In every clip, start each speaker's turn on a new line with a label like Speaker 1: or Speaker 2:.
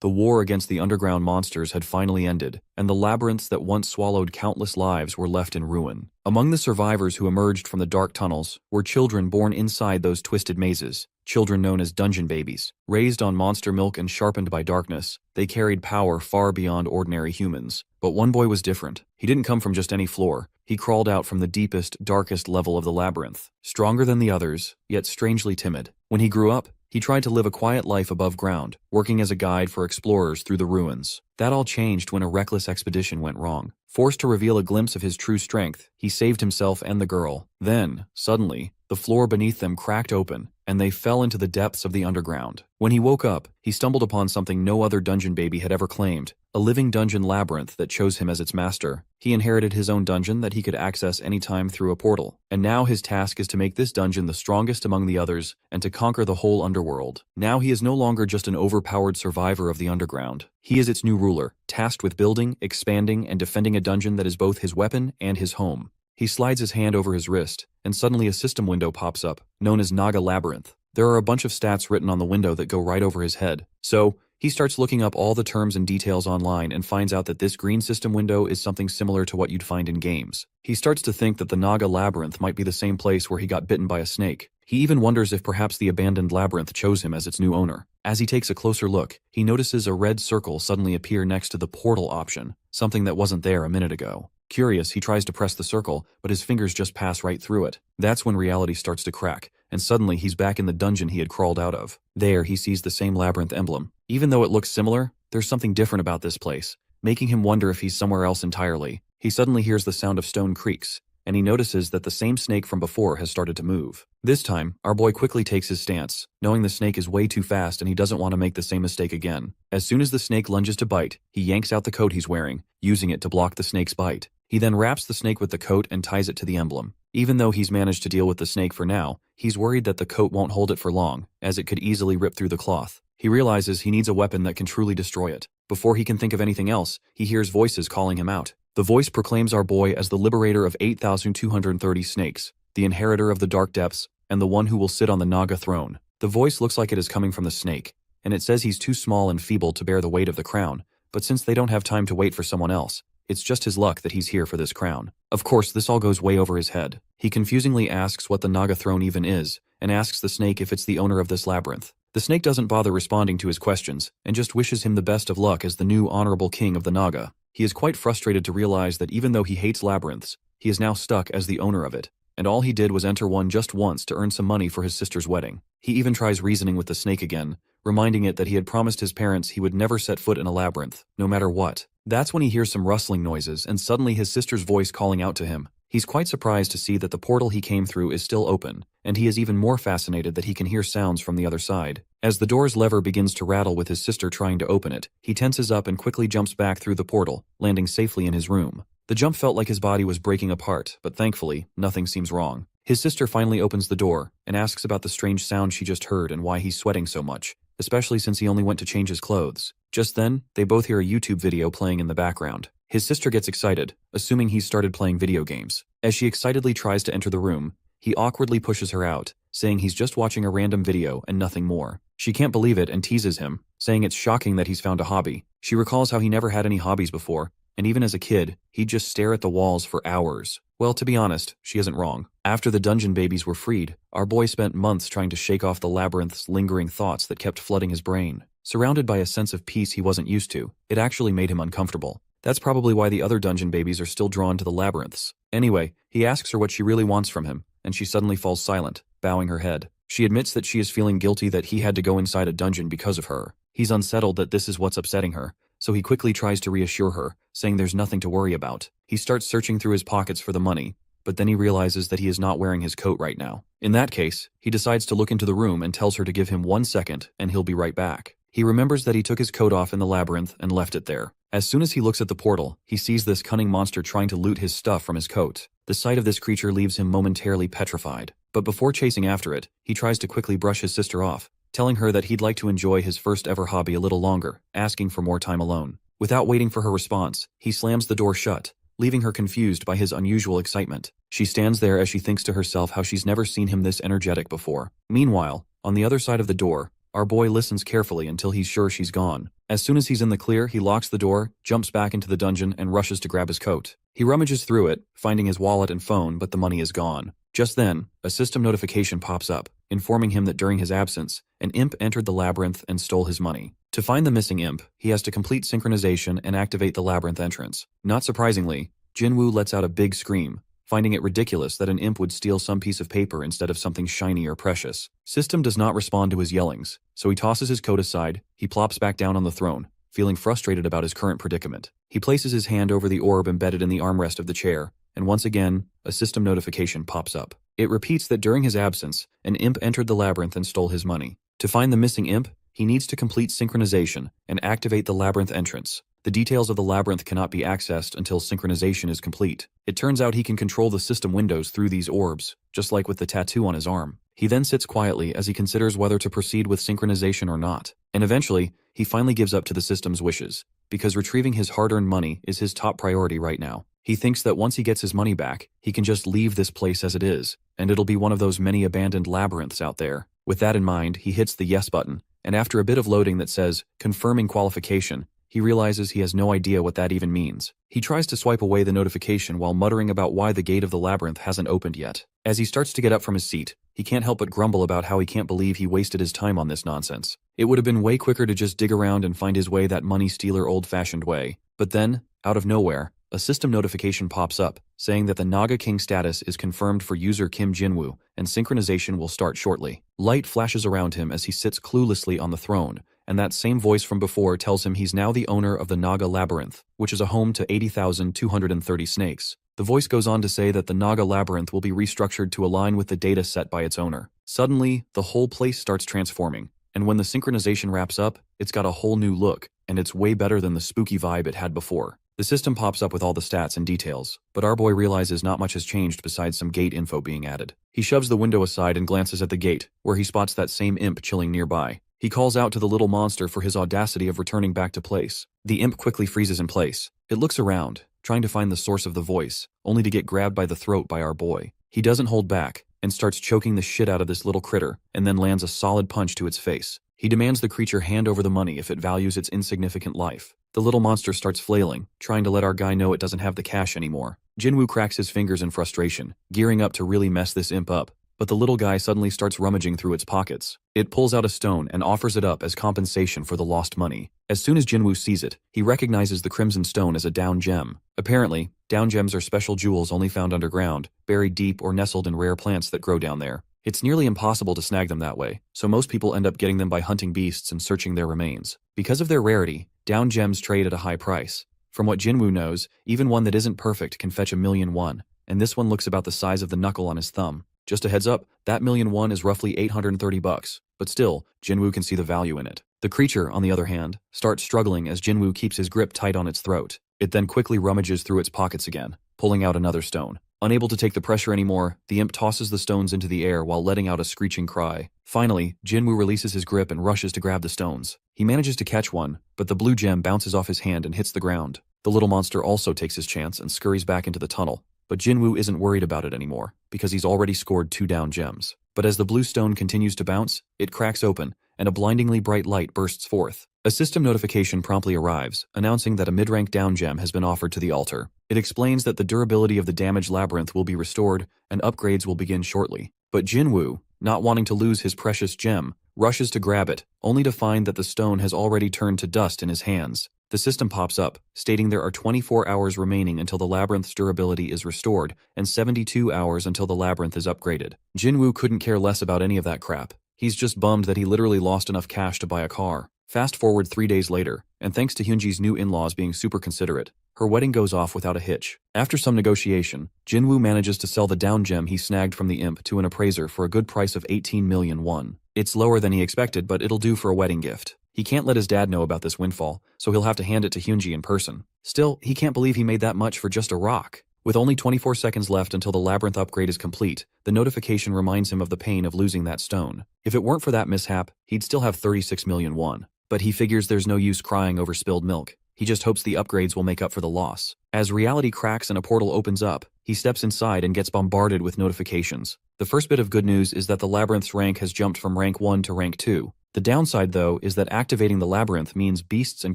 Speaker 1: The war against the underground monsters had finally ended, and the labyrinths that once swallowed countless lives were left in ruin. Among the survivors who emerged from the dark tunnels were children born inside those twisted mazes, children known as dungeon babies. Raised on monster milk and sharpened by darkness, they carried power far beyond ordinary humans. But one boy was different. He didn't come from just any floor. He crawled out from the deepest, darkest level of the labyrinth, stronger than the others, yet strangely timid. When he grew up, he tried to live a quiet life above ground, working as a guide for explorers through the ruins. That all changed when a reckless expedition went wrong. Forced to reveal a glimpse of his true strength, he saved himself and the girl. Then, suddenly, the floor beneath them cracked open, and they fell into the depths of the underground. When he woke up, he stumbled upon something no other dungeon baby had ever claimed, a living dungeon labyrinth that chose him as its master. He inherited his own dungeon that he could access anytime through a portal, and now his task is to make this dungeon the strongest among the others and to conquer the whole underworld. Now he is no longer just an overpowered survivor of the underground. He is its new ruler, tasked with building, expanding, and defending a dungeon that is both his weapon and his home. He slides his hand over his wrist, and suddenly a system window pops up, known as Naga Labyrinth. There are a bunch of stats written on the window that go right over his head. So, he starts looking up all the terms and details online and finds out that this green system window is something similar to what you'd find in games. He starts to think that the Naga Labyrinth might be the same place where he got bitten by a snake. He even wonders if perhaps the abandoned labyrinth chose him as its new owner. As he takes a closer look, he notices a red circle suddenly appear next to the portal option, something that wasn't there a minute ago. Curious, he tries to press the circle, but his fingers just pass right through it. That's when reality starts to crack, and suddenly he's back in the dungeon he had crawled out of. There, he sees the same labyrinth emblem. Even though it looks similar, there's something different about this place, making him wonder if he's somewhere else entirely. He suddenly hears the sound of stone creaks, and he notices that the same snake from before has started to move. This time, our boy quickly takes his stance, knowing the snake is way too fast and he doesn't want to make the same mistake again. As soon as the snake lunges to bite, he yanks out the coat he's wearing, using it to block the snake's bite. He then wraps the snake with the coat and ties it to the emblem. Even though he's managed to deal with the snake for now, he's worried that the coat won't hold it for long, as it could easily rip through the cloth. He realizes he needs a weapon that can truly destroy it. Before he can think of anything else, he hears voices calling him out. The voice proclaims our boy as the liberator of 8,230 snakes, the inheritor of the dark depths, and the one who will sit on the Naga throne. The voice looks like it is coming from the snake, and it says he's too small and feeble to bear the weight of the crown, but since they don't have time to wait for someone else, it's just his luck that he's here for this crown. Of course, this all goes way over his head. He confusingly asks what the Naga throne even is, and asks the snake if it's the owner of this labyrinth. The snake doesn't bother responding to his questions, and just wishes him the best of luck as the new honorable king of the Naga. He is quite frustrated to realize that even though he hates labyrinths, he is now stuck as the owner of it, and all he did was enter one just once to earn some money for his sister's wedding. He even tries reasoning with the snake again, reminding it that he had promised his parents he would never set foot in a labyrinth, no matter what. That's when he hears some rustling noises and suddenly his sister's voice calling out to him. He's quite surprised to see that the portal he came through is still open, and he is even more fascinated that he can hear sounds from the other side. As the door's lever begins to rattle with his sister trying to open it, he tenses up and quickly jumps back through the portal, landing safely in his room. The jump felt like his body was breaking apart, but thankfully, nothing seems wrong. His sister finally opens the door and asks about the strange sound she just heard and why he's sweating so much, especially since he only went to change his clothes. Just then, they both hear a YouTube video playing in the background. His sister gets excited, assuming he's started playing video games. As she excitedly tries to enter the room, he awkwardly pushes her out, saying he's just watching a random video and nothing more. She can't believe it and teases him, saying it's shocking that he's found a hobby. She recalls how he never had any hobbies before, and even as a kid, he'd just stare at the walls for hours. Well, to be honest, she isn't wrong. After the dungeon babies were freed, our boy spent months trying to shake off the labyrinth's lingering thoughts that kept flooding his brain. Surrounded by a sense of peace he wasn't used to, it actually made him uncomfortable. That's probably why the other dungeon babies are still drawn to the labyrinths. Anyway, he asks her what she really wants from him, and she suddenly falls silent, bowing her head. She admits that she is feeling guilty that he had to go inside a dungeon because of her. He's unsettled that this is what's upsetting her, so he quickly tries to reassure her, saying there's nothing to worry about. He starts searching through his pockets for the money, but then he realizes that he is not wearing his coat right now. In that case, he decides to look into the room and tells her to give him 1 second and he'll be right back. He remembers that he took his coat off in the labyrinth and left it there. As soon as he looks at the portal, he sees this cunning monster trying to loot his stuff from his coat. The sight of this creature leaves him momentarily petrified. But before chasing after it, he tries to quickly brush his sister off, telling her that he'd like to enjoy his first ever hobby a little longer, asking for more time alone. Without waiting for her response, he slams the door shut, leaving her confused by his unusual excitement. She stands there as she thinks to herself how she's never seen him this energetic before. Meanwhile, on the other side of the door, Our boy listens carefully until he's sure she's gone. As soon as he's in the clear, he locks the door, jumps back into the dungeon, and rushes to grab his coat. He rummages through it, finding his wallet and phone, but the money is gone. Just then, a system notification pops up, informing him that during his absence, an imp entered the labyrinth and stole his money. To find the missing imp, he has to complete synchronization and activate the labyrinth entrance. Not surprisingly, Jinwoo lets out a big scream, finding it ridiculous that an imp would steal some piece of paper instead of something shiny or precious. System does not respond to his yellings, so he tosses his coat aside. He plops back down on the throne, feeling frustrated about his current predicament. He places his hand over the orb embedded in the armrest of the chair, and once again, a system notification pops up. It repeats that during his absence, an imp entered the labyrinth and stole his money. To find the missing imp, he needs to complete synchronization and activate the labyrinth entrance. The details of the labyrinth cannot be accessed until synchronization is complete. It turns out he can control the system windows through these orbs, just like with the tattoo on his arm. He then sits quietly as he considers whether to proceed with synchronization or not. And eventually, he finally gives up to the system's wishes, because retrieving his hard-earned money is his top priority right now. He thinks that once he gets his money back, he can just leave this place as it is, and it'll be one of those many abandoned labyrinths out there. With that in mind, he hits the yes button, and after a bit of loading that says, confirming qualification, he realizes he has no idea what that even means. He tries to swipe away the notification while muttering about why the gate of the labyrinth hasn't opened yet. As he starts to get up from his seat, he can't help but grumble about how he can't believe he wasted his time on this nonsense. It would have been way quicker to just dig around and find his way that money stealer old-fashioned way. But then, out of nowhere, a system notification pops up, saying that the Naga King status is confirmed for user Kim Jinwoo, and synchronization will start shortly. Light flashes around him as he sits cluelessly on the throne, and that same voice from before tells him he's now the owner of the Naga Labyrinth, which is a home to 80,230 snakes. The voice goes on to say that the Naga Labyrinth will be restructured to align with the data set by its owner. Suddenly, the whole place starts transforming, and when the synchronization wraps up, it's got a whole new look, and it's way better than the spooky vibe it had before. The system pops up with all the stats and details, but our boy realizes not much has changed besides some gate info being added. He shoves the window aside and glances at the gate, where he spots that same imp chilling nearby. He calls out to the little monster for his audacity of returning back to place. The imp quickly freezes in place. It looks around, trying to find the source of the voice, only to get grabbed by the throat by our boy. He doesn't hold back, and starts choking the shit out of this little critter, and then lands a solid punch to its face. He demands the creature hand over the money if it values its insignificant life. The little monster starts flailing, trying to let our guy know it doesn't have the cash anymore. Jinwoo cracks his fingers in frustration, gearing up to really mess this imp up. But the little guy suddenly starts rummaging through its pockets. It pulls out a stone and offers it up as compensation for the lost money. As soon as Jinwoo sees it, he recognizes the crimson stone as a down gem. Apparently, down gems are special jewels only found underground, buried deep or nestled in rare plants that grow down there. It's nearly impossible to snag them that way, so most people end up getting them by hunting beasts and searching their remains. Because of their rarity, down gems trade at a high price. From what Jinwoo knows, even one that isn't perfect can fetch 1,000,000 won, and this one looks about the size of the knuckle on his thumb. Just a heads up, that 1,000,000 won is roughly 830 bucks, but still, Jinwoo can see the value in it. The creature, on the other hand, starts struggling as Jinwoo keeps his grip tight on its throat. It then quickly rummages through its pockets again, pulling out another stone. Unable to take the pressure anymore, the imp tosses the stones into the air while letting out a screeching cry. Finally, Jinwoo releases his grip and rushes to grab the stones. He manages to catch one, but the blue gem bounces off his hand and hits the ground. The little monster also takes his chance and scurries back into the tunnel. But Jinwoo isn't worried about it anymore, because he's already scored 2 down gems. But as the blue stone continues to bounce, it cracks open, and a blindingly bright light bursts forth. A system notification promptly arrives, announcing that a mid-rank down gem has been offered to the altar. It explains that the durability of the damaged labyrinth will be restored, and upgrades will begin shortly. But Jinwoo, not wanting to lose his precious gem, rushes to grab it, only to find that the stone has already turned to dust in his hands. The system pops up, stating there are 24 hours remaining until the labyrinth's durability is restored, and 72 hours until the labyrinth is upgraded. Jinwoo couldn't care less about any of that crap. He's just bummed that he literally lost enough cash to buy a car. Fast forward 3 days later, and thanks to Hyunji's new in-laws being super considerate, her wedding goes off without a hitch. After some negotiation, Jinwoo manages to sell the down gem he snagged from the imp to an appraiser for a good price of 18,000,000 won. It's lower than he expected, but it'll do for a wedding gift. He can't let his dad know about this windfall, so he'll have to hand it to Hyunji in person. Still, he can't believe he made that much for just a rock. With only 24 seconds left until the labyrinth upgrade is complete, the notification reminds him of the pain of losing that stone. If it weren't for that mishap, he'd still have 36,000,000 won. But he figures there's no use crying over spilled milk. He just hopes the upgrades will make up for the loss. As reality cracks and a portal opens up, he steps inside and gets bombarded with notifications. The first bit of good news is that the labyrinth's rank has jumped from rank 1 to rank 2. The downside, though, is that activating the labyrinth means beasts and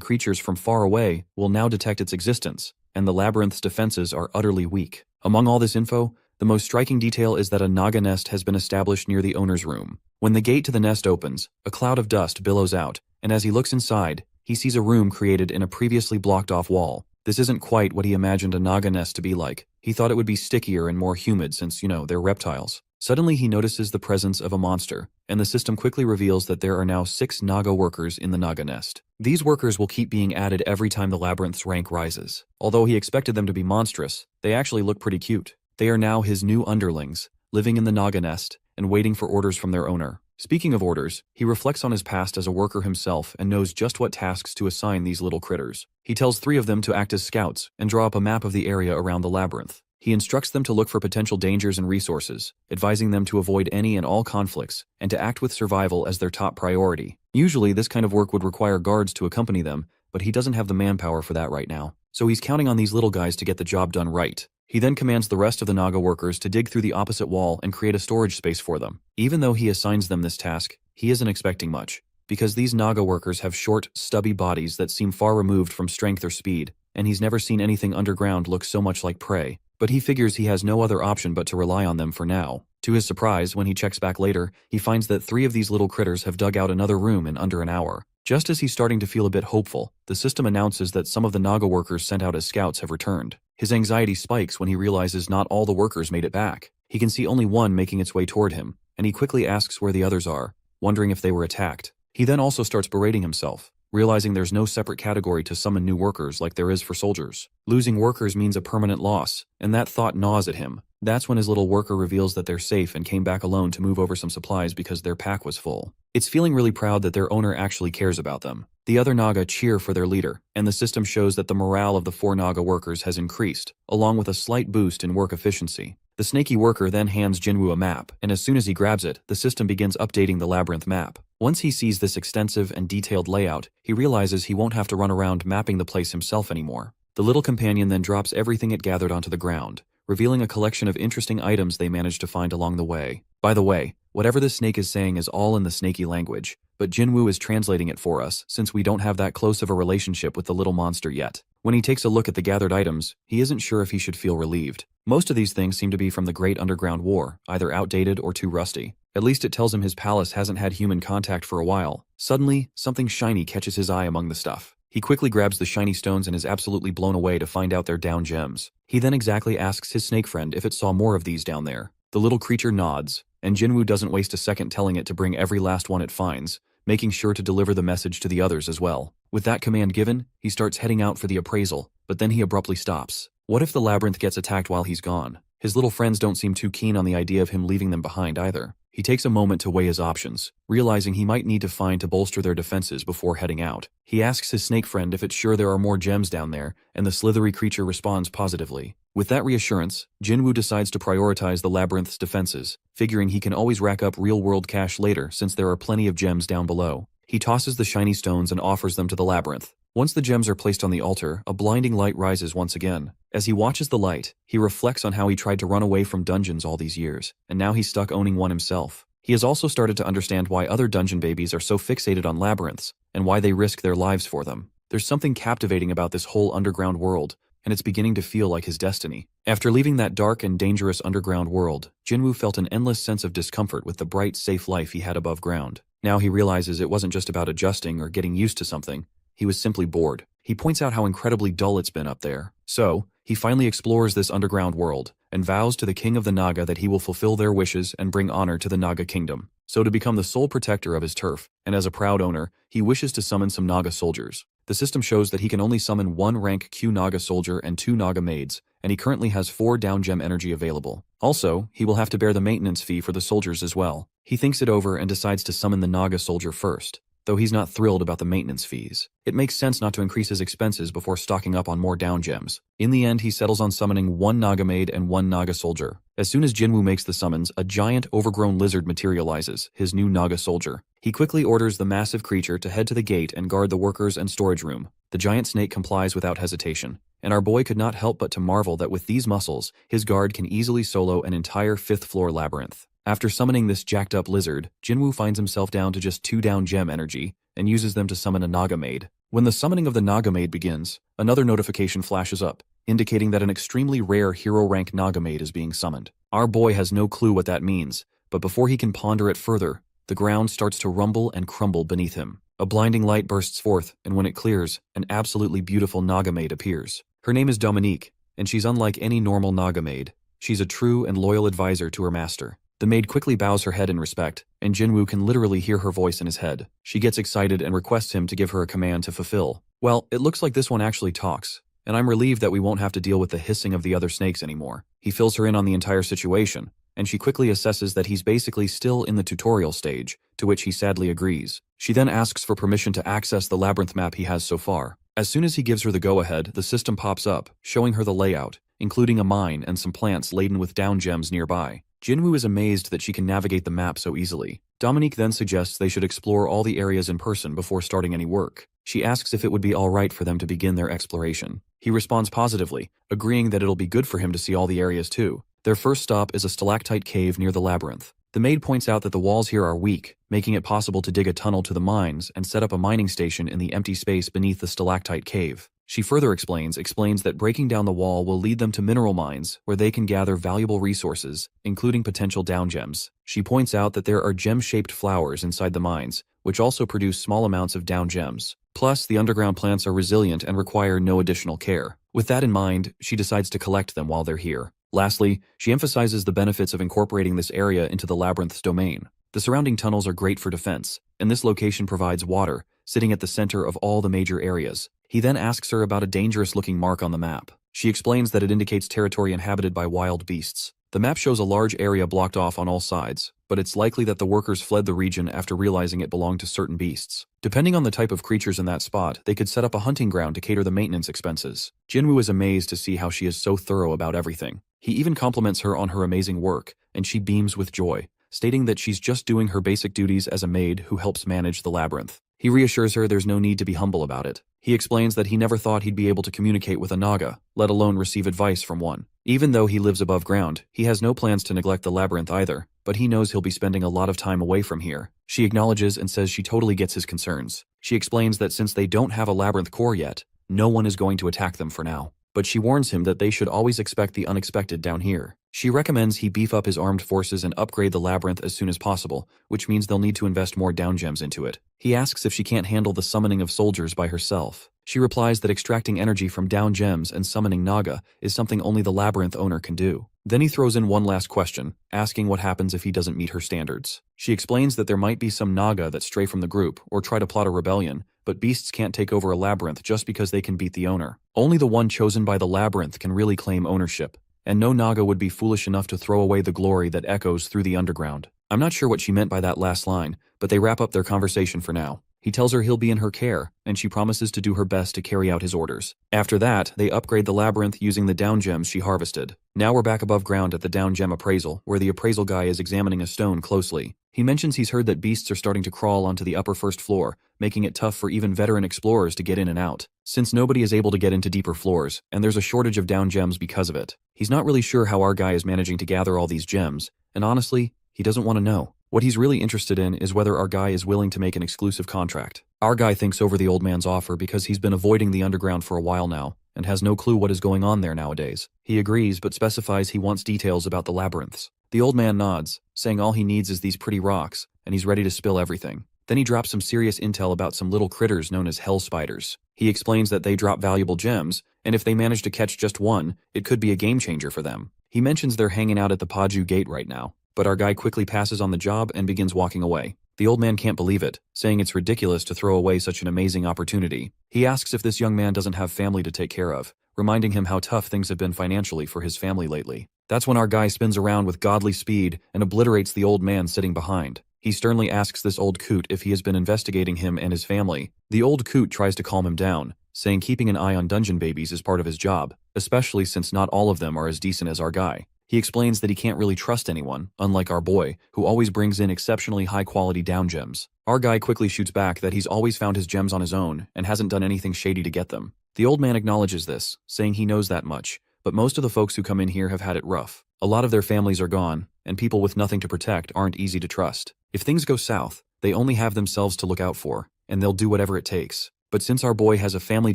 Speaker 1: creatures from far away will now detect its existence, and the labyrinth's defenses are utterly weak. Among all this info, the most striking detail is that a Naga nest has been established near the owner's room. When the gate to the nest opens, a cloud of dust billows out, and as he looks inside, he sees a room created in a previously blocked-off wall. This isn't quite what he imagined a Naga nest to be like. He thought it would be stickier and more humid since, they're reptiles. Suddenly he notices the presence of a monster, and the system quickly reveals that there are now 6 Naga workers in the Naga nest. These workers will keep being added every time the labyrinth's rank rises. Although he expected them to be monstrous, they actually look pretty cute. They are now his new underlings, living in the Naga nest and waiting for orders from their owner. Speaking of orders, he reflects on his past as a worker himself and knows just what tasks to assign these little critters. He tells 3 of them to act as scouts and draw up a map of the area around the labyrinth. He instructs them to look for potential dangers and resources, advising them to avoid any and all conflicts and to act with survival as their top priority. Usually, this kind of work would require guards to accompany them, but he doesn't have the manpower for that right now. So he's counting on these little guys to get the job done right. He then commands the rest of the Naga workers to dig through the opposite wall and create a storage space for them. Even though he assigns them this task, he isn't expecting much, because these Naga workers have short, stubby bodies that seem far removed from strength or speed, and he's never seen anything underground look so much like prey. But he figures he has no other option but to rely on them for now. To his surprise, when he checks back later, he finds that 3 of these little critters have dug out another room in under an hour. Just as he's starting to feel a bit hopeful, the system announces that some of the Naga workers sent out as scouts have returned. His anxiety spikes when he realizes not all the workers made it back. He can see only one making its way toward him, and he quickly asks where the others are, wondering if they were attacked. He then also starts berating himself, realizing there's no separate category to summon new workers like there is for soldiers. Losing workers means a permanent loss, and that thought gnaws at him. That's when his little worker reveals that they're safe and came back alone to move over some supplies because their pack was full. It's feeling really proud that their owner actually cares about them. The other Naga cheer for their leader, and the system shows that the morale of the 4 Naga workers has increased, along with a slight boost in work efficiency. The snaky worker then hands Jinwoo a map, and as soon as he grabs it, the system begins updating the labyrinth map. Once he sees this extensive and detailed layout, he realizes he won't have to run around mapping the place himself anymore. The little companion then drops everything it gathered onto the ground, revealing a collection of interesting items they managed to find along the way. By the way, whatever the snake is saying is all in the snaky language, but Jinwoo is translating it for us since we don't have that close of a relationship with the little monster yet. When he takes a look at the gathered items, he isn't sure if he should feel relieved. Most of these things seem to be from the Great Underground War, either outdated or too rusty. At least it tells him his palace hasn't had human contact for a while. Suddenly, something shiny catches his eye among the stuff. He quickly grabs the shiny stones and is absolutely blown away to find out they're down gems. He then exactly asks his snake friend if it saw more of these down there. The little creature nods, and Jinwoo doesn't waste a second telling it to bring every last one it finds, making sure to deliver the message to the others as well. With that command given, he starts heading out for the appraisal, but then he abruptly stops. What if the labyrinth gets attacked while he's gone? His little friends don't seem too keen on the idea of him leaving them behind either. He takes a moment to weigh his options, realizing he might need to find to bolster their defenses before heading out. He asks his snake friend if it's sure there are more gems down there, and the slithery creature responds positively. With that reassurance, Jinwoo decides to prioritize the labyrinth's defenses, figuring he can always rack up real-world cash later since there are plenty of gems down below. He tosses the shiny stones and offers them to the labyrinth. Once the gems are placed on the altar, a blinding light rises once again. As he watches the light, he reflects on how he tried to run away from dungeons all these years, and now he's stuck owning one himself. He has also started to understand why other dungeon babies are so fixated on labyrinths, and why they risk their lives for them. There's something captivating about this whole underground world, and it's beginning to feel like his destiny. After leaving that dark and dangerous underground world, Jinwoo felt an endless sense of discomfort with the bright, safe life he had above ground. Now he realizes it wasn't just about adjusting or getting used to something. He was simply bored. He points out how incredibly dull it's been up there. So, he finally explores this underground world, and vows to the king of the Naga that he will fulfill their wishes and bring honor to the Naga kingdom. So to become the sole protector of his turf, and as a proud owner, he wishes to summon some Naga soldiers. The system shows that he can only summon 1 rank Q Naga soldier and 2 Naga maids, and he currently has 4 down gem energy available. Also, he will have to bear the maintenance fee for the soldiers as well. He thinks it over and decides to summon the Naga soldier first, though he's not thrilled about the maintenance fees. It makes sense not to increase his expenses before stocking up on more down gems. In the end, he settles on summoning 1 Naga maid and 1 Naga soldier. As soon as Jinwoo makes the summons, a giant, overgrown lizard materializes, his new Naga soldier. He quickly orders the massive creature to head to the gate and guard the workers and storage room. The giant snake complies without hesitation, and our boy could not help but to marvel that with these muscles, his guard can easily solo an entire 5th floor labyrinth. After summoning this jacked up lizard, Jinwoo finds himself down to just 2 down gem energy and uses them to summon a Naga Maid. When the summoning of the Naga Maid begins, another notification flashes up, indicating that an extremely rare hero rank Naga Maid is being summoned. Our boy has no clue what that means, but before he can ponder it further, the ground starts to rumble and crumble beneath him. A blinding light bursts forth, and when it clears, an absolutely beautiful Naga Maid appears. Her name is Dominique, and she's unlike any normal Naga Maid. She's a true and loyal advisor to her master. The maid quickly bows her head in respect, and Jinwoo can literally hear her voice in his head. She gets excited and requests him to give her a command to fulfill. Well, it looks like this one actually talks, and I'm relieved that we won't have to deal with the hissing of the other snakes anymore. He fills her in on the entire situation, and she quickly assesses that he's basically still in the tutorial stage, to which he sadly agrees. She then asks for permission to access the labyrinth map he has so far. As soon as he gives her the go-ahead, the system pops up, showing her the layout, including a mine and some plants laden with down gems nearby. Jinwoo is amazed that she can navigate the map so easily. Dominique then suggests they should explore all the areas in person before starting any work. She asks if it would be alright for them to begin their exploration. He responds positively, agreeing that it'll be good for him to see all the areas too. Their first stop is a stalactite cave near the labyrinth. The maid points out that the walls here are weak, making it possible to dig a tunnel to the mines and set up a mining station in the empty space beneath the stalactite cave. She further explains that breaking down the wall will lead them to mineral mines where they can gather valuable resources, including potential down gems. She points out that there are gem-shaped flowers inside the mines, which also produce small amounts of down gems. Plus, the underground plants are resilient and require no additional care. With that in mind, she decides to collect them while they're here. Lastly, she emphasizes the benefits of incorporating this area into the labyrinth's domain. The surrounding tunnels are great for defense, and this location provides water, sitting at the center of all the major areas. He then asks her about a dangerous-looking mark on the map. She explains that it indicates territory inhabited by wild beasts. The map shows a large area blocked off on all sides, but it's likely that the workers fled the region after realizing it belonged to certain beasts. Depending on the type of creatures in that spot, they could set up a hunting ground to cater the maintenance expenses. Jinwoo is amazed to see how she is so thorough about everything. He even compliments her on her amazing work, and she beams with joy, stating that she's just doing her basic duties as a maid who helps manage the labyrinth. He reassures her there's no need to be humble about it. He explains that he never thought he'd be able to communicate with a Naga, let alone receive advice from one. Even though he lives above ground, he has no plans to neglect the labyrinth either, but he knows he'll be spending a lot of time away from here. She acknowledges and says she totally gets his concerns. She explains that since they don't have a labyrinth core yet, no one is going to attack them for now. But she warns him that they should always expect the unexpected down here. She recommends he beef up his armed forces and upgrade the labyrinth as soon as possible, which means they'll need to invest more down gems into it. He asks if she can't handle the summoning of soldiers by herself. She replies that extracting energy from down gems and summoning Naga is something only the labyrinth owner can do. Then he throws in one last question, asking what happens if he doesn't meet her standards. She explains that there might be some Naga that stray from the group or try to plot a rebellion, but beasts can't take over a labyrinth just because they can beat the owner. Only the one chosen by the labyrinth can really claim ownership, and no Naga would be foolish enough to throw away the glory that echoes through the underground. I'm not sure what she meant by that last line, but they wrap up their conversation for now. He tells her he'll be in her care, and she promises to do her best to carry out his orders. After that, they upgrade the labyrinth using the down gems she harvested. Now we're back above ground at the down gem appraisal, where the appraisal guy is examining a stone closely. He mentions he's heard that beasts are starting to crawl onto the upper first floor, making it tough for even veteran explorers to get in and out, since nobody is able to get into deeper floors, and there's a shortage of down gems because of it. He's not really sure how our guy is managing to gather all these gems, and honestly, he doesn't want to know. What he's really interested in is whether our guy is willing to make an exclusive contract. Our guy thinks over the old man's offer because he's been avoiding the underground for a while now, and has no clue what is going on there nowadays. He agrees but specifies he wants details about the labyrinths. The old man nods, saying all he needs is these pretty rocks, and he's ready to spill everything. Then he drops some serious intel about some little critters known as hell spiders. He explains that they drop valuable gems, and if they manage to catch just one, it could be a game changer for them. He mentions they're hanging out at the Paju gate right now, but our guy quickly passes on the job and begins walking away. The old man can't believe it, saying it's ridiculous to throw away such an amazing opportunity. He asks if this young man doesn't have family to take care of, reminding him how tough things have been financially for his family lately. That's when our guy spins around with godly speed and obliterates the old man sitting behind. He sternly asks this old coot if he has been investigating him and his family. The old coot tries to calm him down, saying keeping an eye on dungeon babies is part of his job, especially since not all of them are as decent as our guy. He explains that he can't really trust anyone, unlike our boy, who always brings in exceptionally high-quality down gems. Our guy quickly shoots back that he's always found his gems on his own and hasn't done anything shady to get them. The old man acknowledges this, saying he knows that much, but most of the folks who come in here have had it rough. A lot of their families are gone, and people with nothing to protect aren't easy to trust. If things go south, they only have themselves to look out for, and they'll do whatever it takes. But since our boy has a family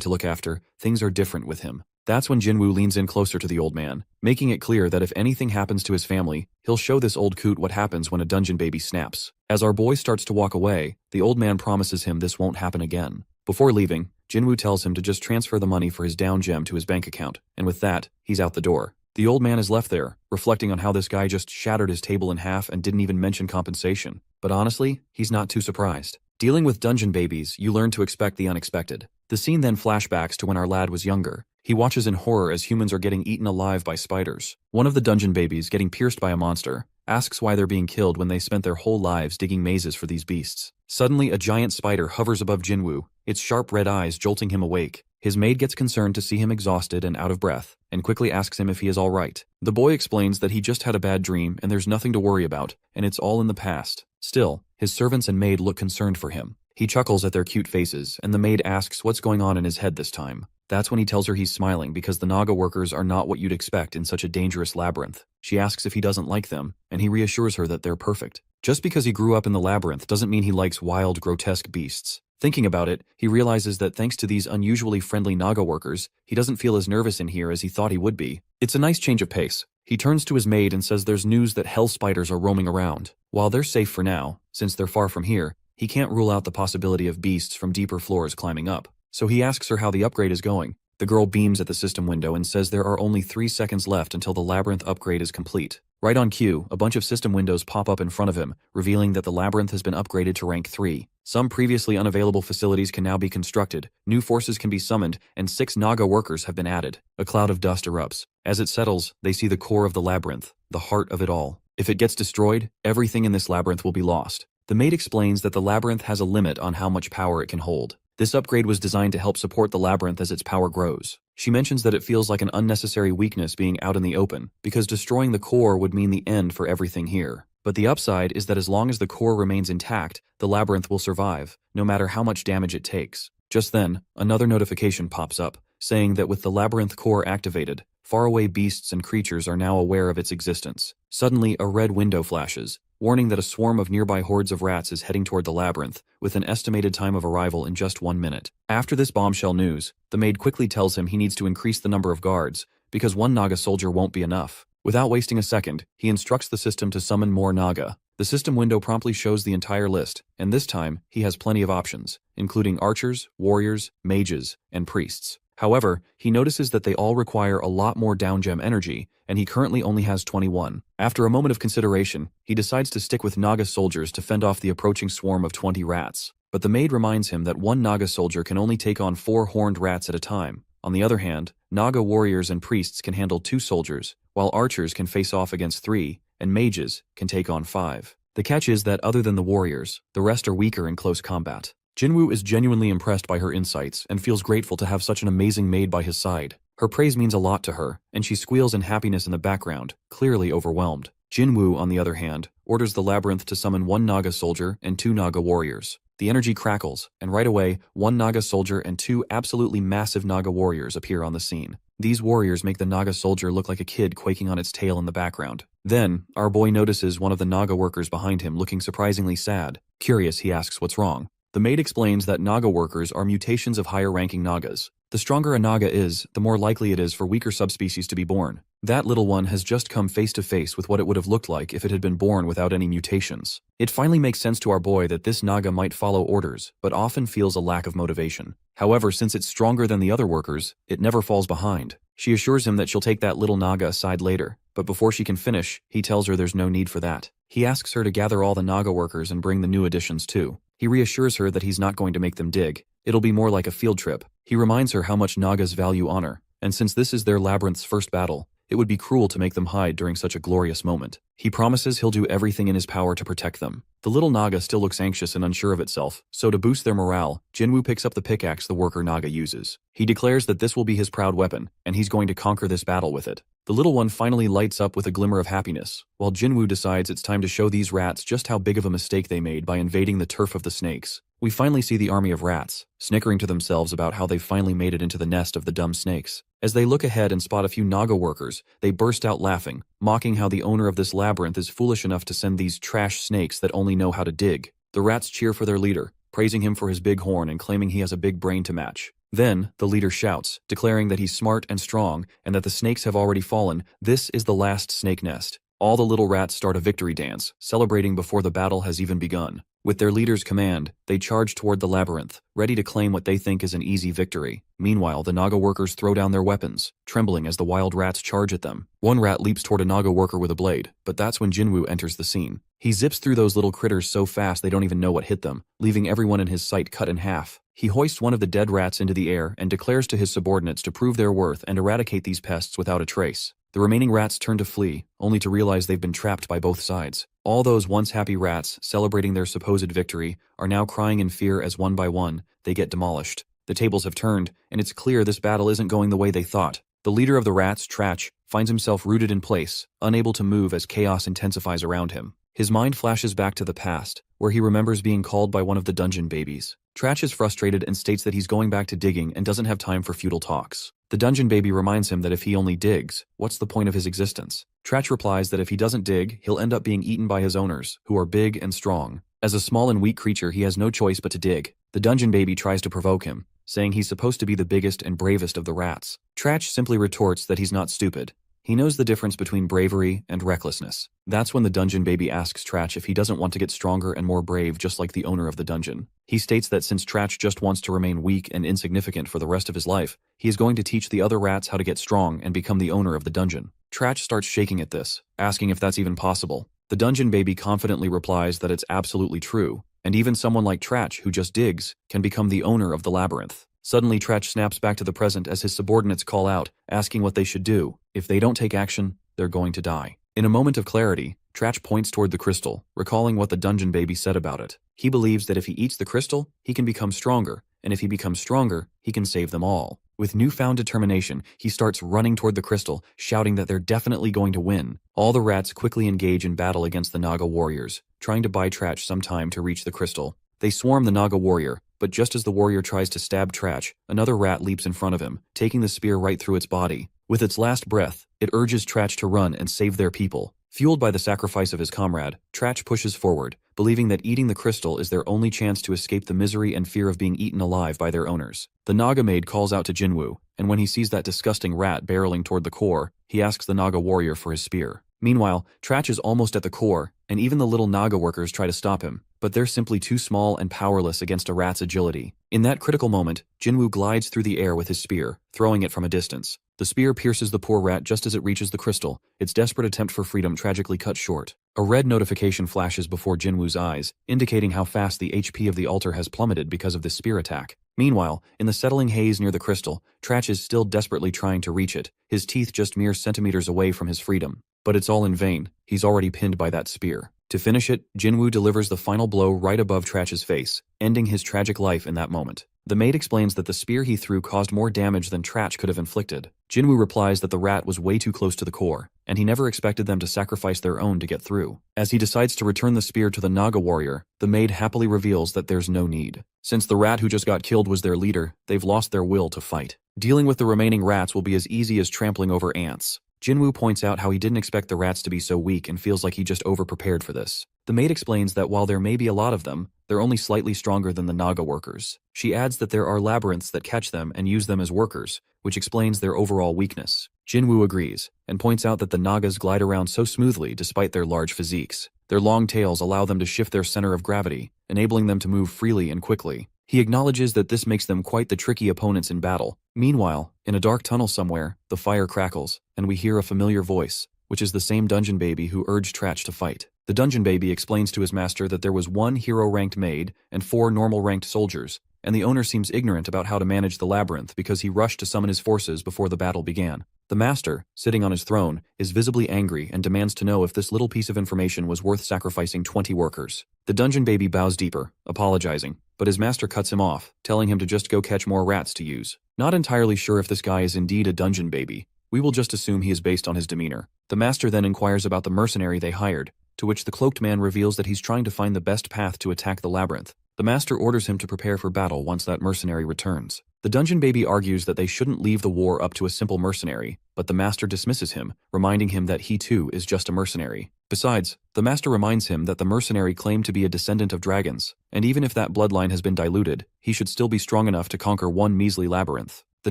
Speaker 1: to look after, things are different with him. That's when Jinwoo leans in closer to the old man, making it clear that if anything happens to his family, he'll show this old coot what happens when a dungeon baby snaps. As our boy starts to walk away, the old man promises him this won't happen again. Before leaving, Jinwoo tells him to just transfer the money for his down gem to his bank account, and with that, he's out the door. The old man is left there, reflecting on how this guy just shattered his table in half and didn't even mention compensation. But honestly, he's not too surprised. Dealing with dungeon babies, you learn to expect the unexpected. The scene then flashbacks to when our lad was younger. He watches in horror as humans are getting eaten alive by spiders. One of the dungeon babies, getting pierced by a monster, asks why they're being killed when they spent their whole lives digging mazes for these beasts. Suddenly, a giant spider hovers above Jinwoo, its sharp red eyes jolting him awake. His maid gets concerned to see him exhausted and out of breath, and quickly asks him if he is all right. The boy explains that he just had a bad dream and there's nothing to worry about, and it's all in the past. Still, his servants and maid look concerned for him. He chuckles at their cute faces, and the maid asks what's going on in his head this time. That's when he tells her he's smiling because the Naga workers are not what you'd expect in such a dangerous labyrinth. She asks if he doesn't like them, and he reassures her that they're perfect. Just because he grew up in the labyrinth doesn't mean he likes wild, grotesque beasts. Thinking about it, he realizes that thanks to these unusually friendly Naga workers, he doesn't feel as nervous in here as he thought he would be. It's a nice change of pace. He turns to his maid and says there's news that hell spiders are roaming around. While they're safe for now, since they're far from here, he can't rule out the possibility of beasts from deeper floors climbing up. So he asks her how the upgrade is going. The girl beams at the system window and says there are only 3 seconds left until the labyrinth upgrade is complete. Right on cue, a bunch of system windows pop up in front of him, revealing that the labyrinth has been upgraded to rank 3. Some previously unavailable facilities can now be constructed, new forces can be summoned, and 6 Naga workers have been added. A cloud of dust erupts. As it settles, they see the core of the labyrinth, the heart of it all. If it gets destroyed, everything in this labyrinth will be lost. The maid explains that the labyrinth has a limit on how much power it can hold. This upgrade was designed to help support the labyrinth as its power grows. She mentions that it feels like an unnecessary weakness being out in the open, because destroying the core would mean the end for everything here. But the upside is that as long as the core remains intact, the labyrinth will survive, no matter how much damage it takes. Just then, another notification pops up, saying that with the labyrinth core activated, faraway beasts and creatures are now aware of its existence. Suddenly, a red window flashes, warning that a swarm of nearby hordes of rats is heading toward the labyrinth, with an estimated time of arrival in just 1 minute. After this bombshell news, the maid quickly tells him he needs to increase the number of guards, because 1 Naga soldier won't be enough. Without wasting a second, he instructs the system to summon more Naga. The system window promptly shows the entire list, and this time, he has plenty of options, including archers, warriors, mages, and priests. However, he notices that they all require a lot more down gem energy, and he currently only has 21. After a moment of consideration, he decides to stick with Naga soldiers to fend off the approaching swarm of 20 rats. But the maid reminds him that 1 Naga soldier can only take on 4 horned rats at a time. On the other hand, Naga warriors and priests can handle 2 soldiers, while archers can face off against 3, and mages can take on 5. The catch is that other than the warriors, the rest are weaker in close combat. Jinwoo is genuinely impressed by her insights and feels grateful to have such an amazing maid by his side. Her praise means a lot to her, and she squeals in happiness in the background, clearly overwhelmed. Jinwoo, on the other hand, orders the labyrinth to summon 1 Naga soldier and 2 Naga warriors. The energy crackles, and right away, 1 Naga soldier and 2 absolutely massive Naga warriors appear on the scene. These warriors make the Naga soldier look like a kid quaking on its tail in the background. Then, our boy notices one of the Naga workers behind him looking surprisingly sad. Curious, he asks what's wrong. The maid explains that Naga workers are mutations of higher-ranking Nagas. The stronger a Naga is, the more likely it is for weaker subspecies to be born. That little one has just come face-to-face with what it would have looked like if it had been born without any mutations. It finally makes sense to our boy that this Naga might follow orders, but often feels a lack of motivation. However, since it's stronger than the other workers, it never falls behind. She assures him that she'll take that little Naga aside later, but before she can finish, he tells her there's no need for that. He asks her to gather all the Naga workers and bring the new additions too. He reassures her that he's not going to make them dig. It'll be more like a field trip. He reminds her how much Nagas value honor, and since this is their labyrinth's first battle, it would be cruel to make them hide during such a glorious moment. He promises he'll do everything in his power to protect them. The little Naga still looks anxious and unsure of itself, so to boost their morale, Jinwoo picks up the pickaxe the worker Naga uses. He declares that this will be his proud weapon, and he's going to conquer this battle with it. The little one finally lights up with a glimmer of happiness, while Jinwoo decides it's time to show these rats just how big of a mistake they made by invading the turf of the snakes. We finally see the army of rats, snickering to themselves about how they've finally made it into the nest of the dumb snakes. As they look ahead and spot a few Naga workers, they burst out laughing, mocking how the owner of this labyrinth is foolish enough to send these trash snakes that only know how to dig. The rats cheer for their leader, praising him for his big horn and claiming he has a big brain to match. Then, the leader shouts, declaring that he's smart and strong and that the snakes have already fallen. This is the last snake nest. All the little rats start a victory dance, celebrating before the battle has even begun. With their leader's command, they charge toward the labyrinth, ready to claim what they think is an easy victory. Meanwhile, the Naga workers throw down their weapons, trembling as the wild rats charge at them. One rat leaps toward a Naga worker with a blade, but that's when Jinwoo enters the scene. He zips through those little critters so fast they don't even know what hit them, leaving everyone in his sight cut in half. He hoists one of the dead rats into the air and declares to his subordinates to prove their worth and eradicate these pests without a trace. The remaining rats turn to flee, only to realize they've been trapped by both sides. All those once happy rats, celebrating their supposed victory, are now crying in fear as one by one, they get demolished. The tables have turned, and it's clear this battle isn't going the way they thought. The leader of the rats, Trach, finds himself rooted in place, unable to move as chaos intensifies around him. His mind flashes back to the past, where he remembers being called by one of the dungeon babies. Trach is frustrated and states that he's going back to digging and doesn't have time for futile talks. The dungeon baby reminds him that if he only digs, what's the point of his existence? Trach replies that if he doesn't dig, he'll end up being eaten by his owners, who are big and strong. As a small and weak creature, he has no choice but to dig. The dungeon baby tries to provoke him, saying he's supposed to be the biggest and bravest of the rats. Trach simply retorts that he's not stupid. He knows the difference between bravery and recklessness. That's when the dungeon baby asks Trach if he doesn't want to get stronger and more brave just like the owner of the dungeon. He states that since Trach just wants to remain weak and insignificant for the rest of his life, he is going to teach the other rats how to get strong and become the owner of the dungeon. Trach starts shaking at this, asking if that's even possible. The dungeon baby confidently replies that it's absolutely true, and even someone like Trach, who just digs, can become the owner of the labyrinth. Suddenly, Trach snaps back to the present as his subordinates call out, asking what they should do. If they don't take action, they're going to die. In a moment of clarity, Trach points toward the crystal, recalling what the dungeon baby said about it. He believes that if he eats the crystal, he can become stronger, and if he becomes stronger, he can save them all. With newfound determination, he starts running toward the crystal, shouting that they're definitely going to win. All the rats quickly engage in battle against the Naga warriors, trying to buy Trach some time to reach the crystal. They swarm the Naga warrior, but just as the warrior tries to stab Trach, another rat leaps in front of him, taking the spear right through its body. With its last breath, it urges Trach to run and save their people. Fueled by the sacrifice of his comrade, Trach pushes forward, believing that eating the crystal is their only chance to escape the misery and fear of being eaten alive by their owners. The Naga maid calls out to Jinwoo, and when he sees that disgusting rat barreling toward the core, he asks the Naga warrior for his spear. Meanwhile, Trach is almost at the core, and even the little Naga workers try to stop him, but they're simply too small and powerless against a rat's agility. In that critical moment, Jinwoo glides through the air with his spear, throwing it from a distance. The spear pierces the poor rat just as it reaches the crystal, its desperate attempt for freedom tragically cut short. A red notification flashes before Jinwoo's eyes, indicating how fast the HP of the altar has plummeted because of this spear attack. Meanwhile, in the settling haze near the crystal, Trach is still desperately trying to reach it, his teeth just mere centimeters away from his freedom. But it's all in vain, he's already pinned by that spear. To finish it, Jinwoo delivers the final blow right above Trach's face, ending his tragic life in that moment. The maid explains that the spear he threw caused more damage than Trach could have inflicted. Jinwoo replies that the rat was way too close to the core, and he never expected them to sacrifice their own to get through. As he decides to return the spear to the Naga warrior, the maid happily reveals that there's no need. Since the rat who just got killed was their leader, they've lost their will to fight. Dealing with the remaining rats will be as easy as trampling over ants. Jinwoo points out how he didn't expect the rats to be so weak and feels like he just overprepared for this. The maid explains that while there may be a lot of them, they're only slightly stronger than the Naga workers. She adds that there are labyrinths that catch them and use them as workers, which explains their overall weakness. Jinwoo agrees, and points out that the Nagas glide around so smoothly despite their large physiques. Their long tails allow them to shift their center of gravity, enabling them to move freely and quickly. He acknowledges that this makes them quite the tricky opponents in battle. Meanwhile, in a dark tunnel somewhere, the fire crackles, and we hear a familiar voice, which is the same dungeon baby who urged Trach to fight. The dungeon baby explains to his master that there was one hero-ranked maid and 4 normal-ranked soldiers, and the owner seems ignorant about how to manage the labyrinth because he rushed to summon his forces before the battle began. The master, sitting on his throne, is visibly angry and demands to know if this little piece of information was worth sacrificing 20 workers. The dungeon baby bows deeper, apologizing, but his master cuts him off, telling him to just go catch more rats to use. Not entirely sure if this guy is indeed a dungeon baby. We will just assume he is based on his demeanor. The master then inquires about the mercenary they hired, to which the cloaked man reveals that he's trying to find the best path to attack the labyrinth. The master orders him to prepare for battle once that mercenary returns. The dungeon baby argues that they shouldn't leave the war up to a simple mercenary, but the master dismisses him, reminding him that he too is just a mercenary. Besides, the master reminds him that the mercenary claimed to be a descendant of dragons, and even if that bloodline has been diluted, he should still be strong enough to conquer one measly labyrinth. The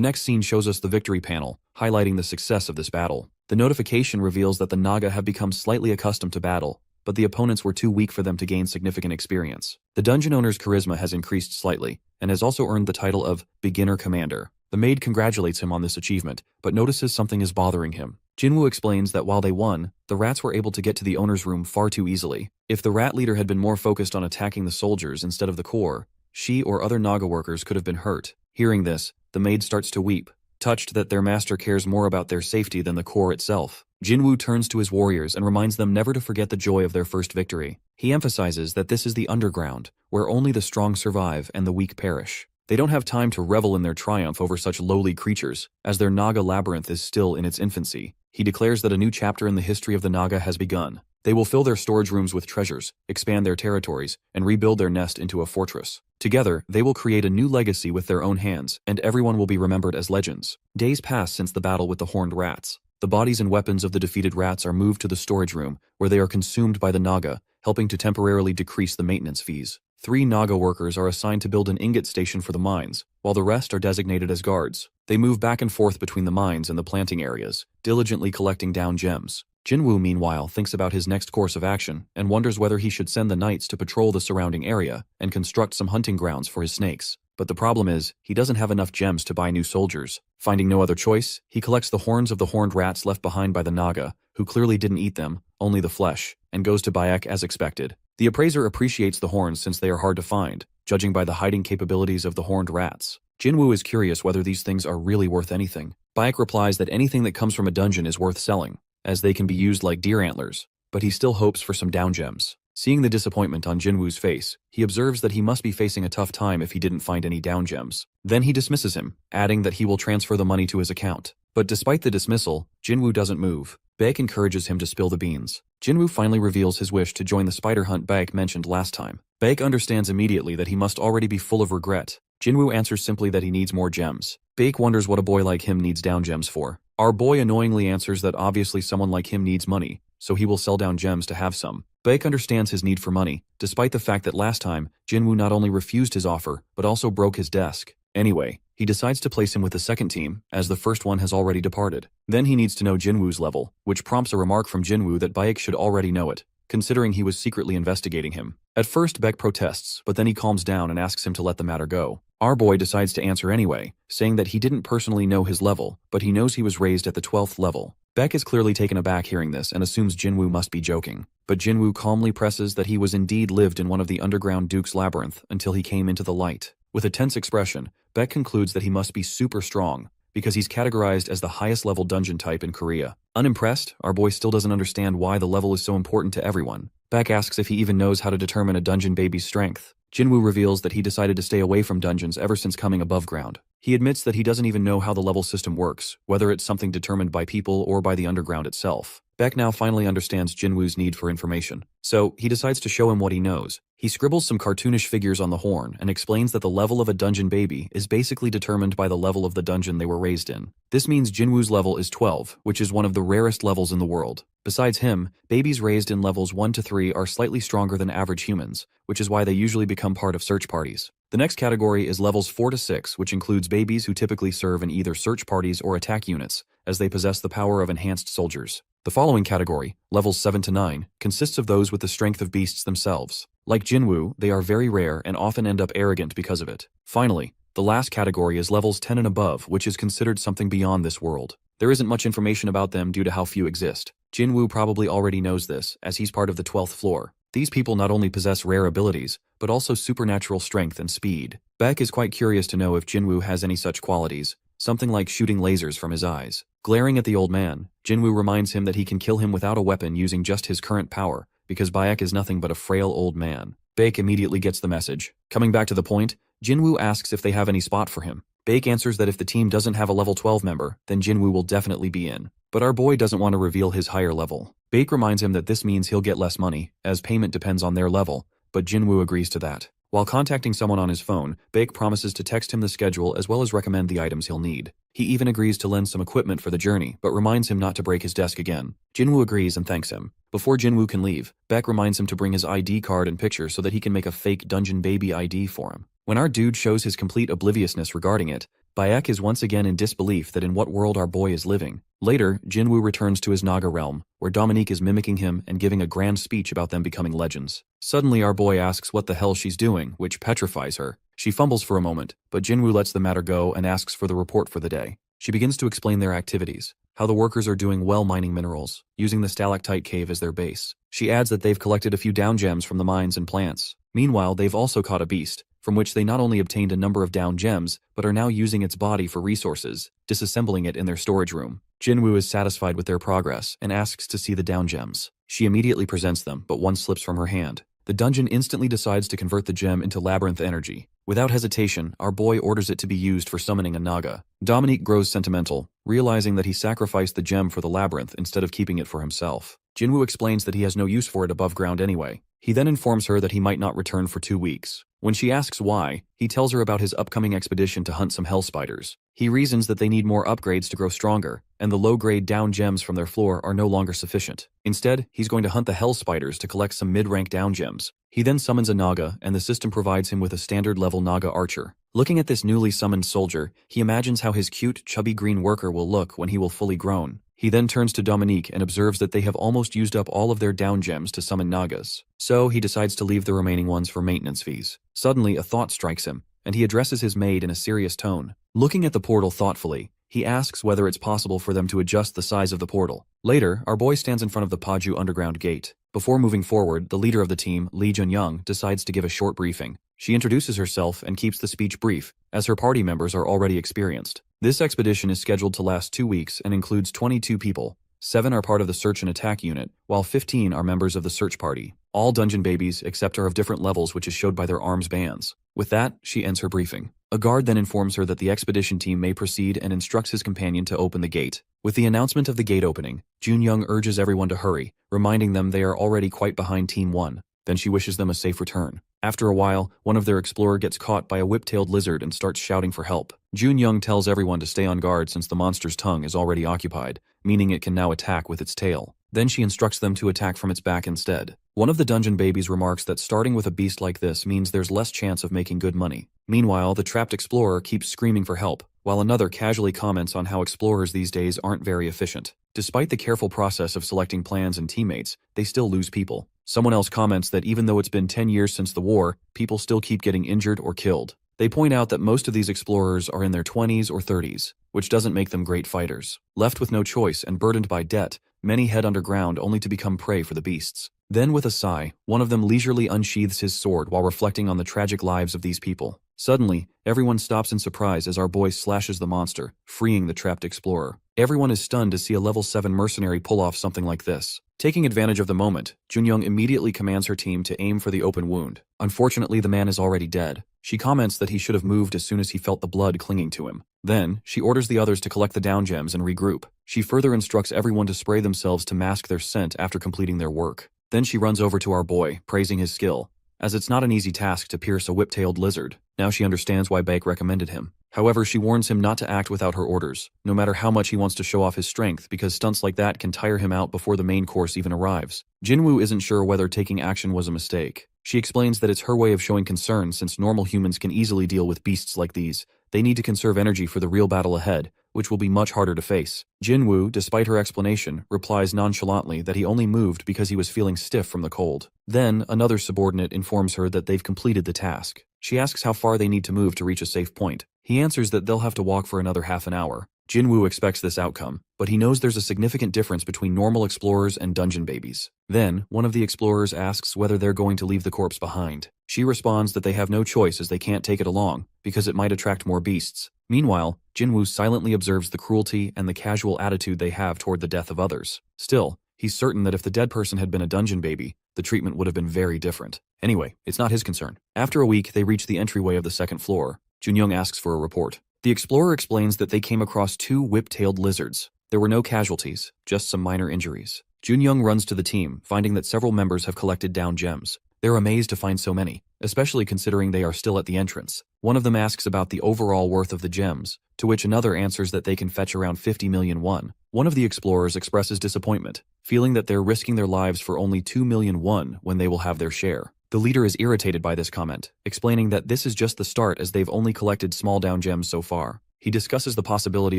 Speaker 1: next scene shows us the victory panel, highlighting the success of this battle. The notification reveals that the Naga have become slightly accustomed to battle, but the opponents were too weak for them to gain significant experience. The dungeon owner's charisma has increased slightly, and has also earned the title of Beginner Commander. The maid congratulates him on this achievement, but notices something is bothering him. Jinwoo explains that while they won, the rats were able to get to the owner's room far too easily. If the rat leader had been more focused on attacking the soldiers instead of the core, she or other Naga workers could have been hurt. Hearing this, the maid starts to weep, touched that their master cares more about their safety than the core itself. Jinwoo turns to his warriors and reminds them never to forget the joy of their first victory. He emphasizes that this is the underground, where only the strong survive and the weak perish. They don't have time to revel in their triumph over such lowly creatures, as their Naga labyrinth is still in its infancy. He declares that a new chapter in the history of the Naga has begun. They will fill their storage rooms with treasures, expand their territories, and rebuild their nest into a fortress. Together, they will create a new legacy with their own hands, and everyone will be remembered as legends. Days pass since the battle with the horned rats. The bodies and weapons of the defeated rats are moved to the storage room, where they are consumed by the Naga, helping to temporarily decrease the maintenance fees. 3 Naga workers are assigned to build an ingot station for the mines, while the rest are designated as guards. They move back and forth between the mines and the planting areas, diligently collecting down gems. Jinwoo, meanwhile, thinks about his next course of action and wonders whether he should send the knights to patrol the surrounding area and construct some hunting grounds for his snakes. But the problem is, he doesn't have enough gems to buy new soldiers. Finding no other choice, he collects the horns of the horned rats left behind by the Naga, who clearly didn't eat them, only the flesh, and goes to Bayek as expected. The appraiser appreciates the horns since they are hard to find, judging by the hiding capabilities of the horned rats. Jinwoo is curious whether these things are really worth anything. Bayek replies that anything that comes from a dungeon is worth selling, as they can be used like deer antlers, but he still hopes for some down gems. Seeing the disappointment on Jinwoo's face, he observes that he must be facing a tough time if he didn't find any down gems. Then he dismisses him, adding that he will transfer the money to his account. But despite the dismissal, Jinwoo doesn't move. Baek encourages him to spill the beans. Jinwoo finally reveals his wish to join the spider hunt Baek mentioned last time. Baek understands immediately that he must already be full of regret. Jinwoo answers simply that he needs more gems. Baek wonders what a boy like him needs down gems for. Our boy annoyingly answers that obviously someone like him needs money, so he will sell down gems to have some. Baek understands his need for money, despite the fact that last time, Jinwoo not only refused his offer, but also broke his desk. Anyway, he decides to place him with the second team, as the first one has already departed. Then he needs to know Jinwoo's level, which prompts a remark from Jinwoo that Baek should already know it, considering he was secretly investigating him. At first, Baek protests, but then he calms down and asks him to let the matter go. Our boy decides to answer anyway, saying that he didn't personally know his level, but he knows he was raised at the 12th level. Baek is clearly taken aback hearing this and assumes Jinwoo must be joking. But Jinwoo calmly presses that he was indeed lived in one of the underground Duke's labyrinth until he came into the light. With a tense expression, Baek concludes that he must be super strong, because he's categorized as the highest level dungeon type in Korea. Unimpressed, our boy still doesn't understand why the level is so important to everyone. Baek asks if he even knows how to determine a dungeon baby's strength. Jinwoo reveals that he decided to stay away from dungeons ever since coming above ground. He admits that he doesn't even know how the level system works, whether it's something determined by people or by the underground itself. Baek now finally understands Jinwoo's need for information, so he decides to show him what he knows. He scribbles some cartoonish figures on the horn and explains that the level of a dungeon baby is basically determined by the level of the dungeon they were raised in. This means Jinwoo's level is 12, which is one of the rarest levels in the world. Besides him, babies raised in levels 1 to 3 are slightly stronger than average humans, which is why they usually become part of search parties. The next category is levels 4 to 6, which includes babies who typically serve in either search parties or attack units, as they possess the power of enhanced soldiers. The following category, levels 7 to 9, consists of those with the strength of beasts themselves. Like Jinwoo, they are very rare and often end up arrogant because of it. Finally, the last category is levels 10 and above, which is considered something beyond this world. There isn't much information about them due to how few exist. Jinwoo probably already knows this, as he's part of the 12th floor. These people not only possess rare abilities, but also supernatural strength and speed. Baek is quite curious to know if Jinwoo has any such qualities, something like shooting lasers from his eyes. Glaring at the old man, Jinwoo reminds him that he can kill him without a weapon using just his current power, because Bayek is nothing but a frail old man. Baek immediately gets the message. Coming back to the point, Jinwoo asks if they have any spot for him. Baek answers that if the team doesn't have a level 12 member, then Jinwoo will definitely be in. But our boy doesn't want to reveal his higher level. Baek reminds him that this means he'll get less money, as payment depends on their level, but Jinwoo agrees to that. While contacting someone on his phone, Baek promises to text him the schedule as well as recommend the items he'll need. He even agrees to lend some equipment for the journey, but reminds him not to break his desk again. Jinwoo agrees and thanks him. Before Jinwoo can leave, Baek reminds him to bring his ID card and picture so that he can make a fake Dungeon Baby ID for him. When our dude shows his complete obliviousness regarding it, Baek is once again in disbelief that in what world our boy is living. Later, Jinwoo returns to his Naga realm, where Dominique is mimicking him and giving a grand speech about them becoming legends. Suddenly, our boy asks what the hell she's doing, which petrifies her. She fumbles for a moment, but Jinwoo lets the matter go and asks for the report for the day. She begins to explain their activities, how the workers are doing well mining minerals, using the stalactite cave as their base. She adds that they've collected a few down gems from the mines and plants. Meanwhile, they've also caught a beast, from which they not only obtained a number of down gems, but are now using its body for resources, disassembling it in their storage room. Jinwoo is satisfied with their progress and asks to see the down gems. She immediately presents them, but one slips from her hand. The dungeon instantly decides to convert the gem into labyrinth energy. Without hesitation, our boy orders it to be used for summoning a Naga. Dominique grows sentimental, realizing that he sacrificed the gem for the labyrinth instead of keeping it for himself. Jinwoo explains that he has no use for it above ground anyway. He then informs her that he might not return for 2 weeks. When she asks why, he tells her about his upcoming expedition to hunt some hell spiders. He reasons that they need more upgrades to grow stronger, and the low-grade down gems from their floor are no longer sufficient. Instead, he's going to hunt the hell spiders to collect some mid-rank down gems. He then summons a Naga, and the system provides him with a standard-level Naga archer. Looking at this newly summoned soldier, he imagines how his cute, chubby green worker will look when he will fully grown. He then turns to Dominique and observes that they have almost used up all of their down gems to summon Nagas. So he decides to leave the remaining ones for maintenance fees. Suddenly, a thought strikes him, and he addresses his maid in a serious tone. Looking at the portal thoughtfully, he asks whether it's possible for them to adjust the size of the portal. Later, our boy stands in front of the Paju underground gate. Before moving forward, the leader of the team, Lee Junyoung, decides to give a short briefing. She introduces herself and keeps the speech brief, as her party members are already experienced. This expedition is scheduled to last 2 weeks and includes 22 people. 7 are part of the search and attack unit, while 15 are members of the search party. All dungeon babies except are of different levels, which is showed by their arms bands. With that, she ends her briefing. A guard then informs her that the expedition team may proceed and instructs his companion to open the gate. With the announcement of the gate opening, Junyoung urges everyone to hurry, reminding them they are already quite behind Team 1. Then she wishes them a safe return. After a while, one of their explorers gets caught by a whip-tailed lizard and starts shouting for help. Junyoung tells everyone to stay on guard since the monster's tongue is already occupied, meaning it can now attack with its tail. Then she instructs them to attack from its back instead. One of the dungeon babies remarks that starting with a beast like this means there's less chance of making good money. Meanwhile, the trapped explorer keeps screaming for help, while another casually comments on how explorers these days aren't very efficient. Despite the careful process of selecting plans and teammates, they still lose people. Someone else comments that even though it's been 10 years since the war, people still keep getting injured or killed. They point out that most of these explorers are in their 20s or 30s, which doesn't make them great fighters. Left with no choice and burdened by debt, many head underground only to become prey for the beasts. Then with a sigh, one of them leisurely unsheathes his sword while reflecting on the tragic lives of these people. Suddenly, everyone stops in surprise as our boy slashes the monster, freeing the trapped explorer. Everyone is stunned to see a level 7 mercenary pull off something like this. Taking advantage of the moment, Junyoung immediately commands her team to aim for the open wound. Unfortunately, the man is already dead. She comments that he should have moved as soon as he felt the blood clinging to him. Then, she orders the others to collect the down gems and regroup. She further instructs everyone to spray themselves to mask their scent after completing their work. Then she runs over to our boy, praising his skill, as it's not an easy task to pierce a whip-tailed lizard. Now she understands why Baek recommended him. However, she warns him not to act without her orders, no matter how much he wants to show off his strength, because stunts like that can tire him out before the main course even arrives. Jinwoo isn't sure whether taking action was a mistake. She explains that it's her way of showing concern since normal humans can easily deal with beasts like these. They need to conserve energy for the real battle ahead, which will be much harder to face. Jinwoo, despite her explanation, replies nonchalantly that he only moved because he was feeling stiff from the cold. Then, another subordinate informs her that they've completed the task. She asks how far they need to move to reach a safe point. He answers that they'll have to walk for another half an hour. Jinwoo expects this outcome, but he knows there's a significant difference between normal explorers and dungeon babies. Then, one of the explorers asks whether they're going to leave the corpse behind. She responds that they have no choice as they can't take it along, because it might attract more beasts. Meanwhile, Jinwoo silently observes the cruelty and the casual attitude they have toward the death of others. Still, he's certain that if the dead person had been a dungeon baby, the treatment would have been very different. Anyway, it's not his concern. After a week, they reach the entryway of the second floor. Junyoung asks for a report. The explorer explains that they came across 2 whip-tailed lizards. There were no casualties, just some minor injuries. Junyoung runs to the team, finding that several members have collected down gems. They're amazed to find so many, especially considering they are still at the entrance. One of them asks about the overall worth of the gems, to which another answers that they can fetch around 50 million won. One of the explorers expresses disappointment, feeling that they're risking their lives for only 2 million won when they will have their share. The leader is irritated by this comment, explaining that this is just the start as they've only collected small down gems so far. He discusses the possibility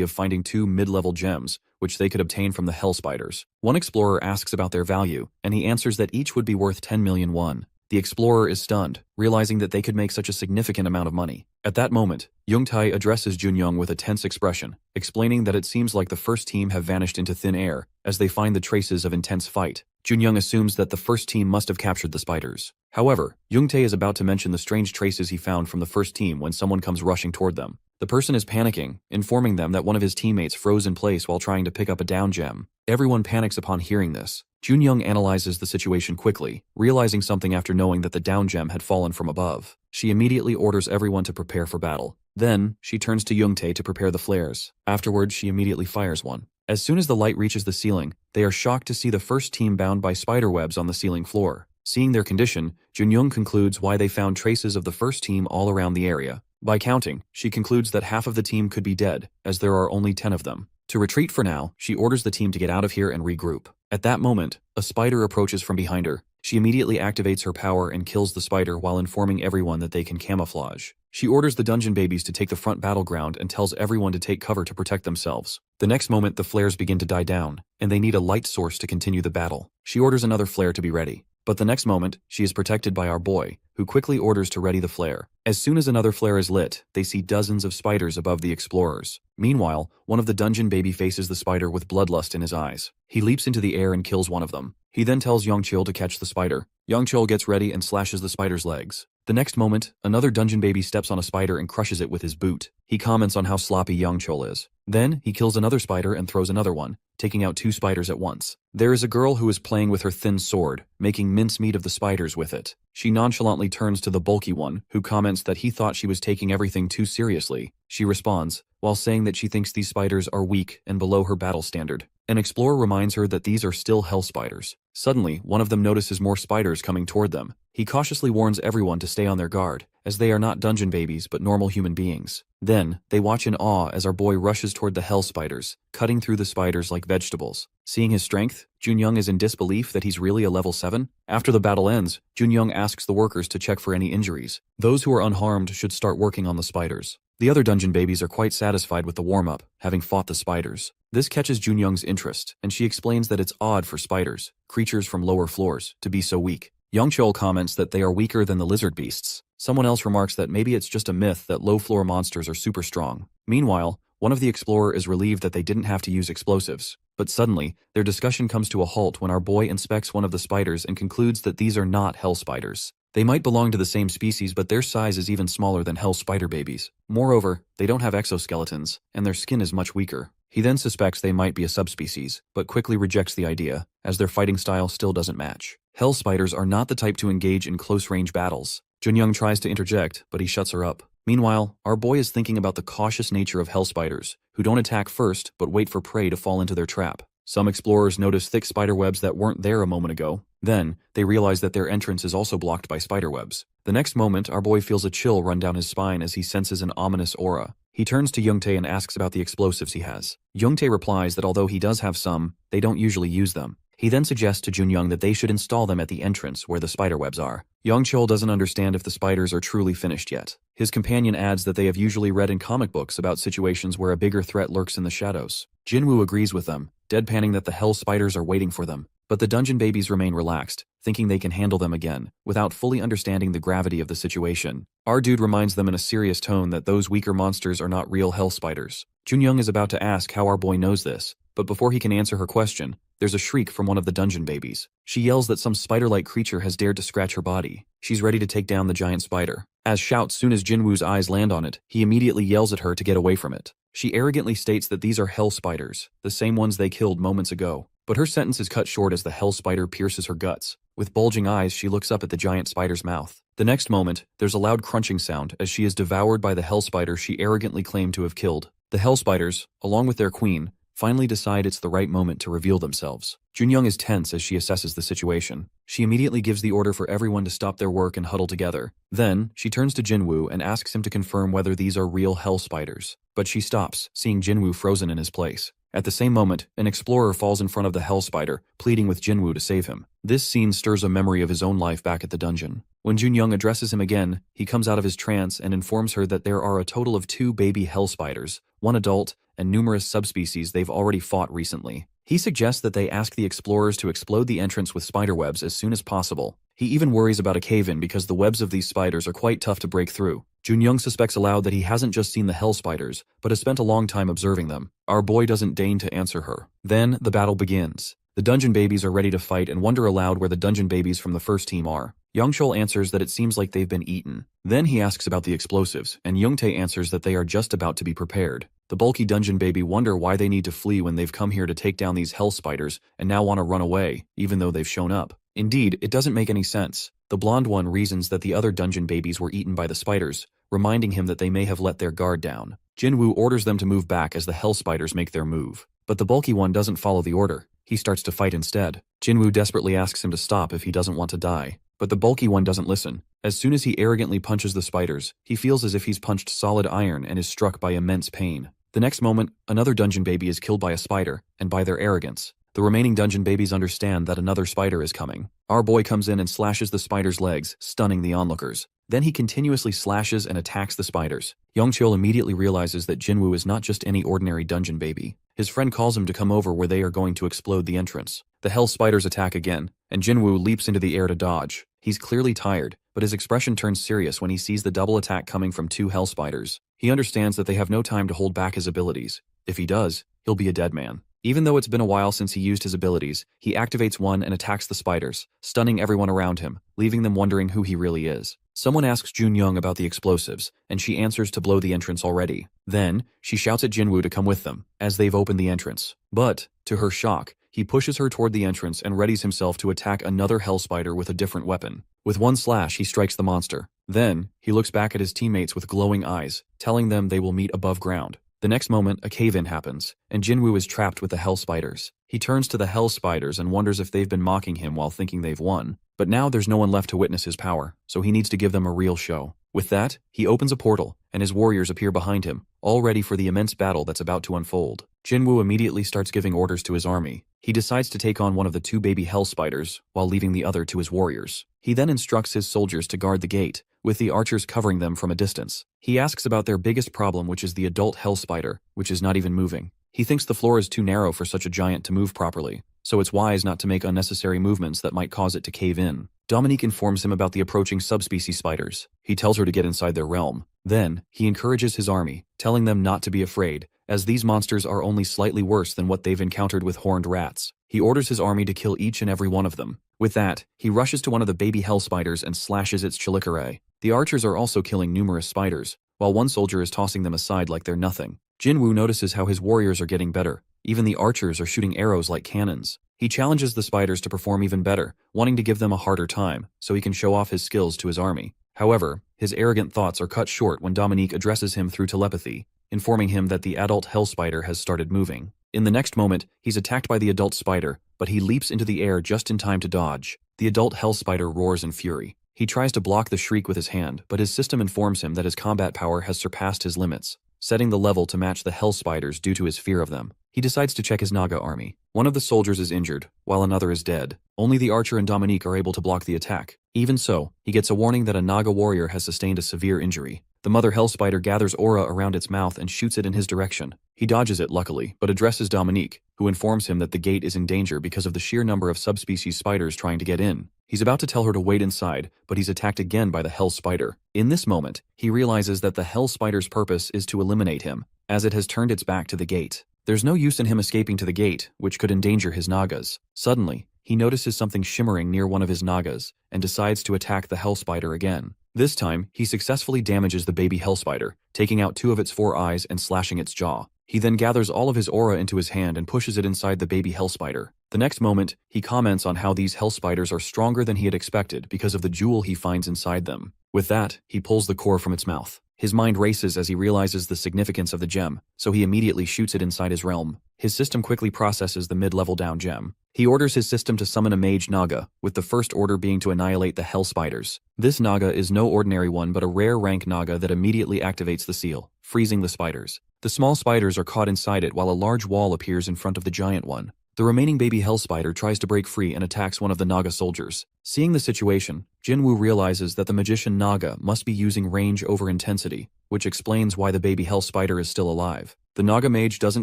Speaker 1: of finding 2 mid-level gems, which they could obtain from the Hell Spiders. One explorer asks about their value, and he answers that each would be worth 10 million won. The explorer is stunned, realizing that they could make such a significant amount of money. At that moment, Young-tae addresses Junyoung with a tense expression, explaining that it seems like the first team have vanished into thin air as they find the traces of intense fight. Junyoung assumes that the first team must have captured the spiders. However, Young-tae is about to mention the strange traces he found from the first team when someone comes rushing toward them. The person is panicking, informing them that one of his teammates froze in place while trying to pick up a down gem. Everyone panics upon hearing this. Junyoung analyzes the situation quickly, realizing something after knowing that the down gem had fallen from above. She immediately orders everyone to prepare for battle. Then, she turns to Young-tae to prepare the flares. Afterwards, she immediately fires one. As soon as the light reaches the ceiling, they are shocked to see the first team bound by spider webs on the ceiling floor. Seeing their condition, Junyoung concludes why they found traces of the first team all around the area. By counting, she concludes that half of the team could be dead, as there are only 10 of them. To retreat for now, she orders the team to get out of here and regroup. At that moment, a spider approaches from behind her. She immediately activates her power and kills the spider while informing everyone that they can camouflage. She orders the dungeon babies to take the front battleground and tells everyone to take cover to protect themselves. The next moment, the flares begin to die down, and they need a light source to continue the battle. She orders another flare to be ready. But the next moment, she is protected by our boy, who quickly orders to ready the flare. As soon as another flare is lit, they see dozens of spiders above the explorers. Meanwhile, one of the dungeon baby faces the spider with bloodlust in his eyes. He leaps into the air and kills one of them. He then tells Young-chul to catch the spider. Young-chul gets ready and slashes the spider's legs. The next moment, another dungeon baby steps on a spider and crushes it with his boot. He comments on how sloppy Young-chul is. Then, he kills another spider and throws another one, taking out 2 spiders at once. There is a girl who is playing with her thin sword, making mincemeat of the spiders with it. She nonchalantly turns to the bulky one, who comments that he thought she was taking everything too seriously. She responds, while saying that she thinks these spiders are weak and below her battle standard. An explorer reminds her that these are still hell spiders. Suddenly, one of them notices more spiders coming toward them. He cautiously warns everyone to stay on their guard, as they are not dungeon babies but normal human beings. Then, they watch in awe as our boy rushes toward the hell spiders, cutting through the spiders like vegetables. Seeing his strength, Junyoung is in disbelief that he's really a level 7. After the battle ends, Junyoung asks the workers to check for any injuries. Those who are unharmed should start working on the spiders. The other dungeon babies are quite satisfied with the warm-up, having fought the spiders. This catches Junyoung's interest, and she explains that it's odd for spiders, creatures from lower floors, to be so weak. Young-chul comments that they are weaker than the lizard beasts. Someone else remarks that maybe it's just a myth that low-floor monsters are super strong. Meanwhile, one of the explorers is relieved that they didn't have to use explosives. But suddenly, their discussion comes to a halt when our boy inspects one of the spiders and concludes that these are not hell spiders. They might belong to the same species, but their size is even smaller than hell spider babies. Moreover, they don't have exoskeletons, and their skin is much weaker. He then suspects they might be a subspecies, but quickly rejects the idea, as their fighting style still doesn't match. Hell spiders are not the type to engage in close-range battles. Junyoung tries to interject, but he shuts her up. Meanwhile, our boy is thinking about the cautious nature of hell spiders, who don't attack first but wait for prey to fall into their trap. Some explorers notice thick spider webs that weren't there a moment ago. Then, they realize that their entrance is also blocked by spider webs. The next moment, our boy feels a chill run down his spine as he senses an ominous aura. He turns to Young-tae and asks about the explosives he has. Young-tae replies that although he does have some, they don't usually use them. He then suggests to Junyoung that they should install them at the entrance where the spider webs are. Young-chul doesn't understand if the spiders are truly finished yet. His companion adds that they have usually read in comic books about situations where a bigger threat lurks in the shadows. Jinwoo agrees with them, deadpanning that the hell spiders are waiting for them. But the dungeon babies remain relaxed, thinking they can handle them again, without fully understanding the gravity of the situation. Our dude reminds them in a serious tone that those weaker monsters are not real hell spiders. Junyoung is about to ask how our boy knows this, but before he can answer her question, there's a shriek from one of the dungeon babies. She yells that some spider-like creature has dared to scratch her body. She's ready to take down the giant spider. As shouts soon as Jinwoo's eyes land on it, he immediately yells at her to get away from it. She arrogantly states that these are hell spiders, the same ones they killed moments ago. But her sentence is cut short as the hell spider pierces her guts. With bulging eyes, she looks up at the giant spider's mouth. The next moment, there's a loud crunching sound as she is devoured by the hell spider she arrogantly claimed to have killed. The hell spiders, along with their queen, finally decide it's the right moment to reveal themselves. Junyoung is tense as she assesses the situation. She immediately gives the order for everyone to stop their work and huddle together. Then, she turns to Jinwoo and asks him to confirm whether these are real hell spiders. But she stops, seeing Jinwoo frozen in his place. At the same moment, an explorer falls in front of the hell spider, pleading with Jinwoo to save him. This scene stirs a memory of his own life back at the dungeon. When Junyoung addresses him again, he comes out of his trance and informs her that there are a total of 2 baby hell spiders, 1 adult, and numerous subspecies they've already fought recently. He suggests that they ask the explorers to explode the entrance with spiderwebs as soon as possible. He even worries about a cave-in because the webs of these spiders are quite tough to break through. Junyoung suspects aloud that he hasn't just seen the hell spiders, but has spent a long time observing them. Our boy doesn't deign to answer her. Then, the battle begins. The dungeon babies are ready to fight and wonder aloud where the dungeon babies from the first team are. Youngchul answers that it seems like they've been eaten. Then he asks about the explosives, and Youngtae answers that they are just about to be prepared. The bulky dungeon baby wonder why they need to flee when they've come here to take down these hell spiders and now want to run away, even though they've shown up. Indeed, it doesn't make any sense. The blonde one reasons that the other dungeon babies were eaten by the spiders, reminding him that they may have let their guard down. Jinwoo orders them to move back as the hell spiders make their move. But the bulky one doesn't follow the order. He starts to fight instead. Jinwoo desperately asks him to stop if he doesn't want to die. But the bulky one doesn't listen. As soon as he arrogantly punches the spiders, he feels as if he's punched solid iron and is struck by immense pain. The next moment, another dungeon baby is killed by a spider, and by their arrogance. The remaining dungeon babies understand that another spider is coming. Our boy comes in and slashes the spider's legs, stunning the onlookers. Then he continuously slashes and attacks the spiders. Youngchul immediately realizes that Jinwoo is not just any ordinary dungeon baby. His friend calls him to come over where they are going to explode the entrance. The hell spiders attack again, and Jinwoo leaps into the air to dodge. He's clearly tired, but his expression turns serious when he sees the double attack coming from 2 hell spiders. He understands that they have no time to hold back his abilities. If he does, he'll be a dead man. Even though it's been a while since he used his abilities, he activates one and attacks the spiders, stunning everyone around him, leaving them wondering who he really is. Someone asks Junyoung about the explosives, and she answers to blow the entrance already. Then, she shouts at Jinwoo to come with them, as they've opened the entrance. But, to her shock, he pushes her toward the entrance and readies himself to attack another hell spider with a different weapon. With one slash, he strikes the monster. Then, he looks back at his teammates with glowing eyes, telling them they will meet above ground. The next moment, a cave-in happens, and Jinwoo is trapped with the hell spiders. He turns to the hell spiders and wonders if they've been mocking him while thinking they've won. But now there's no one left to witness his power, so he needs to give them a real show. With that, he opens a portal, and his warriors appear behind him, all ready for the immense battle that's about to unfold. Jinwoo immediately starts giving orders to his army. He decides to take on one of the 2 baby hell spiders, while leaving the other to his warriors. He then instructs his soldiers to guard the gate, with the archers covering them from a distance. He asks about their biggest problem, which is the adult hell spider, which is not even moving. He thinks the floor is too narrow for such a giant to move properly, so it's wise not to make unnecessary movements that might cause it to cave in. Dominique informs him about the approaching subspecies spiders. He tells her to get inside their realm. Then, he encourages his army, telling them not to be afraid, as these monsters are only slightly worse than what they've encountered with horned rats. He orders his army to kill each and every one of them. With that, he rushes to one of the baby hell spiders and slashes its chelicerae. The archers are also killing numerous spiders, while one soldier is tossing them aside like they're nothing. Jinwoo notices how his warriors are getting better. Even the archers are shooting arrows like cannons. He challenges the spiders to perform even better, wanting to give them a harder time, so he can show off his skills to his army. However, his arrogant thoughts are cut short when Dominique addresses him through telepathy, informing him that the adult hell spider has started moving. In the next moment, he's attacked by the adult spider, but he leaps into the air just in time to dodge. The adult hell spider roars in fury. He tries to block the shriek with his hand, but his system informs him that his combat power has surpassed his limits, setting the level to match the hell spiders due to his fear of them. He decides to check his Naga army. One of the soldiers is injured, while another is dead. Only the archer and Dominique are able to block the attack. Even so, he gets a warning that a Naga warrior has sustained a severe injury. The mother hell spider gathers aura around its mouth and shoots it in his direction. He dodges it luckily, but addresses Dominique, who informs him that the gate is in danger because of the sheer number of subspecies spiders trying to get in. He's about to tell her to wait inside, but he's attacked again by the hell spider. In this moment, he realizes that the hell spider's purpose is to eliminate him, as it has turned its back to the gate. There's no use in him escaping to the gate, which could endanger his Nagas. Suddenly, he notices something shimmering near one of his Nagas, and decides to attack the hell spider again. This time, he successfully damages the baby hell spider, taking out 2 of its 4 eyes and slashing its jaw. He then gathers all of his aura into his hand and pushes it inside the baby hell spider. The next moment, he comments on how these hell spiders are stronger than he had expected because of the jewel he finds inside them. With that, he pulls the core from its mouth. His mind races as he realizes the significance of the gem, so he immediately shoots it inside his realm. His system quickly processes the mid-level down gem. He orders his system to summon a mage Naga, with the first order being to annihilate the Hell Spiders. This Naga is no ordinary one but a rare rank Naga that immediately activates the seal, freezing the spiders. The small spiders are caught inside it while a large wall appears in front of the giant one. The remaining baby Hell Spider tries to break free and attacks one of the Naga soldiers. Seeing the situation, Jinwoo realizes that the magician Naga must be using range over intensity, which explains why the baby Hell Spider is still alive. The Naga mage doesn't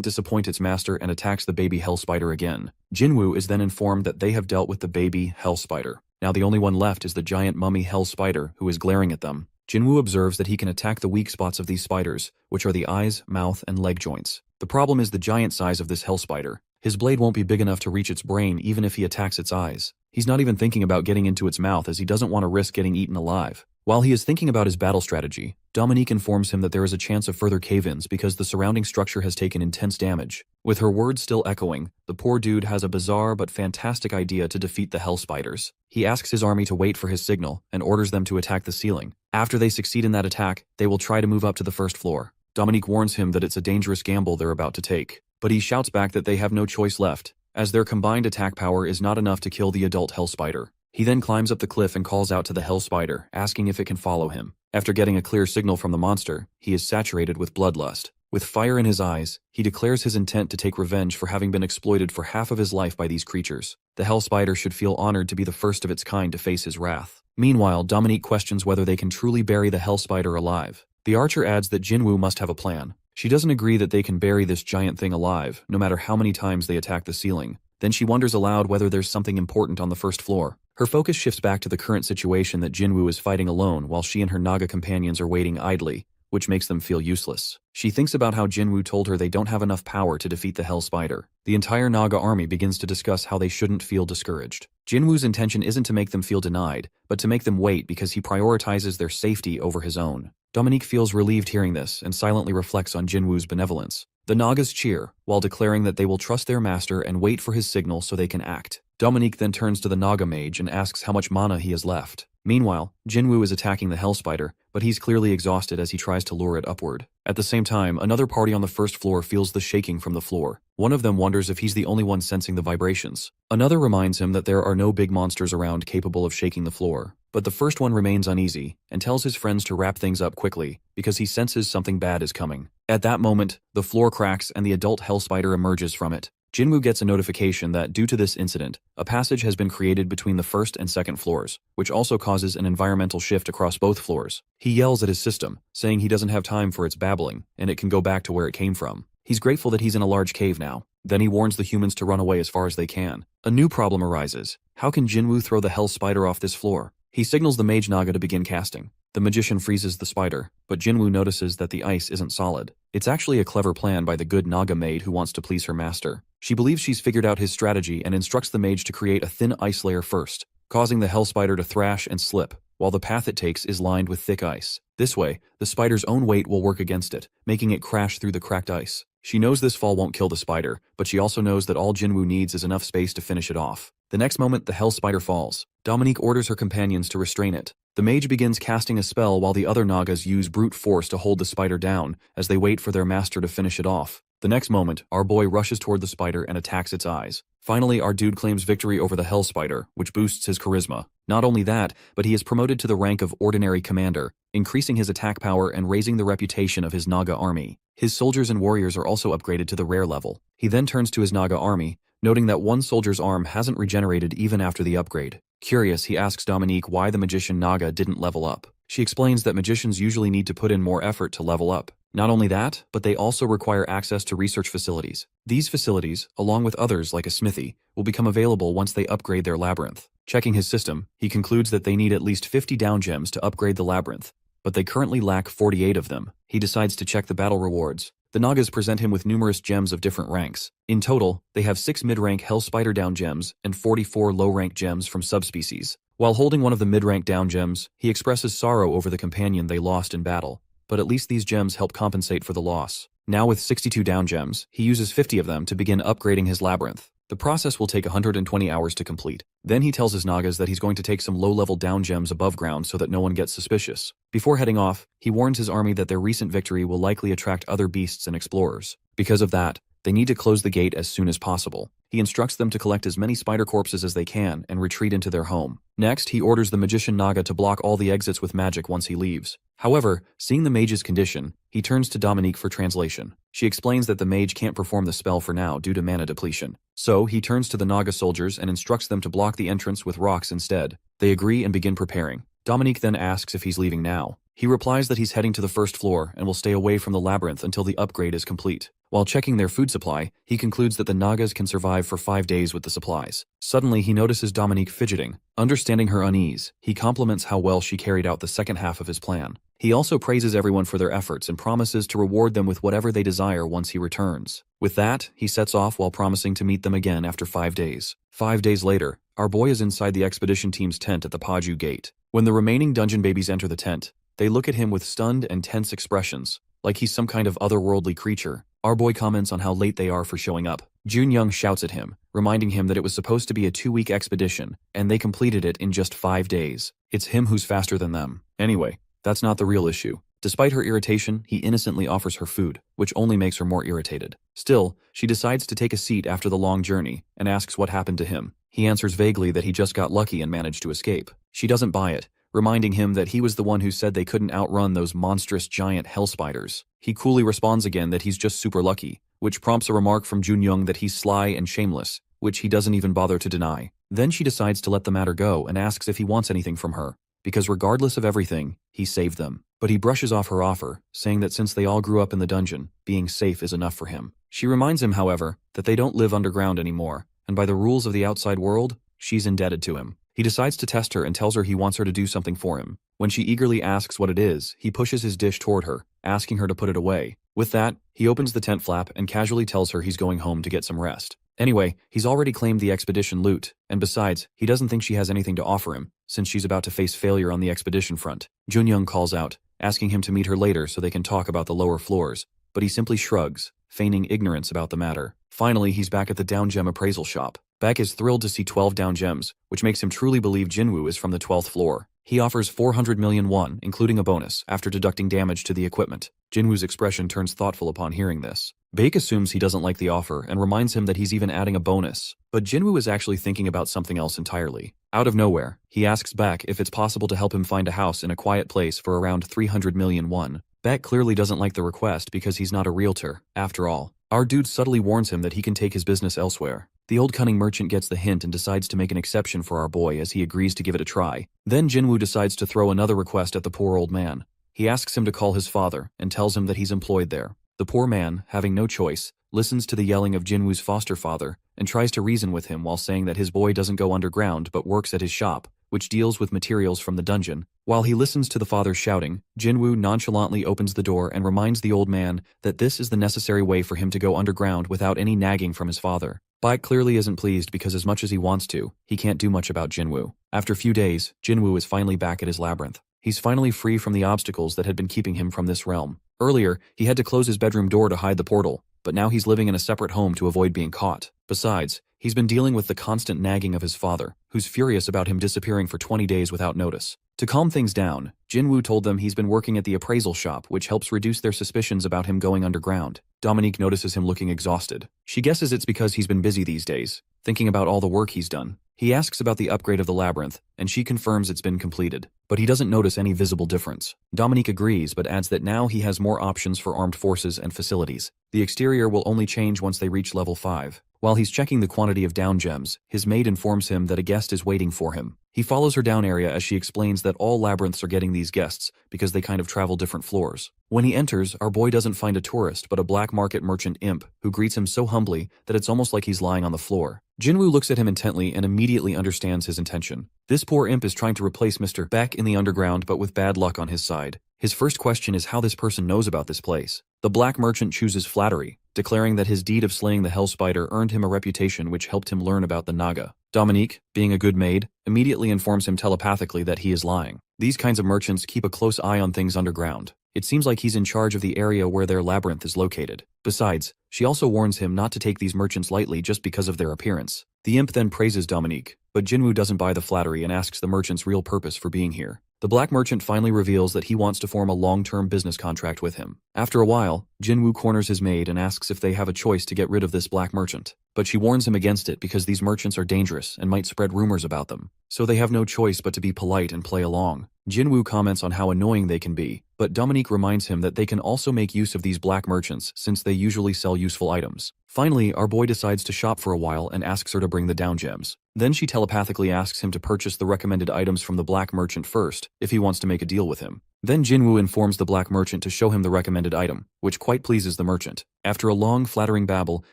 Speaker 1: disappoint its master and attacks the baby Hell Spider again. Jinwoo is then informed that they have dealt with the baby Hell Spider. Now the only one left is the giant mummy Hell Spider who is glaring at them. Jinwoo observes that he can attack the weak spots of these spiders, which are the eyes, mouth, and leg joints. The problem is the giant size of this Hell Spider. His blade won't be big enough to reach its brain even if he attacks its eyes. He's not even thinking about getting into its mouth as he doesn't want to risk getting eaten alive. While he is thinking about his battle strategy, Dominique informs him that there is a chance of further cave-ins because the surrounding structure has taken intense damage. With her words still echoing, the poor dude has a bizarre but fantastic idea to defeat the Hell Spiders. He asks his army to wait for his signal and orders them to attack the ceiling. After they succeed in that attack, they will try to move up to the first floor. Dominique warns him that it's a dangerous gamble they're about to take, but he shouts back that they have no choice left, as their combined attack power is not enough to kill the adult Hell Spider. He then climbs up the cliff and calls out to the Hell Spider, asking if it can follow him. After getting a clear signal from the monster, he is saturated with bloodlust. With fire in his eyes, he declares his intent to take revenge for having been exploited for half of his life by these creatures. The Hell Spider should feel honored to be the first of its kind to face his wrath. Meanwhile, Dominique questions whether they can truly bury the Hell Spider alive. The archer adds that Jinwoo must have a plan. She doesn't agree that they can bury this giant thing alive, no matter how many times they attack the ceiling. Then she wonders aloud whether there's something important on the first floor. Her focus shifts back to the current situation that Jinwoo is fighting alone while she and her Naga companions are waiting idly, which makes them feel useless. She thinks about how Jinwoo told her they don't have enough power to defeat the Hell Spider. The entire Naga army begins to discuss how they shouldn't feel discouraged. Jinwoo's intention isn't to make them feel denied, but to make them wait because he prioritizes their safety over his own. Dominique feels relieved hearing this and silently reflects on Jinwoo's benevolence. The Nagas cheer, while declaring that they will trust their master and wait for his signal so they can act. Dominique then turns to the Naga mage and asks how much mana he has left. Meanwhile, Jinwoo is attacking the Hell Spider, but he's clearly exhausted as he tries to lure it upward. At the same time, another party on the first floor feels the shaking from the floor. One of them wonders if he's the only one sensing the vibrations. Another reminds him that there are no big monsters around capable of shaking the floor. But the first one remains uneasy and tells his friends to wrap things up quickly because he senses something bad is coming. At that moment, the floor cracks and the adult Hell Spider emerges from it. Jinwoo gets a notification that due to this incident, a passage has been created between the first and second floors, which also causes an environmental shift across both floors. He yells at his system, saying he doesn't have time for its babbling, and it can go back to where it came from. He's grateful that he's in a large cave now. Then he warns the humans to run away as far as they can. A new problem arises. How can Jinwoo throw the Hell Spider off this floor? He signals the Mage Naga to begin casting. The magician freezes the spider, but Jinwoo notices that the ice isn't solid. It's actually a clever plan by the good Naga maid who wants to please her master. She believes she's figured out his strategy and instructs the mage to create a thin ice layer first, causing the Hell Spider to thrash and slip, while the path it takes is lined with thick ice. This way, the spider's own weight will work against it, making it crash through the cracked ice. She knows this fall won't kill the spider, but she also knows that all Jinwoo needs is enough space to finish it off. The next moment, the Hell Spider falls. Dominique orders her companions to restrain it. The mage begins casting a spell while the other Nagas use brute force to hold the spider down as they wait for their master to finish it off. The next moment, our boy rushes toward the spider and attacks its eyes. Finally, our dude claims victory over the Hell Spider, which boosts his charisma. Not only that, but he is promoted to the rank of Ordinary Commander, increasing his attack power and raising the reputation of his Naga army. His soldiers and warriors are also upgraded to the rare level. He then turns to his Naga army, noting that one soldier's arm hasn't regenerated even after the upgrade. Curious, he asks Dominique why the magician Naga didn't level up. She explains that magicians usually need to put in more effort to level up. Not only that, but they also require access to research facilities. These facilities, along with others like a smithy, will become available once they upgrade their labyrinth. Checking his system, he concludes that they need at least 50 down gems to upgrade the labyrinth, but they currently lack 48 of them. He decides to check the battle rewards. The Nagas present him with numerous gems of different ranks. In total, they have 6 mid-rank Hell Spider down gems and 44 low-rank gems from subspecies. While holding one of the mid-rank down gems, he expresses sorrow over the companion they lost in battle. But at least these gems help compensate for the loss. Now with 62 down gems, he uses 50 of them to begin upgrading his labyrinth. The process will take 120 hours to complete. Then he tells his Nagas that he's going to take some low-level down gems above ground so that no one gets suspicious. Before heading off, he warns his army that their recent victory will likely attract other beasts and explorers. Because of that, They need to close the gate as soon as possible. He instructs them to collect as many spider corpses as they can and retreat into their home. Next, he orders the magician Naga to block all the exits with magic once he leaves. However, seeing the mage's condition, he turns to Dominique for translation. She explains that the mage can't perform the spell for now due to mana depletion. So, he turns to the Naga soldiers and instructs them to block the entrance with rocks instead. They agree and begin preparing. Dominique then asks if he's leaving now. He replies that he's heading to the first floor and will stay away from the labyrinth until the upgrade is complete. While checking their food supply, he concludes that the Nagas can survive for 5 days with the supplies. Suddenly, he notices Dominique fidgeting. Understanding her unease, he compliments how well she carried out the second half of his plan. He also praises everyone for their efforts and promises to reward them with whatever they desire once he returns. With that, he sets off while promising to meet them again after 5 days. 5 days later, our boy is inside the expedition team's tent at the Paju gate. When the remaining dungeon babies enter the tent, they look at him with stunned and tense expressions, like he's some kind of otherworldly creature. Our boy comments on how late they are for showing up. Jun Young shouts at him, reminding him that it was supposed to be a 2-week expedition, and they completed it in just 5 days. It's him who's faster than them. Anyway, that's not the real issue. Despite her irritation, he innocently offers her food, which only makes her more irritated. Still, she decides to take a seat after the long journey, and asks what happened to him. He answers vaguely that he just got lucky and managed to escape. She doesn't buy it, reminding him that he was the one who said they couldn't outrun those monstrous giant hell spiders. He coolly responds again that he's just super lucky, which prompts a remark from Junyoung that he's sly and shameless, which he doesn't even bother to deny. Then she decides to let the matter go and asks if he wants anything from her, because regardless of everything, he saved them. But he brushes off her offer, saying that since they all grew up in the dungeon, being safe is enough for him. She reminds him, however, that they don't live underground anymore, and by the rules of the outside world, she's indebted to him. He decides to test her and tells her he wants her to do something for him. When she eagerly asks what it is, he pushes his dish toward her, asking her to put it away. With that, he opens the tent flap and casually tells her he's going home to get some rest. Anyway, he's already claimed the expedition loot, and besides, he doesn't think she has anything to offer him, since she's about to face failure on the expedition front. Junyoung calls out, asking him to meet her later so they can talk about the lower floors, but he simply shrugs, feigning ignorance about the matter. Finally, he's back at the down gem appraisal shop. Beck is thrilled to see 12 down gems, which makes him truly believe Jinwoo is from the 12th floor. He offers 400 million won, including a bonus, after deducting damage to the equipment. Jinwoo's expression turns thoughtful upon hearing this. Baek assumes he doesn't like the offer and reminds him that he's even adding a bonus, but Jinwoo is actually thinking about something else entirely. Out of nowhere, he asks Beck if it's possible to help him find a house in a quiet place for around 300 million won. Beck clearly doesn't like the request because he's not a realtor, after all. Our dude subtly warns him that he can take his business elsewhere. The old cunning merchant gets the hint and decides to make an exception for our boy as he agrees to give it a try. Then Jinwoo decides to throw another request at the poor old man. He asks him to call his father and tells him that he's employed there. The poor man, having no choice, listens to the yelling of Jinwoo's foster father and tries to reason with him while saying that his boy doesn't go underground but works at his shop, which deals with materials from the dungeon. While he listens to the father shouting, Jinwoo nonchalantly opens the door and reminds the old man that this is the necessary way for him to go underground without any nagging from his father. Baek clearly isn't pleased because as much as he wants to, he can't do much about Jinwoo. After a few days, Jinwoo is finally back at his labyrinth. He's finally free from the obstacles that had been keeping him from this realm. Earlier, he had to close his bedroom door to hide the portal, but now he's living in a separate home to avoid being caught. Besides, he's been dealing with the constant nagging of his father, who's furious about him disappearing for 20 days without notice. To calm things down, Jinwoo told them he's been working at the appraisal shop, which helps reduce their suspicions about him going underground. Dominique notices him looking exhausted. She guesses it's because he's been busy these days, thinking about all the work he's done. He asks about the upgrade of the labyrinth, and she confirms it's been completed, but he doesn't notice any visible difference. Dominique agrees but adds that now he has more options for armed forces and facilities. The exterior will only change once they reach level 5. While he's checking the quantity of down gems, his maid informs him that a guest is waiting for him. He follows her down area as she explains that all labyrinths are getting these guests because they kind of travel different floors. When he enters, our boy doesn't find a tourist but a black market merchant imp who greets him so humbly that it's almost like he's lying on the floor. Jinwoo looks at him intently and immediately understands his intention. This poor imp is trying to replace Mr. Beck in the underground but with bad luck on his side. His first question is how this person knows about this place. The black merchant chooses flattery, declaring that his deed of slaying the hell spider earned him a reputation which helped him learn about the Naga. Dominique, being a good maid, immediately informs him telepathically that he is lying. These kinds of merchants keep a close eye on things underground. It seems like he's in charge of the area where their labyrinth is located. Besides, she also warns him not to take these merchants lightly just because of their appearance. The imp then praises Dominique, but Jinwoo doesn't buy the flattery and asks the merchant's real purpose for being here. The black merchant finally reveals that he wants to form a long-term business contract with him. After a while, Jinwoo corners his maid and asks if they have a choice to get rid of this black merchant. But she warns him against it because these merchants are dangerous and might spread rumors about them. So they have no choice but to be polite and play along. Jinwoo comments on how annoying they can be, but Dominique reminds him that they can also make use of these black merchants since they usually sell useful items. Finally, our boy decides to shop for a while and asks her to bring the down gems. Then she telepathically asks him to purchase the recommended items from the black merchant first, if he wants to make a deal with him. Then Jinwoo informs the black merchant to show him the recommended item, which quite pleases the merchant. After a long, flattering babble,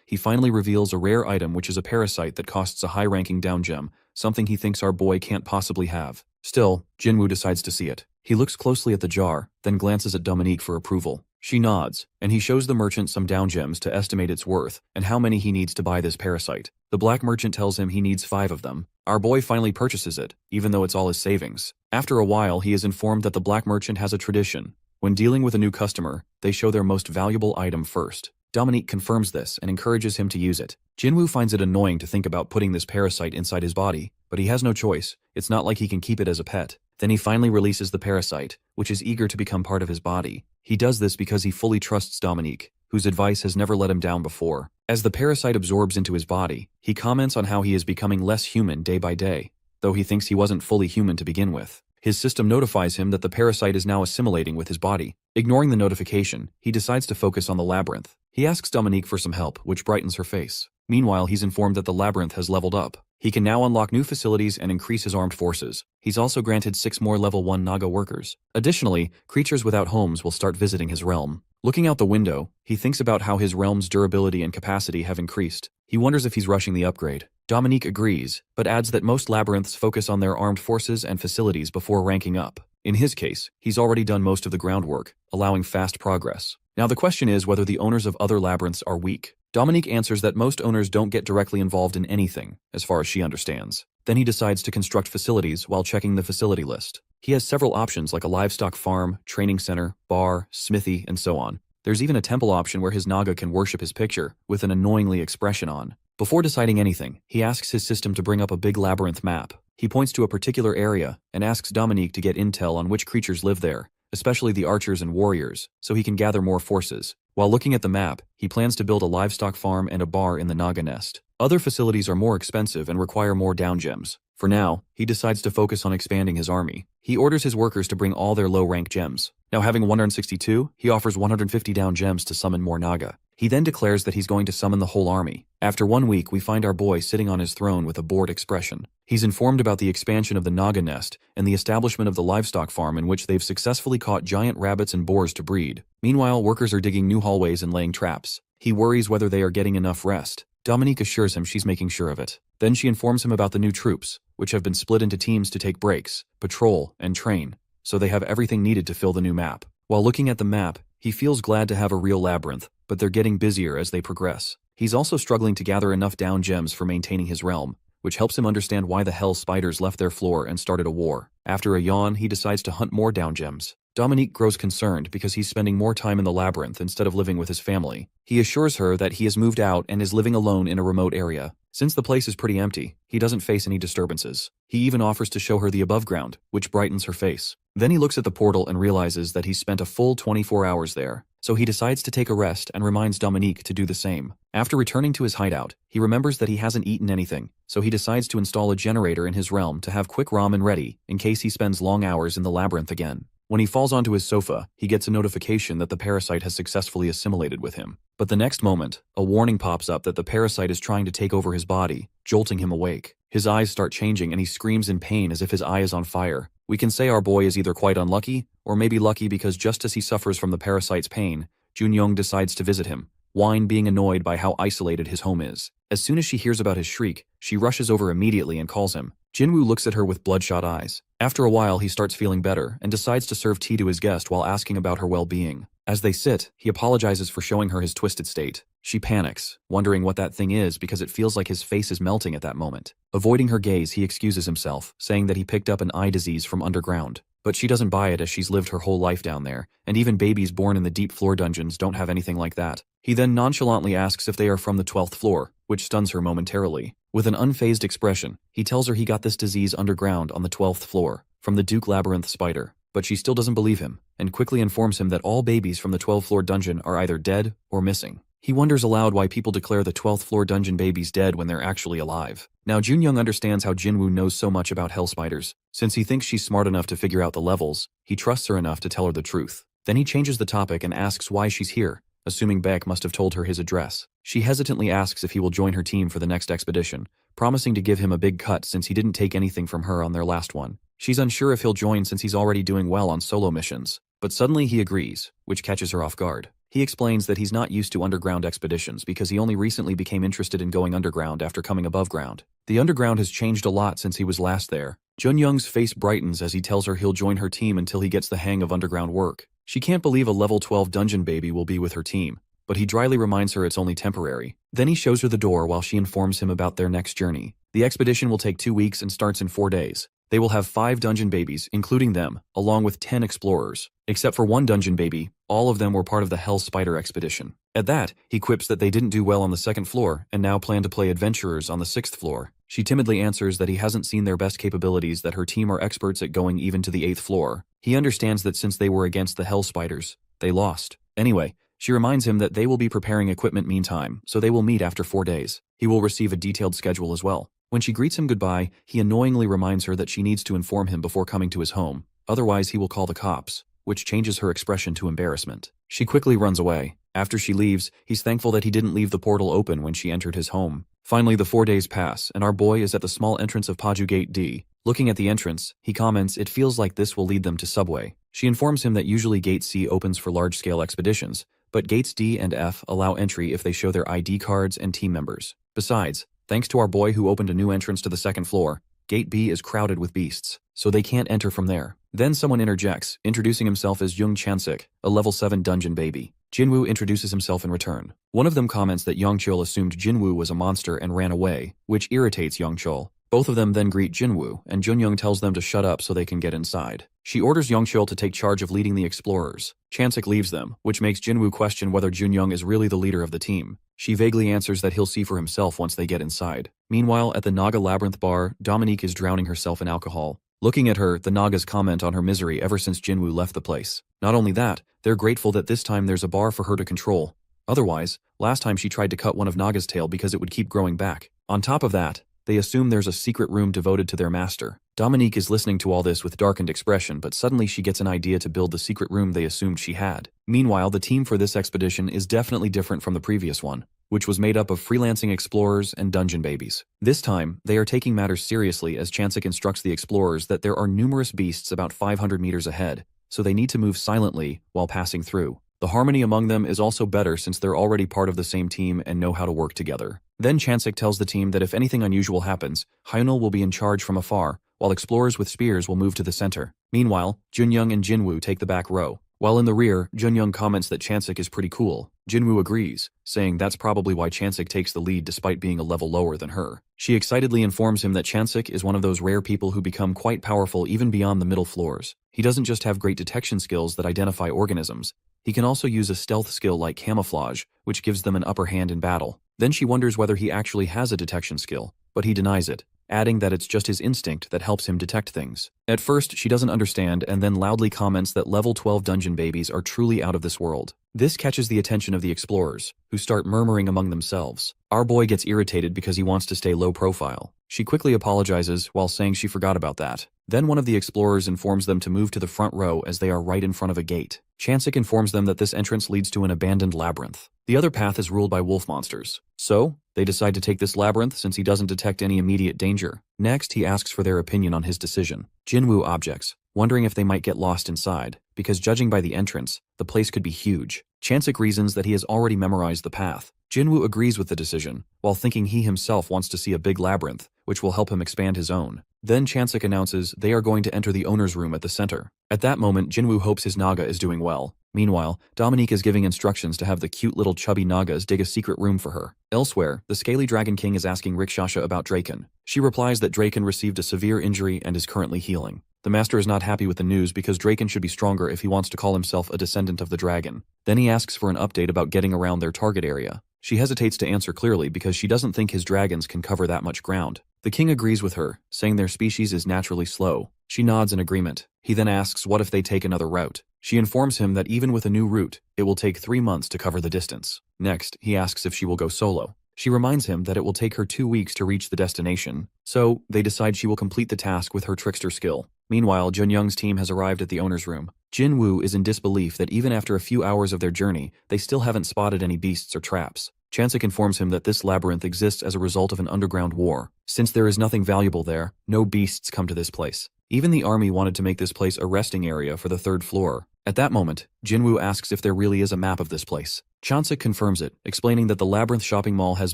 Speaker 1: he finally reveals a rare item which is a parasite that costs a high-ranking down gem, something he thinks our boy can't possibly have. Still, Jinwoo decides to see it. He looks closely at the jar, then glances at Dominique for approval. She nods, and he shows the merchant some down gems to estimate its worth and how many he needs to buy this parasite. The black merchant tells him he needs 5 of them. Our boy finally purchases it, even though it's all his savings. After a while, he is informed that the black merchant has a tradition. When dealing with a new customer, they show their most valuable item first. Dominique confirms this and encourages him to use it. Jinwoo finds it annoying to think about putting this parasite inside his body, but he has no choice. It's not like he can keep it as a pet. Then he finally releases the parasite, which is eager to become part of his body. He does this because he fully trusts Dominique, whose advice has never let him down before. As the parasite absorbs into his body, he comments on how he is becoming less human day by day, though he thinks he wasn't fully human to begin with. His system notifies him that the parasite is now assimilating with his body. Ignoring the notification, he decides to focus on the labyrinth. He asks Dominique for some help, which brightens her face. Meanwhile, he's informed that the labyrinth has leveled up. He can now unlock new facilities and increase his armed forces. He's also granted 6 more level 1 Naga workers. Additionally, creatures without homes will start visiting his realm. Looking out the window, he thinks about how his realm's durability and capacity have increased. He wonders if he's rushing the upgrade. Dominique agrees, but adds that most labyrinths focus on their armed forces and facilities before ranking up. In his case, he's already done most of the groundwork, allowing fast progress. Now the question is whether the owners of other labyrinths are weak. Dominique answers that most owners don't get directly involved in anything, as far as she understands. Then he decides to construct facilities while checking the facility list. He has several options like a livestock farm, training center, bar, smithy, and so on. There's even a temple option where his Naga can worship his picture, with an annoyingly expression on. Before deciding anything, he asks his system to bring up a big labyrinth map. He points to a particular area and asks Dominique to get intel on which creatures live there, especially the archers and warriors, so he can gather more forces. While looking at the map, he plans to build a livestock farm and a bar in the Naga nest. Other facilities are more expensive and require more down gems. For now, he decides to focus on expanding his army. He orders his workers to bring all their low-rank gems. Now having 162, he offers 150 down gems to summon more Naga. He then declares that he's going to summon the whole army. After 1 week, we find our boy sitting on his throne with a bored expression. He's informed about the expansion of the Naga nest and the establishment of the livestock farm in which they've successfully caught giant rabbits and boars to breed. Meanwhile, workers are digging new hallways and laying traps. He worries whether they are getting enough rest. Dominique assures him she's making sure of it. Then she informs him about the new troops, which have been split into teams to take breaks, patrol, and train, so they have everything needed to fill the new map. While looking at the map, he feels glad to have a real labyrinth, but they're getting busier as they progress. He's also struggling to gather enough down gems for maintaining his realm, which helps him understand why the hell spiders left their floor and started a war. After a yawn, he decides to hunt more down gems. Dominique grows concerned because he's spending more time in the labyrinth instead of living with his family. He assures her that he has moved out and is living alone in a remote area. Since the place is pretty empty, he doesn't face any disturbances. He even offers to show her the above ground, which brightens her face. Then he looks at the portal and realizes that he's spent a full 24 hours there. So he decides to take a rest and reminds Dominique to do the same. After returning to his hideout, he remembers that he hasn't eaten anything, so he decides to install a generator in his realm to have quick ramen ready in case he spends long hours in the labyrinth again. When he falls onto his sofa, he gets a notification that the parasite has successfully assimilated with him. But the next moment, a warning pops up that the parasite is trying to take over his body, jolting him awake. His eyes start changing and he screams in pain as if his eye is on fire. We can say our boy is either quite unlucky, or maybe lucky because just as he suffers from the parasite's pain, Junyoung decides to visit him, Wine being annoyed by how isolated his home is. As soon as she hears about his shriek, she rushes over immediately and calls him. Jinwoo looks at her with bloodshot eyes. After a while, he starts feeling better and decides to serve tea to his guest while asking about her well-being. As they sit, he apologizes for showing her his twisted state. She panics, wondering what that thing is because it feels like his face is melting at that moment. Avoiding her gaze, he excuses himself, saying that he picked up an eye disease from underground. But she doesn't buy it as she's lived her whole life down there, and even babies born in the deep floor dungeons don't have anything like that. He then nonchalantly asks if they are from the 12th floor, which stuns her momentarily. With an unfazed expression, he tells her he got this disease underground on the 12th floor. from the Duke Labyrinth spider, but she still doesn't believe him, and quickly informs him that all babies from the 12th floor dungeon are either dead or missing. He wonders aloud why people declare the 12th floor dungeon babies dead when they're actually alive. Now Junyoung understands how Jinwoo knows so much about hell spiders. Since he thinks she's smart enough to figure out the levels, he trusts her enough to tell her the truth. Then he changes the topic and asks why she's here, assuming Baek must have told her his address. She hesitantly asks if he will join her team for the next expedition, promising to give him a big cut since he didn't take anything from her on their last one. She's unsure if he'll join since he's already doing well on solo missions, but suddenly he agrees, which catches her off guard. He explains that he's not used to underground expeditions because he only recently became interested in going underground after coming above ground. The underground has changed a lot since he was last there. Junyoung's face brightens as he tells her he'll join her team until he gets the hang of underground work. She can't believe a level 12 dungeon baby will be with her team, but he dryly reminds her it's only temporary. Then he shows her the door while she informs him about their next journey. The expedition will take 2 weeks and starts in 4 days. They will have 5 dungeon babies, including them, along with 10 explorers. Except for 1 dungeon baby, all of them were part of the Hell Spider expedition. At that, he quips that they didn't do well on the 2nd floor and now plan to play adventurers on the 6th floor. She timidly answers that he hasn't seen their best capabilities, that her team are experts at going even to the 8th floor. He understands that since they were against the Hell Spiders, they lost. Anyway, she reminds him that they will be preparing equipment meantime, so they will meet after 4 days. He will receive a detailed schedule as well. When she greets him goodbye, he annoyingly reminds her that she needs to inform him before coming to his home, otherwise he will call the cops, which changes her expression to embarrassment. She quickly runs away. After she leaves, he's thankful that he didn't leave the portal open when she entered his home. Finally, the 4 days pass, and our boy is at the small entrance of Paju Gate D. Looking at the entrance, he comments it feels like this will lead them to Subway. She informs him that usually Gate C opens for large-scale expeditions, but Gates D and F allow entry if they show their ID cards and team members. Besides, thanks to our boy who opened a new entrance to the 2nd floor, Gate B is crowded with beasts, so they can't enter from there. Then someone interjects, introducing himself as Young Chansik, a level 7 dungeon baby. Jinwoo introduces himself in return. One of them comments that Yongchul assumed Jinwoo was a monster and ran away, which irritates Yongchul. Both of them then greet Jinwoo, and Junyoung tells them to shut up so they can get inside. She orders Yongchul to take charge of leading the explorers. Chansik leaves them, which makes Jinwoo question whether Junyoung is really the leader of the team. She vaguely answers that he'll see for himself once they get inside. Meanwhile, at the Naga Labyrinth bar, Dominique is drowning herself in alcohol. Looking at her, the Nagas comment on her misery ever since Jinwoo left the place. Not only that, they're grateful that this time there's a bar for her to control. Otherwise, last time she tried to cut one of Naga's tail because it would keep growing back. On top of that, they assume there's a secret room devoted to their master. Dominique is listening to all this with darkened expression, but suddenly she gets an idea to build the secret room they assumed she had. Meanwhile, the team for this expedition is definitely different from the previous one, which was made up of freelancing explorers and dungeon babies. This time, they are taking matters seriously as Chansik instructs the explorers that there are numerous beasts about 500 meters ahead, so they need to move silently while passing through. The harmony among them is also better since they're already part of the same team and know how to work together. Then Chansik tells the team that if anything unusual happens, Hyunil will be in charge from afar, while explorers with spears will move to the center. Meanwhile, Junyoung and Jinwoo take the back row. While in the rear, Junyoung comments that Chansik is pretty cool. Jinwoo agrees, saying that's probably why Chansik takes the lead despite being a level lower than her. She excitedly informs him that Chansik is one of those rare people who become quite powerful even beyond the middle floors. He doesn't just have great detection skills that identify organisms. He can also use a stealth skill like camouflage, which gives them an upper hand in battle. Then she wonders whether he actually has a detection skill, but he denies it, adding that it's just his instinct that helps him detect things. At first, she doesn't understand and then loudly comments that level 12 dungeon babies are truly out of this world. This catches the attention of the explorers, who start murmuring among themselves. Our boy gets irritated because he wants to stay low profile. She quickly apologizes while saying she forgot about that. Then one of the explorers informs them to move to the front row as they are right in front of a gate. Chansik informs them that this entrance leads to an abandoned labyrinth. The other path is ruled by wolf monsters. So, they decide to take this labyrinth since he doesn't detect any immediate danger. Next, he asks for their opinion on his decision. Jinwoo objects, wondering if they might get lost inside, because judging by the entrance, the place could be huge. Chansik reasons that he has already memorized the path. Jinwoo agrees with the decision, while thinking he himself wants to see a big labyrinth, which will help him expand his own. Then Chansik announces they are going to enter the owner's room at the center. At that moment, Jinwoo hopes his Naga is doing well. Meanwhile, Dominique is giving instructions to have the cute little chubby Nagas dig a secret room for her. Elsewhere, the scaly Dragon King is asking Rikshasha about Draken. She replies that Draken received a severe injury and is currently healing. The master is not happy with the news because Draken should be stronger if he wants to call himself a descendant of the dragon. Then he asks for an update about getting around their target area. She hesitates to answer clearly because she doesn't think his dragons can cover that much ground. The king agrees with her, saying their species is naturally slow. She nods in agreement. He then asks what if they take another route. She informs him that even with a new route, it will take 3 months to cover the distance. Next, he asks if she will go solo. She reminds him that it will take her 2 weeks to reach the destination, so they decide she will complete the task with her trickster skill. Meanwhile, Junyoung's team has arrived at the owner's room. Jinwoo is in disbelief that even after a few hours of their journey, they still haven't spotted any beasts or traps. Chansik informs him that this labyrinth exists as a result of an underground war. Since there is nothing valuable there, no beasts come to this place. Even the army wanted to make this place a resting area for the 3rd floor. At that moment, Jinwoo asks if there really is a map of this place. Chansik confirms it, explaining that the Labyrinth shopping mall has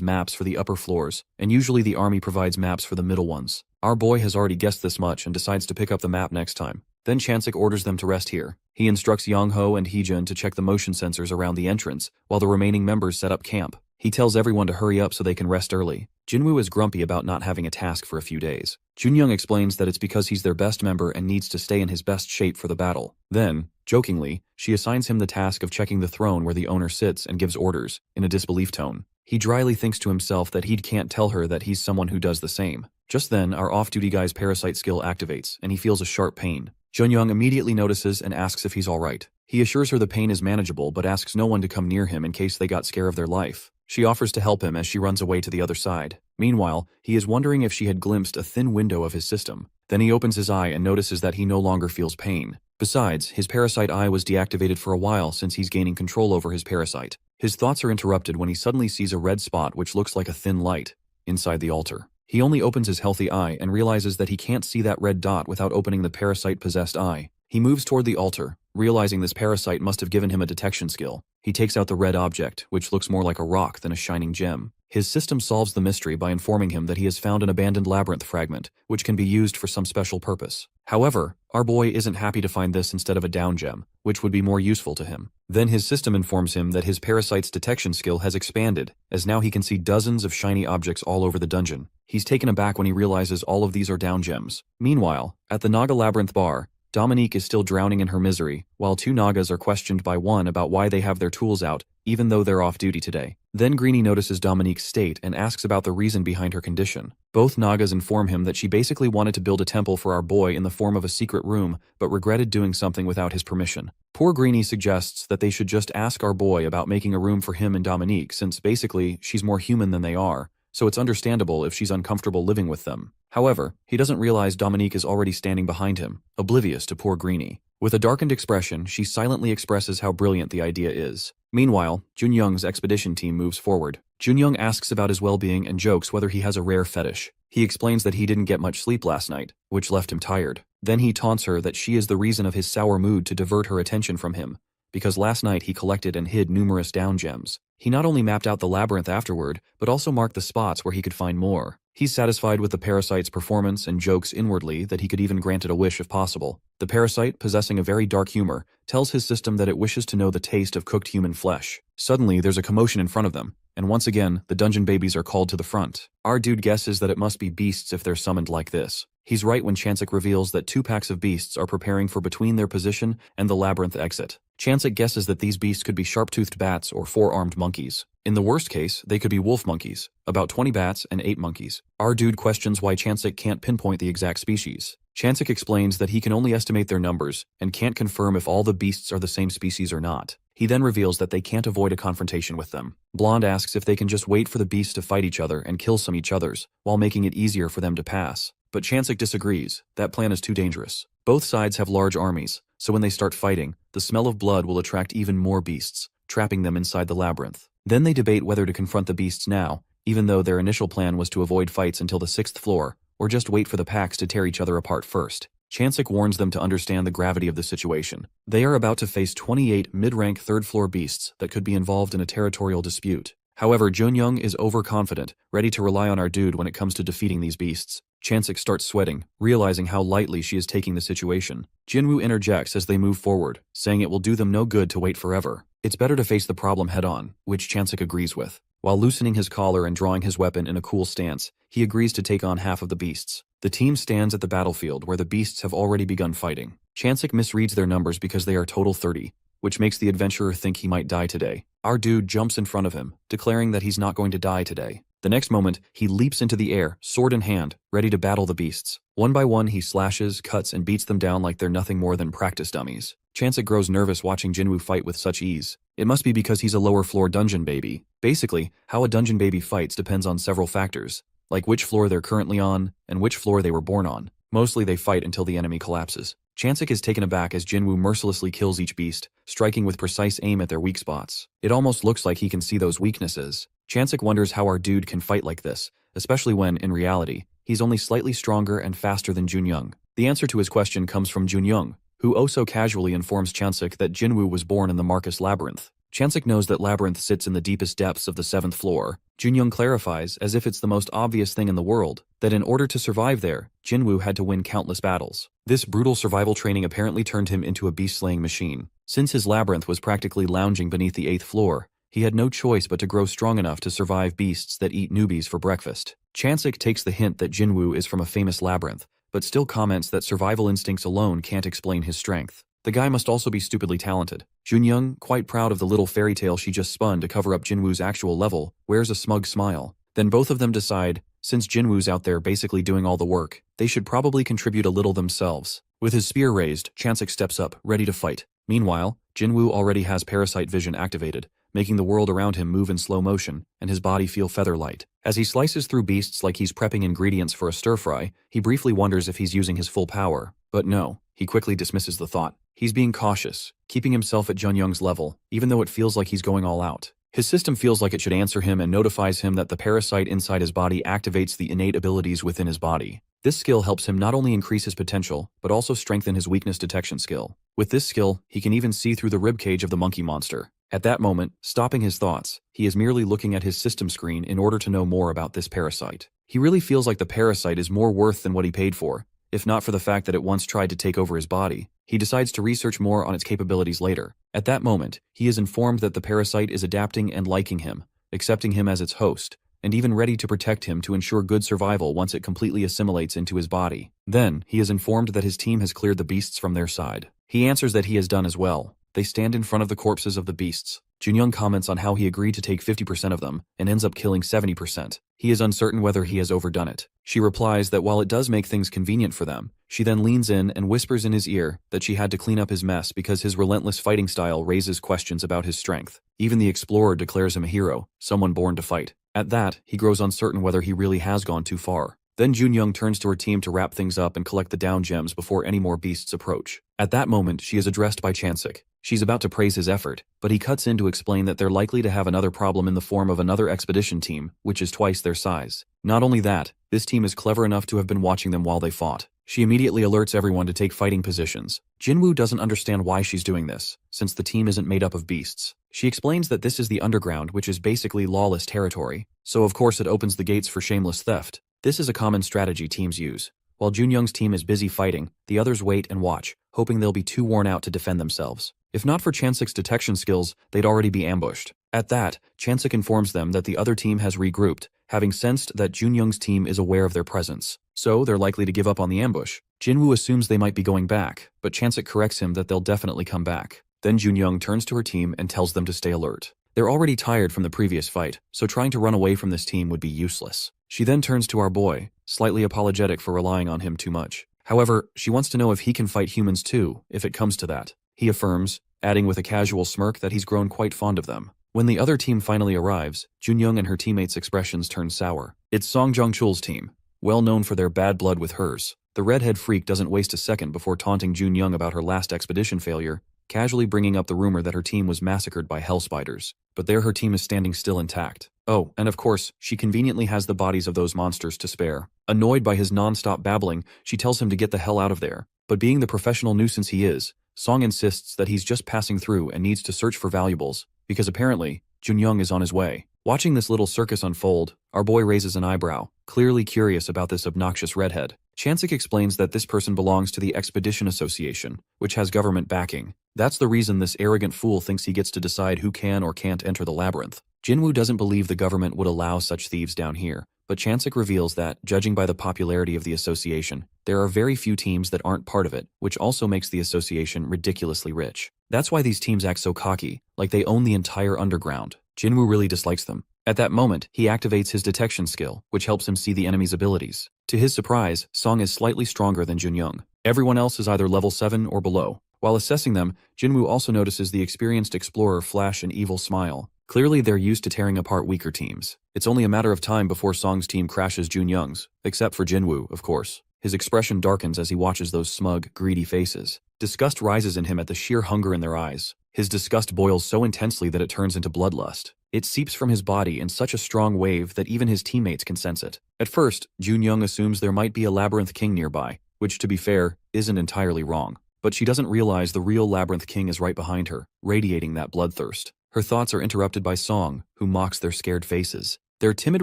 Speaker 1: maps for the upper floors, and usually the army provides maps for the middle ones. Our boy has already guessed this much and decides to pick up the map next time. Then Chansik orders them to rest here. He instructs Yongho and Heejun to check the motion sensors around the entrance, while the remaining members set up camp. He tells everyone to hurry up so they can rest early. Jinwoo is grumpy about not having a task for a few days. Junyoung explains that it's because he's their best member and needs to stay in his best shape for the battle. Then, jokingly, she assigns him the task of checking the throne where the owner sits and gives orders, in a disbelief tone. He dryly thinks to himself that he can't tell her that he's someone who does the same. Just then, our off-duty guy's parasite skill activates, and he feels a sharp pain. Junyoung immediately notices and asks if he's alright. He assures her the pain is manageable but asks no one to come near him in case they got scared of their life. She offers to help him as she runs away to the other side. Meanwhile, he is wondering if she had glimpsed a thin window of his system. Then he opens his eye and notices that he no longer feels pain. Besides, his parasite eye was deactivated for a while since he's gaining control over his parasite. His thoughts are interrupted when he suddenly sees a red spot which looks like a thin light inside the altar. He only opens his healthy eye and realizes that he can't see that red dot without opening the parasite-possessed eye. He moves toward the altar, realizing this parasite must have given him a detection skill. He takes out the red object, which looks more like a rock than a shining gem. His system solves the mystery by informing him that he has found an abandoned labyrinth fragment, which can be used for some special purpose. However, our boy isn't happy to find this instead of a down gem, which would be more useful to him. Then his system informs him that his parasite's detection skill has expanded, as now he can see dozens of shiny objects all over the dungeon. He's taken aback when he realizes all of these are down gems. Meanwhile, at the Naga Labyrinth bar, Dominique is still drowning in her misery, while 2 Nagas are questioned by one about why they have their tools out, even though they're off duty today. Then Greenie notices Dominique's state and asks about the reason behind her condition. Both Nagas inform him that she basically wanted to build a temple for our boy in the form of a secret room, but regretted doing something without his permission. Poor Greenie suggests that they should just ask our boy about making a room for him and Dominique, since basically she's more human than they are, so it's understandable if she's uncomfortable living with them. However, he doesn't realize Dominique is already standing behind him, oblivious to poor Greenie. With a darkened expression, she silently expresses how brilliant the idea is. Meanwhile, Junyoung's expedition team moves forward. Junyoung asks about his well-being and jokes whether he has a rare fetish. He explains that he didn't get much sleep last night, which left him tired. Then he taunts her that she is the reason of his sour mood to divert her attention from him, because last night he collected and hid numerous down gems. He not only mapped out the labyrinth afterward, but also marked the spots where he could find more. He's satisfied with the parasite's performance and jokes inwardly that he could even grant it a wish if possible. The parasite, possessing a very dark humor, tells his system that it wishes to know the taste of cooked human flesh. Suddenly, there's a commotion in front of them, and once again, the dungeon babies are called to the front. Our dude guesses that it must be beasts if they're summoned like this. He's right when Chansik reveals that 2 packs of beasts are preparing for between their position and the labyrinth exit. Chansik guesses that these beasts could be sharp-toothed bats or 4-armed monkeys. In the worst case, they could be wolf monkeys, about 20 bats and 8 monkeys. Our dude questions why Chansik can't pinpoint the exact species. Chansik explains that he can only estimate their numbers and can't confirm if all the beasts are the same species or not. He then reveals that they can't avoid a confrontation with them. Blonde asks if they can just wait for the beasts to fight each other and kill some each others, while making it easier for them to pass. But Chansik disagrees. That plan is too dangerous. Both sides have large armies, so when they start fighting, the smell of blood will attract even more beasts, trapping them inside the labyrinth. Then they debate whether to confront the beasts now, even though their initial plan was to avoid fights until the 6th floor, or just wait for the packs to tear each other apart first. Chansik warns them to understand the gravity of the situation. They are about to face 28 mid-rank 3rd-floor beasts that could be involved in a territorial dispute. However, Junyoung is overconfident, ready to rely on our dude when it comes to defeating these beasts. Chansik starts sweating, realizing how lightly she is taking the situation. Jinwoo interjects as they move forward, saying it will do them no good to wait forever. It's better to face the problem head-on, which Chansik agrees with. While loosening his collar and drawing his weapon in a cool stance, he agrees to take on half of the beasts. The team stands at the battlefield where the beasts have already begun fighting. Chansik misreads their numbers because they are total 30, which makes the adventurer think he might die today. Our dude jumps in front of him, declaring that he's not going to die today. The next moment, he leaps into the air, sword in hand, ready to battle the beasts. One by one, he slashes, cuts, and beats them down like they're nothing more than practice dummies. Chansik grows nervous watching Jinwoo fight with such ease. It must be because he's a lower floor dungeon baby. Basically, how a dungeon baby fights depends on several factors, like which floor they're currently on and which floor they were born on. Mostly they fight until the enemy collapses. Chansik is taken aback as Jinwoo mercilessly kills each beast, striking with precise aim at their weak spots. It almost looks like he can see those weaknesses. Chansik wonders how our dude can fight like this, especially when, in reality, he's only slightly stronger and faster than Junyoung. The answer to his question comes from Junyoung, who oh so casually informs Chansik that Jinwoo was born in the Marcus Labyrinth. Chansik knows that Labyrinth sits in the deepest depths of the 7th floor. Junyoung clarifies, as if it's the most obvious thing in the world, that in order to survive there, Jinwoo had to win countless battles. This brutal survival training apparently turned him into a beast-slaying machine. Since his labyrinth was practically lounging beneath the 8th floor, he had no choice but to grow strong enough to survive beasts that eat newbies for breakfast. Chansik takes the hint that Jinwoo is from a famous labyrinth, but still comments that survival instincts alone can't explain his strength. The guy must also be stupidly talented. Junyoung, quite proud of the little fairy tale she just spun to cover up Jinwoo's actual level, wears a smug smile. Then both of them decide, since Jinwoo's out there basically doing all the work, they should probably contribute a little themselves. With his spear raised, Chansik steps up, ready to fight. Meanwhile, Jinwoo already has parasite vision activated, making the world around him move in slow motion and his body feel feather-light. As he slices through beasts like he's prepping ingredients for a stir-fry, he briefly wonders if he's using his full power. But no, he quickly dismisses the thought. He's being cautious, keeping himself at Junyoung's level, even though it feels like he's going all out. His system feels like it should answer him and notifies him that the parasite inside his body activates the innate abilities within his body. This skill helps him not only increase his potential, but also strengthen his weakness detection skill. With this skill, he can even see through the ribcage of the monkey monster. At that moment, stopping his thoughts, he is merely looking at his system screen in order to know more about this parasite. He really feels like the parasite is more worth than what he paid for, if not for the fact that it once tried to take over his body. He decides to research more on its capabilities later. At that moment, he is informed that the parasite is adapting and liking him, accepting him as its host, and even ready to protect him to ensure good survival once it completely assimilates into his body. Then, he is informed that his team has cleared the beasts from their side. He answers that he has done as well. They stand in front of the corpses of the beasts. Junyoung comments on how he agreed to take 50% of them and ends up killing 70%. He is uncertain whether he has overdone it. She replies that while it does make things convenient for them, she then leans in and whispers in his ear that she had to clean up his mess because his relentless fighting style raises questions about his strength. Even the explorer declares him a hero, someone born to fight. At that, he grows uncertain whether he really has gone too far. Then Junyoung turns to her team to wrap things up and collect the down gems before any more beasts approach. At that moment, she is addressed by Chansik. She's about to praise his effort, but he cuts in to explain that they're likely to have another problem in the form of another expedition team, which is twice their size. Not only that, this team is clever enough to have been watching them while they fought. She immediately alerts everyone to take fighting positions. Jinwoo doesn't understand why she's doing this, since the team isn't made up of beasts. She explains that this is the underground, which is basically lawless territory, so of course it opens the gates for shameless theft. This is a common strategy teams use. While Junyoung's team is busy fighting, the others wait and watch, hoping they'll be too worn out to defend themselves. If not for Chansik's detection skills, they'd already be ambushed. At that, Chansik informs them that the other team has regrouped, having sensed that Junyoung's team is aware of their presence. So, they're likely to give up on the ambush. Jinwoo assumes they might be going back, but Chansik corrects him that they'll definitely come back. Then Junyoung turns to her team and tells them to stay alert. They're already tired from the previous fight, so trying to run away from this team would be useless. She then turns to our boy, slightly apologetic for relying on him too much. However, she wants to know if he can fight humans too, if it comes to that. He affirms, adding with a casual smirk that he's grown quite fond of them. When the other team finally arrives, Junyoung and her teammates' expressions turn sour. It's Song Jong-chul's team, well known for their bad blood with hers. The redhead freak doesn't waste a second before taunting Junyoung about her last expedition failure, casually bringing up the rumor that her team was massacred by hell spiders. But there her team is standing still intact. Oh, and of course, she conveniently has the bodies of those monsters to spare. Annoyed by his non-stop babbling, she tells him to get the hell out of there. But being the professional nuisance he is, Song insists that he's just passing through and needs to search for valuables, because apparently, Junyoung is on his way. Watching this little circus unfold, our boy raises an eyebrow, clearly curious about this obnoxious redhead. Chansik explains that this person belongs to the Expedition Association, which has government backing. That's the reason this arrogant fool thinks he gets to decide who can or can't enter the labyrinth. Jinwoo doesn't believe the government would allow such thieves down here, but Chansik reveals that, judging by the popularity of the association, there are very few teams that aren't part of it, which also makes the association ridiculously rich. That's why these teams act so cocky, like they own the entire underground. Jinwoo really dislikes them. At that moment, he activates his detection skill, which helps him see the enemy's abilities. To his surprise, Song is slightly stronger than Junyoung. Everyone else is either level 7 or below. While assessing them, Jinwoo also notices the experienced explorer flash an evil smile. Clearly they're used to tearing apart weaker teams. It's only a matter of time before Song's team crashes Junyoung's, except for Jinwoo, of course. His expression darkens as he watches those smug, greedy faces. Disgust rises in him at the sheer hunger in their eyes. His disgust boils so intensely that it turns into bloodlust. It seeps from his body in such a strong wave that even his teammates can sense it. At first, Junyoung assumes there might be a Labyrinth King nearby, which, to be fair, isn't entirely wrong. But she doesn't realize the real Labyrinth King is right behind her, radiating that bloodthirst. Her thoughts are interrupted by Song, who mocks their scared faces. Their timid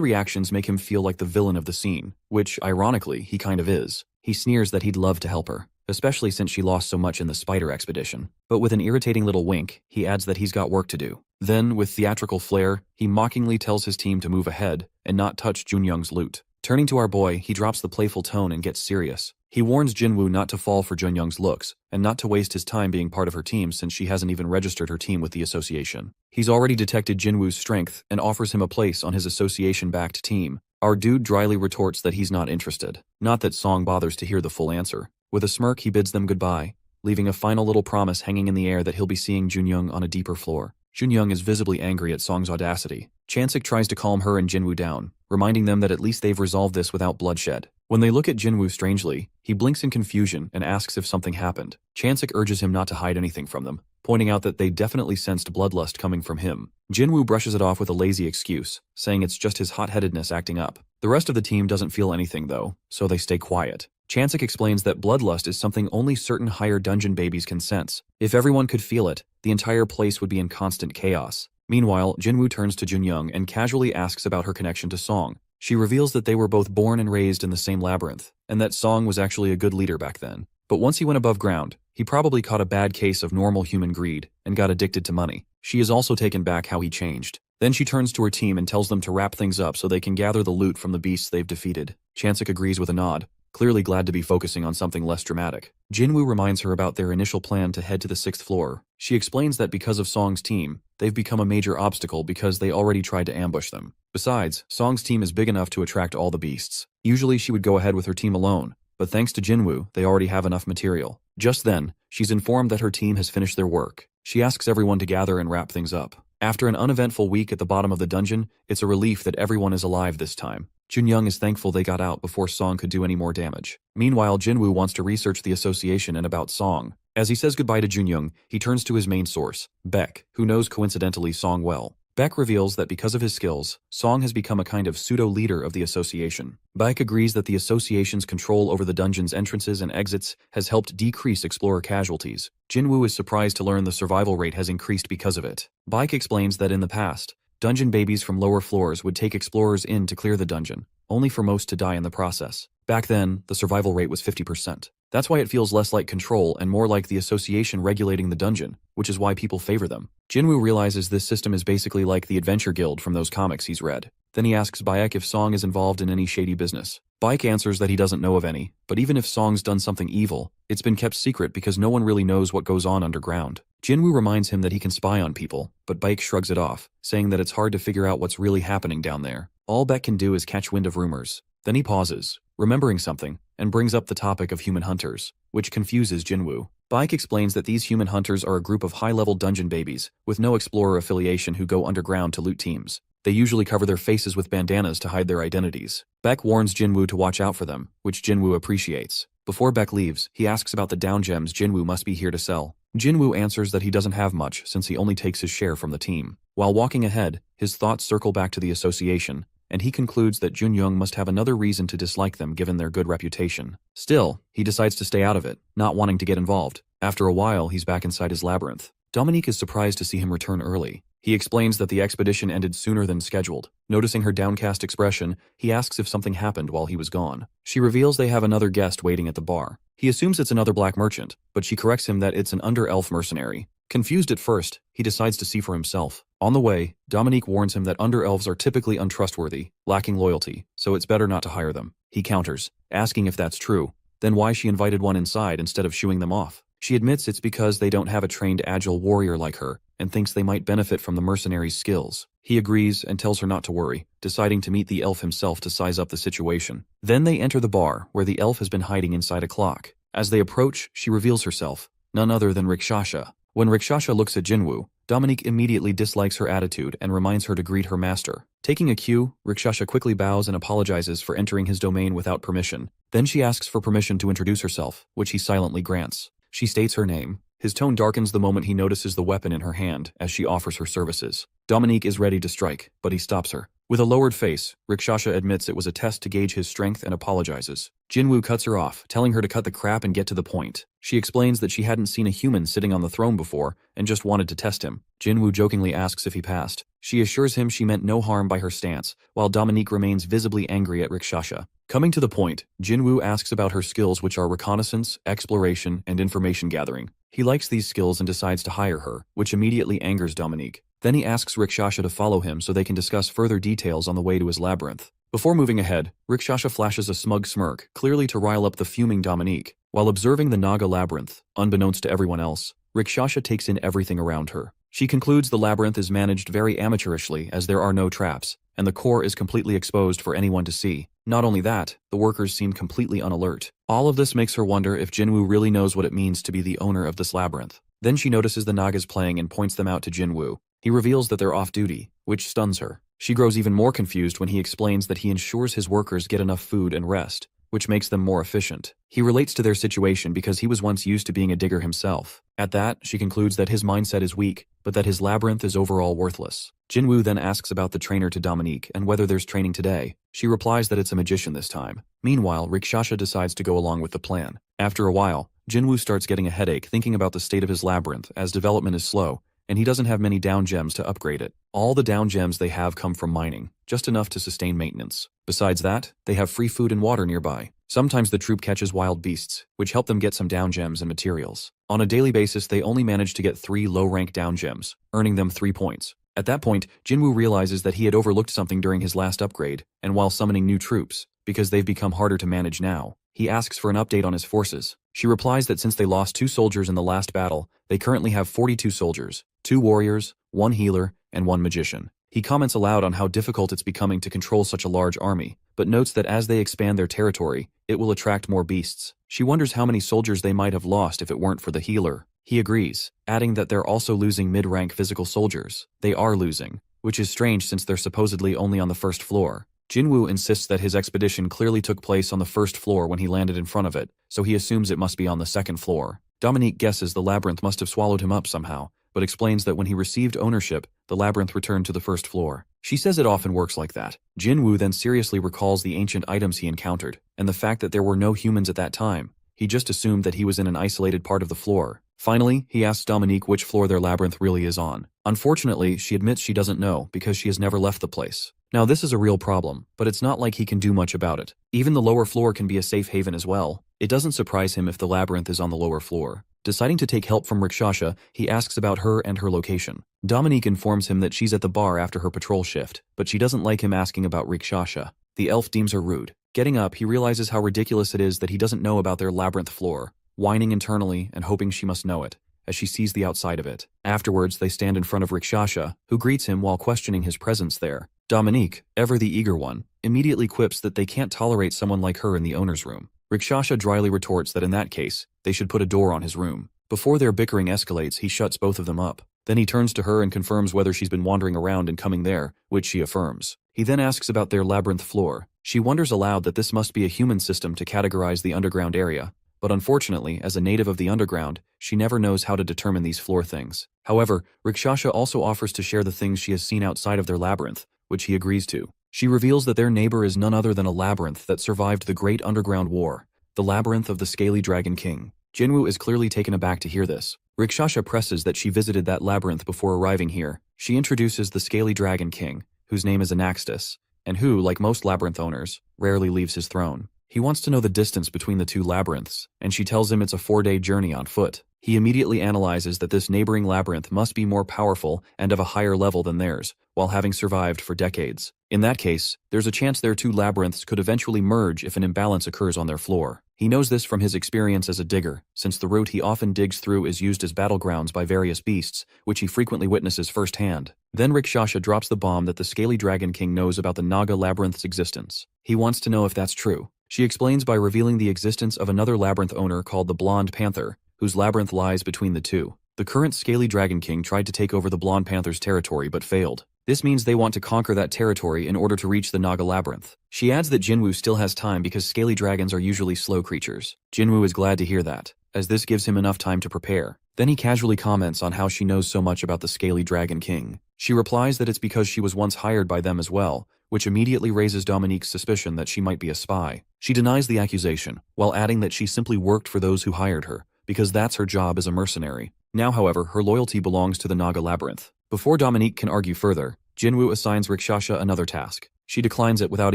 Speaker 1: reactions make him feel like the villain of the scene, which, ironically, he kind of is. He sneers that he'd love to help her, especially since she lost so much in the spider expedition. But with an irritating little wink, he adds that he's got work to do. Then, with theatrical flair, he mockingly tells his team to move ahead and not touch Junyoung's loot. Turning to our boy, he drops the playful tone and gets serious. He warns Jinwoo not to fall for Junyoung's looks, and not to waste his time being part of her team since she hasn't even registered her team with the association. He's already detected Jinwoo's strength and offers him a place on his association-backed team. Our dude dryly retorts that he's not interested. Not that Song bothers to hear the full answer. With a smirk, he bids them goodbye, leaving a final little promise hanging in the air that he'll be seeing Junyoung on a deeper floor. Junyoung is visibly angry at Song's audacity. Chansik tries to calm her and Jinwoo down, reminding them that at least they've resolved this without bloodshed. When they look at Jinwoo strangely, he blinks in confusion and asks if something happened. Chansik urges him not to hide anything from them, pointing out that they definitely sensed bloodlust coming from him. Jinwoo brushes it off with a lazy excuse, saying it's just his hot-headedness acting up. The rest of the team doesn't feel anything though, so they stay quiet. Chansik explains that bloodlust is something only certain higher dungeon babies can sense. If everyone could feel it, the entire place would be in constant chaos. Meanwhile, Jinwoo turns to Junyoung and casually asks about her connection to Song. She reveals that they were both born and raised in the same labyrinth, and that Song was actually a good leader back then. But once he went above ground, he probably caught a bad case of normal human greed and got addicted to money. She is also taken back how he changed. Then she turns to her team and tells them to wrap things up so they can gather the loot from the beasts they've defeated. Chansik agrees with a nod, clearly glad to be focusing on something less dramatic. Jinwoo reminds her about their initial plan to head to the 6th floor. She explains that because of Song's team, they've become a major obstacle because they already tried to ambush them. Besides, Song's team is big enough to attract all the beasts. Usually she would go ahead with her team alone, but thanks to Jinwoo, they already have enough material. Just then, she's informed that her team has finished their work. She asks everyone to gather and wrap things up. After an uneventful week at the bottom of the dungeon, it's a relief that everyone is alive this time. Junyoung is thankful they got out before Song could do any more damage. Meanwhile, Jinwoo wants to research the association and about Song. As he says goodbye to Junyoung, he turns to his main source, Baek, who knows coincidentally Song well. Baek reveals that because of his skills, Song has become a kind of pseudo-leader of the association. Baek agrees that the association's control over the dungeon's entrances and exits has helped decrease explorer casualties. Jinwoo is surprised to learn the survival rate has increased because of it. Baek explains that in the past, dungeon babies from lower floors would take explorers in to clear the dungeon, only for most to die in the process. Back then, the survival rate was 50%. That's why it feels less like control and more like the association regulating the dungeon, which is why people favor them. Jinwoo realizes this system is basically like the Adventure Guild from those comics he's read. Then he asks Baek if Song is involved in any shady business. Baek answers that he doesn't know of any, but even if Song's done something evil, it's been kept secret because no one really knows what goes on underground. Jinwoo reminds him that he can spy on people, but Baek shrugs it off, saying that it's hard to figure out what's really happening down there. All Baek can do is catch wind of rumors. Then he pauses, remembering something, and brings up the topic of human hunters, which confuses Jinwoo. Baek explains that these human hunters are a group of high-level dungeon babies with no explorer affiliation who go underground to loot teams. They usually cover their faces with bandanas to hide their identities. Baek warns Jinwoo to watch out for them, which Jinwoo appreciates. Before Baek leaves, he asks about the down gems Jinwoo must be here to sell. Jinwoo answers that he doesn't have much since he only takes his share from the team. While walking ahead, his thoughts circle back to the association, and he concludes that Junyoung must have another reason to dislike them given their good reputation. Still, he decides to stay out of it, not wanting to get involved. After a while, he's back inside his labyrinth. Dominique is surprised to see him return early. He explains that the expedition ended sooner than scheduled. Noticing her downcast expression, he asks if something happened while he was gone. She reveals they have another guest waiting at the bar. He assumes it's another black merchant, but she corrects him that it's an under-elf mercenary. Confused at first, he decides to see for himself. On the way, Dominique warns him that under-elves are typically untrustworthy, lacking loyalty, so it's better not to hire them. He counters, asking if that's true, then why she invited one inside instead of shooing them off. She admits it's because they don't have a trained agile warrior like her, and thinks they might benefit from the mercenaries' skills. He agrees and tells her not to worry, deciding to meet the elf himself to size up the situation. Then they enter the bar, where the elf has been hiding inside a clock. As they approach, she reveals herself, none other than Rikshasha. When Rikshasha looks at Jinwoo, Dominique immediately dislikes her attitude and reminds her to greet her master. Taking a cue, Rikshasha quickly bows and apologizes for entering his domain without permission. Then she asks for permission to introduce herself, which he silently grants. She states her name. His tone darkens the moment he notices the weapon in her hand as she offers her services. Dominique is ready to strike, but he stops her. With a lowered face, Rikshasha admits it was a test to gauge his strength and apologizes. Jinwoo cuts her off, telling her to cut the crap and get to the point. She explains that she hadn't seen a human sitting on the throne before and just wanted to test him. Jinwoo jokingly asks if he passed. She assures him she meant no harm by her stance, while Dominique remains visibly angry at Rikshasha. Coming to the point, Jinwoo asks about her skills, which are reconnaissance, exploration, and information gathering. He likes these skills and decides to hire her, which immediately angers Dominique. Then he asks Rikshasha to follow him so they can discuss further details on the way to his labyrinth. Before moving ahead, Rikshasha flashes a smug smirk, clearly to rile up the fuming Dominique. While observing the Naga labyrinth, unbeknownst to everyone else, Rikshasha takes in everything around her. She concludes the labyrinth is managed very amateurishly as there are no traps, and the core is completely exposed for anyone to see. Not only that, the workers seem completely unalert. All of this makes her wonder if Jinwoo really knows what it means to be the owner of this labyrinth. Then she notices the Nagas playing and points them out to Jinwoo. He reveals that they're off-duty, which stuns her. She grows even more confused when he explains that he ensures his workers get enough food and rest, which makes them more efficient. He relates to their situation because he was once used to being a digger himself. At that, she concludes that his mindset is weak, but that his labyrinth is overall worthless. Jinwoo then asks about the trainer to Dominique and whether there's training today. She replies that it's a magician this time. Meanwhile, Rikshasha decides to go along with the plan. After a while, Jinwoo starts getting a headache thinking about the state of his labyrinth as development is slow, and he doesn't have many down gems to upgrade it. All the down gems they have come from mining, just enough to sustain maintenance. Besides that, they have free food and water nearby. Sometimes the troop catches wild beasts, which help them get some down gems and materials. On a daily basis, they only manage to get 3 low-rank down gems, earning them 3 points. At that point, Jinwoo realizes that he had overlooked something during his last upgrade, and while summoning new troops, because they've become harder to manage now, he asks for an update on his forces. She replies that since they lost 2 soldiers in the last battle, they currently have 42 soldiers, 2 warriors, 1 healer, and 1 magician. He comments aloud on how difficult it's becoming to control such a large army, but notes that as they expand their territory, it will attract more beasts. She wonders how many soldiers they might have lost if it weren't for the healer. He agrees, adding that they're also losing mid-rank physical soldiers. They are losing, which is strange since they're supposedly only on the first floor. Jinwoo insists that his expedition clearly took place on the first floor when he landed in front of it, so he assumes it must be on the second floor. Dominique guesses the labyrinth must have swallowed him up somehow, but explains that when he received ownership, the labyrinth returned to the first floor. She says it often works like that. Jinwoo then seriously recalls the ancient items he encountered, and the fact that there were no humans at that time. He just assumed that he was in an isolated part of the floor. Finally, he asks Dominique which floor their labyrinth really is on. Unfortunately, she admits she doesn't know because she has never left the place. Now this is a real problem, but it's not like he can do much about it. Even the lower floor can be a safe haven as well. It doesn't surprise him if the labyrinth is on the lower floor. Deciding to take help from Rikshasha, he asks about her and her location. Dominique informs him that she's at the bar after her patrol shift, but she doesn't like him asking about Rikshasha. The elf deems her rude. Getting up, he realizes how ridiculous it is that he doesn't know about their labyrinth floor, whining internally and hoping she must know it, as she sees the outside of it. Afterwards, they stand in front of Rikshasha, who greets him while questioning his presence there. Dominique, ever the eager one, immediately quips that they can't tolerate someone like her in the owner's room. Rikshasha dryly retorts that in that case, they should put a door on his room. Before their bickering escalates, he shuts both of them up. Then he turns to her and confirms whether she's been wandering around and coming there, which she affirms. He then asks about their labyrinth floor. She wonders aloud that this must be a human system to categorize the underground area, but unfortunately, as a native of the underground, she never knows how to determine these floor things. However, Rikshasha also offers to share the things she has seen outside of their labyrinth, which he agrees to. She reveals that their neighbor is none other than a labyrinth that survived the Great Underground War, the labyrinth of the Scaly Dragon King. Jinwoo is clearly taken aback to hear this. Rikshasha presses that she visited that labyrinth before arriving here. She introduces the Scaly Dragon King, whose name is Anaxtus, and who, like most labyrinth owners, rarely leaves his throne. He wants to know the distance between the 2 labyrinths, and she tells him it's a 4-day journey on foot. He immediately analyzes that this neighboring labyrinth must be more powerful and of a higher level than theirs, while having survived for decades. In that case, there's a chance their two labyrinths could eventually merge if an imbalance occurs on their floor. He knows this from his experience as a digger, since the route he often digs through is used as battlegrounds by various beasts, which he frequently witnesses firsthand. Then Rikshasha drops the bomb that the Scaly Dragon King knows about the Naga labyrinth's existence. He wants to know if that's true. She explains by revealing the existence of another labyrinth owner called the Blonde Panther, whose labyrinth lies between the two. The current Scaly Dragon King tried to take over the Blonde Panther's territory but failed. This means they want to conquer that territory in order to reach the Naga labyrinth. She adds that Jinwoo still has time because scaly dragons are usually slow creatures. Jinwoo is glad to hear that, as this gives him enough time to prepare. Then he casually comments on how she knows so much about the Scaly Dragon King. She replies that it's because she was once hired by them as well, which immediately raises Dominique's suspicion that she might be a spy. She denies the accusation, while adding that she simply worked for those who hired her, because that's her job as a mercenary. Now, however, her loyalty belongs to the Naga labyrinth. Before Dominique can argue further, Jinwoo assigns Rikshasha another task. She declines it without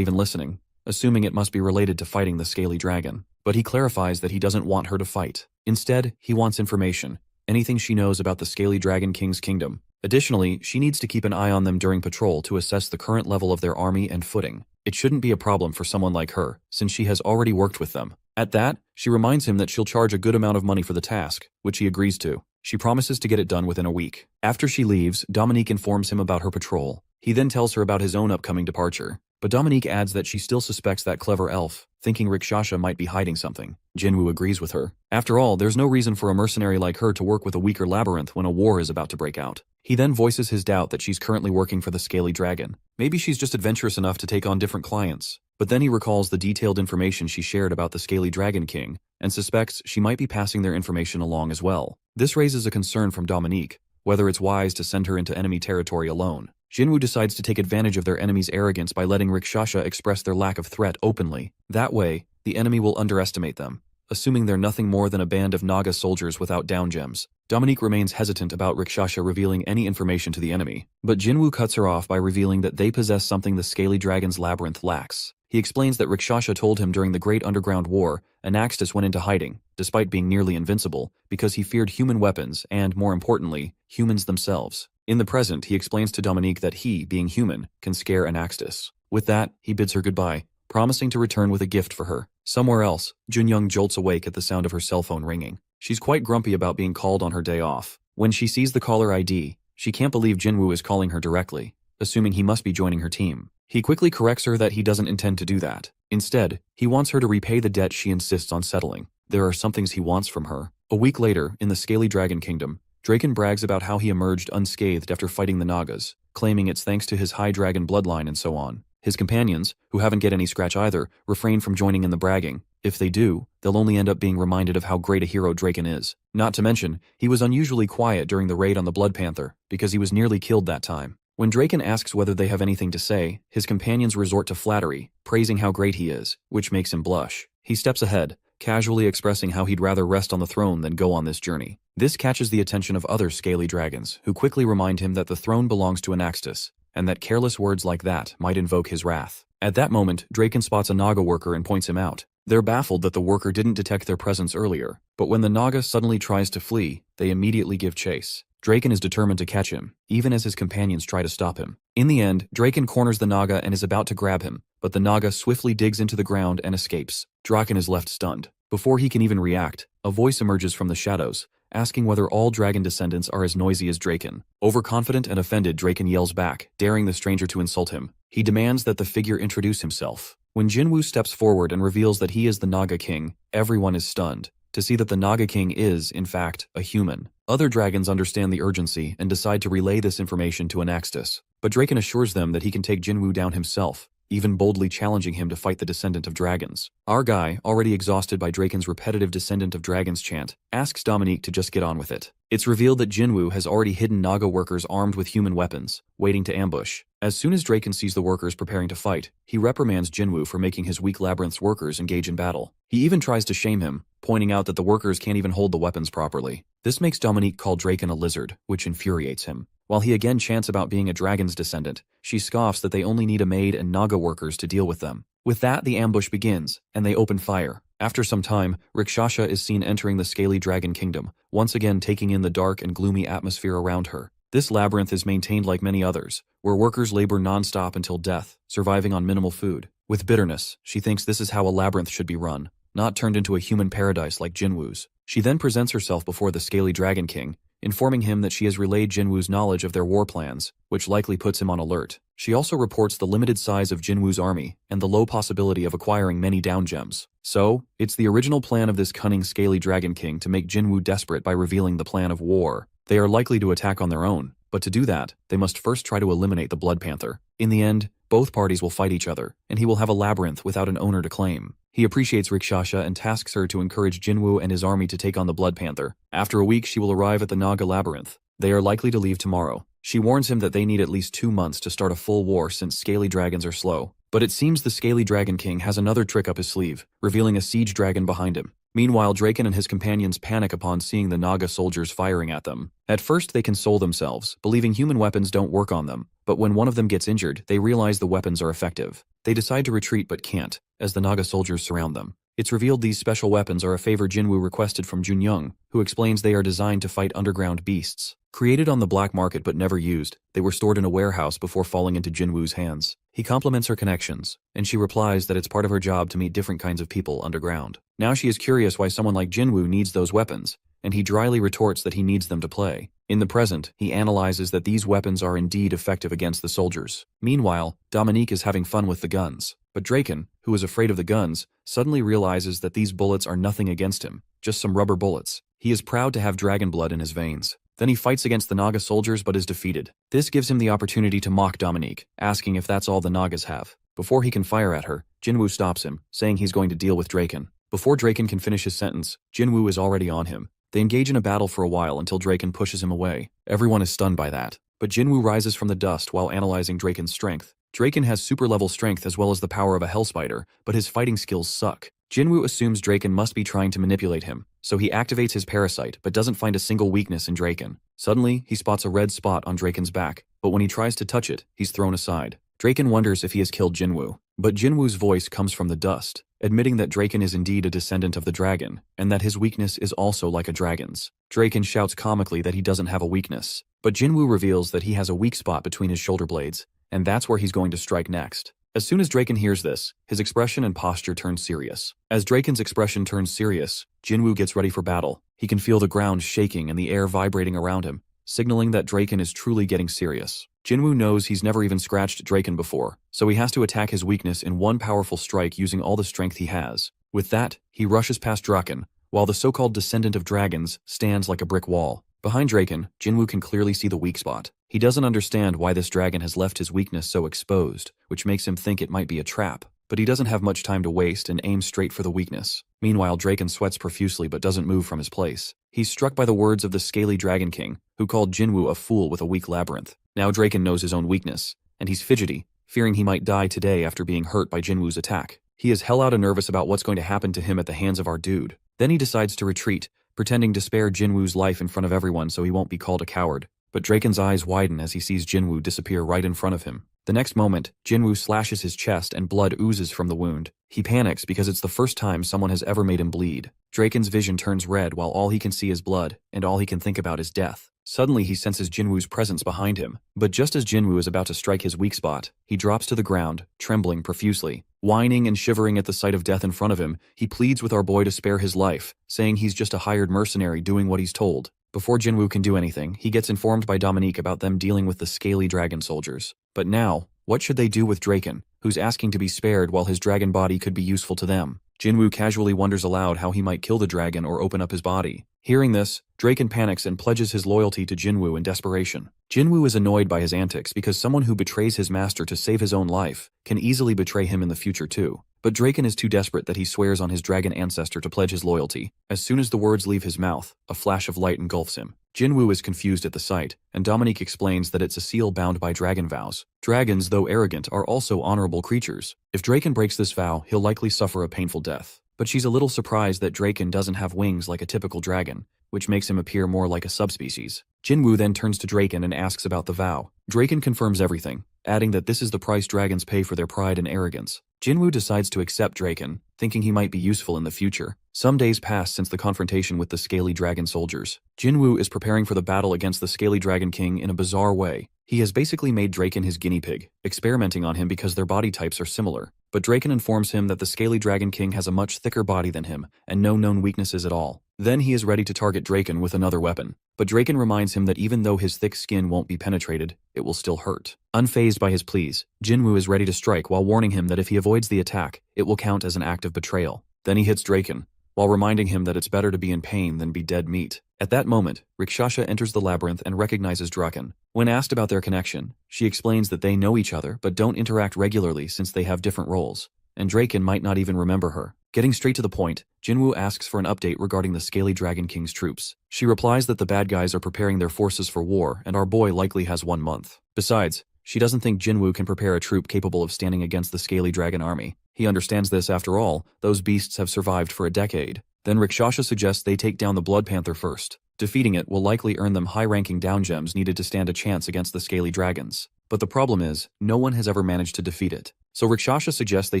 Speaker 1: even listening, assuming it must be related to fighting the Scaly Dragon. But he clarifies that he doesn't want her to fight. Instead, he wants information, anything she knows about the Scaly Dragon King's kingdom. Additionally, she needs to keep an eye on them during patrol to assess the current level of their army and footing. It shouldn't be a problem for someone like her, since she has already worked with them. At that, she reminds him that she'll charge a good amount of money for the task, which he agrees to. She promises to get it done within a week. After she leaves, Dominique informs him about her patrol. He then tells her about his own upcoming departure. But Dominique adds that she still suspects that clever elf, thinking Rikshasha might be hiding something. Jinwoo agrees with her. After all, there's no reason for a mercenary like her to work with a weaker labyrinth when a war is about to break out. He then voices his doubt that she's currently working for the Scaly Dragon. Maybe she's just adventurous enough to take on different clients. But then he recalls the detailed information she shared about the Scaly Dragon King, and suspects she might be passing their information along as well. This raises a concern from Dominique, whether it's wise to send her into enemy territory alone. Jinwoo decides to take advantage of their enemy's arrogance by letting Rikshasha express their lack of threat openly. That way, the enemy will underestimate them, assuming they're nothing more than a band of Naga soldiers without down gems. Dominique remains hesitant about Rikshasha revealing any information to the enemy, but Jinwoo cuts her off by revealing that they possess something the Scaly Dragon's labyrinth lacks. He explains that Rikshasha told him during the Great Underground War, Anaxtis went into hiding, despite being nearly invincible, because he feared human weapons and, more importantly, humans themselves. In the present, he explains to Dominique that he, being human, can scare Anaxtis. With that, he bids her goodbye, promising to return with a gift for her. Somewhere else, Junyoung jolts awake at the sound of her cell phone ringing. She's quite grumpy about being called on her day off. When she sees the caller ID, she can't believe Jinwoo is calling her directly, assuming he must be joining her team. He quickly corrects her that he doesn't intend to do that. Instead, he wants her to repay the debt she insists on settling. There are some things he wants from her. A week later, in the Scaly Dragon Kingdom, Draken brags about how he emerged unscathed after fighting the Nagas, claiming it's thanks to his high dragon bloodline and so on. His companions, who haven't get any scratch either, refrain from joining in the bragging. If they do, they'll only end up being reminded of how great a hero Draken is. Not to mention, he was unusually quiet during the raid on the Blood Panther, because he was nearly killed that time. When Draken asks whether they have anything to say, his companions resort to flattery, praising how great he is, which makes him blush. He steps ahead, casually expressing how he'd rather rest on the throne than go on this journey. This catches the attention of other scaly dragons, who quickly remind him that the throne belongs to Anaxtis, and that careless words like that might invoke his wrath. At that moment, Draken spots a Naga worker and points him out. They're baffled that the worker didn't detect their presence earlier, but when the Naga suddenly tries to flee, they immediately give chase. Draken is determined to catch him, even as his companions try to stop him. In the end, Draken corners the Naga and is about to grab him, but the Naga swiftly digs into the ground and escapes. Draken is left stunned. Before he can even react, a voice emerges from the shadows, asking whether all dragon descendants are as noisy as Draken. Overconfident and offended, Draken yells back, daring the stranger to insult him. He demands that the figure introduce himself. When Jinwoo steps forward and reveals that he is the Naga King, everyone is stunned to see that the Naga King is, in fact, a human. Other dragons understand the urgency and decide to relay this information to Anaxtis, but Draken assures them that he can take Jinwoo down himself, even boldly challenging him to fight the Descendant of Dragons. Our guy, already exhausted by Draken's repetitive Descendant of Dragons chant, asks Dominique to just get on with it. It's revealed that Jinwoo has already hidden Naga workers armed with human weapons, waiting to ambush. As soon as Draken sees the workers preparing to fight, he reprimands Jinwoo for making his weak labyrinth's workers engage in battle. He even tries to shame him, pointing out that the workers can't even hold the weapons properly. This makes Dominique call Draken a lizard, which infuriates him. While he again chants about being a dragon's descendant, she scoffs that they only need a maid and Naga workers to deal with them. With that, the ambush begins, and they open fire. After some time, Rikshasha is seen entering the Scaly Dragon Kingdom, once again taking in the dark and gloomy atmosphere around her. This labyrinth is maintained like many others, where workers labor non-stop until death, surviving on minimal food. With bitterness, she thinks this is how a labyrinth should be run, not turned into a human paradise like Jinwoo's. She then presents herself before the Scaly Dragon King, informing him that she has relayed Jinwoo's knowledge of their war plans, which likely puts him on alert. She also reports the limited size of Jinwoo's army and the low possibility of acquiring many down gems. So, it's the original plan of this cunning Scaly Dragon King to make Jinwoo desperate by revealing the plan of war. They are likely to attack on their own, but to do that, they must first try to eliminate the Blood Panther. In the end, both parties will fight each other, and he will have a labyrinth without an owner to claim. He appreciates Rikshasha and tasks her to encourage Jinwoo and his army to take on the Blood Panther. After a week, she will arrive at the Naga Labyrinth. They are likely to leave tomorrow. She warns him that they need at least 2 months to start a full war since scaly dragons are slow. But it seems the Scaly Dragon King has another trick up his sleeve, revealing a siege dragon behind him. Meanwhile, Draken and his companions panic upon seeing the Naga soldiers firing at them. At first, they console themselves, believing human weapons don't work on them, but when one of them gets injured, they realize the weapons are effective. They decide to retreat but can't, as the Naga soldiers surround them. It's revealed these special weapons are a favor Jinwoo requested from Junyoung, who explains they are designed to fight underground beasts. Created on the black market but never used, they were stored in a warehouse before falling into Jinwoo's hands. He compliments her connections, and she replies that it's part of her job to meet different kinds of people underground. Now she is curious why someone like Jinwoo needs those weapons, and he dryly retorts that he needs them to play. In the present, he analyzes that these weapons are indeed effective against the soldiers. Meanwhile, Dominique is having fun with the guns, but Draken, who is afraid of the guns, suddenly realizes that these bullets are nothing against him, just some rubber bullets. He is proud to have dragon blood in his veins. Then he fights against the Naga soldiers but is defeated. This gives him the opportunity to mock Dominique, asking if that's all the Nagas have. Before he can fire at her, Jinwoo stops him, saying he's going to deal with Draken. Before Draken can finish his sentence, Jinwoo is already on him. They engage in a battle for a while until Draken pushes him away. Everyone is stunned by that. But Jinwoo rises from the dust while analyzing Draken's strength. Draken has super-level strength as well as the power of a hell spider, but his fighting skills suck. Jinwoo assumes Draken must be trying to manipulate him, so he activates his parasite but doesn't find a single weakness in Draken. Suddenly, he spots a red spot on Draken's back, but when he tries to touch it, he's thrown aside. Draken wonders if he has killed Jinwoo, but Jinwoo's voice comes from the dust, admitting that Draken is indeed a descendant of the dragon, and that his weakness is also like a dragon's. Draken shouts comically that he doesn't have a weakness, but Jinwoo reveals that he has a weak spot between his shoulder blades, and that's where he's going to strike next. As soon as Draken hears this, his expression and posture turn serious. As Draken's expression turns serious, Jinwoo gets ready for battle. He can feel the ground shaking and the air vibrating around him, signaling that Draken is truly getting serious. Jinwoo knows he's never even scratched Draken before, so he has to attack his weakness in one powerful strike using all the strength he has. With that, he rushes past Draken, while the so-called descendant of dragons stands like a brick wall. Behind Draken, Jinwoo can clearly see the weak spot. He doesn't understand why this dragon has left his weakness so exposed, which makes him think it might be a trap. But he doesn't have much time to waste and aims straight for the weakness. Meanwhile, Draken sweats profusely but doesn't move from his place. He's struck by the words of the Scaly Dragon King, who called Jinwoo a fool with a weak labyrinth. Now Draken knows his own weakness, and he's fidgety, fearing he might die today after being hurt by Jinwoo's attack. He is hell out of nervous about what's going to happen to him at the hands of our dude. Then he decides to retreat, pretending to spare Jinwoo's life in front of everyone so he won't be called a coward. But Draken's eyes widen as he sees Jinwoo disappear right in front of him. The next moment, Jinwoo slashes his chest and blood oozes from the wound. He panics because it's the first time someone has ever made him bleed. Draken's vision turns red while all he can see is blood, and all he can think about is death. Suddenly he senses Jinwoo's presence behind him, but just as Jinwoo is about to strike his weak spot, he drops to the ground, trembling profusely. Whining and shivering at the sight of death in front of him, he pleads with our boy to spare his life, saying he's just a hired mercenary doing what he's told. Before Jinwoo can do anything, he gets informed by Dominique about them dealing with the Scaly Dragon soldiers. But now, what should they do with Draken, who's asking to be spared while his dragon body could be useful to them? Jinwoo casually wonders aloud how he might kill the dragon or open up his body. Hearing this, Draken panics and pledges his loyalty to Jinwoo in desperation. Jinwoo is annoyed by his antics because someone who betrays his master to save his own life can easily betray him in the future too. But Draken is too desperate that he swears on his dragon ancestor to pledge his loyalty. As soon as the words leave his mouth, a flash of light engulfs him. Jinwoo is confused at the sight, and Dominique explains that it's a seal bound by dragon vows. Dragons, though arrogant, are also honorable creatures. If Draken breaks this vow, he'll likely suffer a painful death. but she's a little surprised that Draken doesn't have wings like a typical dragon, which makes him appear more like a subspecies. Jinwoo then turns to Draken and asks about the vow. Draken confirms everything, adding that this is the price dragons pay for their pride and arrogance. Jinwoo decides to accept Draken, thinking he might be useful in the future. Some days pass since the confrontation with the Scaly Dragon soldiers. Jinwoo is preparing for the battle against the Scaly Dragon King in a bizarre way. He has basically made Draken his guinea pig, experimenting on him because their body types are similar. But Draken informs him that the Scaly Dragon King has a much thicker body than him, and no known weaknesses at all. Then he is ready to target Draken with another weapon. But Draken reminds him that even though his thick skin won't be penetrated, it will still hurt. Unfazed by his pleas, Jinwoo is ready to strike while warning him that if he avoids the attack, it will count as an act of betrayal. Then he hits Draken, while reminding him that it's better to be in pain than be dead meat. At that moment, Rakshasa enters the labyrinth and recognizes Draken. When asked about their connection, she explains that they know each other but don't interact regularly since they have different roles, and Draken might not even remember her. Getting straight to the point, Jinwoo asks for an update regarding the Scaly Dragon King's troops. She replies that the bad guys are preparing their forces for war and our boy likely has 1 month. Besides, she doesn't think Jinwoo can prepare a troop capable of standing against the Scaly Dragon army. He understands this after all, those beasts have survived for a decade. Then Rakshasa suggests they take down the Blood Panther first. Defeating it will likely earn them high-ranking down gems needed to stand a chance against the Scaly Dragons. But the problem is, no one has ever managed to defeat it. So Rakshasa suggests they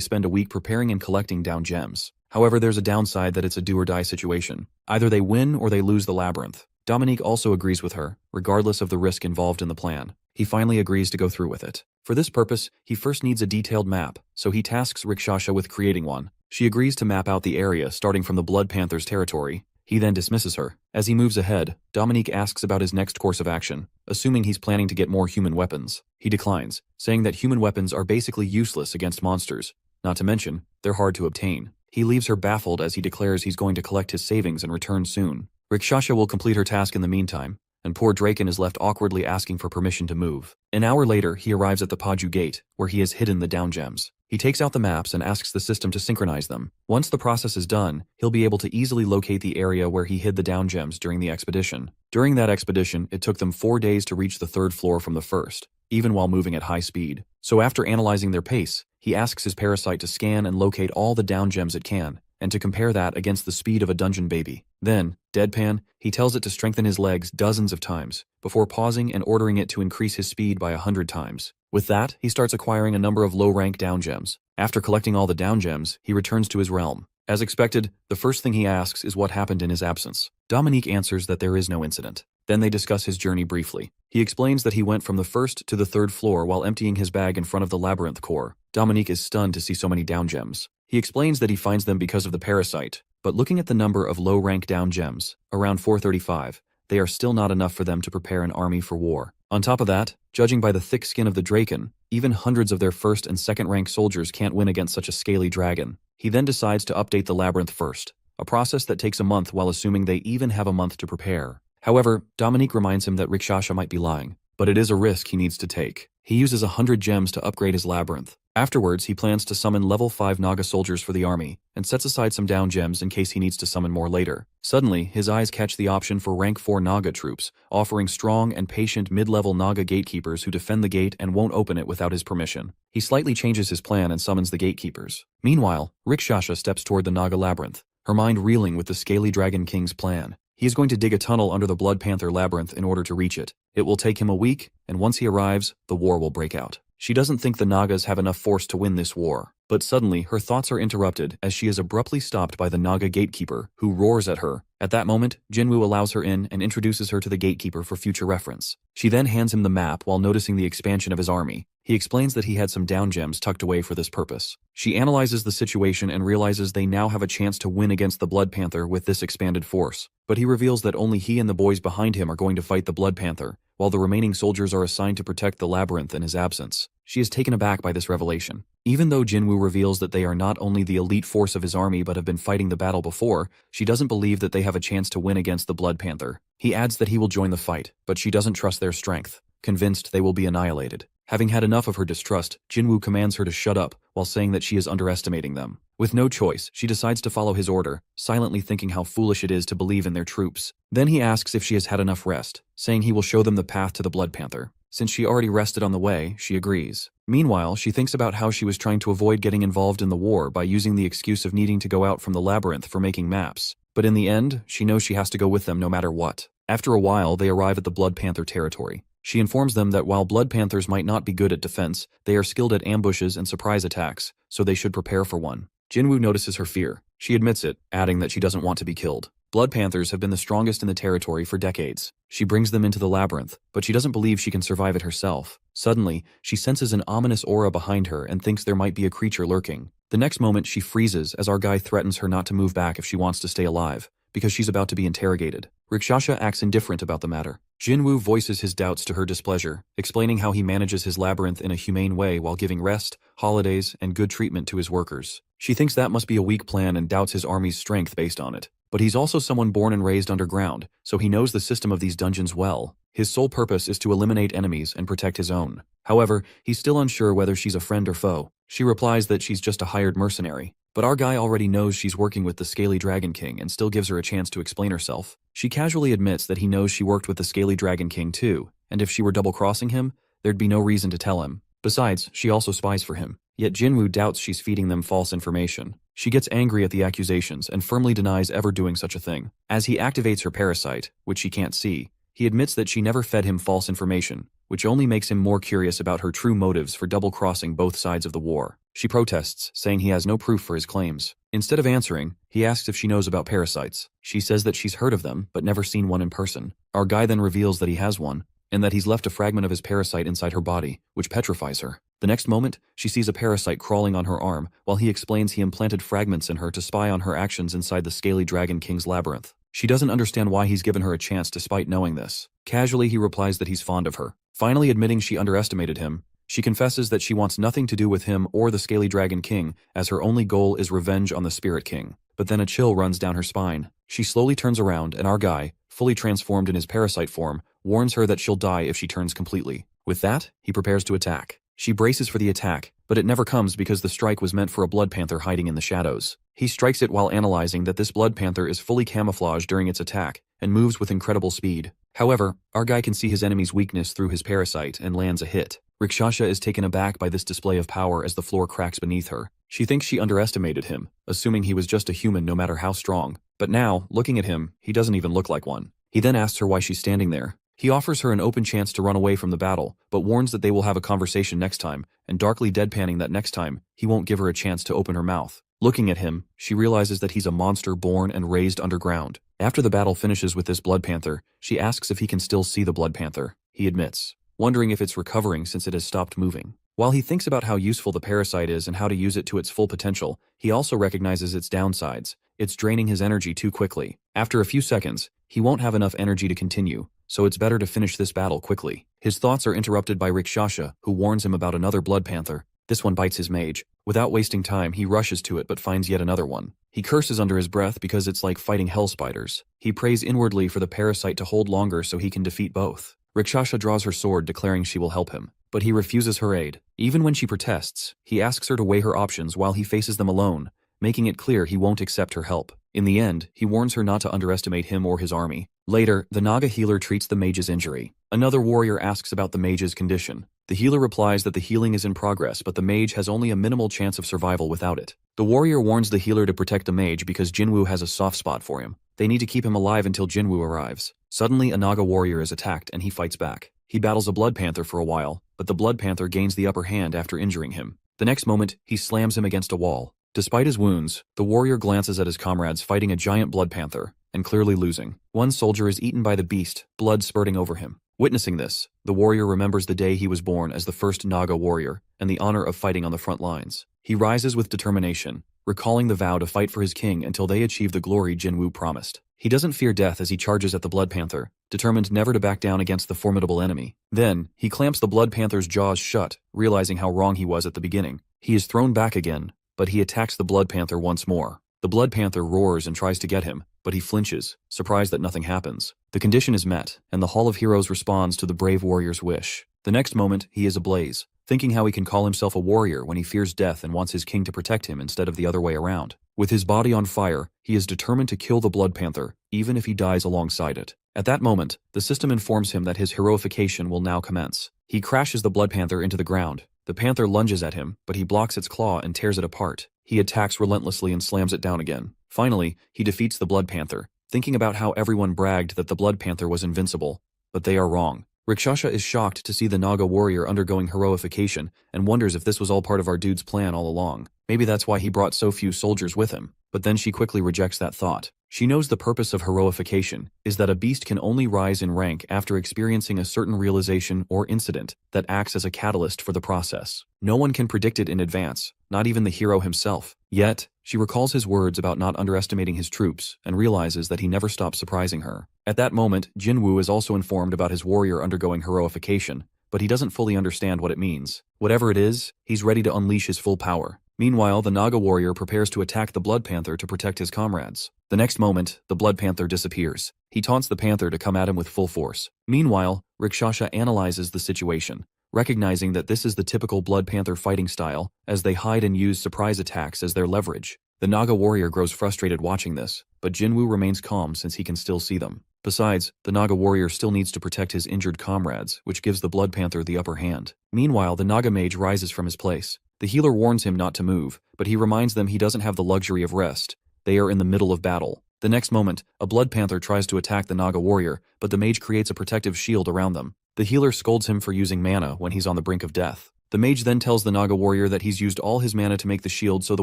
Speaker 1: spend a week preparing and collecting down gems. However, there's a downside that it's a do-or-die situation. Either they win or they lose the labyrinth. Dominique also agrees with her, regardless of the risk involved in the plan. He finally agrees to go through with it. For this purpose, he first needs a detailed map, so he tasks Rakshasa with creating one. She agrees to map out the area starting from the Blood Panther's territory. He then dismisses her. As he moves ahead, Dominique asks about his next course of action, assuming he's planning to get more human weapons. He declines, saying that human weapons are basically useless against monsters. Not to mention, they're hard to obtain. He leaves her baffled as he declares he's going to collect his savings and return soon. Rakshasa will complete her task in the meantime, and poor Draken is left awkwardly asking for permission to move. An hour later, he arrives at the Paju Gate, where he has hidden the down gems. He takes out the maps and asks the system to synchronize them. Once the process is done, he'll be able to easily locate the area where he hid the down gems during the expedition. During that expedition, it took them 4 days to reach the 3rd floor from the 1st, even while moving at high speed. So after analyzing their pace, he asks his parasite to scan and locate all the down gems it can, and to compare that against the speed of a dungeon baby. Then, deadpan, he tells it to strengthen his legs dozens of times, before pausing and ordering it to increase his speed by 100 times. With that, he starts acquiring a number of low-rank down gems. After collecting all the down gems, he returns to his realm. As expected, the first thing he asks is what happened in his absence. Dominique answers that there is no incident. Then they discuss his journey briefly. He explains that he went from the 1st to the 3rd floor while emptying his bag in front of the labyrinth core. Dominique is stunned to see so many down gems. He explains that he finds them because of the parasite, but looking at the number of low-rank down gems, around 435, they are still not enough for them to prepare an army for war. On top of that, judging by the thick skin of the Draken, even hundreds of their 1st and 2nd rank soldiers can't win against such a scaly dragon. He then decides to update the labyrinth first, a process that takes a month while assuming they even have a month to prepare. However, Dominique reminds him that Rakshasa might be lying, but it is a risk he needs to take. He uses 100 gems to upgrade his labyrinth. Afterwards, he plans to summon level 5 Naga soldiers for the army, and sets aside some down gems in case he needs to summon more later. Suddenly, his eyes catch the option for rank 4 Naga troops, offering strong and patient mid-level Naga gatekeepers who defend the gate and won't open it without his permission. He slightly changes his plan and summons the gatekeepers. Meanwhile, Rakshasa steps toward the Naga labyrinth, her mind reeling with the Scaly Dragon King's plan. He is going to dig a tunnel under the Blood Panther labyrinth in order to reach it. It will take him a week, and once he arrives, the war will break out. She doesn't think the Nagas have enough force to win this war, but suddenly her thoughts are interrupted as she is abruptly stopped by the Naga gatekeeper, who roars at her. At that moment, Jinwoo allows her in and introduces her to the gatekeeper for future reference. She then hands him the map while noticing the expansion of his army. He explains that he had some down gems tucked away for this purpose. She analyzes the situation and realizes they now have a chance to win against the Blood Panther with this expanded force. But he reveals that only he and the boys behind him are going to fight the Blood Panther, while the remaining soldiers are assigned to protect the labyrinth in his absence. She is taken aback by this revelation. Even though Jinwoo reveals that they are not only the elite force of his army but have been fighting the battle before, she doesn't believe that they have a chance to win against the Blood Panther. He adds that he will join the fight, but she doesn't trust their strength, convinced they will be annihilated. Having had enough of her distrust, Jinwoo commands her to shut up while saying that she is underestimating them. With no choice, she decides to follow his order, silently thinking how foolish it is to believe in their troops. Then he asks if she has had enough rest, saying he will show them the path to the Blood Panther. Since she already rested on the way, she agrees. Meanwhile, she thinks about how she was trying to avoid getting involved in the war by using the excuse of needing to go out from the labyrinth for making maps. But in the end, she knows she has to go with them no matter what. After a while, they arrive at the Blood Panther territory. She informs them that while Blood Panthers might not be good at defense, they are skilled at ambushes and surprise attacks, so they should prepare for one. Jinwoo notices her fear. She admits it, adding that she doesn't want to be killed. Blood Panthers have been the strongest in the territory for decades. She brings them into the labyrinth, but she doesn't believe she can survive it herself. Suddenly, she senses an ominous aura behind her and thinks there might be a creature lurking. The next moment, she freezes as our guy threatens her not to move back if she wants to stay alive, because she's about to be interrogated. Rikshasha acts indifferent about the matter. Jinwoo voices his doubts to her displeasure, explaining how he manages his labyrinth in a humane way while giving rest, holidays, and good treatment to his workers. She thinks that must be a weak plan and doubts his army's strength based on it. But he's also someone born and raised underground, so he knows the system of these dungeons well. His sole purpose is to eliminate enemies and protect his own. However, he's still unsure whether she's a friend or foe. She replies that she's just a hired mercenary. But our guy already knows she's working with the Scaly Dragon King and still gives her a chance to explain herself. She casually admits that he knows she worked with the Scaly Dragon King too, and if she were double-crossing him, there'd be no reason to tell him. Besides, she also spies for him. Yet Jinwoo doubts she's feeding them false information. She gets angry at the accusations and firmly denies ever doing such a thing. As he activates her parasite, which she can't see, he admits that she never fed him false information, which only makes him more curious about her true motives for double-crossing both sides of the war. She protests, saying he has no proof for his claims. Instead of answering, he asks if she knows about parasites. She says that she's heard of them, but never seen one in person. Our guy then reveals that he has one, and that he's left a fragment of his parasite inside her body, which petrifies her. The next moment, she sees a parasite crawling on her arm, while he explains he implanted fragments in her to spy on her actions inside the Scaly Dragon King's labyrinth. She doesn't understand why he's given her a chance despite knowing this. Casually, he replies that he's fond of her. Finally admitting she underestimated him, she confesses that she wants nothing to do with him or the Scaly Dragon King, as her only goal is revenge on the Spirit King. But then a chill runs down her spine. She slowly turns around, and our guy, fully transformed in his parasite form, warns her that she'll die if she turns completely. With that, he prepares to attack. She braces for the attack, but it never comes because the strike was meant for a Blood Panther hiding in the shadows. He strikes it while analyzing that this Blood Panther is fully camouflaged during its attack and moves with incredible speed. However, our guy can see his enemy's weakness through his parasite and lands a hit. Rikshasha is taken aback by this display of power as the floor cracks beneath her. She thinks she underestimated him, assuming he was just a human no matter how strong. But now, looking at him, he doesn't even look like one. He then asks her why she's standing there. He offers her an open chance to run away from the battle, but warns that they will have a conversation next time, and darkly deadpanning that next time, he won't give her a chance to open her mouth. Looking at him, she realizes that he's a monster born and raised underground. After the battle finishes with this Blood Panther, she asks if he can still see the Blood Panther. He admits, wondering if it's recovering since it has stopped moving. While he thinks about how useful the parasite is and how to use it to its full potential, he also recognizes its downsides. It's draining his energy too quickly. After a few seconds, he won't have enough energy to continue, so it's better to finish this battle quickly. His thoughts are interrupted by Rikshasha, who warns him about another Blood Panther. This one bites his mage. Without wasting time, he rushes to it but finds yet another one. He curses under his breath because it's like fighting hell spiders. He prays inwardly for the parasite to hold longer so he can defeat both. Rikshasha draws her sword, declaring she will help him. But he refuses her aid. Even when she protests, he asks her to weigh her options while he faces them alone, making it clear he won't accept her help. In the end, he warns her not to underestimate him or his army. Later, the Naga healer treats the mage's injury. Another warrior asks about the mage's condition. The healer replies that the healing is in progress, but the mage has only a minimal chance of survival without it. The warrior warns the healer to protect the mage because Jinwoo has a soft spot for him. They need to keep him alive until Jinwoo arrives. Suddenly, a Naga warrior is attacked and he fights back. He battles a Blood Panther for a while, but the Blood Panther gains the upper hand after injuring him. The next moment, he slams him against a wall. Despite his wounds, the warrior glances at his comrades fighting a giant Blood Panther, and clearly losing. One soldier is eaten by the beast, blood spurting over him. Witnessing this, the warrior remembers the day he was born as the first Naga warrior, and the honor of fighting on the front lines. He rises with determination, recalling the vow to fight for his king until they achieve the glory Jinwoo promised. He doesn't fear death as he charges at the Blood Panther, determined never to back down against the formidable enemy. Then, he clamps the Blood Panther's jaws shut, realizing how wrong he was at the beginning. He is thrown back again, but he attacks the Blood Panther once more. The Blood Panther roars and tries to get him, but he flinches, surprised that nothing happens. The condition is met, and the Hall of Heroes responds to the brave warrior's wish. The next moment, he is ablaze, thinking how he can call himself a warrior when he fears death and wants his king to protect him instead of the other way around. With his body on fire, he is determined to kill the Blood Panther, even if he dies alongside it. At that moment, the system informs him that his heroification will now commence. He crashes the Blood Panther into the ground. The panther lunges at him, but he blocks its claw and tears it apart. He attacks relentlessly and slams it down again. Finally, he defeats the Blood Panther, thinking about how everyone bragged that the Blood Panther was invincible. But they are wrong. Rakshasa is shocked to see the Naga warrior undergoing heroification and wonders if this was all part of our dude's plan all along. Maybe that's why he brought so few soldiers with him. But then she quickly rejects that thought. She knows the purpose of heroification is that a beast can only rise in rank after experiencing a certain realization or incident that acts as a catalyst for the process. No one can predict it in advance, not even the hero himself. Yet, she recalls his words about not underestimating his troops and realizes that he never stops surprising her. At that moment, Jinwoo is also informed about his warrior undergoing heroification, but he doesn't fully understand what it means. Whatever it is, he's ready to unleash his full power. Meanwhile, the Naga warrior prepares to attack the Blood Panther to protect his comrades. The next moment, the Blood Panther disappears. He taunts the panther to come at him with full force. Meanwhile, Rakshasa analyzes the situation, recognizing that this is the typical Blood Panther fighting style, as they hide and use surprise attacks as their leverage. The Naga warrior grows frustrated watching this, but Jinwoo remains calm since he can still see them. Besides, the Naga warrior still needs to protect his injured comrades, which gives the Blood Panther the upper hand. Meanwhile, the Naga mage rises from his place. The healer warns him not to move, but he reminds them he doesn't have the luxury of rest. They are in the middle of battle. The next moment, a Blood Panther tries to attack the Naga warrior, but the mage creates a protective shield around them. The healer scolds him for using mana when he's on the brink of death. The mage then tells the Naga warrior that he's used all his mana to make the shield so the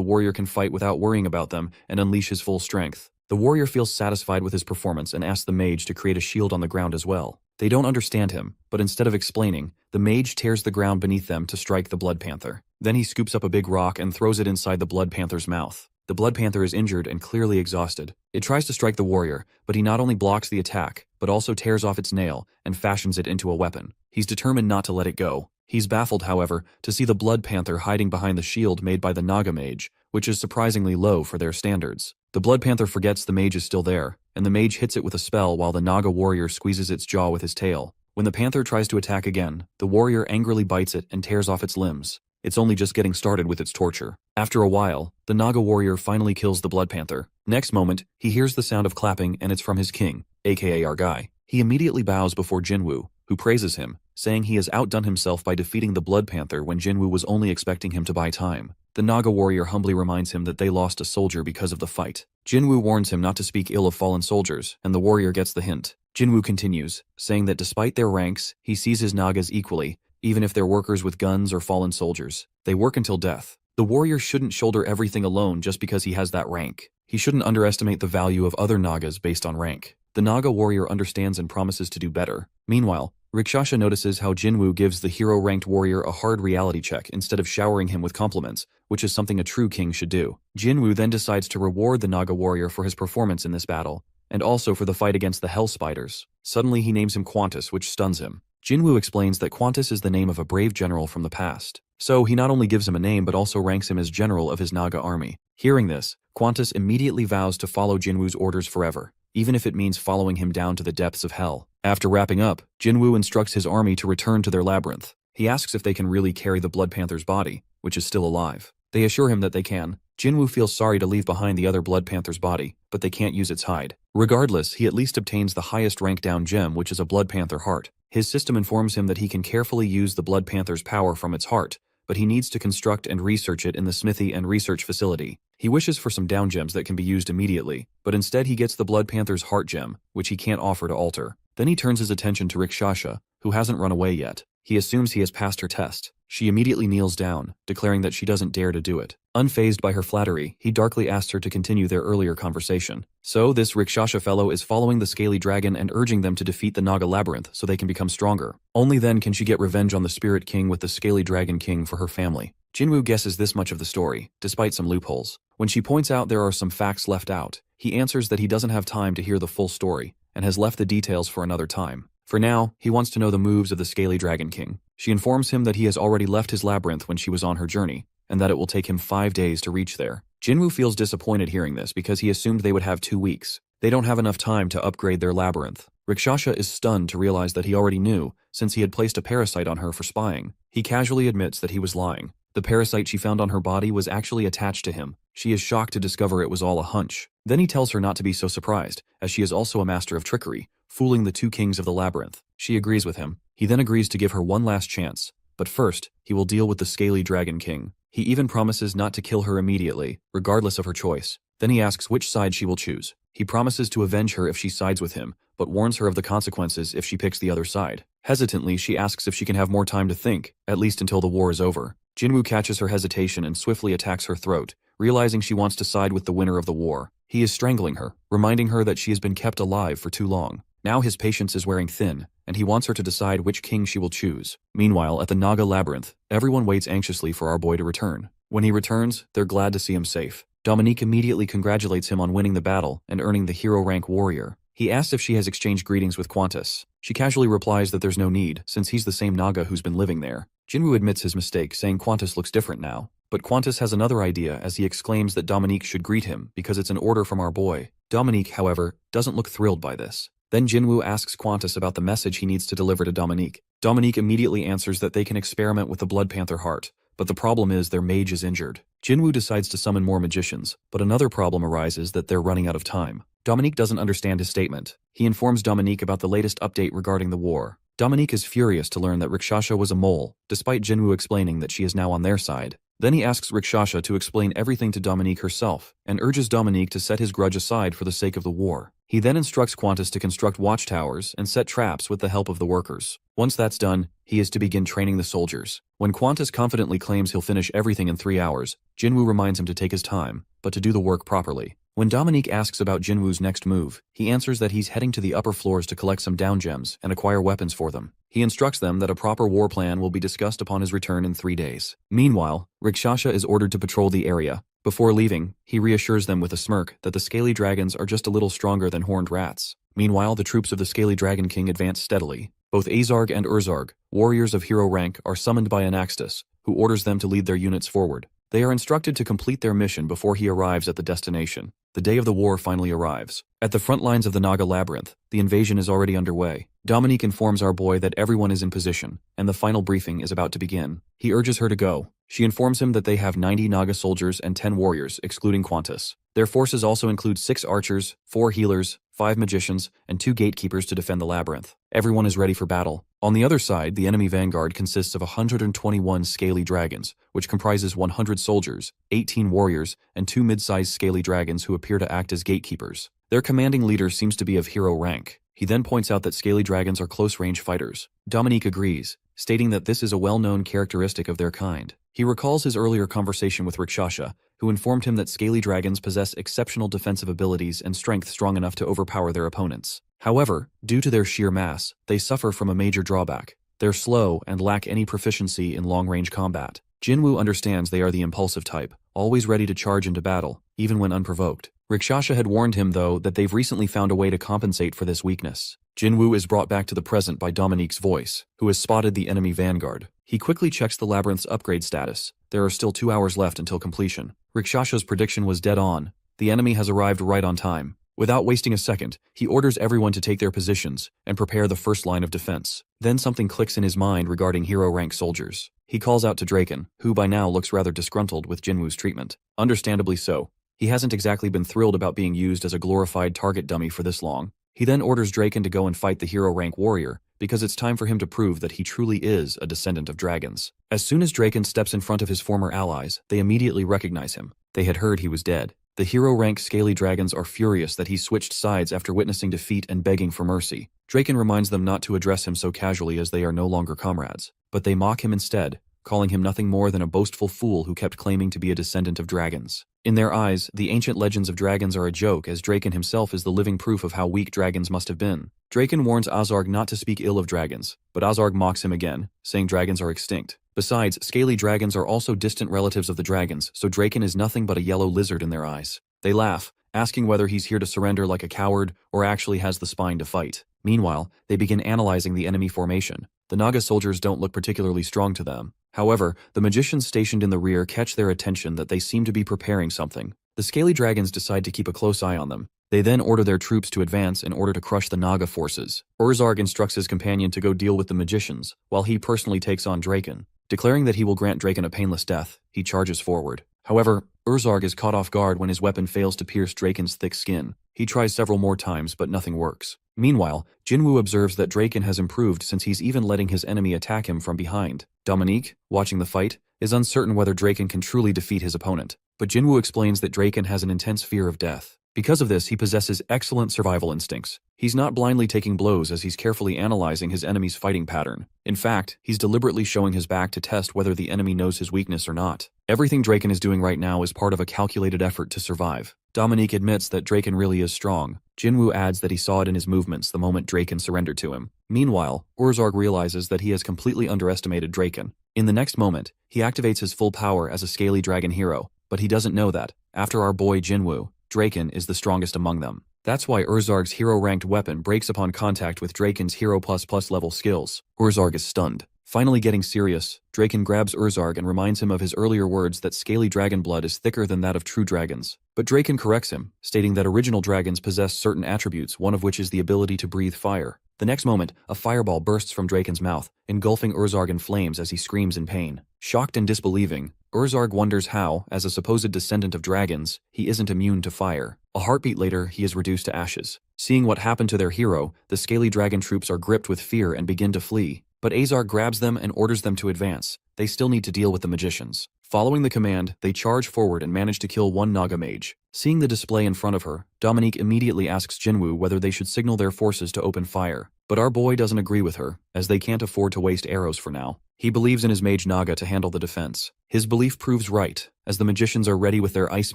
Speaker 1: warrior can fight without worrying about them and unleash his full strength. The warrior feels satisfied with his performance and asks the mage to create a shield on the ground as well. They don't understand him, but instead of explaining, the mage tears the ground beneath them to strike the Blood Panther. Then he scoops up a big rock and throws it inside the Blood Panther's mouth. The Blood Panther is injured and clearly exhausted. It tries to strike the warrior, but he not only blocks the attack, but also tears off its nail and fashions it into a weapon. He's determined not to let it go. He's baffled, however, to see the Blood Panther hiding behind the shield made by the Naga mage, which is surprisingly low for their standards. The Blood Panther forgets the mage is still there, and the mage hits it with a spell while the Naga warrior squeezes its jaw with his tail. When the panther tries to attack again, the warrior angrily bites it and tears off its limbs. It's only just getting started with its torture. After a while, the Naga warrior finally kills the Blood Panther. Next moment, he hears the sound of clapping and it's from his king, aka our guy. He immediately bows before Jinwoo, who praises him, saying he has outdone himself by defeating the Blood Panther when Jinwoo was only expecting him to buy time. The Naga warrior humbly reminds him that they lost a soldier because of the fight. Jinwoo warns him not to speak ill of fallen soldiers, and the warrior gets the hint. Jinwoo continues, saying that despite their ranks, he sees his Nagas equally, even if they're workers with guns or fallen soldiers. They work until death. The warrior shouldn't shoulder everything alone just because he has that rank. He shouldn't underestimate the value of other Nagas based on rank. The Naga warrior understands and promises to do better. Meanwhile, Rakshasa notices how Jinwoo gives the hero-ranked warrior a hard reality check instead of showering him with compliments, which is something a true king should do. Jinwoo then decides to reward the Naga warrior for his performance in this battle, and also for the fight against the Hell Spiders. Suddenly he names him Qantas, which stuns him. Jinwoo explains that Qantas is the name of a brave general from the past. So he not only gives him a name but also ranks him as general of his Naga army. Hearing this, Qantas immediately vows to follow Jinwoo's orders forever, even if it means following him down to the depths of hell. After wrapping up, Jinwoo instructs his army to return to their labyrinth. He asks if they can really carry the Blood Panther's body, which is still alive. They assure him that they can. Jinwoo feels sorry to leave behind the other Blood Panther's body, but they can't use its hide. Regardless, he at least obtains the highest rank down gem, which is a Blood Panther heart. His system informs him that he can carefully use the Blood Panther's power from its heart, but he needs to construct and research it in the smithy and research facility. He wishes for some down gems that can be used immediately, but instead he gets the Blood Panther's heart gem, which he can't offer to alter. Then he turns his attention to Rakshasa, who hasn't run away yet. He assumes he has passed her test. She immediately kneels down, declaring that she doesn't dare to do it. Unfazed by her flattery, he darkly asks her to continue their earlier conversation. So this Rakshasa fellow is following the scaly dragon and urging them to defeat the Naga labyrinth so they can become stronger. Only then can she get revenge on the Spirit King with the scaly dragon king for her family. Jinwoo guesses this much of the story, despite some loopholes. When she points out there are some facts left out, he answers that he doesn't have time to hear the full story, and has left the details for another time. For now, he wants to know the moves of the scaly dragon king. She informs him that he has already left his labyrinth when she was on her journey, and that it will take him 5 days to reach there. Jinwoo feels disappointed hearing this because he assumed they would have 2 weeks. They don't have enough time to upgrade their labyrinth. Rakshasa is stunned to realize that he already knew, since he had placed a parasite on her for spying. He casually admits that he was lying. The parasite she found on her body was actually attached to him. She is shocked to discover it was all a hunch. Then he tells her not to be so surprised, as she is also a master of trickery, fooling the two kings of the labyrinth. She agrees with him. He then agrees to give her one last chance, but first, he will deal with the scaly dragon king. He even promises not to kill her immediately, regardless of her choice. Then he asks which side she will choose. He promises to avenge her if she sides with him, but warns her of the consequences if she picks the other side. Hesitantly, she asks if she can have more time to think, at least until the war is over. Jinwoo catches her hesitation and swiftly attacks her throat, realizing she wants to side with the winner of the war. He is strangling her, reminding her that she has been kept alive for too long. Now his patience is wearing thin, and he wants her to decide which king she will choose. Meanwhile, at the Naga labyrinth, everyone waits anxiously for our boy to return. When he returns, they're glad to see him safe. Dominique immediately congratulates him on winning the battle and earning the hero rank warrior. He asks if she has exchanged greetings with Qantas. She casually replies that there's no need, since he's the same Naga who's been living there. Jinwoo admits his mistake, saying Qantas looks different now. But Qantas has another idea as he exclaims that Dominique should greet him because it's an order from our boy. Dominique, however, doesn't look thrilled by this. Then Jinwoo asks Qantas about the message he needs to deliver to Dominique. Dominique immediately answers that they can experiment with the Blood Panther heart, but the problem is their mage is injured. Jinwoo decides to summon more magicians, but another problem arises that they're running out of time. Dominique doesn't understand his statement. He informs Dominique about the latest update regarding the war. Dominique is furious to learn that Rakshasha was a mole, despite Jinwoo explaining that she is now on their side. Then he asks Rakshasha to explain everything to Dominique herself, and urges Dominique to set his grudge aside for the sake of the war. He then instructs Qantas to construct watchtowers and set traps with the help of the workers. Once that's done, he is to begin training the soldiers. When Qantas confidently claims he'll finish everything in 3 hours, Jinwoo reminds him to take his time, but to do the work properly. When Dominique asks about Jinwoo's next move, he answers that he's heading to the upper floors to collect some down gems and acquire weapons for them. He instructs them that a proper war plan will be discussed upon his return in 3 days. Meanwhile, Rakshasha is ordered to patrol the area. Before leaving, he reassures them with a smirk that the scaly dragons are just a little stronger than horned rats. Meanwhile, the troops of the scaly dragon king advance steadily. Both Azarg and Urzarg, warriors of hero rank, are summoned by Anaxtus, who orders them to lead their units forward. They are instructed to complete their mission before he arrives at the destination. The day of the war finally arrives. At the front lines of the Naga labyrinth, the invasion is already underway. Dominique informs our boy that everyone is in position, and the final briefing is about to begin. He urges her to go. She informs him that they have 90 Naga soldiers and 10 warriors, excluding Qantas. Their forces also include 6 archers, 4 healers, 5 magicians, and 2 gatekeepers to defend the labyrinth. Everyone is ready for battle. On the other side, the enemy vanguard consists of 121 scaly dragons, which comprises 100 soldiers, 18 warriors, and 2 mid-sized scaly dragons who appear to act as gatekeepers. Their commanding leader seems to be of hero rank. He then points out that scaly dragons are close-range fighters. Dominique agrees, stating that this is a well-known characteristic of their kind. He recalls his earlier conversation with Rakshasha, who informed him that scaly dragons possess exceptional defensive abilities and strength strong enough to overpower their opponents. However, due to their sheer mass, they suffer from a major drawback. They're slow and lack any proficiency in long-range combat. Jinwoo understands they are the impulsive type, always ready to charge into battle, even when unprovoked. Rakshasha had warned him, though, that they've recently found a way to compensate for this weakness. Jinwoo is brought back to the present by Dominique's voice, who has spotted the enemy vanguard. He quickly checks the labyrinth's upgrade status. There are still 2 hours left until completion. Rakshasha's prediction was dead on. The enemy has arrived right on time. Without wasting a second, he orders everyone to take their positions and prepare the first line of defense. Then something clicks in his mind regarding hero-rank soldiers. He calls out to Draken, who by now looks rather disgruntled with Jinwoo's treatment. Understandably so. He hasn't exactly been thrilled about being used as a glorified target dummy for this long. He then orders Draken to go and fight the hero-rank warrior, because it's time for him to prove that he truly is a descendant of dragons. As soon as Draken steps in front of his former allies, they immediately recognize him. They had heard he was dead. The hero-rank scaly dragons are furious that he switched sides after witnessing defeat and begging for mercy. Draken reminds them not to address him so casually as they are no longer comrades. But they mock him instead, calling him nothing more than a boastful fool who kept claiming to be a descendant of dragons. In their eyes, the ancient legends of dragons are a joke, as Draken himself is the living proof of how weak dragons must have been. Draken warns Azarg not to speak ill of dragons, but Azarg mocks him again, saying dragons are extinct. Besides, scaly dragons are also distant relatives of the dragons, so Draken is nothing but a yellow lizard in their eyes. They laugh, asking whether he's here to surrender like a coward or actually has the spine to fight. Meanwhile, they begin analyzing the enemy formation. The Naga soldiers don't look particularly strong to them. However, the magicians stationed in the rear catch their attention that they seem to be preparing something. The scaly dragons decide to keep a close eye on them. They then order their troops to advance in order to crush the Naga forces. Urzarg instructs his companion to go deal with the magicians, while he personally takes on Draken. Declaring that he will grant Draken a painless death, he charges forward. However, Urzarg is caught off guard when his weapon fails to pierce Draken's thick skin. He tries several more times, but nothing works. Meanwhile, Jinwoo observes that Draken has improved since he's even letting his enemy attack him from behind. Dominique, watching the fight, is uncertain whether Draken can truly defeat his opponent, but Jinwoo explains that Draken has an intense fear of death. Because of this, he possesses excellent survival instincts. He's not blindly taking blows as he's carefully analyzing his enemy's fighting pattern. In fact, he's deliberately showing his back to test whether the enemy knows his weakness or not. Everything Draken is doing right now is part of a calculated effort to survive. Dominique admits that Draken really is strong. Jinwoo adds that he saw it in his movements the moment Draken surrendered to him. Meanwhile, Urzarg realizes that he has completely underestimated Draken. In the next moment, he activates his full power as a scaly dragon hero, but he doesn't know that, after our boy Jinwoo, Draken is the strongest among them. That's why Urzarg's hero-ranked weapon breaks upon contact with Draken's Hero++ level skills. Urzarg is stunned. Finally getting serious, Draken grabs Urzarg and reminds him of his earlier words that scaly dragon blood is thicker than that of true dragons. But Draken corrects him, stating that original dragons possess certain attributes, one of which is the ability to breathe fire. The next moment, a fireball bursts from Draken's mouth, engulfing Urzarg in flames as he screams in pain. Shocked and disbelieving, Urzarg wonders how, as a supposed descendant of dragons, he isn't immune to fire. A heartbeat later, he is reduced to ashes. Seeing what happened to their hero, the scaly dragon troops are gripped with fear and begin to flee. But Azar grabs them and orders them to advance. They still need to deal with the magicians. Following the command, they charge forward and manage to kill one Naga mage. Seeing the display in front of her, Dominique immediately asks Jinwoo whether they should signal their forces to open fire. But our boy doesn't agree with her, as they can't afford to waste arrows for now. He believes in his mage Naga to handle the defense. His belief proves right, as the magicians are ready with their ice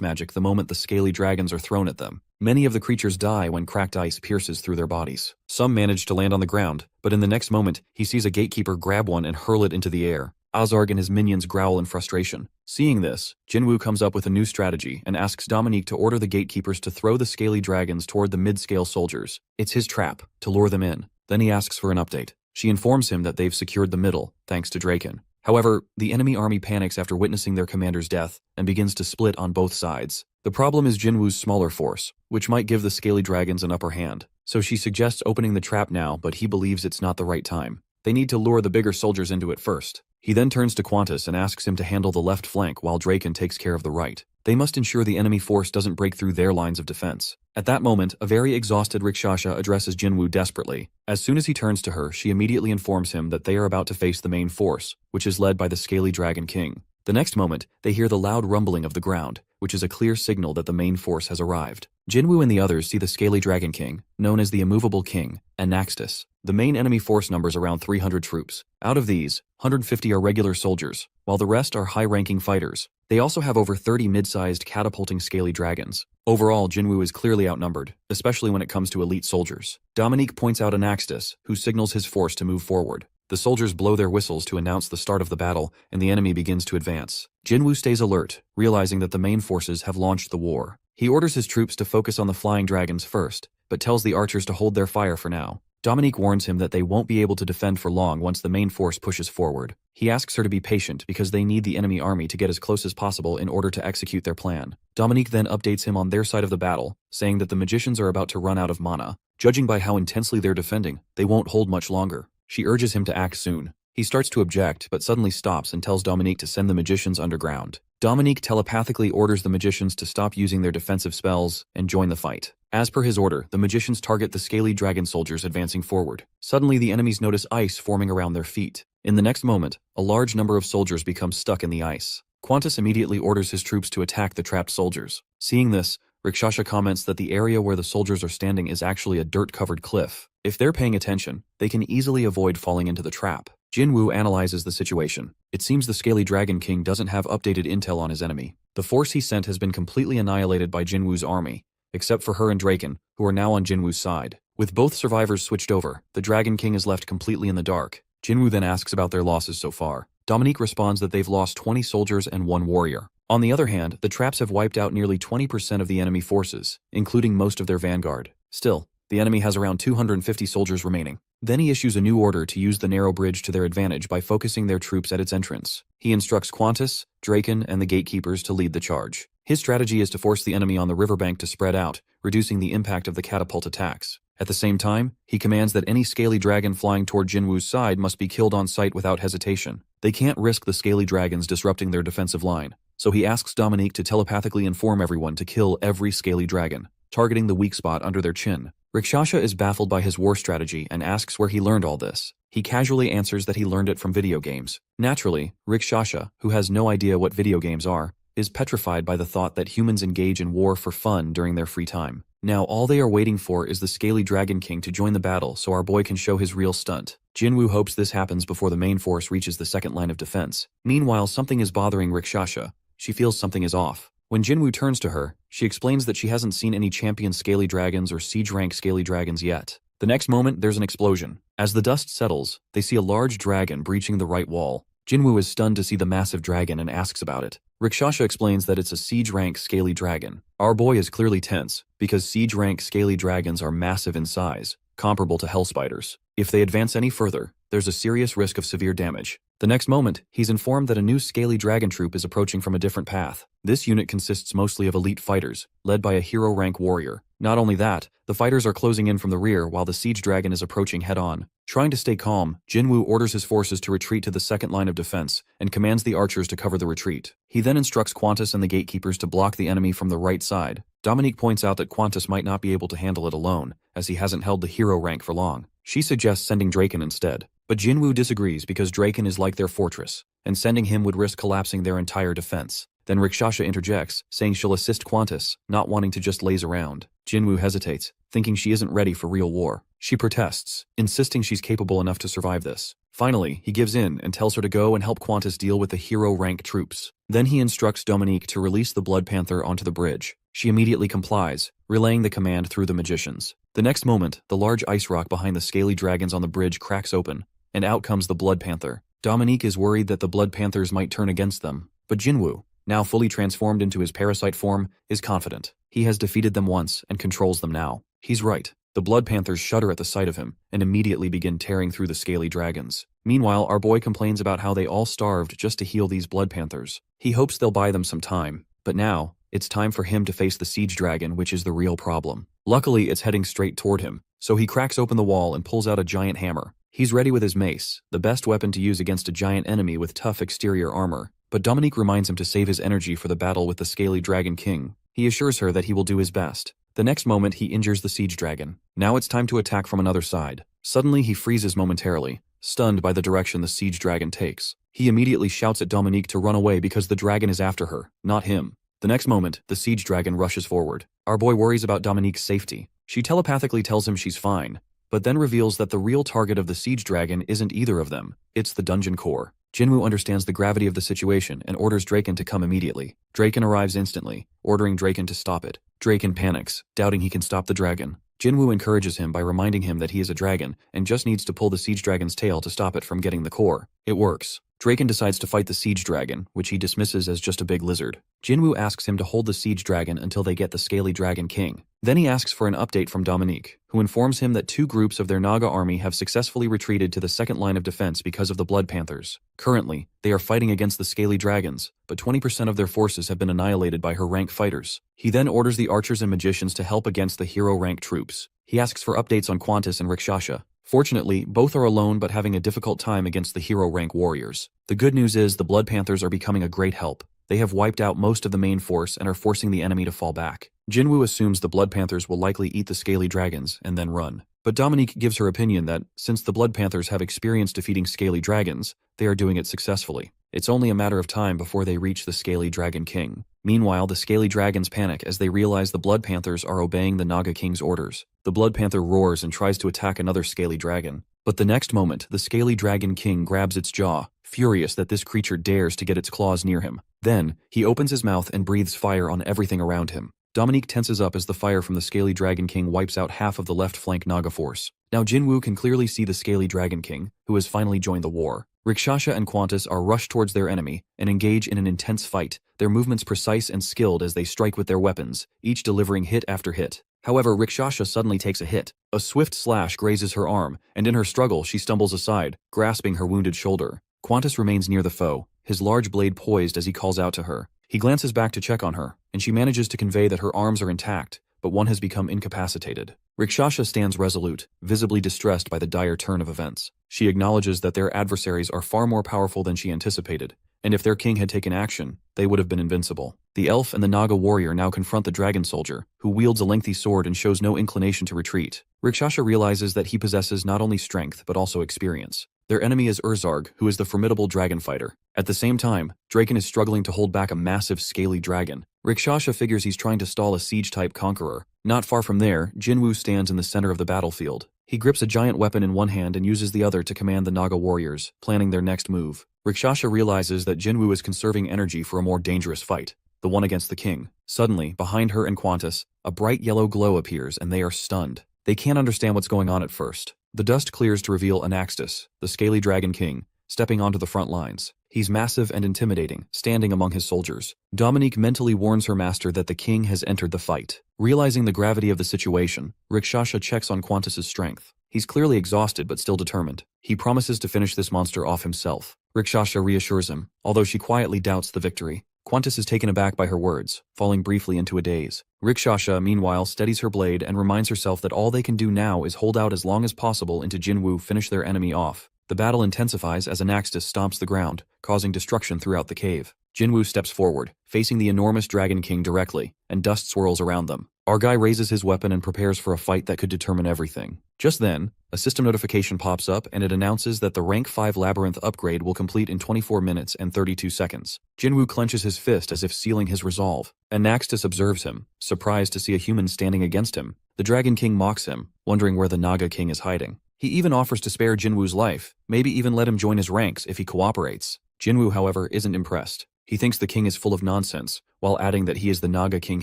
Speaker 1: magic the moment the scaly dragons are thrown at them. Many of the creatures die when cracked ice pierces through their bodies. Some manage to land on the ground, but in the next moment, he sees a gatekeeper grab one and hurl it into the air. Urzarg and his minions growl in frustration. Seeing this, Jinwoo comes up with a new strategy and asks Dominique to order the gatekeepers to throw the scaly dragons toward the mid-scale soldiers. It's his trap, to lure them in. Then he asks for an update. She informs him that they've secured the middle, thanks to Draken. However, the enemy army panics after witnessing their commander's death and begins to split on both sides. The problem is Jinwoo's smaller force, which might give the scaly dragons an upper hand. So she suggests opening the trap now, but he believes it's not the right time. They need to lure the bigger soldiers into it first. He then turns to Qantas and asks him to handle the left flank while Draken takes care of the right. They must ensure the enemy force doesn't break through their lines of defense. At that moment, a very exhausted Rakshasa addresses Jinwoo desperately. As soon as he turns to her, she immediately informs him that they are about to face the main force, which is led by the scaly dragon king. The next moment, they hear the loud rumbling of the ground, which is a clear signal that the main force has arrived. Jinwoo and the others see the scaly dragon king, known as the immovable king, Anaxtis. The main enemy force numbers around 300 troops. Out of these, 150 are regular soldiers, while the rest are high-ranking fighters. They also have over 30 mid-sized catapulting scaly dragons. Overall, Jinwoo is clearly outnumbered, especially when it comes to elite soldiers. Dominique points out Anaxtis, who signals his force to move forward. The soldiers blow their whistles to announce the start of the battle, and the enemy begins to advance. Jinwoo stays alert, realizing that the main forces have launched the war. He orders his troops to focus on the flying dragons first, but tells the archers to hold their fire for now. Dominique warns him that they won't be able to defend for long once the main force pushes forward. He asks her to be patient because they need the enemy army to get as close as possible in order to execute their plan. Dominique then updates him on their side of the battle, saying that the magicians are about to run out of mana. Judging by how intensely they're defending, they won't hold much longer. She urges him to act soon. He starts to object, but suddenly stops and tells Dominique to send the magicians underground. Dominique telepathically orders the magicians to stop using their defensive spells and join the fight. As per his order, the magicians target the scaly dragon soldiers advancing forward. Suddenly, the enemies notice ice forming around their feet. In the next moment, a large number of soldiers become stuck in the ice. Qantas immediately orders his troops to attack the trapped soldiers. Seeing this, Rakshasa comments that the area where the soldiers are standing is actually a dirt-covered cliff. If they're paying attention, they can easily avoid falling into the trap. Jinwoo analyzes the situation. It seems the scaly dragon king doesn't have updated intel on his enemy. The force he sent has been completely annihilated by Jinwoo's army, except for her and Draken, who are now on Jinwoo's side. With both survivors switched over, the Dragon King is left completely in the dark. Jinwoo then asks about their losses so far. Dominique responds that they've lost 20 soldiers and 1 warrior. On the other hand, the traps have wiped out nearly 20% of the enemy forces, including most of their vanguard. Still, the enemy has around 250 soldiers remaining. Then he issues a new order to use the narrow bridge to their advantage by focusing their troops at its entrance. He instructs Qantas, Draken, and the gatekeepers to lead the charge. His strategy is to force the enemy on the riverbank to spread out, reducing the impact of the catapult attacks. At the same time, he commands that any scaly dragon flying toward Jinwoo's side must be killed on sight without hesitation. They can't risk the scaly dragons disrupting their defensive line, so he asks Dominique to telepathically inform everyone to kill every scaly dragon, targeting the weak spot under their chin. Rakshasa is baffled by his war strategy and asks where he learned all this. He casually answers that he learned it from video games. Naturally, Rakshasa, who has no idea what video games are, is petrified by the thought that humans engage in war for fun during their free time. Now all they are waiting for is the scaly dragon king to join the battle so our boy can show his real stunt. Jinwoo hopes this happens before the main force reaches the second line of defense. Meanwhile, something is bothering Rakshasa. She feels something is off. When Jinwoo turns to her, she explains that she hasn't seen any champion scaly dragons or siege rank scaly dragons yet. The next moment, there's an explosion. As the dust settles, they see a large dragon breaching the right wall. Jinwoo is stunned to see the massive dragon and asks about it. Rakshasa explains that it's a siege rank scaly dragon. Our boy is clearly tense, because siege rank scaly dragons are massive in size, comparable to hell spiders. If they advance any further, there's a serious risk of severe damage. The next moment, he's informed that a new scaly dragon troop is approaching from a different path. This unit consists mostly of elite fighters, led by a hero rank warrior. Not only that, the fighters are closing in from the rear while the siege dragon is approaching head-on. Trying to stay calm, Jinwoo orders his forces to retreat to the second line of defense and commands the archers to cover the retreat. He then instructs Qantas and the gatekeepers to block the enemy from the right side. Dominique points out that Qantas might not be able to handle it alone, as he hasn't held the hero rank for long. She suggests sending Draken instead, but Jinwoo disagrees because Draken is like their fortress, and sending him would risk collapsing their entire defense. Then Rakshasa interjects, saying she'll assist Qantas, not wanting to just laze around. Jinwoo hesitates, thinking she isn't ready for real war. She protests, insisting she's capable enough to survive this. Finally, he gives in and tells her to go and help Qantas deal with the hero-rank troops. Then he instructs Dominique to release the Blood Panther onto the bridge. She immediately complies, relaying the command through the magicians. The next moment, the large ice rock behind the scaly dragons on the bridge cracks open, and out comes the Blood Panther. Dominique is worried that the Blood Panthers might turn against them, but Jinwoo, now fully transformed into his parasite form, is confident. He has defeated them once and controls them now. He's right. The Blood Panthers shudder at the sight of him and immediately begin tearing through the scaly dragons. Meanwhile, our boy complains about how they all starved just to heal these Blood Panthers. He hopes they'll buy them some time, but now, it's time for him to face the siege dragon, which is the real problem. Luckily, it's heading straight toward him, so he cracks open the wall and pulls out a giant hammer. He's ready with his mace, the best weapon to use against a giant enemy with tough exterior armor. But Dominique reminds him to save his energy for the battle with the scaly dragon king. He assures her that he will do his best. The next moment, he injures the siege dragon. Now it's time to attack from another side. Suddenly, he freezes momentarily, stunned by the direction the siege dragon takes. He immediately shouts at Dominique to run away because the dragon is after her, not him. The next moment, the siege dragon rushes forward. Our boy worries about Dominique's safety. She telepathically tells him she's fine, but then reveals that the real target of the siege dragon isn't either of them. It's the dungeon core. Jinwoo understands the gravity of the situation and orders Draken to come immediately. Draken arrives instantly, ordering Draken to stop it. Draken panics, doubting he can stop the dragon. Jinwoo encourages him by reminding him that he is a dragon and just needs to pull the siege dragon's tail to stop it from getting the core. It works. Draken decides to fight the siege dragon, which he dismisses as just a big lizard. Jinwoo asks him to hold the siege dragon until they get the scaly dragon king. Then he asks for an update from Dominique, who informs him that 2 groups of their Naga army have successfully retreated to the second line of defense because of the Blood Panthers. Currently, they are fighting against the scaly dragons, but 20% of their forces have been annihilated by her rank fighters. He then orders the archers and magicians to help against the hero rank troops. He asks for updates on Qantas and Rakshasa. Fortunately, both are alone but having a difficult time against the hero rank warriors. The good news is the Blood Panthers are becoming a great help. They have wiped out most of the main force and are forcing the enemy to fall back. Jinwoo assumes the Blood Panthers will likely eat the scaly dragons and then run. But Dominique gives her opinion that, since the Blood Panthers have experience defeating scaly dragons, they are doing it successfully. It's only a matter of time before they reach the scaly dragon king. Meanwhile, the scaly dragons panic as they realize the Blood Panthers are obeying the Naga King's orders. The Blood Panther roars and tries to attack another scaly dragon. But the next moment, the scaly dragon king grabs its jaw, furious that this creature dares to get its claws near him. Then, he opens his mouth and breathes fire on everything around him. Dominique tenses up as the fire from the scaly dragon king wipes out half of the left flank Naga force. Now Jinwoo can clearly see the scaly dragon king, who has finally joined the war. Rakshasa and Qantas are rushed towards their enemy and engage in an intense fight, their movements precise and skilled as they strike with their weapons, each delivering hit after hit. However, Rakshasa suddenly takes a hit. A swift slash grazes her arm, and in her struggle she stumbles aside, grasping her wounded shoulder. Qantas remains near the foe, his large blade poised as he calls out to her. He glances back to check on her, and she manages to convey that her arms are intact, but one has become incapacitated. Rakshasa stands resolute, visibly distressed by the dire turn of events. She acknowledges that their adversaries are far more powerful than she anticipated, and if their king had taken action, they would have been invincible. The elf and the Naga warrior now confront the dragon soldier, who wields a lengthy sword and shows no inclination to retreat. Rakshasa realizes that he possesses not only strength but also experience. Their enemy is Urzarg, who is the formidable dragon fighter. At the same time, Draken is struggling to hold back a massive, scaly dragon. Rakshasa figures he's trying to stall a siege-type conqueror. Not far from there, Jinwoo stands in the center of the battlefield. He grips a giant weapon in one hand and uses the other to command the Naga warriors, planning their next move. Rakshasa realizes that Jinwoo is conserving energy for a more dangerous fight, the one against the king. Suddenly, behind her and Qantas, a bright yellow glow appears and they are stunned. They can't understand what's going on at first. The dust clears to reveal Anaxtis, the scaly dragon king, stepping onto the front lines. He's massive and intimidating, standing among his soldiers. Dominique mentally warns her master that the king has entered the fight. Realizing the gravity of the situation, Rakshasa checks on Qantas's strength. He's clearly exhausted but still determined. He promises to finish this monster off himself. Rakshasa reassures him, although she quietly doubts the victory. Qantas is taken aback by her words, falling briefly into a daze. Rakshasa, meanwhile, steadies her blade and reminds herself that all they can do now is hold out as long as possible until Jinwoo finish their enemy off. The battle intensifies as Anaxtis stomps the ground, causing destruction throughout the cave. Jinwoo steps forward, facing the enormous Dragon King directly, and dust swirls around them. Argai raises his weapon and prepares for a fight that could determine everything. Just then, a system notification pops up and it announces that the Rank 5 Labyrinth upgrade will complete in 24 minutes and 32 seconds. Jinwoo clenches his fist as if sealing his resolve. Anaxtis observes him, surprised to see a human standing against him. The Dragon King mocks him, wondering where the Naga King is hiding. He even offers to spare Jinwoo's life, maybe even let him join his ranks if he cooperates. Jinwoo, however, isn't impressed. He thinks the king is full of nonsense, while adding that he is the Naga King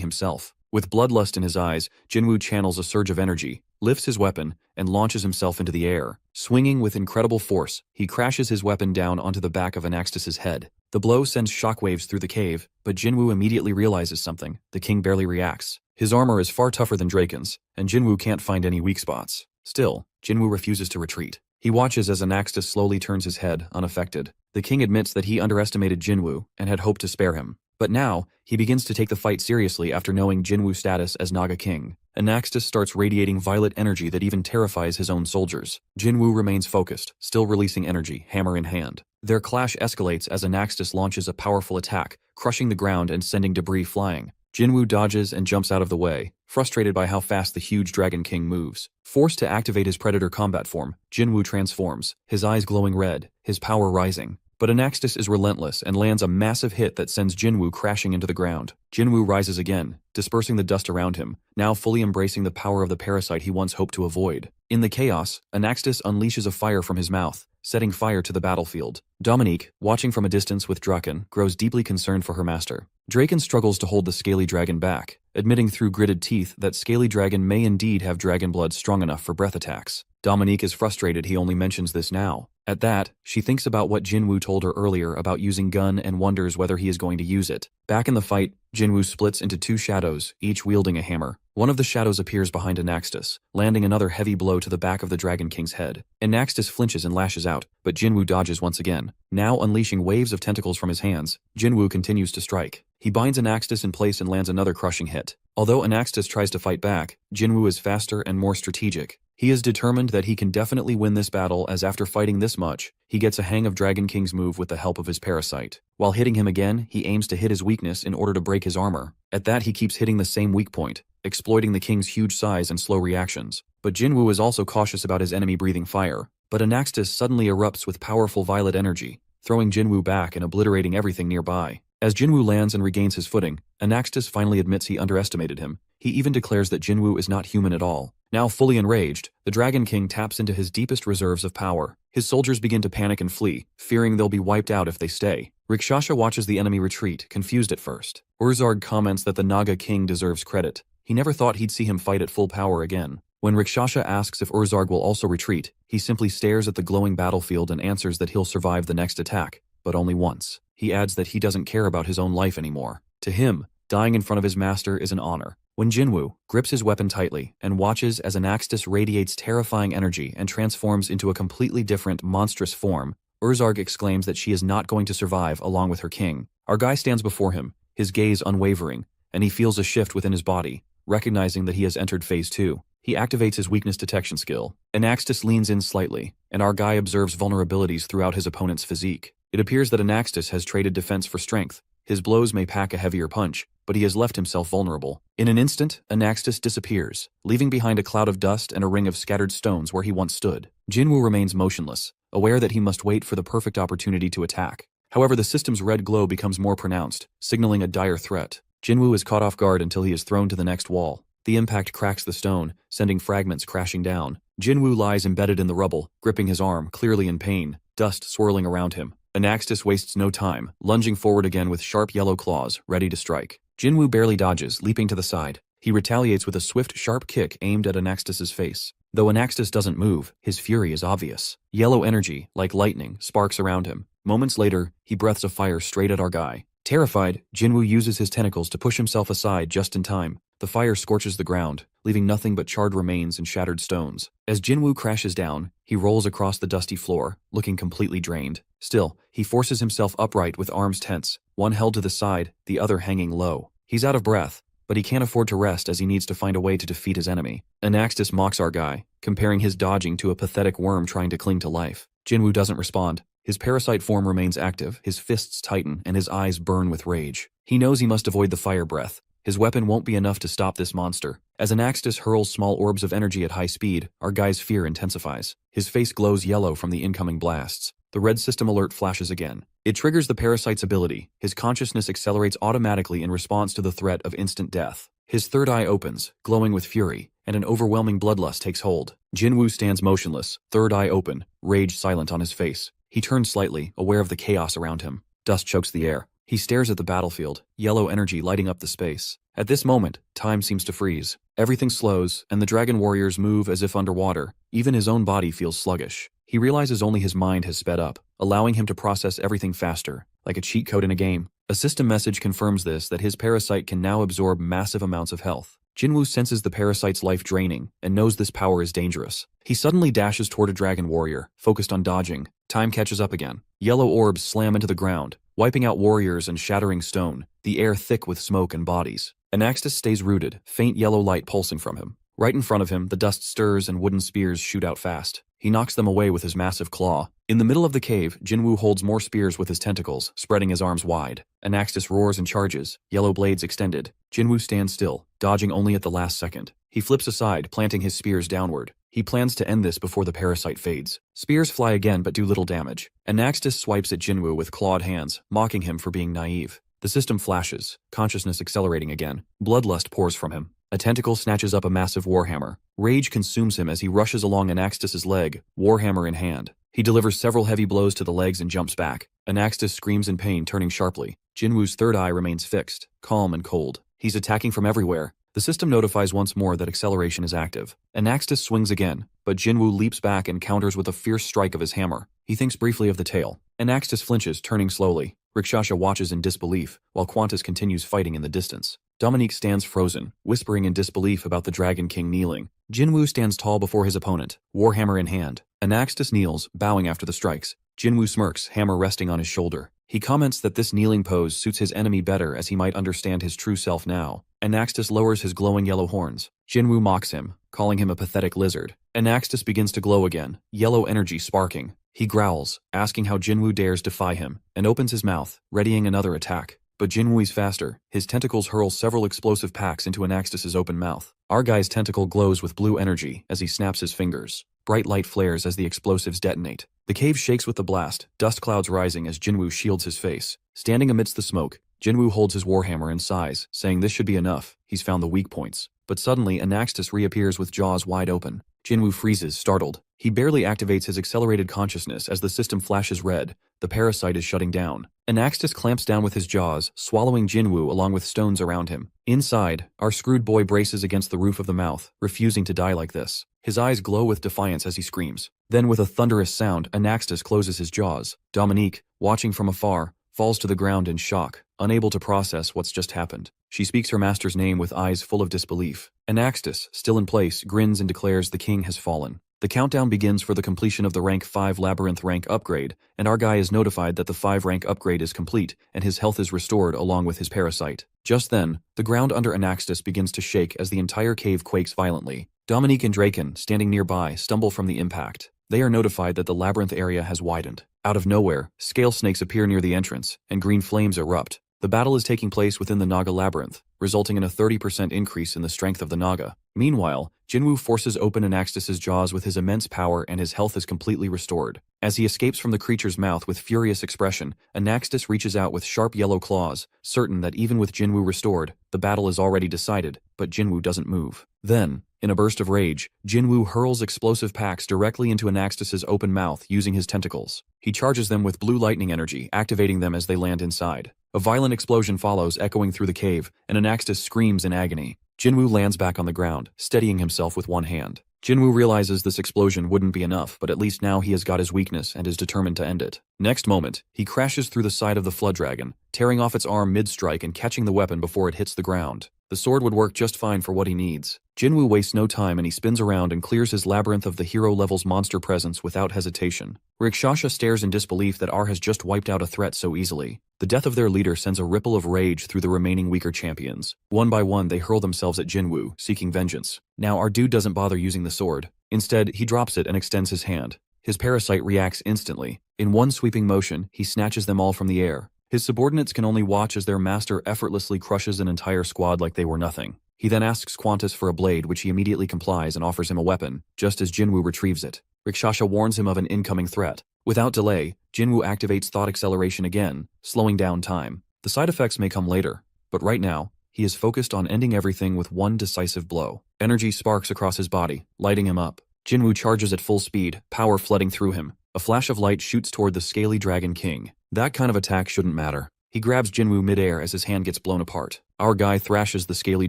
Speaker 1: himself. With bloodlust in his eyes, Jinwoo channels a surge of energy, lifts his weapon, and launches himself into the air. Swinging with incredible force, he crashes his weapon down onto the back of Anaxtis' head. The blow sends shockwaves through the cave, but Jinwoo immediately realizes something. The king barely reacts. His armor is far tougher than Draken's, and Jinwoo can't find any weak spots. Still, Jinwoo refuses to retreat. He watches as Anaxtis slowly turns his head, unaffected. The king admits that he underestimated Jinwoo and had hoped to spare him. But now, he begins to take the fight seriously after knowing Jinwoo's status as Naga King. Anaxtis starts radiating violet energy that even terrifies his own soldiers. Jinwoo remains focused, still releasing energy, hammer in hand. Their clash escalates as Anaxtis launches a powerful attack, crushing the ground and sending debris flying. Jinwoo dodges and jumps out of the way, frustrated by how fast the huge Dragon King moves. Forced to activate his predator combat form, Jinwoo transforms, his eyes glowing red, his power rising. But Anaxtis is relentless and lands a massive hit that sends Jinwoo crashing into the ground. Jinwoo rises again, dispersing the dust around him, now fully embracing the power of the parasite he once hoped to avoid. In the chaos, Anaxtis unleashes a fire from his mouth, setting fire to the battlefield. Dominique, watching from a distance with Draken, grows deeply concerned for her master. Draken struggles to hold the scaly dragon back, admitting through gritted teeth that scaly dragon may indeed have dragon blood strong enough for breath attacks. Dominique is frustrated he only mentions this now. At that, she thinks about what Jinwoo told her earlier about using gun and wonders whether he is going to use it. Back in the fight, Jinwoo splits into two shadows, each wielding a hammer. One of the shadows appears behind Anaxtis, landing another heavy blow to the back of the Dragon King's head. Anaxtis flinches and lashes out, but Jinwoo dodges once again. Now unleashing waves of tentacles from his hands, Jinwoo continues to strike. He binds Anaxtis in place and lands another crushing hit. Although Anaxtis tries to fight back, Jinwoo is faster and more strategic. He is determined that he can definitely win this battle, as after fighting this much, he gets a hang of Dragon King's move with the help of his parasite. While hitting him again, he aims to hit his weakness in order to break his armor. At that, he keeps hitting the same weak point, exploiting the king's huge size and slow reactions. But Jinwoo is also cautious about his enemy breathing fire. But Anaxtis suddenly erupts with powerful violet energy, throwing Jinwoo back and obliterating everything nearby. As Jinwoo lands and regains his footing, Anaxtis finally admits he underestimated him. He even declares that Jinwoo is not human at all. Now fully enraged, the Dragon King taps into his deepest reserves of power. His soldiers begin to panic and flee, fearing they'll be wiped out if they stay. Rakshasa watches the enemy retreat, confused at first. Urzarg comments that the Naga King deserves credit. He never thought he'd see him fight at full power again. When Rakshasa asks if Urzarg will also retreat, he simply stares at the glowing battlefield and answers that he'll survive the next attack, but only once. He adds that he doesn't care about his own life anymore. To him, dying in front of his master is an honor. When Jinwoo grips his weapon tightly and watches as Anaxtis radiates terrifying energy and transforms into a completely different, monstrous form, Urzarg exclaims that she is not going to survive along with her king. Argai stands before him, his gaze unwavering, and he feels a shift within his body, recognizing that he has entered Phase 2. He activates his weakness detection skill. Anaxtis leans in slightly, and our guy observes vulnerabilities throughout his opponent's physique. It appears that Anaxtis has traded defense for strength. His blows may pack a heavier punch, but he has left himself vulnerable. In an instant, Anaxtis disappears, leaving behind a cloud of dust and a ring of scattered stones where he once stood. Jinwoo remains motionless, aware that he must wait for the perfect opportunity to attack. However, the system's red glow becomes more pronounced, signaling a dire threat. Jinwoo is caught off guard until he is thrown to the next wall. The impact cracks the stone, sending fragments crashing down. Jinwoo lies embedded in the rubble, gripping his arm, clearly in pain, dust swirling around him. Anaxtis wastes no time, lunging forward again with sharp yellow claws, ready to strike. Jinwoo barely dodges, leaping to the side. He retaliates with a swift, sharp kick aimed at Anaxtis's face. Though Anaxtis doesn't move, his fury is obvious. Yellow energy, like lightning, sparks around him. Moments later, he breaths a fire straight at our guy. Terrified, Jinwoo uses his tentacles to push himself aside just in time. The fire scorches the ground, leaving nothing but charred remains and shattered stones. As Jinwoo crashes down, he rolls across the dusty floor, looking completely drained. Still, he forces himself upright with arms tense, one held to the side, the other hanging low. He's out of breath, but he can't afford to rest as he needs to find a way to defeat his enemy. Anaxtis mocks our guy, comparing his dodging to a pathetic worm trying to cling to life. Jinwoo doesn't respond. His parasite form remains active, his fists tighten, and his eyes burn with rage. He knows he must avoid the fire breath. His weapon won't be enough to stop this monster. As Anaxtis hurls small orbs of energy at high speed, our guy's fear intensifies. His face glows yellow from the incoming blasts. The red system alert flashes again. It triggers the parasite's ability. His consciousness accelerates automatically in response to the threat of instant death. His third eye opens, glowing with fury, and an overwhelming bloodlust takes hold. Jinwoo stands motionless, third eye open, rage silent on his face. He turns slightly, aware of the chaos around him. Dust chokes the air. He stares at the battlefield, yellow energy lighting up the space. At this moment, time seems to freeze. Everything slows, and the dragon warriors move as if underwater. Even his own body feels sluggish. He realizes only his mind has sped up, allowing him to process everything faster, like a cheat code in a game. A system message confirms this, that his parasite can now absorb massive amounts of health. Jinwoo senses the parasite's life draining, and knows this power is dangerous. He suddenly dashes toward a dragon warrior, focused on dodging. Time catches up again. Yellow orbs slam into the ground, wiping out warriors and shattering stone, the air thick with smoke and bodies. Anaxtis stays rooted, faint yellow light pulsing from him. Right in front of him, the dust stirs and wooden spears shoot out fast. He knocks them away with his massive claw. In the middle of the cave, Jinwoo holds more spears with his tentacles, spreading his arms wide. Anaxtis roars and charges, yellow blades extended. Jinwoo stands still, dodging only at the last second. He flips aside, planting his spears downward. He plans to end this before the parasite fades. Spears fly again but do little damage. Anaxtis swipes at Jinwoo with clawed hands, mocking him for being naive. The system flashes, consciousness accelerating again. Bloodlust pours from him. A tentacle snatches up a massive warhammer. Rage consumes him as he rushes along Anaxtis' leg, warhammer in hand. He delivers several heavy blows to the legs and jumps back. Anaxtis screams in pain, turning sharply. Jinwoo's third eye remains fixed, calm and cold. He's attacking from everywhere. The system notifies once more that acceleration is active. Anaxtis swings again, but Jinwoo leaps back and counters with a fierce strike of his hammer. He thinks briefly of the tail. Anaxtis flinches, turning slowly. Rikshasha watches in disbelief, while Qantas continues fighting in the distance. Dominique stands frozen, whispering in disbelief about the Dragon King kneeling. Jinwoo stands tall before his opponent, warhammer in hand. Anaxtis kneels, bowing after the strikes. Jinwoo smirks, hammer resting on his shoulder. He comments that this kneeling pose suits his enemy better, as he might understand his true self now. Anaxtis lowers his glowing yellow horns. Jinwoo mocks him, calling him a pathetic lizard. Anaxtis begins to glow again, yellow energy sparking. He growls, asking how Jinwoo dares defy him, and opens his mouth, readying another attack. But Jinwoo's faster. His tentacles hurl several explosive packs into Anaxtis' open mouth. Our guy's tentacle glows with blue energy as he snaps his fingers. Bright light flares as the explosives detonate. The cave shakes with the blast, dust clouds rising as Jinwoo shields his face. Standing amidst the smoke, Jinwoo holds his warhammer and sighs, saying this should be enough. He's found the weak points. But suddenly, Anaxtis reappears with jaws wide open. Jinwoo freezes, startled. He barely activates his accelerated consciousness as the system flashes red. The parasite is shutting down. Anaxtis clamps down with his jaws, swallowing Jinwoo along with stones around him. Inside, our screwed boy braces against the roof of the mouth, refusing to die like this. His eyes glow with defiance as he screams. Then with a thunderous sound, Anaxtis closes his jaws. Dominique, watching from afar, falls to the ground in shock, unable to process what's just happened. She speaks her master's name with eyes full of disbelief. Anaxtis, still in place, grins and declares the king has fallen. The countdown begins for the completion of the rank 5 labyrinth rank upgrade, and our guy is notified that the 5 rank upgrade is complete and his health is restored along with his parasite. Just then, the ground under Anaxtis begins to shake as the entire cave quakes violently. Dominique and Draken, standing nearby, stumble from the impact. They are notified that the labyrinth area has widened. Out of nowhere, scale snakes appear near the entrance, and green flames erupt. The battle is taking place within the Naga labyrinth, resulting in a 30% increase in the strength of the Naga. Meanwhile, Jinwoo forces open Anaxtis's jaws with his immense power and his health is completely restored. As he escapes from the creature's mouth with furious expression, Anaxtis reaches out with sharp yellow claws, certain that even with Jinwoo restored, the battle is already decided, but Jinwoo doesn't move. Then, in a burst of rage, Jinwoo hurls explosive packs directly into Anaxtis's open mouth using his tentacles. He charges them with blue lightning energy, activating them as they land inside. A violent explosion follows, echoing through the cave, and Anaxtis screams in agony. Jinwoo lands back on the ground, steadying himself with one hand. Jinwoo realizes this explosion wouldn't be enough, but at least now he has got his weakness and is determined to end it. Next moment, he crashes through the side of the flood dragon, tearing off its arm mid-strike and catching the weapon before it hits the ground. The sword would work just fine for what he needs. Jinwoo wastes no time and he spins around and clears his labyrinth of the hero-level's monster presence without hesitation. Rikshasha stares in disbelief that R has just wiped out a threat so easily. The death of their leader sends a ripple of rage through the remaining weaker champions. One by one, they hurl themselves at Jinwoo, seeking vengeance. Now our dude doesn't bother using the sword. Instead, he drops it and extends his hand. His parasite reacts instantly. In one sweeping motion, he snatches them all from the air. His subordinates can only watch as their master effortlessly crushes an entire squad like they were nothing. He then asks Qantas for a blade, which he immediately complies and offers him a weapon, just as Jinwoo retrieves it. Rikshasha warns him of an incoming threat. Without delay, Jinwoo activates thought acceleration again, slowing down time. The side effects may come later, but right now, he is focused on ending everything with one decisive blow. Energy sparks across his body, lighting him up. Jinwoo charges at full speed, power flooding through him. A flash of light shoots toward the scaly dragon king. That kind of attack shouldn't matter. He grabs Jinwoo midair as his hand gets blown apart. Our guy thrashes the scaly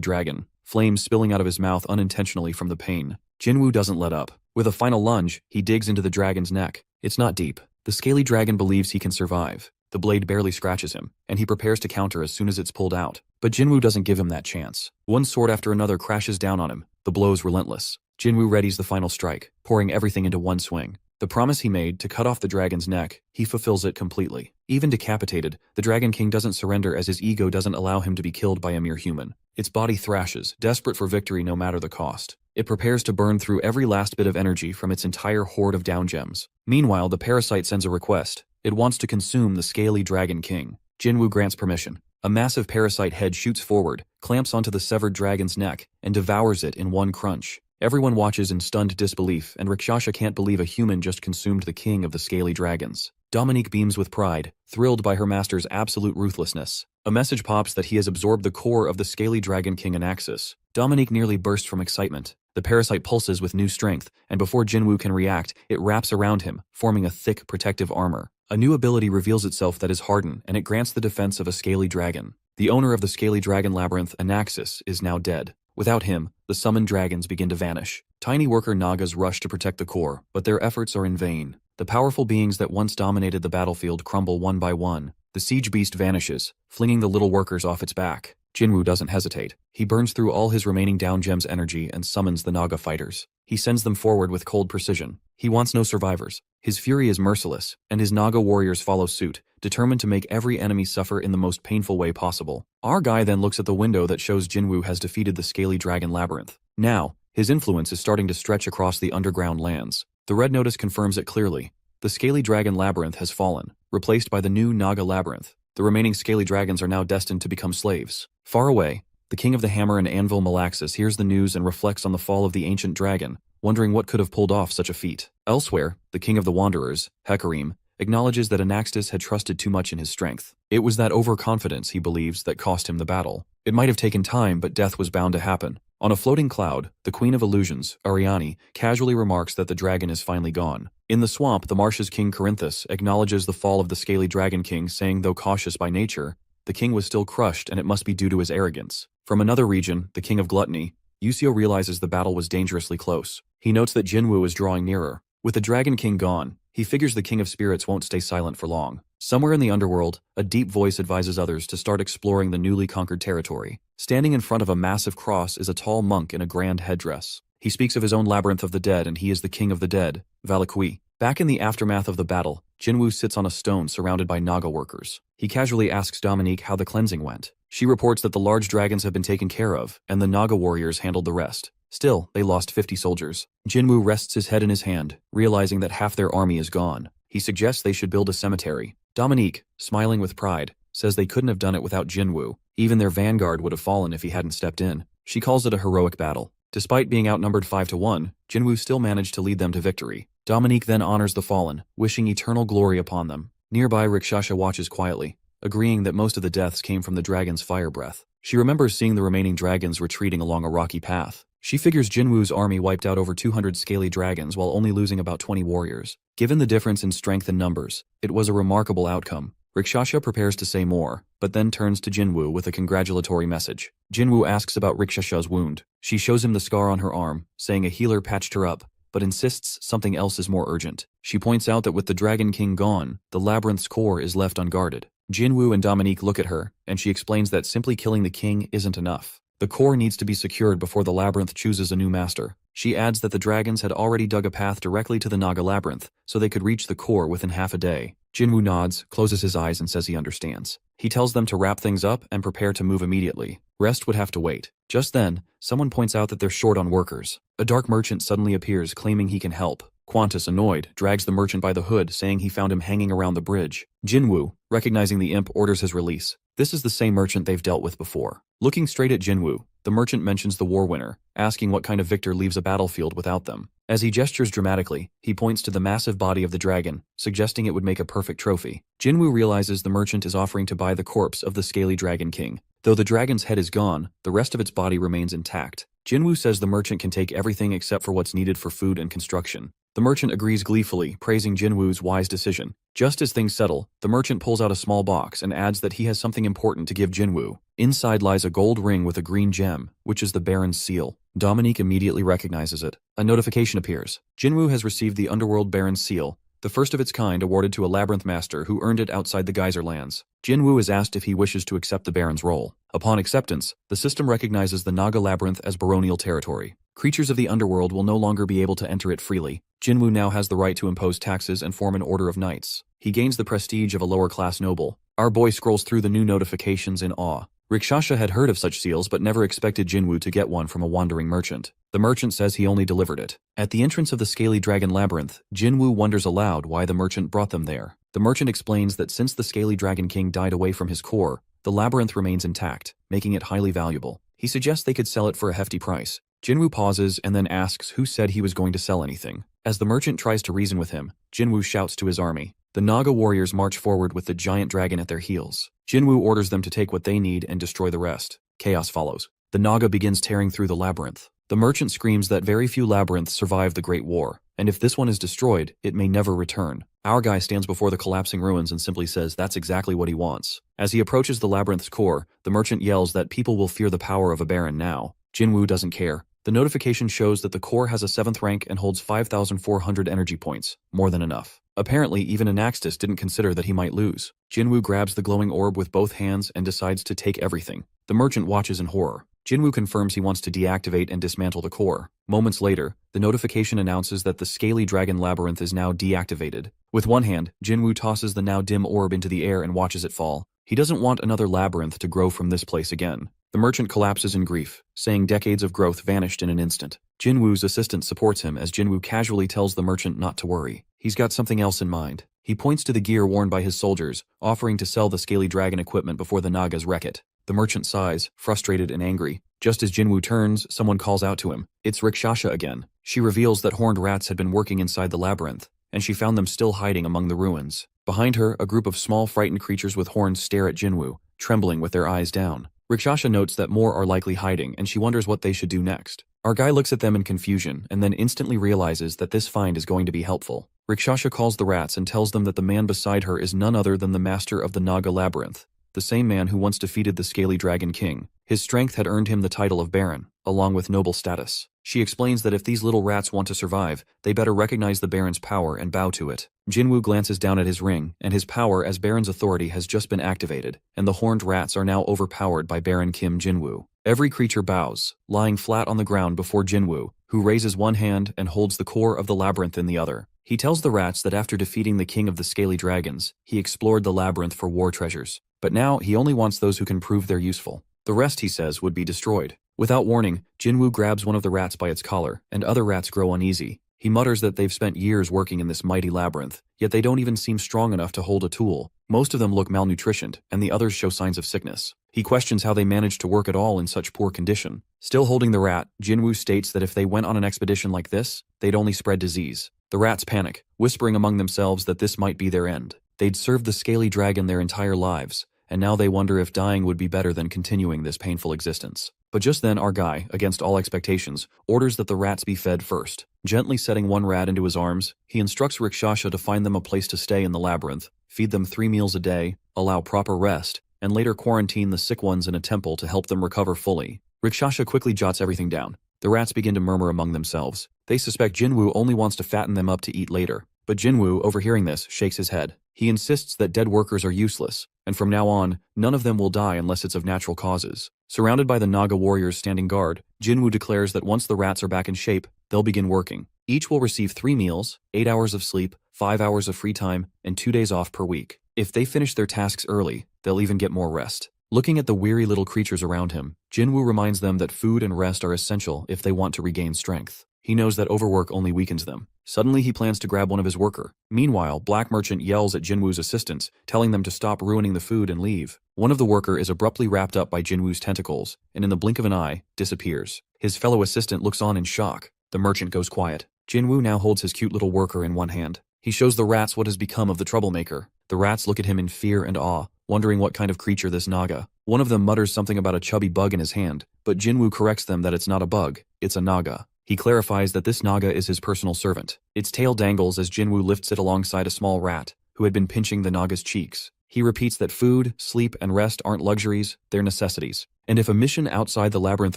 Speaker 1: dragon, flames spilling out of his mouth unintentionally from the pain. Jinwoo doesn't let up. With a final lunge, he digs into the dragon's neck. It's not deep. The scaly dragon believes he can survive. The blade barely scratches him, and he prepares to counter as soon as it's pulled out. But Jinwoo doesn't give him that chance. One sword after another crashes down on him, the blows relentless. Jinwoo readies the final strike, pouring everything into one swing. The promise he made to cut off the dragon's neck, he fulfills it completely. Even decapitated, the Dragon King doesn't surrender as his ego doesn't allow him to be killed by a mere human. Its body thrashes, desperate for victory no matter the cost. It prepares to burn through every last bit of energy from its entire hoard of down gems. Meanwhile, the parasite sends a request. It wants to consume the scaly Dragon King. Jinwoo grants permission. A massive parasite head shoots forward, clamps onto the severed dragon's neck, and devours it in one crunch. Everyone watches in stunned disbelief, and Rikshasha can't believe a human just consumed the king of the scaly dragons. Dominique beams with pride, thrilled by her master's absolute ruthlessness. A message pops that he has absorbed the core of the scaly dragon king Anaxis. Dominique nearly bursts from excitement. The parasite pulses with new strength, and before Jinwoo can react, it wraps around him, forming a thick, protective armor. A new ability reveals itself that is hardened, and it grants the defense of a scaly dragon. The owner of the scaly dragon labyrinth, Anaxis, is now dead. Without him, the summoned dragons begin to vanish. Tiny worker Nagas rush to protect the core, but their efforts are in vain. The powerful beings that once dominated the battlefield crumble one by one. The siege beast vanishes, flinging the little workers off its back. Jinwoo doesn't hesitate. He burns through all his remaining down gems energy and summons the Naga fighters. He sends them forward with cold precision. He wants no survivors. His fury is merciless, and his Naga warriors follow suit, determined to make every enemy suffer in the most painful way possible. Our guy then looks at the window that shows Jinwoo has defeated the scaly dragon labyrinth. Now, his influence is starting to stretch across the underground lands. The red notice confirms it clearly. The scaly dragon labyrinth has fallen, replaced by the new Naga labyrinth. The remaining scaly dragons are now destined to become slaves. Far away, the king of the hammer and anvil Malaxis hears the news and reflects on the fall of the ancient dragon, wondering what could have pulled off such a feat. Elsewhere, the king of the wanderers, Hecarim, acknowledges that Anaxtis had trusted too much in his strength. It was that overconfidence, he believes, that cost him the battle. It might have taken time, but death was bound to happen. On a floating cloud, the Queen of Illusions, Ariane, casually remarks that the dragon is finally gone. In the swamp, the marsh's king Corinthus acknowledges the fall of the scaly dragon king, saying though cautious by nature, the king was still crushed and it must be due to his arrogance. From another region, the king of gluttony, Yusio realizes the battle was dangerously close. He notes that Jinwoo is drawing nearer. With the Dragon King gone, he figures the King of Spirits won't stay silent for long. Somewhere in the underworld, a deep voice advises others to start exploring the newly conquered territory. Standing in front of a massive cross is a tall monk in a grand headdress. He speaks of his own labyrinth of the dead, and he is the king of the dead, Valakui. Back in the aftermath of the battle, Jinwoo sits on a stone surrounded by Naga workers. He casually asks Dominique how the cleansing went. She reports that the large dragons have been taken care of, and the Naga warriors handled the rest. Still, they lost 50 soldiers. Jinwoo rests his head in his hand, realizing that half their army is gone. He suggests they should build a cemetery. Dominique, smiling with pride, says they couldn't have done it without Jinwoo. Even their vanguard would have fallen if he hadn't stepped in. She calls it a heroic battle. Despite being outnumbered 5-1, Jinwoo still managed to lead them to victory. Dominique then honors the fallen, wishing eternal glory upon them. Nearby, Rakshasa watches quietly, agreeing that most of the deaths came from the dragon's fire breath. She remembers seeing the remaining dragons retreating along a rocky path. She figures Jinwoo's army wiped out over 200 scaly dragons while only losing about 20 warriors. Given the difference in strength and numbers, it was a remarkable outcome. Rakshasa prepares to say more, but then turns to Jinwoo with a congratulatory message. Jinwoo asks about Rakshasa's wound. She shows him the scar on her arm, saying a healer patched her up, but insists something else is more urgent. She points out that with the Dragon King gone, the labyrinth's core is left unguarded. Jinwoo and Dominique look at her, and she explains that simply killing the king isn't enough. The core needs to be secured before the labyrinth chooses a new master. She adds that the dragons had already dug a path directly to the Naga labyrinth, so they could reach the core within half a day. Jinwoo nods, closes his eyes and says he understands. He tells them to wrap things up and prepare to move immediately. Rest would have to wait. Just then, someone points out that they're short on workers. A dark merchant suddenly appears claiming he can help. Qantas, annoyed, drags the merchant by the hood, saying he found him hanging around the bridge. Jinwoo, recognizing the imp, orders his release. This is the same merchant they've dealt with before. Looking straight at Jinwoo, the merchant mentions the war winner, asking what kind of victor leaves a battlefield without them. As he gestures dramatically, he points to the massive body of the dragon, suggesting it would make a perfect trophy. Jinwoo realizes the merchant is offering to buy the corpse of the scaly dragon king. Though the dragon's head is gone, the rest of its body remains intact. Jinwoo says the merchant can take everything except for what's needed for food and construction. The merchant agrees gleefully, praising Jinwoo's wise decision. Just as things settle, the merchant pulls out a small box and adds that he has something important to give Jinwoo. Inside lies a gold ring with a green gem, which is the Baron's seal. Dominique immediately recognizes it. A notification appears. Jinwoo has received the Underworld Baron's seal, the first of its kind awarded to a labyrinth master who earned it outside the geyser lands. Jinwoo is asked if he wishes to accept the Baron's role. Upon acceptance, the system recognizes the Naga labyrinth as baronial territory. Creatures of the underworld will no longer be able to enter it freely. Jinwoo now has the right to impose taxes and form an order of knights. He gains the prestige of a lower-class noble. Our boy scrolls through the new notifications in awe. Rakshasa had heard of such seals but never expected Jinwoo to get one from a wandering merchant. The merchant says he only delivered it. At the entrance of the Scaly Dragon Labyrinth, Jinwoo wonders aloud why the merchant brought them there. The merchant explains that since the Scaly Dragon King died away from his core, the labyrinth remains intact, making it highly valuable. He suggests they could sell it for a hefty price. Jinwoo pauses and then asks who said he was going to sell anything. As the merchant tries to reason with him, Jinwoo shouts to his army. The Naga warriors march forward with the giant dragon at their heels. Jinwoo orders them to take what they need and destroy the rest. Chaos follows. The Naga begins tearing through the labyrinth. The merchant screams that very few labyrinths survive the Great War, and if this one is destroyed, it may never return. Our guy stands before the collapsing ruins and simply says that's exactly what he wants. As he approaches the labyrinth's core, the merchant yells that people will fear the power of a baron now. Jinwoo doesn't care. The notification shows that the core has a 7th rank and holds 5,400 energy points, more than enough. Apparently, even Anaxtis didn't consider that he might lose. Jinwoo grabs the glowing orb with both hands and decides to take everything. The merchant watches in horror. Jinwoo confirms he wants to deactivate and dismantle the core. Moments later, the notification announces that the Scaly Dragon Labyrinth is now deactivated. With one hand, Jinwoo tosses the now dim orb into the air and watches it fall. He doesn't want another labyrinth to grow from this place again. The merchant collapses in grief, saying decades of growth vanished in an instant. Jinwoo's assistant supports him as Jinwoo casually tells the merchant not to worry. He's got something else in mind. He points to the gear worn by his soldiers, offering to sell the Scaly Dragon equipment before the Nagas wreck it. The merchant sighs, frustrated and angry. Just as Jinwoo turns, someone calls out to him. It's Rakshasa again. She reveals that horned rats had been working inside the labyrinth, and she found them still hiding among the ruins. Behind her, a group of small frightened creatures with horns stare at Jinwoo, trembling with their eyes down. Rakshasa notes that more are likely hiding, and she wonders what they should do next. Our guy looks at them in confusion, and then instantly realizes that this find is going to be helpful. Rakshasa calls the rats and tells them that the man beside her is none other than the master of the Naga Labyrinth, the same man who once defeated the Scaly Dragon King. His strength had earned him the title of Baron, along with noble status. She explains that if these little rats want to survive, they better recognize the Baron's power and bow to it. Jinwoo glances down at his ring, and his power as Baron's authority has just been activated, and the horned rats are now overpowered by Baron Kim Jinwoo. Every creature bows, lying flat on the ground before Jinwoo, who raises one hand and holds the core of the labyrinth in the other. He tells the rats that after defeating the king of the Scaly Dragons, he explored the labyrinth for war treasures. But now he only wants those who can prove they're useful. The rest, he says, would be destroyed. Without warning, Jinwoo grabs one of the rats by its collar, and other rats grow uneasy. He mutters that they've spent years working in this mighty labyrinth, yet they don't even seem strong enough to hold a tool. Most of them look malnutritioned, and the others show signs of sickness. He questions how they managed to work at all in such poor condition. Still holding the rat, Jinwoo states that if they went on an expedition like this, they'd only spread disease. The rats panic, whispering among themselves that this might be their end. They'd served the scaly dragon their entire lives, and now they wonder if dying would be better than continuing this painful existence. But just then our guy, against all expectations, orders that the rats be fed first. Gently setting one rat into his arms, he instructs Rakshasa to find them a place to stay in the labyrinth, feed them 3 meals a day, allow proper rest, and later quarantine the sick ones in a temple to help them recover fully. Rakshasa quickly jots everything down. The rats begin to murmur among themselves. They suspect Jinwoo only wants to fatten them up to eat later. But Jinwoo, overhearing this, shakes his head. He insists that dead workers are useless, and from now on, none of them will die unless it's of natural causes. Surrounded by the Naga warriors standing guard, Jinwoo declares that once the rats are back in shape, they'll begin working. Each will receive 3 meals, 8 hours of sleep, 5 hours of free time, and 2 days off per week. If they finish their tasks early, they'll even get more rest. Looking at the weary little creatures around him, Jinwoo reminds them that food and rest are essential if they want to regain strength. He knows that overwork only weakens them. Suddenly he plans to grab one of his worker. Meanwhile, Black Merchant yells at Jinwoo's assistants, telling them to stop ruining the food and leave. One of the worker is abruptly wrapped up by Jinwoo's tentacles, and in the blink of an eye, disappears. His fellow assistant looks on in shock. The merchant goes quiet. Jinwoo now holds his cute little worker in one hand. He shows the rats what has become of the troublemaker. The rats look at him in fear and awe, wondering what kind of creature this Naga. One of them mutters something about a chubby bug in his hand, but Jinwoo corrects them that it's not a bug, it's a Naga. He clarifies that this Naga is his personal servant. Its tail dangles as Jinwoo lifts it alongside a small rat, who had been pinching the Naga's cheeks. He repeats that food, sleep, and rest aren't luxuries, they're necessities. And if a mission outside the labyrinth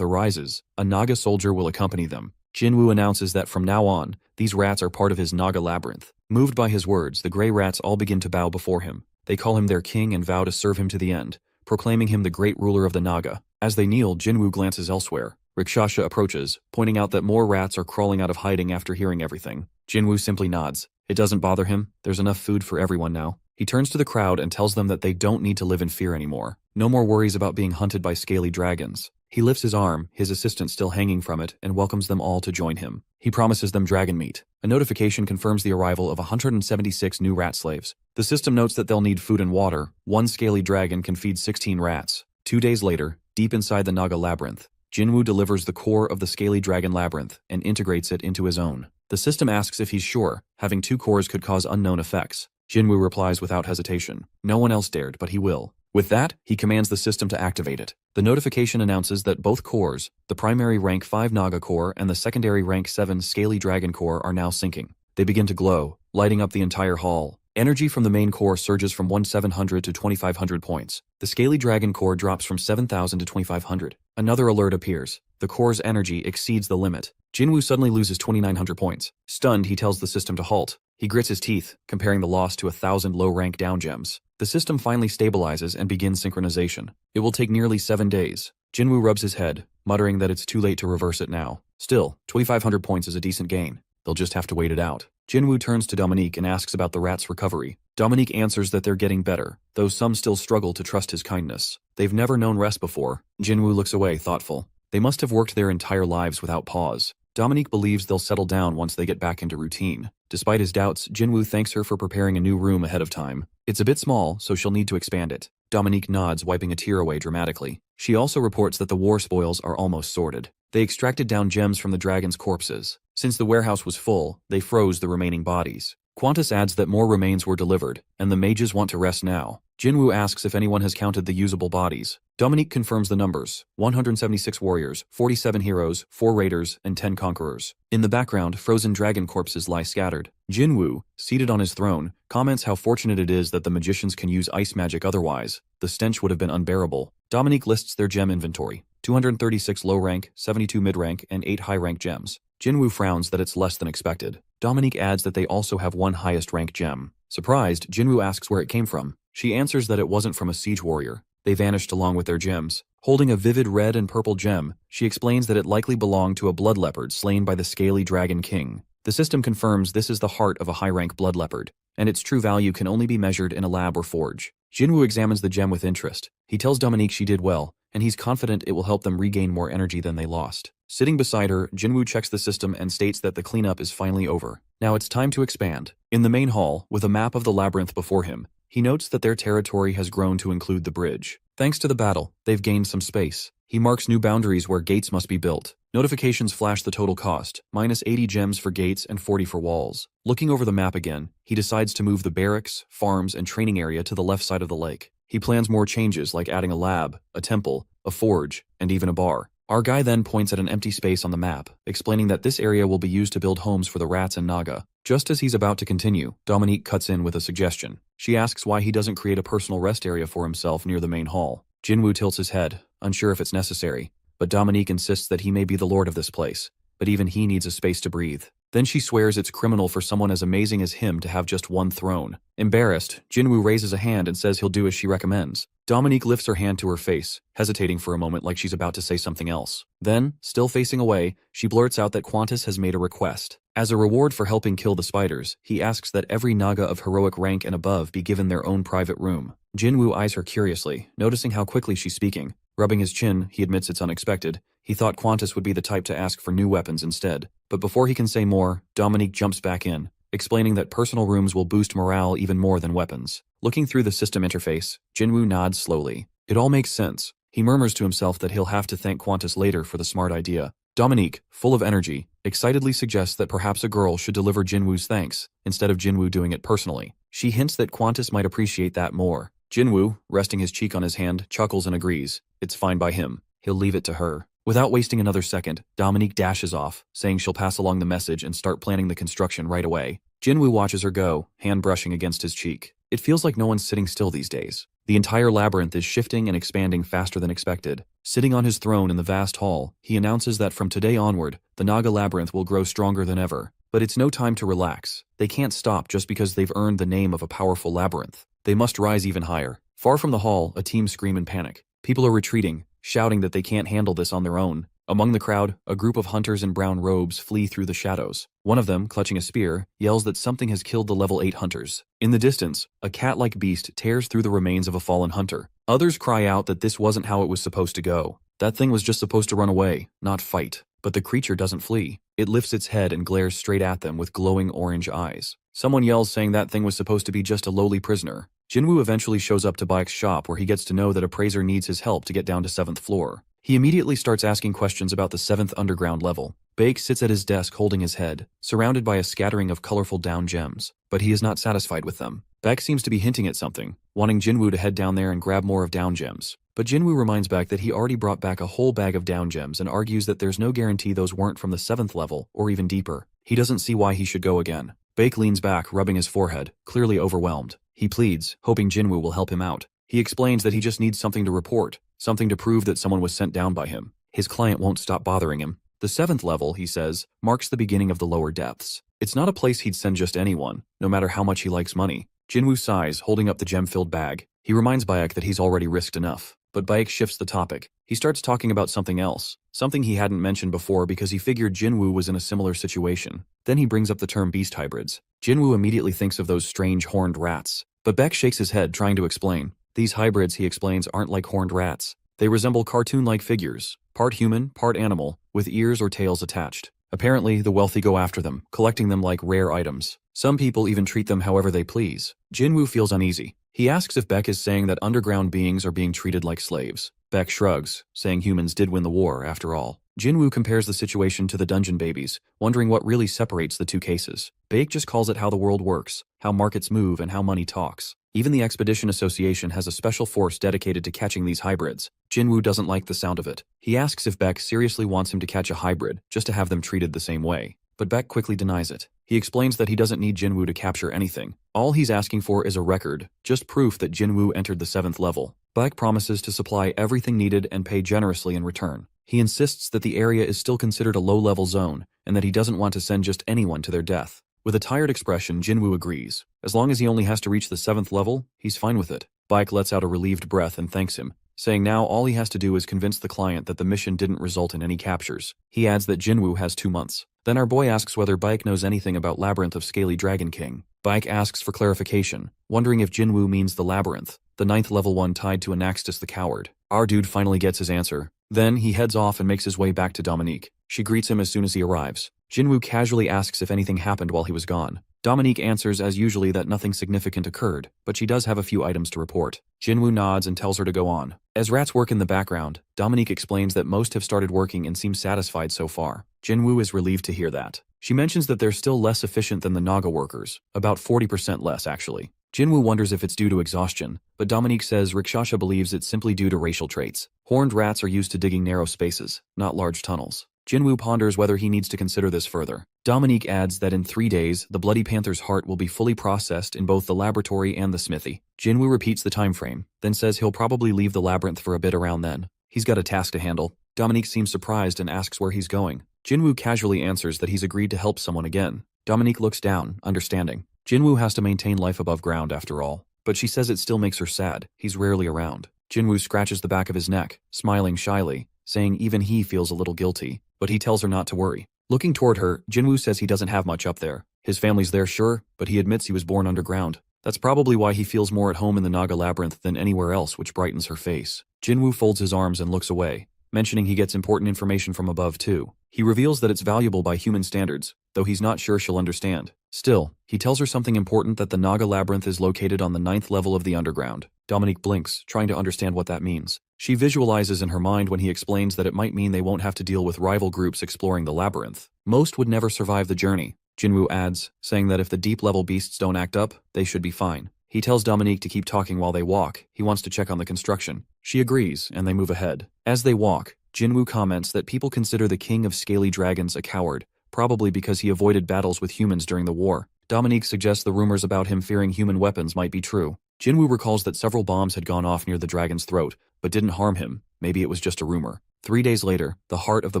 Speaker 1: arises, a Naga soldier will accompany them. Jinwoo announces that from now on, these rats are part of his Naga labyrinth. Moved by his words, the gray rats all begin to bow before him. They call him their king and vow to serve him to the end, proclaiming him the great ruler of the Naga. As they kneel, Jinwoo glances elsewhere. Rakshasa approaches, pointing out that more rats are crawling out of hiding after hearing everything. Jinwoo simply nods. It doesn't bother him. There's enough food for everyone now. He turns to the crowd and tells them that they don't need to live in fear anymore. No more worries about being hunted by scaly dragons. He lifts his arm, his assistant still hanging from it, and welcomes them all to join him. He promises them dragon meat. A notification confirms the arrival of 176 new rat slaves. The system notes that they'll need food and water. One scaly dragon can feed 16 rats. 2 days later, deep inside the Naga labyrinth, Jinwoo delivers the core of the scaly dragon labyrinth and integrates it into his own. The system asks if he's sure. Having 2 cores could cause unknown effects. Jinwoo replies without hesitation. No one else dared, but he will. With that, he commands the system to activate it. The notification announces that both cores, the primary rank 5 Naga core and the secondary rank 7 Scaly Dragon core, are now syncing. They begin to glow, lighting up the entire hall. Energy from the main core surges from 1,700 to 2,500 points. The Scaly Dragon core drops from 7,000 to 2,500. Another alert appears. The core's energy exceeds the limit. Jinwoo suddenly loses 2,900 points. Stunned, he tells the system to halt. He grits his teeth, comparing the loss to 1,000 low-rank down gems. The system finally stabilizes and begins synchronization. It will take nearly 7 days. Jinwoo rubs his head, muttering that it's too late to reverse it now. Still, 2,500 points is a decent gain. They'll just have to wait it out. Jinwoo turns to Dominique and asks about the rats' recovery. Dominique answers that they're getting better, though some still struggle to trust his kindness. They've never known rest before. Jinwoo looks away, thoughtful. They must have worked their entire lives without pause. Dominique believes they'll settle down once they get back into routine. Despite his doubts, Jinwoo thanks her for preparing a new room ahead of time. It's a bit small, so she'll need to expand it. Dominique nods, wiping a tear away dramatically. She also reports that the war spoils are almost sorted. They extracted down gems from the dragon's corpses. Since the warehouse was full, they froze the remaining bodies. Qantas adds that more remains were delivered, and the mages want to rest now. Jinwoo asks if anyone has counted the usable bodies. Dominique confirms the numbers: 176 warriors, 47 heroes, 4 raiders, and 10 conquerors. In the background, frozen dragon corpses lie scattered. Jinwoo, seated on his throne, comments how fortunate it is that the magicians can use ice magic otherwise. The stench would have been unbearable. Dominique lists their gem inventory: 236 low-rank, 72 mid-rank, and 8 high-rank gems. Jinwoo frowns that it's less than expected. Dominique adds that they also have 1 highest-rank gem. Surprised, Jinwoo asks where it came from. She answers that it wasn't from a siege warrior. They vanished along with their gems. Holding a vivid red and purple gem, she explains that it likely belonged to a blood leopard slain by the scaly dragon king. The system confirms this is the heart of a high-rank blood leopard, and its true value can only be measured in a lab or forge. Jinwoo examines the gem with interest. He tells Dominique she did well, and he's confident it will help them regain more energy than they lost. Sitting beside her, Jinwoo checks the system and states that the cleanup is finally over. Now it's time to expand. In the main hall, with a map of the labyrinth before him, he notes that their territory has grown to include the bridge. Thanks to the battle, they've gained some space. He marks new boundaries where gates must be built. Notifications flash the total cost, minus 80 gems for gates and 40 for walls. Looking over the map again, he decides to move the barracks, farms, and training area to the left side of the lake. He plans more changes like adding a lab, a temple, a forge, and even a bar. Our guy then points at an empty space on the map, explaining that this area will be used to build homes for the rats and Naga. Just as he's about to continue, Dominique cuts in with a suggestion. She asks why he doesn't create a personal rest area for himself near the main hall. Jinwoo tilts his head, unsure if it's necessary, but Dominique insists that he may be the lord of this place, but even he needs a space to breathe. Then she swears it's criminal for someone as amazing as him to have just one throne. Embarrassed, Jinwoo raises a hand and says he'll do as she recommends. Dominique lifts her hand to her face, hesitating for a moment like she's about to say something else. Then, still facing away, she blurts out that Qantas has made a request. As a reward for helping kill the spiders, he asks that every Naga of heroic rank and above be given their own private room. Jinwoo eyes her curiously, noticing how quickly she's speaking. Rubbing his chin, he admits it's unexpected. He thought Qantas would be the type to ask for new weapons instead. But before he can say more, Dominique jumps back in, explaining that personal rooms will boost morale even more than weapons. Looking through the system interface, Jinwoo nods slowly. It all makes sense. He murmurs to himself that he'll have to thank Qantas later for the smart idea. Dominique, full of energy, excitedly suggests that perhaps a girl should deliver Jinwoo's thanks, instead of Jinwoo doing it personally. She hints that Qantas might appreciate that more. Jinwoo, resting his cheek on his hand, chuckles and agrees. It's fine by him. He'll leave it to her. Without wasting another second, Dominique dashes off, saying she'll pass along the message and start planning the construction right away. Jinwoo watches her go, hand brushing against his cheek. It feels like no one's sitting still these days. The entire labyrinth is shifting and expanding faster than expected. Sitting on his throne in the vast hall, he announces that from today onward, the Naga labyrinth will grow stronger than ever. But it's no time to relax. They can't stop just because they've earned the name of a powerful labyrinth. They must rise even higher. Far from the hall, a team scream in panic. People are retreating, shouting that they can't handle this on their own. Among the crowd, a group of hunters in brown robes flee through the shadows. One of them, clutching a spear, yells that something has killed the level 8 hunters. In the distance, a cat-like beast tears through the remains of a fallen hunter. Others cry out that this wasn't how it was supposed to go. That thing was just supposed to run away, not fight. But the creature doesn't flee. It lifts its head and glares straight at them with glowing orange eyes. Someone yells saying that thing was supposed to be just a lowly prisoner. Jinwoo eventually shows up to Baek's shop where he gets to know that Appraiser needs his help to get down to 7th floor. He immediately starts asking questions about the 7th underground level. Baek sits at his desk holding his head, surrounded by a scattering of colorful down gems, but he is not satisfied with them. Baek seems to be hinting at something, wanting Jinwoo to head down there and grab more of down gems. But Jinwoo reminds Baek that he already brought back a whole bag of down gems and argues that there's no guarantee those weren't from the 7th level or even deeper. He doesn't see why he should go again. Baek leans back, rubbing his forehead, clearly overwhelmed. He pleads, hoping Jinwoo will help him out. He explains that he just needs something to report, something to prove that someone was sent down by him. His client won't stop bothering him. The 7th level, he says, marks the beginning of the lower depths. It's not a place he'd send just anyone, no matter how much he likes money. Jinwoo sighs, holding up the gem-filled bag. He reminds Baek that he's already risked enough. But Baek shifts the topic. He starts talking about something else, something he hadn't mentioned before because he figured Jinwoo was in a similar situation. Then he brings up the term beast hybrids. Jinwoo immediately thinks of those strange horned rats. But Baek shakes his head, trying to explain. These hybrids, he explains, aren't like horned rats. They resemble cartoon-like figures, part human, part animal, with ears or tails attached. Apparently, the wealthy go after them, collecting them like rare items. Some people even treat them however they please. Jinwoo feels uneasy. He asks if Baek is saying that underground beings are being treated like slaves. Baek shrugs, saying humans did win the war, after all. Jinwoo compares the situation to the dungeon babies, wondering what really separates the two cases. Baek just calls it how the world works, how markets move, and how money talks. Even the Expedition Association has a special force dedicated to catching these hybrids. Jinwoo doesn't like the sound of it. He asks if Baek seriously wants him to catch a hybrid, just to have them treated the same way. But Baek quickly denies it. He explains that he doesn't need Jinwoo to capture anything. All he's asking for is a record, just proof that Jinwoo entered the 7th level. Baek promises to supply everything needed and pay generously in return. He insists that the area is still considered a low-level zone, and that he doesn't want to send just anyone to their death. With a tired expression, Jinwoo agrees. As long as he only has to reach the 7th level, he's fine with it. Baek lets out a relieved breath and thanks him, saying now all he has to do is convince the client that the mission didn't result in any captures. He adds that Jinwoo has 2 months. Then our boy asks whether Baek knows anything about Labyrinth of Scaly Dragon King. Baek asks for clarification, wondering if Jinwoo means the labyrinth, The 9th level one tied to Anaxtis the coward. Our dude finally gets his answer. Then he heads off and makes his way back to Dominique. She greets him as soon as he arrives. Jinwoo casually asks if anything happened while he was gone. Dominique answers as usually that nothing significant occurred, but she does have a few items to report. Jinwoo nods and tells her to go on. As rats work in the background, Dominique explains that most have started working and seem satisfied so far. Jinwoo is relieved to hear that. She mentions that they're still less efficient than the Naga workers, about 40% less actually. Jinwoo wonders if it's due to exhaustion, but Dominique says Rikshasha believes it's simply due to racial traits. Horned rats are used to digging narrow spaces, not large tunnels. Jinwoo ponders whether he needs to consider this further. Dominique adds that in 3 days, the Bloody Panther's heart will be fully processed in both the laboratory and the smithy. Jinwoo repeats the time frame, then says he'll probably leave the labyrinth for a bit around then. He's got a task to handle. Dominique seems surprised and asks where he's going. Jinwoo casually answers that he's agreed to help someone again. Dominique looks down, understanding. Jinwoo has to maintain life above ground after all, but she says it still makes her sad. He's rarely around. Jinwoo scratches the back of his neck, smiling shyly, saying even he feels a little guilty, but he tells her not to worry. Looking toward her, Jinwoo says he doesn't have much up there. His family's there, sure, but he admits he was born underground. That's probably why he feels more at home in the Naga labyrinth than anywhere else, which brightens her face. Jinwoo folds his arms and looks away, mentioning he gets important information from above too. He reveals that it's valuable by human standards, though he's not sure she'll understand. Still, he tells her something important, that the Naga labyrinth is located on the 9th level of the underground. Dominique blinks, trying to understand what that means. She visualizes in her mind when he explains that it might mean they won't have to deal with rival groups exploring the labyrinth. Most would never survive the journey, Jinwoo adds, saying that if the deep-level beasts don't act up, they should be fine. He tells Dominique to keep talking while they walk. He wants to check on the construction. She agrees, and they move ahead. As they walk, Jinwoo comments that people consider the king of scaly dragons a coward, probably because he avoided battles with humans during the war. Dominique suggests the rumors about him fearing human weapons might be true. Jinwoo recalls that several bombs had gone off near the dragon's throat, but didn't harm him. Maybe it was just a rumor. 3 days later, the heart of the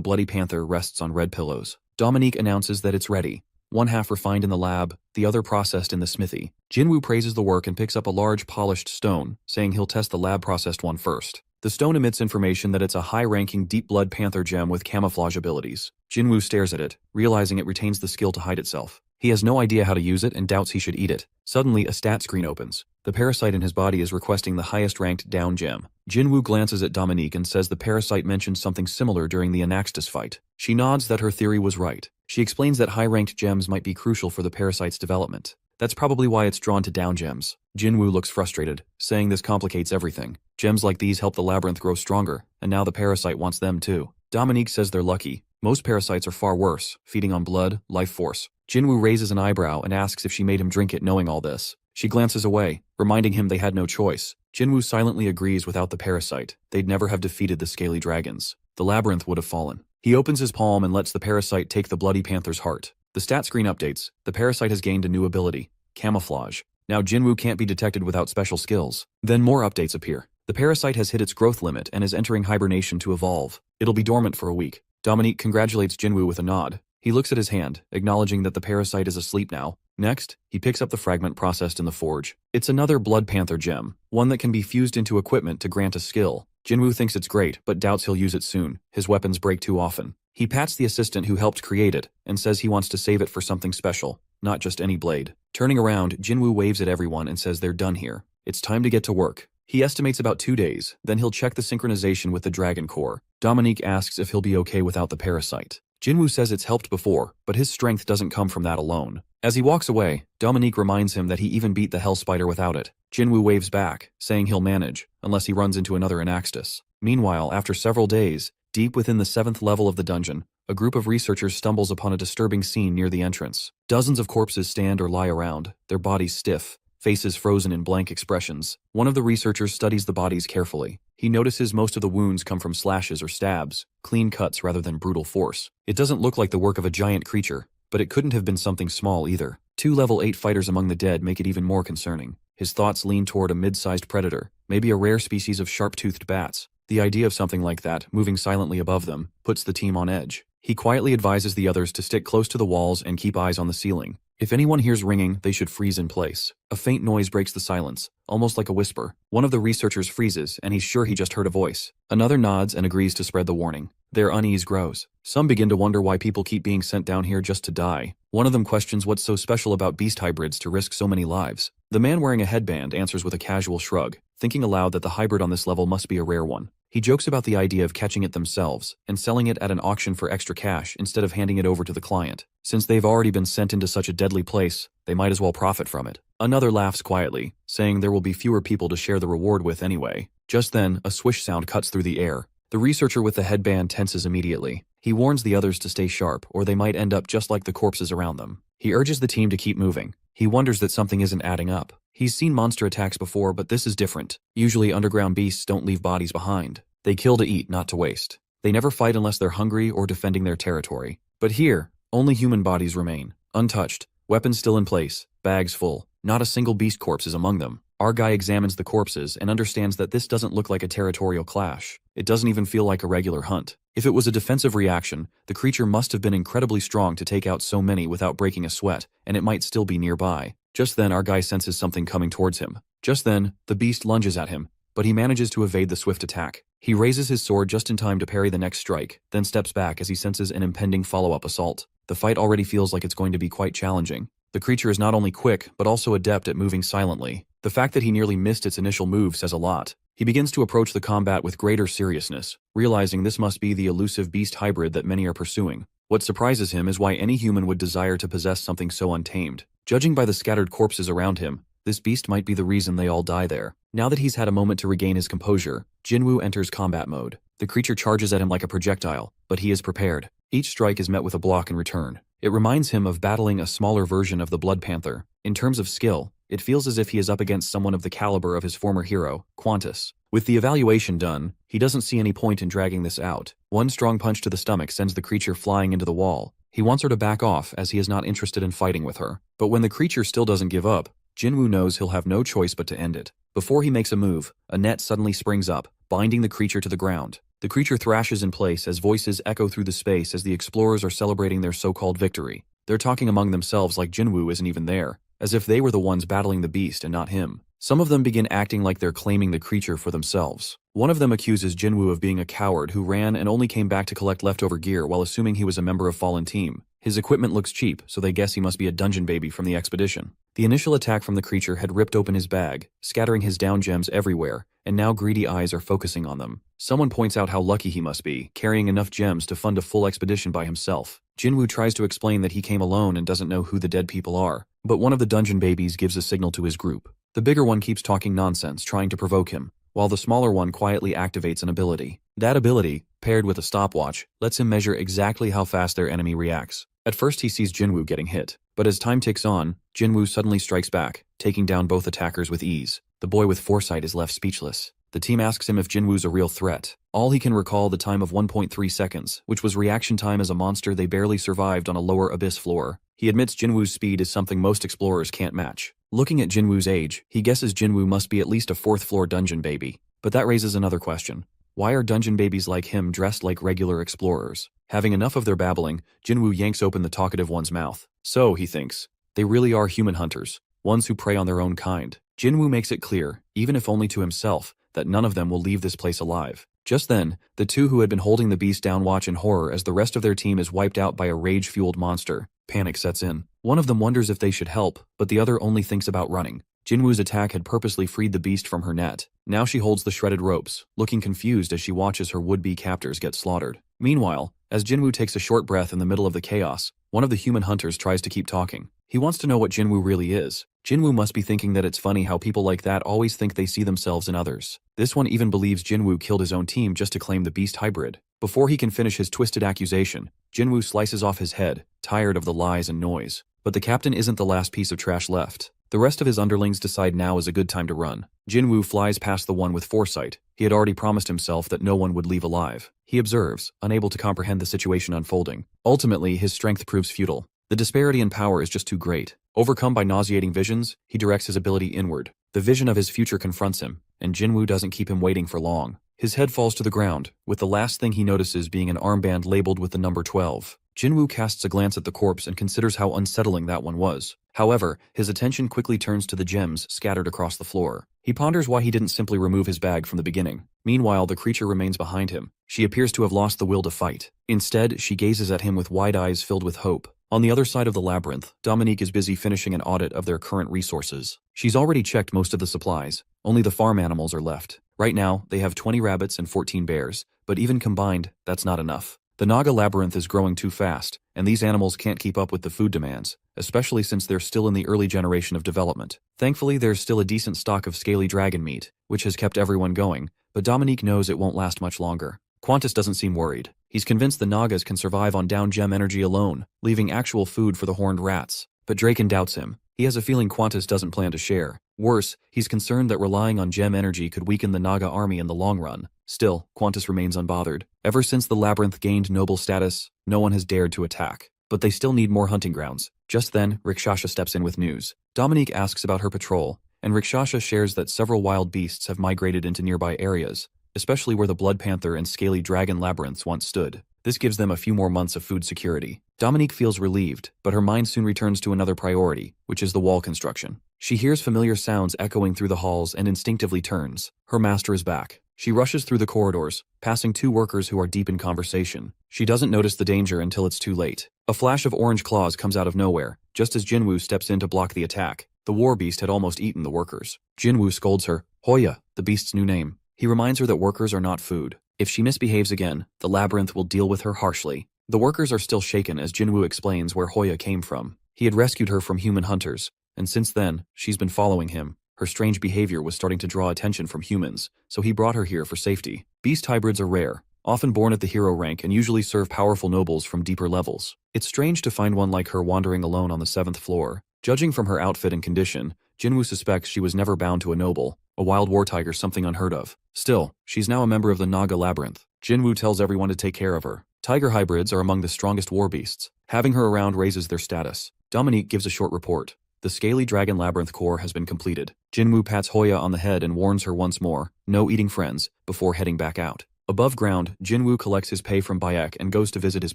Speaker 1: Bloody Panther rests on red pillows. Dominique announces that it's ready. One half refined in the lab, the other processed in the smithy. Jinwoo praises the work and picks up a large polished stone, saying he'll test the lab-processed one first. The stone emits information that it's a high-ranking deep blood panther gem with camouflage abilities. Jinwoo stares at it, realizing it retains the skill to hide itself. He has no idea how to use it and doubts he should eat it. Suddenly, a stat screen opens. The parasite in his body is requesting the highest-ranked down gem. Jinwoo glances at Dominique and says the parasite mentioned something similar during the Anaxtis fight. She nods that her theory was right. She explains that high-ranked gems might be crucial for the parasite's development. That's probably why it's drawn to down gems. Jinwoo looks frustrated, saying this complicates everything. Gems like these help the labyrinth grow stronger, and now the parasite wants them too. Dominique says they're lucky. Most parasites are far worse, feeding on blood, life force. Jinwoo raises an eyebrow and asks if she made him drink it knowing all this. She glances away, reminding him they had no choice. Jinwoo silently agrees without the parasite. They'd never have defeated the scaly dragons. The labyrinth would have fallen. He opens his palm and lets the parasite take the Bloody Panther's heart. The stat screen updates. The parasite has gained a new ability, camouflage. Now Jinwoo can't be detected without special skills. Then more updates appear. The parasite has hit its growth limit and is entering hibernation to evolve. It'll be dormant for a week. Dominique congratulates Jinwoo with a nod. He looks at his hand, acknowledging that the parasite is asleep now. Next, he picks up the fragment processed in the forge. It's another Blood Panther gem, one that can be fused into equipment to grant a skill. Jinwoo thinks it's great, but doubts he'll use it soon. His weapons break too often. He pats the assistant who helped create it, and says he wants to save it for something special, not just any blade. Turning around, Jinwoo waves at everyone and says they're done here. It's time to get to work. He estimates about 2 days, then he'll check the synchronization with the Dragon Core. Dominique asks if he'll be okay without the parasite. Jinwoo says it's helped before, but his strength doesn't come from that alone. As he walks away, Dominique reminds him that he even beat the Hell Spider without it. Jinwoo waves back, saying he'll manage, unless he runs into another Anaxtis. Meanwhile, after several days, deep within the 7th level of the dungeon, a group of researchers stumbles upon a disturbing scene near the entrance. Dozens of corpses stand or lie around, their bodies stiff, faces frozen in blank expressions. One of the researchers studies the bodies carefully. He notices most of the wounds come from slashes or stabs, clean cuts rather than brutal force. It doesn't look like the work of a giant creature, but it couldn't have been something small either. 2 level 8 fighters among the dead make it even more concerning. His thoughts lean toward a mid-sized predator, maybe a rare species of sharp-toothed bats. The idea of something like that, moving silently above them, puts the team on edge. He quietly advises the others to stick close to the walls and keep eyes on the ceiling. If anyone hears ringing, they should freeze in place. A faint noise breaks the silence, almost like a whisper. One of the researchers freezes, and he's sure he just heard a voice. Another nods and agrees to spread the warning. Their unease grows. Some begin to wonder why people keep being sent down here just to die. One of them questions what's so special about beast hybrids to risk so many lives. The man wearing a headband answers with a casual shrug, thinking aloud that the hybrid on this level must be a rare one. He jokes about the idea of catching it themselves and selling it at an auction for extra cash instead of handing it over to the client. Since they've already been sent into such a deadly place, they might as well profit from it. Another laughs quietly, saying there will be fewer people to share the reward with anyway. Just then, a swish sound cuts through the air. The researcher with the headband tenses immediately. He warns the others to stay sharp, or they might end up just like the corpses around them. He urges the team to keep moving. He wonders that something isn't adding up. He's seen monster attacks before, but this is different. Usually underground beasts don't leave bodies behind. They kill to eat, not to waste. They never fight unless they're hungry or defending their territory. But here, only human bodies remain, untouched, weapons still in place, bags full. Not a single beast corpse is among them. Our guy examines the corpses and understands that this doesn't look like a territorial clash. It doesn't even feel like a regular hunt. If it was a defensive reaction, the creature must have been incredibly strong to take out so many without breaking a sweat, and it might still be nearby. Just then our guy senses something coming towards him. Just then, the beast lunges at him, but he manages to evade the swift attack. He raises his sword just in time to parry the next strike, then steps back as he senses an impending follow-up assault. The fight already feels like it's going to be quite challenging. The creature is not only quick, but also adept at moving silently. The fact that he nearly missed its initial move says a lot. He begins to approach the combat with greater seriousness, realizing this must be the elusive beast hybrid that many are pursuing. What surprises him is why any human would desire to possess something so untamed. Judging by the scattered corpses around him, this beast might be the reason they all die there. Now that he's had a moment to regain his composure, Jinwoo enters combat mode. The creature charges at him like a projectile, but he is prepared. Each strike is met with a block in return. It reminds him of battling a smaller version of the Blood Panther. In terms of skill, it feels as if he is up against someone of the caliber of his former hero, Qantas. With the evaluation done, he doesn't see any point in dragging this out. One strong punch to the stomach sends the creature flying into the wall. He wants her to back off as he is not interested in fighting with her. But when the creature still doesn't give up, Jinwoo knows he'll have no choice but to end it. Before he makes a move, a net suddenly springs up, binding the creature to the ground. The creature thrashes in place as voices echo through the space as the explorers are celebrating their so-called victory. They're talking among themselves like Jinwoo isn't even there, as if they were the ones battling the beast and not him. Some of them begin acting like they're claiming the creature for themselves. One of them accuses Jinwoo of being a coward who ran and only came back to collect leftover gear while assuming he was a member of Fallen Team. His equipment looks cheap, so they guess he must be a dungeon baby from the expedition. The initial attack from the creature had ripped open his bag, scattering his down gems everywhere, and now greedy eyes are focusing on them. Someone points out how lucky he must be, carrying enough gems to fund a full expedition by himself. Jinwoo tries to explain that he came alone and doesn't know who the dead people are, but one of the dungeon babies gives a signal to his group. The bigger one keeps talking nonsense, trying to provoke him, while the smaller one quietly activates an ability. That ability, paired with a stopwatch, lets him measure exactly how fast their enemy reacts. At first he sees Jinwoo getting hit, but as time ticks on, Jinwoo suddenly strikes back, taking down both attackers with ease. The boy with foresight is left speechless. The team asks him if Jinwoo's a real threat. All he can recall the time of 1.3 seconds, which was reaction time as a monster they barely survived on a lower abyss floor. He admits Jinwoo's speed is something most explorers can't match. Looking at Jinwoo's age, he guesses Jinwoo must be at least a 4th floor dungeon baby. But that raises another question. Why are dungeon babies like him dressed like regular explorers? Having enough of their babbling, Jinwoo yanks open the talkative one's mouth. So, he thinks, they really are human hunters, ones who prey on their own kind. Jinwoo makes it clear, even if only to himself, that none of them will leave this place alive. Just then, the two who had been holding the beast down watch in horror as the rest of their team is wiped out by a rage-fueled monster. Panic sets in. One of them wonders if they should help, but the other only thinks about running. Jinwoo's attack had purposely freed the beast from her net. Now she holds the shredded ropes, looking confused as she watches her would-be captors get slaughtered. Meanwhile, as Jinwoo takes a short breath in the middle of the chaos, one of the human hunters tries to keep talking. He wants to know what Jinwoo really is. Jinwoo must be thinking that it's funny how people like that always think they see themselves in others. This one even believes Jinwoo killed his own team just to claim the beast hybrid. Before he can finish his twisted accusation, Jinwoo slices off his head, tired of the lies and noise. But the captain isn't the last piece of trash left. The rest of his underlings decide now is a good time to run. Jinwoo flies past the one with foresight. He had already promised himself that no one would leave alive. He observes, unable to comprehend the situation unfolding. Ultimately, his strength proves futile. The disparity in power is just too great. Overcome by nauseating visions, he directs his ability inward. The vision of his future confronts him, and Jinwoo doesn't keep him waiting for long. His head falls to the ground, with the last thing he notices being an armband labeled with the number 12. Jinwoo casts a glance at the corpse and considers how unsettling that one was. However, his attention quickly turns to the gems scattered across the floor. He ponders why he didn't simply remove his bag from the beginning. Meanwhile, the creature remains behind him. She appears to have lost the will to fight. Instead, she gazes at him with wide eyes filled with hope. On the other side of the labyrinth, Dominique is busy finishing an audit of their current resources. She's already checked most of the supplies. Only the farm animals are left. Right now, they have 20 rabbits and 14 bears, but even combined, that's not enough. The Naga labyrinth is growing too fast, and these animals can't keep up with the food demands, especially since they're still in the early generation of development. Thankfully, there's still a decent stock of scaly dragon meat, which has kept everyone going, but Dominique knows it won't last much longer. Qantas doesn't seem worried. He's convinced the Nagas can survive on down gem energy alone, leaving actual food for the horned rats. But Draken doubts him. He has a feeling Qantas doesn't plan to share. Worse, he's concerned that relying on gem energy could weaken the Naga army in the long run. Still, Qantas remains unbothered. Ever since the labyrinth gained noble status, no one has dared to attack. But they still need more hunting grounds. Just then, Rikshasha steps in with news. Dominique asks about her patrol, and Rikshasha shares that several wild beasts have migrated into nearby areas, especially where the Blood Panther and Scaly Dragon labyrinths once stood. This gives them a few more months of food security. Dominique feels relieved, but her mind soon returns to another priority, which is the wall construction. She hears familiar sounds echoing through the halls and instinctively turns. Her master is back. She rushes through the corridors, passing two workers who are deep in conversation. She doesn't notice the danger until it's too late. A flash of orange claws comes out of nowhere, just as Jinwoo steps in to block the attack. The war beast had almost eaten the workers. Jinwoo scolds her, Hoya, the beast's new name. He reminds her that workers are not food. If she misbehaves again, the labyrinth will deal with her harshly. The workers are still shaken as Jinwoo explains where Hoya came from. He had rescued her from human hunters, and since then, she's been following him. Her strange behavior was starting to draw attention from humans, so he brought her here for safety. Beast hybrids are rare, often born at the hero rank and usually serve powerful nobles from deeper levels. It's strange to find one like her wandering alone on the 7th floor. Judging from her outfit and condition, Jinwoo suspects she was never bound to a noble. A wild war tiger, something unheard of. Still, she's now a member of the Naga labyrinth. Jinwoo tells everyone to take care of her. Tiger hybrids are among the strongest war beasts. Having her around raises their status. Dominique gives a short report. The Scaly Dragon Labyrinth core has been completed. Jinwoo pats Hoya on the head and warns her once more, no eating friends, before heading back out. Above ground, Jinwoo collects his pay from Bayek and goes to visit his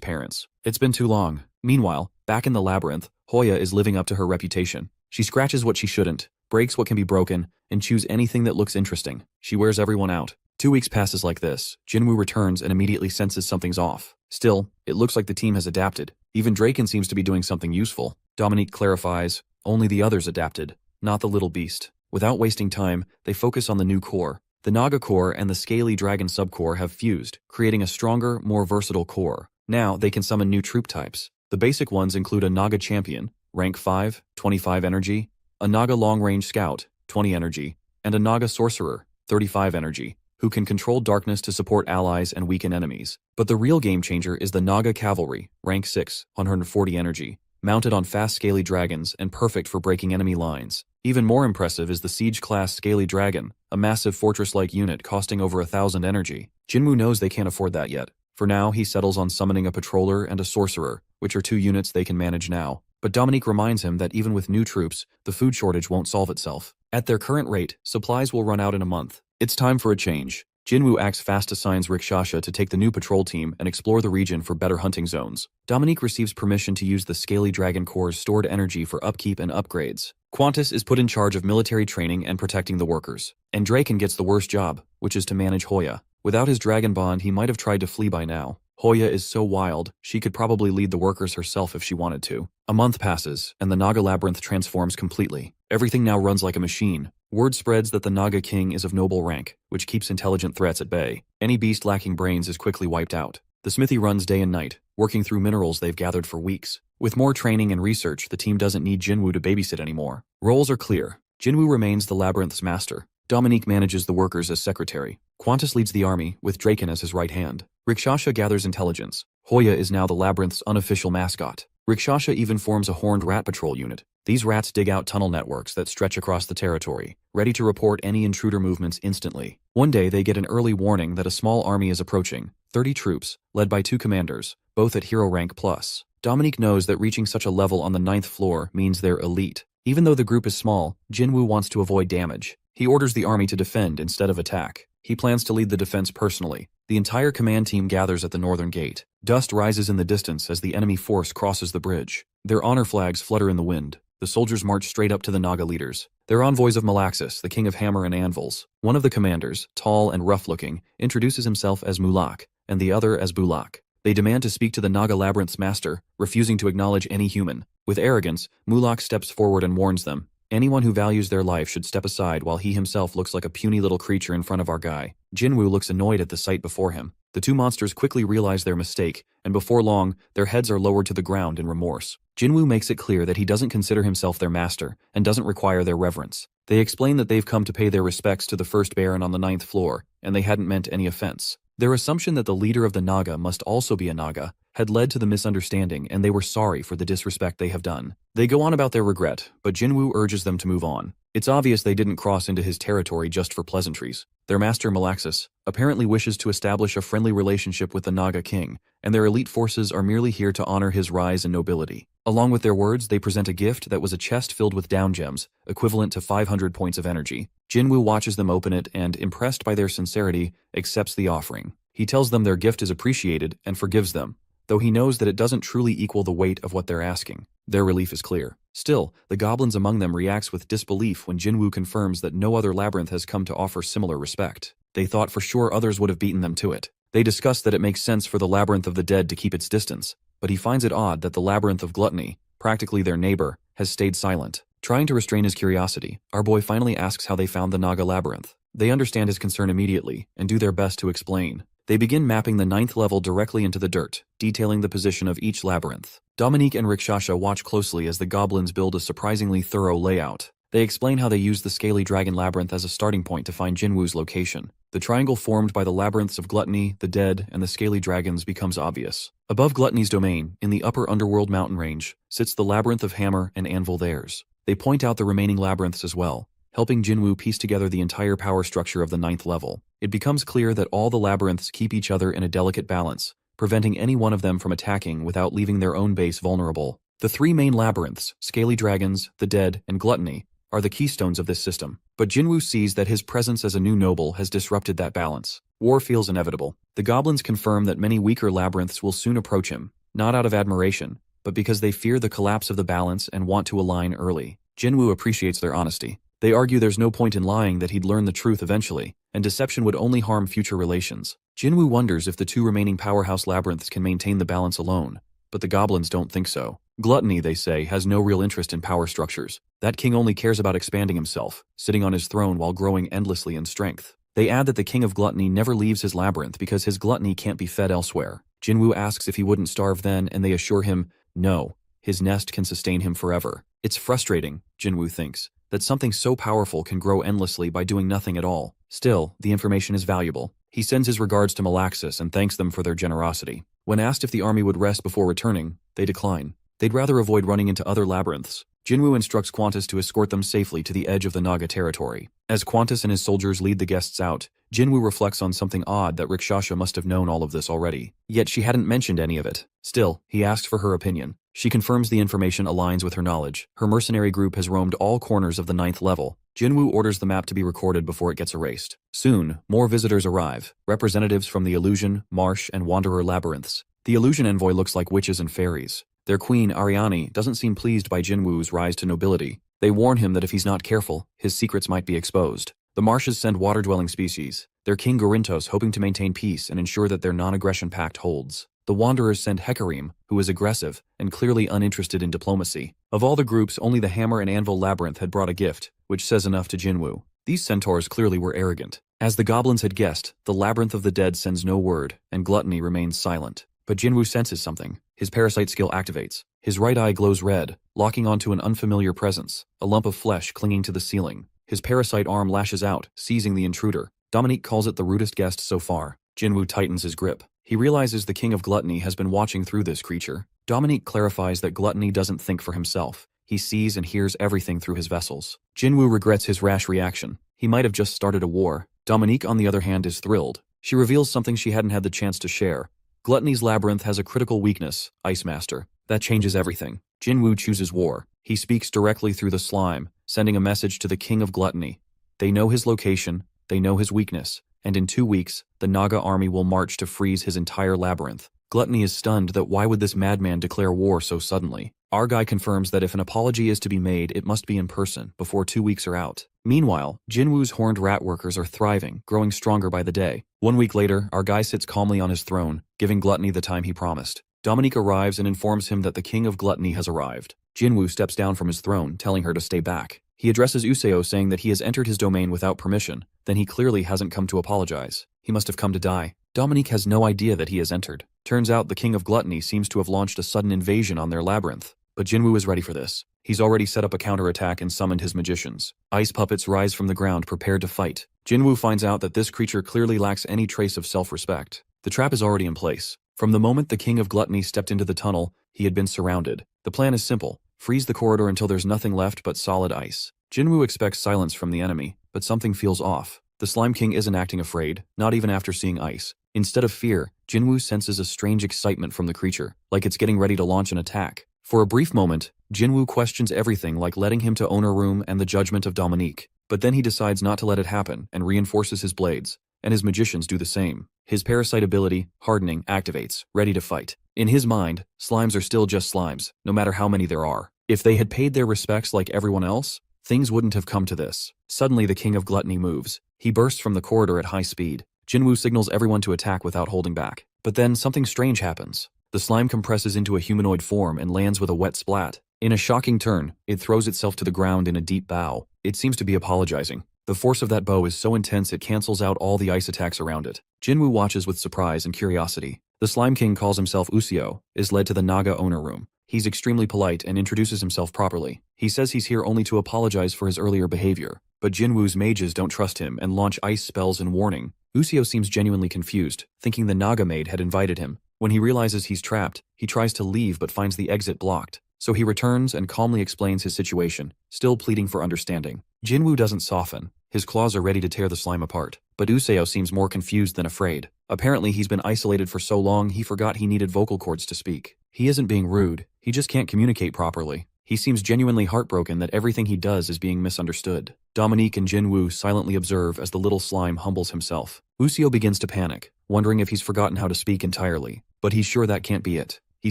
Speaker 1: parents. It's been too long. Meanwhile, back in the labyrinth, Hoya is living up to her reputation. She scratches what she shouldn't, breaks what can be broken, and chews anything that looks interesting. She wears everyone out. 2 weeks passes like this. Jinwoo returns and immediately senses something's off. Still, it looks like the team has adapted. Even Draken seems to be doing something useful. Dominique clarifies, only the others adapted, not the little beast. Without wasting time, they focus on the new core. The Naga core and the Scaly Dragon subcore have fused, creating a stronger, more versatile core. Now, they can summon new troop types. The basic ones include a Naga champion, rank 5, 25 energy, a Naga long-range scout, 20 energy, and a Naga sorcerer, 35 energy, who can control darkness to support allies and weaken enemies. But the real game changer is the Naga cavalry, rank 6, 140 energy, mounted on fast scaly dragons and perfect for breaking enemy lines. Even more impressive is the Siege-class Scaly Dragon, a massive fortress-like unit costing over 1,000 energy. Jinwoo knows they can't afford that yet. For now, he settles on summoning a patroller and a sorcerer, which are 2 units they can manage now. But Dominique reminds him that even with new troops, the food shortage won't solve itself. At their current rate, supplies will run out in a month. It's time for a change. Jinwoo acts fast, assigns Rikshasha to take the new patrol team and explore the region for better hunting zones. Dominique receives permission to use the Scaly Dragon Core's stored energy for upkeep and upgrades. Qantas is put in charge of military training and protecting the workers. And Draken gets the worst job, which is to manage Hoya. Without his dragon bond, he might have tried to flee by now. Hoya is so wild, she could probably lead the workers herself if she wanted to. A month passes, and the Naga labyrinth transforms completely. Everything now runs like a machine. Word spreads that the Naga king is of noble rank, which keeps intelligent threats at bay. Any beast lacking brains is quickly wiped out. The smithy runs day and night, working through minerals they've gathered for weeks. With more training and research, the team doesn't need Jinwoo to babysit anymore. Roles are clear. Jinwoo remains the labyrinth's master. Dominique manages the workers as secretary. Qantas leads the army, with Draken as his right hand. Rikshasha gathers intelligence. Hoya is now the labyrinth's unofficial mascot. Rikshasha even forms a horned rat patrol unit. These rats dig out tunnel networks that stretch across the territory, ready to report any intruder movements instantly. One day they get an early warning that a small army is approaching, 30 troops, led by 2 commanders, both at hero rank plus. Dominique knows that reaching such a level on the 9th floor means they're elite. Even though the group is small, Jinwoo wants to avoid damage. He orders the army to defend instead of attack. He plans to lead the defense personally. The entire command team gathers at the northern gate. Dust rises in the distance as the enemy force crosses the bridge. Their honor flags flutter in the wind. The soldiers march straight up to the Naga leaders. They're envoys of Malaxis, the king of hammer and anvils. One of the commanders, tall and rough-looking, introduces himself as Mulak, and the other as Bulak. They demand to speak to the Naga Labyrinth's master, refusing to acknowledge any human. With arrogance, Mulak steps forward and warns them. Anyone who values their life should step aside while he himself looks like a puny little creature in front of our guy. Jinwoo looks annoyed at the sight before him. The two monsters quickly realize their mistake, and before long, their heads are lowered to the ground in remorse. Jinwoo makes it clear that he doesn't consider himself their master, and doesn't require their reverence. They explain that they've come to pay their respects to the first Baron on the 9th floor, and they hadn't meant any offense. Their assumption that the leader of the Naga must also be a Naga had led to the misunderstanding, and they were sorry for the disrespect they have done. They go on about their regret, but Jinwoo urges them to move on. It's obvious they didn't cross into his territory just for pleasantries. Their master Malaxis apparently wishes to establish a friendly relationship with the Naga king, and their elite forces are merely here to honor his rise in nobility. Along with their words, they present a gift that was a chest filled with down gems, equivalent to 500 points of energy. Jinwoo watches them open it and, impressed by their sincerity, accepts the offering. He tells them their gift is appreciated and forgives them, though he knows that it doesn't truly equal the weight of what they're asking. Their relief is clear. Still, the goblins among them reacts with disbelief when Jinwoo confirms that no other labyrinth has come to offer similar respect. They thought for sure others would have beaten them to it. They discuss that it makes sense for the labyrinth of the dead to keep its distance, but he finds it odd that the labyrinth of gluttony, practically their neighbor, has stayed silent. Trying to restrain his curiosity, our boy finally asks how they found the Naga labyrinth. They understand his concern immediately, and do their best to explain. They begin mapping the 9th level directly into the dirt, detailing the position of each labyrinth. Dominique and Rikshasha watch closely as the goblins build a surprisingly thorough layout. They explain how they use the Scaly Dragon Labyrinth as a starting point to find Jinwoo's location. The triangle formed by the labyrinths of Gluttony, the Dead, and the Scaly Dragons becomes obvious. Above Gluttony's domain, in the upper Underworld mountain range, sits the Labyrinth of Hammer and Anvil theirs. They point out the remaining labyrinths as well, helping Jinwoo piece together the entire power structure of the 9th level. It becomes clear that all the labyrinths keep each other in a delicate balance, preventing any one of them from attacking without leaving their own base vulnerable. The three main labyrinths, Scaly Dragons, the Dead, and Gluttony, are the keystones of this system. But Jinwoo sees that his presence as a new noble has disrupted that balance. War feels inevitable. The goblins confirm that many weaker labyrinths will soon approach him, not out of admiration, but because they fear the collapse of the balance and want to align early. Jinwoo appreciates their honesty. They argue there's no point in lying, that he'd learn the truth eventually, and deception would only harm future relations. Jinwoo wonders if the two remaining powerhouse labyrinths can maintain the balance alone, but the goblins don't think so. Gluttony, they say, has no real interest in power structures. That king only cares about expanding himself, sitting on his throne while growing endlessly in strength. They add that the king of Gluttony never leaves his labyrinth because his gluttony can't be fed elsewhere. Jinwoo asks if he wouldn't starve then, and they assure him, no, his nest can sustain him forever. It's frustrating, Jinwoo thinks, that something so powerful can grow endlessly by doing nothing at all. Still, the information is valuable. He sends his regards to Malaxis and thanks them for their generosity. When asked if the army would rest before returning, they decline. They'd rather avoid running into other labyrinths. Jinwoo instructs Qantas to escort them safely to the edge of the Naga territory. As Qantas and his soldiers lead the guests out, Jinwoo reflects on something odd, that Rikshasha must have known all of this already. Yet she hadn't mentioned any of it. Still, he asks for her opinion. She confirms the information aligns with her knowledge. Her mercenary group has roamed all corners of the 9th level. Jinwoo orders the map to be recorded before it gets erased. Soon, more visitors arrive, representatives from the Illusion, Marsh, and Wanderer labyrinths. The Illusion envoy looks like witches and fairies. Their queen, Ariani, doesn't seem pleased by Jinwoo's rise to nobility. They warn him that if he's not careful, his secrets might be exposed. The Marshes send water-dwelling species, their king Gorintos hoping to maintain peace and ensure that their non-aggression pact holds. The Wanderers send Hekarim, who is aggressive and clearly uninterested in diplomacy. Of all the groups, only the Hammer and Anvil Labyrinth had brought a gift, which says enough to Jinwoo. These centaurs clearly were arrogant. As the goblins had guessed, the Labyrinth of the Dead sends no word, and Gluttony remains silent. But Jinwoo senses something. His parasite skill activates. His right eye glows red, locking onto an unfamiliar presence, a lump of flesh clinging to the ceiling. His parasite arm lashes out, seizing the intruder. Dominique calls it the rudest guest so far. Jinwoo tightens his grip. He realizes the king of Gluttony has been watching through this creature. Dominique clarifies that Gluttony doesn't think for himself. He sees and hears everything through his vessels. Jinwoo regrets his rash reaction. He might have just started a war. Dominique, on the other hand, is thrilled. She reveals something she hadn't had the chance to share. Gluttony's labyrinth has a critical weakness, Ice Master. That changes everything. Jinwoo chooses war. He speaks directly through the slime, sending a message to the king of Gluttony. They know his location, they know his weakness, and in 2 weeks, the Naga army will march to freeze his entire labyrinth. Gluttony is stunned that why would this madman declare war so suddenly. Our guy confirms that if an apology is to be made, it must be in person, before 2 weeks are out. Meanwhile, Jinwoo's horned rat workers are thriving, growing stronger by the day. 1 week later, our guy sits calmly on his throne, giving Gluttony the time he promised. Dominique arrives and informs him that the king of Gluttony has arrived. Jinwoo steps down from his throne, telling her to stay back. He addresses Useo saying that he has entered his domain without permission, then he clearly hasn't come to apologize. He must have come to die. Dominique has no idea that he has entered. Turns out the king of Gluttony seems to have launched a sudden invasion on their labyrinth. But Jinwoo is ready for this. He's already set up a counterattack and summoned his magicians. Ice puppets rise from the ground prepared to fight. Jinwoo finds out that this creature clearly lacks any trace of self-respect. The trap is already in place. From the moment the king of Gluttony stepped into the tunnel, he had been surrounded. The plan is simple. Freeze the corridor until there's nothing left but solid ice. Jinwoo expects silence from the enemy, but something feels off. The Slime King isn't acting afraid, not even after seeing ice. Instead of fear, Jinwoo senses a strange excitement from the creature, like it's getting ready to launch an attack. For a brief moment, Jinwoo questions everything like letting him to owner room and the judgment of Dominique. But then he decides not to let it happen and reinforces his blades, and his magicians do the same. His parasite ability, hardening, activates, ready to fight. In his mind, slimes are still just slimes, no matter how many there are. If they had paid their respects like everyone else, things wouldn't have come to this. Suddenly the king of Gluttony moves. He bursts from the corridor at high speed. Jinwoo signals everyone to attack without holding back. But then something strange happens. The slime compresses into a humanoid form and lands with a wet splat. In a shocking turn, it throws itself to the ground in a deep bow. It seems to be apologizing. The force of that bow is so intense it cancels out all the ice attacks around it. Jinwoo watches with surprise and curiosity. The Slime King calls himself Useo, is led to the Naga owner room. He's extremely polite and introduces himself properly. He says he's here only to apologize for his earlier behavior. But Jinwoo's mages don't trust him and launch ice spells in warning. Useo seems genuinely confused, thinking the Naga maid had invited him. When he realizes he's trapped, he tries to leave but finds the exit blocked. So he returns and calmly explains his situation, still pleading for understanding. Jinwoo doesn't soften. His claws are ready to tear the slime apart. But Useo seems more confused than afraid. Apparently he's been isolated for so long he forgot he needed vocal cords to speak. He isn't being rude, he just can't communicate properly. He seems genuinely heartbroken that everything he does is being misunderstood. Dominique and Jinwoo silently observe as the little slime humbles himself. Useo begins to panic, wondering if he's forgotten how to speak entirely. But he's sure that can't be it. He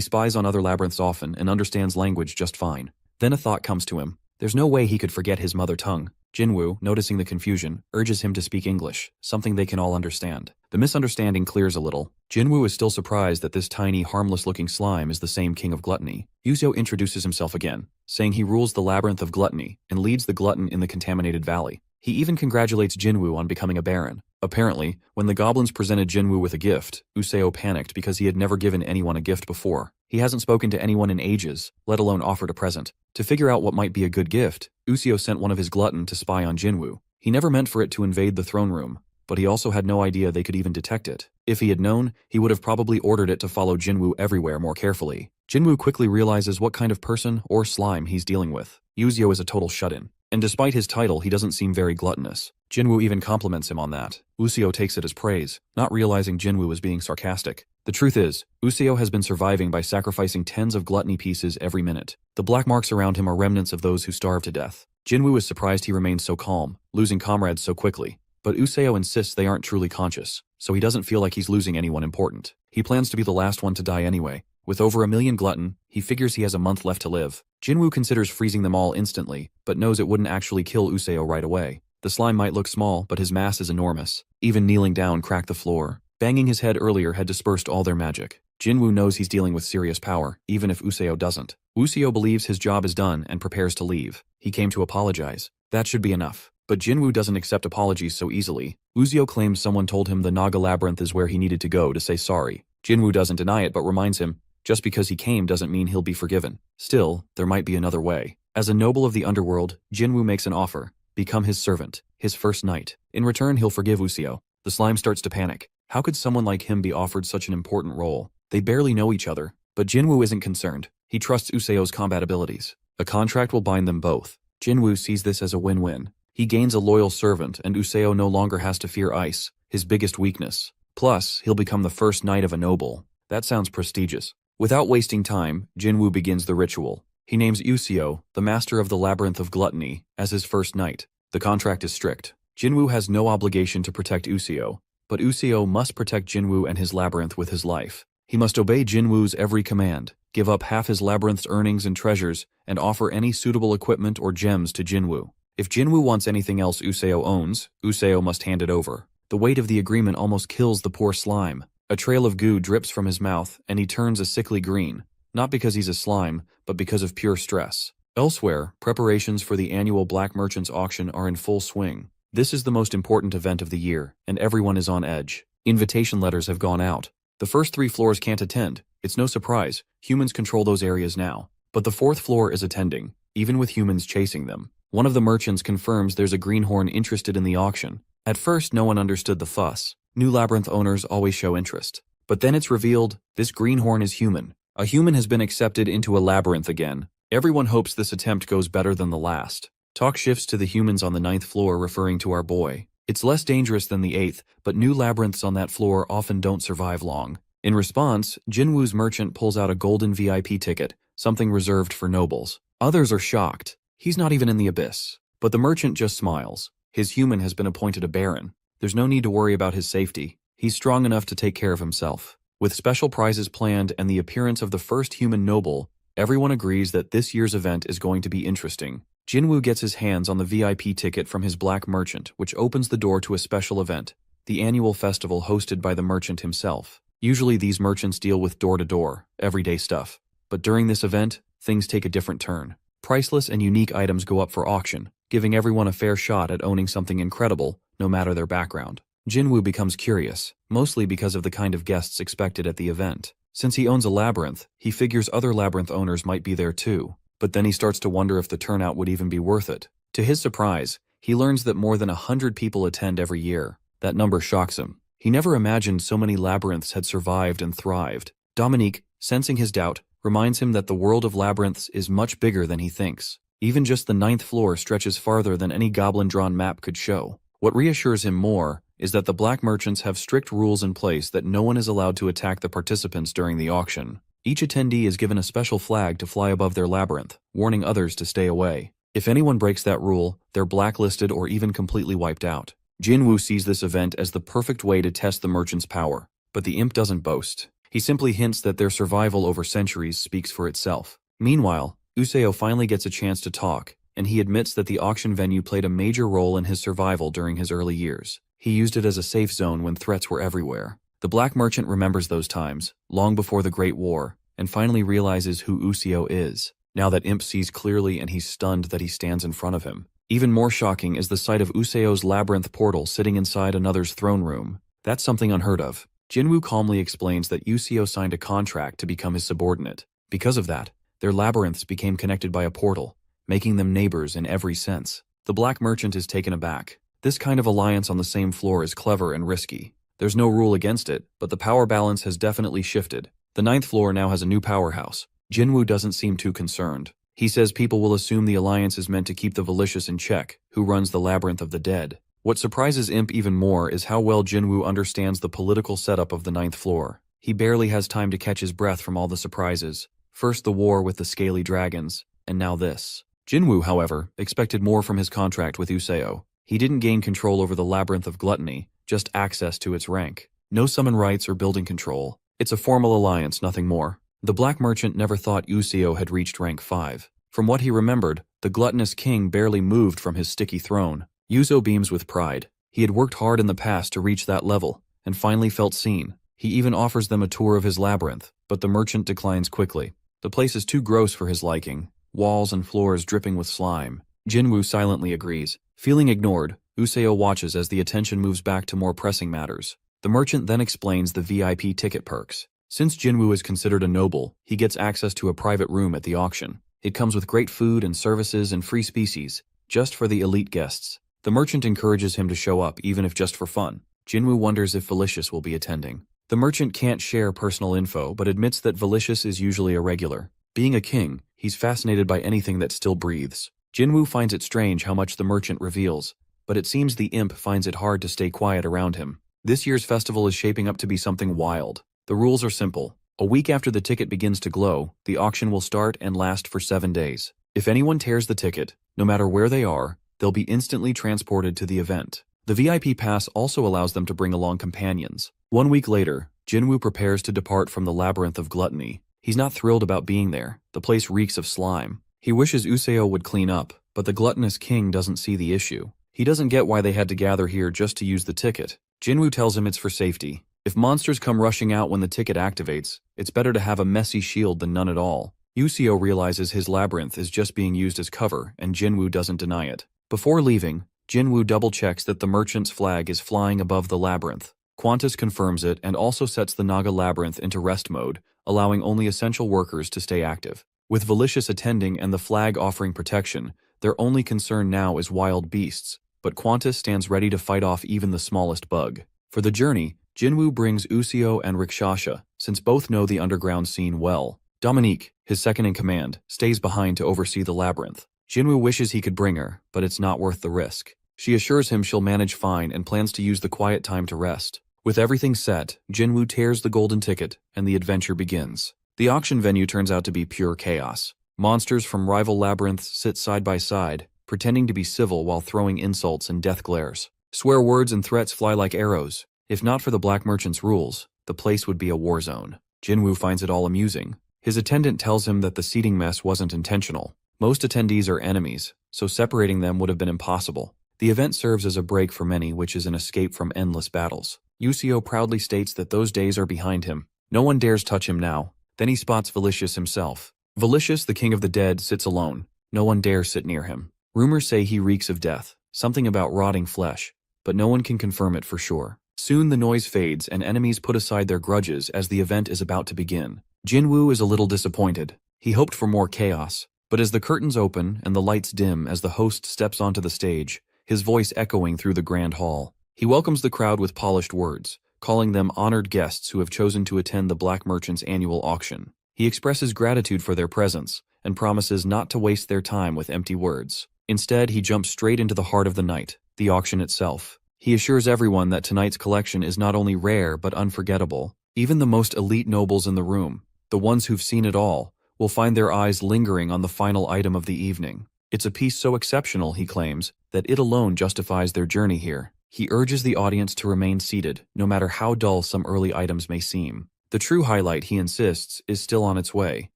Speaker 1: spies on other labyrinths often and understands language just fine. Then a thought comes to him. There's no way he could forget his mother tongue. Jinwoo, noticing the confusion, urges him to speak English, something they can all understand. The misunderstanding clears a little. Jinwoo is still surprised that this tiny, harmless-looking slime is the same king of Gluttony. Useo introduces himself again, saying he rules the labyrinth of Gluttony and leads the glutton in the contaminated valley. He even congratulates Jinwoo on becoming a baron. Apparently, when the goblins presented Jinwoo with a gift, Useo panicked because he had never given anyone a gift before. He hasn't spoken to anyone in ages, let alone offered a present. To figure out what might be a good gift, Useo sent one of his glutton to spy on Jinwoo. He never meant for it to invade the throne room, but he also had no idea they could even detect it. If he had known, he would have probably ordered it to follow Jinwoo everywhere more carefully. Jinwoo quickly realizes what kind of person or slime he's dealing with. Useo is a total shut-in. And despite his title, he doesn't seem very gluttonous. Jinwoo even compliments him on that. Useo takes it as praise, not realizing Jinwoo is being sarcastic. The truth is, Useo has been surviving by sacrificing tens of gluttony pieces every minute. The black marks around him are remnants of those who starved to death. Jinwoo is surprised he remains so calm, losing comrades so quickly. But Useo insists they aren't truly conscious, so he doesn't feel like he's losing anyone important. He plans to be the last one to die anyway. With over 1 million glutton, he figures he has a month left to live. Jinwoo considers freezing them all instantly, but knows it wouldn't actually kill Useo right away. The slime might look small, but his mass is enormous. Even kneeling down cracked the floor. Banging his head earlier had dispersed all their magic. Jinwoo knows he's dealing with serious power, even if Useo doesn't. Useo believes his job is done and prepares to leave. He came to apologize. That should be enough. But Jinwoo doesn't accept apologies so easily. Useo claims someone told him the Naga Labyrinth is where he needed to go to say sorry. Jinwoo doesn't deny it but reminds him, just because he came doesn't mean he'll be forgiven. Still, there might be another way. As a noble of the Underworld, Jinwoo makes an offer. Become his servant, his first knight. In return, he'll forgive Useo. The slime starts to panic. How could someone like him be offered such an important role? They barely know each other. But Jinwoo isn't concerned. He trusts Useo's combat abilities. A contract will bind them both. Jinwoo sees this as a win-win. He gains a loyal servant, and Useo no longer has to fear ice, his biggest weakness. Plus, he'll become the first knight of a noble. That sounds prestigious. Without wasting time, Jinwoo begins the ritual. He names Useo, the master of the Labyrinth of Gluttony, as his first knight. The contract is strict. Jinwoo has no obligation to protect Useo, but Useo must protect Jinwoo and his labyrinth with his life. He must obey Jinwoo's every command, give up half his labyrinth's earnings and treasures, and offer any suitable equipment or gems to Jinwoo. If Jinwoo wants anything else Useo owns, Useo must hand it over. The weight of the agreement almost kills the poor slime. A trail of goo drips from his mouth, and he turns a sickly green, not because he's a slime, but because of pure stress. Elsewhere, preparations for the annual Black Merchants auction are in full swing. This is the most important event of the year, and everyone is on edge. Invitation letters have gone out. The first 3 floors can't attend. It's no surprise, humans control those areas now. But the 4th floor is attending, even with humans chasing them. One of the merchants confirms there's a greenhorn interested in the auction. At first, no one understood the fuss. New labyrinth owners always show interest. But then it's revealed, this greenhorn is human. A human has been accepted into a labyrinth again. Everyone hopes this attempt goes better than the last. Talk shifts to the humans on the 9th floor referring to our boy. It's less dangerous than the 8th, but new labyrinths on that floor often don't survive long. In response, Jinwoo's merchant pulls out a golden VIP ticket, something reserved for nobles. Others are shocked. He's not even in the abyss. But the merchant just smiles. His human has been appointed a baron. There's no need to worry about his safety. He's strong enough to take care of himself. With special prizes planned and the appearance of the first human noble, everyone agrees that this year's event is going to be interesting. Jinwoo gets his hands on the VIP ticket from his black merchant, which opens the door to a special event, the annual festival hosted by the merchant himself. Usually these merchants deal with door-to-door, everyday stuff. But during this event, things take a different turn. Priceless and unique items go up for auction, giving everyone a fair shot at owning something incredible, no matter their background. Jinwoo becomes curious, mostly because of the kind of guests expected at the event. Since he owns a labyrinth, he figures other labyrinth owners might be there too. But then he starts to wonder if the turnout would even be worth it. To his surprise, he learns that more than 100 people attend every year. That number shocks him. He never imagined so many labyrinths had survived and thrived. Dominique, sensing his doubt, reminds him that the world of labyrinths is much bigger than he thinks. Even just the 9th floor stretches farther than any goblin-drawn map could show. What reassures him more is that the black merchants have strict rules in place that no one is allowed to attack the participants during the auction. Each attendee is given a special flag to fly above their labyrinth, warning others to stay away. If anyone breaks that rule, they're blacklisted or even completely wiped out. Jinwoo sees this event as the perfect way to test the merchant's power, but the imp doesn't boast. He simply hints that their survival over centuries speaks for itself. Meanwhile, Useo finally gets a chance to talk, and he admits that the auction venue played a major role in his survival during his early years. He used it as a safe zone when threats were everywhere. The black merchant remembers those times, long before the Great War, and finally realizes who Useo is. Now that Imp sees clearly and he's stunned that he stands in front of him. Even more shocking is the sight of Useo's labyrinth portal sitting inside another's throne room. That's something unheard of. Jinwoo calmly explains that Useo signed a contract to become his subordinate. Because of that, their labyrinths became connected by a portal, making them neighbors in every sense. The black merchant is taken aback. This kind of alliance on the same floor is clever and risky. There's no rule against it, but the power balance has definitely shifted. The 9th floor now has a new powerhouse. Jinwoo doesn't seem too concerned. He says people will assume the alliance is meant to keep the Valicious in check, who runs the Labyrinth of the Dead. What surprises Imp even more is how well Jinwoo understands the political setup of the 9th floor. He barely has time to catch his breath from all the surprises. First the war with the scaly dragons, and now this. Jinwoo, however, expected more from his contract with Useo. He didn't gain control over the Labyrinth of Gluttony, just access to its rank. No summon rights or building control. It's a formal alliance, nothing more. The black merchant never thought Useo had reached rank 5. From what he remembered, the gluttonous king barely moved from his sticky throne. Useo beams with pride. He had worked hard in the past to reach that level, and finally felt seen. He even offers them a tour of his labyrinth, but the merchant declines quickly. The place is too gross for his liking, walls and floors dripping with slime. Jinwoo silently agrees. Feeling ignored, Useo watches as the attention moves back to more pressing matters. The merchant then explains the VIP ticket perks. Since Jinwoo is considered a noble, he gets access to a private room at the auction. It comes with great food and services and free species, just for the elite guests. The merchant encourages him to show up, even if just for fun. Jinwoo wonders if Valicious will be attending. The merchant can't share personal info, but admits that Valicious is usually a regular. Being a king, he's fascinated by anything that still breathes. Jinwoo finds it strange how much the merchant reveals, but it seems the imp finds it hard to stay quiet around him. This year's festival is shaping up to be something wild. The rules are simple. A week after the ticket begins to glow, the auction will start and last for 7 days. If anyone tears the ticket, no matter where they are, they'll be instantly transported to the event. The VIP pass also allows them to bring along companions. 1 week later, Jinwoo prepares to depart from the labyrinth of gluttony. He's not thrilled about being there. The place reeks of slime. He wishes Useo would clean up, but the gluttonous king doesn't see the issue. He doesn't get why they had to gather here just to use the ticket. Jinwoo tells him it's for safety. If monsters come rushing out when the ticket activates, it's better to have a messy shield than none at all. Useo realizes his labyrinth is just being used as cover, and Jinwoo doesn't deny it. Before leaving, Jinwoo double-checks that the merchant's flag is flying above the labyrinth. Qantas confirms it and also sets the Naga labyrinth into rest mode, allowing only essential workers to stay active. With Valicious attending and the flag offering protection, their only concern now is wild beasts, but Qantas stands ready to fight off even the smallest bug. For the journey, Jinwoo brings Useo and Rikshasha, since both know the underground scene well. Dominique, his second-in-command, stays behind to oversee the labyrinth. Jinwoo wishes he could bring her, but it's not worth the risk. She assures him she'll manage fine and plans to use the quiet time to rest. With everything set, Jinwoo tears the golden ticket, and the adventure begins. The auction venue turns out to be pure chaos. Monsters from rival labyrinths sit side by side, pretending to be civil while throwing insults and death glares. Swear words and threats fly like arrows. If not for the black merchant's rules, the place would be a war zone. Jinwoo finds it all amusing. His attendant tells him that the seating mess wasn't intentional. Most attendees are enemies, so separating them would have been impossible. The event serves as a break for many, which is an escape from endless battles. Useo proudly states that those days are behind him. No one dares touch him now. Then he spots Valicious himself. Valicious, the king of the dead, sits alone. No one dares sit near him. Rumors say he reeks of death, something about rotting flesh, but no one can confirm it for sure. Soon the noise fades and enemies put aside their grudges as the event is about to begin. Jinwoo is a little disappointed. He hoped for more chaos, but as the curtains open and the lights dim as the host steps onto the stage, his voice echoing through the grand hall, he welcomes the crowd with polished words, calling them honored guests who have chosen to attend the Black Merchant's annual auction. He expresses gratitude for their presence and promises not to waste their time with empty words. Instead, he jumps straight into the heart of the night, the auction itself. He assures everyone that tonight's collection is not only rare but unforgettable. Even the most elite nobles in the room, the ones who've seen it all, will find their eyes lingering on the final item of the evening. It's a piece so exceptional, he claims, that it alone justifies their journey here. He urges the audience to remain seated, no matter how dull some early items may seem. The true highlight, he insists, is still on its way.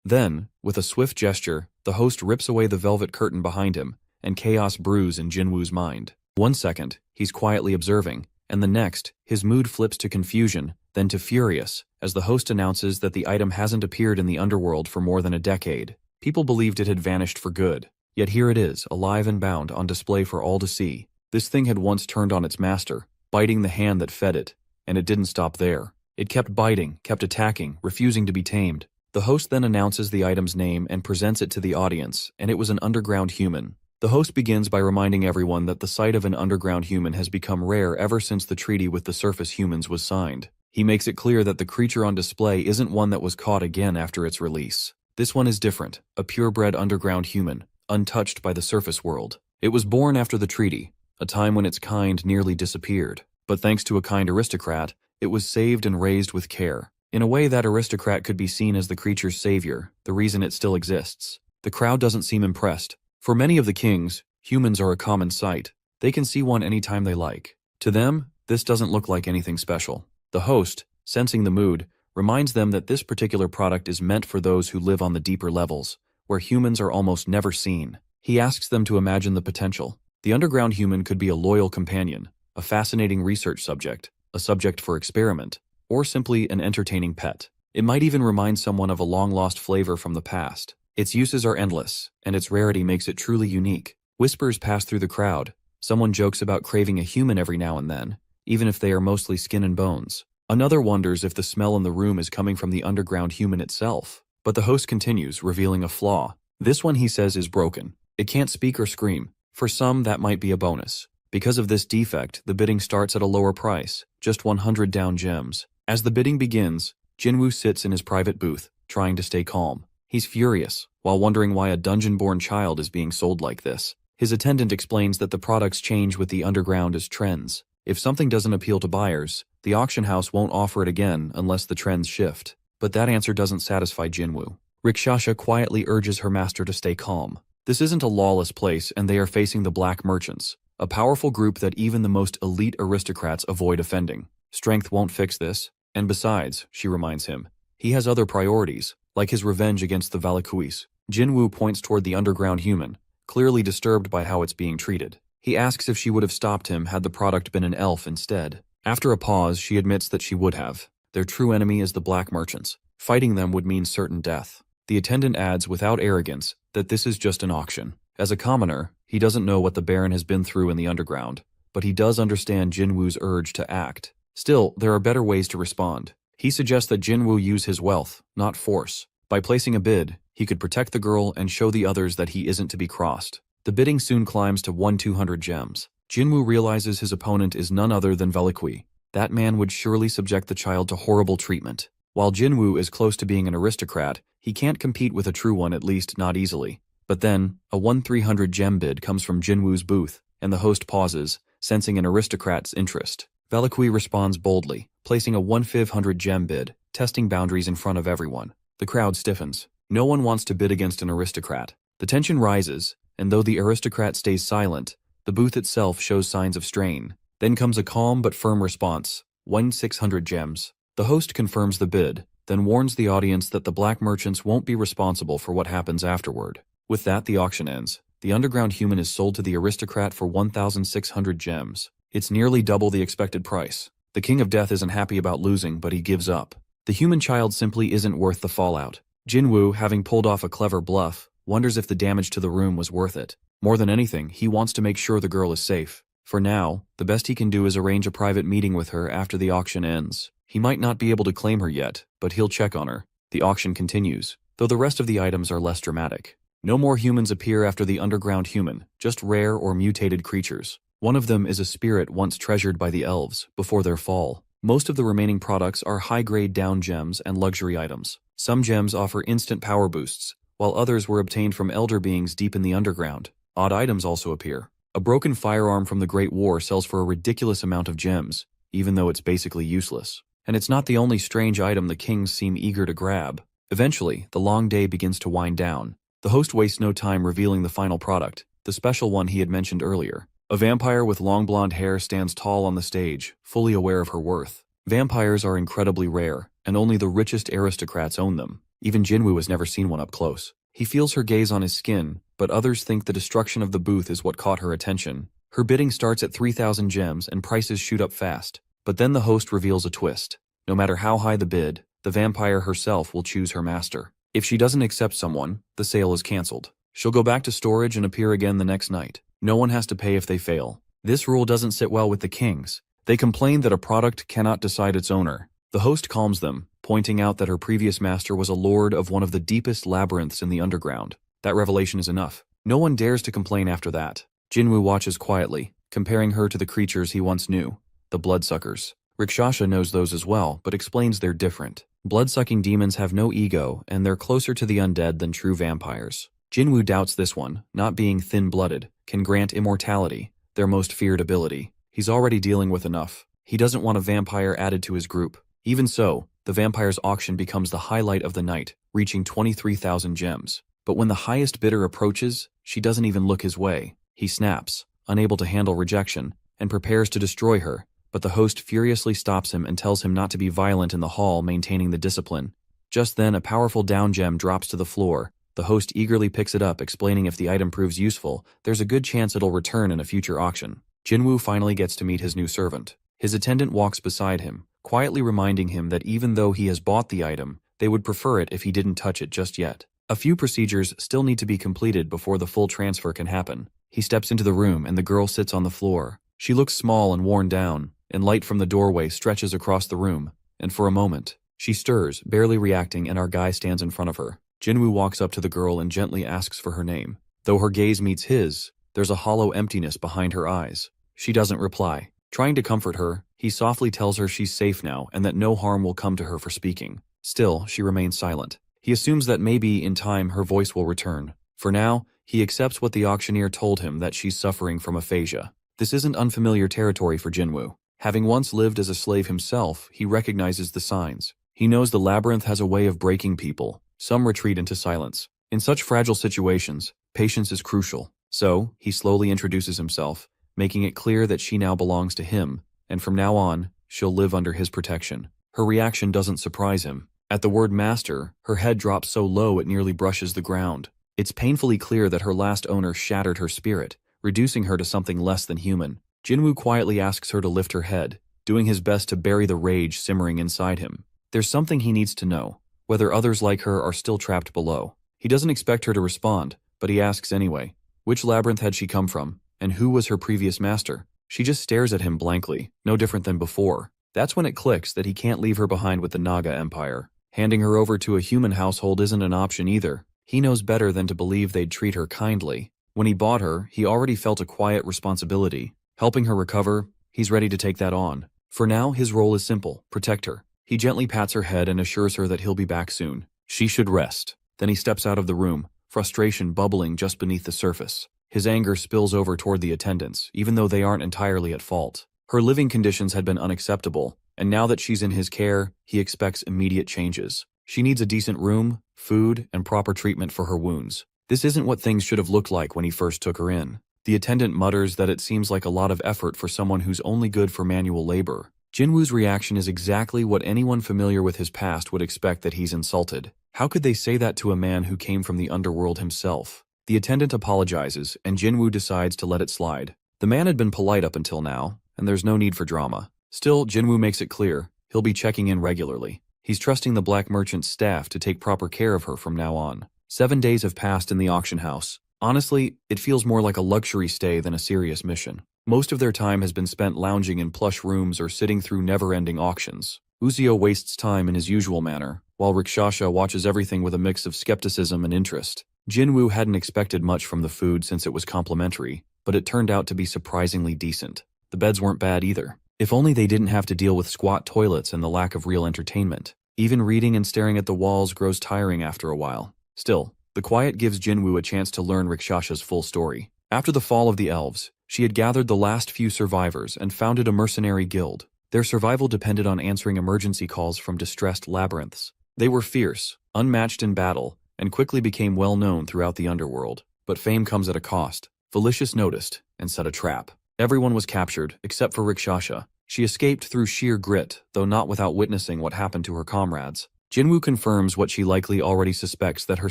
Speaker 1: Then, with a swift gesture, the host rips away the velvet curtain behind him, and chaos brews in Jinwoo's mind. 1 second, he's quietly observing, and the next, his mood flips to confusion, then to furious, as the host announces that the item hasn't appeared in the underworld for more than a decade. People believed it had vanished for good, yet here it is, alive and bound, on display for all to see. This thing had once turned on its master, biting the hand that fed it, and it didn't stop there. It kept biting, kept attacking, refusing to be tamed. The host then announces the item's name and presents it to the audience, and it was an underground human. The host begins by reminding everyone that the sight of an underground human has become rare ever since the treaty with the surface humans was signed. He makes it clear that the creature on display isn't one that was caught again after its release. This one is different, a purebred underground human, untouched by the surface world. It was born after the treaty, a time when its kind nearly disappeared. But thanks to a kind aristocrat, it was saved and raised with care. In a way, that aristocrat could be seen as the creature's savior, the reason it still exists. The crowd doesn't seem impressed. For many of the kings, humans are a common sight. They can see one anytime they like. To them, this doesn't look like anything special. The host, sensing the mood, reminds them that this particular product is meant for those who live on the deeper levels, where humans are almost never seen. He asks them to imagine the potential. The underground human could be a loyal companion, a fascinating research subject, a subject for experiment, or simply an entertaining pet. It might even remind someone of a long-lost flavor from the past. Its uses are endless, and its rarity makes it truly unique. Whispers pass through the crowd. Someone jokes about craving a human every now and then, even if they are mostly skin and bones. Another wonders if the smell in the room is coming from the underground human itself. But the host continues, revealing a flaw. This one, he says, is broken. It can't speak or scream. For some, that might be a bonus. Because of this defect, the bidding starts at a lower price, just 100 down gems. As the bidding begins, Jinwoo sits in his private booth, trying to stay calm. He's furious, while wondering why a dungeon-born child is being sold like this. His attendant explains that the products change with the underground as trends. If something doesn't appeal to buyers, the auction house won't offer it again unless the trends shift. But that answer doesn't satisfy Jinwoo. Rikshasha quietly urges her master to stay calm. This isn't a lawless place, and they are facing the black merchants, A powerful group that even the most elite aristocrats avoid offending. Strength won't fix this, and besides, she reminds him, he has other priorities, like his revenge against the Valikuis. Jinwoo points toward the underground human, clearly disturbed by how it's being treated. He asks if she would have stopped him had the product been an elf instead. After a pause, she admits that she would have. Their true enemy is the black merchants. Fighting them would mean certain death. The attendant adds, without arrogance, that this is just an auction. As a commoner, he doesn't know what the Baron has been through in the underground, but he does understand Jinwoo's urge to act. Still, there are better ways to respond. He suggests that Jinwoo use his wealth, not force. By placing a bid, he could protect the girl and show the others that he isn't to be crossed. The bidding soon climbs to 1,200 gems. Jinwoo realizes his opponent is none other than Velikui. That man would surely subject the child to horrible treatment. While Jinwoo is close to being an aristocrat, he can't compete with a true one, at least not easily. But then, a 1,300 gem bid comes from Jinwoo's booth, and the host pauses, sensing an aristocrat's interest. Velikui responds boldly, placing a 1,500 gem bid, testing boundaries in front of everyone. The crowd stiffens. No one wants to bid against an aristocrat. The tension rises, and though the aristocrat stays silent, the booth itself shows signs of strain. Then comes a calm but firm response, 1,600 gems. The host confirms the bid, then warns the audience that the black merchants won't be responsible for what happens afterward. With that, the auction ends. The underground human is sold to the aristocrat for 1,600 gems. It's nearly double the expected price. The King of Death isn't happy about losing, but he gives up. The human child simply isn't worth the fallout. Jinwoo, having pulled off a clever bluff, wonders if the damage to the room was worth it. More than anything, he wants to make sure the girl is safe. For now, the best he can do is arrange a private meeting with her after the auction ends. He might not be able to claim her yet, but he'll check on her. The auction continues, though the rest of the items are less dramatic. No more humans appear after the underground human, just rare or mutated creatures. One of them is a spirit once treasured by the elves before their fall. Most of the remaining products are high-grade down gems and luxury items. Some gems offer instant power boosts, while others were obtained from elder beings deep in the underground. Odd items also appear. A broken firearm from the Great War sells for a ridiculous amount of gems, even though it's basically useless. And it's not the only strange item the kings seem eager to grab. Eventually, the long day begins to wind down. The host wastes no time revealing the final product, the special one he had mentioned earlier. A vampire with long blonde hair stands tall on the stage, fully aware of her worth. Vampires are incredibly rare, and only the richest aristocrats own them. Even Jinwoo has never seen one up close. He feels her gaze on his skin, but others think the destruction of the booth is what caught her attention. Her bidding starts at 3,000 gems and prices shoot up fast. But then the host reveals a twist. No matter how high the bid, the vampire herself will choose her master. If she doesn't accept someone, the sale is cancelled. She'll go back to storage and appear again the next night. No one has to pay if they fail. This rule doesn't sit well with the kings. They complain that a product cannot decide its owner. The host calms them, pointing out that her previous master was a lord of one of the deepest labyrinths in the underground. That revelation is enough. No one dares to complain after that. Jinwoo watches quietly, comparing her to the creatures he once knew, the bloodsuckers. Rakshasa knows those as well, but explains they're different. Blood-sucking demons have no ego, and they're closer to the undead than true vampires. Jinwoo doubts this one, not being thin-blooded, can grant immortality, their most feared ability. He's already dealing with enough. He doesn't want a vampire added to his group. Even so, the vampire's auction becomes the highlight of the night, reaching 23,000 gems. But when the highest bidder approaches, she doesn't even look his way. He snaps, unable to handle rejection, and prepares to destroy her. But the host furiously stops him and tells him not to be violent in the hall, maintaining the discipline. Just then, a powerful down gem drops to the floor. The host eagerly picks it up, explaining if the item proves useful, there's a good chance it'll return in a future auction. Jinwoo finally gets to meet his new servant. His attendant walks beside him, quietly reminding him that even though he has bought the item, they would prefer it if he didn't touch it just yet. A few procedures still need to be completed before the full transfer can happen. He steps into the room and the girl sits on the floor. She looks small and worn down, and light from the doorway stretches across the room, and for a moment, she stirs, barely reacting, and our guy stands in front of her. Jinwoo walks up to the girl and gently asks for her name. Though her gaze meets his, there's a hollow emptiness behind her eyes. She doesn't reply. Trying to comfort her, he softly tells her she's safe now and that no harm will come to her for speaking. Still, she remains silent. He assumes that maybe, in time, her voice will return. For now, he accepts what the auctioneer told him, that she's suffering from aphasia. This isn't unfamiliar territory for Jinwoo. Having once lived as a slave himself, he recognizes the signs. He knows the labyrinth has a way of breaking people. Some retreat into silence. In such fragile situations, patience is crucial. So, he slowly introduces himself, making it clear that she now belongs to him, and from now on, she'll live under his protection. Her reaction doesn't surprise him. At the word master, her head drops so low it nearly brushes the ground. It's painfully clear that her last owner shattered her spirit, reducing her to something less than human. Jinwoo quietly asks her to lift her head, doing his best to bury the rage simmering inside him. There's something he needs to know, whether others like her are still trapped below. He doesn't expect her to respond, but he asks anyway. Which labyrinth had she come from, and who was her previous master? She just stares at him blankly, no different than before. That's when it clicks that he can't leave her behind with the Naga Empire. Handing her over to a human household isn't an option either. He knows better than to believe they'd treat her kindly. When he bought her, he already felt a quiet responsibility. Helping her recover, he's ready to take that on. For now, his role is simple: protect her. He gently pats her head and assures her that he'll be back soon. She should rest. Then he steps out of the room, frustration bubbling just beneath the surface. His anger spills over toward the attendants, even though they aren't entirely at fault. Her living conditions had been unacceptable, and now that she's in his care, he expects immediate changes. She needs a decent room, food, and proper treatment for her wounds. This isn't what things should have looked like when he first took her in. The attendant mutters that it seems like a lot of effort for someone who's only good for manual labor. Jinwoo's reaction is exactly what anyone familiar with his past would expect: that he's insulted. How could they say that to a man who came from the underworld himself? The attendant apologizes, and Jinwoo decides to let it slide. The man had been polite up until now, and there's no need for drama. Still, Jinwoo makes it clear he'll be checking in regularly. He's trusting the black merchant's staff to take proper care of her from now on. 7 days have passed in the auction house. Honestly, it feels more like a luxury stay than a serious mission. Most of their time has been spent lounging in plush rooms or sitting through never-ending auctions. Uzio wastes time in his usual manner, while Rikshasha watches everything with a mix of skepticism and interest. Jinwoo hadn't expected much from the food since it was complimentary, but it turned out to be surprisingly decent. The beds weren't bad either. If only they didn't have to deal with squat toilets and the lack of real entertainment. Even reading and staring at the walls grows tiring after a while. Still, the quiet gives Jinwoo a chance to learn Rikshasha's full story. After the fall of the elves, she had gathered the last few survivors and founded a mercenary guild. Their survival depended on answering emergency calls from distressed labyrinths. They were fierce, unmatched in battle, and quickly became well known throughout the underworld. But fame comes at a cost. Felicius noticed and set a trap. Everyone was captured, except for Rikshasha. She escaped through sheer grit, though not without witnessing what happened to her comrades. Jinwoo confirms what she likely already suspects, that her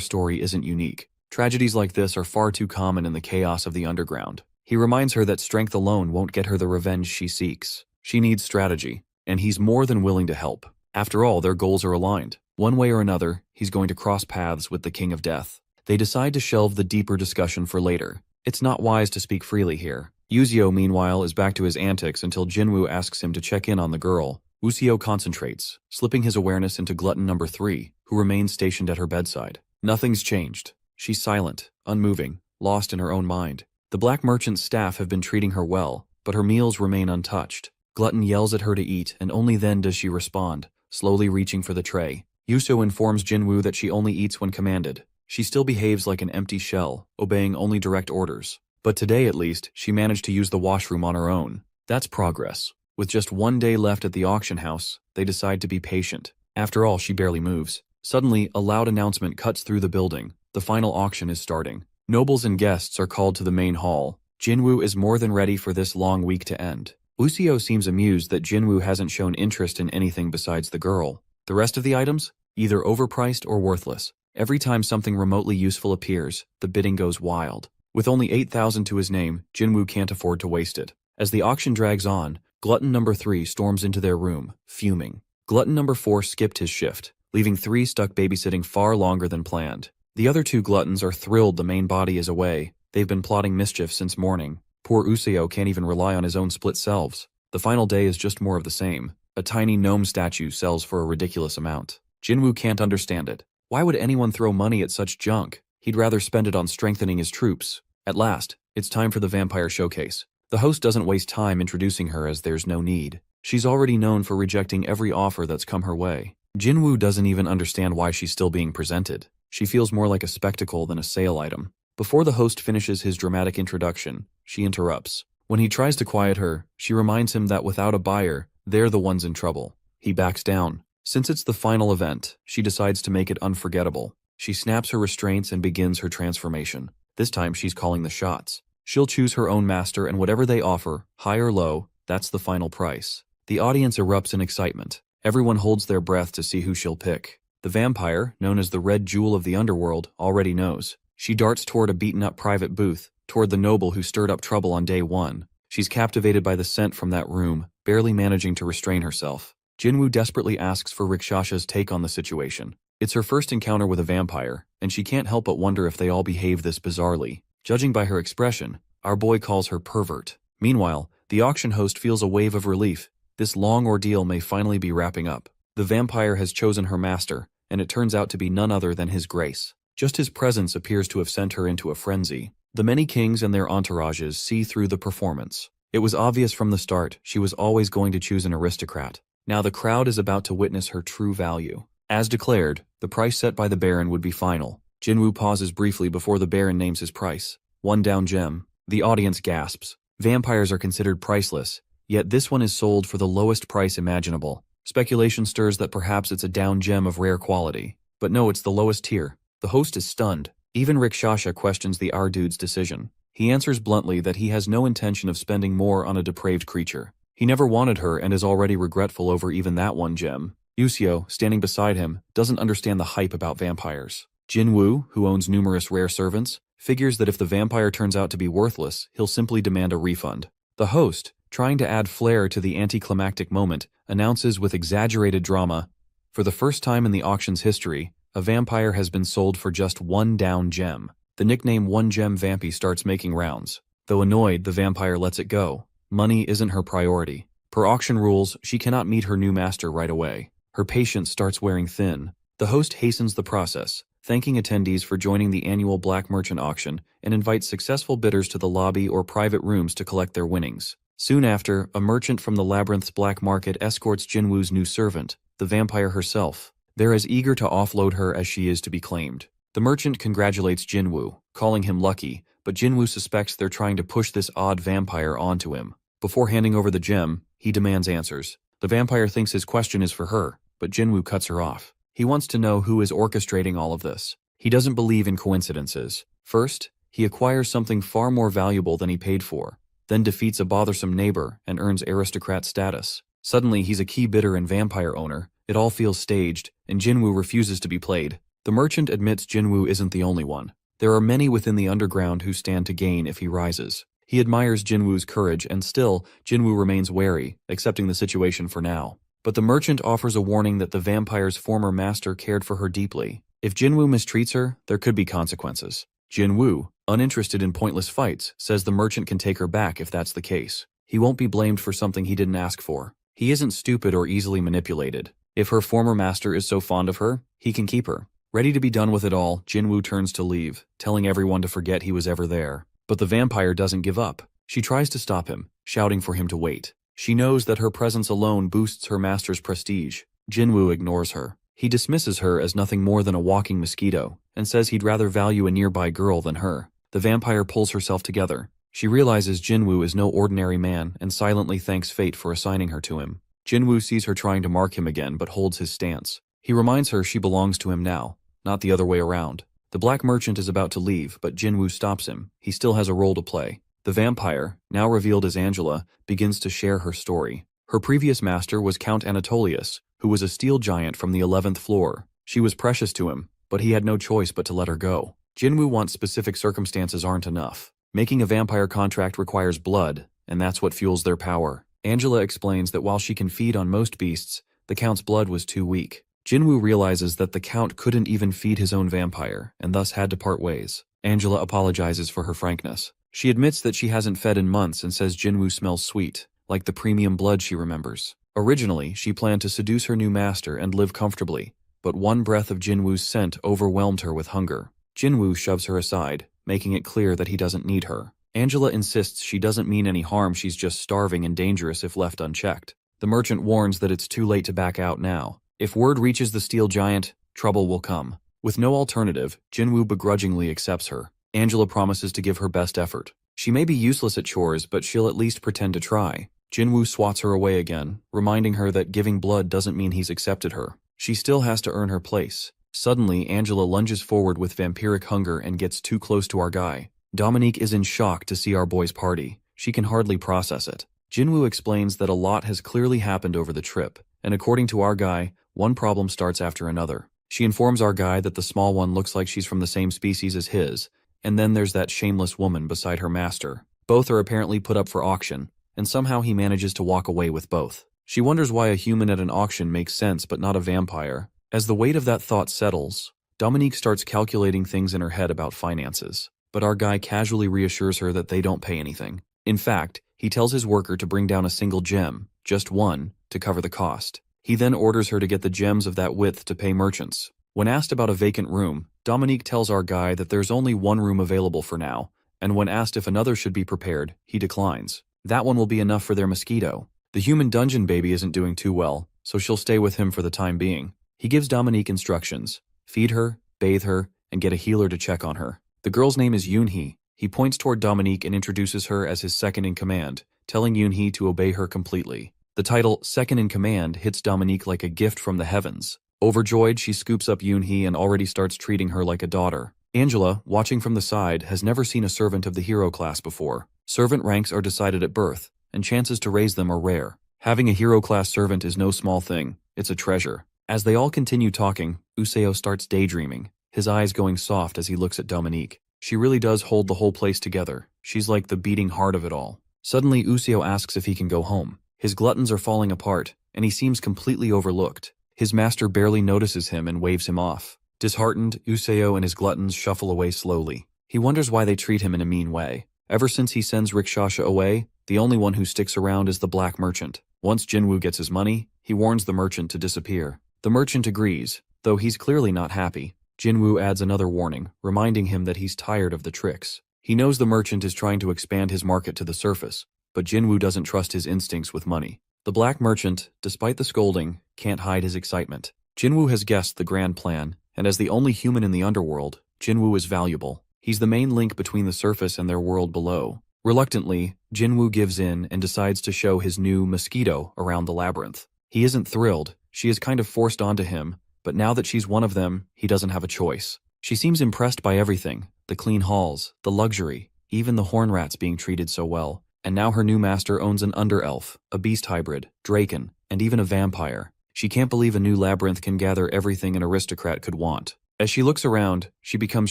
Speaker 1: story isn't unique. Tragedies like this are far too common in the chaos of the underground. He reminds her that strength alone won't get her the revenge she seeks. She needs strategy, and he's more than willing to help. After all, their goals are aligned. One way or another, he's going to cross paths with the King of Death. They decide to shelve the deeper discussion for later. It's not wise to speak freely here. Uzio, meanwhile, is back to his antics until Jinwoo asks him to check in on the girl. Uzio concentrates, slipping his awareness into glutton number 3, who remains stationed at her bedside. Nothing's changed. She's silent, unmoving, lost in her own mind. The black merchant's staff have been treating her well, but her meals remain untouched. Glutton yells at her to eat, and only then does she respond, slowly reaching for the tray. Uzio informs Jinwoo that she only eats when commanded. She still behaves like an empty shell, obeying only direct orders. But today, at least, she managed to use the washroom on her own. That's progress. With just 1 day left at the auction house, they decide to be patient. After all, she barely moves. Suddenly, a loud announcement cuts through the building. The final auction is starting. Nobles and guests are called to the main hall. Jinwoo is more than ready for this long week to end. Uzio seems amused that Jinwoo hasn't shown interest in anything besides the girl. The rest of the items? Either overpriced or worthless. Every time something remotely useful appears, the bidding goes wild. With only 8,000 to his name, Jinwoo can't afford to waste it. As the auction drags on, glutton number 3 storms into their room, fuming. Glutton number 4 skipped his shift, leaving 3 stuck babysitting far longer than planned. The other 2 gluttons are thrilled the main body is away. They've been plotting mischief since morning. Poor Uzio can't even rely on his own split selves. The final day is just more of the same. A tiny gnome statue sells for a ridiculous amount. Jinwoo can't understand it. Why would anyone throw money at such junk? He'd rather spend it on strengthening his troops. At last, it's time for the vampire showcase. The host doesn't waste time introducing her, as there's no need. She's already known for rejecting every offer that's come her way. Jinwoo doesn't even understand why she's still being presented. She feels more like a spectacle than a sale item. Before the host finishes his dramatic introduction, she interrupts. When he tries to quiet her, she reminds him that without a buyer, they're the ones in trouble. He backs down. Since it's the final event, she decides to make it unforgettable. She snaps her restraints and begins her transformation. This time she's calling the shots. She'll choose her own master, and whatever they offer, high or low, that's the final price. The audience erupts in excitement. Everyone holds their breath to see who she'll pick. The vampire, known as the Red Jewel of the Underworld, already knows. She darts toward a beaten-up private booth, toward the noble who stirred up trouble on day one. She's captivated by the scent from that room, barely managing to restrain herself. Jinwoo desperately asks for Rikshasha's take on the situation. It's her first encounter with a vampire, and she can't help but wonder if they all behave this bizarrely. Judging by her expression, our boy calls her pervert. Meanwhile, the auction host feels a wave of relief. This long ordeal may finally be wrapping up. The vampire has chosen her master, and it turns out to be none other than his grace. Just his presence appears to have sent her into a frenzy. The many kings and their entourages see through the performance. It was obvious from the start she was always going to choose an aristocrat. Now the crowd is about to witness her true value. As declared, the price set by the Baron would be final. Jinwoo pauses briefly before the Baron names his price. 1 down gem. The audience gasps. Vampires are considered priceless, yet this one is sold for the lowest price imaginable. Speculation stirs that perhaps it's a down gem of rare quality. But no, it's the lowest tier. The host is stunned. Even Rikshasha questions the our dude's decision. He answers bluntly that he has no intention of spending more on a depraved creature. He never wanted her and is already regretful over even that 1 gem. Yusio, standing beside him, doesn't understand the hype about vampires. Jinwoo, who owns numerous rare servants, figures that if the vampire turns out to be worthless, he'll simply demand a refund. The host, trying to add flair to the anticlimactic moment, announces with exaggerated drama, "For the first time in the auction's history, a vampire has been sold for just 1 down gem." The nickname 1 gem vampy starts making rounds. Though annoyed, the vampire lets it go. Money isn't her priority. Per auction rules, she cannot meet her new master right away. Her patience starts wearing thin. The host hastens the process, thanking attendees for joining the annual black merchant auction, and invites successful bidders to the lobby or private rooms to collect their winnings. Soon after, a merchant from the labyrinth's black market escorts Jinwoo's new servant, the vampire herself. They're as eager to offload her as she is to be claimed. The merchant congratulates Jinwoo, calling him lucky, but Jinwoo suspects they're trying to push this odd vampire onto him. Before handing over the gem, he demands answers. The vampire thinks his question is for her, but Jinwoo cuts her off. He wants to know who is orchestrating all of this. He doesn't believe in coincidences. First, he acquires something far more valuable than he paid for, then defeats a bothersome neighbor and earns aristocrat status. Suddenly, he's a key bidder and vampire owner. It all feels staged, and Jinwoo refuses to be played. The merchant admits Jinwoo isn't the only one. There are many within the underground who stand to gain if he rises. He admires Jinwoo's courage, and still, Jinwoo remains wary, accepting the situation for now. But the merchant offers a warning that the vampire's former master cared for her deeply. If Jinwoo mistreats her, there could be consequences. Jinwoo, uninterested in pointless fights, says the merchant can take her back if that's the case. He won't be blamed for something he didn't ask for. He isn't stupid or easily manipulated. If her former master is so fond of her, he can keep her. Ready to be done with it all, Jinwoo turns to leave, telling everyone to forget he was ever there. But the vampire doesn't give up. She tries to stop him, shouting for him to wait. She knows that her presence alone boosts her master's prestige. Jinwoo ignores her. He dismisses her as nothing more than a walking mosquito, and says he'd rather value a nearby girl than her. The vampire pulls herself together. She realizes Jinwoo is no ordinary man and silently thanks fate for assigning her to him. Jinwoo sees her trying to mark him again but holds his stance. He reminds her she belongs to him now, not the other way around. The black merchant is about to leave, but Jinwoo stops him. He still has a role to play. The vampire, now revealed as Angela, begins to share her story. Her previous master was Count Anatolius, who was a steel giant from the 11th floor. She was precious to him, but he had no choice but to let her go. Jinwoo wants specific circumstances aren't enough. Making a vampire contract requires blood, and that's what fuels their power. Angela explains that while she can feed on most beasts, the Count's blood was too weak. Jinwoo realizes that the Count couldn't even feed his own vampire, and thus had to part ways. Angela apologizes for her frankness. She admits that she hasn't fed in months and says Jinwoo smells sweet, like the premium blood she remembers. Originally, she planned to seduce her new master and live comfortably, but one breath of Jinwoo's scent overwhelmed her with hunger. Jinwoo shoves her aside, making it clear that he doesn't need her. Angela insists she doesn't mean any harm, she's just starving and dangerous if left unchecked. The merchant warns that it's too late to back out now. If word reaches the steel giant, trouble will come. With no alternative, Jinwoo begrudgingly accepts her. Angela promises to give her best effort. She may be useless at chores, but she'll at least pretend to try. Jinwoo swats her away again, reminding her that giving blood doesn't mean he's accepted her. She still has to earn her place. Suddenly, Angela lunges forward with vampiric hunger and gets too close to our guy. Dominique is in shock to see our boy's party. She can hardly process it. Jinwoo explains that a lot has clearly happened over the trip, and according to our guy, one problem starts after another. She informs our guy that the small one looks like she's from the same species as his, and then there's that shameless woman beside her master. Both are apparently put up for auction, and somehow he manages to walk away with both. She wonders why a human at an auction makes sense but not a vampire. As the weight of that thought settles, Dominique starts calculating things in her head about finances, but our guy casually reassures her that they don't pay anything. In fact, he tells his worker to bring down a single gem, just one, to cover the cost. He then orders her to get the gems of that width to pay merchants. When asked about a vacant room, Dominique tells our guy that there's only one room available for now, and when asked if another should be prepared, he declines. That one will be enough for their mosquito. The human dungeon baby isn't doing too well, so she'll stay with him for the time being. He gives Dominique instructions: feed her, bathe her, and get a healer to check on her. The girl's name is Yoonhee. He points toward Dominique and introduces her as his second in command, telling Yoonhee to obey her completely. The title second in command hits Dominique like a gift from the heavens. Overjoyed, she scoops up Yoonhee and already starts treating her like a daughter. Angela, watching from the side, has never seen a servant of the hero class before. Servant ranks are decided at birth, and chances to raise them are rare. Having a hero class servant is no small thing. It's a treasure. As they all continue talking, Useo starts daydreaming, his eyes going soft as he looks at Dominique. She really does hold the whole place together. She's like the beating heart of it all. Suddenly, Useo asks if he can go home. His gluttons are falling apart, and he seems completely overlooked. His master barely notices him and waves him off. Disheartened, Useo and his gluttons shuffle away slowly. He wonders why they treat him in a mean way. Ever since he sends Rikshasha away, the only one who sticks around is the black merchant. Once Jinwoo gets his money, he warns the merchant to disappear. The merchant agrees, though he's clearly not happy. Jinwoo adds another warning, reminding him that he's tired of the tricks. He knows the merchant is trying to expand his market to the surface, but Jinwoo doesn't trust his instincts with money. The black merchant, despite the scolding, can't hide his excitement. Jinwoo has guessed the grand plan, and as the only human in the underworld, Jinwoo is valuable. He's the main link between the surface and their world below. Reluctantly, Jinwoo gives in and decides to show his new mosquito around the labyrinth. He isn't thrilled. She is kind of forced onto him, but now that she's one of them, he doesn't have a choice. She seems impressed by everything: the clean halls, the luxury, even the horn rats being treated so well. And now her new master owns an underelf, a beast hybrid, draken, and even a vampire. She can't believe a new labyrinth can gather everything an aristocrat could want. As she looks around, she becomes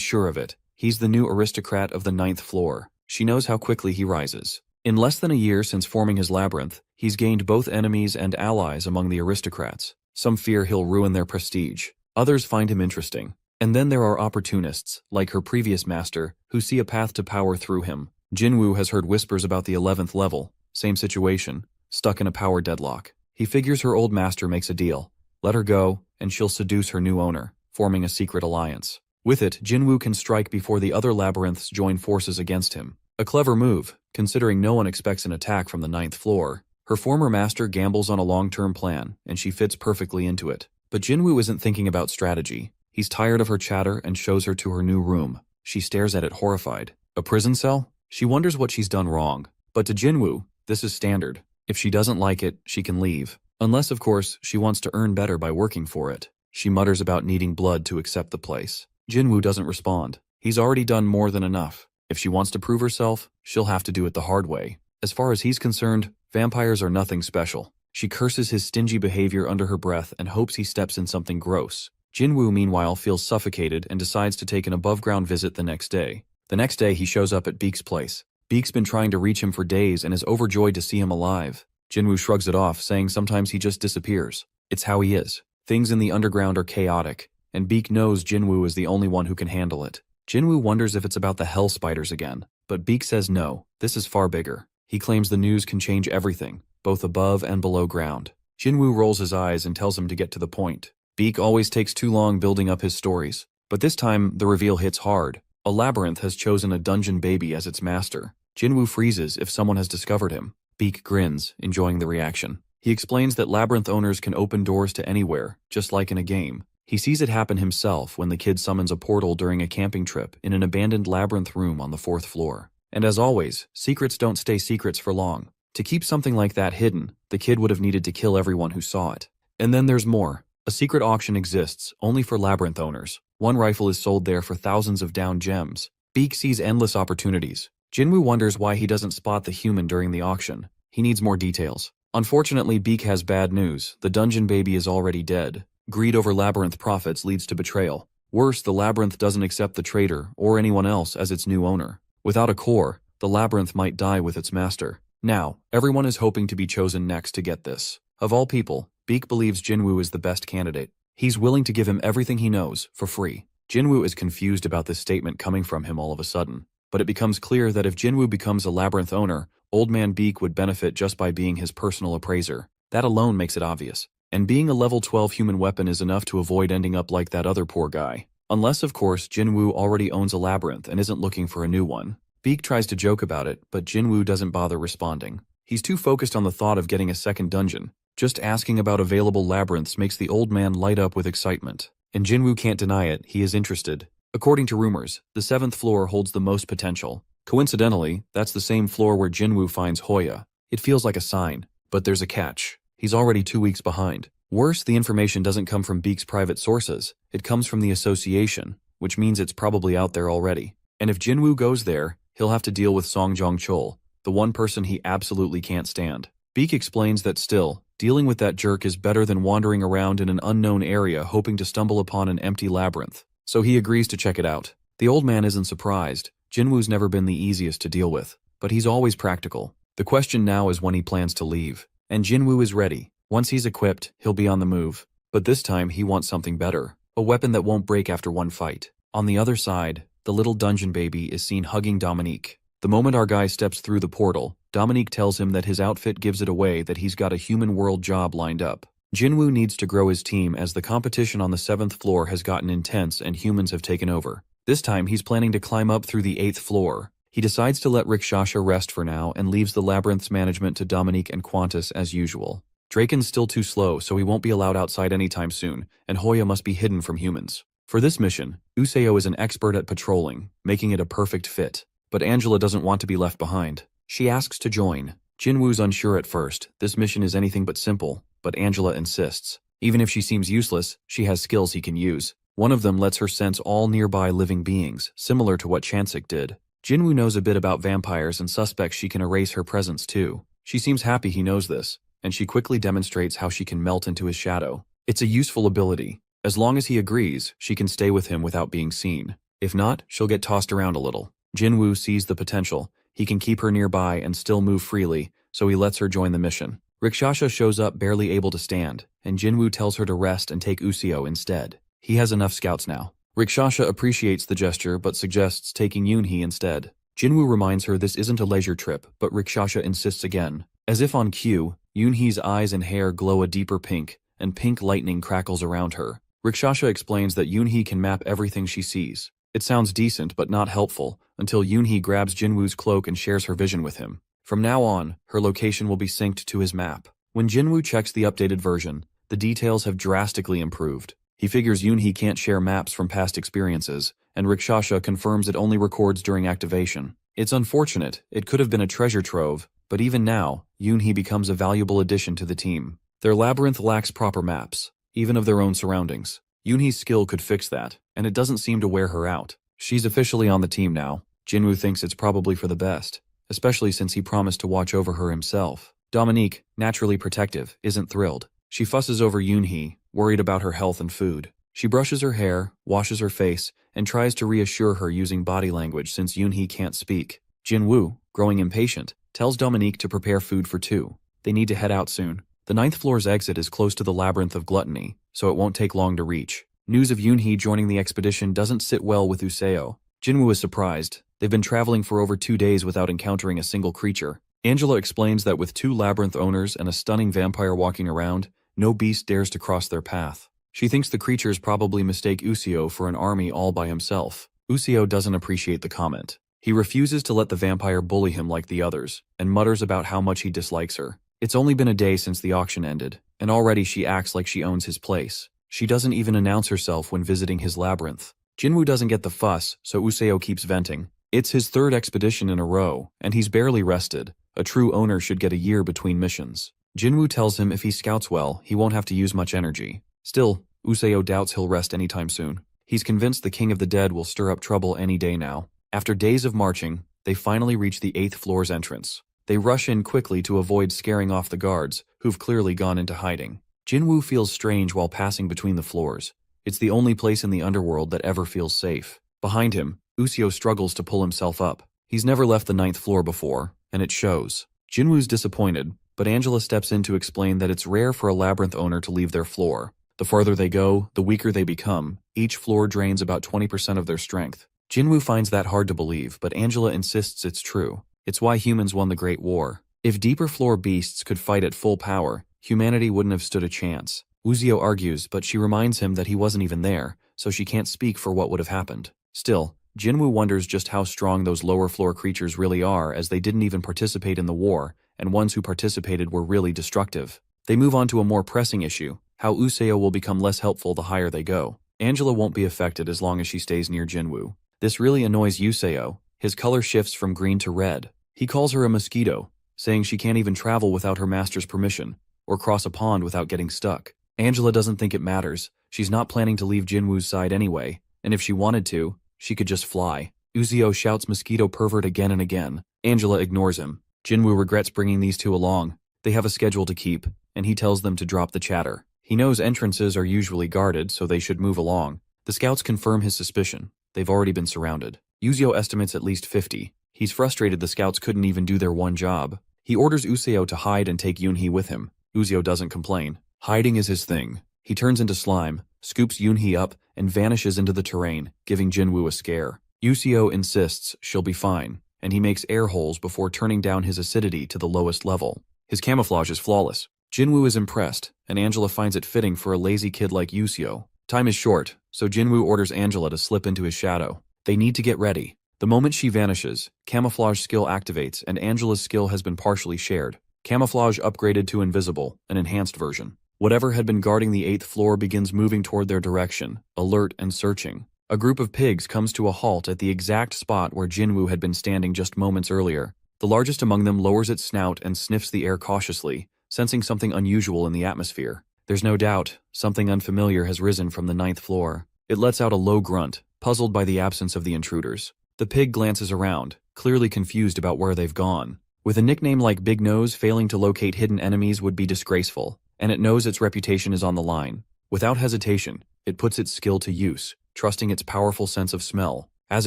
Speaker 1: sure of it. He's the new aristocrat of the 9th floor. She knows how quickly he rises. In less than a year since forming his labyrinth, he's gained both enemies and allies among the aristocrats. Some fear he'll ruin their prestige. Others find him interesting. And then there are opportunists, like her previous master, who see a path to power through him. Jinwoo has heard whispers about the 11th level. Same situation, stuck in a power deadlock. He figures her old master makes a deal. Let her go, and she'll seduce her new owner, forming a secret alliance. With it, Jinwoo can strike before the other labyrinths join forces against him. A clever move, considering no one expects an attack from the 9th floor. Her former master gambles on a long-term plan, and she fits perfectly into it. But Jinwoo isn't thinking about strategy. He's tired of her chatter and shows her to her new room. She stares at it horrified. A prison cell? She wonders what she's done wrong. But to Jinwoo, this is standard. If she doesn't like it, she can leave. Unless, of course, she wants to earn better by working for it. She mutters about needing blood to accept the place. Jinwoo doesn't respond. He's already done more than enough. If she wants to prove herself, she'll have to do it the hard way. As far as he's concerned, vampires are nothing special. She curses his stingy behavior under her breath and hopes he steps in something gross. Jinwoo, meanwhile, feels suffocated and decides to take an above-ground visit the next day. The next day, he shows up at Beek's place. Beek's been trying to reach him for days and is overjoyed to see him alive. Jinwoo shrugs it off, saying sometimes he just disappears. It's how he is. Things in the underground are chaotic, and Beek knows Jinwoo is the only one who can handle it. Jinwoo wonders if it's about the hell spiders again, but Beek says no, this is far bigger. He claims the news can change everything, both above and below ground. Jinwoo rolls his eyes and tells him to get to the point. Beek always takes too long building up his stories, but this time the reveal hits hard. A labyrinth has chosen a dungeon baby as its master. Jinwoo freezes if someone has discovered him. Beek grins, enjoying the reaction. He explains that labyrinth owners can open doors to anywhere, just like in a game. He sees it happen himself when the kid summons a portal during a camping trip in an abandoned labyrinth room on the 4th floor. And as always, secrets don't stay secrets for long. To keep something like that hidden, the kid would have needed to kill everyone who saw it. And then there's more. A secret auction exists, only for labyrinth owners. One rifle is sold there for thousands of down gems. Beak sees endless opportunities. Jinwoo wonders why he doesn't spot the human during the auction. He needs more details. Unfortunately, Beak has bad news. The dungeon baby is already dead. Greed over labyrinth profits leads to betrayal. Worse, the labyrinth doesn't accept the traitor or anyone else as its new owner. Without a core, the labyrinth might die with its master. Now, everyone is hoping to be chosen next to get this. Of all people, Beak believes Jinwoo is the best candidate. He's willing to give him everything he knows, for free. Jinwoo is confused about this statement coming from him all of a sudden. But it becomes clear that if Jinwoo becomes a labyrinth owner, Old Man Beak would benefit just by being his personal appraiser. That alone makes it obvious. And being a level 12 human weapon is enough to avoid ending up like that other poor guy. Unless, of course, Jinwoo already owns a labyrinth and isn't looking for a new one. Beak tries to joke about it, but Jinwoo doesn't bother responding. He's too focused on the thought of getting a second dungeon. Just asking about available labyrinths makes the old man light up with excitement. And Jinwoo can't deny it, he is interested. According to rumors, the 7th floor holds the most potential. Coincidentally, that's the same floor where Jinwoo finds Hoya. It feels like a sign, but there's a catch. He's already 2 weeks behind. Worse, the information doesn't come from Beak's private sources. It comes from the association, which means it's probably out there already. And if Jinwoo goes there, he'll have to deal with Song Jong-chul, the one person he absolutely can't stand. Beak explains that still, dealing with that jerk is better than wandering around in an unknown area hoping to stumble upon an empty labyrinth. So he agrees to check it out. The old man isn't surprised. Jinwoo's never been the easiest to deal with, but he's always practical. The question now is when he plans to leave. And Jinwoo is ready. Once he's equipped, he'll be on the move. But this time he wants something better. A weapon that won't break after one fight. On the other side, the little dungeon baby is seen hugging Dominique. The moment our guy steps through the portal, Dominique tells him that his outfit gives it away that he's got a human world job lined up. Jinwoo needs to grow his team as the competition on the 7th floor has gotten intense and humans have taken over. This time he's planning to climb up through the 8th floor. He decides to let Rikshasha rest for now and leaves the labyrinth's management to Dominique and Qantas as usual. Draken's still too slow, so he won't be allowed outside anytime soon, and Hoya must be hidden from humans. For this mission, Useo is an expert at patrolling, making it a perfect fit. But Angela doesn't want to be left behind. She asks to join. Jinwoo's unsure at first. This mission is anything but simple, but Angela insists. Even if she seems useless, she has skills he can use. One of them lets her sense all nearby living beings, similar to what Chansik did. Jinwoo knows a bit about vampires and suspects she can erase her presence too. She seems happy he knows this, and she quickly demonstrates how she can melt into his shadow. It's a useful ability. As long as he agrees, she can stay with him without being seen. If not, she'll get tossed around a little. Jinwoo sees the potential. He can keep her nearby and still move freely, so he lets her join the mission. Rikshasha shows up barely able to stand, and Jinwoo tells her to rest and take Useo instead. He has enough scouts now. Rikshasha appreciates the gesture but suggests taking Yoonhee instead. Jinwoo reminds her this isn't a leisure trip, but Rikshasha insists again. As if on cue, Yoonhee's eyes and hair glow a deeper pink, and pink lightning crackles around her. Rikshasha explains that Yoonhee can map everything she sees. It sounds decent but not helpful, until Yoonhee grabs Jinwoo's cloak and shares her vision with him. From now on, her location will be synced to his map. When Jinwoo checks the updated version, the details have drastically improved. He figures Yoonhee can't share maps from past experiences, and Rikshasha confirms it only records during activation. It's unfortunate, it could have been a treasure trove, but even now, Yoonhee becomes a valuable addition to the team. Their labyrinth lacks proper maps, even of their own surroundings. Yoonhee's skill could fix that, and it doesn't seem to wear her out. She's officially on the team now. Jinwoo thinks it's probably for the best, especially since he promised to watch over her himself. Dominique, naturally protective, isn't thrilled. She fusses over Yoonhee, worried about her health and food. She brushes her hair, washes her face, and tries to reassure her using body language since Yoonhee can't speak. Jinwoo, growing impatient, tells Dominique to prepare food for 2. They need to head out soon. The 9th floor's exit is close to the labyrinth of gluttony, so it won't take long to reach. News of Yoonhee joining the expedition doesn't sit well with Useo. Jinwoo is surprised. They've been traveling for over 2 days without encountering a single creature. Angela explains that with 2 labyrinth owners and a stunning vampire walking around, no beast dares to cross their path. She thinks the creatures probably mistake Useo for an army all by himself. Useo doesn't appreciate the comment. He refuses to let the vampire bully him like the others, and mutters about how much he dislikes her. It's only been a day since the auction ended, and already she acts like she owns his place. She doesn't even announce herself when visiting his labyrinth. Jinwoo doesn't get the fuss, so Useo keeps venting. It's his 3rd expedition in a row, and he's barely rested. A true owner should get a year between missions. Jinwoo tells him if he scouts well, he won't have to use much energy. Still, Useo doubts he'll rest anytime soon. He's convinced the King of the Dead will stir up trouble any day now. After days of marching, they finally reach the 8th floor's entrance. They rush in quickly to avoid scaring off the guards, who've clearly gone into hiding. Jinwoo feels strange while passing between the floors. It's the only place in the underworld that ever feels safe. Behind him, Usio struggles to pull himself up. He's never left the 9th floor before, and it shows. Jinwoo's disappointed, but Angela steps in to explain that it's rare for a labyrinth owner to leave their floor. The farther they go, the weaker they become. Each floor drains about 20% of their strength. Jinwoo finds that hard to believe, but Angela insists it's true. It's why humans won the Great War. If deeper floor beasts could fight at full power, humanity wouldn't have stood a chance. Usio argues, but she reminds him that he wasn't even there, so she can't speak for what would have happened. Still, Jinwoo wonders just how strong those lower floor creatures really are, as they didn't even participate in the war, and ones who participated were really destructive. They move on to a more pressing issue, how Useo will become less helpful the higher they go. Angela won't be affected as long as she stays near Jinwoo. This really annoys Useo. His color shifts from green to red. He calls her a mosquito, saying she can't even travel without her master's permission, or cross a pond without getting stuck. Angela doesn't think it matters. She's not planning to leave Jinwoo's side anyway, and if she wanted to, she could just fly. Useo shouts mosquito pervert again and again. Angela ignores him. Jinwoo regrets bringing these two along. They have a schedule to keep, and he tells them to drop the chatter. He knows entrances are usually guarded, so they should move along. The scouts confirm his suspicion. They've already been surrounded. Useo estimates at least 50. He's frustrated the scouts couldn't even do their one job. He orders Useo to hide and take Yoonhee with him. Useo doesn't complain. Hiding is his thing. He turns into slime, scoops Yoonhee up, and vanishes into the terrain, giving Jinwoo a scare. Useo insists she'll be fine, and he makes air holes before turning down his acidity to the lowest level. His camouflage is flawless. Jinwoo is impressed, and Angela finds it fitting for a lazy kid like Useo. Time is short, so Jinwoo orders Angela to slip into his shadow. They need to get ready. The moment she vanishes, camouflage skill activates, and Angela's skill has been partially shared. Camouflage upgraded to invisible, an enhanced version. Whatever had been guarding the 8th floor begins moving toward their direction, alert and searching. A group of pigs comes to a halt at the exact spot where Jinwoo had been standing just moments earlier. The largest among them lowers its snout and sniffs the air cautiously, sensing something unusual in the atmosphere. There's no doubt, something unfamiliar has risen from the 9th floor. It lets out a low grunt, puzzled by the absence of the intruders. The pig glances around, clearly confused about where they've gone. With a nickname like Big Nose, failing to locate hidden enemies would be disgraceful, and it knows its reputation is on the line. Without hesitation, it puts its skill to use, trusting its powerful sense of smell. As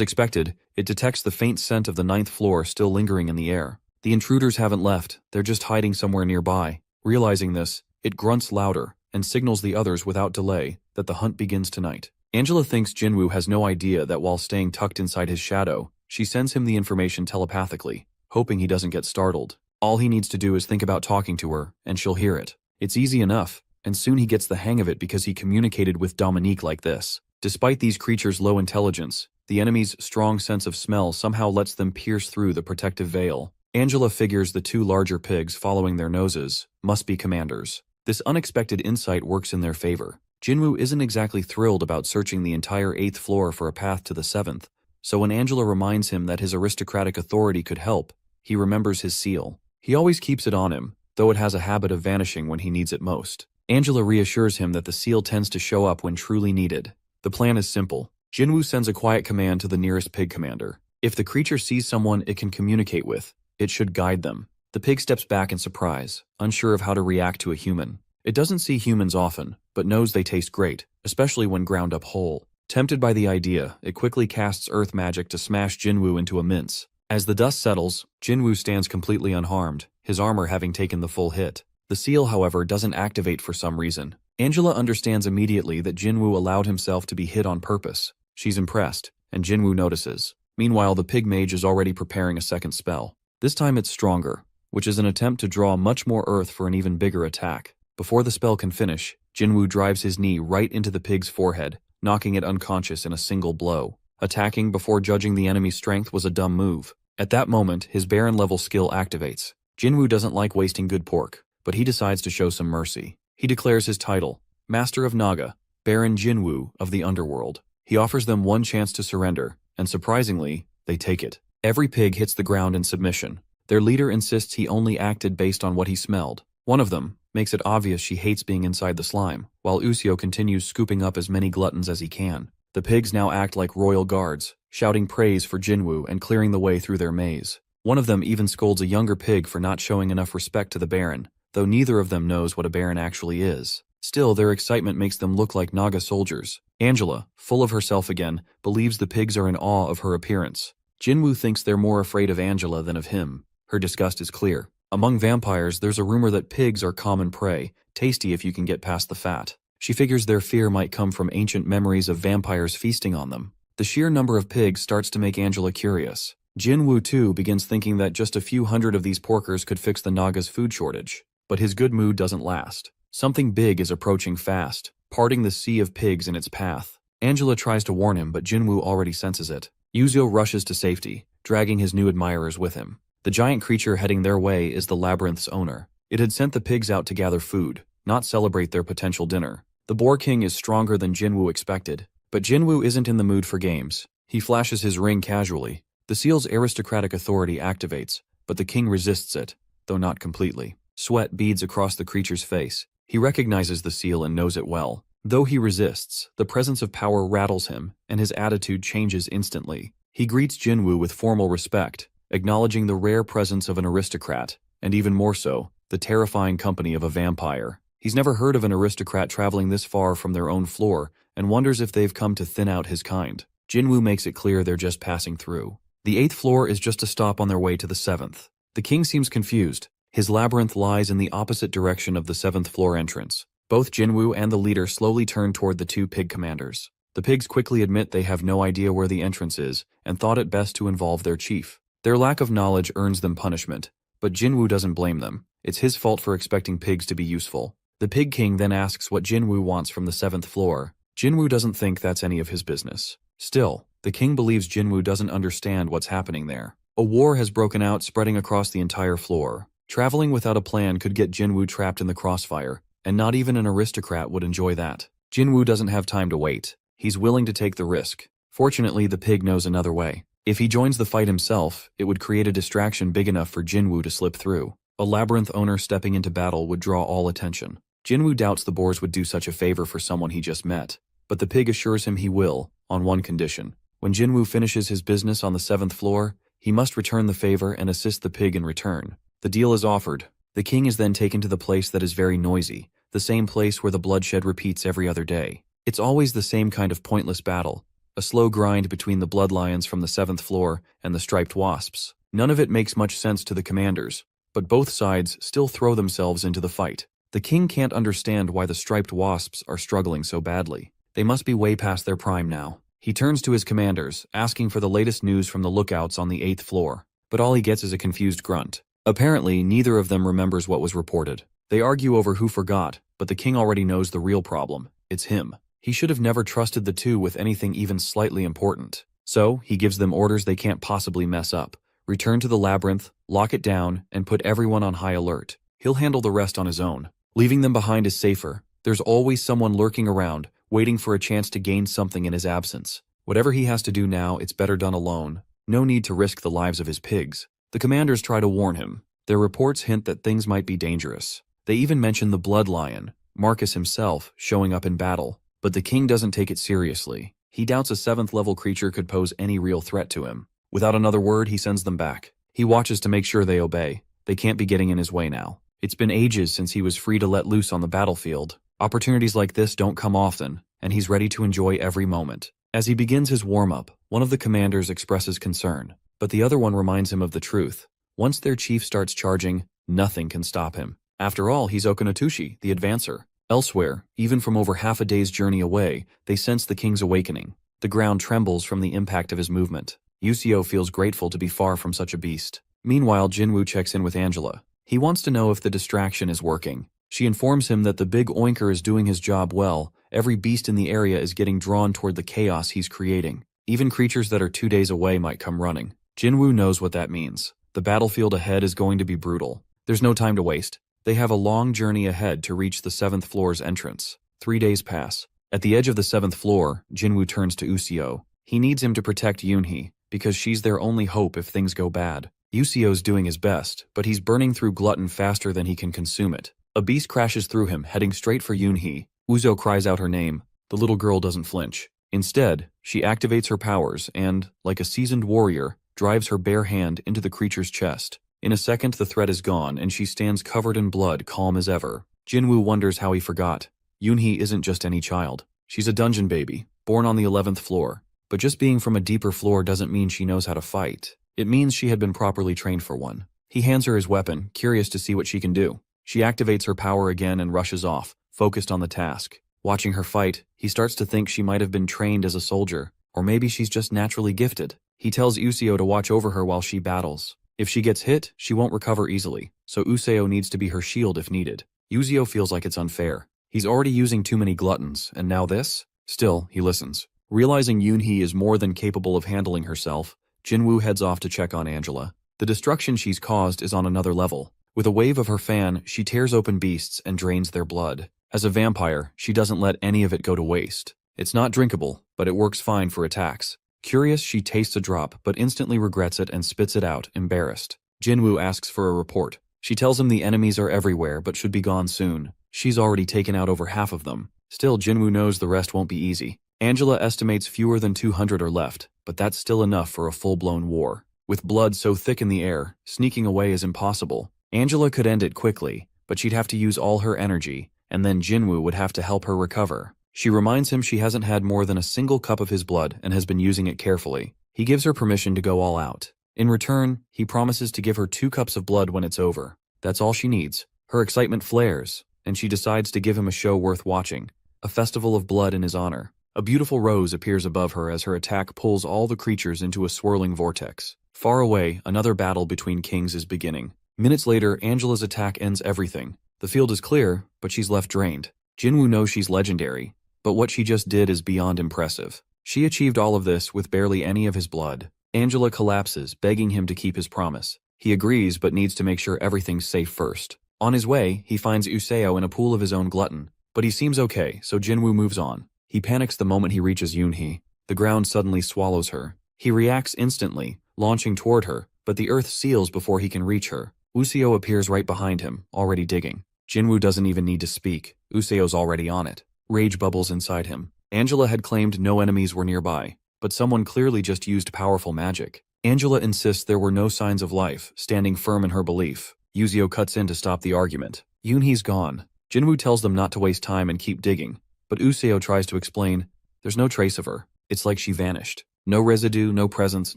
Speaker 1: expected, it detects the faint scent of the 9th floor still lingering in the air. The intruders haven't left, they're just hiding somewhere nearby. Realizing this, it grunts louder and signals the others without delay that the hunt begins tonight. Angela thinks Jinwoo has no idea that while staying tucked inside his shadow, she sends him the information telepathically, hoping he doesn't get startled. All he needs to do is think about talking to her, and she'll hear it. It's easy enough, and soon he gets the hang of it because he communicated with Dominique like this. Despite these creatures' low intelligence, the enemy's strong sense of smell somehow lets them pierce through the protective veil. Angela figures the two larger pigs following their noses must be commanders. This unexpected insight works in their favor. Jinwoo isn't exactly thrilled about searching the entire 8th floor for a path to the 7th, so when Angela reminds him that his aristocratic authority could help, he remembers his seal. He always keeps it on him, though it has a habit of vanishing when he needs it most. Angela reassures him that the seal tends to show up when truly needed. The plan is simple. Jinwoo sends a quiet command to the nearest pig commander. If the creature sees someone it can communicate with, it should guide them. The pig steps back in surprise, unsure of how to react to a human. It doesn't see humans often, but knows they taste great, especially when ground up whole. Tempted by the idea, it quickly casts earth magic to smash Jinwoo into a mince. As the dust settles, Jinwoo stands completely unharmed, his armor having taken the full hit. The seal, however, doesn't activate for some reason. Angela understands immediately that Jinwoo allowed himself to be hit on purpose. She's impressed, and Jinwoo notices. Meanwhile, the pig mage is already preparing a second spell. This time it's stronger, which is an attempt to draw much more earth for an even bigger attack. Before the spell can finish, Jinwoo drives his knee right into the pig's forehead, knocking it unconscious in a single blow. Attacking before judging the enemy's strength was a dumb move. At that moment, his Baron-level skill activates. Jinwoo doesn't like wasting good pork, but he decides to show some mercy. He declares his title, Master of Naga, Baron Jinwoo of the Underworld. He offers them one chance to surrender, and surprisingly, they take it. Every pig hits the ground in submission. Their leader insists he only acted based on what he smelled. One of them makes it obvious she hates being inside the slime, while Usio continues scooping up as many gluttons as he can. The pigs now act like royal guards, shouting praise for Jinwoo and clearing the way through their maze. One of them even scolds a younger pig for not showing enough respect to the Baron, though neither of them knows what a Baron actually is. Still, their excitement makes them look like Naga soldiers. Angela, full of herself again, believes the pigs are in awe of her appearance. Jinwoo thinks they're more afraid of Angela than of him. Her disgust is clear. Among vampires, there's a rumor that pigs are common prey, tasty if you can get past the fat. She figures their fear might come from ancient memories of vampires feasting on them. The sheer number of pigs starts to make Angela curious. Jinwoo too begins thinking that just a few hundred of these porkers could fix the Naga's food shortage. But his good mood doesn't last. Something big is approaching fast, parting the sea of pigs in its path. Angela tries to warn him, but Jinwoo already senses it. Yuzio rushes to safety, dragging his new admirers with him. The giant creature heading their way is the labyrinth's owner. It had sent the pigs out to gather food, not celebrate their potential dinner. The Boar King is stronger than Jinwoo expected, but Jinwoo isn't in the mood for games. He flashes his ring casually. The seal's aristocratic authority activates, but the king resists it, though not completely. Sweat beads across the creature's face. He recognizes the seal and knows it well. Though he resists, the presence of power rattles him, and his attitude changes instantly. He greets Jinwoo with formal respect, acknowledging the rare presence of an aristocrat, and even more so, the terrifying company of a vampire. He's never heard of an aristocrat traveling this far from their own floor, and wonders if they've come to thin out his kind. Jinwoo makes it clear they're just passing through. The 8th floor is just a stop on their way to the 7th. The king seems confused. His labyrinth lies in the opposite direction of the 7th floor entrance. Both Jinwoo and the leader slowly turn toward the two pig commanders. The pigs quickly admit they have no idea where the entrance is, and thought it best to involve their chief. Their lack of knowledge earns them punishment, but Jinwoo doesn't blame them. It's his fault for expecting pigs to be useful. The Pig King then asks what Jinwoo wants from the 7th floor. Jinwoo doesn't think that's any of his business. Still, the king believes Jinwoo doesn't understand what's happening there. A war has broken out, spreading across the entire floor. Traveling without a plan could get Jinwoo trapped in the crossfire, and not even an aristocrat would enjoy that. Jinwoo doesn't have time to wait. He's willing to take the risk. Fortunately, the pig knows another way. If he joins the fight himself, it would create a distraction big enough for Jinwoo to slip through. A labyrinth owner stepping into battle would draw all attention. Jinwoo doubts the boars would do such a favor for someone he just met, but the pig assures him he will, on one condition. When Jinwoo finishes his business on the 7th floor, he must return the favor and assist the pig in return. The deal is offered. The king is then taken to the place that is very noisy, the same place where the bloodshed repeats every other day. It's always the same kind of pointless battle, a slow grind between the bloodlions from the 7th floor and the striped wasps. None of it makes much sense to the commanders, but both sides still throw themselves into the fight. The king can't understand why the striped wasps are struggling so badly. They must be way past their prime now. He turns to his commanders, asking for the latest news from the lookouts on the 8th floor, but all he gets is a confused grunt. Apparently, neither of them remembers what was reported. They argue over who forgot, but the king already knows the real problem. It's him. He should have never trusted the two with anything even slightly important. So, he gives them orders they can't possibly mess up. Return to the labyrinth, lock it down, and put everyone on high alert. He'll handle the rest on his own. Leaving them behind is safer. There's always someone lurking around, waiting for a chance to gain something in his absence. Whatever he has to do now, it's better done alone. No need to risk the lives of his pigs. The commanders try to warn him. Their reports hint that things might be dangerous. They even mention the blood lion, Marcus himself, showing up in battle. But the king doesn't take it seriously. He doubts a 7th level creature could pose any real threat to him. Without another word, he sends them back. He watches to make sure they obey. They can't be getting in his way now. It's been ages since he was free to let loose on the battlefield. Opportunities like this don't come often, and he's ready to enjoy every moment. As he begins his warm-up, one of the commanders expresses concern, but the other one reminds him of the truth. Once their chief starts charging, nothing can stop him. After all, he's Okanatushi, the advancer. Elsewhere, even from over half a day's journey away, they sense the king's awakening. The ground trembles from the impact of his movement. Yuzio feels grateful to be far from such a beast. Meanwhile, Jinwoo checks in with Angela. He wants to know if the distraction is working. She informs him that the big oinker is doing his job well. Every beast in the area is getting drawn toward the chaos he's creating. Even creatures that are 2 days away might come running. Jinwoo knows what that means. The battlefield ahead is going to be brutal. There's no time to waste. They have a long journey ahead to reach the 7th floor's entrance. 3 days pass. At the edge of the 7th floor, Jinwoo turns to Usio. He needs him to protect Yoonhee, because she's their only hope if things go bad. Usio's doing his best, but he's burning through glutton faster than he can consume it. A beast crashes through him, heading straight for Yoonhee. Uzo cries out her name. The little girl doesn't flinch. Instead, she activates her powers and, like a seasoned warrior, drives her bare hand into the creature's chest. In a second, the threat is gone, and she stands covered in blood, calm as ever. Jinwoo wonders how he forgot. Yoonhee isn't just any child. She's a dungeon baby, born on the 11th floor. But just being from a deeper floor doesn't mean she knows how to fight. It means she had been properly trained for one. He hands her his weapon, curious to see what she can do. She activates her power again and rushes off, focused on the task. Watching her fight, he starts to think she might have been trained as a soldier, or maybe she's just naturally gifted. He tells Useo to watch over her while she battles. If she gets hit, she won't recover easily, so Useo needs to be her shield if needed. Useo feels like it's unfair. He's already using too many gluttons, and now this? Still, he listens. Realizing Yoonhee is more than capable of handling herself, Jinwoo heads off to check on Angela. The destruction she's caused is on another level. With a wave of her fan, she tears open beasts and drains their blood. As a vampire, she doesn't let any of it go to waste. It's not drinkable, but it works fine for attacks. Curious, she tastes a drop, but instantly regrets it and spits it out, embarrassed. Jinwoo asks for a report. She tells him the enemies are everywhere, but should be gone soon. She's already taken out over half of them. Still, Jinwoo knows the rest won't be easy. Angela estimates fewer than 200 are left, but that's still enough for a full-blown war. With blood so thick in the air, sneaking away is impossible. Angela could end it quickly, but she'd have to use all her energy, and then Jinwoo would have to help her recover. She reminds him she hasn't had more than a single cup of his blood and has been using it carefully. He gives her permission to go all out. In return, he promises to give her 2 cups of blood when it's over. That's all she needs. Her excitement flares, and she decides to give him a show worth watching, a festival of blood in his honor. A beautiful rose appears above her as her attack pulls all the creatures into a swirling vortex. Far away, another battle between kings is beginning. Minutes later, Angela's attack ends everything. The field is clear, but she's left drained. Jinwoo knows she's legendary, but what she just did is beyond impressive. She achieved all of this with barely any of his blood. Angela collapses, begging him to keep his promise. He agrees, but needs to make sure everything's safe first. On his way, he finds Useo in a pool of his own glutton, but he seems okay, so Jinwoo moves on. He panics the moment he reaches Yoonhee. The ground suddenly swallows her. He reacts instantly, launching toward her, but the earth seals before he can reach her. Useo appears right behind him, already digging. Jinwoo doesn't even need to speak. Useo's already on it. Rage bubbles inside him. Angela had claimed no enemies were nearby, but someone clearly just used powerful magic. Angela insists there were no signs of life, standing firm in her belief. Useo cuts in to stop the argument. Yoonhee's gone. Jinwoo tells them not to waste time and keep digging, but Useo tries to explain, there's no trace of her. It's like she vanished. No residue, no presence,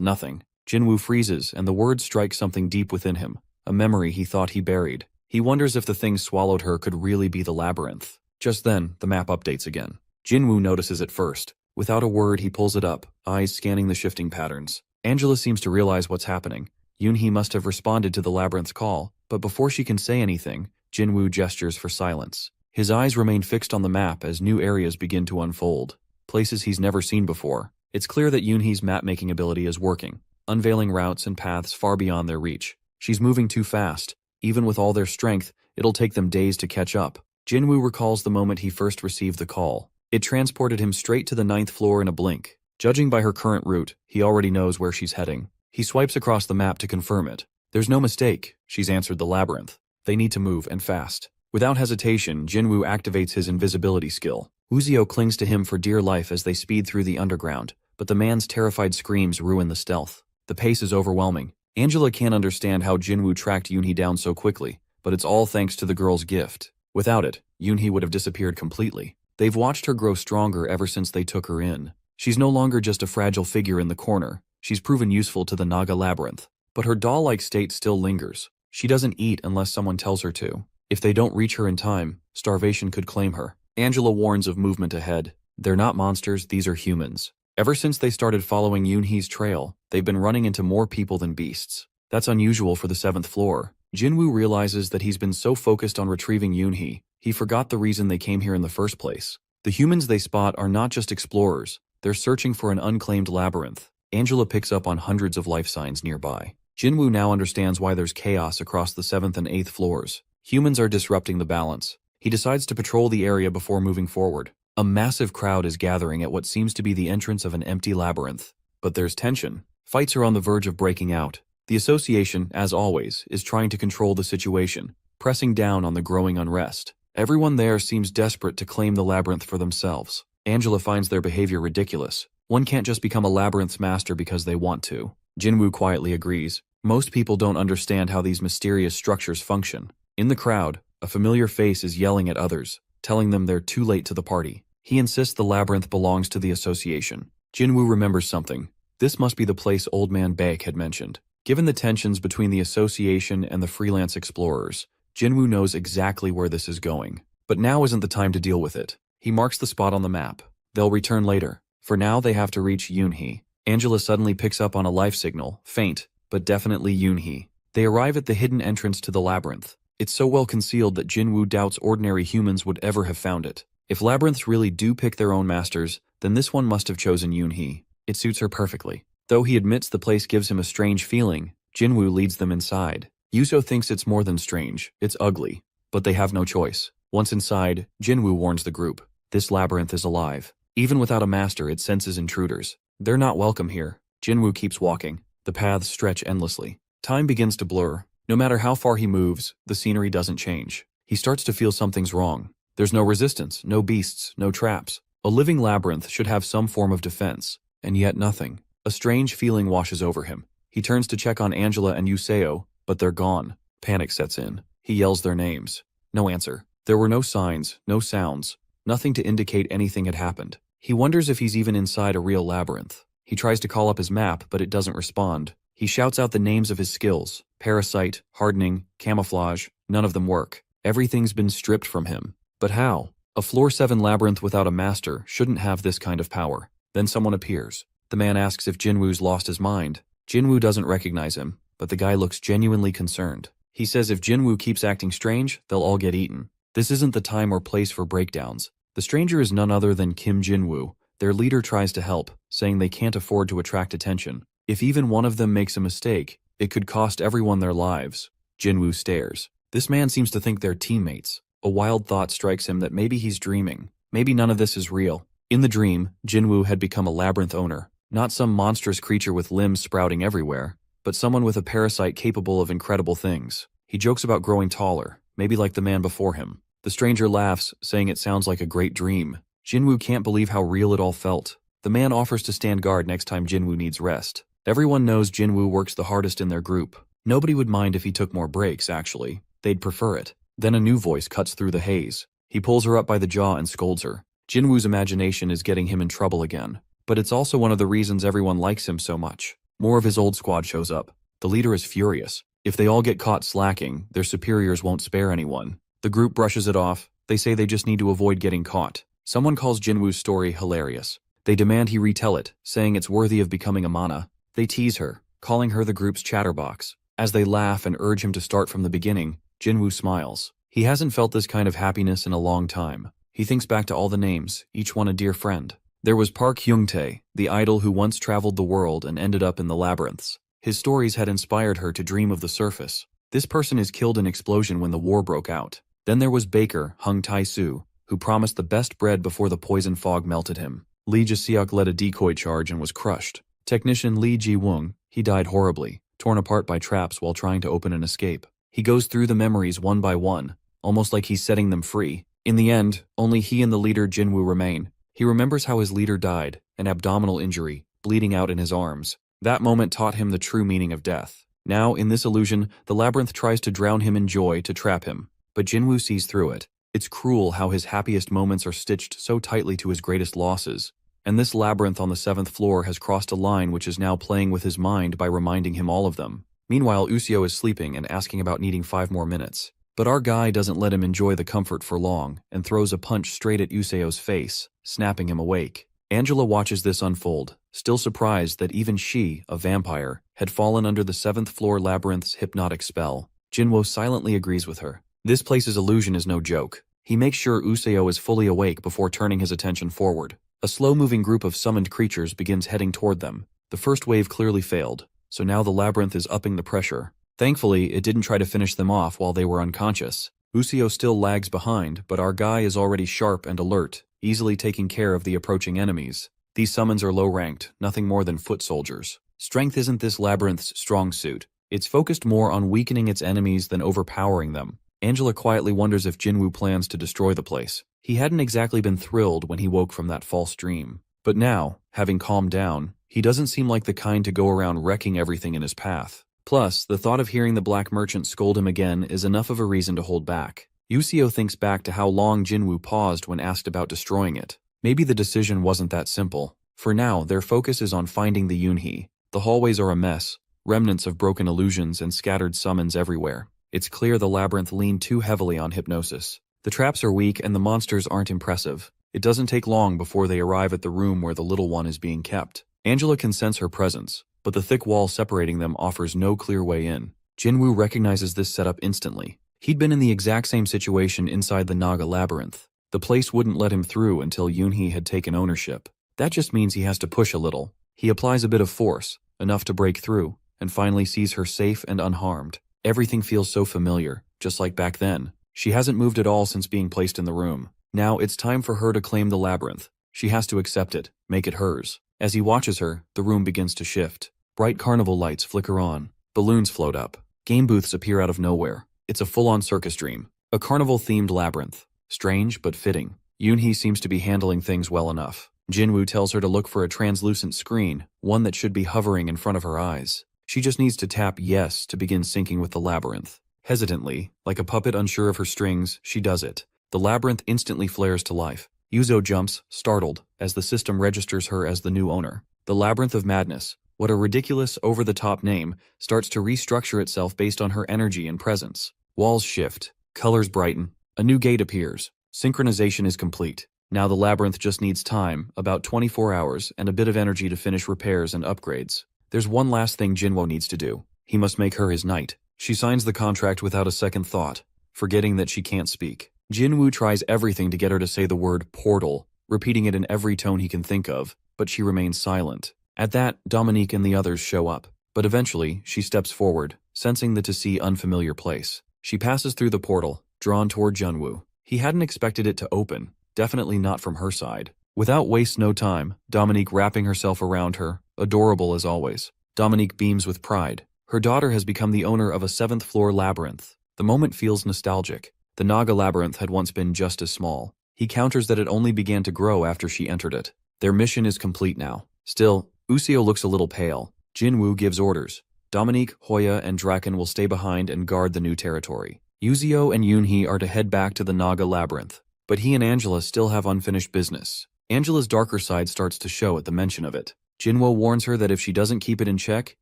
Speaker 1: nothing. Jinwoo freezes, and the words strike something deep within him, a memory he thought he buried. He wonders if the thing swallowed her could really be the labyrinth. Just then, the map updates again. Jinwoo notices it first. Without a word, he pulls it up, eyes scanning the shifting patterns. Angela seems to realize what's happening. Yoonhee must have responded to the labyrinth's call, but before she can say anything, Jinwoo gestures for silence. His eyes remain fixed on the map as new areas begin to unfold, places he's never seen before. It's clear that Yoonhee's map-making ability is working, unveiling routes and paths far beyond their reach. She's moving too fast. Even with all their strength, it'll take them days to catch up. Jinwoo recalls the moment he first received the call. It transported him straight to the 9th floor in a blink. Judging by her current route, he already knows where she's heading. He swipes across the map to confirm it. There's no mistake. She's answered the labyrinth. They need to move, and fast. Without hesitation, Jinwoo activates his invisibility skill. Useo clings to him for dear life as they speed through the underground, but the man's terrified screams ruin the stealth. The pace is overwhelming. Angela can't understand how Jinwoo tracked Yoonhee down so quickly, but it's all thanks to the girl's gift. Without it, Yoonhee would have disappeared completely. They've watched her grow stronger ever since they took her in. She's no longer just a fragile figure in the corner. She's proven useful to the Naga labyrinth. But her doll-like state still lingers. She doesn't eat unless someone tells her to. If they don't reach her in time, starvation could claim her. Angela warns of movement ahead. They're not monsters, these are humans. Ever since they started following Yoonhee's trail, they've been running into more people than beasts. That's unusual for the 7th floor. Jinwoo realizes that he's been so focused on retrieving Yoonhee, he forgot the reason they came here in the first place. The humans they spot are not just explorers, they're searching for an unclaimed labyrinth. Angela picks up on hundreds of life signs nearby. Jinwoo now understands why there's chaos across the 7th and 8th floors. Humans are disrupting the balance. He decides to patrol the area before moving forward. A massive crowd is gathering at what seems to be the entrance of an empty labyrinth. But there's tension. Fights are on the verge of breaking out. The association, as always, is trying to control the situation, pressing down on the growing unrest. Everyone there seems desperate to claim the labyrinth for themselves. Angela finds their behavior ridiculous. One can't just become a labyrinth's master because they want to. Jinwoo quietly agrees. Most people don't understand how these mysterious structures function. In the crowd, a familiar face is yelling at others, telling them they're too late to the party. He insists the labyrinth belongs to the association. Jinwoo remembers something. This must be the place Old Man Baek had mentioned. Given the tensions between the association and the freelance explorers, Jinwoo knows exactly where this is going. But now isn't the time to deal with it. He marks the spot on the map. They'll return later. For now, they have to reach Yoonhee. Angela suddenly picks up on a life signal, faint, but definitely Yoonhee. They arrive at the hidden entrance to the labyrinth. It's so well concealed that Jinwoo doubts ordinary humans would ever have found it. If labyrinths really do pick their own masters, then this one must have chosen Yoonhee. It suits her perfectly. Though he admits the place gives him a strange feeling, Jinwoo leads them inside. Yuso thinks it's more than strange, it's ugly. But they have no choice. Once inside, Jinwoo warns the group. This labyrinth is alive. Even without a master, it senses intruders. They're not welcome here. Jinwoo keeps walking. The paths stretch endlessly. Time begins to blur. No matter how far he moves, the scenery doesn't change. He starts to feel something's wrong. There's no resistance, no beasts, no traps. A living labyrinth should have some form of defense, and yet nothing. A strange feeling washes over him. He turns to check on Angela and Yuseo, but they're gone. Panic sets in. He yells their names. No answer. There were no signs, no sounds, nothing to indicate anything had happened. He wonders if he's even inside a real labyrinth. He tries to call up his map, but it doesn't respond. He shouts out the names of his skills. Parasite, hardening, camouflage, none of them work. Everything's been stripped from him. But how? A floor 7 labyrinth without a master shouldn't have this kind of power. Then someone appears. The man asks if Jinwoo's lost his mind. Jinwoo doesn't recognize him, but the guy looks genuinely concerned. He says if Jinwoo keeps acting strange, they'll all get eaten. This isn't the time or place for breakdowns. The stranger is none other than Kim Jinwoo. Their leader tries to help, saying they can't afford to attract attention. If even one of them makes a mistake, it could cost everyone their lives. Jinwoo stares. This man seems to think they're teammates. A wild thought strikes him that maybe he's dreaming. Maybe none of this is real. In the dream, Jinwoo had become a labyrinth owner. Not some monstrous creature with limbs sprouting everywhere, but someone with a parasite capable of incredible things. He jokes about growing taller, maybe like the man before him. The stranger laughs, saying it sounds like a great dream. Jinwoo can't believe how real it all felt. The man offers to stand guard next time Jinwoo needs rest. Everyone knows Jinwoo works the hardest in their group. Nobody would mind if he took more breaks, actually. They'd prefer it. Then a new voice cuts through the haze. He pulls her up by the jaw and scolds her. Jinwoo's imagination is getting him in trouble again. But it's also one of the reasons everyone likes him so much. More of his old squad shows up. The leader is furious. If they all get caught slacking, their superiors won't spare anyone. The group brushes it off. They say they just need to avoid getting caught. Someone calls Jinwoo's story hilarious. They demand he retell it, saying it's worthy of becoming a mana. They tease her, calling her the group's chatterbox. As they laugh and urge him to start from the beginning, Jinwoo smiles. He hasn't felt this kind of happiness in a long time. He thinks back to all the names, each one a dear friend. There was Park Hyung-tae, the idol who once traveled the world and ended up in the labyrinths. His stories had inspired her to dream of the surface. This person is killed in explosion when the war broke out. Then there was Baker, Hung Tae-soo, who promised the best bread before the poison fog melted him. Lee Ji-seok led a decoy charge and was crushed. Technician Lee Ji-woong, he died horribly, torn apart by traps while trying to open an escape. He goes through the memories one by one, almost like he's setting them free. In the end, only he and the leader Jinwoo remain. He remembers how his leader died, an abdominal injury, bleeding out in his arms. That moment taught him the true meaning of death. Now, in this illusion, the labyrinth tries to drown him in joy to trap him. But Jinwoo sees through it. It's cruel how his happiest moments are stitched so tightly to his greatest losses. And this labyrinth on the 7th floor has crossed a line which is now playing with his mind by reminding him all of them. Meanwhile, Useo is sleeping and asking about needing 5 more minutes. But our guy doesn't let him enjoy the comfort for long and throws a punch straight at Useo's face, snapping him awake. Angela watches this unfold, still surprised that even she, a vampire, had fallen under the 7th floor labyrinth's hypnotic spell. Jinwoo silently agrees with her. This place's illusion is no joke. He makes sure Useo is fully awake before turning his attention forward. A slow-moving group of summoned creatures begins heading toward them. The first wave clearly failed, so now the labyrinth is upping the pressure. Thankfully, it didn't try to finish them off while they were unconscious. Useo still lags behind, but our guy is already sharp and alert, easily taking care of the approaching enemies. These summons are low-ranked, nothing more than foot soldiers. Strength isn't this labyrinth's strong suit. It's focused more on weakening its enemies than overpowering them. Angela quietly wonders if Jinwoo plans to destroy the place. He hadn't exactly been thrilled when he woke from that false dream. But now, having calmed down, he doesn't seem like the kind to go around wrecking everything in his path. Plus, the thought of hearing the black merchant scold him again is enough of a reason to hold back. Yuseo thinks back to how long Jinwoo paused when asked about destroying it. Maybe the decision wasn't that simple. For now, their focus is on finding the Yoonhee. The hallways are a mess, remnants of broken illusions and scattered summons everywhere. It's clear the labyrinth leaned too heavily on hypnosis. The traps are weak and the monsters aren't impressive. It doesn't take long before they arrive at the room where the little one is being kept. Angela can sense her presence, but the thick wall separating them offers no clear way in. Jinwoo recognizes this setup instantly. He'd been in the exact same situation inside the Naga labyrinth. The place wouldn't let him through until Yoonhee had taken ownership. That just means he has to push a little. He applies a bit of force, enough to break through, and finally sees her safe and unharmed. Everything feels so familiar, just like back then. She hasn't moved at all since being placed in the room. Now it's time for her to claim the labyrinth. She has to accept it, make it hers. As he watches her, the room begins to shift. Bright carnival lights flicker on. Balloons float up. Game booths appear out of nowhere. It's a full-on circus dream. A carnival-themed labyrinth. Strange, but fitting. Yoonhee seems to be handling things well enough. Jinwoo tells her to look for a translucent screen, one that should be hovering in front of her eyes. She just needs to tap yes to begin syncing with the labyrinth. Hesitantly, like a puppet unsure of her strings, she does it. The labyrinth instantly flares to life. Yuzo jumps, startled, as the system registers her as the new owner. The Labyrinth of Madness, what a ridiculous, over-the-top name, starts to restructure itself based on her energy and presence. Walls shift, colors brighten, a new gate appears. Synchronization is complete. Now the labyrinth just needs time, about 24 hours, and a bit of energy to finish repairs and upgrades. There's one last thing Jinwoo needs to do. He must make her his knight. She signs the contract without a second thought, forgetting that she can't speak. Jinwoo tries everything to get her to say the word portal, repeating it in every tone he can think of, but she remains silent. At that, Dominique and the others show up, but eventually, she steps forward, sensing the to see unfamiliar place. She passes through the portal, drawn toward Jinwoo. He hadn't expected it to open, definitely not from her side. Without waste no time, Dominique wrapping herself around her, adorable as always. Dominique beams with pride. Her daughter has become the owner of a 7th-floor labyrinth. The moment feels nostalgic. The Naga labyrinth had once been just as small. He counters that it only began to grow after she entered it. Their mission is complete now. Still, Useo looks a little pale. Jinwoo gives orders. Dominique, Hoya, and Draken will stay behind and guard the new territory. Yuzio and Yoonhee are to head back to the Naga labyrinth. But he and Angela still have unfinished business. Angela's darker side starts to show at the mention of it. Jinwoo warns her that if she doesn't keep it in check,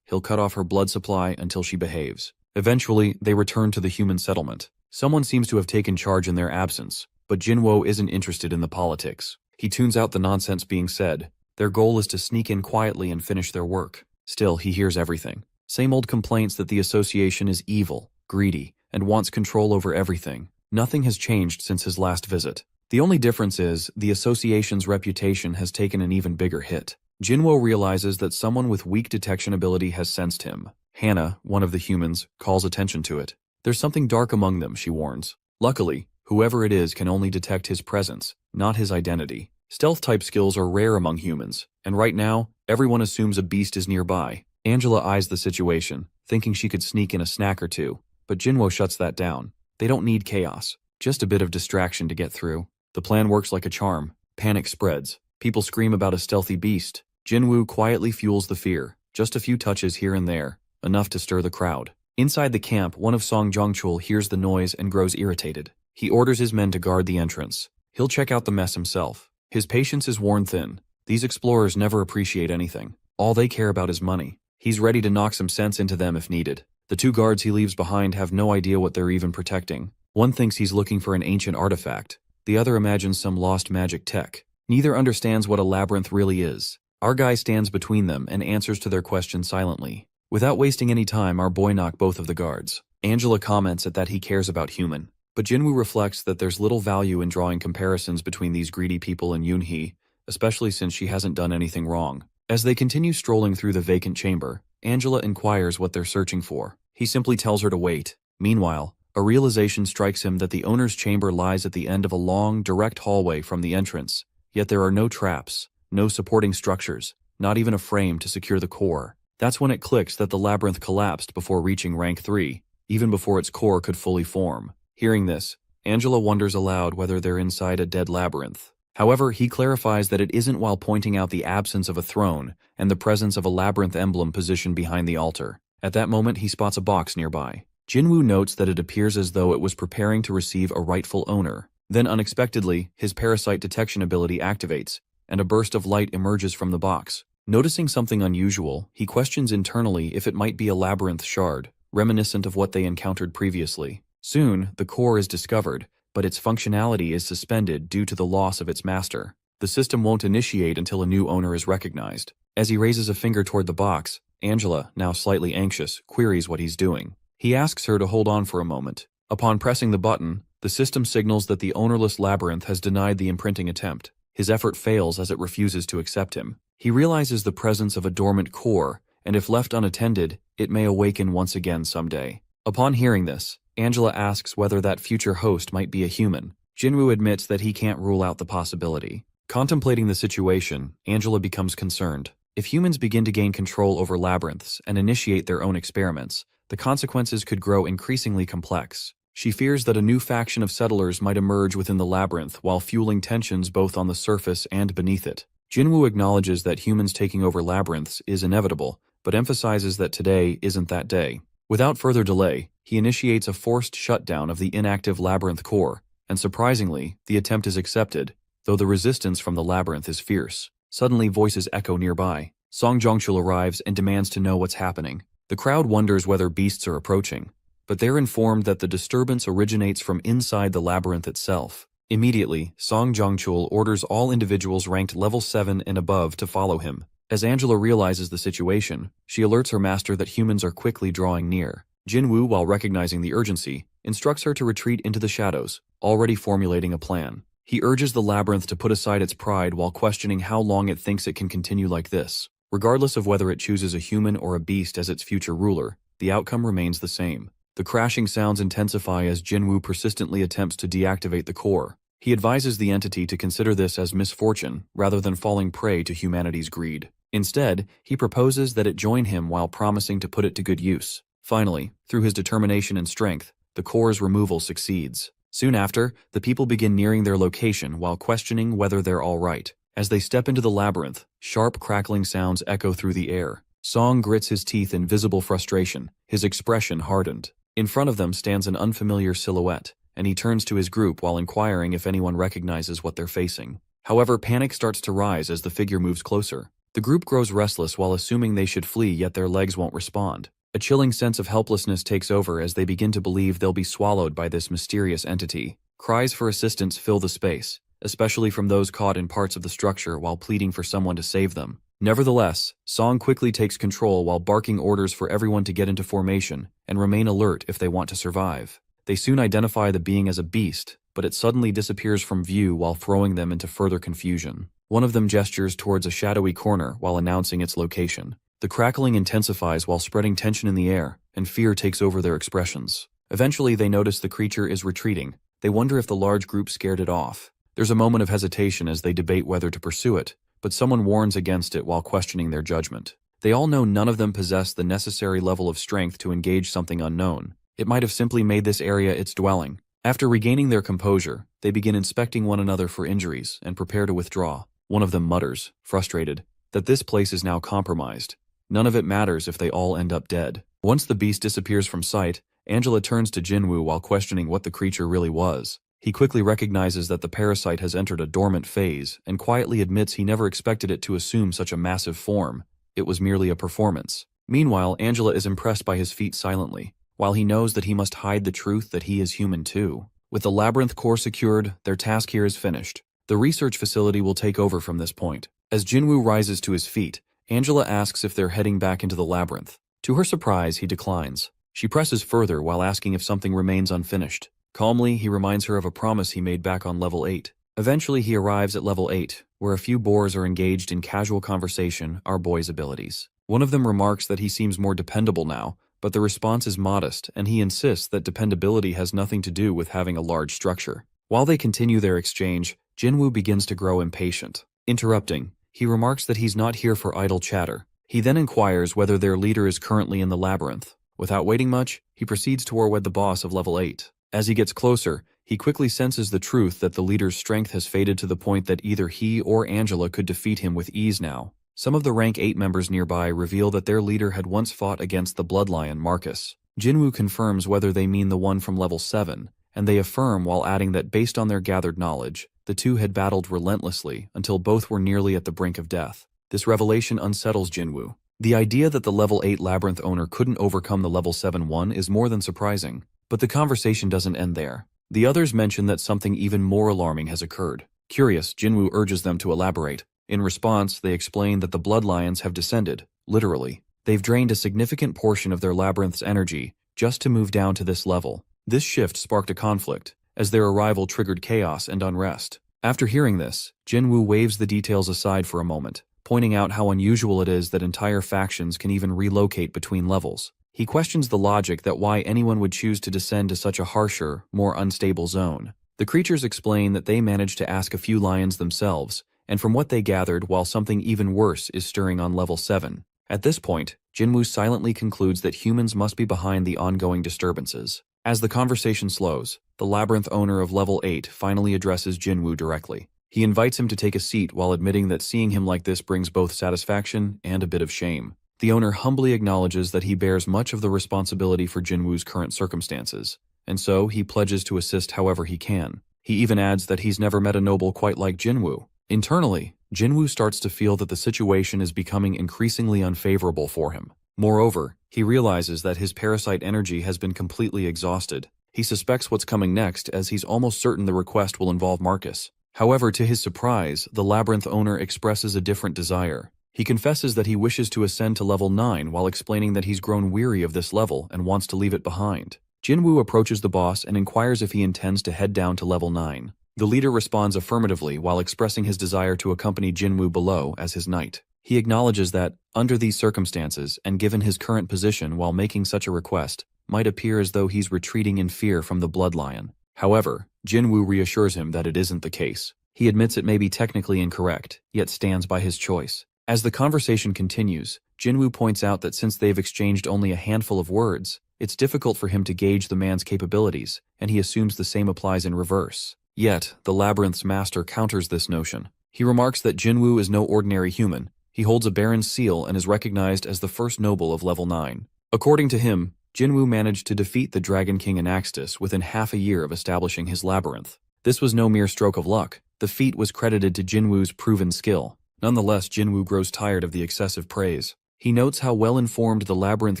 Speaker 1: he'll cut off her blood supply until she behaves. Eventually, they return to the human settlement. Someone seems to have taken charge in their absence, but Jinwoo isn't interested in the politics. He tunes out the nonsense being said. Their goal is to sneak in quietly and finish their work. Still, he hears everything. Same old complaints that the association is evil, greedy, and wants control over everything. Nothing has changed since his last visit. The only difference is, the association's reputation has taken an even bigger hit. Jinwoo realizes that someone with weak detection ability has sensed him. Hannah, one of the humans, calls attention to it. There's something dark among them, she warns. Luckily, whoever it is can only detect his presence, not his identity. Stealth-type skills are rare among humans, and right now, everyone assumes a beast is nearby. Angela eyes the situation, thinking she could sneak in a snack or two, but Jinwoo shuts that down. They don't need chaos, just a bit of distraction to get through. The plan works like a charm. Panic spreads. People scream about a stealthy beast. Jinwoo quietly fuels the fear, just a few touches here and there, enough to stir the crowd. Inside the camp, one of Song Jongchul hears the noise and grows irritated. He orders his men to guard the entrance. He'll check out the mess himself. His patience is worn thin. These explorers never appreciate anything. All they care about is money. He's ready to knock some sense into them if needed. The 2 guards he leaves behind have no idea what they're even protecting. One thinks he's looking for an ancient artifact. The other imagines some lost magic tech. Neither understands what a labyrinth really is. Our guy stands between them and answers to their questions silently. Without wasting any time, our boy knocks both of the guards. Angela comments at that he cares about human. But Jinwoo reflects that there's little value in drawing comparisons between these greedy people and Yoonhee, especially since she hasn't done anything wrong. As they continue strolling through the vacant chamber, Angela inquires what they're searching for. He simply tells her to wait. Meanwhile, a realization strikes him that the owner's chamber lies at the end of a long, direct hallway from the entrance, yet there are no traps, no supporting structures, not even a frame to secure the core. That's when it clicks that the labyrinth collapsed before reaching rank 3, even before its core could fully form. Hearing this, Angela wonders aloud whether they're inside a dead labyrinth. However, he clarifies that it isn't, while pointing out the absence of a throne and the presence of a labyrinth emblem positioned behind the altar. At that moment, he spots a box nearby. Jinwoo notes that it appears as though it was preparing to receive a rightful owner. Then unexpectedly, his parasite detection ability activates, and a burst of light emerges from the box. Noticing something unusual, he questions internally if it might be a labyrinth shard, reminiscent of what they encountered previously. Soon, the core is discovered, but its functionality is suspended due to the loss of its master. The system won't initiate until a new owner is recognized. As he raises a finger toward the box, Angela, now slightly anxious, queries what he's doing. He asks her to hold on for a moment. Upon pressing the button, the system signals that the ownerless labyrinth has denied the imprinting attempt. His effort fails as it refuses to accept him. He realizes the presence of a dormant core, and if left unattended, it may awaken once again someday. Upon hearing this, Angela asks whether that future host might be a human. Jinwoo admits that he can't rule out the possibility. Contemplating the situation, Angela becomes concerned. If humans begin to gain control over labyrinths and initiate their own experiments, the consequences could grow increasingly complex. She fears that a new faction of settlers might emerge within the labyrinth while fueling tensions both on the surface and beneath it. Jinwoo acknowledges that humans taking over labyrinths is inevitable, but emphasizes that today isn't that day. Without further delay, he initiates a forced shutdown of the inactive labyrinth core, and surprisingly, the attempt is accepted, though the resistance from the labyrinth is fierce. Suddenly, voices echo nearby. Song Jongchul arrives and demands to know what's happening. The crowd wonders whether beasts are approaching, but they're informed that the disturbance originates from inside the labyrinth itself. Immediately, Song Jongchul orders all individuals ranked level 7 and above to follow him. As Angela realizes the situation, she alerts her master that humans are quickly drawing near. Jinwoo, while recognizing the urgency, instructs her to retreat into the shadows, already formulating a plan. He urges the labyrinth to put aside its pride while questioning how long it thinks it can continue like this. Regardless of whether it chooses a human or a beast as its future ruler, the outcome remains the same. The crashing sounds intensify as Jinwoo persistently attempts to deactivate the core. He advises the entity to consider this as misfortune rather than falling prey to humanity's greed. Instead, he proposes that it join him while promising to put it to good use. Finally, through his determination and strength, the core's removal succeeds. Soon after, the people begin nearing their location while questioning whether they're all right. As they step into the labyrinth, sharp crackling sounds echo through the air. Song grits his teeth in visible frustration, his expression hardened. In front of them stands an unfamiliar silhouette, and he turns to his group while inquiring if anyone recognizes what they're facing. However, panic starts to rise as the figure moves closer. The group grows restless while assuming they should flee, yet their legs won't respond. A chilling sense of helplessness takes over as they begin to believe they'll be swallowed by this mysterious entity. Cries for assistance fill the space, especially from those caught in parts of the structure while pleading for someone to save them. Nevertheless, Song quickly takes control while barking orders for everyone to get into formation and remain alert if they want to survive. They soon identify the being as a beast, but it suddenly disappears from view while throwing them into further confusion. One of them gestures towards a shadowy corner while announcing its location. The crackling intensifies while spreading tension in the air, and fear takes over their expressions. Eventually, they notice the creature is retreating. They wonder if the large group scared it off. There's a moment of hesitation as they debate whether to pursue it, but someone warns against it while questioning their judgment. They all know none of them possess the necessary level of strength to engage something unknown. It might have simply made this area its dwelling. After regaining their composure, they begin inspecting one another for injuries and prepare to withdraw. One of them mutters, frustrated, that this place is now compromised. None of it matters if they all end up dead. Once the beast disappears from sight, Angela turns to Jinwoo while questioning what the creature really was. He quickly recognizes that the parasite has entered a dormant phase and quietly admits he never expected it to assume such a massive form. It was merely a performance. Meanwhile, Angela is impressed by his feat silently, while he knows that he must hide the truth that he is human too. With the labyrinth core secured, their task here is finished. The research facility will take over from this point. As Jinwoo rises to his feet, Angela asks if they're heading back into the labyrinth. To her surprise, he declines. She presses further while asking if something remains unfinished. Calmly, he reminds her of a promise he made back on level 8. Eventually, he arrives at level 8, where a few boars are engaged in casual conversation, our boy's abilities. One of them remarks that he seems more dependable now, but the response is modest, and he insists that dependability has nothing to do with having a large structure. While they continue their exchange, Jinwoo begins to grow impatient. Interrupting, he remarks that he's not here for idle chatter. He then inquires whether their leader is currently in the labyrinth. Without waiting much, he proceeds toward the boss of level 8. As he gets closer, he quickly senses the truth that the leader's strength has faded to the point that either he or Angela could defeat him with ease now. Some of the rank 8 members nearby reveal that their leader had once fought against the bloodlion Marcus. Jinwoo confirms whether they mean the one from level 7, and they affirm while adding that based on their gathered knowledge, the two had battled relentlessly until both were nearly at the brink of death. This revelation unsettles Jinwoo. The idea that the level 8 labyrinth owner couldn't overcome the level 7 one is more than surprising, but the conversation doesn't end there. The others mention that something even more alarming has occurred. Curious, Jinwoo urges them to elaborate. In response, they explain that the bloodlions have descended, literally. They've drained a significant portion of their labyrinth's energy just to move down to this level. This shift sparked a conflict, as their arrival triggered chaos and unrest. After hearing this, Jinwoo waves the details aside for a moment, pointing out how unusual it is that entire factions can even relocate between levels. He questions the logic that why anyone would choose to descend to such a harsher, more unstable zone. The creatures explain that they managed to ask a few lions themselves, and from what they gathered, while something even worse is stirring on level 7. At this point, Jinwoo silently concludes that humans must be behind the ongoing disturbances. As the conversation slows, the labyrinth owner of level 8 finally addresses Jinwoo directly. He invites him to take a seat while admitting that seeing him like this brings both satisfaction and a bit of shame. The owner humbly acknowledges that he bears much of the responsibility for Jinwoo's current circumstances, and so he pledges to assist however he can. He even adds that he's never met a noble quite like Jinwoo. Internally, Jinwoo starts to feel that the situation is becoming increasingly unfavorable for him. Moreover, he realizes that his parasite energy has been completely exhausted. He suspects what's coming next, as he's almost certain the request will involve Marcus. However, to his surprise, the labyrinth owner expresses a different desire. He confesses that he wishes to ascend to level 9 while explaining that he's grown weary of this level and wants to leave it behind. Jinwoo approaches the boss and inquires if he intends to head down to level 9. The leader responds affirmatively while expressing his desire to accompany Jinwoo below as his knight. He acknowledges that, under these circumstances and given his current position while making such a request, might appear as though he's retreating in fear from the bloodlion. However, Jinwoo reassures him that it isn't the case. He admits it may be technically incorrect, yet stands by his choice. As the conversation continues, Jinwoo points out that since they've exchanged only a handful of words, it's difficult for him to gauge the man's capabilities, and he assumes the same applies in reverse. Yet, the labyrinth's master counters this notion. He remarks that Jinwoo is no ordinary human. He holds a Baron's seal and is recognized as the first noble of level 9. According to him, Jinwoo managed to defeat the Dragon King Anaxtis within half a year of establishing his labyrinth. This was no mere stroke of luck. The feat was credited to Jinwoo's proven skill. Nonetheless, Jinwoo grows tired of the excessive praise. He notes how well-informed the labyrinth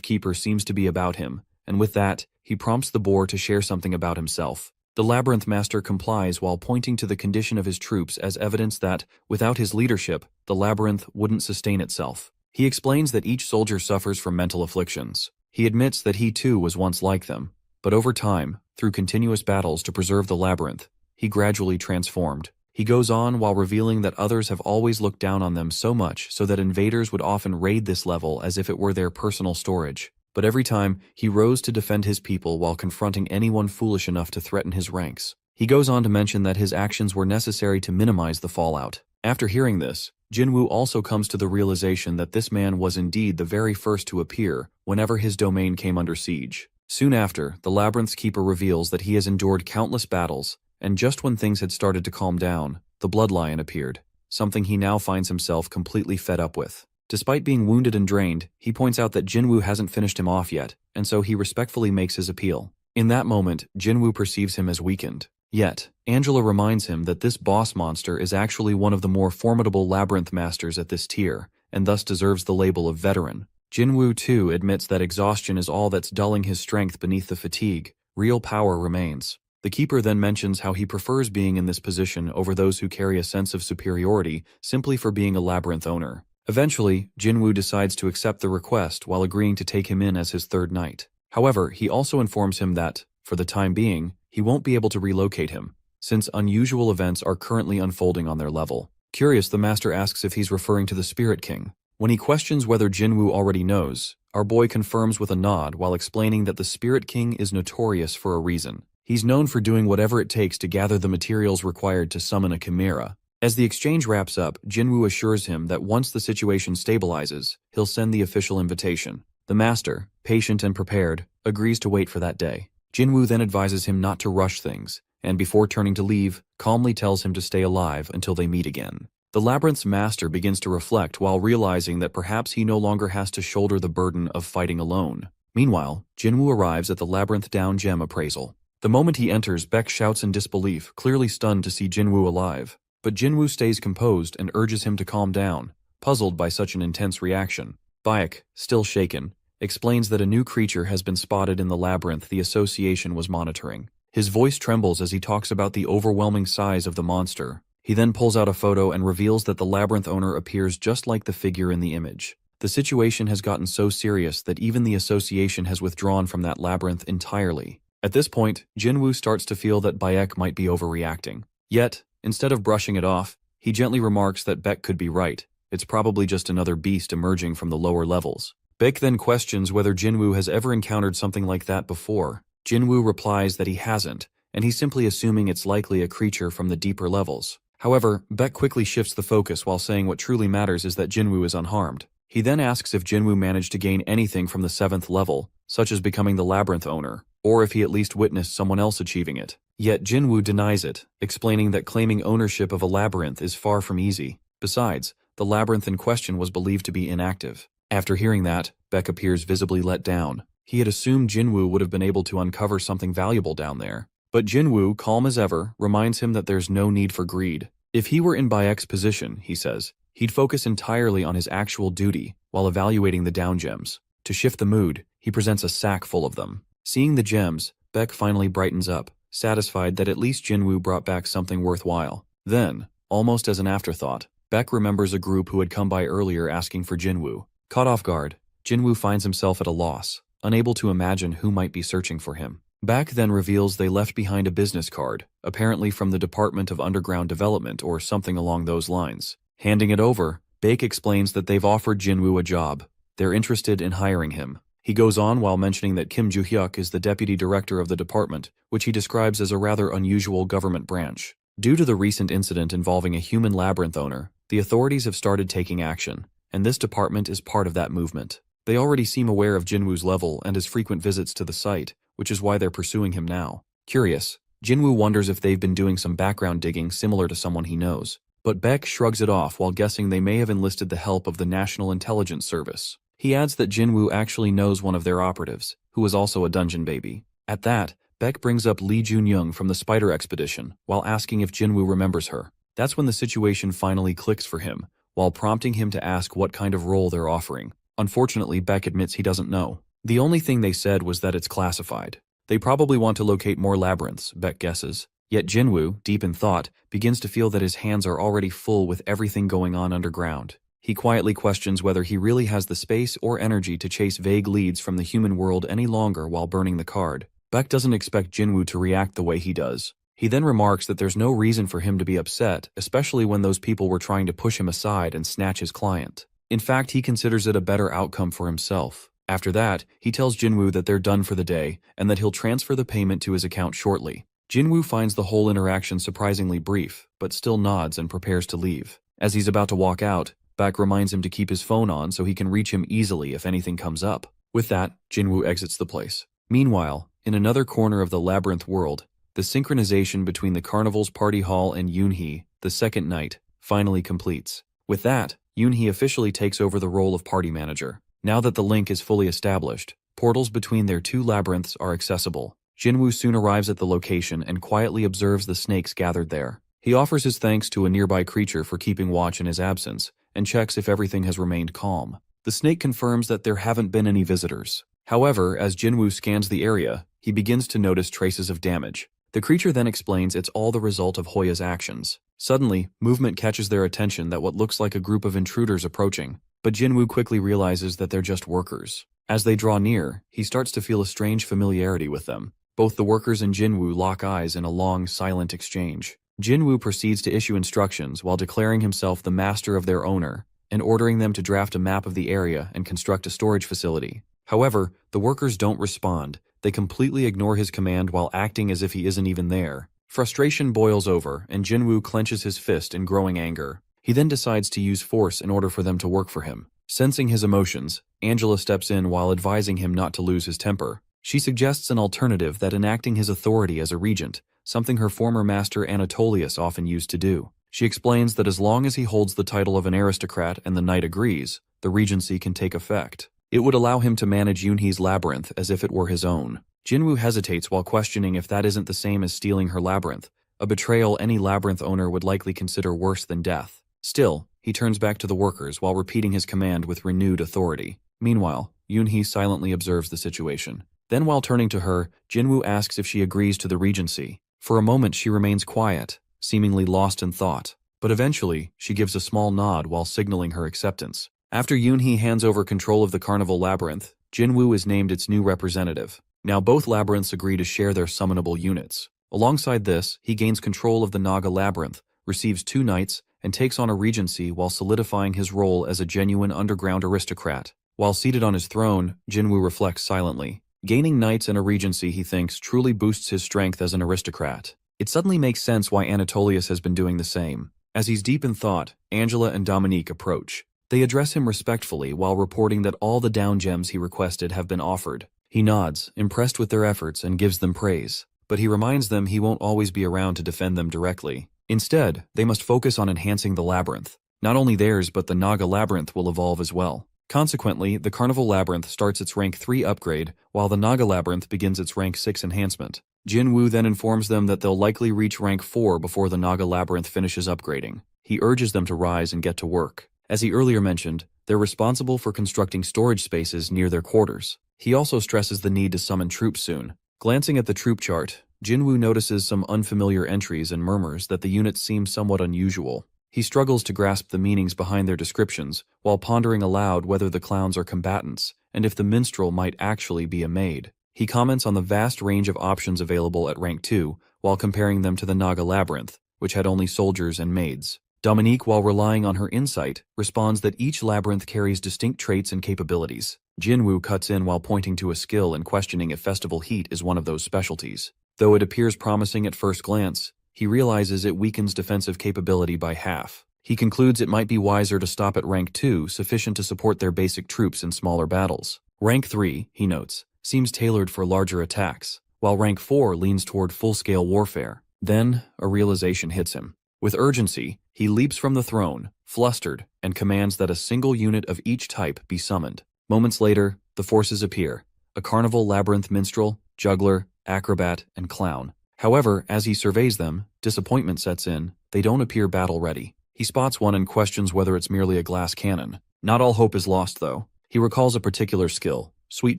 Speaker 1: keeper seems to be about him, and with that, he prompts the boar to share something about himself. The labyrinth master complies while pointing to the condition of his troops as evidence that, without his leadership, the labyrinth wouldn't sustain itself. He explains that each soldier suffers from mental afflictions. He admits that he too was once like them, but over time, through continuous battles to preserve the labyrinth, he gradually transformed. He goes on while revealing that others have always looked down on them so much so that invaders would often raid this level as if it were their personal storage. But every time, he rose to defend his people while confronting anyone foolish enough to threaten his ranks. He goes on to mention that his actions were necessary to minimize the fallout. After hearing this, Jinwoo also comes to the realization that this man was indeed the very first to appear whenever his domain came under siege. Soon after, the labyrinth's keeper reveals that he has endured countless battles, and just when things had started to calm down, the bloodlion appeared, something he now finds himself completely fed up with. Despite being wounded and drained, he points out that Jinwoo hasn't finished him off yet, and so he respectfully makes his appeal. In that moment, Jinwoo perceives him as weakened. Yet, Angela reminds him that this boss monster is actually one of the more formidable labyrinth masters at this tier, and thus deserves the label of veteran. Jinwoo too admits that exhaustion is all that's dulling his strength beneath the fatigue. Real power remains. The keeper then mentions how he prefers being in this position over those who carry a sense of superiority simply for being a labyrinth owner. Eventually, Jinwoo decides to accept the request while agreeing to take him in as his third knight. However, he also informs him that, for the time being, he won't be able to relocate him, since unusual events are currently unfolding on their level. Curious, the master asks if he's referring to the Spirit King. When he questions whether Jinwoo already knows, our boy confirms with a nod while explaining that the Spirit King is notorious for a reason. He's known for doing whatever it takes to gather the materials required to summon a chimera. As the exchange wraps up, Jinwoo assures him that once the situation stabilizes, he'll send the official invitation. The master, patient and prepared, agrees to wait for that day. Jinwoo then advises him not to rush things, and before turning to leave, calmly tells him to stay alive until they meet again. The labyrinth's master begins to reflect while realizing that perhaps he no longer has to shoulder the burden of fighting alone. Meanwhile, Jinwoo arrives at the labyrinth down gem appraisal. The moment he enters, Baek shouts in disbelief, clearly stunned to see Jinwoo alive. But Jinwoo stays composed and urges him to calm down, puzzled by such an intense reaction. Baek, still shaken, explains that a new creature has been spotted in the labyrinth the association was monitoring. His voice trembles as he talks about the overwhelming size of the monster. He then pulls out a photo and reveals that the labyrinth owner appears just like the figure in the image. The situation has gotten so serious that even the association has withdrawn from that labyrinth entirely. At this point, Jinwoo starts to feel that Baek might be overreacting. Yet, instead of brushing it off, he gently remarks that Baek could be right. It's probably just another beast emerging from the lower levels. Baek then questions whether Jinwoo has ever encountered something like that before. Jinwoo replies that he hasn't, and he's simply assuming it's likely a creature from the deeper levels. However, Baek quickly shifts the focus while saying what truly matters is that Jinwoo is unharmed. He then asks if Jinwoo managed to gain anything from the 7th level, such as becoming the labyrinth owner, or if he at least witnessed someone else achieving it. Yet Jinwoo denies it, explaining that claiming ownership of a labyrinth is far from easy. Besides, the labyrinth in question was believed to be inactive. After hearing that, Baek appears visibly let down. He had assumed Jinwoo would have been able to uncover something valuable down there. But Jinwoo, calm as ever, reminds him that there's no need for greed. If he were in Baek's position, he says, he'd focus entirely on his actual duty while evaluating the down gems. To shift the mood, he presents a sack full of them. Seeing the gems, Baek finally brightens up, satisfied that at least Jinwoo brought back something worthwhile. Then, almost as an afterthought, Baek remembers a group who had come by earlier asking for Jinwoo. Caught off guard, Jinwoo finds himself at a loss, unable to imagine who might be searching for him. Baek then reveals they left behind a business card, apparently from the Department of Underground Development or something along those lines. Handing it over, Baek explains that they've offered Jinwoo a job. They're interested in hiring him. He goes on while mentioning that Kim Joo-hyuk is the deputy director of the department, which he describes as a rather unusual government branch. Due to the recent incident involving a human labyrinth owner, the authorities have started taking action, and this department is part of that movement. They already seem aware of Jinwoo's level and his frequent visits to the site, which is why they're pursuing him now. Curious, Jinwoo wonders if they've been doing some background digging similar to someone he knows. But Baek shrugs it off while guessing they may have enlisted the help of the National Intelligence Service. He adds that Jinwoo actually knows one of their operatives, who is also a dungeon baby. At that, Baek brings up Lee Jun-young from the Spider Expedition, while asking if Jinwoo remembers her. That's when the situation finally clicks for him, while prompting him to ask what kind of role they're offering. Unfortunately, Baek admits he doesn't know. The only thing they said was that it's classified. They probably want to locate more labyrinths, Baek guesses. Yet Jinwoo, deep in thought, begins to feel that his hands are already full with everything going on underground. He quietly questions whether he really has the space or energy to chase vague leads from the human world any longer while burning the card. Baek doesn't expect Jinwoo to react the way he does. He then remarks that there's no reason for him to be upset, especially when those people were trying to push him aside and snatch his client. In fact, he considers it a better outcome for himself. After that, he tells Jinwoo that they're done for the day and that he'll transfer the payment to his account shortly. Jinwoo finds the whole interaction surprisingly brief, but still nods and prepares to leave. As he's about to walk out, Baek reminds him to keep his phone on so he can reach him easily if anything comes up. With that, Jinwoo exits the place. Meanwhile, in another corner of the labyrinth world, the synchronization between the carnival's party hall and Yoonhee, the second night, finally completes. With that, Yoonhee officially takes over the role of party manager. Now that the link is fully established, portals between their two labyrinths are accessible. Jinwoo soon arrives at the location and quietly observes the snakes gathered there. He offers his thanks to a nearby creature for keeping watch in his absence, and checks if everything has remained calm. The snake confirms that there haven't been any visitors. However, as Jinwoo scans the area, he begins to notice traces of damage. The creature then explains it's all the result of Hoya's actions. Suddenly, movement catches their attention that what looks like a group of intruders approaching, but Jinwoo quickly realizes that they're just workers. As they draw near, he starts to feel a strange familiarity with them. Both the workers and Jinwoo lock eyes in a long, silent exchange. Jinwoo proceeds to issue instructions while declaring himself the master of their owner and ordering them to draft a map of the area and construct a storage facility. However, the workers don't respond. They completely ignore his command while acting as if he isn't even there. Frustration boils over, and Jinwoo clenches his fist in growing anger. He then decides to use force in order for them to work for him. Sensing his emotions, Angela steps in while advising him not to lose his temper. She suggests an alternative that enacting his authority as a regent, something her former master Anatolius often used to do. She explains that as long as he holds the title of an aristocrat and the knight agrees, the regency can take effect. It would allow him to manage Yoonhee's labyrinth as if it were his own. Jinwoo hesitates while questioning if that isn't the same as stealing her labyrinth, a betrayal any labyrinth owner would likely consider worse than death. Still, he turns back to the workers while repeating his command with renewed authority. Meanwhile, Yoonhee silently observes the situation. Then while turning to her, Jinwoo asks if she agrees to the regency. For a moment she remains quiet, seemingly lost in thought, but eventually she gives a small nod while signaling her acceptance. After Yoonhee hands over control of the carnival labyrinth, Jinwoo is named its new representative. Now both labyrinths agree to share their summonable units. Alongside this, he gains control of the Naga labyrinth, receives 2 knights, and takes on a regency while solidifying his role as a genuine underground aristocrat. While seated on his throne, Jinwoo reflects silently. Gaining knights and a regency, he thinks, truly boosts his strength as an aristocrat. It suddenly makes sense why Anatolius has been doing the same. As he's deep in thought, Angela and Dominique approach. They address him respectfully while reporting that all the down gems he requested have been offered. He nods, impressed with their efforts, and gives them praise. But he reminds them he won't always be around to defend them directly. Instead, they must focus on enhancing the labyrinth. Not only theirs, but the Naga labyrinth will evolve as well. Consequently, the Carnival Labyrinth starts its rank 3 upgrade, while the Naga Labyrinth begins its rank 6 enhancement. Jinwoo then informs them that they'll likely reach rank 4 before the Naga Labyrinth finishes upgrading. He urges them to rise and get to work. As he earlier mentioned, they're responsible for constructing storage spaces near their quarters. He also stresses the need to summon troops soon. Glancing at the troop chart, Jinwoo notices some unfamiliar entries and murmurs that the units seem somewhat unusual. He struggles to grasp the meanings behind their descriptions, while pondering aloud whether the clowns are combatants, and if the minstrel might actually be a maid. He comments on the vast range of options available at rank 2, while comparing them to the Naga Labyrinth, which had only soldiers and maids. Dominique, while relying on her insight, responds that each labyrinth carries distinct traits and capabilities. Jinwoo cuts in while pointing to a skill and questioning if Festival Heat is one of those specialties. Though it appears promising at first glance, he realizes it weakens defensive capability by half. He concludes it might be wiser to stop at rank 2, sufficient to support their basic troops in smaller battles. Rank 3, he notes, seems tailored for larger attacks, while rank 4 leans toward full-scale warfare. Then, a realization hits him. With urgency, he leaps from the throne, flustered, and commands that a single unit of each type be summoned. Moments later, the forces appear: a carnival labyrinth minstrel, juggler, acrobat, and clown. However, as he surveys them, disappointment sets in. They don't appear battle-ready. He spots one and questions whether it's merely a glass cannon. Not all hope is lost, though. He recalls a particular skill, Sweet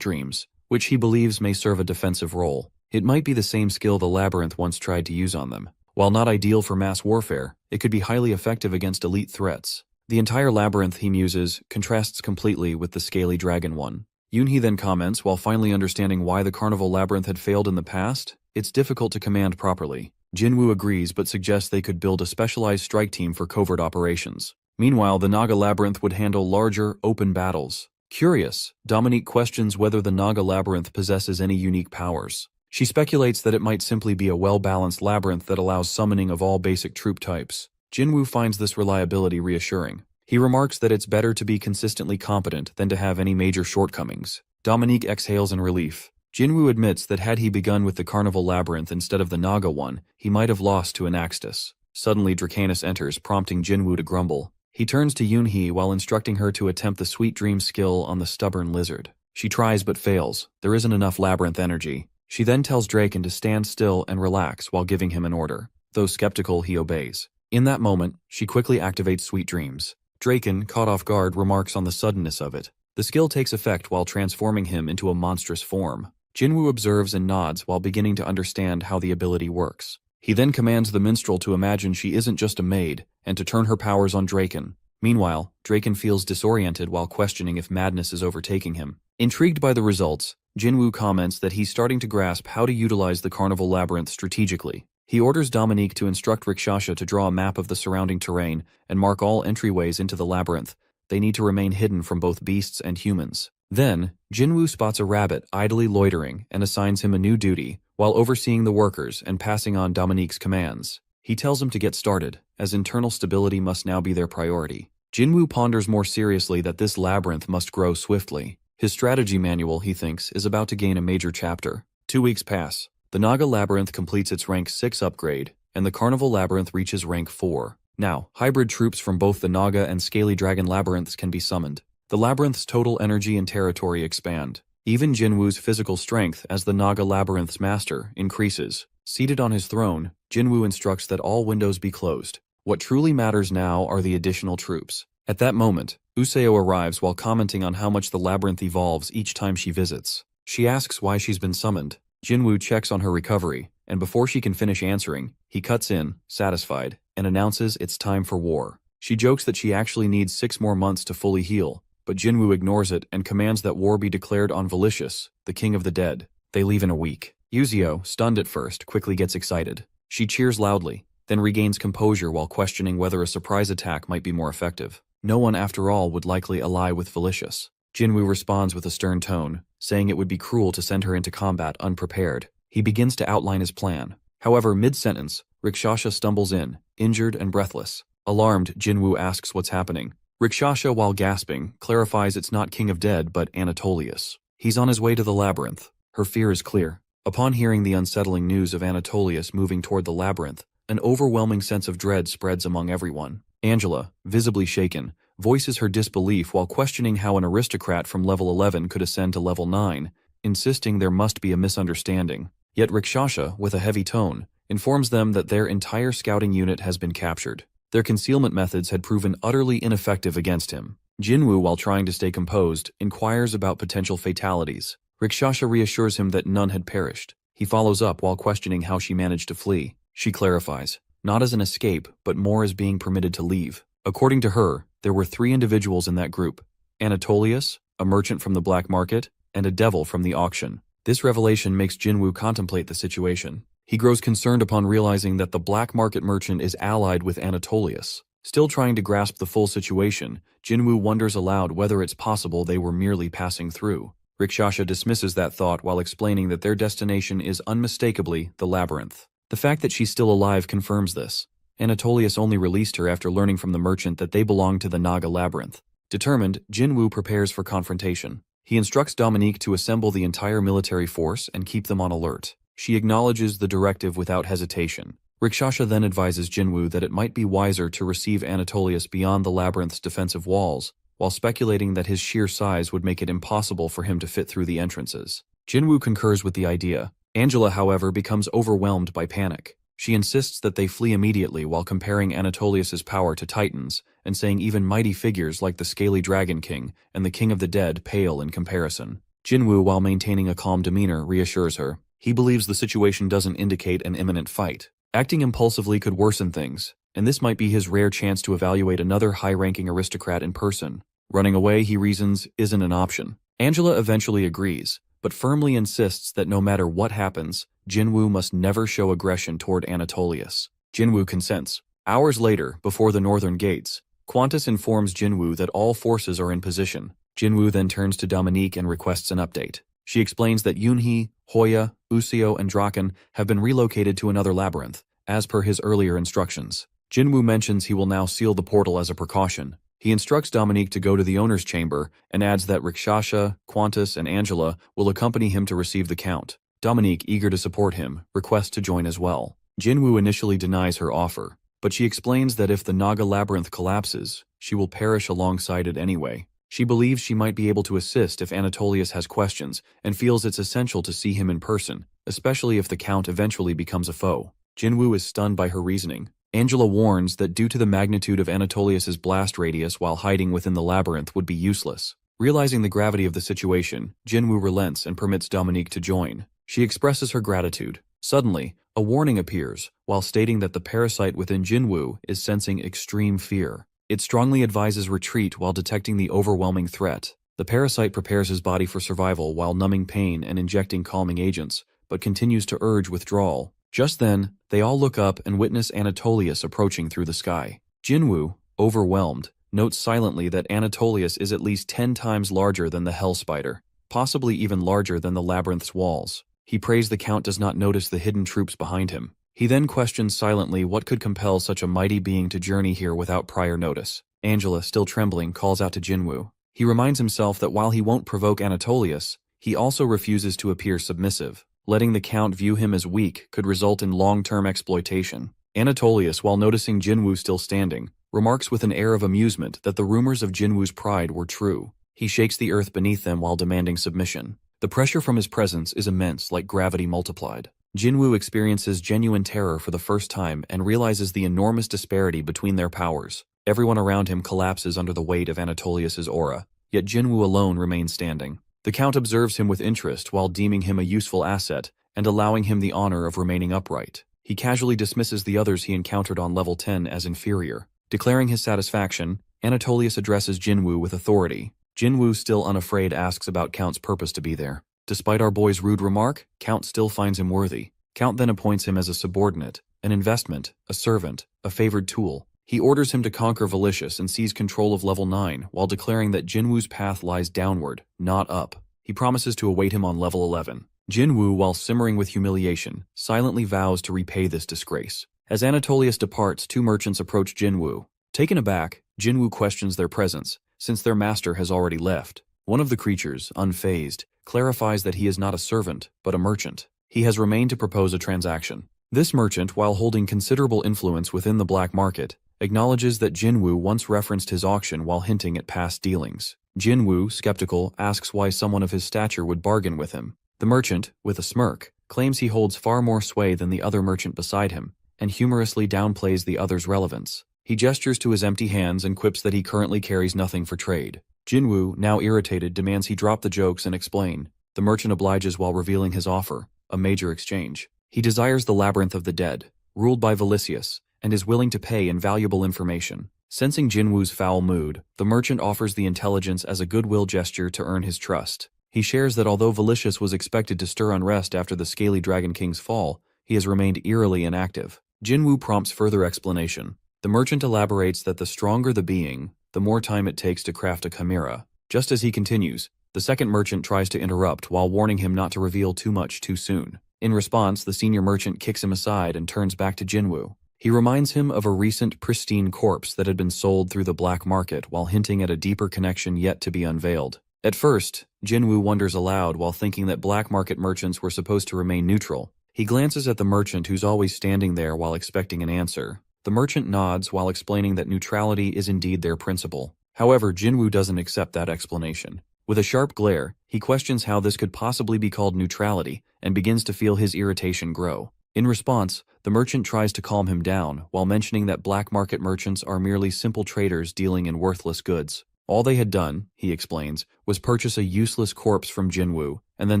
Speaker 1: Dreams, which he believes may serve a defensive role. It might be the same skill the labyrinth once tried to use on them. While not ideal for mass warfare, it could be highly effective against elite threats. The entire labyrinth, he muses, contrasts completely with the scaly dragon one. Yoonhee then comments, while finally understanding why the carnival labyrinth had failed in the past, it's difficult to command properly. Jinwoo agrees but suggests they could build a specialized strike team for covert operations. Meanwhile, the Naga labyrinth would handle larger, open battles. Curious, Dominique questions whether the Naga labyrinth possesses any unique powers. She speculates that it might simply be a well-balanced labyrinth that allows summoning of all basic troop types. Jinwoo finds this reliability reassuring. He remarks that it's better to be consistently competent than to have any major shortcomings. Dominique exhales in relief. Jinwoo admits that had he begun with the Carnival Labyrinth instead of the Naga one, he might have lost to Anaxtis. Suddenly, Dracanus enters, prompting Jinwoo to grumble. He turns to Yoonhee while instructing her to attempt the Sweet Dream skill on the stubborn lizard. She tries but fails. There isn't enough labyrinth energy. She then tells Draken to stand still and relax while giving him an order. Though skeptical, he obeys. In that moment, she quickly activates Sweet Dreams. Draken, caught off guard, remarks on the suddenness of it. The skill takes effect while transforming him into a monstrous form. Jinwoo observes and nods while beginning to understand how the ability works. He then commands the minstrel to imagine she isn't just a maid, and to turn her powers on Draken. Meanwhile, Draken feels disoriented while questioning if madness is overtaking him. Intrigued by the results, Jinwoo comments that he's starting to grasp how to utilize the Carnival Labyrinth strategically. He orders Dominique to instruct Rikshasha to draw a map of the surrounding terrain and mark all entryways into the labyrinth. They need to remain hidden from both beasts and humans. Then, Jinwoo spots a rabbit idly loitering and assigns him a new duty, while overseeing the workers and passing on Dominique's commands. He tells him to get started, as internal stability must now be their priority. Jinwoo ponders more seriously that this labyrinth must grow swiftly. His strategy manual, he thinks, is about to gain a major chapter. 2 weeks pass. The Naga Labyrinth completes its rank 6 upgrade, and the Carnival Labyrinth reaches rank 4. Now, hybrid troops from both the Naga and Scaly Dragon Labyrinths can be summoned. The Labyrinth's total energy and territory expand. Even Jinwoo's physical strength as the Naga Labyrinth's master increases. Seated on his throne, Jinwoo instructs that all windows be closed. What truly matters now are the additional troops. At that moment, Useo arrives while commenting on how much the labyrinth evolves each time she visits. She asks why she's been summoned. Jinwoo checks on her recovery, and before she can finish answering, he cuts in, satisfied, and announces it's time for war. She jokes that she actually needs 6 more months to fully heal, but Jinwoo ignores it and commands that war be declared on Velicious, the king of the dead. They leave in a week. Yuzio, stunned at first, quickly gets excited. She cheers loudly, then regains composure while questioning whether a surprise attack might be more effective. No one, after all, would likely ally with Velicious. Jinwoo responds with a stern tone, saying it would be cruel to send her into combat unprepared. He begins to outline his plan. However, mid-sentence, Rikshasha stumbles in, injured and breathless. Alarmed, Jinwoo asks what's happening. Rikshasha, while gasping, clarifies it's not King of Dead but Anatolius. He's on his way to the labyrinth. Her fear is clear. Upon hearing the unsettling news of Anatolius moving toward the labyrinth, an overwhelming sense of dread spreads among everyone. Angela, visibly shaken, voices her disbelief while questioning how an aristocrat from level 11 could ascend to level 9, insisting there must be a misunderstanding. Yet Rikshasha, with a heavy tone, informs them that their entire scouting unit has been captured. Their concealment methods had proven utterly ineffective against him. Jinwoo, while trying to stay composed, inquires about potential fatalities. Rikshasha reassures him that none had perished. He follows up while questioning how she managed to flee. She clarifies, not as an escape, but more as being permitted to leave. According to her, there were 3 individuals in that group: Anatolius, a merchant from the black market, and a devil from the auction. This revelation makes Jinwoo contemplate the situation. He grows concerned upon realizing that the black market merchant is allied with Anatolius. Still trying to grasp the full situation, Jinwoo wonders aloud whether it's possible they were merely passing through. Rikshasha dismisses that thought while explaining that their destination is unmistakably the labyrinth. The fact that she's still alive confirms this. Anatolius only released her after learning from the merchant that they belonged to the Naga Labyrinth. Determined, Jinwoo prepares for confrontation. He instructs Dominique to assemble the entire military force and keep them on alert. She acknowledges the directive without hesitation. Rikshasha then advises Jinwoo that it might be wiser to receive Anatolius beyond the labyrinth's defensive walls, while speculating that his sheer size would make it impossible for him to fit through the entrances. Jinwoo concurs with the idea. Angela, however, becomes overwhelmed by panic. She insists that they flee immediately while comparing Anatolius's power to Titans, and saying even mighty figures like the Scaly Dragon King and the King of the Dead pale in comparison. Jinwoo, while maintaining a calm demeanor, reassures her. He believes the situation doesn't indicate an imminent fight. Acting impulsively could worsen things, and this might be his rare chance to evaluate another high-ranking aristocrat in person. Running away, he reasons, isn't an option. Angela eventually agrees, but firmly insists that no matter what happens, Jinwoo must never show aggression toward Anatolius. Jinwoo consents. Hours later, before the northern gates, Qantas informs Jinwoo that all forces are in position. Jinwoo then turns to Dominique and requests an update. She explains that Yoonhee, Hoya, Useo, and Draken have been relocated to another labyrinth, as per his earlier instructions. Jinwoo mentions he will now seal the portal as a precaution. He instructs Dominique to go to the owner's chamber and adds that Rikshasha, Qantas, and Angela will accompany him to receive the count. Dominique, eager to support him, requests to join as well. Jinwoo initially denies her offer, but she explains that if the Naga Labyrinth collapses, she will perish alongside it anyway. She believes she might be able to assist if Anatolius has questions and feels it's essential to see him in person, especially if the Count eventually becomes a foe. Jinwoo is stunned by her reasoning. Angela warns that due to the magnitude of Anatolius's blast radius while hiding within the labyrinth would be useless. Realizing the gravity of the situation, Jinwoo relents and permits Dominique to join. She expresses her gratitude. Suddenly, a warning appears, while stating that the parasite within Jinwoo is sensing extreme fear. It strongly advises retreat while detecting the overwhelming threat. The parasite prepares his body for survival while numbing pain and injecting calming agents, but continues to urge withdrawal. Just then, they all look up and witness Anatolius approaching through the sky. Jinwoo, overwhelmed, notes silently that Anatolius is at least 10 times larger than the Hell Spider, possibly even larger than the labyrinth's walls. He prays the Count does not notice the hidden troops behind him. He then questions silently what could compel such a mighty being to journey here without prior notice. Angela, still trembling, calls out to Jinwoo. He reminds himself that while he won't provoke Anatolius, he also refuses to appear submissive. Letting the Count view him as weak could result in long-term exploitation. Anatolius, while noticing Jinwu still standing, remarks with an air of amusement that the rumors of Jinwu's pride were true. He shakes the earth beneath them while demanding submission. The pressure from his presence is immense, like gravity multiplied. Jinwu experiences genuine terror for the first time and realizes the enormous disparity between their powers. Everyone around him collapses under the weight of Anatolius's aura, yet Jinwu alone remains standing. The Count observes him with interest while deeming him a useful asset and allowing him the honor of remaining upright. He casually dismisses the others he encountered on level 10 as inferior. Declaring his satisfaction, Anatolius addresses Jinwu with authority. Jinwu, still unafraid, asks about Count's purpose to be there. Despite our boy's rude remark, Count still finds him worthy. Count then appoints him as a subordinate, an investment, a servant, a favored tool. He orders him to conquer Valicious and seize control of level 9 while declaring that Jinwu's path lies downward, not up. He promises to await him on level 11. Jinwu, while simmering with humiliation, silently vows to repay this disgrace. As Anatolius departs, two merchants approach Jinwu. Taken aback, Jinwu questions their presence, since their master has already left. One of the creatures, unfazed, clarifies that he is not a servant, but a merchant. He has remained to propose a transaction. This merchant, while holding considerable influence within the black market, acknowledges that Jinwu once referenced his auction while hinting at past dealings. Jinwu, skeptical, asks why someone of his stature would bargain with him. The merchant, with a smirk, claims he holds far more sway than the other merchant beside him, and humorously downplays the other's relevance. He gestures to his empty hands and quips that he currently carries nothing for trade. Jinwu, now irritated, demands he drop the jokes and explain. The merchant obliges while revealing his offer, a major exchange. He desires the Labyrinth of the Dead, ruled by Valicious, and is willing to pay in valuable information. Sensing Jinwu's foul mood, the merchant offers the intelligence as a goodwill gesture to earn his trust. He shares that although Valicious was expected to stir unrest after the Scaly Dragon King's fall, he has remained eerily inactive. Jinwu prompts further explanation. The merchant elaborates that the stronger the being, the more time it takes to craft a chimera. Just as he continues, the second merchant tries to interrupt while warning him not to reveal too much too soon. In response, the senior merchant kicks him aside and turns back to Jinwu. He reminds him of a recent pristine corpse that had been sold through the black market while hinting at a deeper connection yet to be unveiled. At first, Jinwu wonders aloud while thinking that black market merchants were supposed to remain neutral. He glances at the merchant who's always standing there while expecting an answer. The merchant nods while explaining that neutrality is indeed their principle. However, Jinwu doesn't accept that explanation. With a sharp glare, he questions how this could possibly be called neutrality and begins to feel his irritation grow. In response, the merchant tries to calm him down while mentioning that black market merchants are merely simple traders dealing in worthless goods. All they had done, he explains, was purchase a useless corpse from Jinwu and then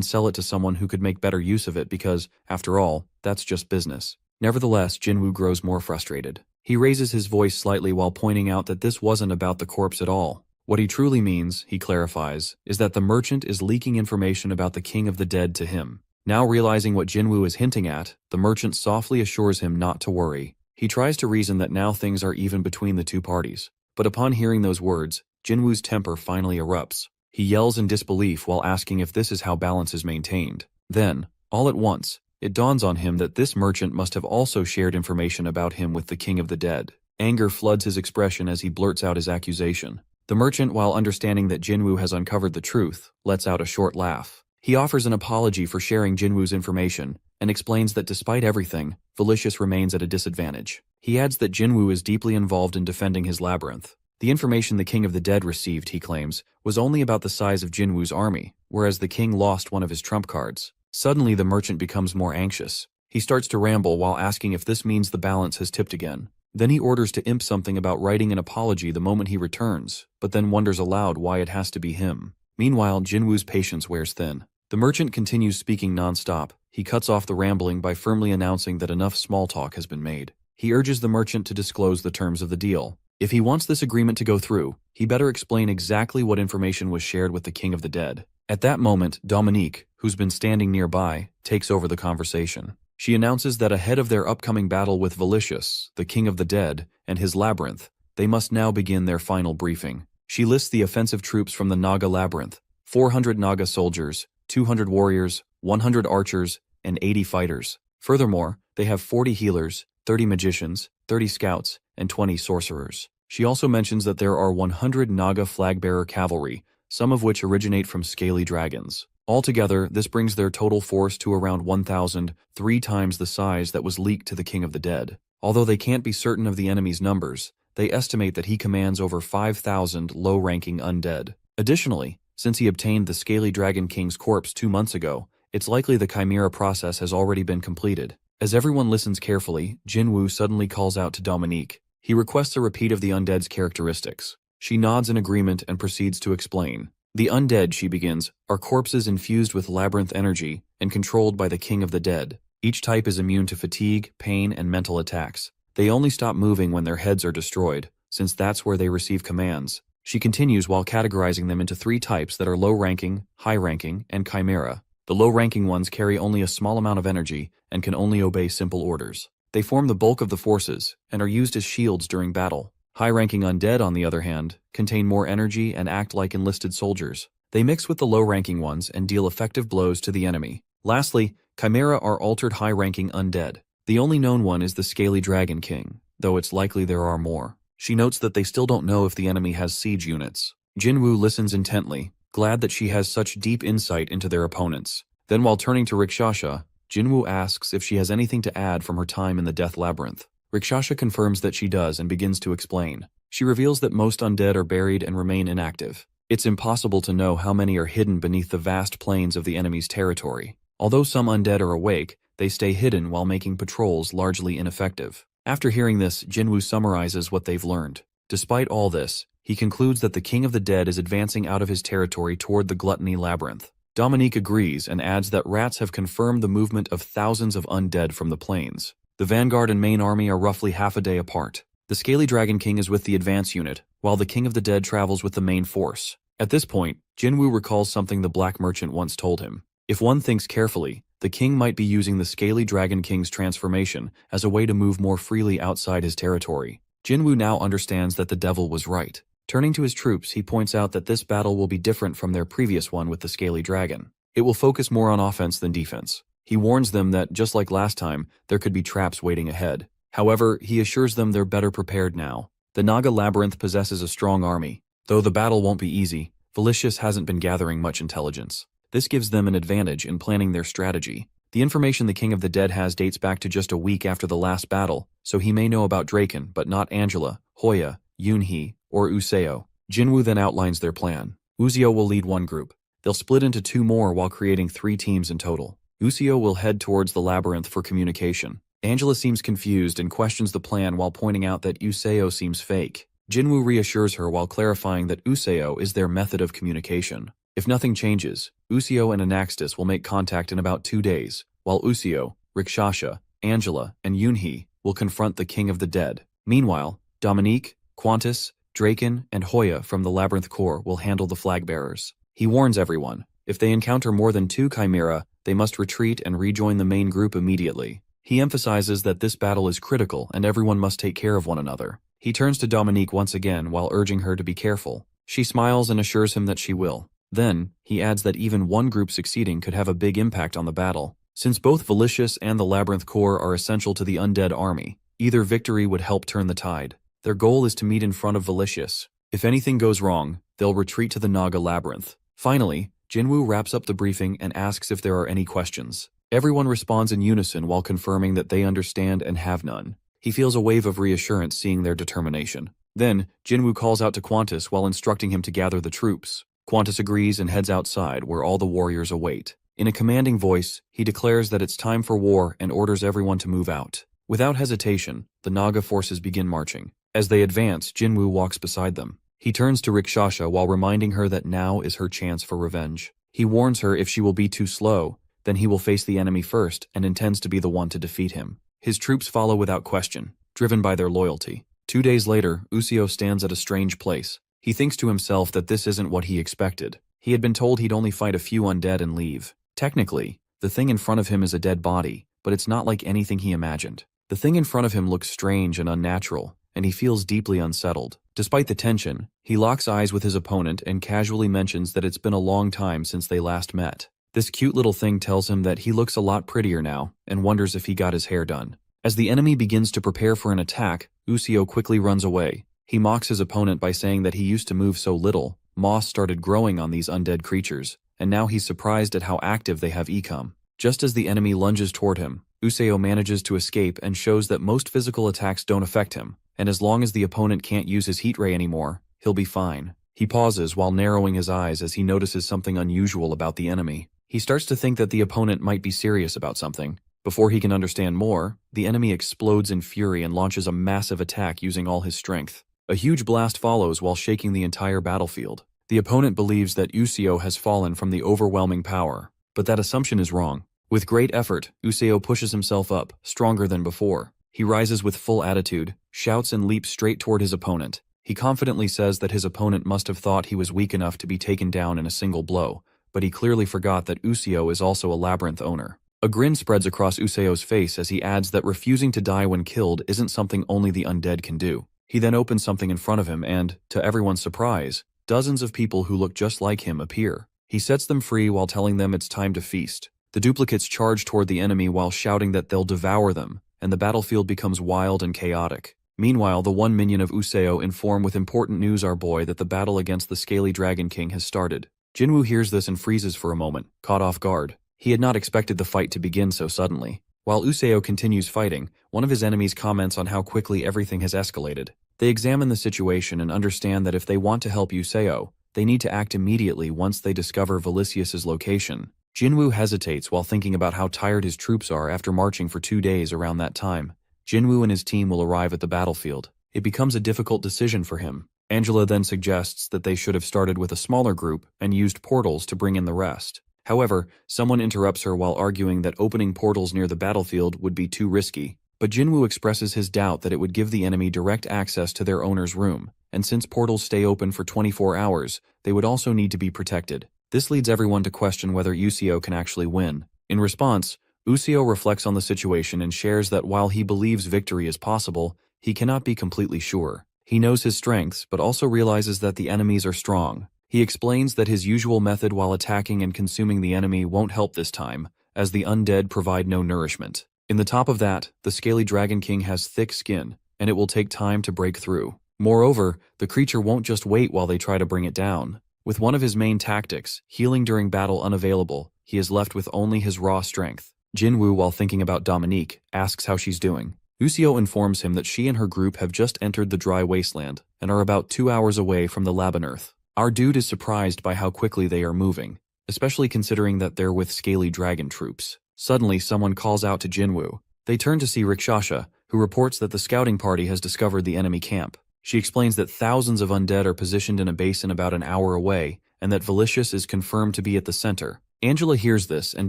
Speaker 1: sell it to someone who could make better use of it because, after all, that's just business. Nevertheless, Jinwu grows more frustrated. He raises his voice slightly while pointing out that this wasn't about the corpse at all. What he truly means, he clarifies, is that the merchant is leaking information about the King of the Dead to him. Now realizing what Jinwu is hinting at, the merchant softly assures him not to worry. He tries to reason that now things are even between the two parties. But upon hearing those words, Jinwu's temper finally erupts. He yells in disbelief while asking if this is how balance is maintained. Then, all at once, it dawns on him that this merchant must have also shared information about him with the King of the Dead. Anger floods his expression as he blurts out his accusation. The merchant, while understanding that Jinwu has uncovered the truth, lets out a short laugh. He offers an apology for sharing Jinwu's information and explains that despite everything, Valicious remains at a disadvantage. He adds that Jinwu is deeply involved in defending his labyrinth. The information the King of the Dead received, he claims, was only about the size of Jinwu's army, whereas the king lost one of his trump cards. Suddenly, the merchant becomes more anxious. He starts to ramble while asking if this means the balance has tipped again. Then he orders to imp something about writing an apology the moment he returns, but then wonders aloud why it has to be him. Meanwhile, Jinwu's patience wears thin. The merchant continues speaking non-stop. He cuts off the rambling by firmly announcing that enough small talk has been made. He urges the merchant to disclose the terms of the deal. If he wants this agreement to go through, he better explain exactly what information was shared with the King of the Dead. At that moment, Dominique, who's been standing nearby, takes over the conversation. She announces that ahead of their upcoming battle with Valicious, the King of the Dead, and his labyrinth, they must now begin their final briefing. She lists the offensive troops from the Naga labyrinth: 400 Naga soldiers, 200 warriors, 100 archers, and 80 fighters. Furthermore, they have 40 healers, 30 magicians, 30 scouts, and 20 sorcerers. She also mentions that there are 100 Naga flag-bearer cavalry, some of which originate from scaly dragons. Altogether, this brings their total force to around 1,000, 3 times the size that was leaked to the King of the Dead. Although they can't be certain of the enemy's numbers, they estimate that he commands over 5,000 low-ranking undead. Additionally, since he obtained the Scaly Dragon King's corpse 2 months ago, it's likely the Chimera process has already been completed. As everyone listens carefully, Jinwoo suddenly calls out to Dominique. He requests a repeat of the undead's characteristics. She nods in agreement and proceeds to explain. The undead, she begins, are corpses infused with labyrinth energy and controlled by the King of the Dead. Each type is immune to fatigue, pain, and mental attacks. They only stop moving when their heads are destroyed, since that's where they receive commands. She continues while categorizing them into 3 types that are low-ranking, high-ranking, and chimera. The low-ranking ones carry only a small amount of energy and can only obey simple orders. They form the bulk of the forces and are used as shields during battle. High-ranking undead, on the other hand, contain more energy and act like enlisted soldiers. They mix with the low-ranking ones and deal effective blows to the enemy. Lastly, chimera are altered high-ranking undead. The only known one is the Scaly Dragon King, though it's likely there are more. She notes that they still don't know if the enemy has siege units. Jinwoo listens intently, glad that she has such deep insight into their opponents. Then while turning to Rikshasha, Jinwoo asks if she has anything to add from her time in the Death Labyrinth. Rikshasha confirms that she does and begins to explain. She reveals that most undead are buried and remain inactive. It's impossible to know how many are hidden beneath the vast plains of the enemy's territory. Although some undead are awake, they stay hidden while making patrols largely ineffective. After hearing this, Jinwoo summarizes what they've learned. Despite all this, he concludes that the King of the Dead is advancing out of his territory toward the Gluttony Labyrinth. Dominique agrees and adds that rats have confirmed the movement of thousands of undead from the plains. The vanguard and main army are roughly half a day apart. The Scaly Dragon King is with the advance unit, while the King of the Dead travels with the main force. At this point, Jinwoo recalls something the Black Merchant once told him. If one thinks carefully, the king might be using the Scaly Dragon King's transformation as a way to move more freely outside his territory. Jinwoo now understands that the devil was right. Turning to his troops, he points out that this battle will be different from their previous one with the Scaly Dragon. It will focus more on offense than defense. He warns them that, just like last time, there could be traps waiting ahead. However, he assures them they're better prepared now. The Naga Labyrinth possesses a strong army. Though the battle won't be easy, Felicius hasn't been gathering much intelligence. This gives them an advantage in planning their strategy. The information the King of the Dead has dates back to just a week after the last battle, so he may know about Draken, but not Angela, Hoya, Yoonhee, or Useo. Jinwoo then outlines their plan. Uzio will lead one group. They'll split into 2 more while creating 3 teams in total. Useo will head towards the labyrinth for communication. Angela seems confused and questions the plan while pointing out that Useo seems fake. Jinwoo reassures her while clarifying that Useo is their method of communication. If nothing changes, Useo and Anaxtis will make contact in about 2 days, while Useo, Rikshasha, Angela, and Yoonhee will confront the King of the Dead. Meanwhile, Dominique, Qantas, Draken, and Hoya from the Labyrinth Corps will handle the flag bearers. He warns everyone, if they encounter more than 2 Chimera, they must retreat and rejoin the main group immediately. He emphasizes that this battle is critical and everyone must take care of one another. He turns to Dominique once again while urging her to be careful. She smiles and assures him that she will. Then, he adds that even one group succeeding could have a big impact on the battle. Since both Felicius and the Labyrinth Corps are essential to the undead army, either victory would help turn the tide. Their goal is to meet in front of Felicius. If anything goes wrong, they'll retreat to the Naga Labyrinth. Finally, Jinwoo wraps up the briefing and asks if there are any questions. Everyone responds in unison while confirming that they understand and have none. He feels a wave of reassurance seeing their determination. Then, Jinwoo calls out to Qantas while instructing him to gather the troops. Qantas agrees and heads outside where all the warriors await. In a commanding voice, he declares that it's time for war and orders everyone to move out. Without hesitation, the Naga forces begin marching. As they advance, Jinwoo walks beside them. He turns to Rikshasha while reminding her that now is her chance for revenge. He warns her if she will be too slow, then he will face the enemy first and intends to be the one to defeat him. His troops follow without question, driven by their loyalty. 2 days later, Usio stands at a strange place. He thinks to himself that this isn't what he expected. He had been told he'd only fight a few undead and leave. Technically, the thing in front of him is a dead body, but it's not like anything he imagined. The thing in front of him looks strange and unnatural, and he feels deeply unsettled. Despite the tension, he locks eyes with his opponent and casually mentions that it's been a long time since they last met. This cute little thing tells him that he looks a lot prettier now and wonders if he got his hair done. As the enemy begins to prepare for an attack, Usio quickly runs away. He mocks his opponent by saying that he used to move so little, moss started growing on these undead creatures, and now he's surprised at how active they have become. Just as the enemy lunges toward him, Useo manages to escape and shows that most physical attacks don't affect him, and as long as the opponent can't use his heat ray anymore, he'll be fine. He pauses while narrowing his eyes as he notices something unusual about the enemy. He starts to think that the opponent might be serious about something. Before he can understand more, the enemy explodes in fury and launches a massive attack using all his strength. A huge blast follows while shaking the entire battlefield. The opponent believes that Useo has fallen from the overwhelming power, but that assumption is wrong. With great effort, Useo pushes himself up, stronger than before. He rises with full attitude, shouts and leaps straight toward his opponent. He confidently says that his opponent must have thought he was weak enough to be taken down in a single blow, but he clearly forgot that Useo is also a labyrinth owner. A grin spreads across Useo's face as he adds that refusing to die when killed isn't something only the undead can do. He then opens something in front of him and, to everyone's surprise, dozens of people who look just like him appear. He sets them free while telling them it's time to feast. The duplicates charge toward the enemy while shouting that they'll devour them, and the battlefield becomes wild and chaotic. Meanwhile, the one minion of Useo inform with important news our boy that the battle against the scaly Dragon King has started. Jinwoo hears this and freezes for a moment, caught off guard. He had not expected the fight to begin so suddenly. While Useo continues fighting, one of his enemies comments on how quickly everything has escalated. They examine the situation and understand that if they want to help Useo, they need to act immediately once they discover Velicius's location. Jinwoo hesitates while thinking about how tired his troops are after marching for 2 days around that time. Jinwoo and his team will arrive at the battlefield. It becomes a difficult decision for him. Angela then suggests that they should have started with a smaller group and used portals to bring in the rest. However, someone interrupts her while arguing that opening portals near the battlefield would be too risky. But Jinwoo expresses his doubt that it would give the enemy direct access to their owner's room, and since portals stay open for 24 hours, they would also need to be protected. This leads everyone to question whether Useo can actually win. In response, Useo reflects on the situation and shares that while he believes victory is possible, he cannot be completely sure. He knows his strengths, but also realizes that the enemies are strong. He explains that his usual method while attacking and consuming the enemy won't help this time, as the undead provide no nourishment. In the top of that, the scaly Dragon King has thick skin, and it will take time to break through. Moreover, the creature won't just wait while they try to bring it down. With one of his main tactics, healing during battle unavailable, he is left with only his raw strength. Jinwoo, while thinking about Dominique, asks how she's doing. Useo informs him that she and her group have just entered the dry wasteland and are about 2 hours away from the labyrinth. Our dude is surprised by how quickly they are moving, especially considering that they're with scaly dragon troops. Suddenly, someone calls out to Jinwoo. They turn to see Rikshasha, who reports that the scouting party has discovered the enemy camp. She explains that thousands of undead are positioned in a basin about an hour away, and that Velicius is confirmed to be at the center. Angela hears this and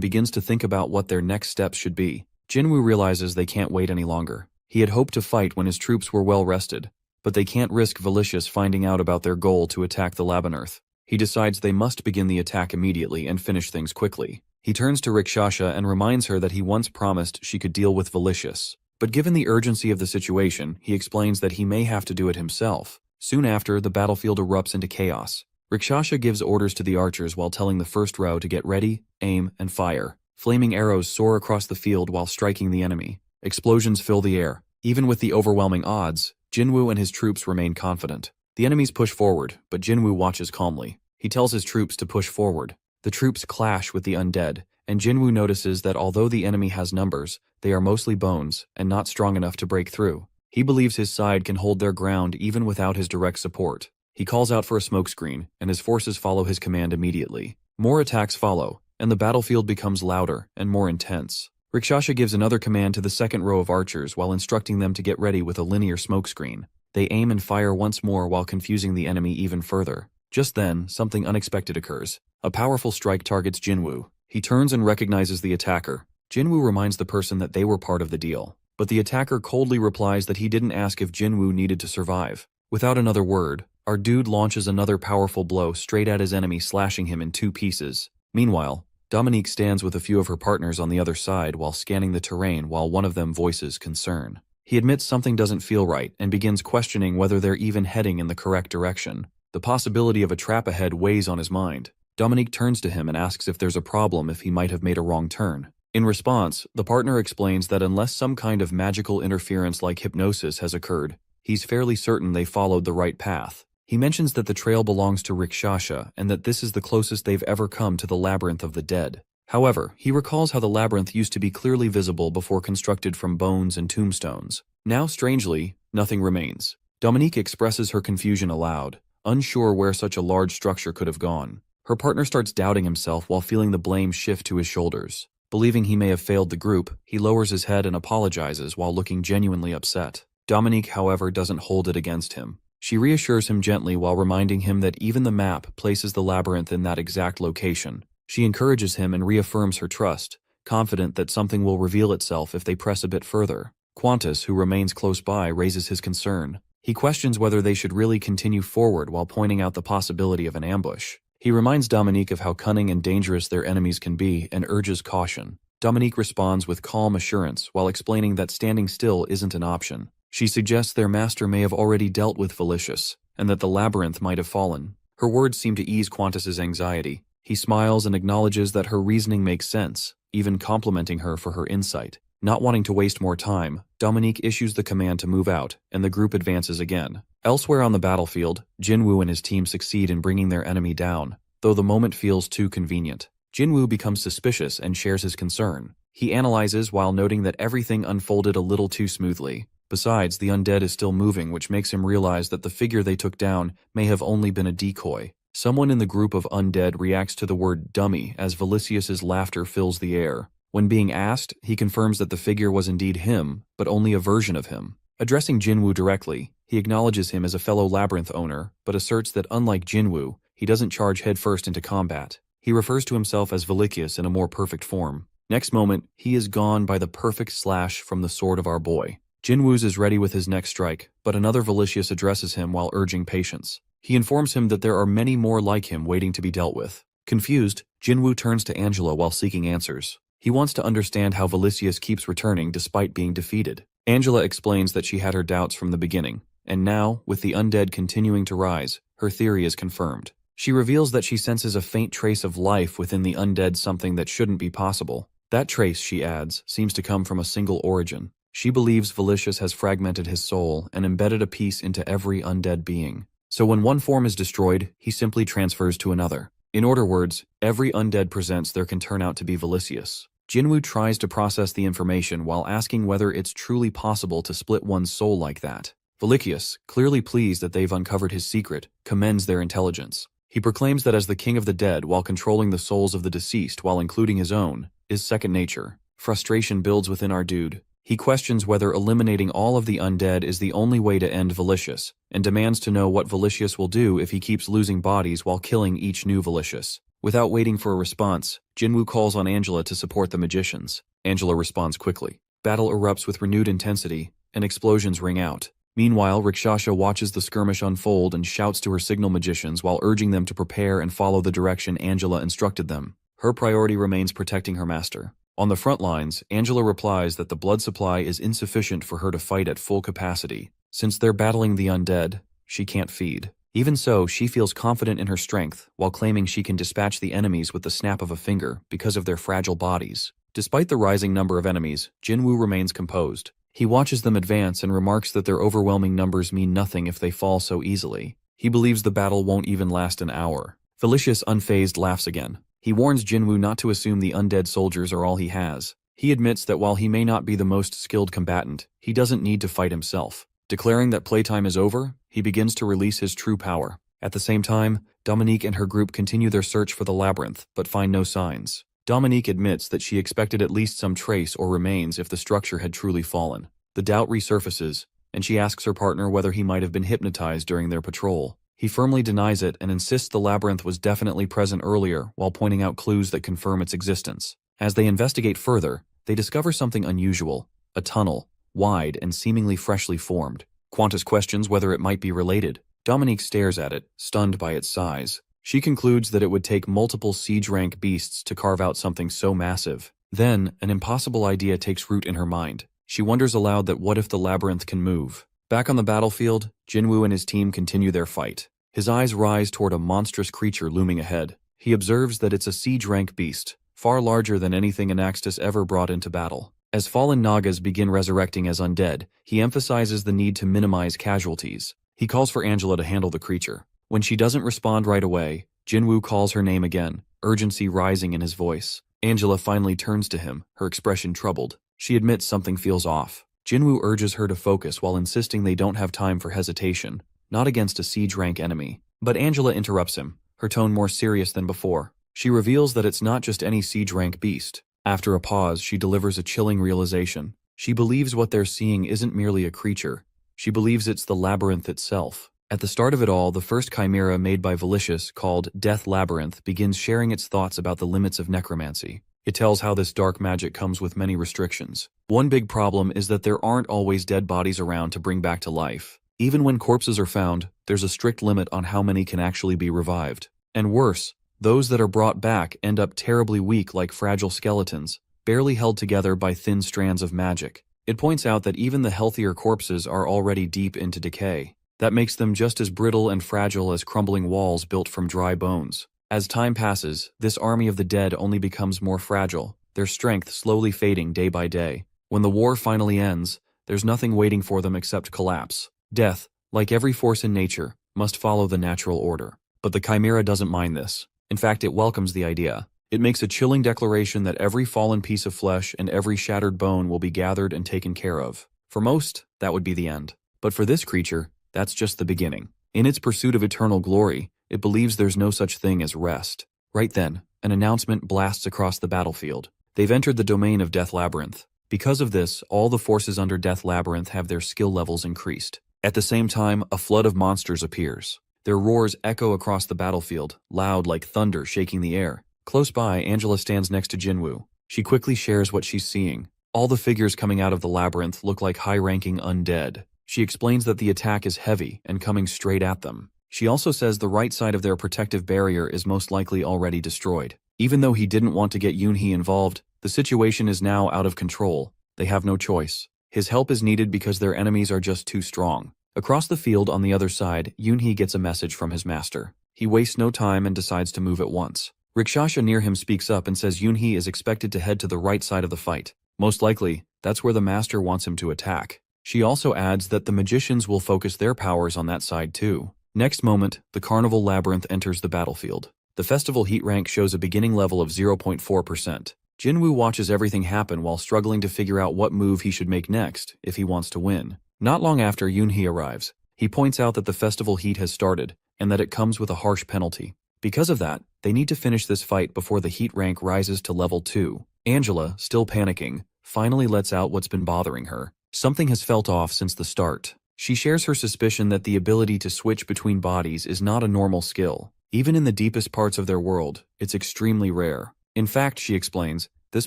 Speaker 1: begins to think about what their next steps should be. Jinwoo realizes they can't wait any longer. He had hoped to fight when his troops were well rested, but they can't risk Velicius finding out about their goal to attack the labyrinth. He decides they must begin the attack immediately and finish things quickly. He turns to Rikshasha and reminds her that he once promised she could deal with Velicius. But given the urgency of the situation, he explains that he may have to do it himself. Soon after, the battlefield erupts into chaos. Rikshasha gives orders to the archers while telling the first row to get ready, aim, and fire. Flaming arrows soar across the field while striking the enemy. Explosions fill the air. Even with the overwhelming odds, Jinwoo and his troops remain confident. The enemies push forward, but Jinwoo watches calmly. He tells his troops to push forward. The troops clash with the undead, and Jinwoo notices that although the enemy has numbers, they are mostly bones and not strong enough to break through. He believes his side can hold their ground even without his direct support. He calls out for a smokescreen, and his forces follow his command immediately. More attacks follow, and the battlefield becomes louder and more intense. Rikshasha gives another command to the second row of archers while instructing them to get ready with a linear smokescreen. They aim and fire once more while confusing the enemy even further. Just then, something unexpected occurs. A powerful strike targets Jinwoo. He turns and recognizes the attacker. Jinwoo reminds the person that they were part of the deal, but the attacker coldly replies that he didn't ask if Jinwoo needed to survive. Without another word, our dude launches another powerful blow straight at his enemy, slashing him in 2 pieces. Meanwhile, Dominique stands with a few of her partners on the other side while scanning the terrain while one of them voices concern. He admits something doesn't feel right and begins questioning whether they're even heading in the correct direction. The possibility of a trap ahead weighs on his mind. Dominique turns to him and asks if there's a problem if he might have made a wrong turn. In response, the partner explains that unless some kind of magical interference like hypnosis has occurred, He's fairly certain they followed the right path. He mentions that the trail belongs to Rikshasha and that this is the closest they've ever come to the labyrinth of the dead. However, he recalls how the labyrinth used to be clearly visible before constructed from bones and tombstones. Now, strangely, nothing remains. Dominique expresses her confusion aloud, unsure where such a large structure could have gone. Her partner starts doubting himself while feeling the blame shift to his shoulders. Believing he may have failed the group, he lowers his head and apologizes while looking genuinely upset. Dominique, however, doesn't hold it against him. She reassures him gently while reminding him that even the map places the labyrinth in that exact location. She encourages him and reaffirms her trust, confident that something will reveal itself if they press a bit further. Qantas, who remains close by, raises his concern. He questions whether they should really continue forward while pointing out the possibility of an ambush. He reminds Dominique of how cunning and dangerous their enemies can be and urges caution. Dominique responds with calm assurance while explaining that standing still isn't an option. She suggests their master may have already dealt with Felicius, and that the labyrinth might have fallen. Her words seem to ease Qantas's anxiety. He smiles and acknowledges that her reasoning makes sense, even complimenting her for her insight. Not wanting to waste more time, Dominique issues the command to move out, and the group advances again. Elsewhere on the battlefield, Jinwoo and his team succeed in bringing their enemy down, though the moment feels too convenient. Jinwoo becomes suspicious and shares his concern. He analyzes while noting that everything unfolded a little too smoothly. Besides, the undead is still moving, which makes him realize that the figure they took down may have only been a decoy. Someone in the group of undead reacts to the word dummy as Velicius's laughter fills the air. When being asked, he confirms that the figure was indeed him, but only a version of him. Addressing Jinwoo directly, he acknowledges him as a fellow labyrinth owner, but asserts that unlike Jinwoo, he doesn't charge headfirst into combat. He refers to himself as Velicius in a more perfect form. Next moment, he is gone by the perfect slash from the sword of our boy. Jinwoo's is ready with his next strike, but another Velicius addresses him while urging patience. He informs him that there are many more like him waiting to be dealt with. Confused, Jinwoo turns to Angela while seeking answers. He wants to understand how Velicius keeps returning despite being defeated. Angela explains that she had her doubts from the beginning, and now, with the undead continuing to rise, her theory is confirmed. She reveals that she senses a faint trace of life within the undead, something that shouldn't be possible. That trace, she adds, seems to come from a single origin. She believes Velicius has fragmented his soul and embedded a piece into every undead being. So when one form is destroyed, he simply transfers to another. In other words, every undead presents there can turn out to be Velicius. Jinwoo tries to process the information while asking whether it's truly possible to split one's soul like that. Velicius, clearly pleased that they've uncovered his secret, commends their intelligence. He proclaims that as the king of the dead while controlling the souls of the deceased while including his own, is second nature. Frustration builds within our dude. He questions whether eliminating all of the undead is the only way to end Velicius, and demands to know what Velicius will do if he keeps losing bodies while killing each new Velicius. Without waiting for a response, Jinwoo calls on Angela to support the magicians. Angela responds quickly. Battle erupts with renewed intensity, and explosions ring out. Meanwhile, Rikshasha watches the skirmish unfold and shouts to her signal magicians while urging them to prepare and follow the direction Angela instructed them. Her priority remains protecting her master. On the front lines, Angela replies that the blood supply is insufficient for her to fight at full capacity. Since they're battling the undead, she can't feed. Even so, she feels confident in her strength, while claiming she can dispatch the enemies with the snap of a finger because of their fragile bodies. Despite the rising number of enemies, Jinwoo remains composed. He watches them advance and remarks that their overwhelming numbers mean nothing if they fall so easily. He believes the battle won't even last an hour. Velicius, unfazed, laughs again. He warns Jinwoo not to assume the undead soldiers are all he has. He admits that while he may not be the most skilled combatant, he doesn't need to fight himself. Declaring that playtime is over, he begins to release his true power. At the same time, Dominique and her group continue their search for the labyrinth, but find no signs. Dominique admits that she expected at least some trace or remains if the structure had truly fallen. The doubt resurfaces, and she asks her partner whether he might have been hypnotized during their patrol. He firmly denies it and insists the labyrinth was definitely present earlier while pointing out clues that confirm its existence. As they investigate further, they discover something unusual, a tunnel, wide and seemingly freshly formed. Qantas questions whether it might be related. Dominique stares at it, stunned by its size. She concludes that it would take multiple siege-rank beasts to carve out something so massive. Then, an impossible idea takes root in her mind. She wonders aloud that what if the labyrinth can move? Back on the battlefield, Jinwoo and his team continue their fight. His eyes rise toward a monstrous creature looming ahead. He observes that it's a siege-rank beast, far larger than anything Anaxtis ever brought into battle. As fallen Nagas begin resurrecting as undead, he emphasizes the need to minimize casualties. He calls for Angela to handle the creature. When she doesn't respond right away, Jinwoo calls her name again, urgency rising in his voice. Angela finally turns to him, her expression troubled. She admits something feels off. Jinwoo urges her to focus while insisting they don't have time for hesitation, not against a siege-rank enemy. But Angela interrupts him, her tone more serious than before. She reveals that it's not just any siege-rank beast. After a pause, she delivers a chilling realization. She believes what they're seeing isn't merely a creature. She believes it's the labyrinth itself. At the start of it all, the first chimera made by Valicious, called Death Labyrinth, begins sharing its thoughts about the limits of necromancy. It tells how this dark magic comes with many restrictions. One big problem is that there aren't always dead bodies around to bring back to life. Even when corpses are found, there's a strict limit on how many can actually be revived. And worse, those that are brought back end up terribly weak like fragile skeletons, barely held together by thin strands of magic. It points out that even the healthier corpses are already deep into decay. That makes them just as brittle and fragile as crumbling walls built from dry bones. As time passes, this army of the dead only becomes more fragile, their strength slowly fading day by day. When the war finally ends, there's nothing waiting for them except collapse. Death, like every force in nature, must follow the natural order. But the Chimera doesn't mind this. In fact, it welcomes the idea. It makes a chilling declaration that every fallen piece of flesh and every shattered bone will be gathered and taken care of. For most, that would be the end. But for this creature, that's just the beginning. In its pursuit of eternal glory, it believes there's no such thing as rest. Right then, an announcement blasts across the battlefield. They've entered the domain of Death Labyrinth. Because of this, all the forces under Death Labyrinth have their skill levels increased. At the same time, a flood of monsters appears. Their roars echo across the battlefield, loud like thunder shaking the air. Close by, Angela stands next to Jinwoo. She quickly shares what she's seeing. All the figures coming out of the labyrinth look like high-ranking undead. She explains that the attack is heavy and coming straight at them. She also says the right side of their protective barrier is most likely already destroyed. Even though he didn't want to get Yoonhee involved, the situation is now out of control. They have no choice. His help is needed because their enemies are just too strong. Across the field on the other side, Yoonhee gets a message from his master. He wastes no time and decides to move at once. Rikshasha near him speaks up and says Yoonhee is expected to head to the right side of the fight. Most likely, that's where the master wants him to attack. She also adds that the magicians will focus their powers on that side too. Next moment, the Carnival Labyrinth enters the battlefield. The festival heat rank shows a beginning level of 0.4%. Jinwoo watches everything happen while struggling to figure out what move he should make next if he wants to win. Not long after Yoonhee arrives, he points out that the festival heat has started and that it comes with a harsh penalty. Because of that, they need to finish this fight before the heat rank rises to level 2. Angela, still panicking, finally lets out what's been bothering her. Something has felt off since the start. She shares her suspicion that the ability to switch between bodies is not a normal skill. Even in the deepest parts of their world, it's extremely rare. In fact, she explains, this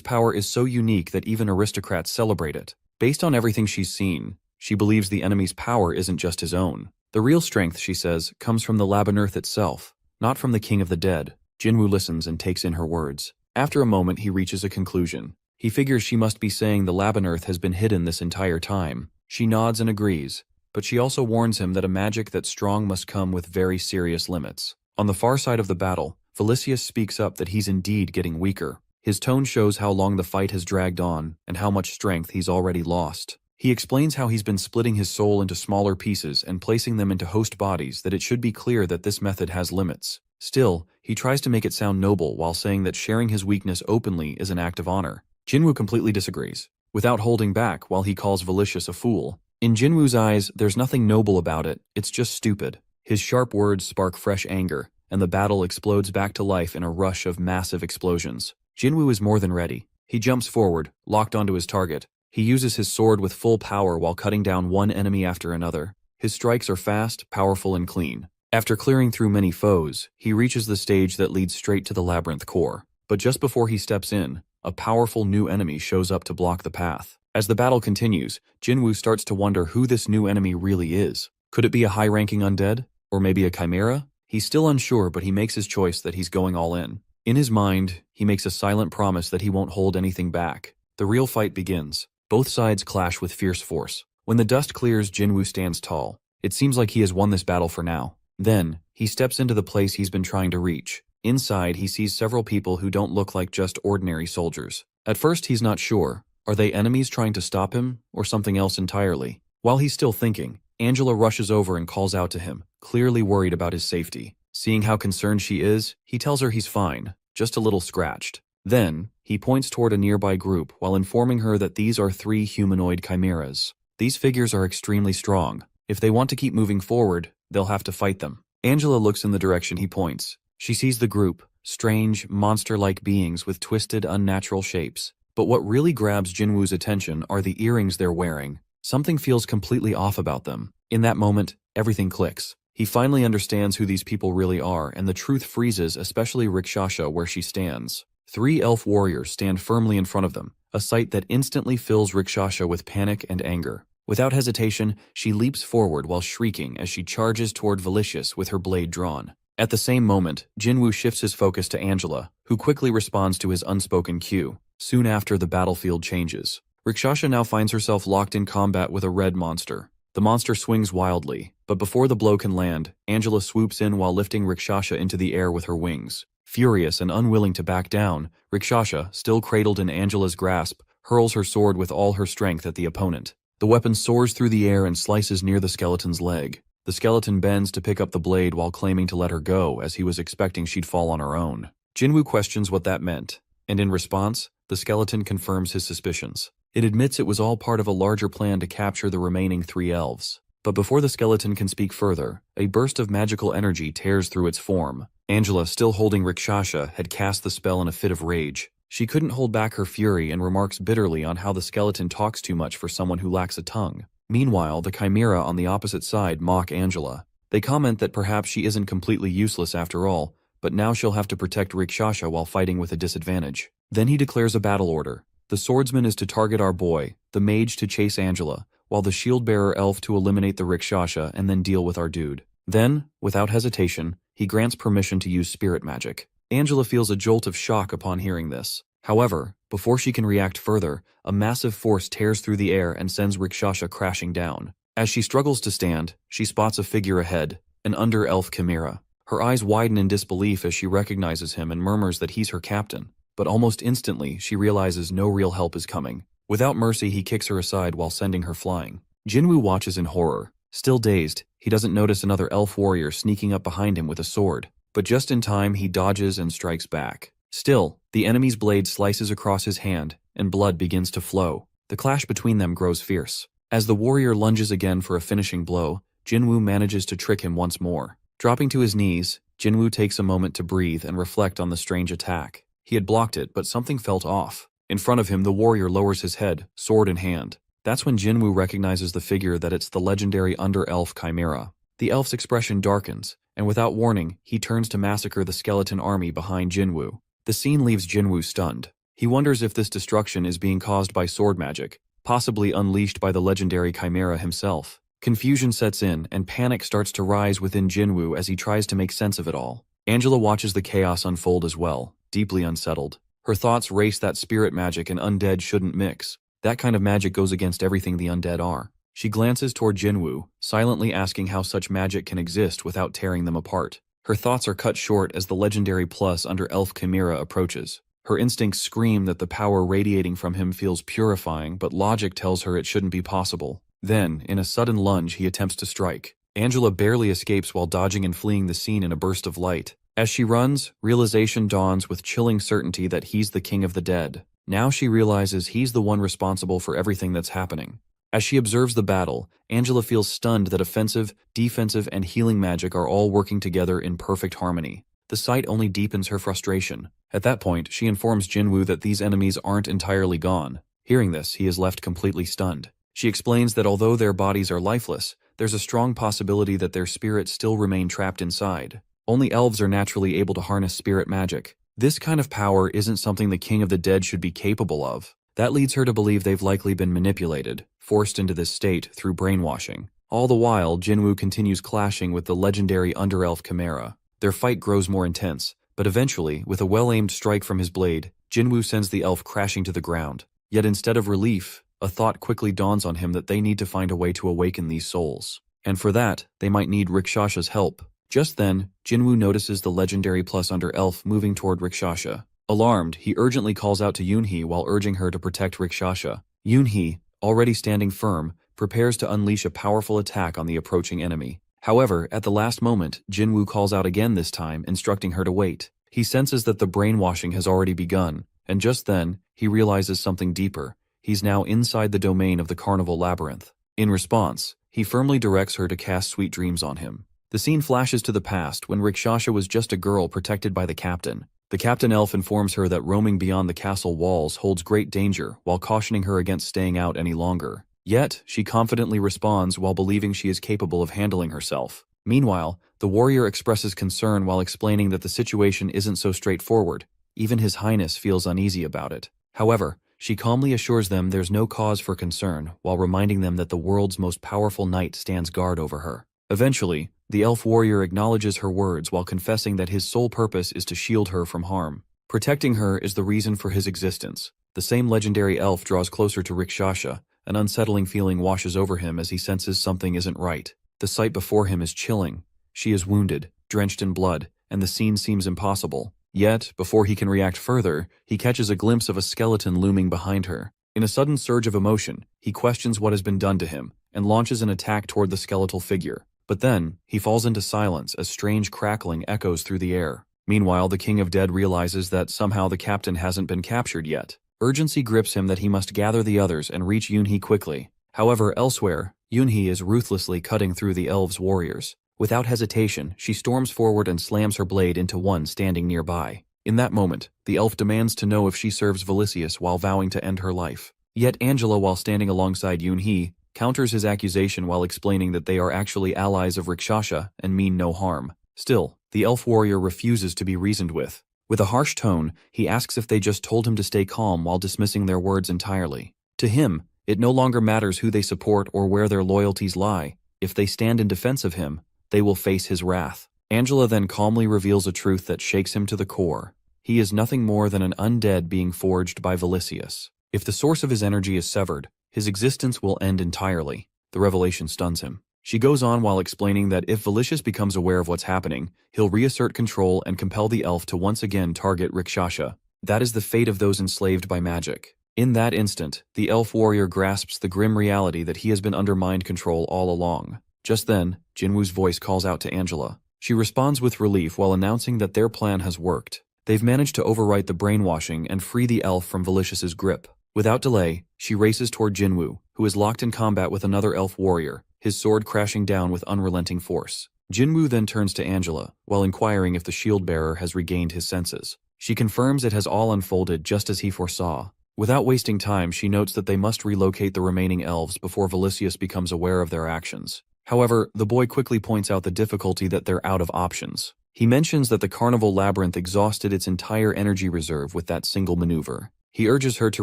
Speaker 1: power is so unique that even aristocrats celebrate it. Based on everything she's seen, she believes the enemy's power isn't just his own. The real strength, she says, comes from the labyrinth itself, not from the king of the dead. Jinwoo listens and takes in her words. After a moment, he reaches a conclusion. He figures she must be saying the labyrinth has been hidden this entire time. She nods and agrees, but she also warns him that a magic that's strong must come with very serious limits. On the far side of the battle, Valicious speaks up that he's indeed getting weaker. His tone shows how long the fight has dragged on and how much strength he's already lost. He explains how he's been splitting his soul into smaller pieces and placing them into host bodies, that it should be clear that this method has limits. Still, he tries to make it sound noble while saying that sharing his weakness openly is an act of honor. Jinwoo completely disagrees, without holding back while he calls Valicious a fool. In Jinwoo's eyes, there's nothing noble about it, it's just stupid. His sharp words spark fresh anger, and the battle explodes back to life in a rush of massive explosions. Jinwoo is more than ready. He jumps forward, locked onto his target. He uses his sword with full power while cutting down one enemy after another. His strikes are fast, powerful, and clean. After clearing through many foes, he reaches the stage that leads straight to the labyrinth core. But just before he steps in, a powerful new enemy shows up to block the path. As the battle continues, Jinwoo starts to wonder who this new enemy really is. Could it be a high-ranking undead? Or maybe a chimera? He's still unsure, but he makes his choice that he's going all in. In his mind, he makes a silent promise that he won't hold anything back. The real fight begins. Both sides clash with fierce force. When the dust clears, Jinwoo stands tall. It seems like he has won this battle for now. Then, he steps into the place he's been trying to reach. Inside, he sees several people who don't look like just ordinary soldiers. At first, he's not sure, Are they enemies trying to stop him, or something else entirely? While he's still thinking, Angela rushes over and calls out to him, clearly worried about his safety. Seeing how concerned she is, he tells her he's fine, just a little scratched. Then, he points toward a nearby group while informing her that these are 3 humanoid chimeras. These figures are extremely strong. If they want to keep moving forward, they'll have to fight them. Angela looks in the direction he points. She sees the group, strange, monster-like beings with twisted, unnatural shapes. But what really grabs Jinwoo's attention are the earrings they're wearing. Something feels completely off about them. In that moment, everything clicks. He finally understands who these people really are, and the truth freezes, especially Rikshasha where she stands. 3 elf warriors stand firmly in front of them, a sight that instantly fills Rikshasha with panic and anger. Without hesitation, she leaps forward while shrieking as she charges toward Velicious with her blade drawn. At the same moment, Jinwoo shifts his focus to Angela, who quickly responds to his unspoken cue. Soon after, the battlefield changes. Rikshasha now finds herself locked in combat with a red monster. The monster swings wildly, but before the blow can land, Angela swoops in while lifting Rikshasha into the air with her wings. Furious and unwilling to back down, Rikshasha, still cradled in Angela's grasp, hurls her sword with all her strength at the opponent. The weapon soars through the air and slices near the skeleton's leg. The skeleton bends to pick up the blade while claiming to let her go, as he was expecting she'd fall on her own. Jinwoo questions what that meant, and in response, the skeleton confirms his suspicions. It admits it was all part of a larger plan to capture the remaining 3 elves. But before the skeleton can speak further, a burst of magical energy tears through its form. Angela, still holding Rikshasha, had cast the spell in a fit of rage. She couldn't hold back her fury and remarks bitterly on how the skeleton talks too much for someone who lacks a tongue. Meanwhile, the chimera on the opposite side mock Angela. They comment that perhaps she isn't completely useless after all, but now she'll have to protect Rikshasha while fighting with a disadvantage. Then he declares a battle order. The swordsman is to target our boy, the mage to chase Angela, while the shield-bearer elf to eliminate the Rikshasha and then deal with our dude. Then, without hesitation, he grants permission to use spirit magic. Angela feels a jolt of shock upon hearing this. However, before she can react further, a massive force tears through the air and sends Rikshasha crashing down. As she struggles to stand, she spots a figure ahead, an under-elf chimera. Her eyes widen in disbelief as she recognizes him and murmurs that he's her captain. But almost instantly, she realizes no real help is coming. Without mercy, he kicks her aside while sending her flying. Jinwoo watches in horror. Still dazed, he doesn't notice another elf warrior sneaking up behind him with a sword. But just in time, he dodges and strikes back. Still, the enemy's blade slices across his hand, and blood begins to flow. The clash between them grows fierce. As the warrior lunges again for a finishing blow, Jinwoo manages to trick him once more. Dropping to his knees, Jinwoo takes a moment to breathe and reflect on the strange attack. He had blocked it, but something felt off. In front of him, the warrior lowers his head, sword in hand. That's when Jinwoo recognizes the figure that it's the legendary under-elf chimera. The elf's expression darkens, and without warning, he turns to massacre the skeleton army behind Jinwoo. The scene leaves Jinwoo stunned. He wonders if this destruction is being caused by sword magic, possibly unleashed by the legendary chimera himself. Confusion sets in, and panic starts to rise within Jinwoo as he tries to make sense of it all. Angela watches the chaos unfold as well, deeply unsettled. Her thoughts race that spirit magic and undead shouldn't mix. That kind of magic goes against everything the undead are. She glances toward Jinwoo, silently asking how such magic can exist without tearing them apart. Her thoughts are cut short as the legendary plus under elf chimera approaches. Her instincts scream that the power radiating from him feels purifying, but logic tells her it shouldn't be possible. Then, in a sudden lunge, he attempts to strike. Angela barely escapes while dodging and fleeing the scene in a burst of light. As she runs, realization dawns with chilling certainty that he's the king of the dead. Now she realizes he's the one responsible for everything that's happening. As she observes the battle, Angela feels stunned that offensive, defensive, and healing magic are all working together in perfect harmony. The sight only deepens her frustration. At that point, she informs Jinwoo that these enemies aren't entirely gone. Hearing this, he is left completely stunned. She explains that although their bodies are lifeless, there's a strong possibility that their spirits still remain trapped inside. Only elves are naturally able to harness spirit magic. This kind of power isn't something the king of the dead should be capable of. That leads her to believe they've likely been manipulated, forced into this state through brainwashing. All the while, Jinwoo continues clashing with the legendary under-elf chimera. Their fight grows more intense, but eventually, with a well-aimed strike from his blade, Jinwoo sends the elf crashing to the ground. Yet instead of relief, a thought quickly dawns on him that they need to find a way to awaken these souls. And for that, they might need Rikshasha's help. Just then, Jinwoo notices the legendary plus under elf moving toward Rikshasha. Alarmed, he urgently calls out to Yoonhee while urging her to protect Rikshasha. Yoonhee, already standing firm, prepares to unleash a powerful attack on the approaching enemy. However, at the last moment, Jinwoo calls out again this time, instructing her to wait. He senses that the brainwashing has already begun, and just then, he realizes something deeper. He's now inside the domain of the carnival labyrinth. In response, he firmly directs her to cast sweet dreams on him. The scene flashes to the past when Rikshasha was just a girl protected by the captain. The captain elf informs her that roaming beyond the castle walls holds great danger while cautioning her against staying out any longer. Yet, she confidently responds while believing she is capable of handling herself. Meanwhile, the warrior expresses concern while explaining that the situation isn't so straightforward. Even His Highness feels uneasy about it. However, she calmly assures them there's no cause for concern while reminding them that the world's most powerful knight stands guard over her. Eventually, the elf warrior acknowledges her words while confessing that his sole purpose is to shield her from harm. Protecting her is the reason for his existence. The same legendary elf draws closer to Rikshasha. An unsettling feeling washes over him as he senses something isn't right. The sight before him is chilling. She is wounded, drenched in blood, and the scene seems impossible. Yet, before he can react further, he catches a glimpse of a skeleton looming behind her. In a sudden surge of emotion, he questions what has been done to him, and launches an attack toward the skeletal figure. But then, he falls into silence as strange crackling echoes through the air. Meanwhile, the King of Dead realizes that somehow the captain hasn't been captured yet. Urgency grips him that he must gather the others and reach Yoonhee quickly. However, elsewhere, Yoonhee is ruthlessly cutting through the elves' warriors. Without hesitation, she storms forward and slams her blade into one standing nearby. In that moment, the elf demands to know if she serves Velicius while vowing to end her life. Yet Angela, while standing alongside Yoonhee, counters his accusation while explaining that they are actually allies of Rikshasha and mean no harm. Still, the elf warrior refuses to be reasoned with. With a harsh tone, he asks if they just told him to stay calm while dismissing their words entirely. To him, it no longer matters who they support or where their loyalties lie. If they stand in defense of him, they will face his wrath. Angela then calmly reveals a truth that shakes him to the core. He is nothing more than an undead being forged by Velicius. If the source of his energy is severed, his existence will end entirely. The revelation stuns him. She goes on while explaining that if Velicius becomes aware of what's happening, he'll reassert control and compel the elf to once again target Rikshasha. That is the fate of those enslaved by magic. In that instant, the elf warrior grasps the grim reality that he has been under mind control all along. Just then, Jinwoo's voice calls out to Angela. She responds with relief while announcing that their plan has worked. They've managed to overwrite the brainwashing and free the elf from Velicius's grip. Without delay, she races toward Jinwoo, who is locked in combat with another elf warrior, his sword crashing down with unrelenting force. Jinwoo then turns to Angela, while inquiring if the shield-bearer has regained his senses. She confirms it has all unfolded just as he foresaw. Without wasting time, she notes that they must relocate the remaining elves before Velicius becomes aware of their actions. However, the boy quickly points out the difficulty that they're out of options. He mentions that the carnival labyrinth exhausted its entire energy reserve with that single maneuver. He urges her to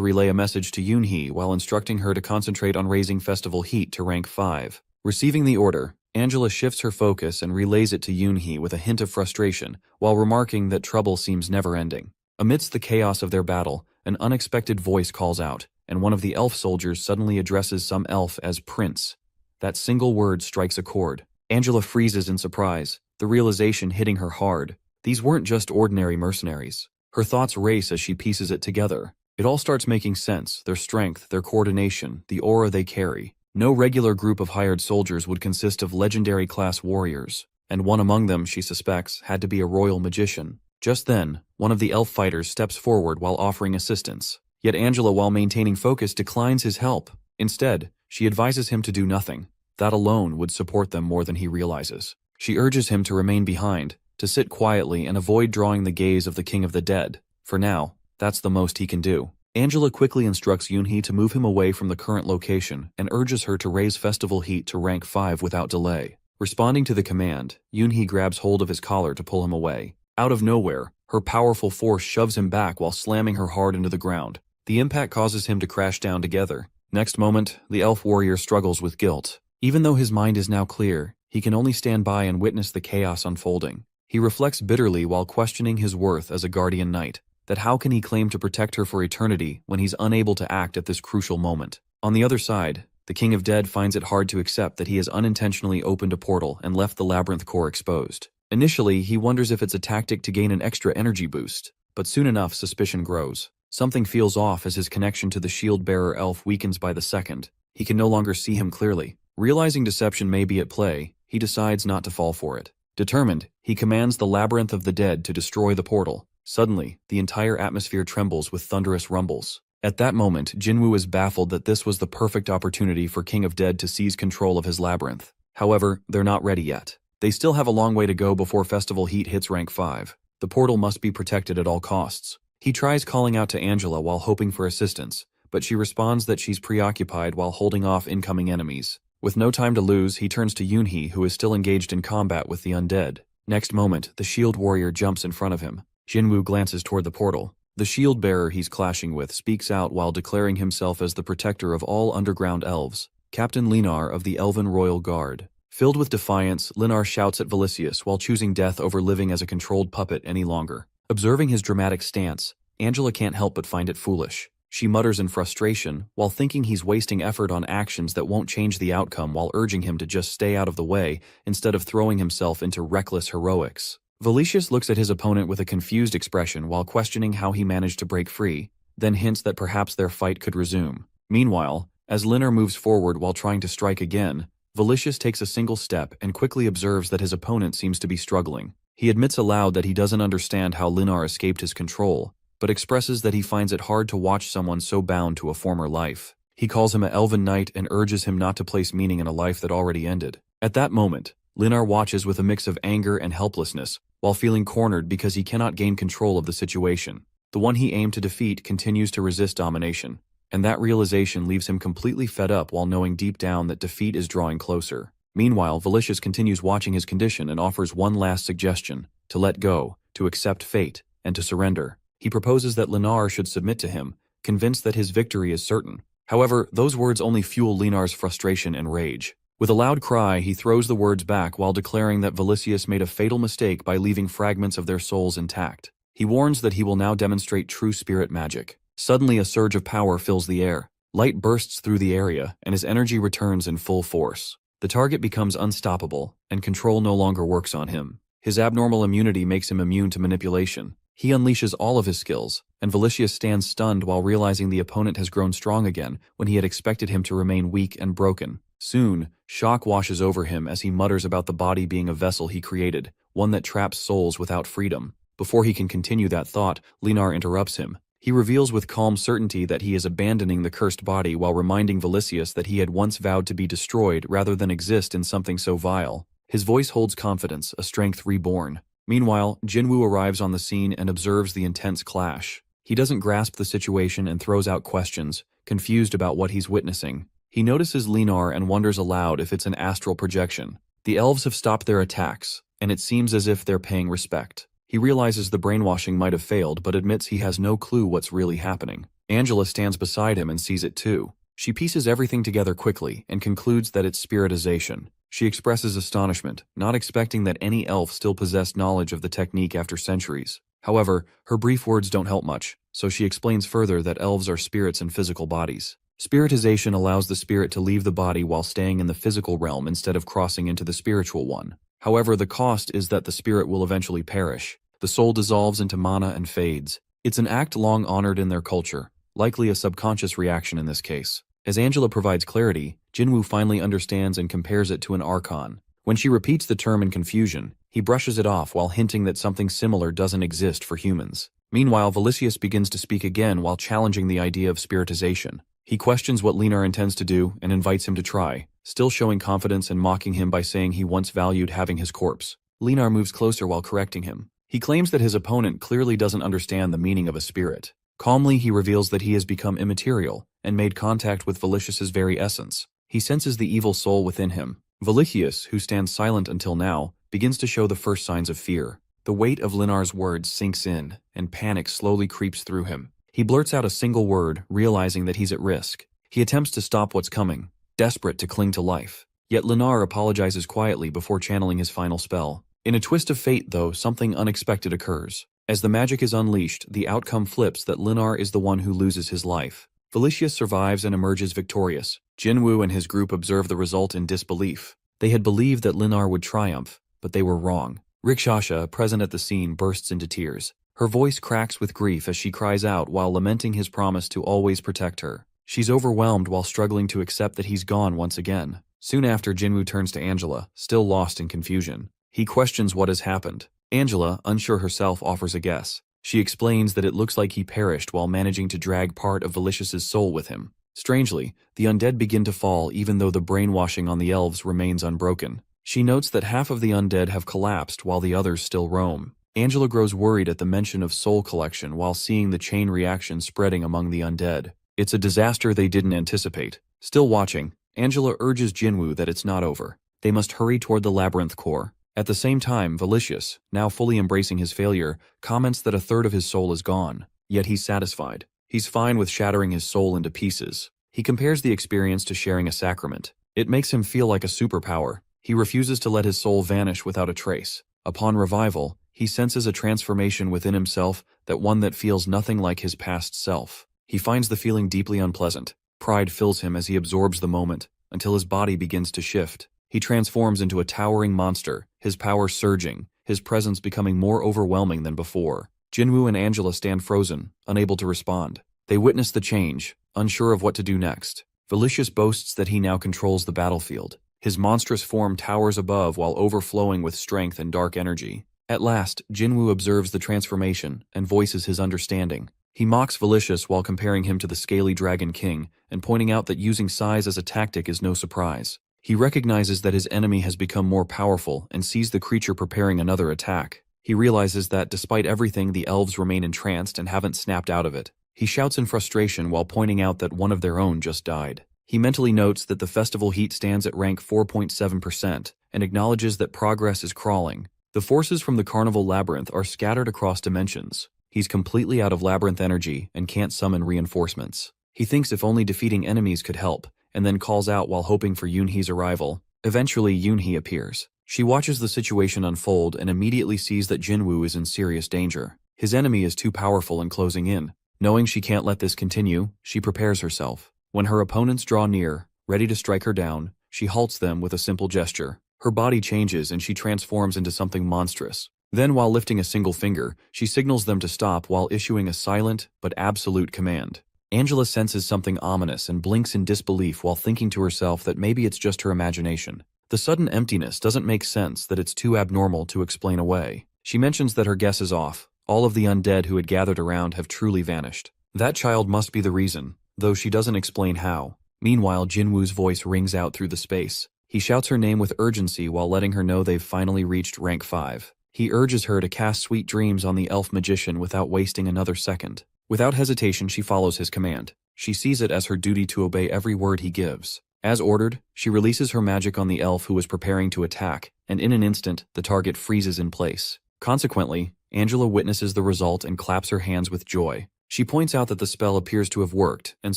Speaker 1: relay a message to Yoonhee while instructing her to concentrate on raising festival heat to rank 5. Receiving the order, Angela shifts her focus and relays it to Yoonhee with a hint of frustration, while remarking that trouble seems never-ending. Amidst the chaos of their battle, an unexpected voice calls out, and one of the elf soldiers suddenly addresses some elf as Prince. That single word strikes a chord. Angela freezes in surprise, the realization hitting her hard. These weren't just ordinary mercenaries. Her thoughts race as she pieces it together. It all starts making sense: their strength, their coordination, the aura they carry. No regular group of hired soldiers would consist of legendary-class warriors, and one among them, she suspects, had to be a royal magician. Just then, one of the elf fighters steps forward while offering assistance. Yet Angela, while maintaining focus, declines his help. Instead, she advises him to do nothing. That alone would support them more than he realizes. She urges him to remain behind, to sit quietly and avoid drawing the gaze of the King of the Dead. For now, that's the most he can do. Angela quickly instructs Yoonhee to move him away from the current location and urges her to raise festival heat to rank 5 without delay. Responding to the command, Yoonhee grabs hold of his collar to pull him away. Out of nowhere, her powerful force shoves him back while slamming her hard into the ground. The impact causes him to crash down together. Next moment, the elf warrior struggles with guilt. Even though his mind is now clear, he can only stand by and witness the chaos unfolding. He reflects bitterly while questioning his worth as a guardian knight. That how can he claim to protect her for eternity when he's unable to act at this crucial moment? On the other side, the King of Dead finds it hard to accept that he has unintentionally opened a portal and left the labyrinth core exposed. Initially, he wonders if it's a tactic to gain an extra energy boost. But soon enough, suspicion grows. Something feels off as his connection to the shield-bearer elf weakens by the second. He can no longer see him clearly. Realizing deception may be at play, he decides not to fall for it. Determined, he commands the Labyrinth of the Dead to destroy the portal. Suddenly, the entire atmosphere trembles with thunderous rumbles. At that moment, Jinwoo is baffled that this was the perfect opportunity for King of Dead to seize control of his labyrinth. However, they're not ready yet. They still have a long way to go before Festival Heat hits rank 5. The portal must be protected at all costs. He tries calling out to Angela while hoping for assistance, but she responds that she's preoccupied while holding off incoming enemies. With no time to lose, he turns to Yoonhee, who is still engaged in combat with the undead. Next moment, the shield warrior jumps in front of him. Jinwoo glances toward the portal. The shield bearer he's clashing with speaks out while declaring himself as the protector of all underground elves, Captain Linar of the Elven Royal Guard. Filled with defiance, Linar shouts at Velicius while choosing death over living as a controlled puppet any longer. Observing his dramatic stance, Angela can't help but find it foolish. She mutters in frustration, while thinking he's wasting effort on actions that won't change the outcome while urging him to just stay out of the way instead of throwing himself into reckless heroics. Velicius looks at his opponent with a confused expression while questioning how he managed to break free, then hints that perhaps their fight could resume. Meanwhile, as Linar moves forward while trying to strike again, Velicius takes a single step and quickly observes that his opponent seems to be struggling. He admits aloud that he doesn't understand how Linar escaped his control, but expresses that he finds it hard to watch someone so bound to a former life. He calls him an elven knight and urges him not to place meaning in a life that already ended. At that moment, Linar watches with a mix of anger and helplessness, while feeling cornered because he cannot gain control of the situation. The one he aimed to defeat continues to resist domination, and that realization leaves him completely fed up while knowing deep down that defeat is drawing closer. Meanwhile, Velicius continues watching his condition and offers one last suggestion: to let go, to accept fate, and to surrender. He proposes that Linar should submit to him, convinced that his victory is certain. However, those words only fuel Linar's frustration and rage. With a loud cry, he throws the words back while declaring that Velicius made a fatal mistake by leaving fragments of their souls intact. He warns that he will now demonstrate true spirit magic. Suddenly, a surge of power fills the air. Light bursts through the area, and his energy returns in full force. The target becomes unstoppable, and control no longer works on him. His abnormal immunity makes him immune to manipulation. He unleashes all of his skills, and Velicius stands stunned while realizing the opponent has grown strong again when he had expected him to remain weak and broken. Soon, shock washes over him as he mutters about the body being a vessel he created, one that traps souls without freedom. Before he can continue that thought, Linar interrupts him. He reveals with calm certainty that he is abandoning the cursed body while reminding Velicius that he had once vowed to be destroyed rather than exist in something so vile. His voice holds confidence, a strength reborn. Meanwhile, Jinwoo arrives on the scene and observes the intense clash. He doesn't grasp the situation and throws out questions, confused about what he's witnessing. He notices Linar and wonders aloud if it's an astral projection. The elves have stopped their attacks, and it seems as if they're paying respect. He realizes the brainwashing might have failed but admits he has no clue what's really happening. Angela stands beside him and sees it too. She pieces everything together quickly and concludes that it's spiritization. She expresses astonishment, not expecting that any elf still possessed knowledge of the technique after centuries. However, her brief words don't help much, so she explains further that elves are spirits in physical bodies. Spiritization allows the spirit to leave the body while staying in the physical realm instead of crossing into the spiritual one. However, the cost is that the spirit will eventually perish. The soul dissolves into mana and fades. It's an act long honored in their culture, likely a subconscious reaction in this case. As Angela provides clarity, Jinwoo finally understands and compares it to an archon. When she repeats the term in confusion, he brushes it off while hinting that something similar doesn't exist for humans. Meanwhile, Velicius begins to speak again while challenging the idea of spiritization. He questions what Linar intends to do and invites him to try, still showing confidence and mocking him by saying he once valued having his corpse. Linar moves closer while correcting him. He claims that his opponent clearly doesn't understand the meaning of a spirit. Calmly, he reveals that he has become immaterial and made contact with Velicius's very essence. He senses the evil soul within him. Velicius, who stands silent until now, begins to show the first signs of fear. The weight of Linar's words sinks in, and panic slowly creeps through him. He blurts out a single word, realizing that he's at risk. He attempts to stop what's coming, desperate to cling to life. Yet Linar apologizes quietly before channeling his final spell. In a twist of fate, though, something unexpected occurs. As the magic is unleashed, the outcome flips that Linar is the one who loses his life. Velicius survives and emerges victorious. Jinwoo and his group observe the result in disbelief. They had believed that Linar would triumph, but they were wrong. Rikshasha, present at the scene, bursts into tears. Her voice cracks with grief as she cries out while lamenting his promise to always protect her. She's overwhelmed while struggling to accept that he's gone once again. Soon after, Jinwoo turns to Angela, still lost in confusion. He questions what has happened. Angela, unsure herself, offers a guess. She explains that it looks like he perished while managing to drag part of Velicious' soul with him. Strangely, the undead begin to fall even though the brainwashing on the elves remains unbroken. She notes that half of the undead have collapsed while the others still roam. Angela grows worried at the mention of soul collection while seeing the chain reaction spreading among the undead. It's a disaster they didn't anticipate. Still watching, Angela urges Jinwoo that it's not over. They must hurry toward the labyrinth core. At the same time, Velicious, now fully embracing his failure, comments that a third of his soul is gone. Yet he's satisfied. He's fine with shattering his soul into pieces. He compares the experience to sharing a sacrament. It makes him feel like a superpower. He refuses to let his soul vanish without a trace. Upon revival, he senses a transformation within himself, one that feels nothing like his past self. He finds the feeling deeply unpleasant. Pride fills him as he absorbs the moment, until his body begins to shift. He transforms into a towering monster, his power surging, his presence becoming more overwhelming than before. Jinwoo and Angela stand frozen, unable to respond. They witness the change, unsure of what to do next. Velicious boasts that he now controls the battlefield. His monstrous form towers above while overflowing with strength and dark energy. At last, Jinwoo observes the transformation and voices his understanding. He mocks Velicious while comparing him to the scaly Dragon King and pointing out that using size as a tactic is no surprise. He recognizes that his enemy has become more powerful and sees the creature preparing another attack. He realizes that despite everything, the elves remain entranced and haven't snapped out of it. He shouts in frustration while pointing out that one of their own just died. He mentally notes that the festival heat stands at rank 4.7% and acknowledges that progress is crawling. The forces from the carnival labyrinth are scattered across dimensions. He's completely out of labyrinth energy and can't summon reinforcements. He thinks if only defeating enemies could help, and then calls out while hoping for Yoonhee's arrival. Eventually, Yoonhee appears. She watches the situation unfold and immediately sees that Jinwoo is in serious danger. His enemy is too powerful and closing in. Knowing she can't let this continue, she prepares herself. When her opponents draw near, ready to strike her down, she halts them with a simple gesture. Her body changes and she transforms into something monstrous. Then, while lifting a single finger, she signals them to stop while issuing a silent but absolute command. Angela senses something ominous and blinks in disbelief while thinking to herself that maybe it's just her imagination. The sudden emptiness doesn't make sense, that it's too abnormal to explain away. She mentions that her guess is off. All of the undead who had gathered around have truly vanished. That child must be the reason, though she doesn't explain how. Meanwhile, Jinwoo's voice rings out through the space. He shouts her name with urgency while letting her know they've finally reached rank 5. He urges her to cast sweet dreams on the elf magician without wasting another second. Without hesitation, she follows his command. She sees it as her duty to obey every word he gives. As ordered, she releases her magic on the elf who was preparing to attack, and in an instant, the target freezes in place. Consequently, Angela witnesses the result and claps her hands with joy. She points out that the spell appears to have worked and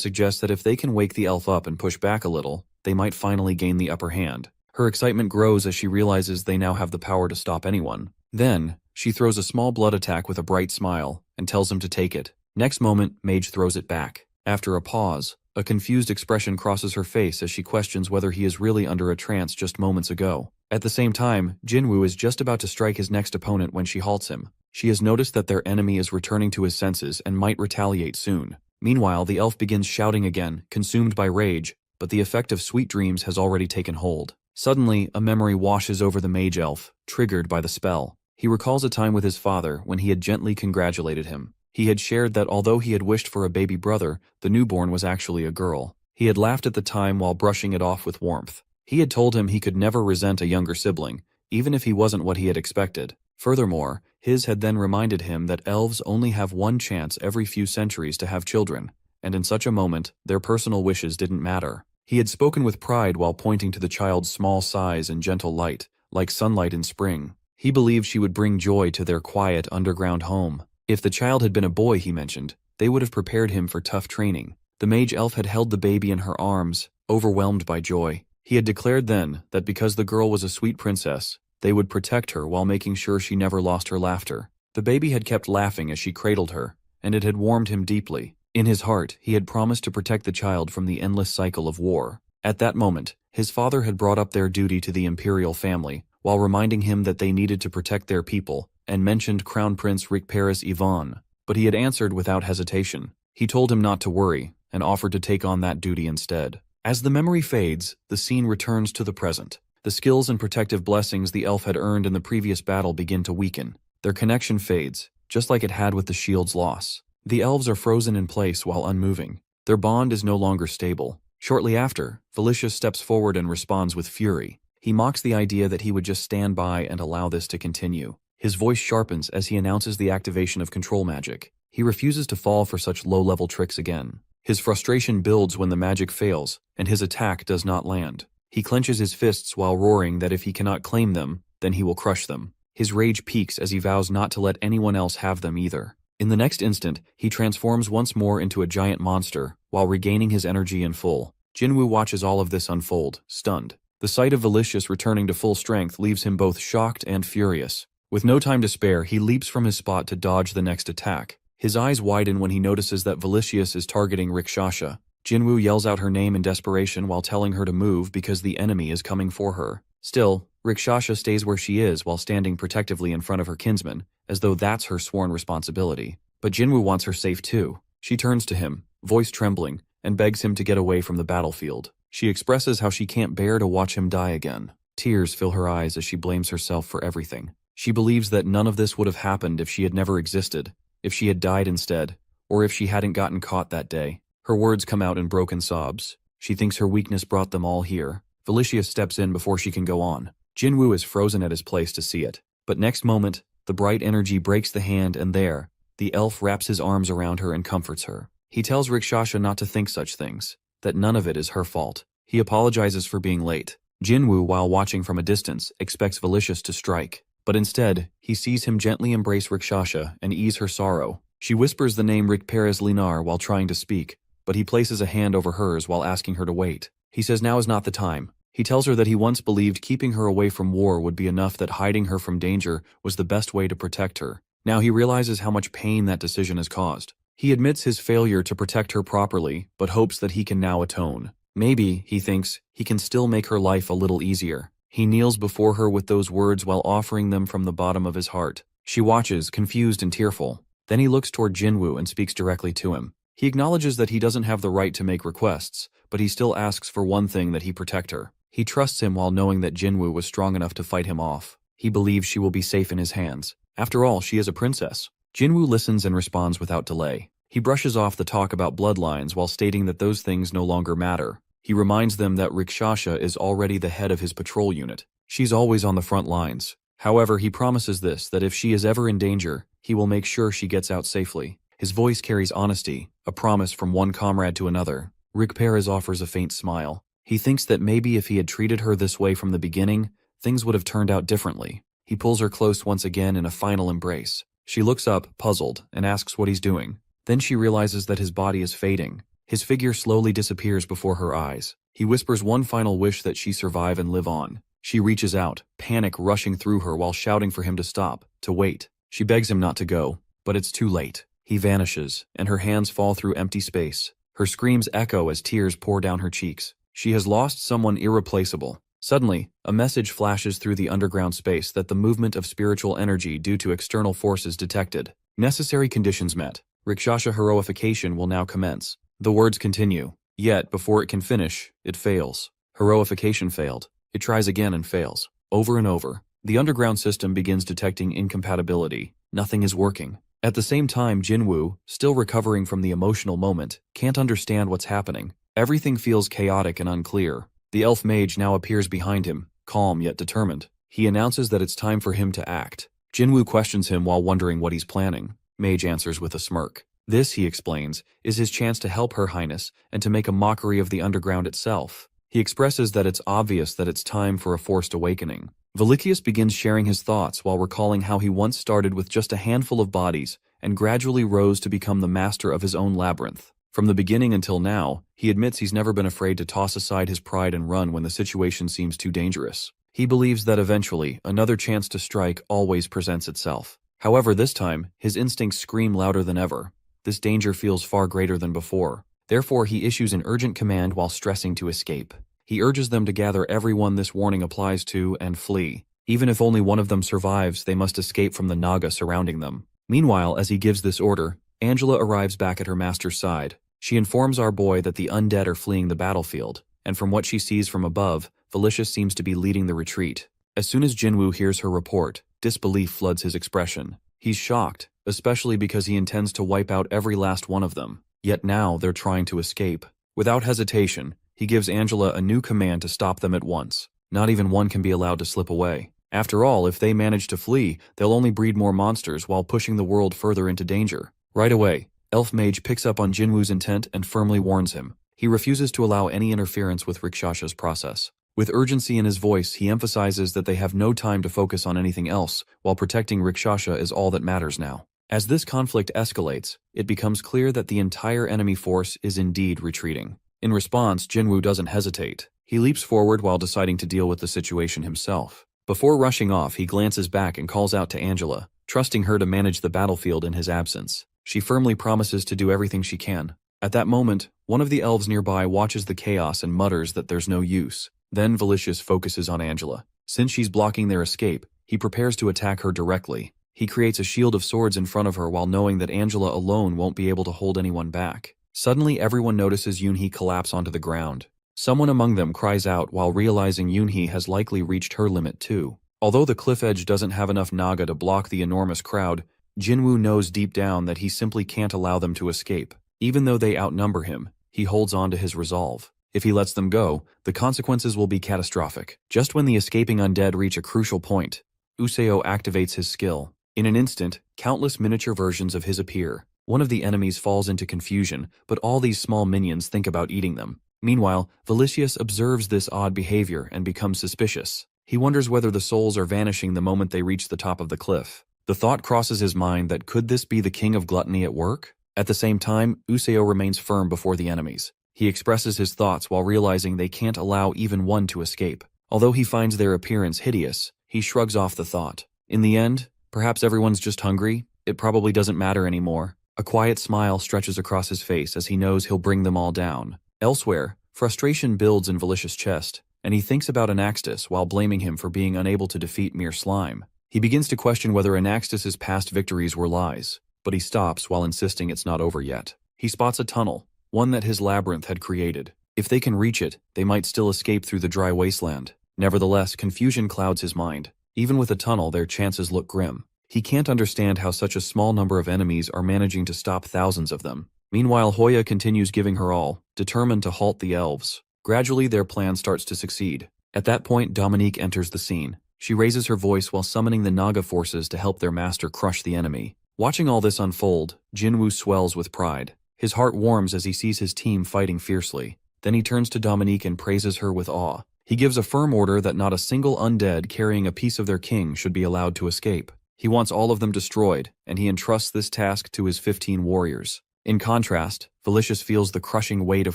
Speaker 1: suggests that if they can wake the elf up and push back a little, they might finally gain the upper hand. Her excitement grows as she realizes they now have the power to stop anyone. Then, she throws a small blood attack with a bright smile and tells him to take it. Next moment, Mage throws it back. After a pause, a confused expression crosses her face as she questions whether he is really under a trance just moments ago. At the same time, Jinwoo is just about to strike his next opponent when she halts him. She has noticed that their enemy is returning to his senses and might retaliate soon. Meanwhile, the elf begins shouting again, consumed by rage, but the effect of sweet dreams has already taken hold. Suddenly, a memory washes over the mage elf, triggered by the spell. He recalls a time with his father when he had gently congratulated him. He had shared that although he had wished for a baby brother, the newborn was actually a girl. He had laughed at the time while brushing it off with warmth. He had told him he could never resent a younger sibling, even if he wasn't what he had expected. Furthermore, his had then reminded him that elves only have one chance every few centuries to have children, and in such a moment, their personal wishes didn't matter. He had spoken with pride while pointing to the child's small size and gentle light, like sunlight in spring. He believed she would bring joy to their quiet underground home. If the child had been a boy, he mentioned, they would have prepared him for tough training. The mage elf had held the baby in her arms, overwhelmed by joy. He had declared then that because the girl was a sweet princess, they would protect her while making sure she never lost her laughter. The baby had kept laughing as she cradled her, and it had warmed him deeply. In his heart, he had promised to protect the child from the endless cycle of war. At that moment, his father had brought up their duty to the imperial family, while reminding him that they needed to protect their people, and mentioned Crown Prince Rikparis Ivan, but he had answered without hesitation. He told him not to worry, and offered to take on that duty instead. As the memory fades, the scene returns to the present. The skills and protective blessings the elf had earned in the previous battle begin to weaken. Their connection fades, just like it had with the shield's loss. The elves are frozen in place while unmoving. Their bond is no longer stable. Shortly after, Felicius steps forward and responds with fury. He mocks the idea that he would just stand by and allow this to continue. His voice sharpens as he announces the activation of control magic. He refuses to fall for such low-level tricks again. His frustration builds when the magic fails, and his attack does not land. He clenches his fists while roaring that if he cannot claim them, then he will crush them. His rage peaks as he vows not to let anyone else have them either. In the next instant, he transforms once more into a giant monster, while regaining his energy in full. Jinwoo watches all of this unfold, stunned. The sight of Felicius returning to full strength leaves him both shocked and furious. With no time to spare, he leaps from his spot to dodge the next attack. His eyes widen when he notices that Felicius is targeting Rikshasha. Jinwoo yells out her name in desperation while telling her to move because the enemy is coming for her. Still, Rikshasha stays where she is while standing protectively in front of her kinsman, as though that's her sworn responsibility. But Jinwoo wants her safe too. She turns to him, voice trembling, and begs him to get away from the battlefield. She expresses how she can't bear to watch him die again. Tears fill her eyes as she blames herself for everything. She believes that none of this would have happened if she had never existed, if she had died instead, or if she hadn't gotten caught that day. Her words come out in broken sobs. She thinks her weakness brought them all here. Felicius steps in before she can go on. Jinwoo is frozen at his place to see it. But next moment, the bright energy breaks the hand and there, the elf wraps his arms around her and comforts her. He tells Rikshasha not to think such things, that none of it is her fault. He apologizes for being late. Jinwoo, while watching from a distance, expects Felicius to strike. But instead, he sees him gently embrace Rikshasha and ease her sorrow. She whispers the name Rikparis Linar while trying to speak, but he places a hand over hers while asking her to wait. He says now is not the time. He tells her that he once believed keeping her away from war would be enough, that hiding her from danger was the best way to protect her. Now he realizes how much pain that decision has caused. He admits his failure to protect her properly, but hopes that he can now atone. Maybe, he thinks, he can still make her life a little easier. He kneels before her with those words while offering them from the bottom of his heart. She watches, confused and tearful. Then he looks toward Jinwoo and speaks directly to him. He acknowledges that he doesn't have the right to make requests, but he still asks for one thing: that he protect her. He trusts him while knowing that Jinwoo was strong enough to fight him off. He believes she will be safe in his hands. After all, she is a princess. Jinwoo listens and responds without delay. He brushes off the talk about bloodlines while stating that those things no longer matter. He reminds them that Rikshasha is already the head of his patrol unit. She's always on the front lines. However, he promises this, that if she is ever in danger, he will make sure she gets out safely. His voice carries honesty, a promise from one comrade to another. Rikparis offers a faint smile. He thinks that maybe if he had treated her this way from the beginning, things would have turned out differently. He pulls her close once again in a final embrace. She looks up, puzzled, and asks what he's doing. Then she realizes that his body is fading. His figure slowly disappears before her eyes. He whispers one final wish: that she survive and live on. She reaches out, panic rushing through her while shouting for him to stop, to wait. She begs him not to go, but it's too late. He vanishes, and her hands fall through empty space. Her screams echo as tears pour down her cheeks. She has lost someone irreplaceable. Suddenly, a message flashes through the underground space that the movement of spiritual energy due to external forces detected. Necessary conditions met. Rikshasha heroification will now commence. The words continue. Yet, before it can finish, it fails. Heroification failed. It tries again and fails. Over and over. The underground system begins detecting incompatibility. Nothing is working. At the same time, Jinwoo, still recovering from the emotional moment, can't understand what's happening. Everything feels chaotic and unclear. The elf mage now appears behind him, calm yet determined. He announces that it's time for him to act. Jinwoo questions him while wondering what he's planning. Mage answers with a smirk. This, he explains, is his chance to help Her Highness and to make a mockery of the underground itself. He expresses that it's obvious that it's time for a forced awakening. Felicius begins sharing his thoughts while recalling how he once started with just a handful of bodies and gradually rose to become the master of his own labyrinth. From the beginning until now, he admits he's never been afraid to toss aside his pride and run when the situation seems too dangerous. He believes that eventually, another chance to strike always presents itself. However, this time, his instincts scream louder than ever. This danger feels far greater than before. Therefore, he issues an urgent command while stressing to escape. He urges them to gather everyone this warning applies to and flee. Even if only one of them survives, they must escape from the Naga surrounding them. Meanwhile, as he gives this order, Angela arrives back at her master's side. She informs our boy that the undead are fleeing the battlefield, and from what she sees from above, Felicius seems to be leading the retreat. As soon as Jinwoo hears her report, disbelief floods his expression. He's shocked, especially because he intends to wipe out every last one of them. Yet now they're trying to escape. Without hesitation, he gives Angela a new command to stop them at once. Not even one can be allowed to slip away. After all, if they manage to flee, they'll only breed more monsters while pushing the world further into danger. Right away, Elf Mage picks up on Jinwoo's intent and firmly warns him. He refuses to allow any interference with Rikshasha's process. With urgency in his voice, he emphasizes that they have no time to focus on anything else, while protecting Rikshasha is all that matters now. As this conflict escalates, it becomes clear that the entire enemy force is indeed retreating. In response, Jinwoo doesn't hesitate. He leaps forward while deciding to deal with the situation himself. Before rushing off, he glances back and calls out to Angela, trusting her to manage the battlefield in his absence. She firmly promises to do everything she can. At that moment, one of the elves nearby watches the chaos and mutters that there's no use. Then Felicius focuses on Angela. Since she's blocking their escape, he prepares to attack her directly. He creates a shield of swords in front of her while knowing that Angela alone won't be able to hold anyone back. Suddenly, everyone notices Yoonhee collapse onto the ground. Someone among them cries out while realizing Yoonhee has likely reached her limit too. Although the cliff edge doesn't have enough Naga to block the enormous crowd, Jinwoo knows deep down that he simply can't allow them to escape. Even though they outnumber him, he holds on to his resolve. If he lets them go, the consequences will be catastrophic. Just when the escaping undead reach a crucial point, Useo activates his skill. In an instant, countless miniature versions of his appear. One of the enemies falls into confusion, but all these small minions think about eating them. Meanwhile, Felicius observes this odd behavior and becomes suspicious. He wonders whether the souls are vanishing the moment they reach the top of the cliff. The thought crosses his mind that could this be the king of gluttony at work? At the same time, Useo remains firm before the enemies. He expresses his thoughts while realizing they can't allow even one to escape. Although he finds their appearance hideous, he shrugs off the thought. In the end, perhaps everyone's just hungry. It probably doesn't matter anymore. A quiet smile stretches across his face as he knows he'll bring them all down. Elsewhere, frustration builds in Felicius' chest, and he thinks about Anaxtis while blaming him for being unable to defeat mere slime. He begins to question whether Anaxtis' past victories were lies, but he stops while insisting it's not over yet. He spots a tunnel, one that his labyrinth had created. If they can reach it, they might still escape through the dry wasteland. Nevertheless, confusion clouds his mind. Even with a tunnel, their chances look grim. He can't understand how such a small number of enemies are managing to stop thousands of them. Meanwhile, Hoya continues giving her all, determined to halt the elves. Gradually, their plan starts to succeed. At that point, Dominique enters the scene. She raises her voice while summoning the Naga forces to help their master crush the enemy. Watching all this unfold, Jinwoo swells with pride. His heart warms as he sees his team fighting fiercely. Then he turns to Dominique and praises her with awe. He gives a firm order that not a single undead carrying a piece of their king should be allowed to escape. He wants all of them destroyed, and he entrusts this task to his 15 warriors. In contrast, Felicius feels the crushing weight of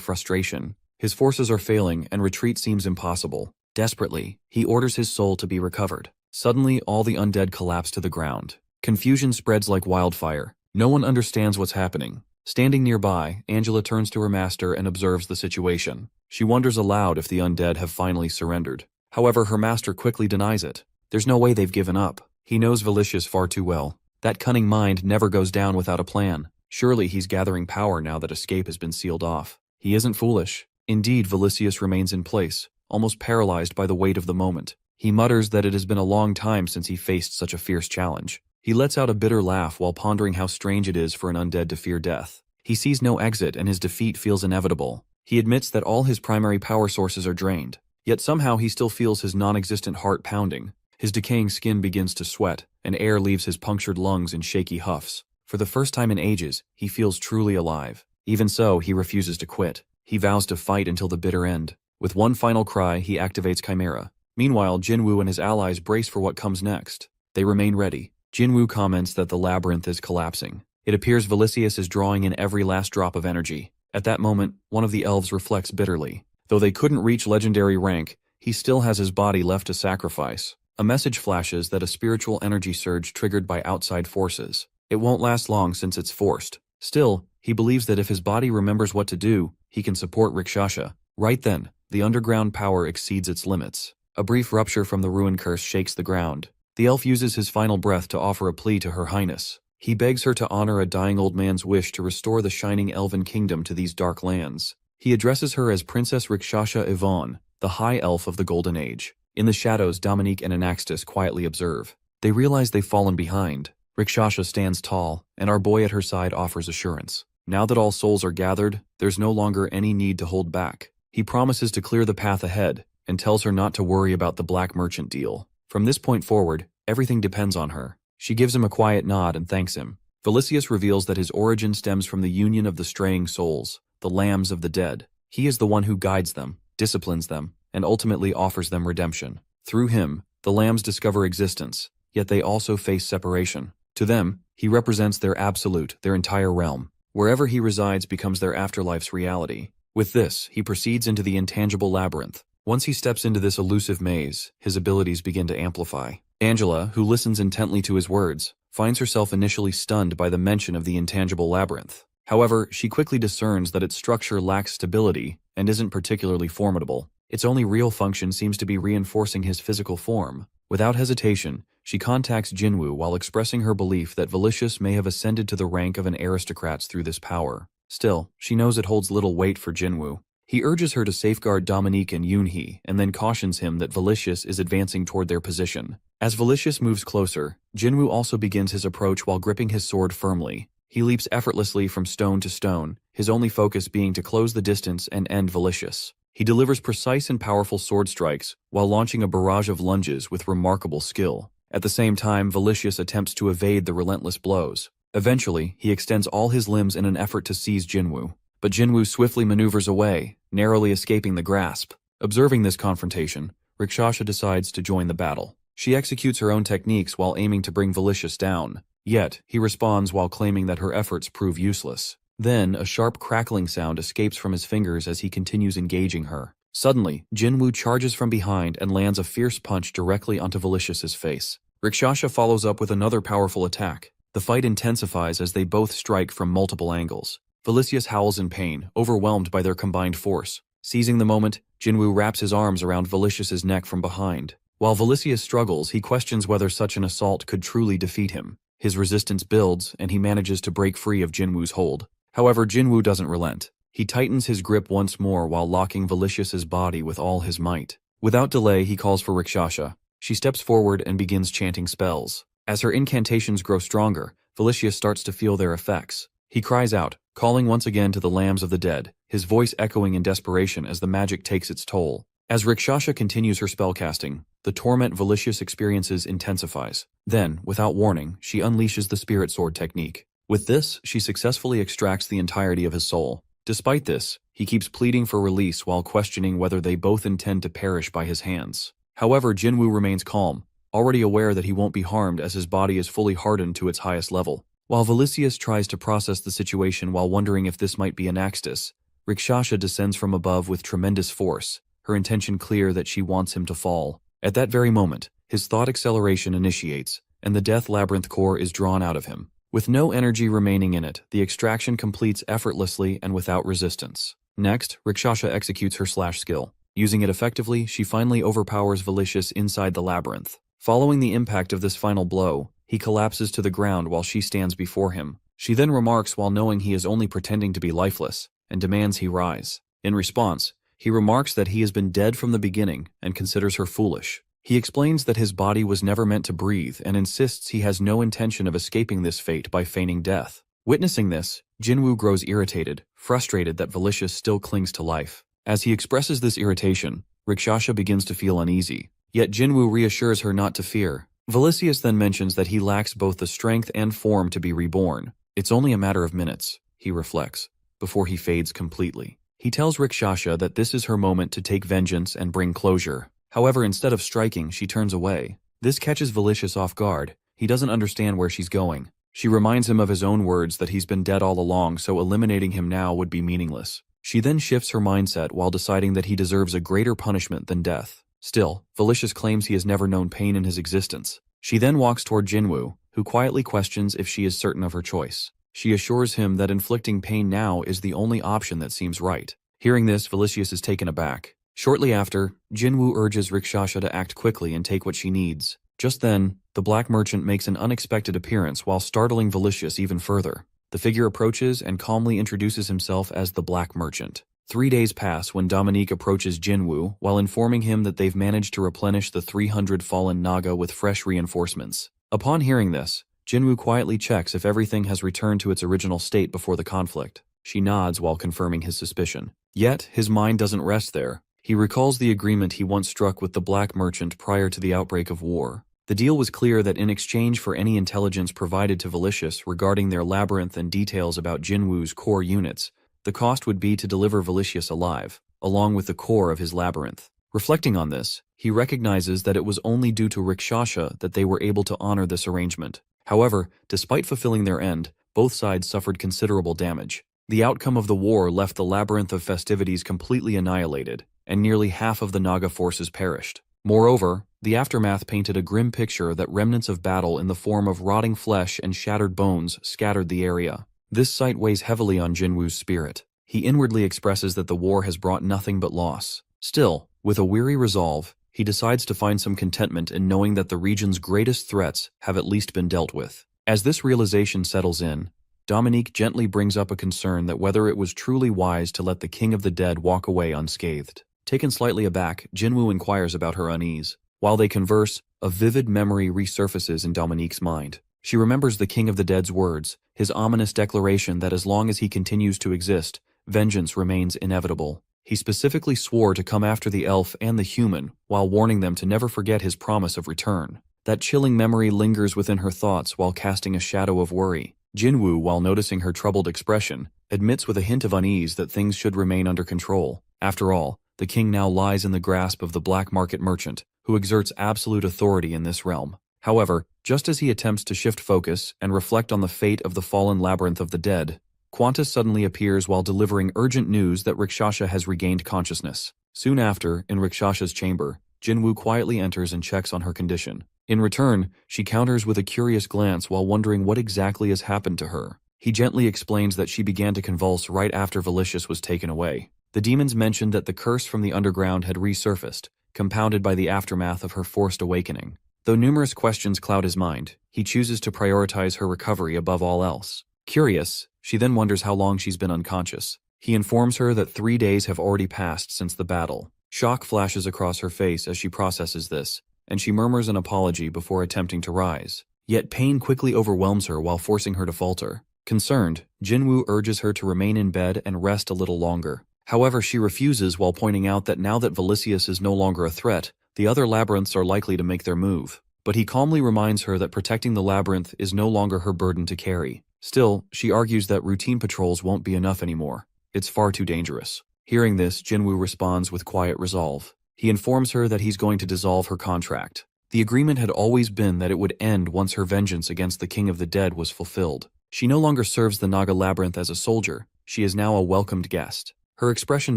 Speaker 1: frustration. His forces are failing, and retreat seems impossible. Desperately, he orders his soul to be recovered. Suddenly, all the undead collapse to the ground. Confusion spreads like wildfire. No one understands what's happening. Standing nearby, Angela turns to her master and observes the situation. She wonders aloud if the undead have finally surrendered. However, her master quickly denies it. There's no way they've given up. He knows Felicius far too well. That cunning mind never goes down without a plan. Surely he's gathering power now that escape has been sealed off. He isn't foolish. Indeed, Felicius remains in place, almost paralyzed by the weight of the moment. He mutters that it has been a long time since he faced such a fierce challenge. He lets out a bitter laugh while pondering how strange it is for an undead to fear death. He sees no exit and his defeat feels inevitable. He admits that all his primary power sources are drained, yet somehow he still feels his non-existent heart pounding. His decaying skin begins to sweat, and air leaves his punctured lungs in shaky huffs. For the first time in ages, he feels truly alive. Even so, he refuses to quit. He vows to fight until the bitter end. With one final cry, he activates Chimera. Meanwhile, Jinwoo and his allies brace for what comes next. They remain ready. Jinwoo comments that the labyrinth is collapsing. It appears Felicius is drawing in every last drop of energy. At that moment, one of the elves reflects bitterly. Though they couldn't reach legendary rank, he still has his body left to sacrifice. A message flashes that a spiritual energy surge triggered by outside forces. It won't last long since it's forced. Still, he believes that if his body remembers what to do, he can support Rikshasha. Right then, the underground power exceeds its limits. A brief rupture from the ruin curse shakes the ground. The elf uses his final breath to offer a plea to Her Highness. He begs her to honor a dying old man's wish to restore the shining elven kingdom to these dark lands. He addresses her as Princess Rikshasha Yvonne, the High Elf of the Golden Age. In the shadows, Dominique and Anaxtis quietly observe. They realize they've fallen behind. Rikshasha stands tall, and our boy at her side offers assurance. Now that all souls are gathered, there's no longer any need to hold back. He promises to clear the path ahead, and tells her not to worry about the black merchant deal. From this point forward, everything depends on her. She gives him a quiet nod and thanks him. Velicius reveals that his origin stems from the union of the straying souls, the lambs of the dead. He is the one who guides them, disciplines them, and ultimately offers them redemption. Through him, the lambs discover existence, yet they also face separation. To them, he represents their absolute, their entire realm. Wherever he resides becomes their afterlife's reality. With this, he proceeds into the intangible labyrinth. Once he steps into this elusive maze, his abilities begin to amplify. Angela, who listens intently to his words, finds herself initially stunned by the mention of the intangible labyrinth. However, she quickly discerns that its structure lacks stability and isn't particularly formidable. Its only real function seems to be reinforcing his physical form. Without hesitation, she contacts Jinwoo while expressing her belief that Velicius may have ascended to the rank of an aristocrat through this power. Still, she knows it holds little weight for Jinwoo. He urges her to safeguard Dominique and Yoonhee, and then cautions him that Velicius is advancing toward their position. As Velicius moves closer, Jinwoo also begins his approach while gripping his sword firmly. He leaps effortlessly from stone to stone, his only focus being to close the distance and end Velicius. He delivers precise and powerful sword strikes, while launching a barrage of lunges with remarkable skill. At the same time, Velicius attempts to evade the relentless blows. Eventually, he extends all his limbs in an effort to seize Jinwoo. But Jinwoo swiftly maneuvers away, narrowly escaping the grasp. Observing this confrontation, Rikshasha decides to join the battle. She executes her own techniques while aiming to bring Velicius down. Yet, he responds while claiming that her efforts prove useless. Then, a sharp crackling sound escapes from his fingers as he continues engaging her. Suddenly, Jinwoo charges from behind and lands a fierce punch directly onto Velicius's face. Rikshasha follows up with another powerful attack. The fight intensifies as they both strike from multiple angles. Velicius howls in pain, overwhelmed by their combined force. Seizing the moment, Jinwoo wraps his arms around Velicius's neck from behind. While Velicius struggles, he questions whether such an assault could truly defeat him. His resistance builds, and he manages to break free of Jinwoo's hold. However, Jinwoo doesn't relent. He tightens his grip once more while locking Velicius's body with all his might. Without delay, he calls for Rikshasha. She steps forward and begins chanting spells. As her incantations grow stronger, Velicius starts to feel their effects. He cries out, calling once again to the lambs of the dead, his voice echoing in desperation as the magic takes its toll. As Rikshasha continues her spellcasting, the torment Velicius experiences intensifies. Then, without warning, she unleashes the spirit sword technique. With this, she successfully extracts the entirety of his soul. Despite this, he keeps pleading for release while questioning whether they both intend to perish by his hands. However, Jinwoo remains calm, already aware that he won't be harmed as his body is fully hardened to its highest level. While Velicius tries to process the situation while wondering if this might be Anaxtis, Rikshasha descends from above with tremendous force, her intention clear that she wants him to fall. At that very moment, his thought acceleration initiates, and the death labyrinth core is drawn out of him. With no energy remaining in it, the extraction completes effortlessly and without resistance. Next, Rikshasha executes her slash skill. Using it effectively, she finally overpowers Velicius inside the labyrinth. Following the impact of this final blow, he collapses to the ground while she stands before him. She then remarks while knowing he is only pretending to be lifeless, and demands he rise. In response, he remarks that he has been dead from the beginning and considers her foolish. He explains that his body was never meant to breathe and insists he has no intention of escaping this fate by feigning death. Witnessing this, Jinwoo grows irritated, frustrated that Velicius still clings to life. As he expresses this irritation, Rikshasha begins to feel uneasy. Yet Jinwoo reassures her not to fear. Velicius then mentions that he lacks both the strength and form to be reborn. It's only a matter of minutes, he reflects, before he fades completely. He tells Rikshasha that this is her moment to take vengeance and bring closure. However, instead of striking, she turns away. This catches Velicius off guard. He doesn't understand where she's going. She reminds him of his own words that he's been dead all along, so eliminating him now would be meaningless. She then shifts her mindset while deciding that he deserves a greater punishment than death. Still, Velicius claims he has never known pain in his existence. She then walks toward Jinwoo, who quietly questions if she is certain of her choice. She assures him that inflicting pain now is the only option that seems right. Hearing this, Velicius is taken aback. Shortly after, Jinwoo urges Rikshasha to act quickly and take what she needs. Just then, the black merchant makes an unexpected appearance while startling Velicious even further. The figure approaches and calmly introduces himself as the Black Merchant. 3 days pass when Dominique approaches Jinwoo while informing him that they've managed to replenish the 300 fallen Naga with fresh reinforcements. Upon hearing this, Jinwoo quietly checks if everything has returned to its original state before the conflict. She nods while confirming his suspicion. Yet, his mind doesn't rest there. He recalls the agreement he once struck with the Black Merchant prior to the outbreak of war. The deal was clear that in exchange for any intelligence provided to Velicious regarding their labyrinth and details about Jinwoo's core units, the cost would be to deliver Velicious alive, along with the core of his labyrinth. Reflecting on this, he recognizes that it was only due to Rikshasha that they were able to honor this arrangement. However, despite fulfilling their end, both sides suffered considerable damage. The outcome of the war left the labyrinth of festivities completely annihilated, and nearly half of the Naga forces perished. Moreover, the aftermath painted a grim picture that remnants of battle in the form of rotting flesh and shattered bones scattered the area. This sight weighs heavily on Jinwoo's spirit. He inwardly expresses that the war has brought nothing but loss. Still, with a weary resolve, he decides to find some contentment in knowing that the region's greatest threats have at least been dealt with. As this realization settles in, Dominique gently brings up a concern that whether it was truly wise to let the King of the Dead walk away unscathed. Taken slightly aback, Jinwoo inquires about her unease. While they converse, a vivid memory resurfaces in Dominique's mind. She remembers the King of the Dead's words, his ominous declaration that as long as he continues to exist, vengeance remains inevitable. He specifically swore to come after the elf and the human, while warning them to never forget his promise of return. That chilling memory lingers within her thoughts while casting a shadow of worry. Jinwoo, while noticing her troubled expression, admits with a hint of unease that things should remain under control. After all, the king now lies in the grasp of the black market merchant, who exerts absolute authority in this realm. However, just as he attempts to shift focus and reflect on the fate of the fallen labyrinth of the dead, Qantas suddenly appears while delivering urgent news that Rikshasha has regained consciousness. Soon after, in Rikshasha's chamber, Jinwoo quietly enters and checks on her condition. In return, she counters with a curious glance while wondering what exactly has happened to her. He gently explains that she began to convulse right after Velicious was taken away. The demons mentioned that the curse from the underground had resurfaced, compounded by the aftermath of her forced awakening. Though numerous questions cloud his mind, he chooses to prioritize her recovery above all else. Curious, she then wonders how long she's been unconscious. He informs her that 3 days have already passed since the battle. Shock flashes across her face as she processes this, and she murmurs an apology before attempting to rise. Yet pain quickly overwhelms her while forcing her to falter. Concerned, Jinwoo urges her to remain in bed and rest a little longer. However, she refuses while pointing out that now that Velicious is no longer a threat, the other labyrinths are likely to make their move. But he calmly reminds her that protecting the labyrinth is no longer her burden to carry. Still, she argues that routine patrols won't be enough anymore. It's far too dangerous. Hearing this, Jinwoo responds with quiet resolve. He informs her that he's going to dissolve her contract. The agreement had always been that it would end once her vengeance against the King of the Dead was fulfilled. She no longer serves the Naga labyrinth as a soldier. She is now a welcomed guest. Her expression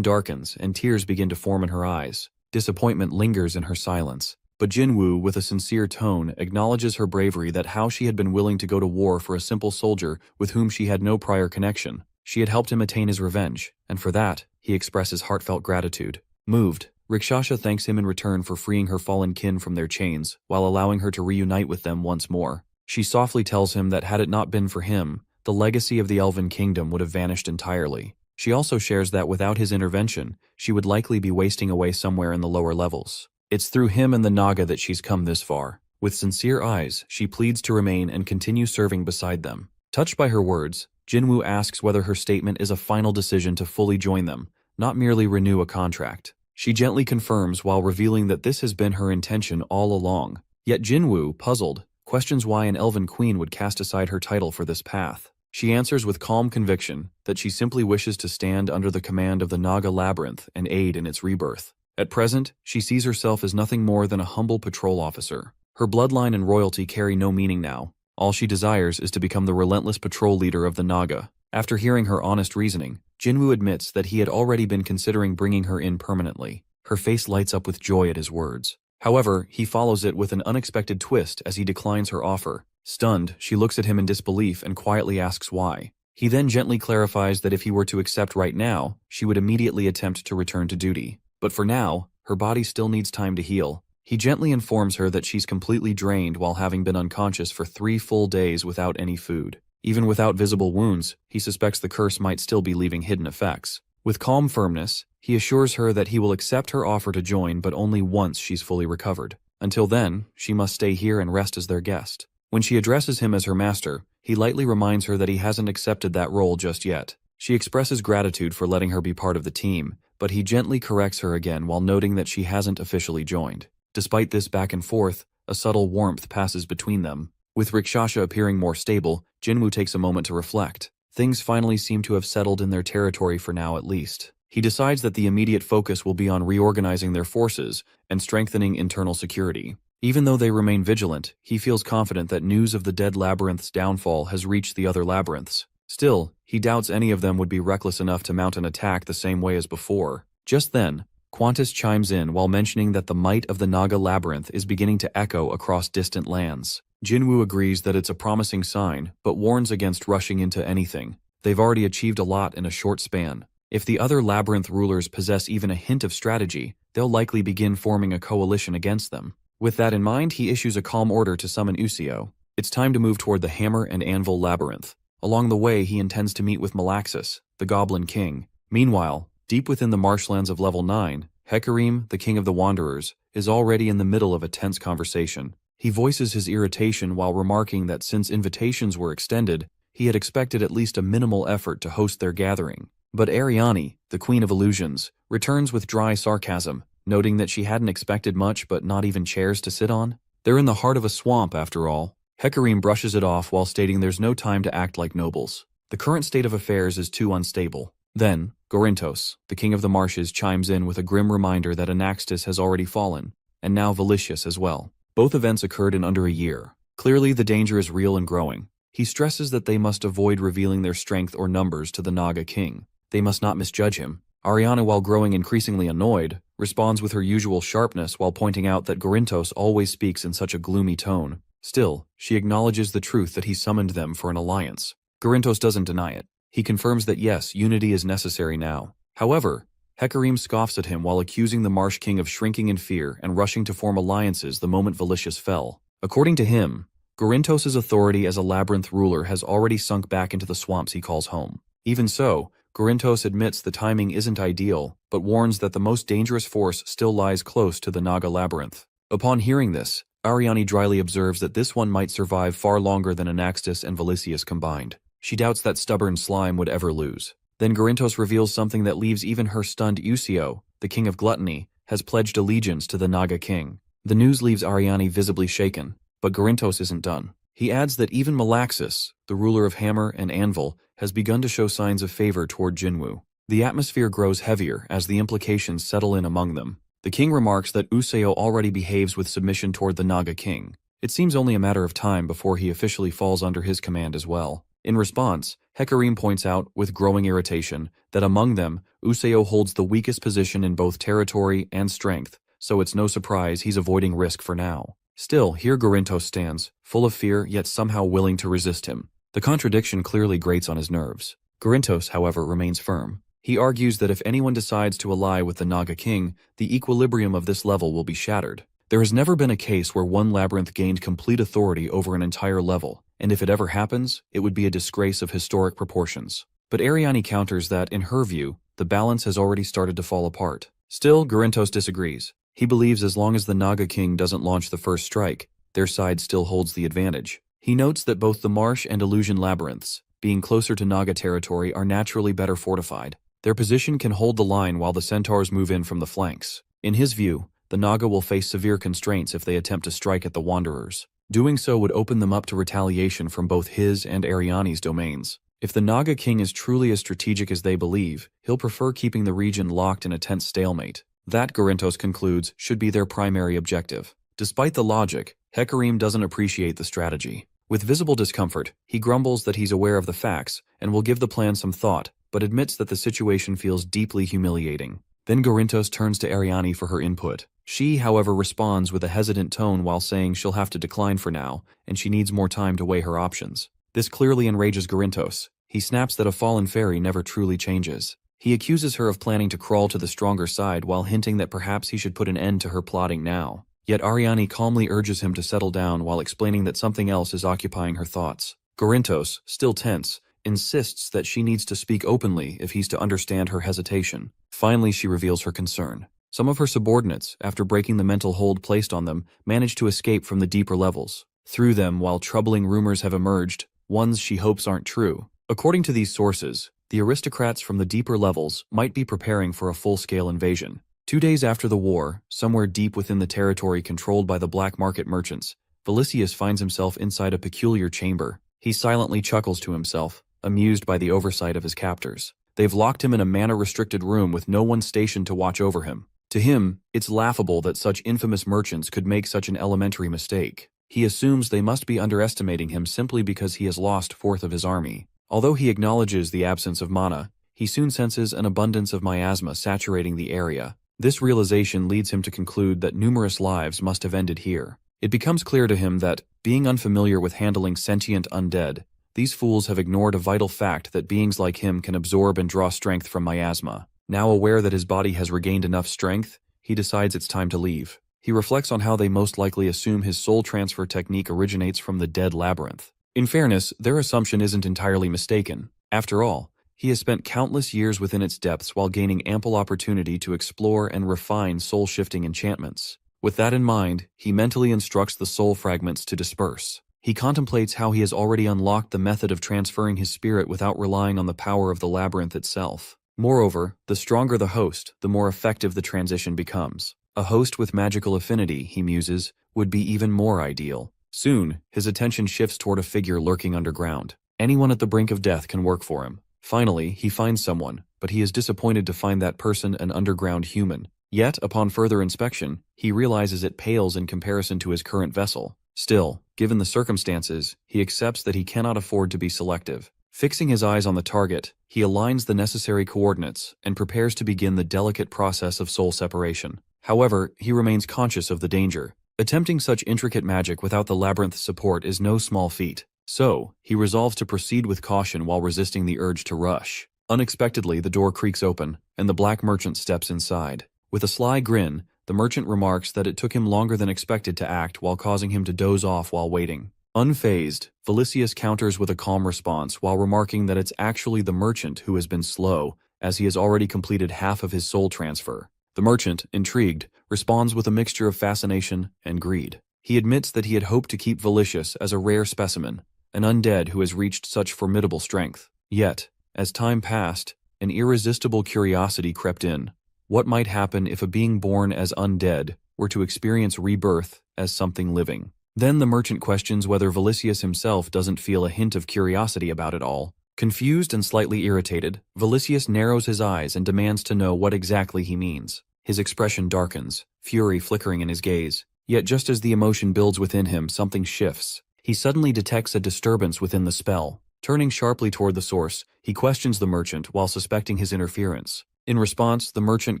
Speaker 1: darkens, and tears begin to form in her eyes. Disappointment lingers in her silence. But Jinwoo, with a sincere tone, acknowledges her bravery that how she had been willing to go to war for a simple soldier with whom she had no prior connection. She had helped him attain his revenge, and for that, he expresses heartfelt gratitude. Moved, Rikshasha thanks him in return for freeing her fallen kin from their chains, while allowing her to reunite with them once more. She softly tells him that had it not been for him, the legacy of the Elven Kingdom would have vanished entirely. She also shares that without his intervention, she would likely be wasting away somewhere in the lower levels. It's through him and the Naga that she's come this far. With sincere eyes, she pleads to remain and continue serving beside them. Touched by her words, Jinwoo asks whether her statement is a final decision to fully join them, not merely renew a contract. She gently confirms while revealing that this has been her intention all along. Yet Jinwoo, puzzled, questions why an elven queen would cast aside her title for this path. She answers with calm conviction that she simply wishes to stand under the command of the Naga Labyrinth and aid in its rebirth. At present, she sees herself as nothing more than a humble patrol officer. Her bloodline and royalty carry no meaning now. All she desires is to become the relentless patrol leader of the Naga. After hearing her honest reasoning, Jinwoo admits that he had already been considering bringing her in permanently. Her face lights up with joy at his words. However, he follows it with an unexpected twist as he declines her offer. Stunned, she looks at him in disbelief and quietly asks why. He then gently clarifies that if he were to accept right now, she would immediately attempt to return to duty. But for now, her body still needs time to heal. He gently informs her that she's completely drained while having been unconscious for 3 full days without any food. Even without visible wounds, he suspects the curse might still be leaving hidden effects. With calm firmness, he assures her that he will accept her offer to join but only once she's fully recovered. Until then, she must stay here and rest as their guest. When she addresses him as her master, he lightly reminds her that he hasn't accepted that role just yet. She expresses gratitude for letting her be part of the team, but he gently corrects her again while noting that she hasn't officially joined. Despite this back and forth, a subtle warmth passes between them. With Rikshasha appearing more stable, Jinwoo takes a moment to reflect. Things finally seem to have settled in their territory for now at least. He decides that the immediate focus will be on reorganizing their forces and strengthening internal security. Even though they remain vigilant, he feels confident that news of the dead labyrinth's downfall has reached the other labyrinths. Still, he doubts any of them would be reckless enough to mount an attack the same way as before. Just then, Qantas chimes in while mentioning that the might of the Naga labyrinth is beginning to echo across distant lands. Jinwoo agrees that it's a promising sign, but warns against rushing into anything. They've already achieved a lot in a short span. If the other labyrinth rulers possess even a hint of strategy, they'll likely begin forming a coalition against them. With that in mind, he issues a calm order to summon Useo. It's time to move toward the Hammer and Anvil labyrinth. Along the way, he intends to meet with Malaxis, the Goblin King. Meanwhile, deep within the marshlands of Level 9, Hecarim, the King of the Wanderers, is already in the middle of a tense conversation. He voices his irritation while remarking that since invitations were extended, he had expected at least a minimal effort to host their gathering. But Ariane, the Queen of Illusions, returns with dry sarcasm, noting that she hadn't expected much but not even chairs to sit on. They're in the heart of a swamp, after all. Hecarim brushes it off while stating there's no time to act like nobles. The current state of affairs is too unstable. Then, Gorintos, the King of the Marshes, chimes in with a grim reminder that Anaxtis has already fallen, and now Velicius as well. Both events occurred in under a year. Clearly, the danger is real and growing. He stresses that they must avoid revealing their strength or numbers to the Naga King. They must not misjudge him. Ariana, while growing increasingly annoyed, responds with her usual sharpness while pointing out that Gorintos always speaks in such a gloomy tone. Still, she acknowledges the truth that he summoned them for an alliance. Gorintos doesn't deny it. He confirms that yes, unity is necessary now. However, Hecarim scoffs at him while accusing the Marsh King of shrinking in fear and rushing to form alliances the moment Velicius fell. According to him, Gorintos' authority as a labyrinth ruler has already sunk back into the swamps he calls home. Even so, Gorintos admits the timing isn't ideal, but warns that the most dangerous force still lies close to the Naga labyrinth. Upon hearing this, Ariane dryly observes that this one might survive far longer than Anaxtis and Velicius combined. She doubts that stubborn slime would ever lose. Then Gorintos reveals something that leaves even her stunned. Useo, the King of Gluttony, has pledged allegiance to the Naga King. The news leaves Ariane visibly shaken, but Gorintos isn't done. He adds that even Malaxis, the ruler of Hammer and Anvil, has begun to show signs of favor toward Jinwoo. The atmosphere grows heavier as the implications settle in among them. The king remarks that Useo already behaves with submission toward the Naga King. It seems only a matter of time before he officially falls under his command as well. In response, Hecarim points out, with growing irritation, that among them, Useo holds the weakest position in both territory and strength, so it's no surprise he's avoiding risk for now. Still, here Gorintos stands, full of fear yet somehow willing to resist him. The contradiction clearly grates on his nerves. Gorintos, however, remains firm. He argues that if anyone decides to ally with the Naga King, the equilibrium of this level will be shattered. There has never been a case where one labyrinth gained complete authority over an entire level, and if it ever happens, it would be a disgrace of historic proportions. But Ariane counters that, in her view, the balance has already started to fall apart. Still, Gorintos disagrees. He believes as long as the Naga King doesn't launch the first strike, their side still holds the advantage. He notes that both the Marsh and Illusion labyrinths, being closer to Naga territory, are naturally better fortified. Their position can hold the line while the centaurs move in from the flanks. In his view, the Naga will face severe constraints if they attempt to strike at the Wanderers. Doing so would open them up to retaliation from both his and Ariane's domains. If the Naga King is truly as strategic as they believe, he'll prefer keeping the region locked in a tense stalemate. That, Gorintos concludes, should be their primary objective. Despite the logic, Hecarim doesn't appreciate the strategy. With visible discomfort, he grumbles that he's aware of the facts and will give the plan some thought, but admits that the situation feels deeply humiliating. Then Gorintos turns to Ariane for her input. She, however, responds with a hesitant tone while saying she'll have to decline for now, and she needs more time to weigh her options. This clearly enrages Gorintos. He snaps that a fallen fairy never truly changes. He accuses her of planning to crawl to the stronger side while hinting that perhaps he should put an end to her plotting now. Yet Ariane calmly urges him to settle down while explaining that something else is occupying her thoughts. Gorintos, still tense, insists that she needs to speak openly if he's to understand her hesitation. Finally, she reveals her concern. Some of her subordinates, after breaking the mental hold placed on them, manage to escape from the deeper levels. Through them, while troubling rumors have emerged, ones she hopes aren't true. According to these sources, the aristocrats from the deeper levels might be preparing for a full-scale invasion. 2 days after the war, somewhere deep within the territory controlled by the black market merchants, Vilicius finds himself inside a peculiar chamber. He silently chuckles to himself, amused by the oversight of his captors. They've locked him in a mana-restricted room with no one stationed to watch over him. To him, it's laughable that such infamous merchants could make such an elementary mistake. He assumes they must be underestimating him simply because he has lost 1/4 of his army. Although he acknowledges the absence of mana, he soon senses an abundance of miasma saturating the area. This realization leads him to conclude that numerous lives must have ended here. It becomes clear to him that, being unfamiliar with handling sentient undead, these fools have ignored a vital fact that beings like him can absorb and draw strength from miasma. Now aware that his body has regained enough strength, he decides it's time to leave. He reflects on how they most likely assume his soul transfer technique originates from the dead labyrinth. In fairness, their assumption isn't entirely mistaken. After all, he has spent countless years within its depths while gaining ample opportunity to explore and refine soul-shifting enchantments. With that in mind, he mentally instructs the soul fragments to disperse. He contemplates how he has already unlocked the method of transferring his spirit without relying on the power of the labyrinth itself. Moreover, the stronger the host, the more effective the transition becomes. A host with magical affinity, he muses, would be even more ideal. Soon, his attention shifts toward a figure lurking underground. Anyone at the brink of death can work for him. Finally, he finds someone, but he is disappointed to find that person an underground human. Yet, upon further inspection, he realizes it pales in comparison to his current vessel. Still, given the circumstances, he accepts that he cannot afford to be selective. Fixing his eyes on the target, he aligns the necessary coordinates and prepares to begin the delicate process of soul separation. However, he remains conscious of the danger. Attempting such intricate magic without the labyrinth's support is no small feat. So, he resolves to proceed with caution while resisting the urge to rush. Unexpectedly, the door creaks open, and the black merchant steps inside. With a sly grin, the merchant remarks that it took him longer than expected to act while causing him to doze off while waiting. Unfazed, Vilicius counters with a calm response while remarking that it's actually the merchant who has been slow, as he has already completed half of his soul transfer. The merchant, intrigued, responds with a mixture of fascination and greed. He admits that he had hoped to keep Vilicius as a rare specimen, an undead who has reached such formidable strength. Yet, as time passed, an irresistible curiosity crept in. What might happen if a being born as undead were to experience rebirth as something living? Then the merchant questions whether Vilicius himself doesn't feel a hint of curiosity about it all. Confused and slightly irritated, Vilicius narrows his eyes and demands to know what exactly he means. His expression darkens, fury flickering in his gaze. Yet just as the emotion builds within him, something shifts. He suddenly detects a disturbance within the spell. Turning sharply toward the source, he questions the merchant while suspecting his interference. In response, the merchant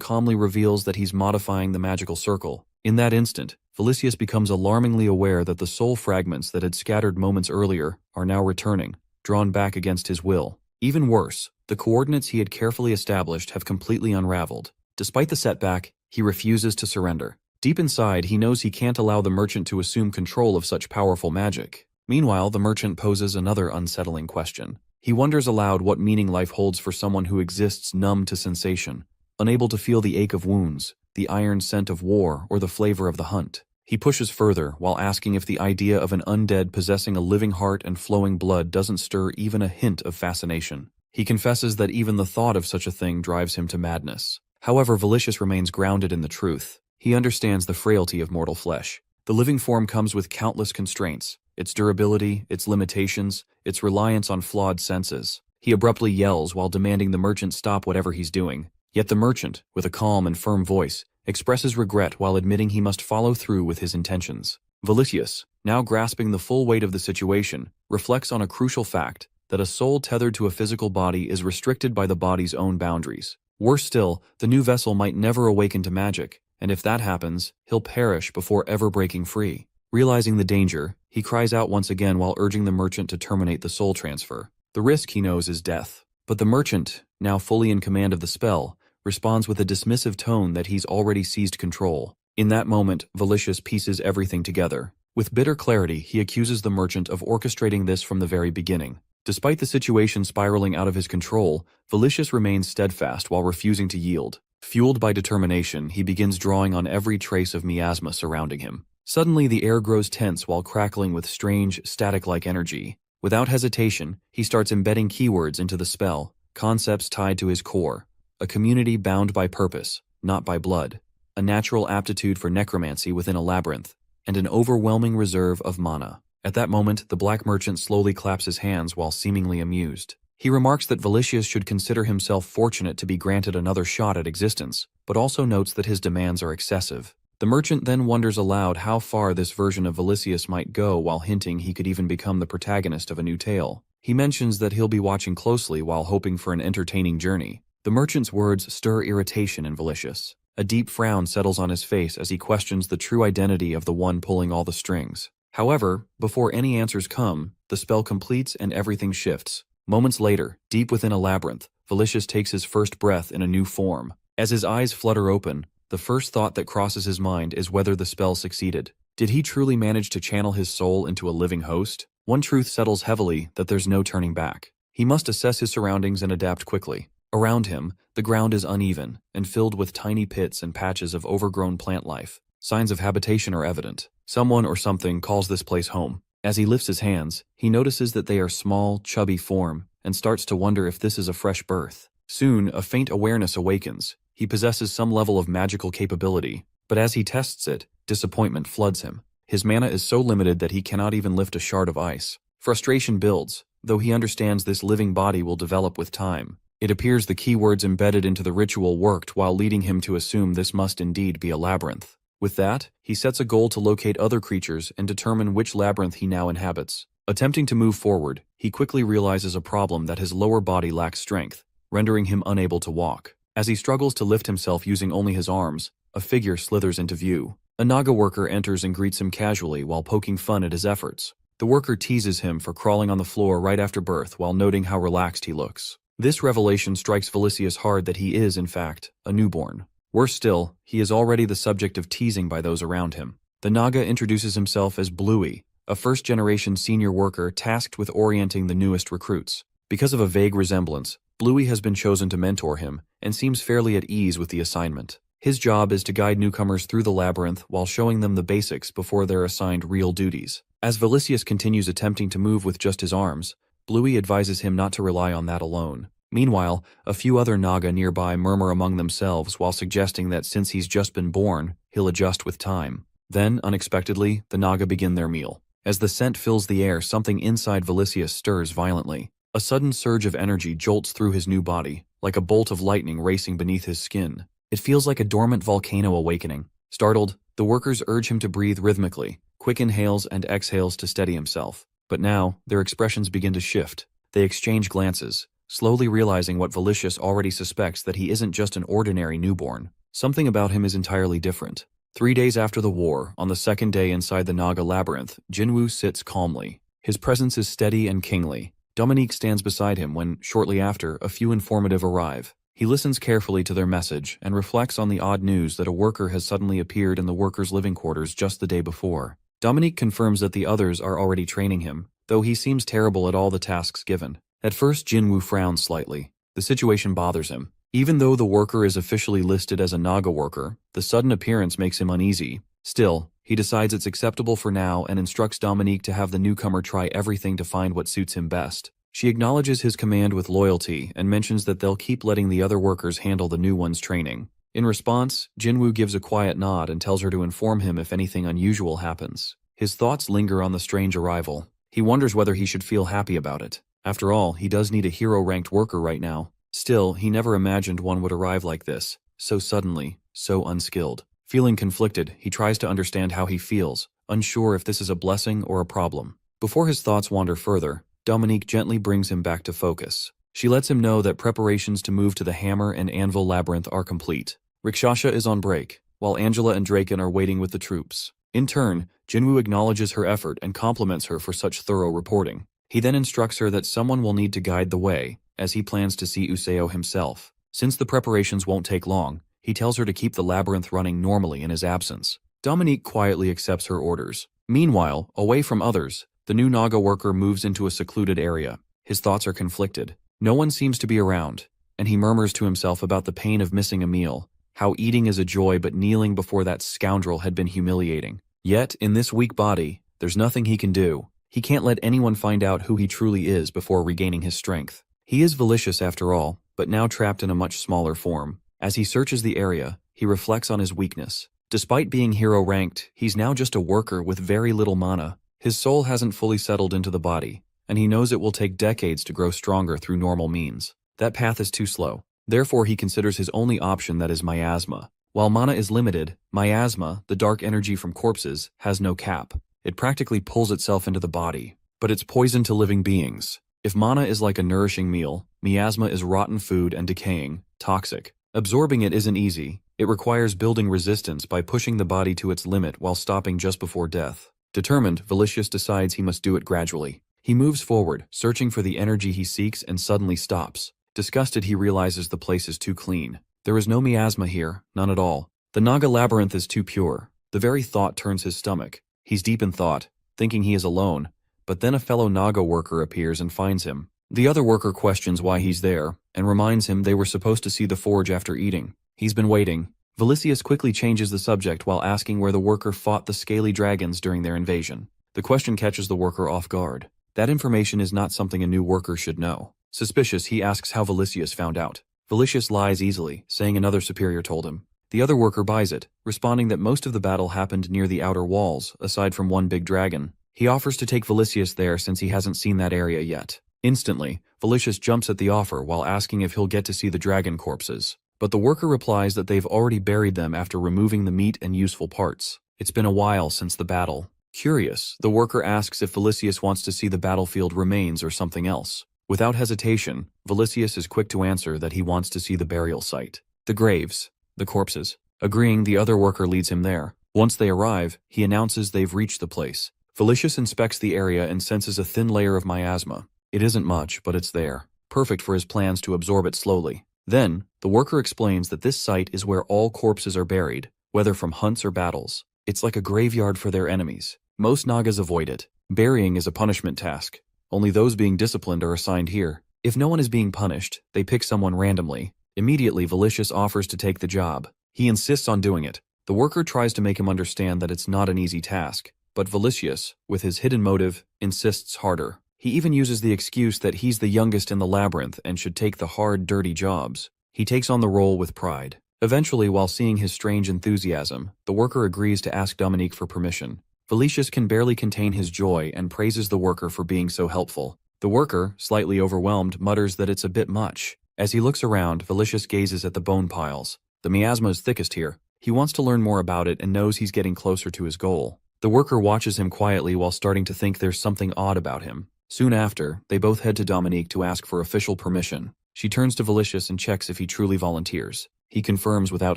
Speaker 1: calmly reveals that he's modifying the magical circle. In that instant, Vilicius becomes alarmingly aware that the soul fragments that had scattered moments earlier are now returning, drawn back against his will. Even worse, the coordinates he had carefully established have completely unraveled. Despite the setback, he refuses to surrender. Deep inside, he knows he can't allow the merchant to assume control of such powerful magic. Meanwhile, the merchant poses another unsettling question. He wonders aloud what meaning life holds for someone who exists numb to sensation, unable to feel the ache of wounds, the iron scent of war, or the flavor of the hunt. He pushes further while asking if the idea of an undead possessing a living heart and flowing blood doesn't stir even a hint of fascination. He confesses that even the thought of such a thing drives him to madness. However, Vilicius remains grounded in the truth. He understands the frailty of mortal flesh. The living form comes with countless constraints, its durability, its limitations, its reliance on flawed senses. He abruptly yells while demanding the merchant stop whatever he's doing. Yet the merchant, with a calm and firm voice, expresses regret while admitting he must follow through with his intentions. Vilicius, now grasping the full weight of the situation, reflects on a crucial fact, that a soul tethered to a physical body is restricted by the body's own boundaries. Worse still, the new vessel might never awaken to magic, and if that happens, he'll perish before ever breaking free. Realizing the danger, he cries out once again while urging the merchant to terminate the soul transfer. The risk, he knows, is death. But the merchant, now fully in command of the spell, responds with a dismissive tone that he's already seized control. In that moment, Valicious pieces everything together. With bitter clarity, he accuses the merchant of orchestrating this from the very beginning. Despite the situation spiraling out of his control, Valicious remains steadfast while refusing to yield. Fueled by determination, he begins drawing on every trace of miasma surrounding him. Suddenly, the air grows tense while crackling with strange, static-like energy. Without hesitation, he starts embedding keywords into the spell, concepts tied to his core. A community bound by purpose, not by blood. A natural aptitude for necromancy within a labyrinth, and an overwhelming reserve of mana. At that moment, the black merchant slowly claps his hands while seemingly amused. He remarks that Valicious should consider himself fortunate to be granted another shot at existence, but also notes that his demands are excessive. The merchant then wonders aloud how far this version of Valicious might go while hinting he could even become the protagonist of a new tale. He mentions that he'll be watching closely while hoping for an entertaining journey. The merchant's words stir irritation in Valicious. A deep frown settles on his face as he questions the true identity of the one pulling all the strings. However, before any answers come, the spell completes and everything shifts. Moments later, deep within a labyrinth, Valicious takes his first breath in a new form. As his eyes flutter open, the first thought that crosses his mind is whether the spell succeeded. Did he truly manage to channel his soul into a living host? One truth settles heavily that there's no turning back. He must assess his surroundings and adapt quickly. Around him, the ground is uneven and filled with tiny pits and patches of overgrown plant life. Signs of habitation are evident. Someone or something calls this place home. As he lifts his hands, he notices that they are small, chubby form and starts to wonder if this is a fresh birth. Soon, a faint awareness awakens. He possesses some level of magical capability, but as he tests it, disappointment floods him. His mana is so limited that he cannot even lift a shard of ice. Frustration builds, though he understands this living body will develop with time. It appears the keywords embedded into the ritual worked while leading him to assume this must indeed be a labyrinth. With that, he sets a goal to locate other creatures and determine which labyrinth he now inhabits. Attempting to move forward, he quickly realizes a problem that his lower body lacks strength, rendering him unable to walk. As he struggles to lift himself using only his arms, a figure slithers into view. A Naga worker enters and greets him casually while poking fun at his efforts. The worker teases him for crawling on the floor right after birth while noting how relaxed he looks. This revelation strikes Valicious hard that he is, in fact, a newborn. Worse still, he is already the subject of teasing by those around him. The Naga introduces himself as Bluey, a first-generation senior worker tasked with orienting the newest recruits. Because of a vague resemblance, Bluey has been chosen to mentor him and seems fairly at ease with the assignment. His job is to guide newcomers through the labyrinth while showing them the basics before they're assigned real duties. As Valicious continues attempting to move with just his arms, Bluey advises him not to rely on that alone. Meanwhile, a few other Naga nearby murmur among themselves while suggesting that since he's just been born, he'll adjust with time. Then, unexpectedly, the Naga begin their meal. As the scent fills the air, something inside Valicious stirs violently. A sudden surge of energy jolts through his new body, like a bolt of lightning racing beneath his skin. It feels like a dormant volcano awakening. Startled, the workers urge him to breathe rhythmically, quick inhales and exhales to steady himself. But now, their expressions begin to shift. They exchange glances, slowly realizing what Valicious already suspects, that he isn't just an ordinary newborn. Something about him is entirely different. 3 days after the war, on the second day inside the Naga labyrinth, Jinwoo sits calmly. His presence is steady and kingly. Dominique stands beside him when, shortly after, a few informative arrive. He listens carefully to their message and reflects on the odd news that a worker has suddenly appeared in the workers' living quarters just the day before. Dominique confirms that the others are already training him, though he seems terrible at all the tasks given. At first, Jinwoo frowns slightly. The situation bothers him. Even though the worker is officially listed as a Naga worker, the sudden appearance makes him uneasy. Still, he decides it's acceptable for now and instructs Dominique to have the newcomer try everything to find what suits him best. She acknowledges his command with loyalty and mentions that they'll keep letting the other workers handle the new one's training. In response, Jinwoo gives a quiet nod and tells her to inform him if anything unusual happens. His thoughts linger on the strange arrival. He wonders whether he should feel happy about it. After all, he does need a hero-ranked worker right now. Still, he never imagined one would arrive like this, so suddenly, so unskilled. Feeling conflicted, he tries to understand how he feels, unsure if this is a blessing or a problem. Before his thoughts wander further, Dominique gently brings him back to focus. She lets him know that preparations to move to the Hammer and Anvil Labyrinth are complete. Rikshasha is on break, while Angela and Draken are waiting with the troops. In turn, Jinwoo acknowledges her effort and compliments her for such thorough reporting. He then instructs her that someone will need to guide the way, as he plans to see Useo himself. Since the preparations won't take long, he tells her to keep the labyrinth running normally in his absence. Dominique quietly accepts her orders. Meanwhile, away from others, the new Naga worker moves into a secluded area. His thoughts are conflicted. No one seems to be around, and he murmurs to himself about the pain of missing a meal, how eating is a joy but kneeling before that scoundrel had been humiliating. Yet, in this weak body, there's nothing he can do. He can't let anyone find out who he truly is before regaining his strength. He is Valicious after all, but now trapped in a much smaller form. As he searches the area, he reflects on his weakness. Despite being hero-ranked, he's now just a worker with very little mana. His soul hasn't fully settled into the body, and he knows it will take decades to grow stronger through normal means. That path is too slow. Therefore, he considers his only option, that is miasma. While mana is limited, miasma, the dark energy from corpses, has no cap. It practically pulls itself into the body, but it's poison to living beings. If mana is like a nourishing meal, miasma is rotten food and decaying, toxic. Absorbing it isn't easy. It requires building resistance by pushing the body to its limit while stopping just before death. Determined, Valicious decides he must do it gradually. He moves forward, searching for the energy he seeks, and suddenly stops. Disgusted, he realizes the place is too clean. There is no miasma here, none at all. The Naga labyrinth is too pure. The very thought turns his stomach. He's deep in thought, thinking he is alone, but then a fellow Naga worker appears and finds him. The other worker questions why he's there, and reminds him they were supposed to see the forge after eating. He's been waiting. Valicious quickly changes the subject while asking where the worker fought the scaly dragons during their invasion. The question catches the worker off guard. That information is not something a new worker should know. Suspicious, he asks how Valicious found out. Valicious lies easily, saying another superior told him. The other worker buys it, responding that most of the battle happened near the outer walls, aside from one big dragon. He offers to take Valicious there since he hasn't seen that area yet. Instantly, Valicious jumps at the offer while asking if he'll get to see the dragon corpses. But the worker replies that they've already buried them after removing the meat and useful parts. It's been a while since the battle. Curious, the worker asks if Valicious wants to see the battlefield remains or something else. Without hesitation, Valicious is quick to answer that he wants to see the burial site. The graves. The corpses. Agreeing, the other worker leads him there. Once they arrive, he announces they've reached the place. Valicious inspects the area and senses a thin layer of miasma. It isn't much, but it's there. Perfect for his plans to absorb it slowly. Then, the worker explains that this site is where all corpses are buried, whether from hunts or battles. It's like a graveyard for their enemies. Most Nagas avoid it. Burying is a punishment task. Only those being disciplined are assigned here. If no one is being punished, they pick someone randomly. Immediately, Valicious offers to take the job. He insists on doing it. The worker tries to make him understand that it's not an easy task, but Valicious, with his hidden motive, insists harder. He even uses the excuse that he's the youngest in the labyrinth and should take the hard, dirty jobs. He takes on the role with pride. Eventually, while seeing his strange enthusiasm, the worker agrees to ask Dominique for permission. Valicious can barely contain his joy and praises the worker for being so helpful. The worker, slightly overwhelmed, mutters that it's a bit much. As he looks around, Valicious gazes at the bone piles. The miasma is thickest here. He wants to learn more about it and knows he's getting closer to his goal. The worker watches him quietly while starting to think there's something odd about him. Soon after, they both head to Dominique to ask for official permission. She turns to Valicious and checks if he truly volunteers. He confirms without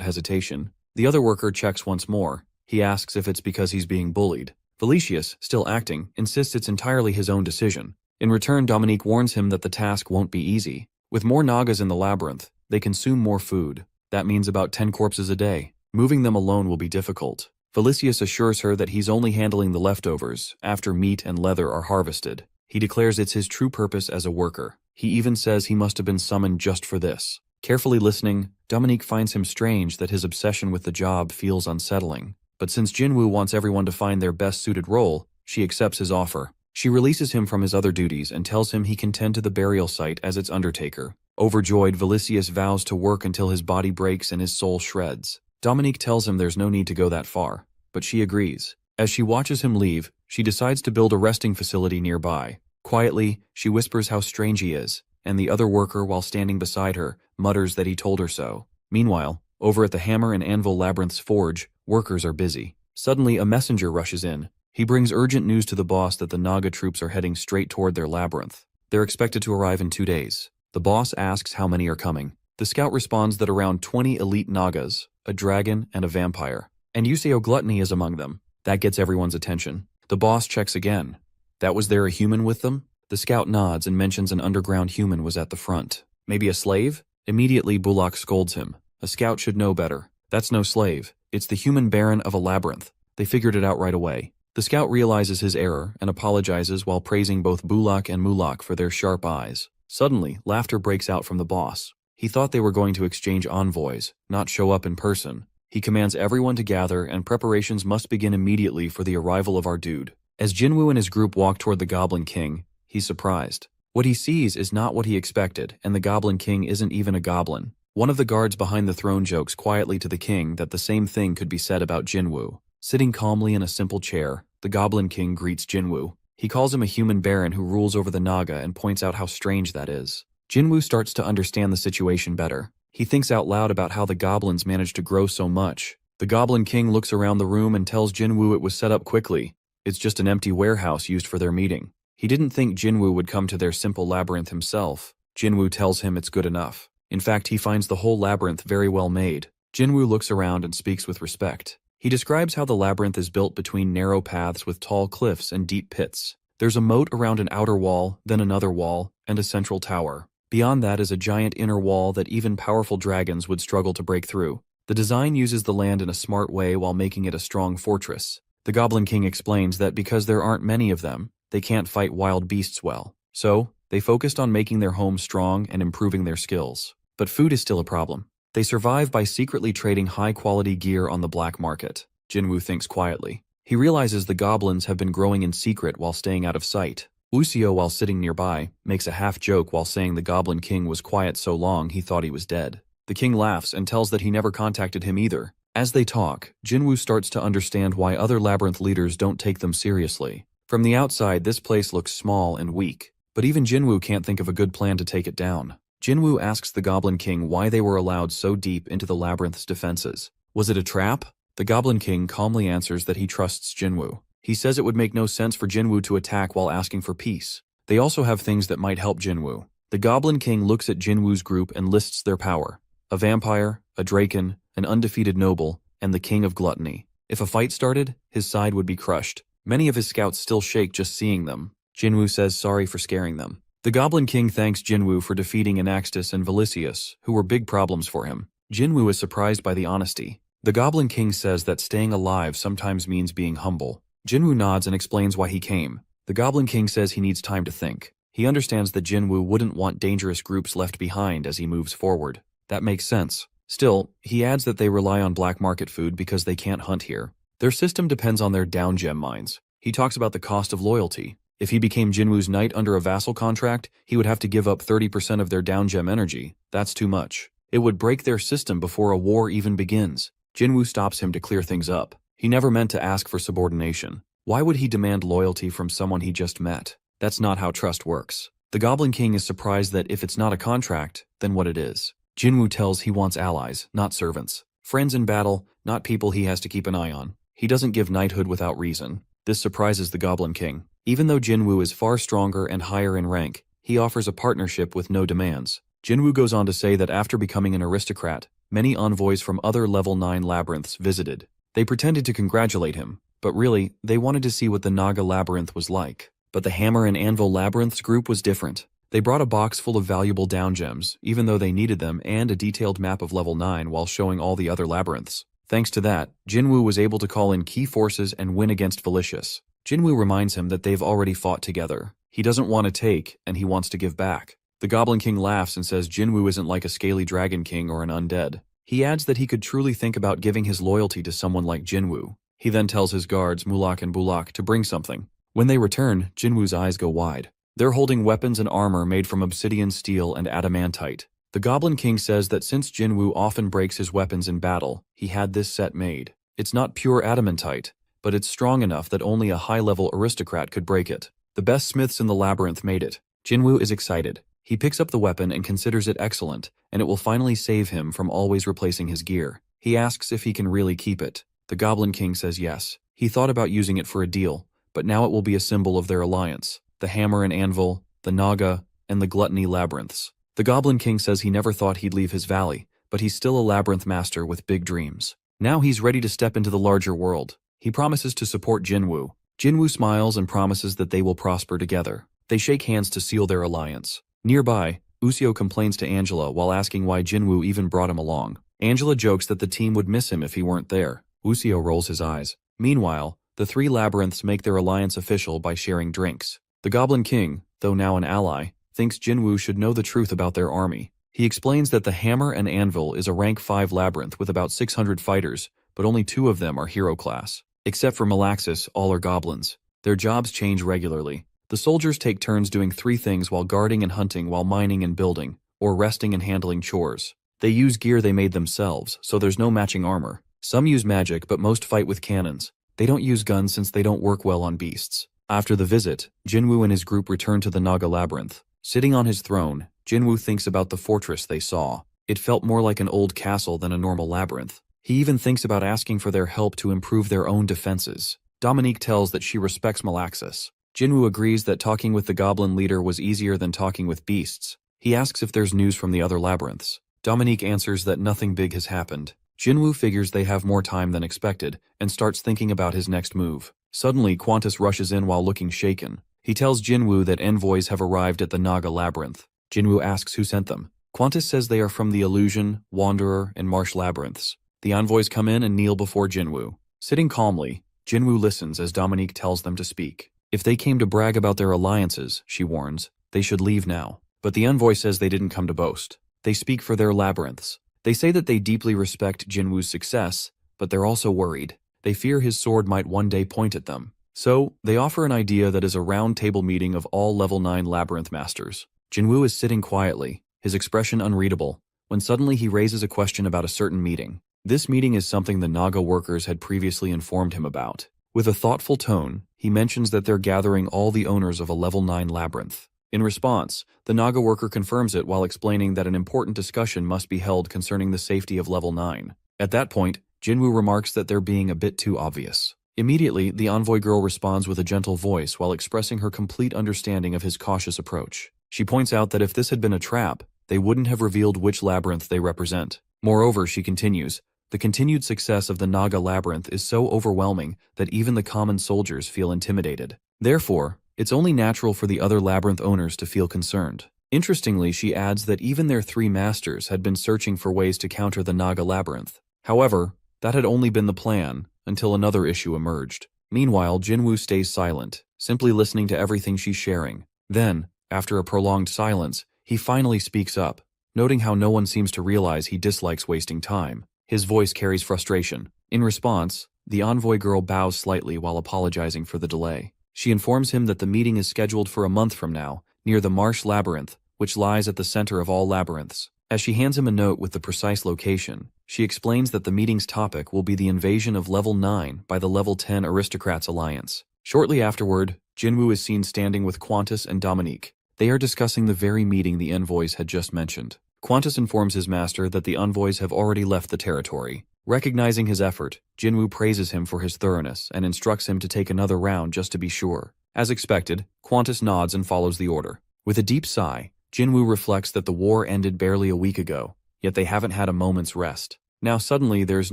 Speaker 1: hesitation. The other worker checks once more. He asks if it's because he's being bullied. Valicious, still acting, insists it's entirely his own decision. In return, Dominique warns him that the task won't be easy. With more Nagas in the labyrinth, they consume more food. That means about 10 corpses a day. Moving them alone will be difficult. Valicious assures her that he's only handling the leftovers after meat and leather are harvested. He declares it's his true purpose as a worker. He even says he must have been summoned just for this. Carefully listening, Dominique finds him strange that his obsession with the job feels unsettling. But since Jinwoo wants everyone to find their best-suited role, she accepts his offer. She releases him from his other duties and tells him he can tend to the burial site as its undertaker. Overjoyed, Valicious vows to work until his body breaks and his soul shreds. Dominique tells him there's no need to go that far, but she agrees. As she watches him leave, she decides to build a resting facility nearby. Quietly, she whispers how strange he is, and the other worker, while standing beside her, mutters that he told her so. Meanwhile, over at the Hammer and Anvil Labyrinth's forge, workers are busy. Suddenly, a messenger rushes in. He brings urgent news to the boss that the Naga troops are heading straight toward their labyrinth. They're expected to arrive in 2 days. The boss asks how many are coming. The scout responds that around 20 elite Nagas, a dragon, and a vampire. And Useo Gluttony is among them. That gets everyone's attention. The boss checks again. That was there a human with them? The scout nods and mentions an underground human was at the front. Maybe a slave? Immediately, Bullock scolds him. A scout should know better. That's no slave. It's the human baron of a labyrinth. They figured it out right away. The scout realizes his error and apologizes while praising both Bullock and Mulak for their sharp eyes. Suddenly, laughter breaks out from the boss. He thought they were going to exchange envoys, not show up in person. He commands everyone to gather, and preparations must begin immediately for the arrival of our dude. As Jinwoo and his group walk toward the Goblin King, he's surprised. What he sees is not what he expected, and the Goblin King isn't even a goblin. One of the guards behind the throne jokes quietly to the king that the same thing could be said about Jinwoo. Sitting calmly in a simple chair, the Goblin King greets Jinwoo. He calls him a human baron who rules over the Naga and points out how strange that is. Jinwoo starts to understand the situation better. He thinks out loud about how the goblins managed to grow so much. The Goblin King looks around the room and tells Jinwoo it was set up quickly. It's just an empty warehouse used for their meeting. He didn't think Jinwoo would come to their simple labyrinth himself. Jinwoo tells him it's good enough. In fact, he finds the whole labyrinth very well made. Jinwoo looks around and speaks with respect. He describes how the labyrinth is built between narrow paths with tall cliffs and deep pits. There's a moat around an outer wall, then another wall, and a central tower. Beyond that is a giant inner wall that even powerful dragons would struggle to break through. The design uses the land in a smart way while making it a strong fortress. The Goblin King explains that because there aren't many of them, they can't fight wild beasts well. So, they focused on making their home strong and improving their skills. But food is still a problem. They survive by secretly trading high-quality gear on the black market. Jinwoo thinks quietly. He realizes the goblins have been growing in secret while staying out of sight. Usio, while sitting nearby, makes a half-joke while saying the Goblin King was quiet so long he thought he was dead. The king laughs and tells that he never contacted him either. As they talk, Jinwoo starts to understand why other labyrinth leaders don't take them seriously. From the outside, this place looks small and weak, but even Jinwoo can't think of a good plan to take it down. Jinwoo asks the Goblin King why they were allowed so deep into the labyrinth's defenses. Was it a trap? The Goblin King calmly answers that he trusts Jinwoo. He says it would make no sense for Jinwoo to attack while asking for peace. They also have things that might help Jinwoo. The Goblin King looks at Jinwoo's group and lists their power. A vampire, a draken, an undefeated noble, and the king of gluttony. If a fight started, his side would be crushed. Many of his scouts still shake just seeing them. Jinwoo says sorry for scaring them. The Goblin King thanks Jinwoo for defeating Anaxtis and Velicius, who were big problems for him. Jinwoo is surprised by the honesty. The Goblin King says that staying alive sometimes means being humble. Jinwoo nods and explains why he came. The Goblin King says he needs time to think. He understands that Jinwoo wouldn't want dangerous groups left behind as he moves forward. That makes sense. Still, he adds that they rely on black market food because they can't hunt here. Their system depends on their down gem mines. He talks about the cost of loyalty. If he became Jinwoo's knight under a vassal contract, he would have to give up 30% of their down gem energy. That's too much. It would break their system before a war even begins. Jinwoo stops him to clear things up. He never meant to ask for subordination. Why would he demand loyalty from someone he just met? That's not how trust works. The Goblin King is surprised that if it's not a contract, then what it is. Jinwoo tells he wants allies, not servants. Friends in battle, not people he has to keep an eye on. He doesn't give knighthood without reason. This surprises the Goblin King. Even though Jinwoo is far stronger and higher in rank, he offers a partnership with no demands. Jinwoo goes on to say that after becoming an aristocrat, many envoys from other level 9 labyrinths visited. They pretended to congratulate him, but really, they wanted to see what the Naga labyrinth was like. But the Hammer and Anvil labyrinth's group was different. They brought a box full of valuable down gems, even though they needed them, and a detailed map of level 9 while showing all the other labyrinths. Thanks to that, Jinwoo was able to call in key forces and win against Velicius. Jinwoo reminds him that they've already fought together. He doesn't want to take, and he wants to give back. The Goblin King laughs and says Jinwoo isn't like a scaly dragon king or an undead. He adds that he could truly think about giving his loyalty to someone like Jinwoo. He then tells his guards, Mulak and Bulak, to bring something. When they return, Jinwoo's eyes go wide. They're holding weapons and armor made from obsidian steel and adamantite. The Goblin King says that since Jinwoo often breaks his weapons in battle, he had this set made. It's not pure adamantite, but it's strong enough that only a high-level aristocrat could break it. The best smiths in the labyrinth made it. Jinwoo is excited. He picks up the weapon and considers it excellent, and it will finally save him from always replacing his gear. He asks if he can really keep it. The Goblin King says yes. He thought about using it for a deal, but now it will be a symbol of their alliance. The Hammer and Anvil, the Naga, and the Gluttony labyrinths. The Goblin King says he never thought he'd leave his valley, but he's still a labyrinth master with big dreams. Now he's ready to step into the larger world. He promises to support Jinwoo. Jinwoo smiles and promises that they will prosper together. They shake hands to seal their alliance. Nearby, Usio complains to Angela while asking why Jinwoo even brought him along. Angela jokes that the team would miss him if he weren't there. Usio rolls his eyes. Meanwhile, the three labyrinths make their alliance official by sharing drinks. The Goblin King, though now an ally, thinks Jinwoo should know the truth about their army. He explains that the Hammer and Anvil is a rank 5 labyrinth with about 600 fighters, but only 2 of them are hero class. Except for Malaxis, all are goblins. Their jobs change regularly. The soldiers take turns doing 3 things while guarding and hunting while mining and building, or resting and handling chores. They use gear they made themselves, so there's no matching armor. Some use magic, but most fight with cannons. They don't use guns since they don't work well on beasts. After the visit, Jinwoo and his group return to the Naga Labyrinth. Sitting on his throne, Jinwoo thinks about the fortress they saw. It felt more like an old castle than a normal labyrinth. He even thinks about asking for their help to improve their own defenses. Dominique tells that she respects Malaxis. Jinwoo agrees that talking with the goblin leader was easier than talking with beasts. He asks if there's news from the other labyrinths. Dominique answers that nothing big has happened. Jinwoo figures they have more time than expected and starts thinking about his next move. Suddenly, Qantas rushes in while looking shaken. He tells Jinwoo that envoys have arrived at the Naga Labyrinth. Jinwoo asks who sent them. Qantas says they are from the Illusion, Wanderer, and Marsh Labyrinths. The envoys come in and kneel before Jinwoo. Sitting calmly, Jinwoo listens as Dominique tells them to speak. If they came to brag about their alliances, she warns, they should leave now. But the envoy says they didn't come to boast. They speak for their labyrinths. They say that they deeply respect Jinwoo's success, but they're also worried. They fear his sword might one day point at them. So, they offer an idea that is a round-table meeting of all Level 9 Labyrinth Masters. Jinwoo is sitting quietly, his expression unreadable, when suddenly he raises a question about a certain meeting. This meeting is something the Naga workers had previously informed him about. With a thoughtful tone, he mentions that they're gathering all the owners of a Level 9 labyrinth. In response, the Naga worker confirms it while explaining that an important discussion must be held concerning the safety of Level 9. At that point, Jinwoo remarks that they're being a bit too obvious. Immediately, the envoy girl responds with a gentle voice while expressing her complete understanding of his cautious approach. She points out that if this had been a trap, they wouldn't have revealed which labyrinth they represent. Moreover, she continues, the continued success of the Naga labyrinth is so overwhelming that even the common soldiers feel intimidated. Therefore, it's only natural for the other labyrinth owners to feel concerned. Interestingly, she adds that even their 3 masters had been searching for ways to counter the Naga labyrinth. However, that had only been the plan until another issue emerged. Meanwhile, Jinwoo stays silent, simply listening to everything she's sharing. Then, after a prolonged silence, he finally speaks up, noting how no one seems to realize he dislikes wasting time. His voice carries frustration. In response, the envoy girl bows slightly while apologizing for the delay. She informs him that the meeting is scheduled for a month from now, near the Marsh Labyrinth, which lies at the center of all labyrinths. As she hands him a note with the precise location, she explains that the meeting's topic will be the invasion of Level 9 by the Level 10 Aristocrats Alliance. Shortly afterward, Jinwoo is seen standing with Qantas and Dominique. They are discussing the very meeting the envoys had just mentioned. Qantas informs his master that the envoys have already left the territory. Recognizing his effort, Jinwoo praises him for his thoroughness and instructs him to take another round just to be sure. As expected, Qantas nods and follows the order. With a deep sigh, Jinwoo reflects that the war ended barely a week ago, yet they haven't had a moment's rest. Now suddenly there's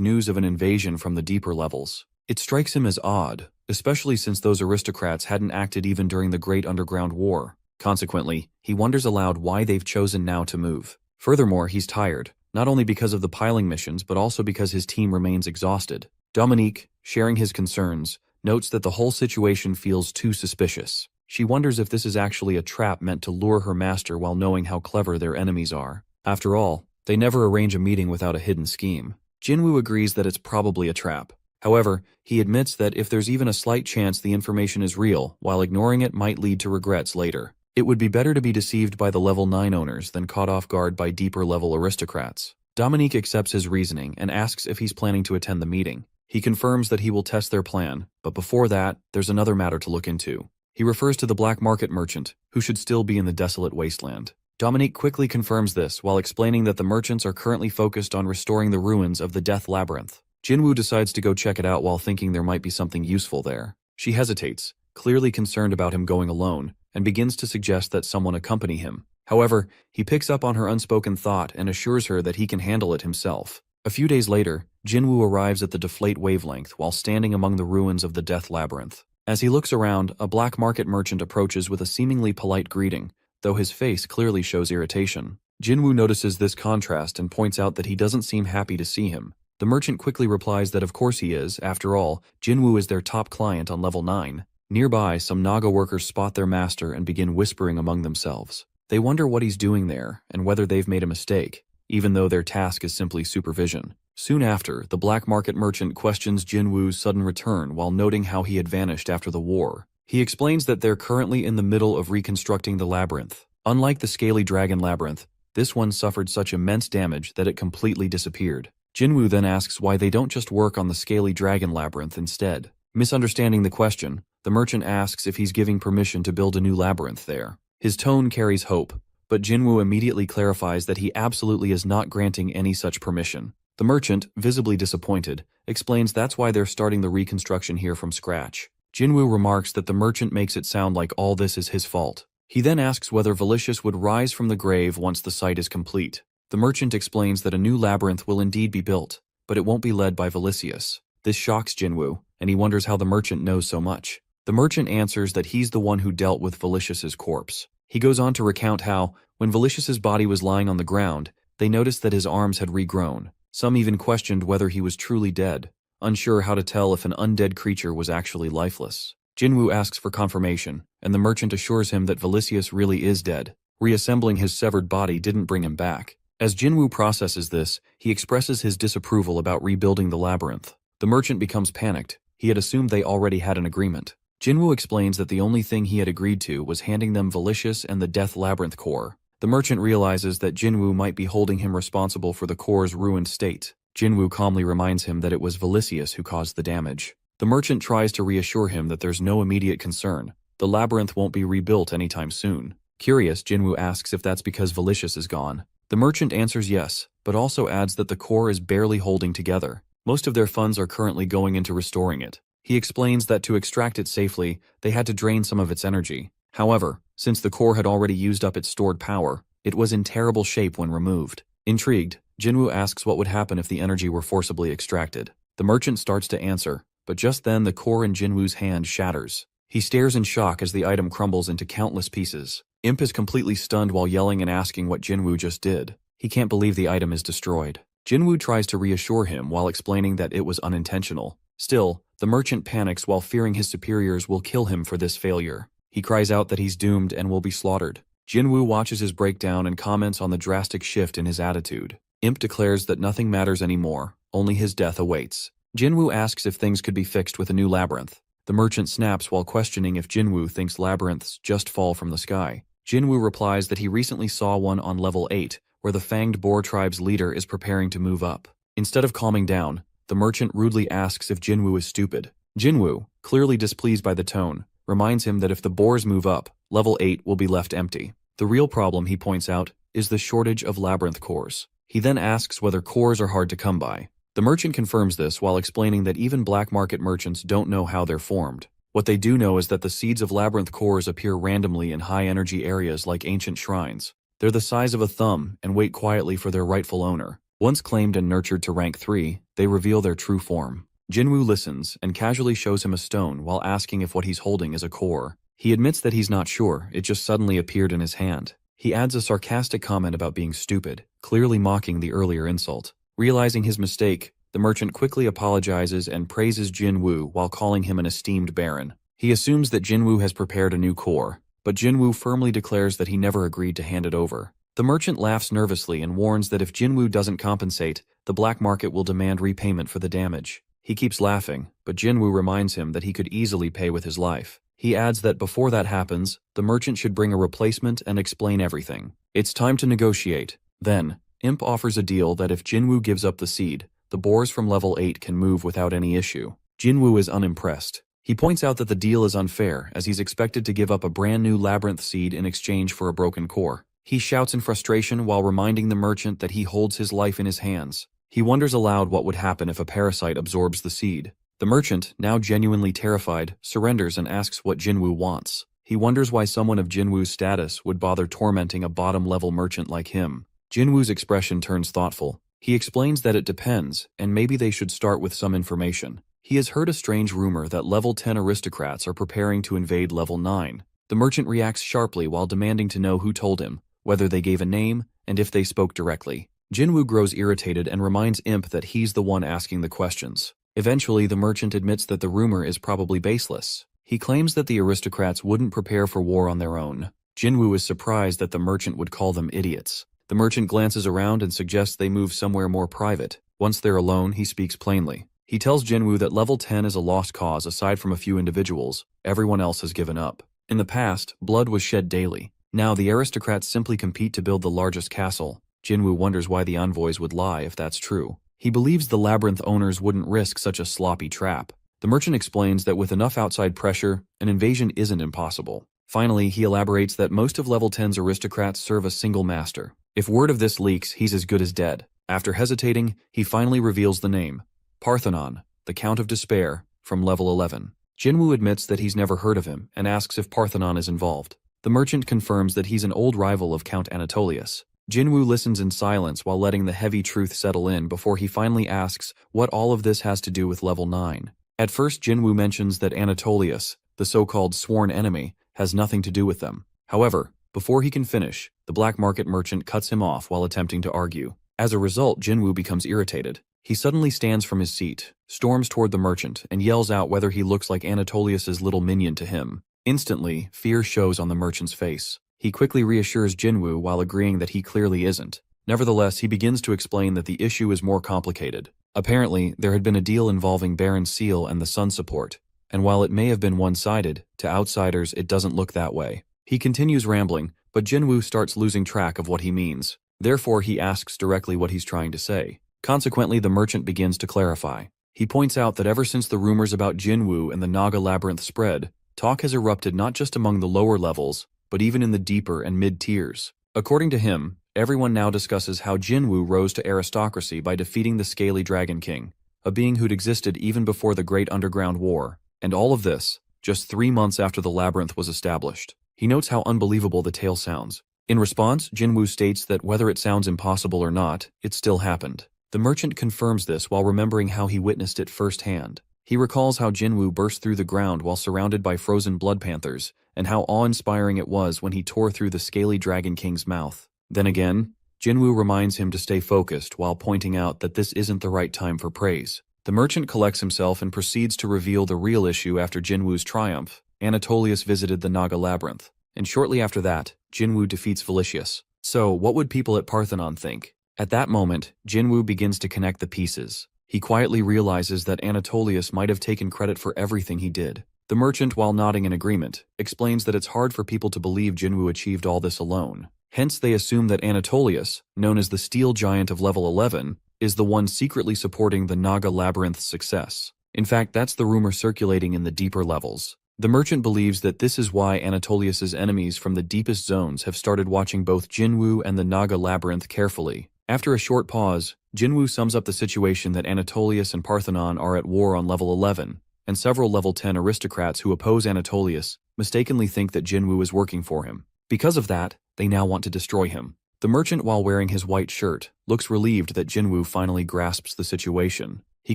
Speaker 1: news of an invasion from the deeper levels. It strikes him as odd, especially since those aristocrats hadn't acted even during the Great Underground War. Consequently, he wonders aloud why they've chosen now to move. Furthermore, he's tired, not only because of the piling missions but also because his team remains exhausted. Dominique, sharing his concerns, notes that the whole situation feels too suspicious. She wonders if this is actually a trap meant to lure her master while knowing how clever their enemies are. After all, they never arrange a meeting without a hidden scheme. Jinwoo agrees that it's probably a trap. However, he admits that if there's even a slight chance the information is real, while ignoring it might lead to regrets later. It would be better to be deceived by the Level 9 owners than caught off guard by deeper-level aristocrats. Dominique accepts his reasoning and asks if he's planning to attend the meeting. He confirms that he will test their plan, but before that, there's another matter to look into. He refers to the black market merchant, who should still be in the desolate wasteland. Dominique quickly confirms this while explaining that the merchants are currently focused on restoring the ruins of the Death Labyrinth. Jinwoo decides to go check it out while thinking there might be something useful there. She hesitates, clearly concerned about him going alone, and begins to suggest that someone accompany him. However, he picks up on her unspoken thought and assures her that he can handle it himself. A few days later, Jinwoo arrives at the Deflate Wavelength while standing among the ruins of the Death Labyrinth. As he looks around, a black market merchant approaches with a seemingly polite greeting, though his face clearly shows irritation. Jinwoo notices this contrast and points out that he doesn't seem happy to see him. The merchant quickly replies that of course he is. After all, Jinwoo is their top client on level 9. Nearby, some Naga workers spot their master and begin whispering among themselves. They wonder what he's doing there and whether they've made a mistake, even though their task is simply supervision. Soon after, the black market merchant questions Jinwoo's sudden return while noting how he had vanished after the war. He explains that they're currently in the middle of reconstructing the labyrinth. Unlike the scaly dragon labyrinth, this one suffered such immense damage that it completely disappeared. Jinwoo then asks why they don't just work on the scaly dragon labyrinth instead. Misunderstanding the question, the merchant asks if he's giving permission to build a new labyrinth there. His tone carries hope, but Jinwoo immediately clarifies that he absolutely is not granting any such permission. The merchant, visibly disappointed, explains that's why they're starting the reconstruction here from scratch. Jinwoo remarks that the merchant makes it sound like all this is his fault. He then asks whether Valicious would rise from the grave once the site is complete. The merchant explains that a new labyrinth will indeed be built, but it won't be led by Valicious. This shocks Jinwoo, and he wonders how the merchant knows so much. The merchant answers that he's the one who dealt with Valicious's corpse. He goes on to recount how, when Valicious's body was lying on the ground, they noticed that his arms had regrown. Some even questioned whether he was truly dead, unsure how to tell if an undead creature was actually lifeless. Jinwoo asks for confirmation, and the merchant assures him that Valicious really is dead. Reassembling his severed body didn't bring him back. As Jinwoo processes this, he expresses his disapproval about rebuilding the labyrinth. The merchant becomes panicked. He had assumed they already had an agreement. Jinwoo explains that the only thing he had agreed to was handing them Valicious and the Death Labyrinth core. The merchant realizes that Jinwoo might be holding him responsible for the core's ruined state. Jinwoo calmly reminds him that it was Valicious who caused the damage. The merchant tries to reassure him that there's no immediate concern. The labyrinth won't be rebuilt anytime soon. Curious, Jinwoo asks if that's because Valicious is gone. The merchant answers yes, but also adds that the core is barely holding together. Most of their funds are currently going into restoring it. He explains that to extract it safely, they had to drain some of its energy. However, since the core had already used up its stored power, it was in terrible shape when removed. Intrigued, Jinwoo asks what would happen if the energy were forcibly extracted. The merchant starts to answer, but just then the core in Jinwoo's hand shatters. He stares in shock as the item crumbles into countless pieces. Imp is completely stunned while yelling and asking what Jinwoo just did. He can't believe the item is destroyed. Jinwoo tries to reassure him while explaining that it was unintentional. Still, the merchant panics while fearing his superiors will kill him for this failure. He cries out that he's doomed and will be slaughtered. Jinwoo watches his breakdown and comments on the drastic shift in his attitude. Imp declares that nothing matters anymore, only his death awaits. Jinwoo asks if things could be fixed with a new labyrinth. The merchant snaps while questioning if Jinwoo thinks labyrinths just fall from the sky. Jinwoo replies that he recently saw one on level 8, where the Fanged Boar tribe's leader is preparing to move up. Instead of calming down, the merchant rudely asks if Jinwoo is stupid. Jinwoo, clearly displeased by the tone, reminds him that if the boars move up, level 8 will be left empty. The real problem, he points out, is the shortage of labyrinth cores. He then asks whether cores are hard to come by. The merchant confirms this while explaining that even black market merchants don't know how they're formed. What they do know is that the seeds of labyrinth cores appear randomly in high-energy areas like ancient shrines. They're the size of a thumb and wait quietly for their rightful owner. Once claimed and nurtured to rank 3, they reveal their true form. Jinwoo listens and casually shows him a stone while asking if what he's holding is a core. He admits that he's not sure, it just suddenly appeared in his hand. He adds a sarcastic comment about being stupid, clearly mocking the earlier insult. Realizing his mistake, the merchant quickly apologizes and praises Jinwoo while calling him an esteemed baron. He assumes that Jinwoo has prepared a new core, but Jinwoo firmly declares that he never agreed to hand it over. The merchant laughs nervously and warns that if Jinwoo doesn't compensate, the black market will demand repayment for the damage. He keeps laughing, but Jinwoo reminds him that he could easily pay with his life. He adds that before that happens, the merchant should bring a replacement and explain everything. It's time to negotiate. Then, Imp offers a deal that if Jinwoo gives up the seed, the boars from level 8 can move without any issue. Jinwoo is unimpressed. He points out that the deal is unfair as he's expected to give up a brand new labyrinth seed in exchange for a broken core. He shouts in frustration while reminding the merchant that he holds his life in his hands. He wonders aloud what would happen if a parasite absorbs the seed. The merchant, now genuinely terrified, surrenders and asks what Jinwoo wants. He wonders why someone of Jinwoo's status would bother tormenting a bottom-level merchant like him. Jinwoo's expression turns thoughtful. He explains that it depends, and maybe they should start with some information. He has heard a strange rumor that level 10 aristocrats are preparing to invade level 9. The merchant reacts sharply while demanding to know who told him, whether they gave a name, and if they spoke directly. Jinwoo grows irritated and reminds Imp that he's the one asking the questions. Eventually, the merchant admits that the rumor is probably baseless. He claims that the aristocrats wouldn't prepare for war on their own. Jinwoo is surprised that the merchant would call them idiots. The merchant glances around and suggests they move somewhere more private. Once they're alone, he speaks plainly. He tells Jinwoo that level 10 is a lost cause aside from a few individuals. Everyone else has given up. In the past, blood was shed daily. Now the aristocrats simply compete to build the largest castle. Jinwoo wonders why the envoys would lie if that's true. He believes the labyrinth owners wouldn't risk such a sloppy trap. The merchant explains that with enough outside pressure, an invasion isn't impossible. Finally, he elaborates that most of level 10's aristocrats serve a single master. If word of this leaks, he's as good as dead. After hesitating, he finally reveals the name. Parthenon, the Count of Despair, from level 11. Jinwoo admits that he's never heard of him and asks if Parthenon is involved. The merchant confirms that he's an old rival of Count Anatolius. Jinwoo listens in silence while letting the heavy truth settle in before he finally asks what all of this has to do with level 9. At first, Jinwoo mentions that Anatolius, the so-called sworn enemy, has nothing to do with them. However, before he can finish, the black market merchant cuts him off while attempting to argue. As a result, Jinwoo becomes irritated. He suddenly stands from his seat, storms toward the merchant, and yells out whether he looks like Anatolius's little minion to him. Instantly, fear shows on the merchant's face. He quickly reassures Jinwoo while agreeing that he clearly isn't. Nevertheless, he begins to explain that the issue is more complicated. Apparently, there had been a deal involving Baron Seal and the Sun Support, and while it may have been one-sided, to outsiders it doesn't look that way. He continues rambling, but Jinwoo starts losing track of what he means. Therefore, he asks directly what he's trying to say. Consequently, the merchant begins to clarify. He points out that ever since the rumors about Jinwoo and the Naga Labyrinth spread, talk has erupted not just among the lower levels, but even in the deeper and mid-tiers. According to him, everyone now discusses how Jinwoo rose to aristocracy by defeating the Scaly Dragon King, a being who'd existed even before the Great Underground War, and all of this, just 3 months after the labyrinth was established. He notes how unbelievable the tale sounds. In response, Jinwoo states that whether it sounds impossible or not, it still happened. The merchant confirms this while remembering how he witnessed it firsthand. He recalls how Jinwoo burst through the ground while surrounded by frozen blood panthers, and how awe-inspiring it was when he tore through the Scaly Dragon King's mouth. Then again, Jinwoo reminds him to stay focused while pointing out that this isn't the right time for praise. The merchant collects himself and proceeds to reveal the real issue after Jinwoo's triumph. Anatolius visited the Naga Labyrinth, and shortly after that, Jinwoo defeats Felicius. So, what would people at Parthenon think? At that moment, Jinwoo begins to connect the pieces. He quietly realizes that Anatolius might have taken credit for everything he did. The merchant, while nodding in agreement, explains that it's hard for people to believe Jinwoo achieved all this alone. Hence, they assume that Anatolius, known as the Steel Giant of level 11, is the one secretly supporting the Naga Labyrinth's success. In fact, that's the rumor circulating in the deeper levels. The merchant believes that this is why Anatolius's enemies from the deepest zones have started watching both Jinwoo and the Naga Labyrinth carefully. After a short pause, Jinwoo sums up the situation that Anatolius and Parthenon are at war on level 11, and several level 10 aristocrats who oppose Anatolius mistakenly think that Jinwoo is working for him. Because of that, they now want to destroy him. The merchant, while wearing his white shirt, looks relieved that Jinwoo finally grasps the situation. He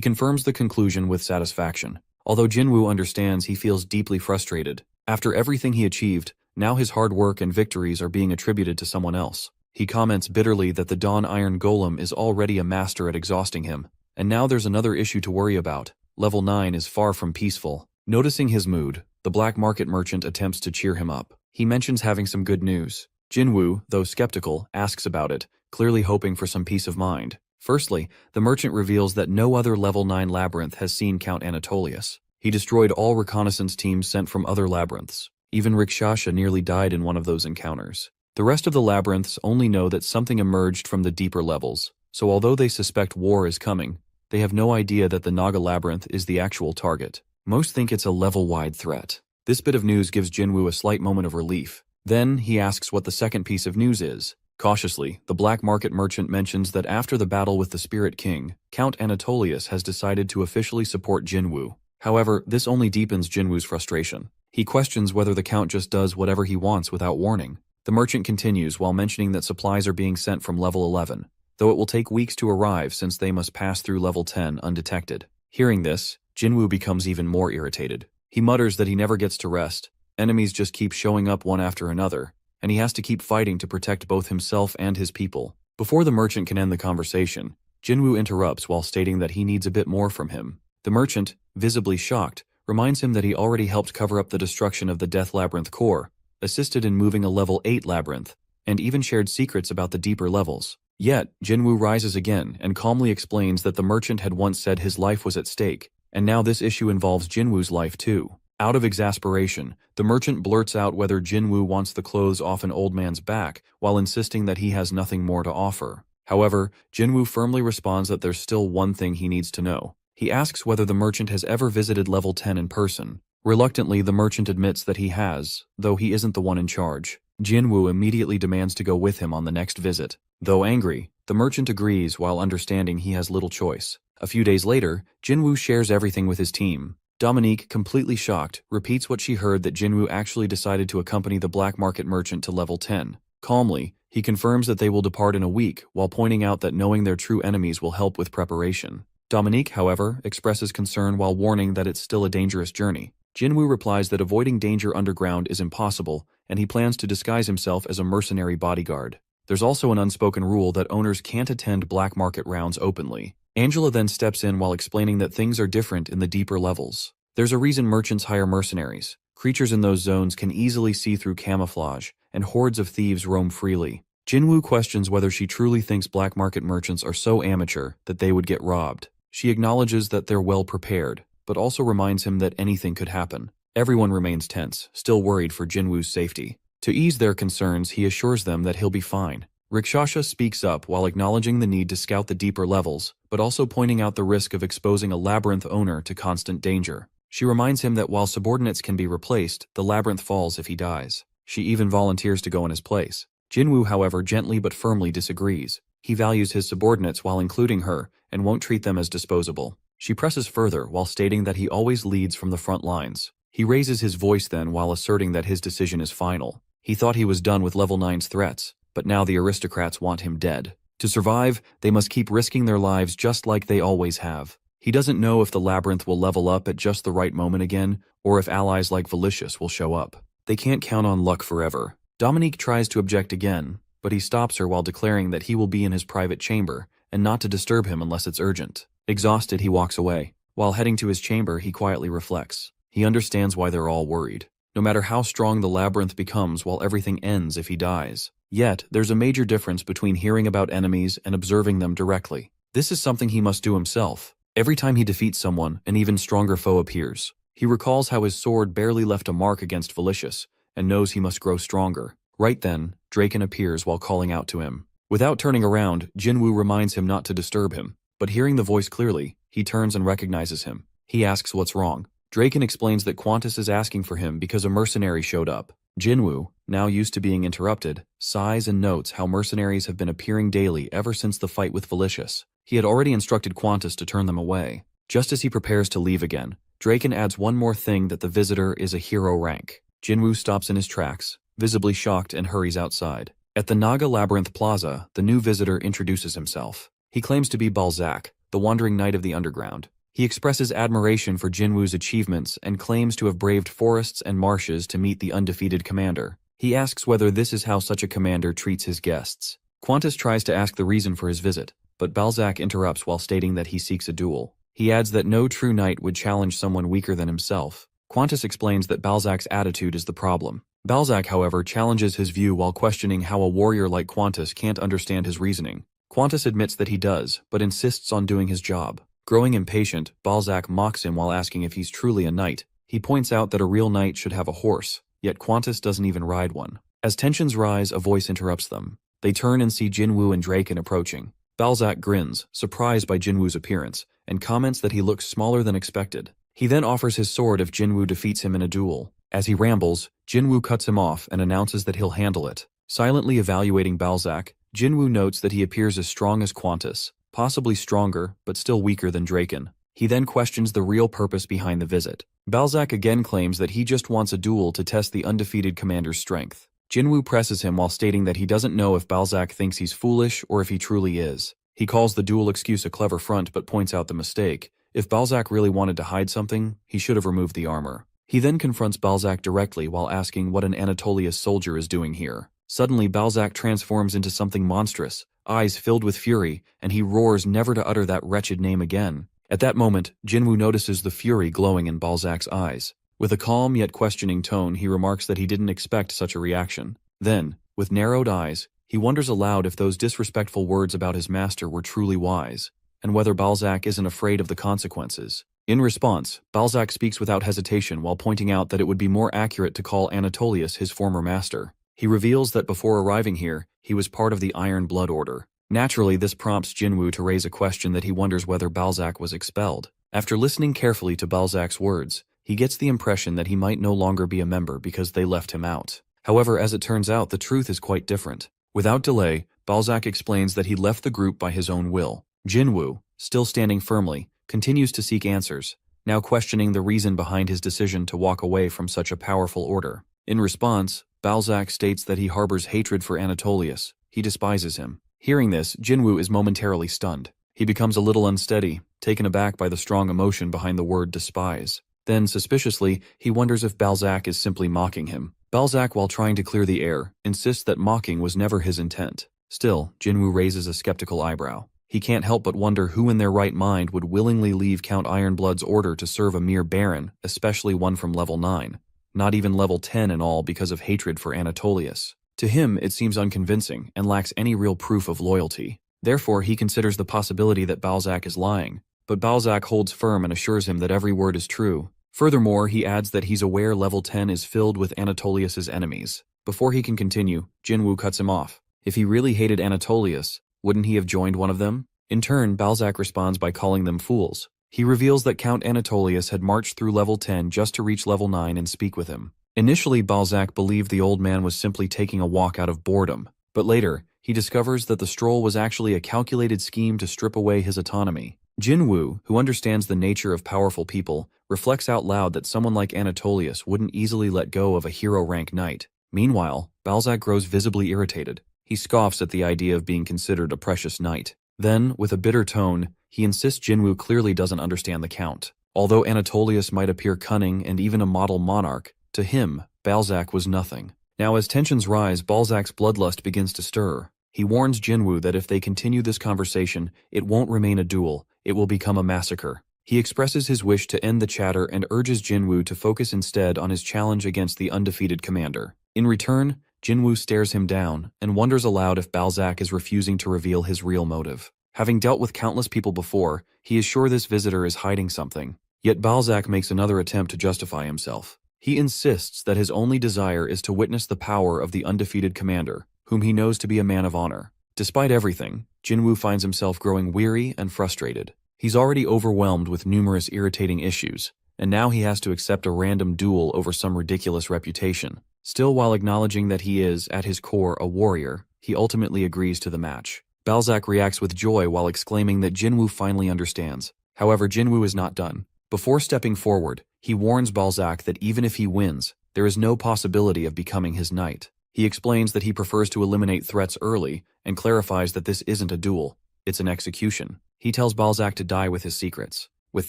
Speaker 1: confirms the conclusion with satisfaction. Although Jinwoo understands, he feels deeply frustrated. After everything he achieved, now his hard work and victories are being attributed to someone else. He comments bitterly that the Dawn Iron Golem is already a master at exhausting him, and now there's another issue to worry about. Level 9 is far from peaceful. Noticing his mood, the black market merchant attempts to cheer him up. He mentions having some good news. Jinwoo, though skeptical, asks about it, clearly hoping for some peace of mind. Firstly, the merchant reveals that no other level 9 labyrinth has seen Count Anatolius. He destroyed all reconnaissance teams sent from other labyrinths. Even Rikshasha nearly died in one of those encounters. The rest of the labyrinths only know that something emerged from the deeper levels, so although they suspect war is coming, they have no idea that the Naga Labyrinth is the actual target. Most think it's a level-wide threat. This bit of news gives Jinwoo a slight moment of relief. Then, he asks what the second piece of news is. Cautiously, the black market merchant mentions that after the battle with the Spirit King, Count Anatolius has decided to officially support Jinwoo. However, this only deepens Jinwoo's frustration. He questions whether the Count just does whatever he wants without warning. The merchant continues while mentioning that supplies are being sent from level 11, though it will take weeks to arrive since they must pass through level 10 undetected. Hearing this, Jinwoo becomes even more irritated. He mutters that he never gets to rest, enemies just keep showing up one after another, and he has to keep fighting to protect both himself and his people. Before the merchant can end the conversation, Jinwoo interrupts while stating that he needs a bit more from him. The merchant, visibly shocked, reminds him that he already helped cover up the destruction of the Death Labyrinth core, assisted in moving a level 8 labyrinth, and even shared secrets about the deeper levels. Yet, Jinwoo rises again and calmly explains that the merchant had once said his life was at stake, and now this issue involves Jinwoo's life too. Out of exasperation, the merchant blurts out whether Jinwoo wants the clothes off an old man's back while insisting that he has nothing more to offer. However, Jinwoo firmly responds that there's still one thing he needs to know. He asks whether the merchant has ever visited level 10 in person. Reluctantly, the merchant admits that he has, though he isn't the one in charge. Jinwoo immediately demands to go with him on the next visit. Though angry, the merchant agrees while understanding he has little choice. A few days later, Jinwoo shares everything with his team. Dominique, completely shocked, repeats what she heard that Jinwoo actually decided to accompany the black market merchant to level 10. Calmly, he confirms that they will depart in a week, while pointing out that knowing their true enemies will help with preparation. Dominique, however, expresses concern while warning that it's still a dangerous journey. Jinwoo replies that avoiding danger underground is impossible, and he plans to disguise himself as a mercenary bodyguard. There's also an unspoken rule that owners can't attend black market rounds openly. Angela then steps in while explaining that things are different in the deeper levels. There's a reason merchants hire mercenaries. Creatures in those zones can easily see through camouflage, and hordes of thieves roam freely. Jinwoo questions whether she truly thinks black market merchants are so amateur that they would get robbed. She acknowledges that they're well prepared, but also reminds him that anything could happen. Everyone remains tense, still worried for Jinwoo's safety. To ease their concerns, he assures them that he'll be fine. Rakshasha speaks up while acknowledging the need to scout the deeper levels, but also pointing out the risk of exposing a labyrinth owner to constant danger. She reminds him that while subordinates can be replaced, the labyrinth falls if he dies. She even volunteers to go in his place. Jinwoo, however, gently but firmly disagrees. He values his subordinates while including her, and won't treat them as disposable. She presses further while stating that he always leads from the front lines. He raises his voice then while asserting that his decision is final. He thought he was done with level 9's threats, but now the aristocrats want him dead. To survive, they must keep risking their lives just like they always have. He doesn't know if the labyrinth will level up at just the right moment again, or if allies like Valicious will show up. They can't count on luck forever. Dominique tries to object again, but he stops her while declaring that he will be in his private chamber, and not to disturb him unless it's urgent. Exhausted, he walks away. While heading to his chamber, he quietly reflects. He understands why they're all worried. No matter how strong the labyrinth becomes while everything ends if he dies. Yet, there's a major difference between hearing about enemies and observing them directly. This is something he must do himself. Every time he defeats someone, an even stronger foe appears. He recalls how his sword barely left a mark against Valicious, and knows he must grow stronger. Right then, Draken appears while calling out to him. Without turning around, Jinwoo reminds him not to disturb him, but hearing the voice clearly, he turns and recognizes him. He asks what's wrong. Draken explains that Qantas is asking for him because a mercenary showed up. Jinwoo, now used to being interrupted, sighs and notes how mercenaries have been appearing daily ever since the fight with Valicious. He had already instructed Qantas to turn them away. Just as he prepares to leave again, Draken adds one more thing, that the visitor is a hero rank. Jinwoo stops in his tracks, visibly shocked, and hurries outside. At the Naga Labyrinth Plaza, the new visitor introduces himself. He claims to be Balzac, the wandering knight of the underground. He expresses admiration for Jinwoo's achievements and claims to have braved forests and marshes to meet the undefeated commander. He asks whether this is how such a commander treats his guests. Qantas tries to ask the reason for his visit, but Balzac interrupts while stating that he seeks a duel. He adds that no true knight would challenge someone weaker than himself. Qantas explains that Balzac's attitude is the problem. Balzac, however, challenges his view while questioning how a warrior like Qantas can't understand his reasoning. Qantas admits that he does, but insists on doing his job. Growing impatient, Balzac mocks him while asking if he's truly a knight. He points out that a real knight should have a horse, yet Qantas doesn't even ride one. As tensions rise, a voice interrupts them. They turn and see Jinwoo and Draken approaching. Balzac grins, surprised by Jinwoo's appearance, and comments that he looks smaller than expected. He then offers his sword if Jinwoo defeats him in a duel. As he rambles, Jinwoo cuts him off and announces that he'll handle it. Silently evaluating Balzac, Jinwoo notes that he appears as strong as Qantas, possibly stronger, but still weaker than Draken. He then questions the real purpose behind the visit. Balzac again claims that he just wants a duel to test the undefeated commander's strength. Jinwoo presses him while stating that he doesn't know if Balzac thinks he's foolish or if he truly is. He calls the duel excuse a clever front but points out the mistake, If Balzac really wanted to hide something, he should have removed the armor. He then confronts Balzac directly while asking what an Anatolius soldier is doing here. Suddenly, Balzac transforms into something monstrous, eyes filled with fury, and he roars never to utter that wretched name again. At that moment, Jinwoo notices the fury glowing in Balzac's eyes. With a calm yet questioning tone, he remarks that he didn't expect such a reaction. Then, with narrowed eyes, he wonders aloud if those disrespectful words about his master were truly wise, and whether Balzac isn't afraid of the consequences. In response, Balzac speaks without hesitation while pointing out that it would be more accurate to call Anatolius his former master. He reveals that before arriving here, he was part of the Iron Blood Order. Naturally, this prompts Jinwoo to raise a question that he wonders whether Balzac was expelled. After listening carefully to Balzac's words, he gets the impression that he might no longer be a member because they left him out. However, as it turns out, the truth is quite different. Without delay, Balzac explains that he left the group by his own will. Jinwoo, still standing firmly, continues to seek answers, now questioning the reason behind his decision to walk away from such a powerful order. In response, Balzac states that he harbors hatred for Anatolius. He despises him. Hearing this, Jinwoo is momentarily stunned. He becomes a little unsteady, taken aback by the strong emotion behind the word despise. Then, suspiciously, he wonders if Balzac is simply mocking him. Balzac, while trying to clear the air, insists that mocking was never his intent. Still, Jinwoo raises a skeptical eyebrow. He can't help but wonder who in their right mind would willingly leave Count Ironblood's order to serve a mere baron, especially one from level 9. Not even level 10 in all because of hatred for Anatolius. To him, it seems unconvincing and lacks any real proof of loyalty. Therefore, he considers the possibility that Balzac is lying. But Balzac holds firm and assures him that every word is true. Furthermore, he adds that he's aware level 10 is filled with Anatolius's enemies. Before he can continue, Jinwoo cuts him off. If he really hated Anatolius, wouldn't he have joined one of them? In turn, Balzac responds by calling them fools. He reveals that Count Anatolius had marched through level 10 just to reach level 9 and speak with him. Initially, Balzac believed the old man was simply taking a walk out of boredom, but later, he discovers that the stroll was actually a calculated scheme to strip away his autonomy. Jinwoo, who understands the nature of powerful people, reflects out loud that someone like Anatolius wouldn't easily let go of a hero-rank knight. Meanwhile, Balzac grows visibly irritated. He scoffs at the idea of being considered a precious knight. Then, with a bitter tone, he insists Jinwoo clearly doesn't understand the Count. Although Anatolius might appear cunning and even a model monarch, to him, Balzac was nothing. Now as tensions rise, Balzac's bloodlust begins to stir. He warns Jinwoo that if they continue this conversation, it won't remain a duel, it will become a massacre. He expresses his wish to end the chatter and urges Jinwoo to focus instead on his challenge against the undefeated commander. In return, Jinwoo stares him down and wonders aloud if Balzac is refusing to reveal his real motive. Having dealt with countless people before, he is sure this visitor is hiding something. Yet Balzac makes another attempt to justify himself. He insists that his only desire is to witness the power of the undefeated commander, whom he knows to be a man of honor. Despite everything, Jinwoo finds himself growing weary and frustrated. He's already overwhelmed with numerous irritating issues, and now he has to accept a random duel over some ridiculous reputation. Still, while acknowledging that he is, at his core, a warrior, he ultimately agrees to the match. Balzac reacts with joy while exclaiming that Jinwoo finally understands. However, Jinwoo is not done. Before stepping forward, he warns Balzac that even if he wins, there is no possibility of becoming his knight. He explains that he prefers to eliminate threats early and clarifies that this isn't a duel, it's an execution. He tells Balzac to die with his secrets. With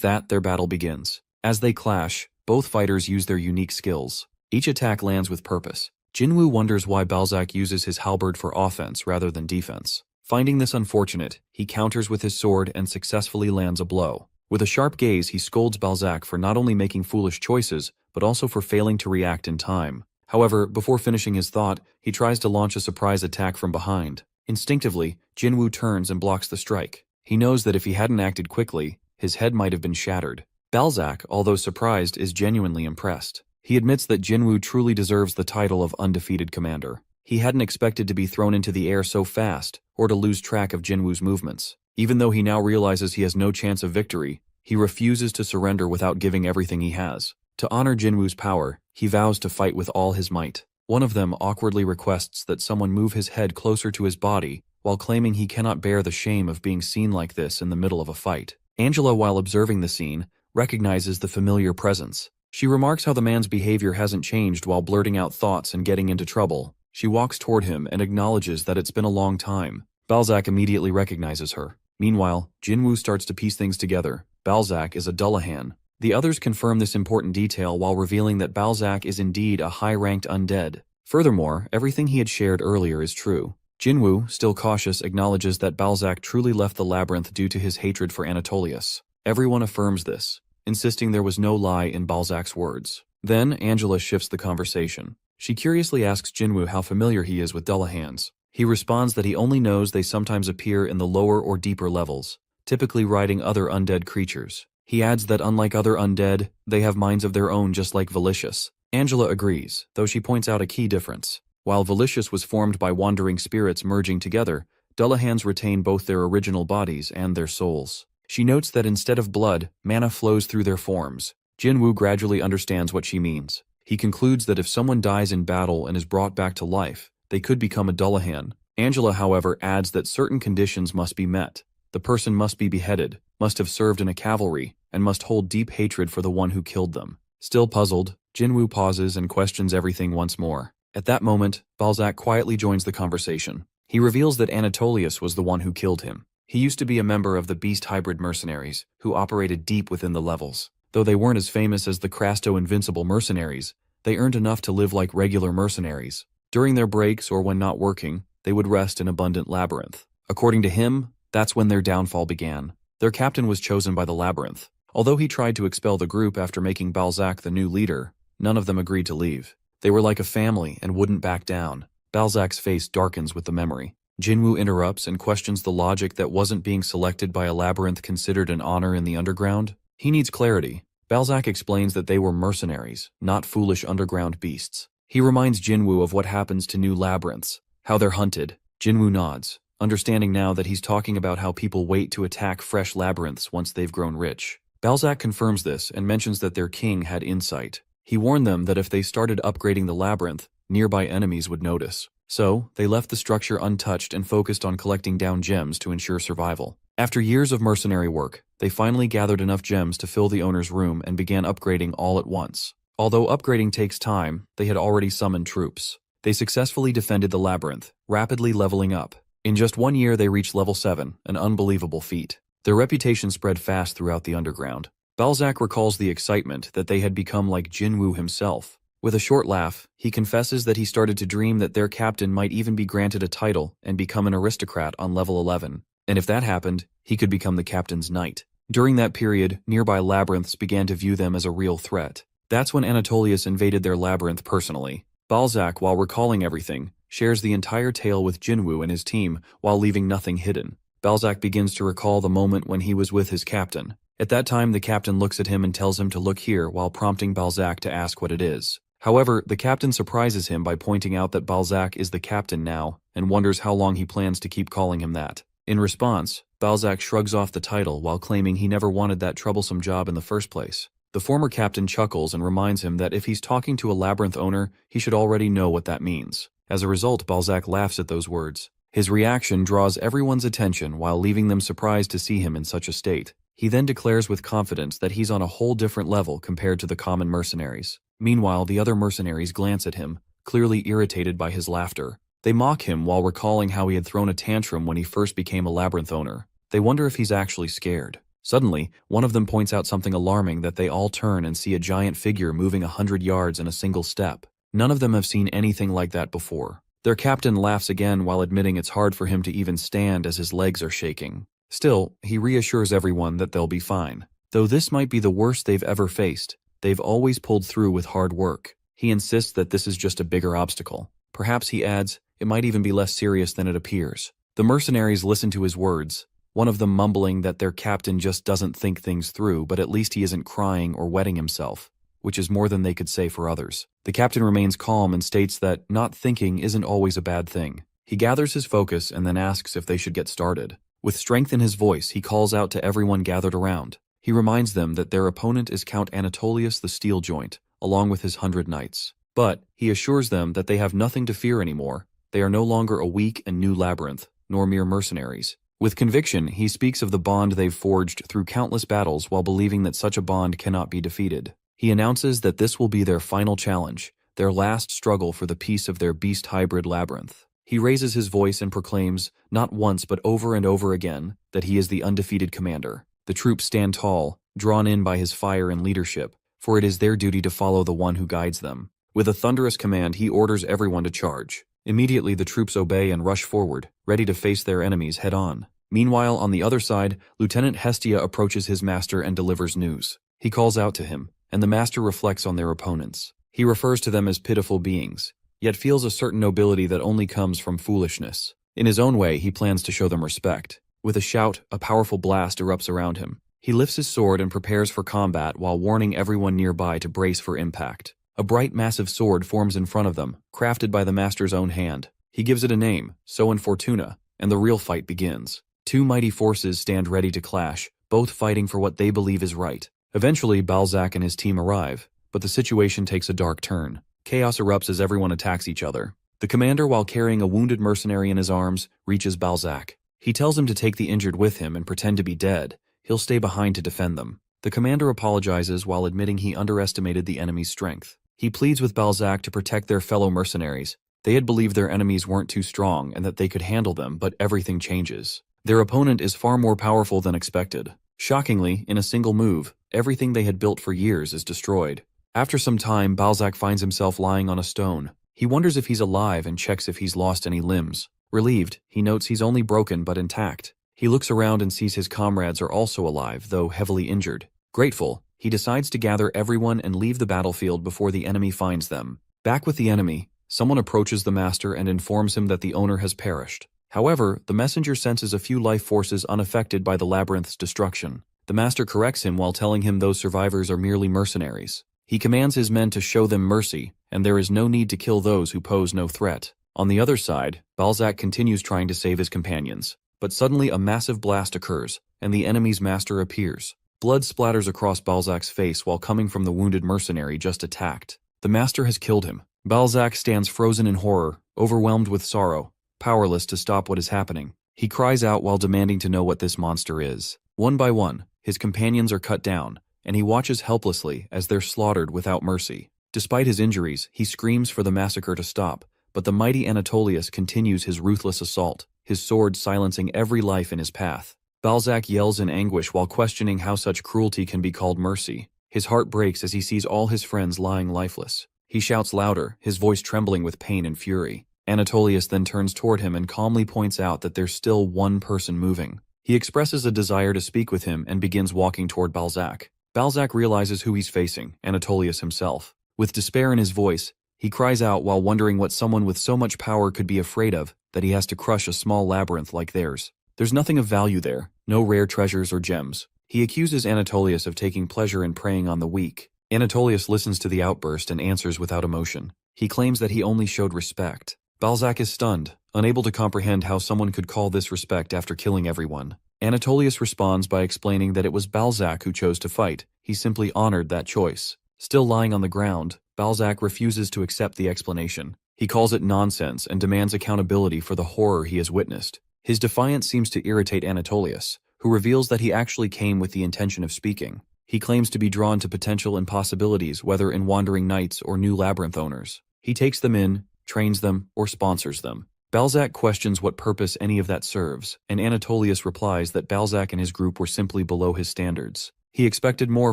Speaker 1: that, their battle begins. As they clash, both fighters use their unique skills. Each attack lands with purpose. Jinwoo wonders why Balzac uses his halberd for offense rather than defense. Finding this unfortunate, he counters with his sword and successfully lands a blow. With a sharp gaze, he scolds Balzac for not only making foolish choices, but also for failing to react in time. However, before finishing his thought, he tries to launch a surprise attack from behind. Instinctively, Jinwoo turns and blocks the strike. He knows that if he hadn't acted quickly, his head might have been shattered. Balzac, although surprised, is genuinely impressed. He admits that Jinwoo truly deserves the title of undefeated commander. He hadn't expected to be thrown into the air so fast, or to lose track of Jinwoo's movements. Even though he now realizes he has no chance of victory, he refuses to surrender without giving everything he has. To honor Jinwoo's power, he vows to fight with all his might. One of them awkwardly requests that someone move his head closer to his body, while claiming he cannot bear the shame of being seen like this in the middle of a fight. Angela, while observing the scene, recognizes the familiar presence. She remarks how the man's behavior hasn't changed while blurting out thoughts and getting into trouble. She walks toward him and acknowledges that it's been a long time. Balzac immediately recognizes her. Meanwhile, Jinwoo starts to piece things together. Balzac is a Dullahan. The others confirm this important detail while revealing that Balzac is indeed a high-ranked undead. Furthermore, everything he had shared earlier is true. Jinwoo, still cautious, acknowledges that Balzac truly left the labyrinth due to his hatred for Anatolius. Everyone affirms this, insisting there was no lie in Balzac's words. Then, Angela shifts the conversation. She curiously asks Jinwoo how familiar he is with Dullahans. He responds that he only knows they sometimes appear in the lower or deeper levels, typically riding other undead creatures. He adds that unlike other undead, they have minds of their own just like Velicious. Angela agrees, though she points out a key difference. While Velicious was formed by wandering spirits merging together, Dullahans retain both their original bodies and their souls. She notes that instead of blood, mana flows through their forms. Jinwoo gradually understands what she means. He concludes that if someone dies in battle and is brought back to life, they could become a Dullahan. Angela, however, adds that certain conditions must be met. The person must be beheaded, must have served in a cavalry, and must hold deep hatred for the one who killed them. Still puzzled, Jinwoo pauses and questions everything once more. At that moment, Balzac quietly joins the conversation. He reveals that Anatolius was the one who killed him. He used to be a member of the Beast Hybrid mercenaries, who operated deep within the levels. Though they weren't as famous as the Crasto Invincible mercenaries, they earned enough to live like regular mercenaries. During their breaks or when not working, they would rest in abundant labyrinth. According to him, that's when their downfall began. Their captain was chosen by the labyrinth. Although he tried to expel the group after making Balzac the new leader, none of them agreed to leave. They were like a family and wouldn't back down. Balzac's face darkens with the memory. Jinwoo interrupts and questions the logic that wasn't being selected by a labyrinth considered an honor in the underground. He needs clarity. Balzac explains that they were mercenaries, not foolish underground beasts. He reminds Jinwoo of what happens to new labyrinths, how they're hunted. Jinwoo nods, understanding now that he's talking about how people wait to attack fresh labyrinths once they've grown rich. Balzac confirms this and mentions that their king had insight. He warned them that if they started upgrading the labyrinth, nearby enemies would notice. So, they left the structure untouched and focused on collecting down gems to ensure survival. After years of mercenary work, they finally gathered enough gems to fill the owner's room and began upgrading all at once. Although upgrading takes time, they had already summoned troops. They successfully defended the labyrinth, rapidly leveling up. In just 1 year they reached level 7, an unbelievable feat. Their reputation spread fast throughout the underground. Balzac recalls the excitement that they had become like Jinwoo himself. With a short laugh, he confesses that he started to dream that their captain might even be granted a title and become an aristocrat on level 11. And if that happened, he could become the captain's knight. During that period, nearby labyrinths began to view them as a real threat. That's when Anatolius invaded their labyrinth personally. Balzac, while recalling everything, shares the entire tale with Jinwoo and his team while leaving nothing hidden. Balzac begins to recall the moment when he was with his captain. At that time, the captain looks at him and tells him to look here while prompting Balzac to ask what it is. However, the captain surprises him by pointing out that Balzac is the captain now and wonders how long he plans to keep calling him that. In response, Balzac shrugs off the title while claiming he never wanted that troublesome job in the first place. The former captain chuckles and reminds him that if he's talking to a labyrinth owner, he should already know what that means. As a result, Balzac laughs at those words. His reaction draws everyone's attention while leaving them surprised to see him in such a state. He then declares with confidence that he's on a whole different level compared to the common mercenaries. Meanwhile, the other mercenaries glance at him, clearly irritated by his laughter. They mock him while recalling how he had thrown a tantrum when he first became a labyrinth owner. They wonder if he's actually scared. Suddenly, one of them points out something alarming that they all turn and see a giant figure moving 100 yards in a single step. None of them have seen anything like that before. Their captain laughs again while admitting it's hard for him to even stand as his legs are shaking. Still, he reassures everyone that they'll be fine. Though this might be the worst they've ever faced, they've always pulled through with hard work. He insists that this is just a bigger obstacle. Perhaps, he adds, it might even be less serious than it appears. The mercenaries listen to his words, one of them mumbling that their captain just doesn't think things through, but at least he isn't crying or wetting himself, which is more than they could say for others. The captain remains calm and states that not thinking isn't always a bad thing. He gathers his focus and then asks if they should get started. With strength in his voice, he calls out to everyone gathered around. He reminds them that their opponent is Count Anatolius the Steel Joint, along with his 100 knights. But he assures them that they have nothing to fear anymore. They are no longer a weak and new labyrinth, nor mere mercenaries. With conviction, he speaks of the bond they've forged through countless battles while believing that such a bond cannot be defeated. He announces that this will be their final challenge, their last struggle for the peace of their beast hybrid labyrinth. He raises his voice and proclaims, not once but over and over again, that he is the undefeated commander. The troops stand tall, drawn in by his fire and leadership, for it is their duty to follow the one who guides them. With a thunderous command, he orders everyone to charge. Immediately the troops obey and rush forward, ready to face their enemies head-on. Meanwhile, on the other side, Lieutenant Hestia approaches his master and delivers news. He calls out to him, and the master reflects on their opponents. He refers to them as pitiful beings, yet feels a certain nobility that only comes from foolishness. In his own way, he plans to show them respect. With a shout, a powerful blast erupts around him. He lifts his sword and prepares for combat while warning everyone nearby to brace for impact. A bright, massive sword forms in front of them, crafted by the master's own hand. He gives it a name, So Infortuna, and the real fight begins. Two mighty forces stand ready to clash, both fighting for what they believe is right. Eventually, Balzac and his team arrive, but the situation takes a dark turn. Chaos erupts as everyone attacks each other. The commander, while carrying a wounded mercenary in his arms, reaches Balzac. He tells him to take the injured with him and pretend to be dead. He'll stay behind to defend them. The commander apologizes while admitting he underestimated the enemy's strength. He pleads with Balzac to protect their fellow mercenaries. They had believed their enemies weren't too strong and that they could handle them, but everything changes. Their opponent is far more powerful than expected. Shockingly, in a single move, everything they had built for years is destroyed. After some time, Balzac finds himself lying on a stone. He wonders if he's alive and checks if he's lost any limbs. Relieved, he notes he's only broken but intact. He looks around and sees his comrades are also alive, though heavily injured. Grateful, he decides to gather everyone and leave the battlefield before the enemy finds them. Back with the enemy, someone approaches the master and informs him that the owner has perished. However, the messenger senses a few life forces unaffected by the labyrinth's destruction. The master corrects him while telling him those survivors are merely mercenaries. He commands his men to show them mercy, and there is no need to kill those who pose no threat. On the other side, Balzac continues trying to save his companions. But suddenly a massive blast occurs, and the enemy's master appears. Blood splatters across Balzac's face while coming from the wounded mercenary just attacked. The master has killed him. Balzac stands frozen in horror, overwhelmed with sorrow, powerless to stop what is happening. He cries out while demanding to know what this monster is. One by one, his companions are cut down, and he watches helplessly as they're slaughtered without mercy. Despite his injuries, he screams for the massacre to stop, but the mighty Anatolius continues his ruthless assault, his sword silencing every life in his path. Balzac yells in anguish while questioning how such cruelty can be called mercy. His heart breaks as he sees all his friends lying lifeless. He shouts louder, his voice trembling with pain and fury. Anatolius then turns toward him and calmly points out that there's still one person moving. He expresses a desire to speak with him and begins walking toward Balzac. Balzac realizes who he's facing, Anatolius himself. With despair in his voice, he cries out while wondering what someone with so much power could be afraid of, that he has to crush a small labyrinth like theirs. There's nothing of value there, no rare treasures or gems. He accuses Anatolius of taking pleasure in preying on the weak. Anatolius listens to the outburst and answers without emotion. He claims that he only showed respect. Balzac is stunned, unable to comprehend how someone could call this respect after killing everyone. Anatolius responds by explaining that it was Balzac who chose to fight. He simply honored that choice. Still lying on the ground, Balzac refuses to accept the explanation. He calls it nonsense and demands accountability for the horror he has witnessed. His defiance seems to irritate Anatolius, who reveals that he actually came with the intention of speaking. He claims to be drawn to potential impossibilities, whether in wandering knights or new labyrinth owners. He takes them in, trains them, or sponsors them. Balzac questions what purpose any of that serves, and Anatolius replies that Balzac and his group were simply below his standards. He expected more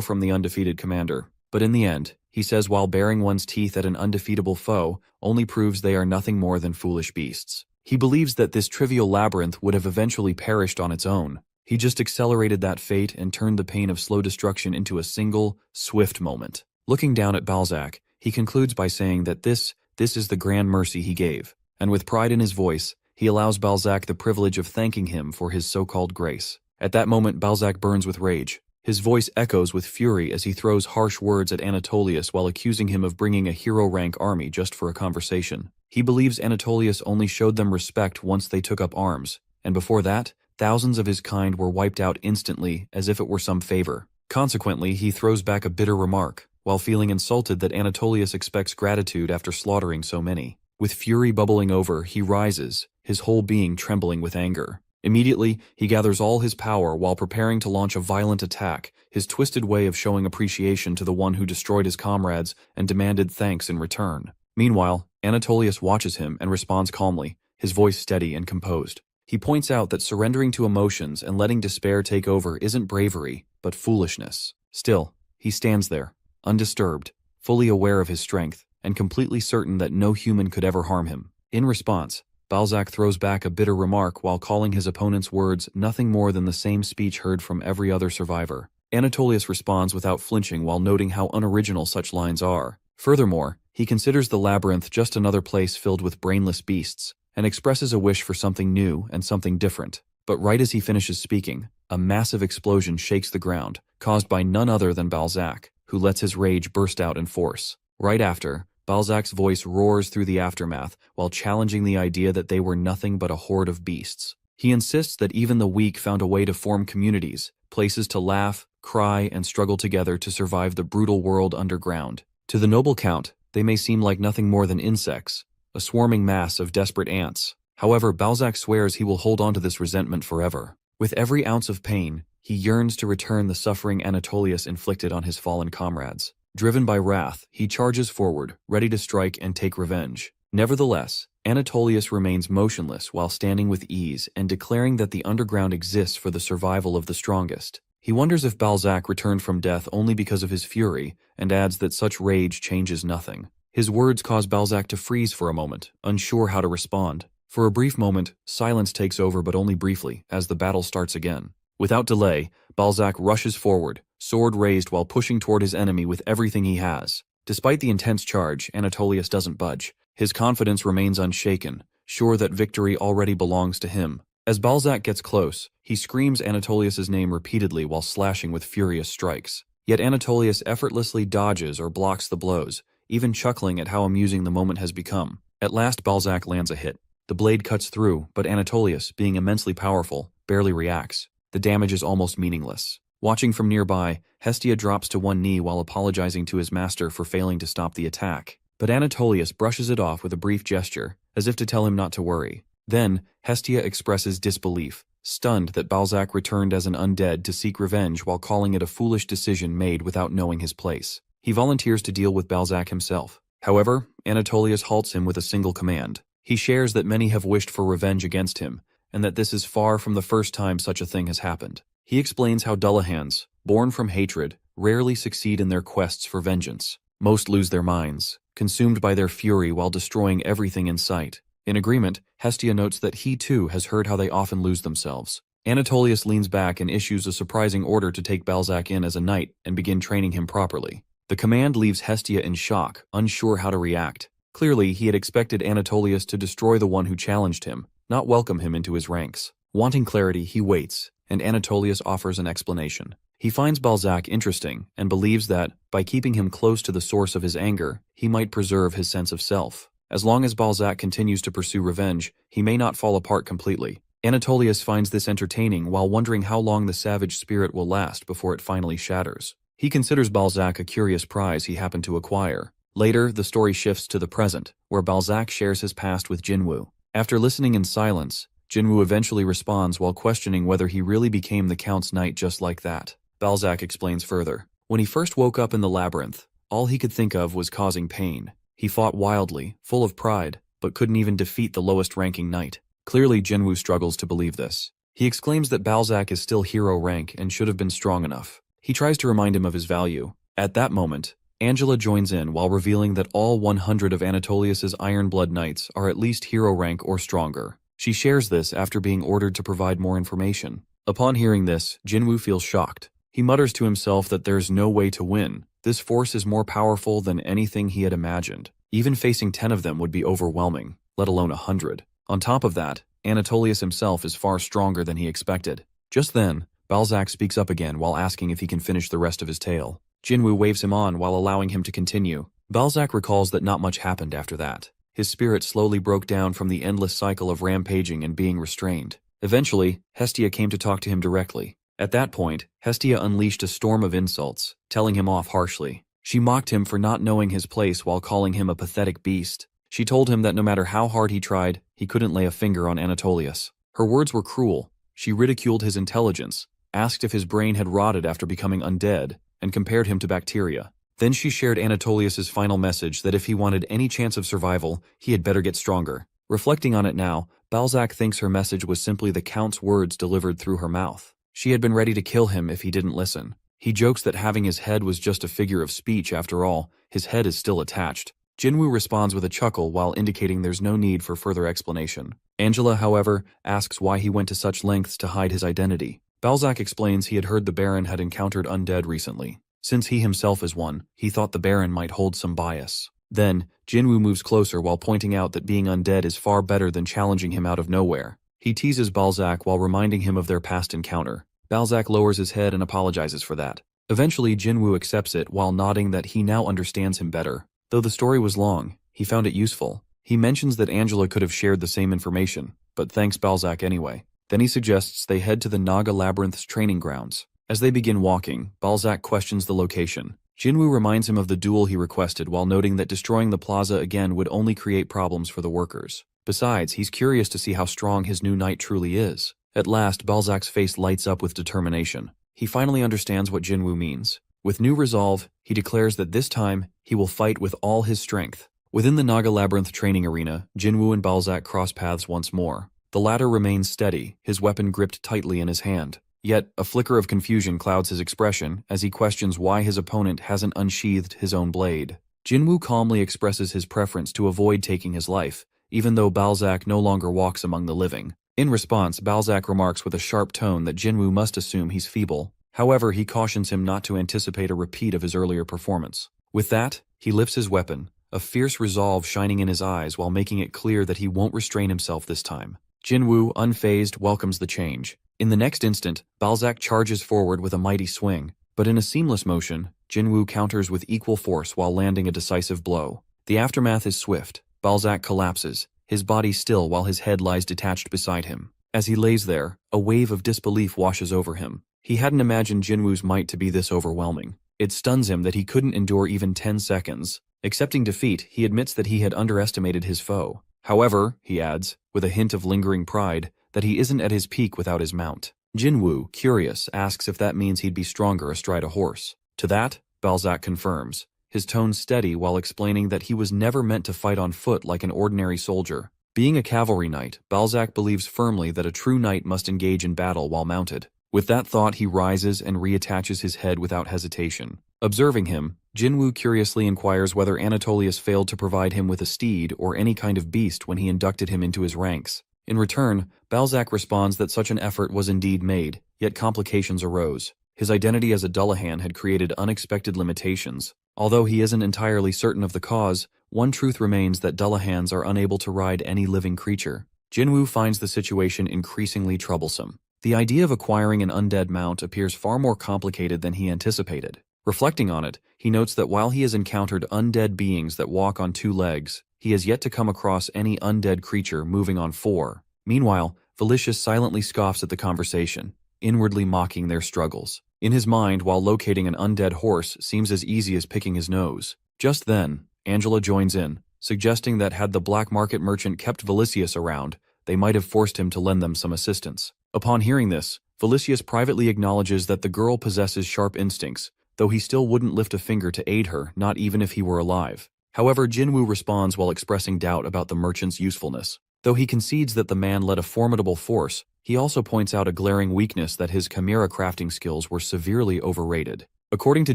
Speaker 1: from the undefeated commander, but in the end, he says while baring one's teeth at an undefeatable foe only proves they are nothing more than foolish beasts. He believes that this trivial labyrinth would have eventually perished on its own. He just accelerated that fate and turned the pain of slow destruction into a single, swift moment. Looking down at Balzac, he concludes by saying that this is the grand mercy he gave, and with pride in his voice, he allows Balzac the privilege of thanking him for his so-called grace. At that moment, Balzac burns with rage. His voice echoes with fury as he throws harsh words at Anatolius while accusing him of bringing a hero-rank army just for a conversation. He believes Anatolius only showed them respect once they took up arms, and before that, thousands of his kind were wiped out instantly as if it were some favor. Consequently, he throws back a bitter remark, while feeling insulted that Anatolius expects gratitude after slaughtering so many. With fury bubbling over, he rises, his whole being trembling with anger. Immediately, he gathers all his power while preparing to launch a violent attack, his twisted way of showing appreciation to the one who destroyed his comrades and demanded thanks in return. Meanwhile, Anatolius watches him and responds calmly, his voice steady and composed. He points out that surrendering to emotions and letting despair take over isn't bravery, but foolishness. Still, he stands there, undisturbed, fully aware of his strength, and completely certain that no human could ever harm him. In response, Balzac throws back a bitter remark while calling his opponent's words nothing more than the same speech heard from every other survivor. Anatolius responds without flinching while noting how unoriginal such lines are. Furthermore, he considers the labyrinth just another place filled with brainless beasts, and expresses a wish for something new and something different. But right as he finishes speaking, a massive explosion shakes the ground, caused by none other than Balzac, who lets his rage burst out in force. Right after, Balzac's voice roars through the aftermath while challenging the idea that they were nothing but a horde of beasts. He insists that even the weak found a way to form communities, places to laugh, cry, and struggle together to survive the brutal world underground. To the noble count, they may seem like nothing more than insects, a swarming mass of desperate ants. However, Balzac swears he will hold on to this resentment forever. With every ounce of pain, he yearns to return the suffering Anatolius inflicted on his fallen comrades. Driven by wrath, he charges forward, ready to strike and take revenge. Nevertheless, Anatolius remains motionless while standing with ease and declaring that the underground exists for the survival of the strongest. He wonders if Balzac returned from death only because of his fury, and adds that such rage changes nothing. His words cause Balzac to freeze for a moment, unsure how to respond. For a brief moment, silence takes over, but only briefly, as the battle starts again. Without delay, Balzac rushes forward, sword raised while pushing toward his enemy with everything he has. Despite the intense charge, Anatolius doesn't budge. His confidence remains unshaken, sure that victory already belongs to him. As Balzac gets close, he screams Anatolius's name repeatedly while slashing with furious strikes. Yet Anatolius effortlessly dodges or blocks the blows, even chuckling at how amusing the moment has become. At last, Balzac lands a hit. The blade cuts through, but Anatolius, being immensely powerful, barely reacts. The damage is almost meaningless. Watching from nearby, Hestia drops to one knee while apologizing to his master for failing to stop the attack. But Anatolius brushes it off with a brief gesture, as if to tell him not to worry. Then, Hestia expresses disbelief, stunned that Balzac returned as an undead to seek revenge while calling it a foolish decision made without knowing his place. He volunteers to deal with Balzac himself. However, Anatolius halts him with a single command. He shares that many have wished for revenge against him, and that this is far from the first time such a thing has happened. He explains how Dullahans, born from hatred, rarely succeed in their quests for vengeance. Most lose their minds, consumed by their fury while destroying everything in sight. In agreement, Hestia notes that he too has heard how they often lose themselves. Anatolius leans back and issues a surprising order to take Balzac in as a knight and begin training him properly. The command leaves Hestia in shock, unsure how to react. Clearly, he had expected Anatolius to destroy the one who challenged him, not welcome him into his ranks. Wanting clarity, he waits, and Anatolius offers an explanation. He finds Balzac interesting and believes that, by keeping him close to the source of his anger, he might preserve his sense of self. As long as Balzac continues to pursue revenge, he may not fall apart completely. Anatolius finds this entertaining while wondering how long the savage spirit will last before it finally shatters. He considers Balzac a curious prize he happened to acquire. Later, the story shifts to the present, where Balzac shares his past with Jinwu. After listening in silence, Jinwu eventually responds while questioning whether he really became the Count's knight just like that. Balzac explains further. When he first woke up in the labyrinth, all he could think of was causing pain. He fought wildly, full of pride, but couldn't even defeat the lowest-ranking knight. Clearly, Jinwu struggles to believe this. He exclaims that Balzac is still hero rank and should have been strong enough. He tries to remind him of his value. At that moment, Angela joins in while revealing that all 100 of Anatolius's Iron Blood Knights are at least hero rank or stronger. She shares this after being ordered to provide more information. Upon hearing this, Jinwu feels shocked. He mutters to himself that there's no way to win. This force is more powerful than anything he had imagined. Even facing 10 of them would be overwhelming, let alone 100. On top of that, Anatolius himself is far stronger than he expected. Just then, Balzac speaks up again while asking if he can finish the rest of his tale. Jinwu waves him on while allowing him to continue. Balzac recalls that not much happened after that. His spirit slowly broke down from the endless cycle of rampaging and being restrained. Eventually, Hestia came to talk to him directly. At that point, Hestia unleashed a storm of insults, telling him off harshly. She mocked him for not knowing his place while calling him a pathetic beast. She told him that no matter how hard he tried, he couldn't lay a finger on Anatolius. Her words were cruel. She ridiculed his intelligence, asked if his brain had rotted after becoming undead, and compared him to bacteria. Then she shared Anatolius's final message that if he wanted any chance of survival, he had better get stronger. Reflecting on it now, Balzac thinks her message was simply the Count's words delivered through her mouth. She had been ready to kill him if he didn't listen. He jokes that having his head was just a figure of speech after all, his head is still attached. Jinwoo responds with a chuckle while indicating there's no need for further explanation. Angela, however, asks why he went to such lengths to hide his identity. Balzac explains he had heard the Baron had encountered undead recently. Since he himself is one, he thought the Baron might hold some bias. Then, Jinwoo moves closer while pointing out that being undead is far better than challenging him out of nowhere. He teases Balzac while reminding him of their past encounter. Balzac lowers his head and apologizes for that. Eventually, Jinwoo accepts it while nodding that he now understands him better. Though the story was long, he found it useful. He mentions that Angela could have shared the same information, but thanks Balzac anyway. Then he suggests they head to the Naga Labyrinth's training grounds. As they begin walking, Balzac questions the location. Jinwoo reminds him of the duel he requested while noting that destroying the plaza again would only create problems for the workers. Besides, he's curious to see how strong his new knight truly is. At last, Balzac's face lights up with determination. He finally understands what Jinwoo means. With new resolve, he declares that this time, he will fight with all his strength. Within the Naga Labyrinth training arena, Jinwoo and Balzac cross paths once more. The latter remains steady, his weapon gripped tightly in his hand. Yet, a flicker of confusion clouds his expression as he questions why his opponent hasn't unsheathed his own blade. Jinwoo calmly expresses his preference to avoid taking his life, even though Balzac no longer walks among the living. In response, Balzac remarks with a sharp tone that Jinwoo must assume he's feeble. However, he cautions him not to anticipate a repeat of his earlier performance. With that, he lifts his weapon, a fierce resolve shining in his eyes while making it clear that he won't restrain himself this time. Jinwoo, unfazed, welcomes the change. In the next instant, Balzac charges forward with a mighty swing, but in a seamless motion, Jinwoo counters with equal force while landing a decisive blow. The aftermath is swift. Balzac collapses, his body still while his head lies detached beside him. As he lays there, a wave of disbelief washes over him. He hadn't imagined Jinwoo's might to be this overwhelming. It stuns him that he couldn't endure even 10 seconds. Accepting defeat, he admits that he had underestimated his foe. However, he adds, with a hint of lingering pride, that he isn't at his peak without his mount. Jinwoo, curious, asks if that means he'd be stronger astride a horse. To that, Balzac confirms, his tone steady while explaining that he was never meant to fight on foot like an ordinary soldier. Being a cavalry knight, Balzac believes firmly that a true knight must engage in battle while mounted. With that thought, he rises and reattaches his head without hesitation. Observing him, Jinwoo curiously inquires whether Anatolius failed to provide him with a steed or any kind of beast when he inducted him into his ranks. In return, Balzac responds that such an effort was indeed made, yet complications arose. His identity as a Dullahan had created unexpected limitations. Although he isn't entirely certain of the cause, one truth remains that Dullahans are unable to ride any living creature. Jinwoo finds the situation increasingly troublesome. The idea of acquiring an undead mount appears far more complicated than he anticipated. Reflecting on it, he notes that while he has encountered undead beings that walk on 2 legs, he has yet to come across any undead creature moving on 4. Meanwhile, Felicius silently scoffs at the conversation, inwardly mocking their struggles. In his mind, while locating an undead horse seems as easy as picking his nose. Just then, Angela joins in, suggesting that had the black market merchant kept Felicius around, they might have forced him to lend them some assistance. Upon hearing this, Felicius privately acknowledges that the girl possesses sharp instincts, though he still wouldn't lift a finger to aid her, not even if he were alive. However, Jinwoo responds while expressing doubt about the merchant's usefulness. Though he concedes that the man led a formidable force, he also points out a glaring weakness that his chimera crafting skills were severely overrated. According to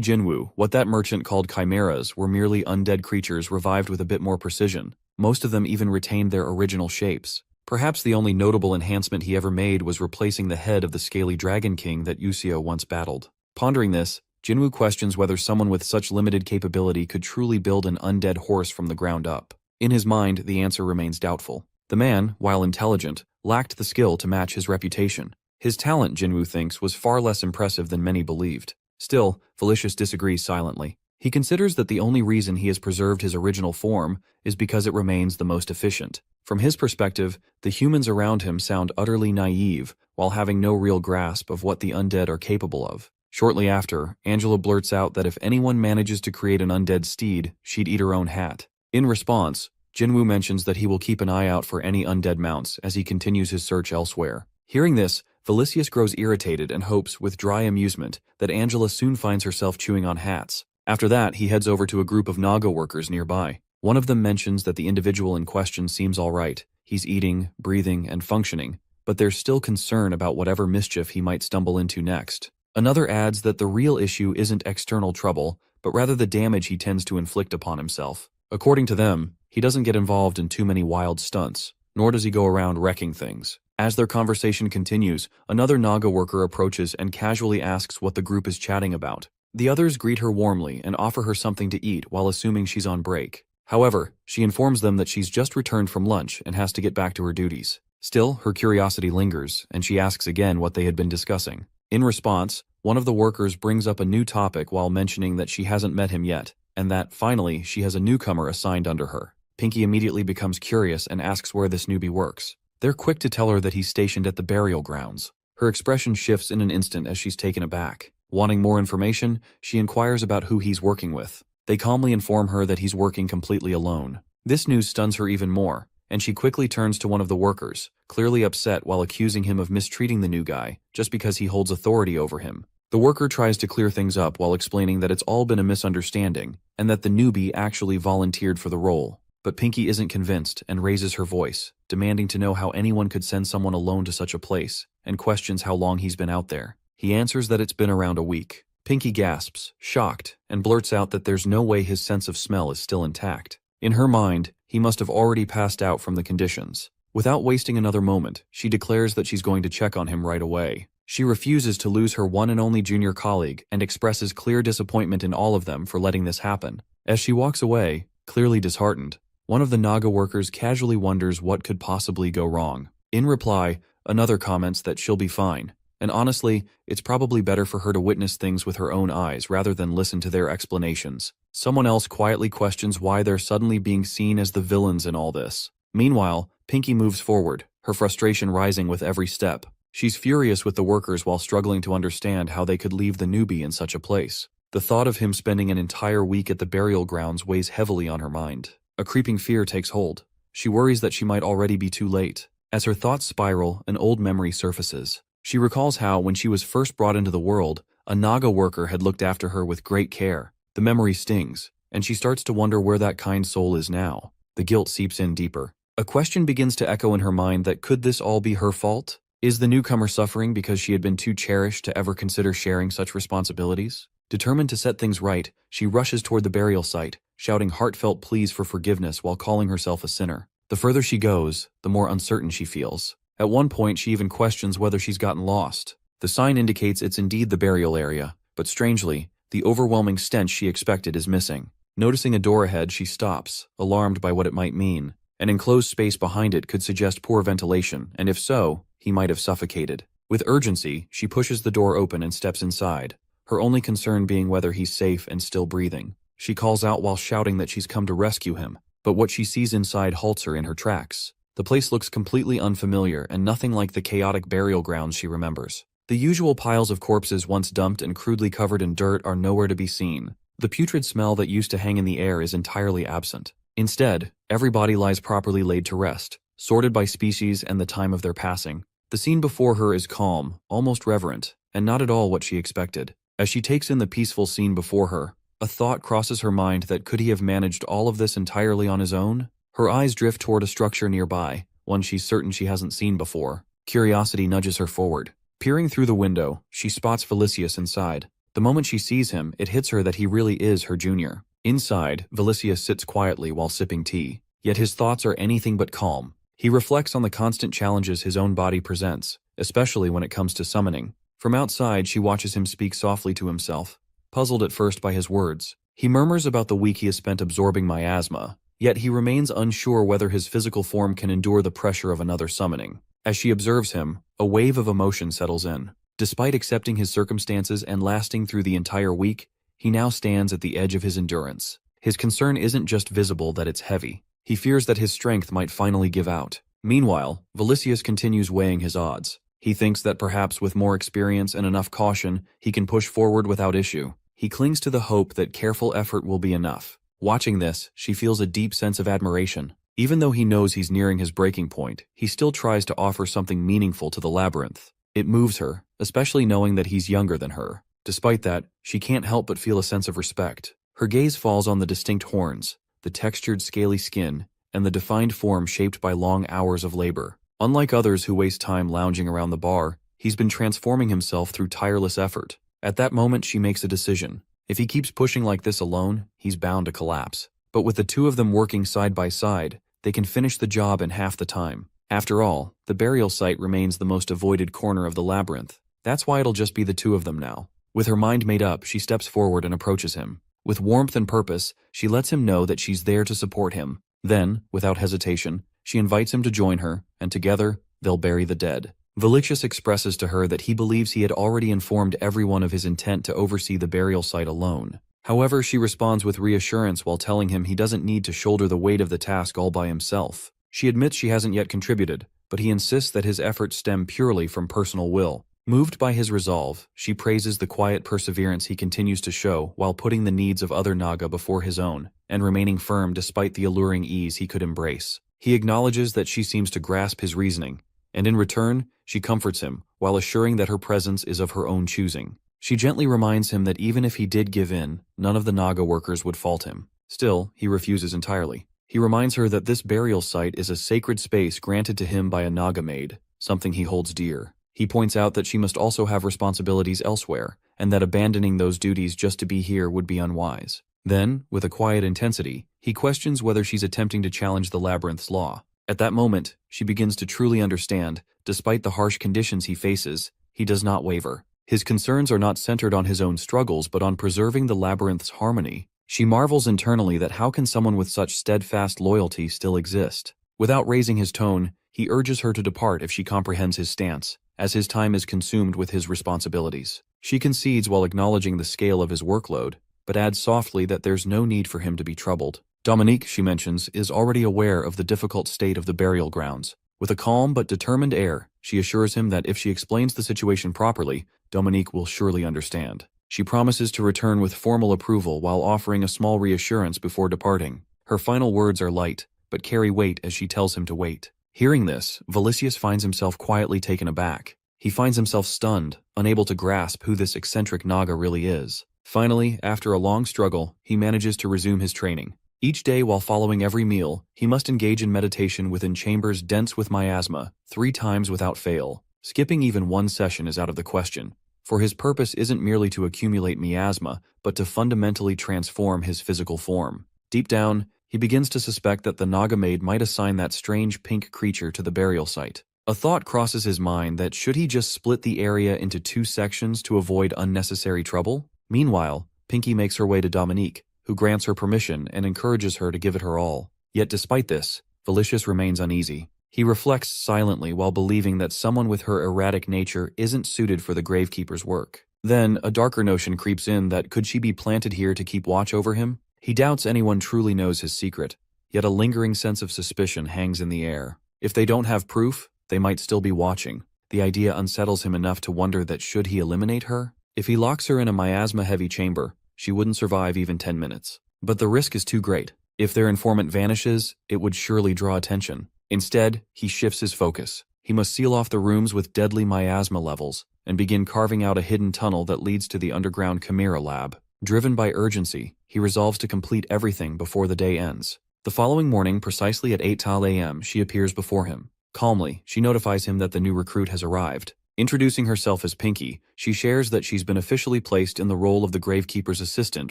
Speaker 1: Jinwoo, what that merchant called chimeras were merely undead creatures revived with a bit more precision. Most of them even retained their original shapes. Perhaps the only notable enhancement he ever made was replacing the head of the scaly dragon king that Yusio once battled. Pondering this, Jinwoo questions whether someone with such limited capability could truly build an undead horse from the ground up. In his mind, the answer remains doubtful. The man, while intelligent, lacked the skill to match his reputation. His talent, Jinwoo thinks, was far less impressive than many believed. Still, Felicius disagrees silently. He considers that the only reason he has preserved his original form is because it remains the most efficient. From his perspective, the humans around him sound utterly naive, while having no real grasp of what the undead are capable of. Shortly after, Angela blurts out that if anyone manages to create an undead steed, she'd eat her own hat. In response, Jinwoo mentions that he will keep an eye out for any undead mounts as he continues his search elsewhere. Hearing this, Felicius grows irritated and hopes, with dry amusement, that Angela soon finds herself chewing on hats. After that, he heads over to a group of Naga workers nearby. One of them mentions that the individual in question seems all right. He's eating, breathing, and functioning, but there's still concern about whatever mischief he might stumble into next. Another adds that the real issue isn't external trouble, but rather the damage he tends to inflict upon himself. According to them, he doesn't get involved in too many wild stunts, nor does he go around wrecking things. As their conversation continues, another Naga worker approaches and casually asks what the group is chatting about. The others greet her warmly and offer her something to eat while assuming she's on break. However, she informs them that she's just returned from lunch and has to get back to her duties. Still, her curiosity lingers, and she asks again what they had been discussing. In response, one of the workers brings up a new topic while mentioning that she hasn't met him yet, and that, finally, she has a newcomer assigned under her. Pinky immediately becomes curious and asks where this newbie works. They're quick to tell her that he's stationed at the burial grounds. Her expression shifts in an instant as she's taken aback. Wanting more information, she inquires about who he's working with. They calmly inform her that he's working completely alone. This news stuns her even more, and she quickly turns to one of the workers, clearly upset while accusing him of mistreating the new guy, just because he holds authority over him. The worker tries to clear things up while explaining that it's all been a misunderstanding, and that the newbie actually volunteered for the role. But Pinky isn't convinced and raises her voice, demanding to know how anyone could send someone alone to such a place, and questions how long he's been out there. He answers that it's been around a week. Pinky gasps, shocked, and blurts out that there's no way his sense of smell is still intact. In her mind, he must have already passed out from the conditions. Without wasting another moment, she declares that she's going to check on him right away. She refuses to lose her one and only junior colleague and expresses clear disappointment in all of them for letting this happen. As she walks away, clearly disheartened, one of the Naga workers casually wonders what could possibly go wrong. In reply, another comments that she'll be fine. And honestly, it's probably better for her to witness things with her own eyes rather than listen to their explanations. Someone else quietly questions why they're suddenly being seen as the villains in all this. Meanwhile, Pinky moves forward, her frustration rising with every step. She's furious with the workers while struggling to understand how they could leave the newbie in such a place. The thought of him spending an entire week at the burial grounds weighs heavily on her mind. A creeping fear takes hold. She worries that she might already be too late. As her thoughts spiral, an old memory surfaces. She recalls how, when she was first brought into the world, a Naga worker had looked after her with great care. The memory stings, and she starts to wonder where that kind soul is now. The guilt seeps in deeper. A question begins to echo in her mind that could this all be her fault? Is the newcomer suffering because she had been too cherished to ever consider sharing such responsibilities? Determined to set things right, she rushes toward the burial site, shouting heartfelt pleas for forgiveness while calling herself a sinner. The further she goes, the more uncertain she feels. At one point, she even questions whether she's gotten lost. The sign indicates it's indeed the burial area, but strangely, the overwhelming stench she expected is missing. Noticing a door ahead, she stops, alarmed by what it might mean. An enclosed space behind it could suggest poor ventilation, and if so, he might have suffocated. With urgency, she pushes the door open and steps inside, her only concern being whether he's safe and still breathing. She calls out while shouting that she's come to rescue him, but what she sees inside halts her in her tracks. The place looks completely unfamiliar and nothing like the chaotic burial grounds she remembers. The usual piles of corpses once dumped and crudely covered in dirt are nowhere to be seen. The putrid smell that used to hang in the air is entirely absent. Instead, every body lies properly laid to rest, sorted by species and the time of their passing. The scene before her is calm, almost reverent, and not at all what she expected. As she takes in the peaceful scene before her, a thought crosses her mind that could he have managed all of this entirely on his own? Her eyes drift toward a structure nearby, one she's certain she hasn't seen before. Curiosity nudges her forward. Peering through the window, she spots Felicius inside. The moment she sees him, it hits her that he really is her junior. Inside, Felicius sits quietly while sipping tea, yet his thoughts are anything but calm. He reflects on the constant challenges his own body presents, especially when it comes to summoning. From outside, she watches him speak softly to himself, puzzled at first by his words. He murmurs about the week he has spent absorbing miasma, yet he remains unsure whether his physical form can endure the pressure of another summoning. As she observes him, a wave of emotion settles in. Despite accepting his circumstances and lasting through the entire week, he now stands at the edge of his endurance. His concern isn't just visible that it's heavy. He fears that his strength might finally give out. Meanwhile, Felicius continues weighing his odds. He thinks that perhaps with more experience and enough caution, he can push forward without issue. He clings to the hope that careful effort will be enough. Watching this, she feels a deep sense of admiration. Even though he knows he's nearing his breaking point, he still tries to offer something meaningful to the labyrinth. It moves her, especially knowing that he's younger than her. Despite that, she can't help but feel a sense of respect. Her gaze falls on the distinct horns, the textured scaly skin, and the defined form shaped by long hours of labor. Unlike others who waste time lounging around the bar, he's been transforming himself through tireless effort. At that moment, she makes a decision. If he keeps pushing like this alone, he's bound to collapse. But with the two of them working side by side, they can finish the job in half the time. After all, the burial site remains the most avoided corner of the labyrinth. That's why it'll just be the two of them now. With her mind made up, she steps forward and approaches him. With warmth and purpose, she lets him know that she's there to support him. Then, without hesitation, she invites him to join her, and together, they'll bury the dead. Valicius expresses to her that he believes he had already informed everyone of his intent to oversee the burial site alone. However, she responds with reassurance while telling him he doesn't need to shoulder the weight of the task all by himself. She admits she hasn't yet contributed, but he insists that his efforts stem purely from personal will. Moved by his resolve, she praises the quiet perseverance he continues to show while putting the needs of other Naga before his own, and remaining firm despite the alluring ease he could embrace. He acknowledges that she seems to grasp his reasoning, and in return, she comforts him, while assuring that her presence is of her own choosing. She gently reminds him that even if he did give in, none of the Naga workers would fault him. Still, he refuses entirely. He reminds her that this burial site is a sacred space granted to him by a Naga maid, something he holds dear. He points out that she must also have responsibilities elsewhere, and that abandoning those duties just to be here would be unwise. Then, with a quiet intensity, he questions whether she's attempting to challenge the labyrinth's law. At that moment, she begins to truly understand, despite the harsh conditions he faces, he does not waver. His concerns are not centered on his own struggles but on preserving the labyrinth's harmony. She marvels internally that how can someone with such steadfast loyalty still exist? Without raising his tone, he urges her to depart if she comprehends his stance, as his time is consumed with his responsibilities. She concedes while acknowledging the scale of his workload, but adds softly that there's no need for him to be troubled. Dominique, she mentions, is already aware of the difficult state of the burial grounds. With a calm but determined air, she assures him that if she explains the situation properly, Dominique will surely understand. She promises to return with formal approval while offering a small reassurance before departing. Her final words are light, but carry weight as she tells him to wait. Hearing this, Valicius finds himself quietly taken aback. He finds himself stunned, unable to grasp who this eccentric Naga really is. Finally, after a long struggle, he manages to resume his training. Each day while following every meal, he must engage in meditation within chambers dense with miasma, 3 times without fail. Skipping even one session is out of the question, for his purpose isn't merely to accumulate miasma, but to fundamentally transform his physical form. Deep down, he begins to suspect that the Naga maid might assign that strange pink creature to the burial site. A thought crosses his mind that should he just split the area into 2 sections to avoid unnecessary trouble? Meanwhile, Pinky makes her way to Dominique, who grants her permission and encourages her to give it her all. Yet despite this, Valicius remains uneasy. He reflects silently while believing that someone with her erratic nature isn't suited for the gravekeeper's work. Then, a darker notion creeps in that could she be planted here to keep watch over him? He doubts anyone truly knows his secret, yet a lingering sense of suspicion hangs in the air. If they don't have proof, they might still be watching. The idea unsettles him enough to wonder that should he eliminate her? If he locks her in a miasma-heavy chamber, she wouldn't survive even 10 minutes. But the risk is too great. If their informant vanishes, it would surely draw attention. Instead, he shifts his focus. He must seal off the rooms with deadly miasma levels and begin carving out a hidden tunnel that leads to the underground Chimera lab. Driven by urgency, he resolves to complete everything before the day ends. The following morning, precisely at 8 a.m., she appears before him. Calmly, she notifies him that the new recruit has arrived. Introducing herself as Pinky, she shares that she's been officially placed in the role of the gravekeeper's assistant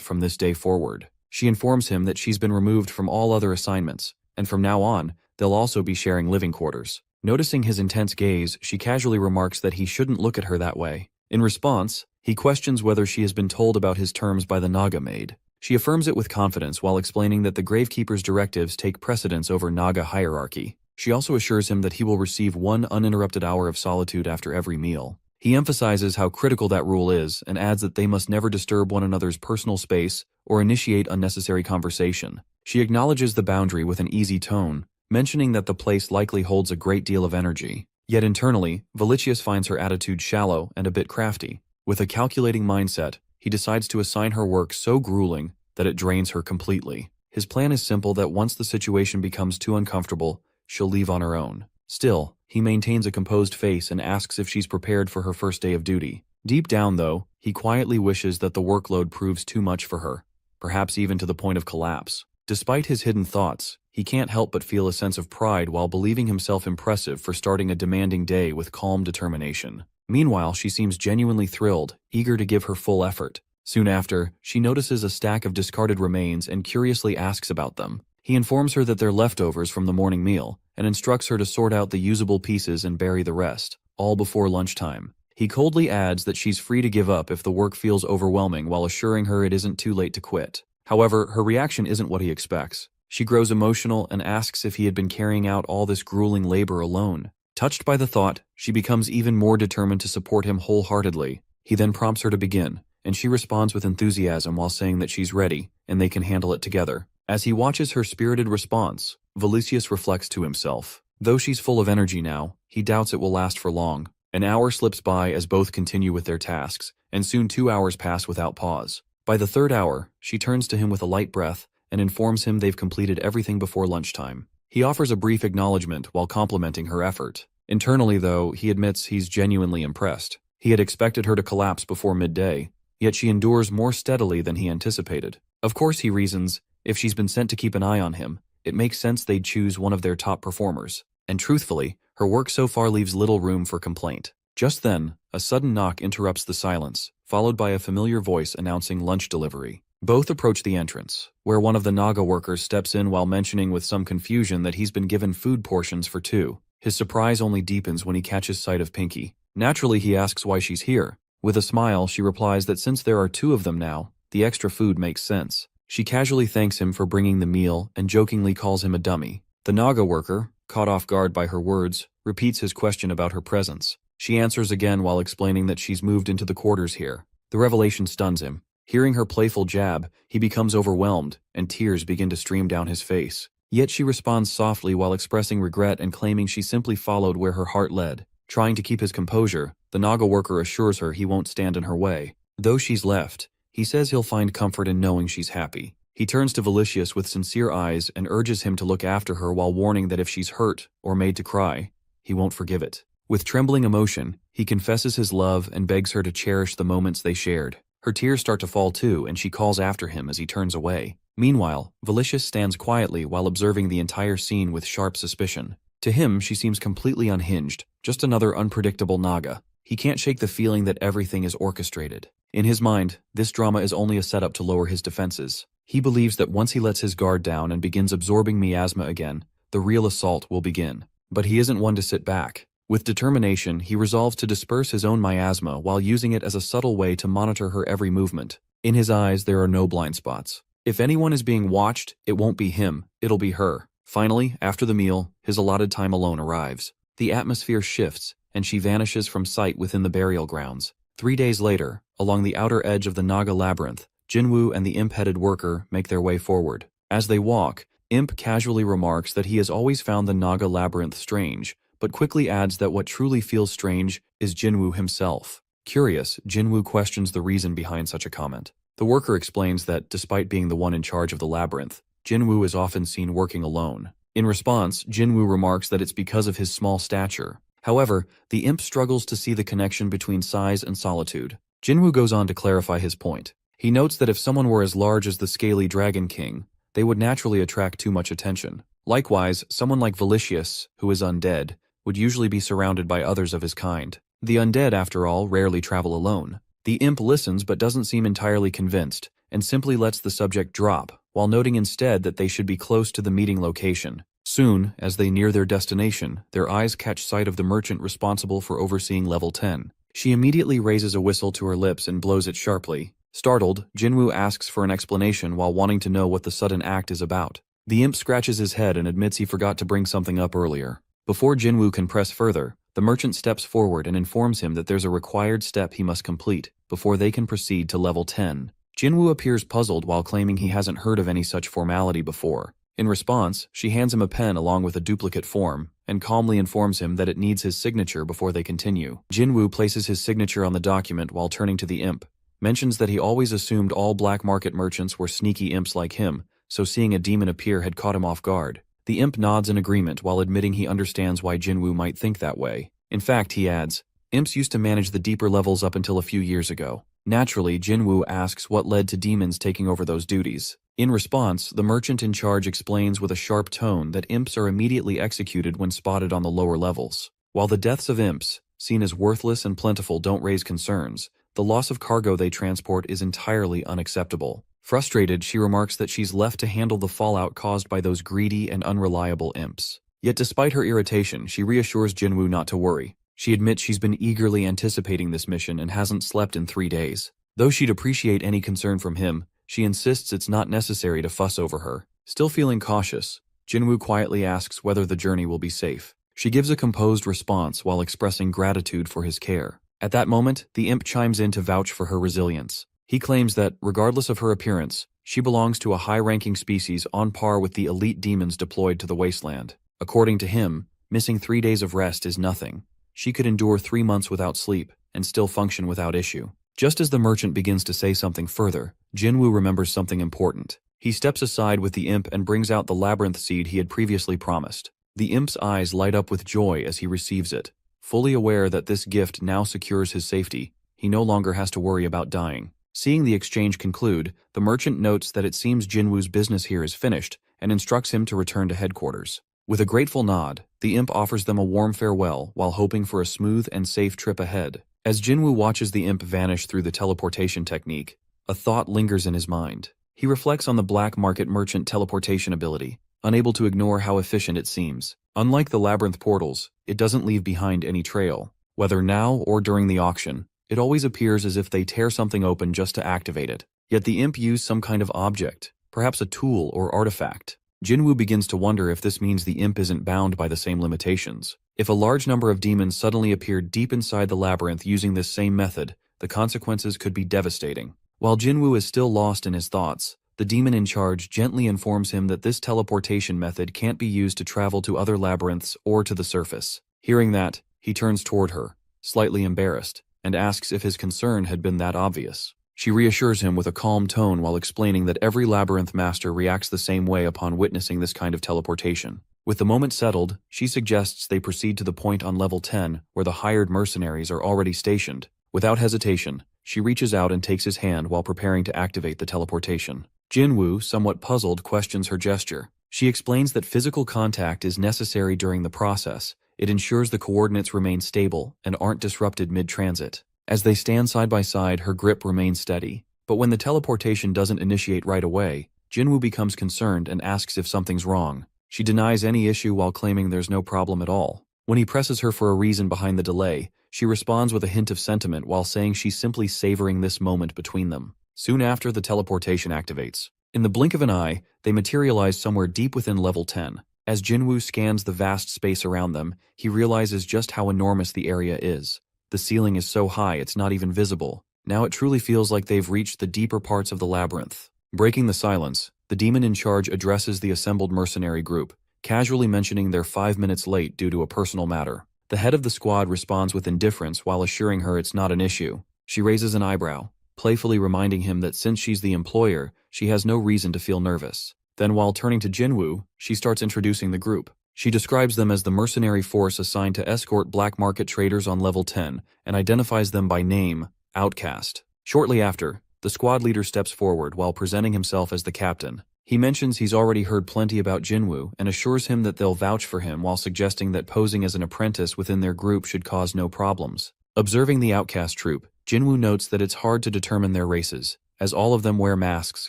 Speaker 1: from this day forward. She informs him that she's been removed from all other assignments, and from now on, they'll also be sharing living quarters. Noticing his intense gaze, she casually remarks that he shouldn't look at her that way. In response, he questions whether she has been told about his terms by the Naga maid. She affirms it with confidence while explaining that the gravekeeper's directives take precedence over Naga hierarchy. She also assures him that he will receive 1 uninterrupted hour of solitude after every meal. He emphasizes how critical that rule is and adds that they must never disturb one another's personal space or initiate unnecessary conversation. She acknowledges the boundary with an easy tone, mentioning that the place likely holds a great deal of energy. Yet internally, Valicius finds her attitude shallow and a bit crafty. With a calculating mindset, he decides to assign her work so grueling that it drains her completely. His plan is simple: that once the situation becomes too uncomfortable, she'll leave on her own. Still, he maintains a composed face and asks if she's prepared for her first day of duty. Deep down, though, he quietly wishes that the workload proves too much for her, perhaps even to the point of collapse. Despite his hidden thoughts, he can't help but feel a sense of pride while believing himself impressive for starting a demanding day with calm determination. Meanwhile, she seems genuinely thrilled, eager to give her full effort. Soon after, she notices a stack of discarded remains and curiously asks about them. He informs her that they're leftovers from the morning meal, and instructs her to sort out the usable pieces and bury the rest, all before lunchtime. He coldly adds that she's free to give up if the work feels overwhelming while assuring her it isn't too late to quit. However, her reaction isn't what he expects. She grows emotional and asks if he had been carrying out all this grueling labor alone. Touched by the thought, she becomes even more determined to support him wholeheartedly. He then prompts her to begin, and she responds with enthusiasm while saying that she's ready, and they can handle it together. As he watches her spirited response, Valicius reflects to himself. Though she's full of energy now, he doubts it will last for long. An hour slips by as both continue with their tasks, and soon 2 hours pass without pause. By the third hour, she turns to him with a light breath and informs him they've completed everything before lunchtime. He offers a brief acknowledgement while complimenting her effort. Internally, though, he admits he's genuinely impressed. He had expected her to collapse before midday, yet she endures more steadily than he anticipated. Of course, he reasons, if she's been sent to keep an eye on him, it makes sense they'd choose one of their top performers. And truthfully, her work so far leaves little room for complaint. Just then, a sudden knock interrupts the silence, followed by a familiar voice announcing lunch delivery. Both approach the entrance, where one of the Naga workers steps in while mentioning with some confusion that he's been given food portions for two. His surprise only deepens when he catches sight of Pinky. Naturally, he asks why she's here. With a smile, she replies that since there are two of them now, the extra food makes sense. She casually thanks him for bringing the meal and jokingly calls him a dummy. The Naga worker, caught off guard by her words, repeats his question about her presence. She answers again while explaining that she's moved into the quarters here. The revelation stuns him. Hearing her playful jab, he becomes overwhelmed, and tears begin to stream down his face. Yet she responds softly while expressing regret and claiming she simply followed where her heart led. Trying to keep his composure, the Naga worker assures her he won't stand in her way. Though she's left, he says he'll find comfort in knowing she's happy. He turns to Valicius with sincere eyes and urges him to look after her while warning that if she's hurt or made to cry, he won't forgive it. With trembling emotion, he confesses his love and begs her to cherish the moments they shared. Her tears start to fall too, and she calls after him as he turns away. Meanwhile, Valicius stands quietly while observing the entire scene with sharp suspicion. To him, she seems completely unhinged, just another unpredictable Naga. He can't shake the feeling that everything is orchestrated. In his mind, this drama is only a setup to lower his defenses. He believes that once he lets his guard down and begins absorbing miasma again, the real assault will begin. But he isn't one to sit back. With determination, he resolves to disperse his own miasma while using it as a subtle way to monitor her every movement. In his eyes, there are no blind spots. If anyone is being watched, it won't be him, it'll be her. Finally, after the meal, his allotted time alone arrives. The atmosphere shifts, and she vanishes from sight within the burial grounds. 3 days later, along the outer edge of the Naga labyrinth, Jinwoo and the imp-headed worker make their way forward. As they walk, Imp casually remarks that he has always found the Naga labyrinth strange, but quickly adds that what truly feels strange is Jinwoo himself. Curious, Jinwoo questions the reason behind such a comment. The worker explains that, despite being the one in charge of the labyrinth, Jinwoo is often seen working alone. In response, Jinwoo remarks that it's because of his small stature. However, the imp struggles to see the connection between size and solitude. Jinwoo goes on to clarify his point. He notes that if someone were as large as the scaly Dragon King, they would naturally attract too much attention. Likewise, someone like Valicius, who is undead, would usually be surrounded by others of his kind. The undead, after all, rarely travel alone. The imp listens but doesn't seem entirely convinced, and simply lets the subject drop, while noting instead that they should be close to the meeting location. Soon, as they near their destination, their eyes catch sight of the merchant responsible for overseeing level 10. She immediately raises a whistle to her lips and blows it sharply. Startled, Jinwoo asks for an explanation while wanting to know what the sudden act is about. The imp scratches his head and admits he forgot to bring something up earlier. Before Jinwoo can press further, the merchant steps forward and informs him that there's a required step he must complete before they can proceed to level 10. Jinwoo appears puzzled while claiming he hasn't heard of any such formality before. In response, she hands him a pen along with a duplicate form, and calmly informs him that it needs his signature before they continue. Jinwoo places his signature on the document while turning to the imp, mentions that he always assumed all black market merchants were sneaky imps like him, so seeing a demon appear had caught him off guard. The imp nods in agreement while admitting he understands why Jinwoo might think that way. In fact, he adds, imps used to manage the deeper levels up until a few years ago. Naturally, Jinwoo asks what led to demons taking over those duties. In response, the merchant in charge explains with a sharp tone that imps are immediately executed when spotted on the lower levels. While the deaths of imps, seen as worthless and plentiful, don't raise concerns, the loss of cargo they transport is entirely unacceptable. Frustrated, she remarks that she's left to handle the fallout caused by those greedy and unreliable imps. Yet despite her irritation, she reassures Jinwoo not to worry. She admits she's been eagerly anticipating this mission and hasn't slept in 3 days. Though she'd appreciate any concern from him, she insists it's not necessary to fuss over her. Still feeling cautious, Jinwoo quietly asks whether the journey will be safe. She gives a composed response while expressing gratitude for his care. At that moment, the imp chimes in to vouch for her resilience. He claims that, regardless of her appearance, she belongs to a high-ranking species on par with the elite demons deployed to the wasteland. According to him, missing 3 days of rest is nothing. She could endure 3 months without sleep and still function without issue. Just as the merchant begins to say something further, Jinwoo remembers something important. He steps aside with the imp and brings out the labyrinth seed he had previously promised. The imp's eyes light up with joy as he receives it. Fully aware that this gift now secures his safety, he no longer has to worry about dying. Seeing the exchange conclude, the merchant notes that it seems Jinwoo's business here is finished and instructs him to return to headquarters. With a grateful nod, the imp offers them a warm farewell while hoping for a smooth and safe trip ahead. As Jinwoo watches the imp vanish through the teleportation technique, a thought lingers in his mind. He reflects on the black market merchant teleportation ability, unable to ignore how efficient it seems. Unlike the labyrinth portals, it doesn't leave behind any trail. Whether now or during the auction, it always appears as if they tear something open just to activate it. Yet the imp used some kind of object, perhaps a tool or artifact. Jinwoo begins to wonder if this means the imp isn't bound by the same limitations. If a large number of demons suddenly appeared deep inside the labyrinth using this same method, the consequences could be devastating. While Jinwoo is still lost in his thoughts, the demon in charge gently informs him that this teleportation method can't be used to travel to other labyrinths or to the surface. Hearing that, he turns toward her, slightly embarrassed, and asks if his concern had been that obvious. She reassures him with a calm tone while explaining that every labyrinth master reacts the same way upon witnessing this kind of teleportation. With the moment settled, she suggests they proceed to the point on level 10 where the hired mercenaries are already stationed. Without hesitation, she reaches out and takes his hand while preparing to activate the teleportation. Jinwoo, somewhat puzzled, questions her gesture. She explains that physical contact is necessary during the process. It ensures the coordinates remain stable and aren't disrupted mid-transit. As they stand side by side, her grip remains steady. But when the teleportation doesn't initiate right away, Jinwoo becomes concerned and asks if something's wrong. She denies any issue while claiming there's no problem at all. When he presses her for a reason behind the delay, she responds with a hint of sentiment while saying she's simply savoring this moment between them. Soon after, the teleportation activates. In the blink of an eye, they materialize somewhere deep within level 10. As Jinwoo scans the vast space around them, he realizes just how enormous the area is. The ceiling is so high it's not even visible. Now it truly feels like they've reached the deeper parts of the labyrinth. Breaking the silence, the demon in charge addresses the assembled mercenary group, casually mentioning they're 5 minutes late due to a personal matter. The head of the squad responds with indifference while assuring her it's not an issue. She raises an eyebrow, playfully reminding him that since she's the employer, she has no reason to feel nervous. Then while turning to Jinwoo, she starts introducing the group. She describes them as the mercenary force assigned to escort black market traders on level 10 and identifies them by name, Outcast. Shortly after, the squad leader steps forward while presenting himself as the captain. He mentions he's already heard plenty about Jinwoo and assures him that they'll vouch for him while suggesting that posing as an apprentice within their group should cause no problems. Observing the Outcast troop, Jinwoo notes that it's hard to determine their races, as all of them wear masks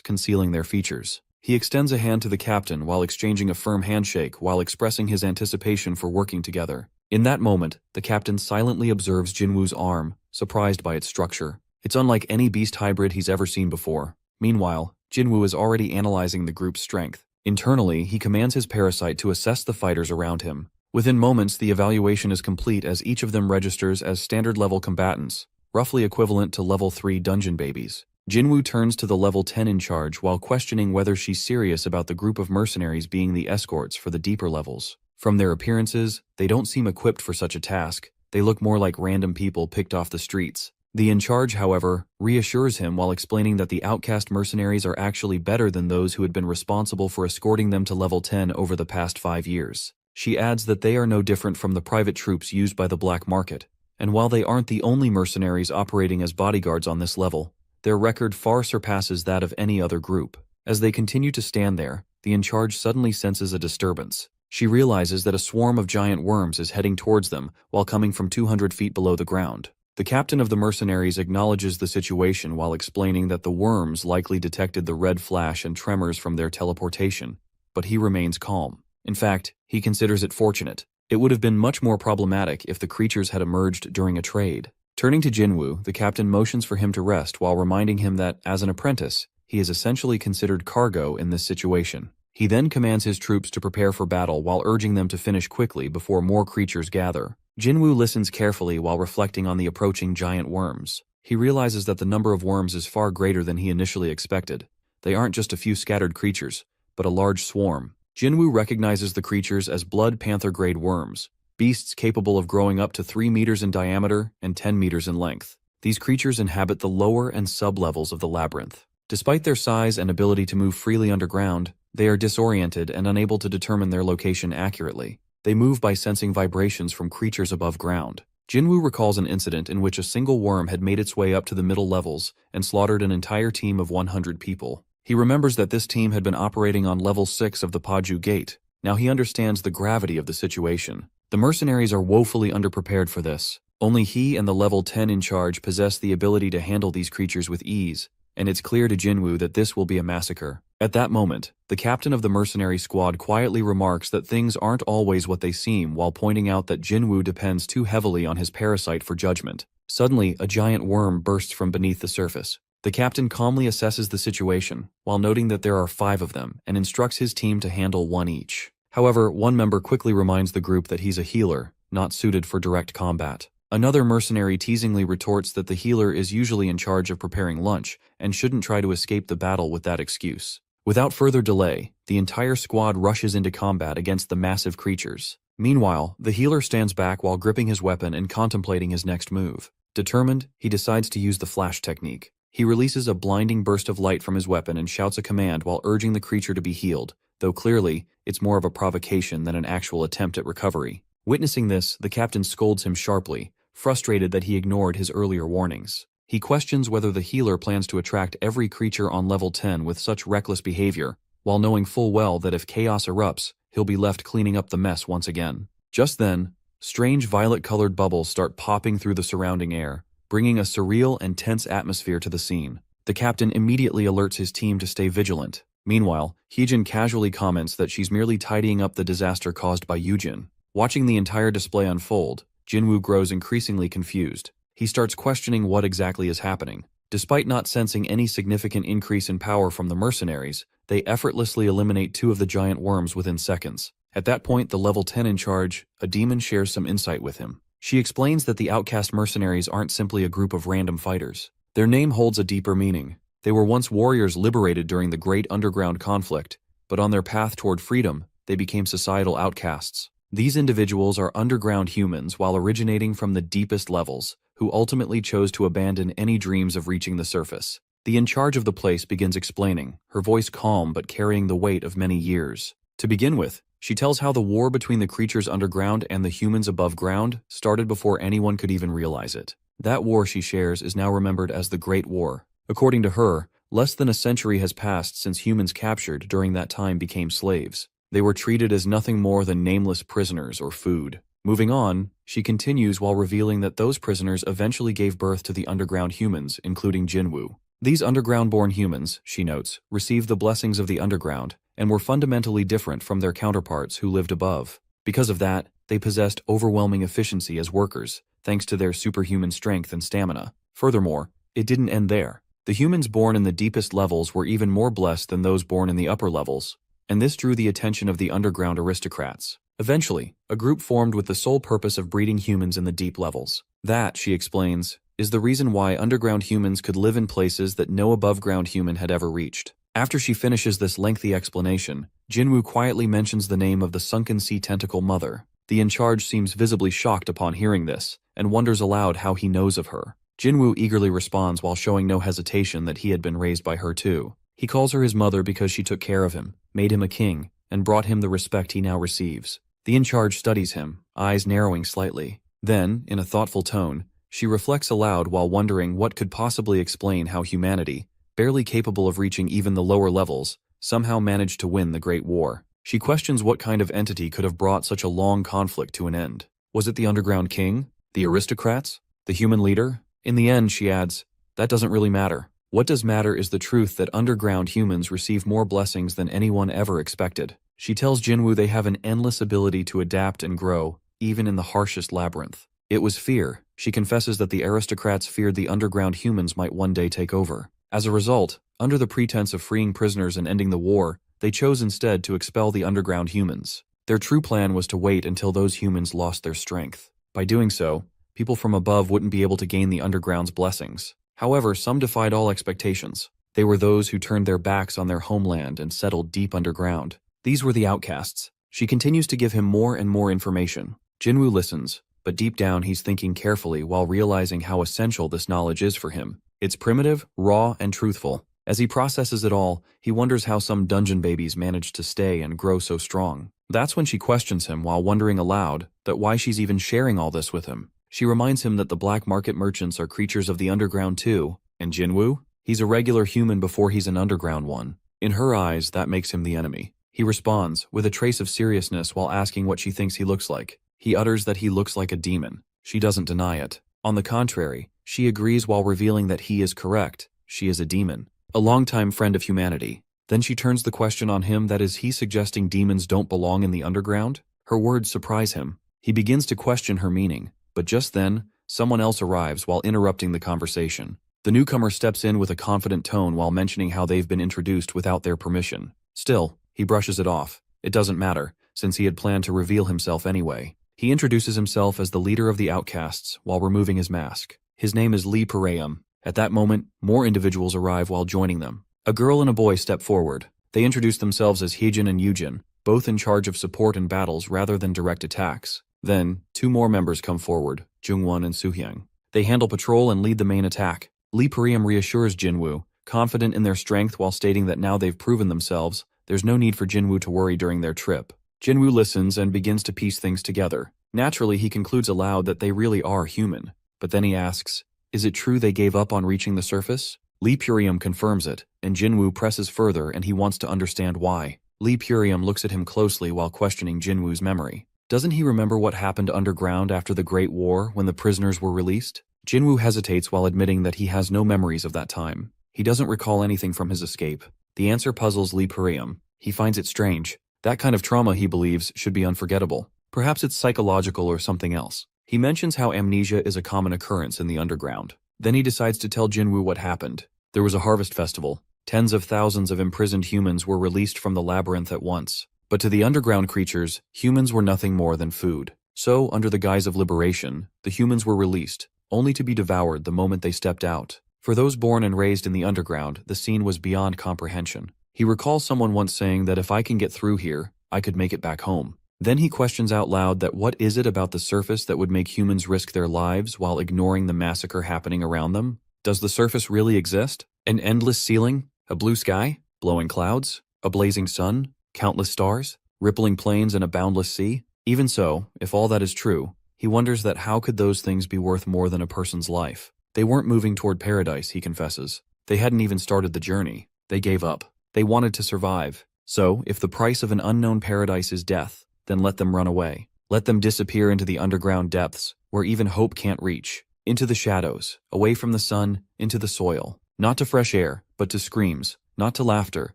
Speaker 1: concealing their features. He extends a hand to the captain while exchanging a firm handshake while expressing his anticipation for working together. In that moment, the captain silently observes Jinwoo's arm, surprised by its structure. It's unlike any beast hybrid he's ever seen before. Meanwhile, Jinwoo is already analyzing the group's strength. Internally, he commands his parasite to assess the fighters around him. Within moments, the evaluation is complete as each of them registers as standard-level combatants, roughly equivalent to level 3 dungeon babies. Jinwoo turns to the level 10 in charge while questioning whether she's serious about the group of mercenaries being the escorts for the deeper levels. From their appearances, they don't seem equipped for such a task. They look more like random people picked off the streets. The in charge, however, reassures him while explaining that the outcast mercenaries are actually better than those who had been responsible for escorting them to level 10 over the past 5 years. She adds that they are no different from the private troops used by the black market, and while they aren't the only mercenaries operating as bodyguards on this level, their record far surpasses that of any other group. As they continue to stand there, the in-charge suddenly senses a disturbance. She realizes that a swarm of giant worms is heading towards them while coming from 200 feet below the ground. The captain of the mercenaries acknowledges the situation while explaining that the worms likely detected the red flash and tremors from their teleportation, but he remains calm. In fact, he considers it fortunate. It would have been much more problematic if the creatures had emerged during a trade. Turning to Jinwoo, the captain motions for him to rest while reminding him that, as an apprentice, he is essentially considered cargo in this situation. He then commands his troops to prepare for battle while urging them to finish quickly before more creatures gather. Jinwoo listens carefully while reflecting on the approaching giant worms. He realizes that the number of worms is far greater than he initially expected. They aren't just a few scattered creatures, but a large swarm. Jinwoo recognizes the creatures as blood panther-grade worms, beasts capable of growing up to 3 meters in diameter and 10 meters in length. These creatures inhabit the lower and sub-levels of the labyrinth. Despite their size and ability to move freely underground, they are disoriented and unable to determine their location accurately. They move by sensing vibrations from creatures above ground. Jinwoo recalls an incident in which a single worm had made its way up to the middle levels and slaughtered an entire team of 100 people. He remembers that this team had been operating on level 6 of the Paju Gate. Now he understands the gravity of the situation. The mercenaries are woefully underprepared for this. Only he and the level 10 in charge possess the ability to handle these creatures with ease, and it's clear to Jinwoo that this will be a massacre. At that moment, the captain of the mercenary squad quietly remarks that things aren't always what they seem while pointing out that Jinwoo depends too heavily on his parasite for judgment. Suddenly, a giant worm bursts from beneath the surface. The captain calmly assesses the situation, while noting that there are 5 of them, and instructs his team to handle 1 each. However, one member quickly reminds the group that he's a healer, not suited for direct combat. Another mercenary teasingly retorts that the healer is usually in charge of preparing lunch, and shouldn't try to escape the battle with that excuse. Without further delay, the entire squad rushes into combat against the massive creatures. Meanwhile, the healer stands back while gripping his weapon and contemplating his next move. Determined, he decides to use the flash technique. He releases a blinding burst of light from his weapon and shouts a command while urging the creature to be healed, though clearly, it's more of a provocation than an actual attempt at recovery. Witnessing this, the captain scolds him sharply, frustrated that he ignored his earlier warnings. He questions whether the healer plans to attract every creature on level 10 with such reckless behavior, while knowing full well that if chaos erupts, he'll be left cleaning up the mess once again. Just then, strange violet-colored bubbles start popping through the surrounding air, bringing a surreal and tense atmosphere to the scene. The captain immediately alerts his team to stay vigilant. Meanwhile, Heejin casually comments that she's merely tidying up the disaster caused by Yoojin. Watching the entire display unfold, Jinwoo grows increasingly confused. He starts questioning what exactly is happening. Despite not sensing any significant increase in power from the mercenaries, they effortlessly eliminate 2 of the giant worms within seconds. At that point, the level 10 in charge, a demon, shares some insight with him. She explains that the outcast mercenaries aren't simply a group of random fighters. Their name holds a deeper meaning. They were once warriors liberated during the Great Underground Conflict, but on their path toward freedom, they became societal outcasts. These individuals are underground humans while originating from the deepest levels, who ultimately chose to abandon any dreams of reaching the surface. The in charge of the place begins explaining, her voice calm but carrying the weight of many years. To begin with, she tells how the war between the creatures underground and the humans above ground started before anyone could even realize it. That war, she shares, is now remembered as the Great War. According to her, less than a century has passed since humans captured during that time became slaves. They were treated as nothing more than nameless prisoners or food. Moving on, she continues while revealing that those prisoners eventually gave birth to the underground humans, including Jinwoo. These underground-born humans, she notes, received the blessings of the underground and were fundamentally different from their counterparts who lived above. Because of that, they possessed overwhelming efficiency as workers, thanks to their superhuman strength and stamina. Furthermore, it didn't end there. The humans born in the deepest levels were even more blessed than those born in the upper levels, and this drew the attention of the underground aristocrats. Eventually, a group formed with the sole purpose of breeding humans in the deep levels. That, she explains, is the reason why underground humans could live in places that no above-ground human had ever reached. After she finishes this lengthy explanation, Jinwoo quietly mentions the name of the sunken sea tentacle mother. The in-charge seems visibly shocked upon hearing this, and wonders aloud how he knows of her. Jinwoo eagerly responds while showing no hesitation that he had been raised by her too. He calls her his mother because she took care of him, made him a king, and brought him the respect he now receives. The in-charge studies him, eyes narrowing slightly. Then, in a thoughtful tone, she reflects aloud while wondering what could possibly explain how humanity, barely capable of reaching even the lower levels, somehow managed to win the Great War. She questions what kind of entity could have brought such a long conflict to an end. Was it the underground king? The aristocrats? The human leader? In the end, she adds, that doesn't really matter. What does matter is the truth that underground humans receive more blessings than anyone ever expected. She tells Jinwoo they have an endless ability to adapt and grow, even in the harshest labyrinth. It was fear. She confesses that the aristocrats feared the underground humans might one day take over. As a result, under the pretense of freeing prisoners and ending the war, they chose instead to expel the underground humans. Their true plan was to wait until those humans lost their strength. By doing so, people from above wouldn't be able to gain the underground's blessings. However, some defied all expectations. They were those who turned their backs on their homeland and settled deep underground. These were the outcasts. She continues to give him more and more information. Jinwoo listens, but deep down he's thinking carefully while realizing how essential this knowledge is for him. It's primitive, raw, and truthful. As he processes it all, he wonders how some dungeon babies managed to stay and grow so strong. That's when she questions him while wondering aloud that why she's even sharing all this with him. She reminds him that the black market merchants are creatures of the underground too, and Jinwoo? He's a regular human before he's an underground one. In her eyes, that makes him the enemy. He responds, with a trace of seriousness while asking what she thinks he looks like. He utters that he looks like a demon. She doesn't deny it. On the contrary, she agrees while revealing that he is correct. She is a demon. A longtime friend of humanity. Then she turns the question on him that is he suggesting demons don't belong in the underground? Her words surprise him. He begins to question her meaning, but just then, someone else arrives while interrupting the conversation. The newcomer steps in with a confident tone while mentioning how they've been introduced without their permission. Still, he brushes it off. It doesn't matter, since he had planned to reveal himself anyway. He introduces himself as the leader of the outcasts while removing his mask. His name is Lee Pareum. At that moment, more individuals arrive while joining them. A girl and a boy step forward. They introduce themselves as Heejin and Yujin, both in charge of support in battles rather than direct attacks. Then, two more members come forward, Jungwon and Suhyang. They handle patrol and lead the main attack. Lee Pareum reassures Jinwoo, confident in their strength while stating that now they've proven themselves, there's no need for Jinwoo to worry during their trip. Jinwoo listens and begins to piece things together. Naturally, he concludes aloud that they really are human. But then he asks, is it true they gave up on reaching the surface? Lee Pareum confirms it, and Jinwoo presses further and he wants to understand why. Lee Pareum looks at him closely while questioning Jinwoo's memory. Doesn't he remember what happened underground after the Great War when the prisoners were released? Jinwoo hesitates while admitting that he has no memories of that time. He doesn't recall anything from his escape. The answer puzzles Lee Pareum. He finds it strange. That kind of trauma, he believes, should be unforgettable. Perhaps it's psychological or something else. He mentions how amnesia is a common occurrence in the underground. Then he decides to tell Jinwoo what happened. There was a harvest festival. Tens of thousands of imprisoned humans were released from the labyrinth at once. But to the underground creatures, humans were nothing more than food. So, under the guise of liberation, the humans were released, only to be devoured the moment they stepped out. For those born and raised in the underground, the scene was beyond comprehension. He recalls someone once saying that if I can get through here, I could make it back home. Then he questions out loud that what is it about the surface that would make humans risk their lives while ignoring the massacre happening around them? Does the surface really exist? An endless ceiling? A blue sky? Blowing clouds? A blazing sun? Countless stars? Rippling plains and a boundless sea? Even so, if all that is true, he wonders that how could those things be worth more than a person's life? They weren't moving toward paradise, he confesses. They hadn't even started the journey. They gave up. They wanted to survive. So, if the price of an unknown paradise is death, then let them run away. Let them disappear into the underground depths, where even hope can't reach. Into the shadows, away from the sun, into the soil. Not to fresh air, but to screams. Not to laughter,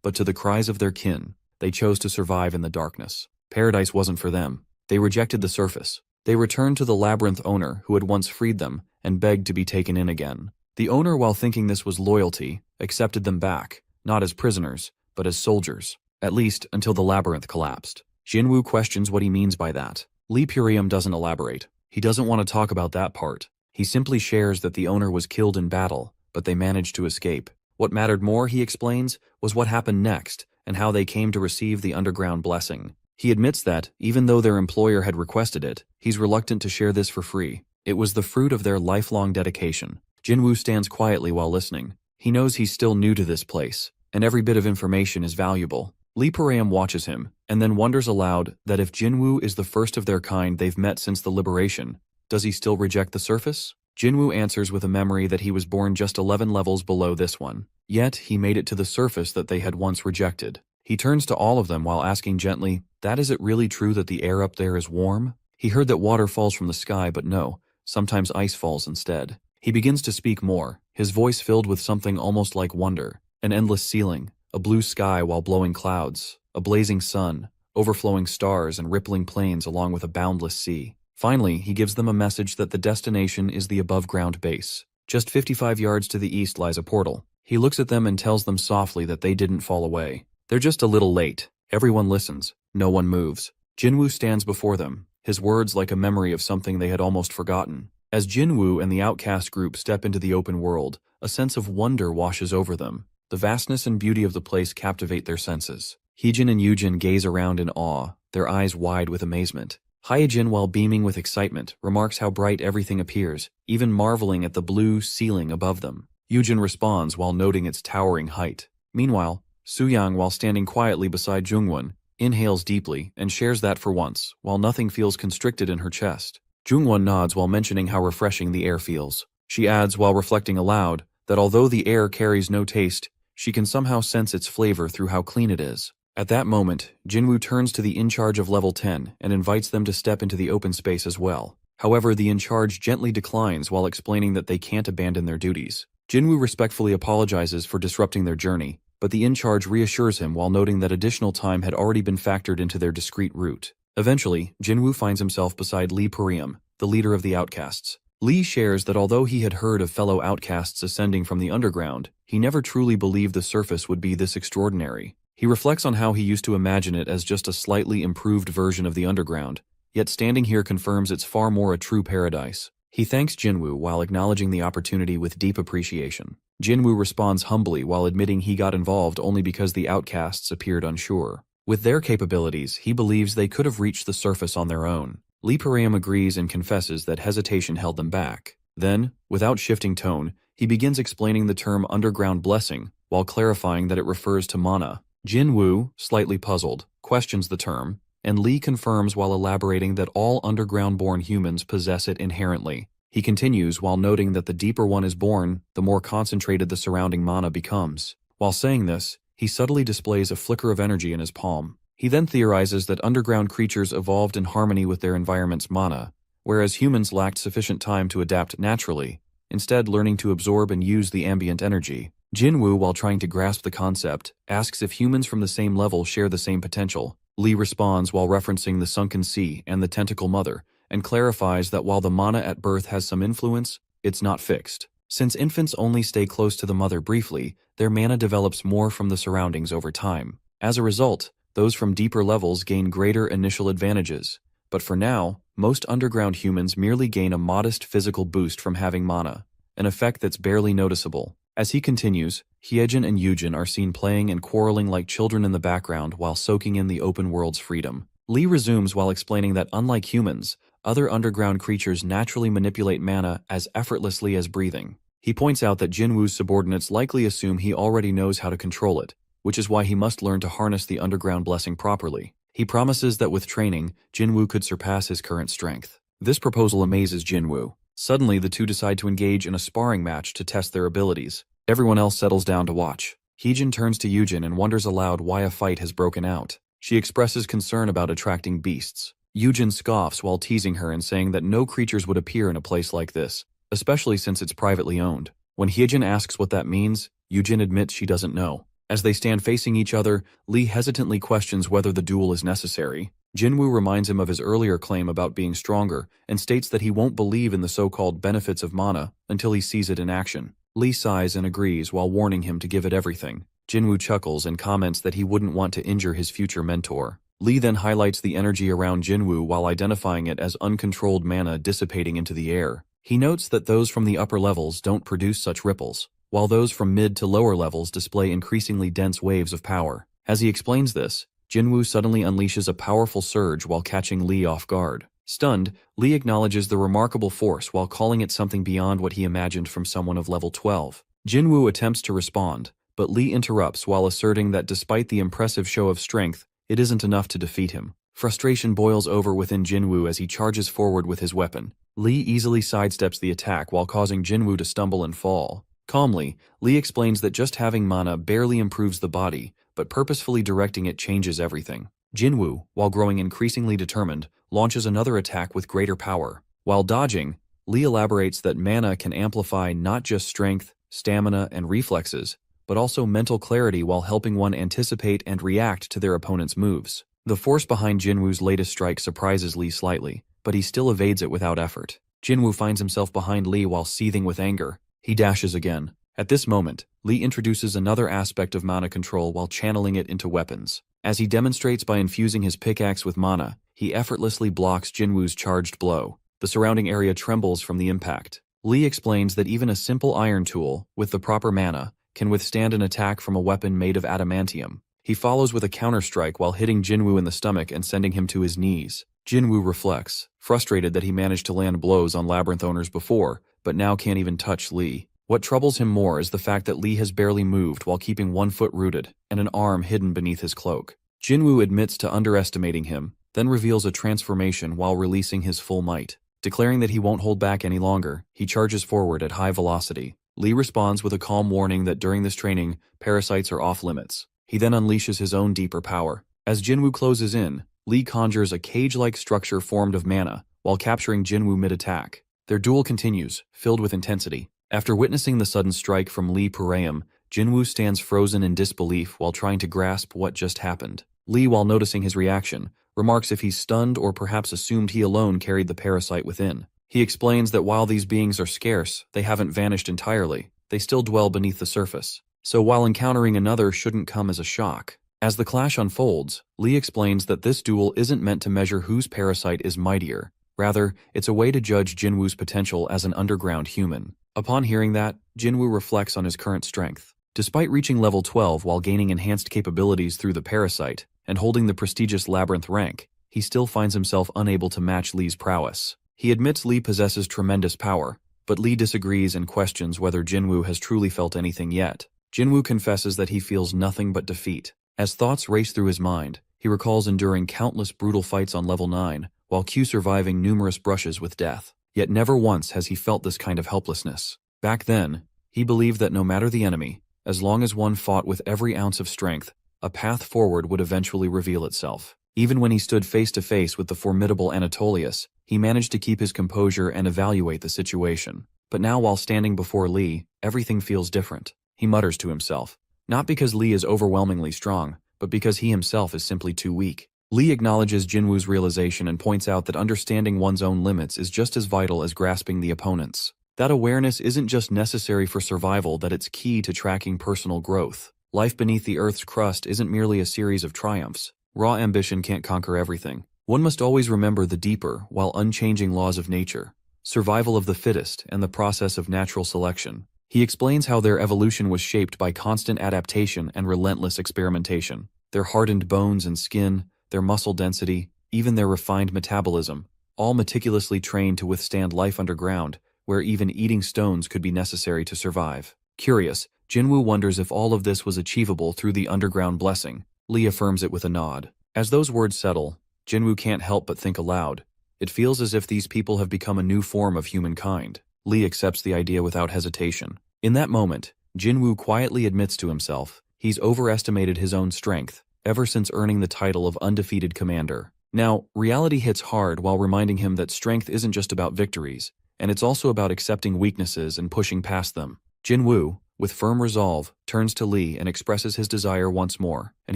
Speaker 1: but to the cries of their kin. They chose to survive in the darkness. Paradise wasn't for them. They rejected the surface. They returned to the labyrinth owner who had once freed them and begged to be taken in again. The owner, while thinking this was loyalty, accepted them back, not as prisoners, but as soldiers. At least until the labyrinth collapsed. Jinwoo questions what he means by that. Lee Pareum doesn't elaborate. He doesn't want to talk about that part. He simply shares that the owner was killed in battle, but they managed to escape. What mattered more, he explains, was what happened next and how they came to receive the underground blessing. He admits that, even though their employer had requested it, he's reluctant to share this for free. It was the fruit of their lifelong dedication. Jinwoo stands quietly while listening. He knows he's still new to this place, and every bit of information is valuable. Lee Pareum watches him, and then wonders aloud that if Jinwoo is the first of their kind they've met since the liberation, does he still reject the surface? Jinwoo answers with a memory that he was born just 11 levels below this one. Yet, he made it to the surface that they had once rejected. He turns to all of them while asking gently, is it really true that the air up there is warm? He heard that water falls from the sky, but no, sometimes ice falls instead. He begins to speak more, his voice filled with something almost like wonder. An endless ceiling, a blue sky while blowing clouds, a blazing sun, overflowing stars and rippling plains along with a boundless sea. Finally, he gives them a message that the destination is the above-ground base. Just 55 yards to the east lies a portal. He looks at them and tells them softly that they didn't fall away. They're just a little late. Everyone listens. No one moves. Jinwoo stands before them, his words like a memory of something they had almost forgotten. As Jinwoo and the outcast group step into the open world, a sense of wonder washes over them. The vastness and beauty of the place captivate their senses. Heejin and Yujin gaze around in awe, their eyes wide with amazement. Hyejin, while beaming with excitement, remarks how bright everything appears, even marveling at the blue ceiling above them. Yujin responds while noting its towering height. Meanwhile, Suyang, while standing quietly beside Jungwon, inhales deeply and shares that for once, while nothing feels constricted in her chest. Jungwon nods while mentioning how refreshing the air feels. She adds while reflecting aloud that although the air carries no taste, she can somehow sense its flavor through how clean it is. At that moment, Jinwoo turns to the in-charge of level 10 and invites them to step into the open space as well. However, the in-charge gently declines while explaining that they can't abandon their duties. Jinwoo respectfully apologizes for disrupting their journey, but the in-charge reassures him while noting that additional time had already been factored into their discreet route. Eventually, Jinwoo finds himself beside Lee Purium, the leader of the outcasts. Lee shares that although he had heard of fellow outcasts ascending from the underground, he never truly believed the surface would be this extraordinary. He reflects on how he used to imagine it as just a slightly improved version of the underground, yet standing here confirms it's far more a true paradise. He thanks Jinwoo while acknowledging the opportunity with deep appreciation. Jinwoo responds humbly while admitting he got involved only because the outcasts appeared unsure. With their capabilities, he believes they could have reached the surface on their own. Lee Purium agrees and confesses that hesitation held them back. Then, without shifting tone, he begins explaining the term underground blessing, while clarifying that it refers to mana. Jinwoo, slightly puzzled, questions the term, and Lee confirms while elaborating that all underground-born humans possess it inherently. He continues while noting that the deeper one is born, the more concentrated the surrounding mana becomes. While saying this, he subtly displays a flicker of energy in his palm. He then theorizes that underground creatures evolved in harmony with their environment's mana, whereas humans lacked sufficient time to adapt naturally, instead learning to absorb and use the ambient energy. Jinwoo, while trying to grasp the concept, asks if humans from the same level share the same potential. Lee responds while referencing the sunken sea and the tentacle mother, and clarifies that while the mana at birth has some influence, it's not fixed. Since infants only stay close to the mother briefly, their mana develops more from the surroundings over time. As a result, those from deeper levels gain greater initial advantages. But for now, most underground humans merely gain a modest physical boost from having mana, an effect that's barely noticeable. As he continues, Hyejin and Yujin are seen playing and quarreling like children in the background while soaking in the open world's freedom. Lee resumes while explaining that unlike humans, other underground creatures naturally manipulate mana as effortlessly as breathing. He points out that Jinwoo's subordinates likely assume he already knows how to control it, which is why he must learn to harness the underground blessing properly. He promises that with training, Jinwoo could surpass his current strength. This proposal amazes Jinwoo. Suddenly, the two decide to engage in a sparring match to test their abilities. Everyone else settles down to watch. Heejin turns to Yujin and wonders aloud why a fight has broken out. She expresses concern about attracting beasts. Yujin scoffs while teasing her and saying that no creatures would appear in a place like this, especially since it's privately owned. When Hyejin asks what that means, Yujin admits she doesn't know. As they stand facing each other, Lee hesitantly questions whether the duel is necessary. Jinwoo reminds him of his earlier claim about being stronger and states that he won't believe in the so-called benefits of mana until he sees it in action. Lee sighs and agrees while warning him to give it everything. Jinwoo chuckles and comments that he wouldn't want to injure his future mentor. Lee then highlights the energy around Jinwoo while identifying it as uncontrolled mana dissipating into the air. He notes that those from the upper levels don't produce such ripples, while those from mid to lower levels display increasingly dense waves of power. As he explains this, Jinwoo suddenly unleashes a powerful surge while catching Lee off guard. Stunned, Lee acknowledges the remarkable force while calling it something beyond what he imagined from someone of level 12. Jinwoo attempts to respond, but Lee interrupts while asserting that despite the impressive show of strength, it isn't enough to defeat him. Frustration boils over within Jinwoo as he charges forward with his weapon. Li easily sidesteps the attack while causing Jinwoo to stumble and fall. Calmly, Li explains that just having mana barely improves the body, but purposefully directing it changes everything. Jinwoo, while growing increasingly determined, launches another attack with greater power. While dodging, Li elaborates that mana can amplify not just strength, stamina, and reflexes, but also mental clarity while helping one anticipate and react to their opponent's moves. The force behind Jinwoo's latest strike surprises Li slightly, but he still evades it without effort. Jinwoo finds himself behind Li while seething with anger. He dashes again. At this moment, Li introduces another aspect of mana control while channeling it into weapons. As he demonstrates by infusing his pickaxe with mana, he effortlessly blocks Jinwoo's charged blow. The surrounding area trembles from the impact. Li explains that even a simple iron tool, with the proper mana, can withstand an attack from a weapon made of adamantium. He follows with a counterstrike while hitting Jinwoo in the stomach and sending him to his knees. Jinwoo reflects, frustrated that he managed to land blows on labyrinth owners before, but now can't even touch Li. What troubles him more is the fact that Li has barely moved while keeping one foot rooted and an arm hidden beneath his cloak. Jinwoo admits to underestimating him, then reveals a transformation while releasing his full might. Declaring that he won't hold back any longer, he charges forward at high velocity. Li responds with a calm warning that during this training, parasites are off limits. He then unleashes his own deeper power. As Jinwoo closes in, Li conjures a cage-like structure formed of mana, while capturing Jinwoo mid-attack. Their duel continues, filled with intensity. After witnessing the sudden strike from Li Puraeum, Jinwoo stands frozen in disbelief while trying to grasp what just happened. Li, while noticing his reaction, remarks if he's stunned or perhaps assumed he alone carried the parasite within. He explains that while these beings are scarce, they haven't vanished entirely. They still dwell beneath the surface. So while encountering another shouldn't come as a shock. As the clash unfolds, Li explains that this duel isn't meant to measure whose parasite is mightier. Rather, it's a way to judge Jinwoo's potential as an underground human. Upon hearing that, Jinwoo reflects on his current strength. Despite reaching level 12 while gaining enhanced capabilities through the parasite, and holding the prestigious labyrinth rank, he still finds himself unable to match Li's prowess. He admits Li possesses tremendous power, but Li disagrees and questions whether Jinwoo has truly felt anything yet. Jinwoo confesses that he feels nothing but defeat. As thoughts race through his mind, he recalls enduring countless brutal fights on level 9, while surviving numerous brushes with death. Yet never once has he felt this kind of helplessness. Back then, he believed that no matter the enemy, as long as one fought with every ounce of strength, a path forward would eventually reveal itself. Even when he stood face to face with the formidable Anatolius, he managed to keep his composure and evaluate the situation. But now while standing before Li, everything feels different. He mutters to himself, not because Li is overwhelmingly strong, but because he himself is simply too weak. Li acknowledges Jinwoo's realization and points out that understanding one's own limits is just as vital as grasping the opponent's. That awareness isn't just necessary for survival, that it's key to tracking personal growth. Life beneath the Earth's crust isn't merely a series of triumphs. Raw ambition can't conquer everything. One must always remember the deeper, while unchanging laws of nature. Survival of the fittest and the process of natural selection. He explains how their evolution was shaped by constant adaptation and relentless experimentation. Their hardened bones and skin, their muscle density, even their refined metabolism, all meticulously trained to withstand life underground, where even eating stones could be necessary to survive. Curious, Jinwoo wonders if all of this was achievable through the underground blessing. Li affirms it with a nod. As those words settle, Jinwoo can't help but think aloud. It feels as if these people have become a new form of humankind. Li accepts the idea without hesitation. In that moment, Jinwoo quietly admits to himself he's overestimated his own strength, ever since earning the title of undefeated commander. Now, reality hits hard while reminding him that strength isn't just about victories, and it's also about accepting weaknesses and pushing past them. Jinwoo, with firm resolve, turns to Li and expresses his desire once more, and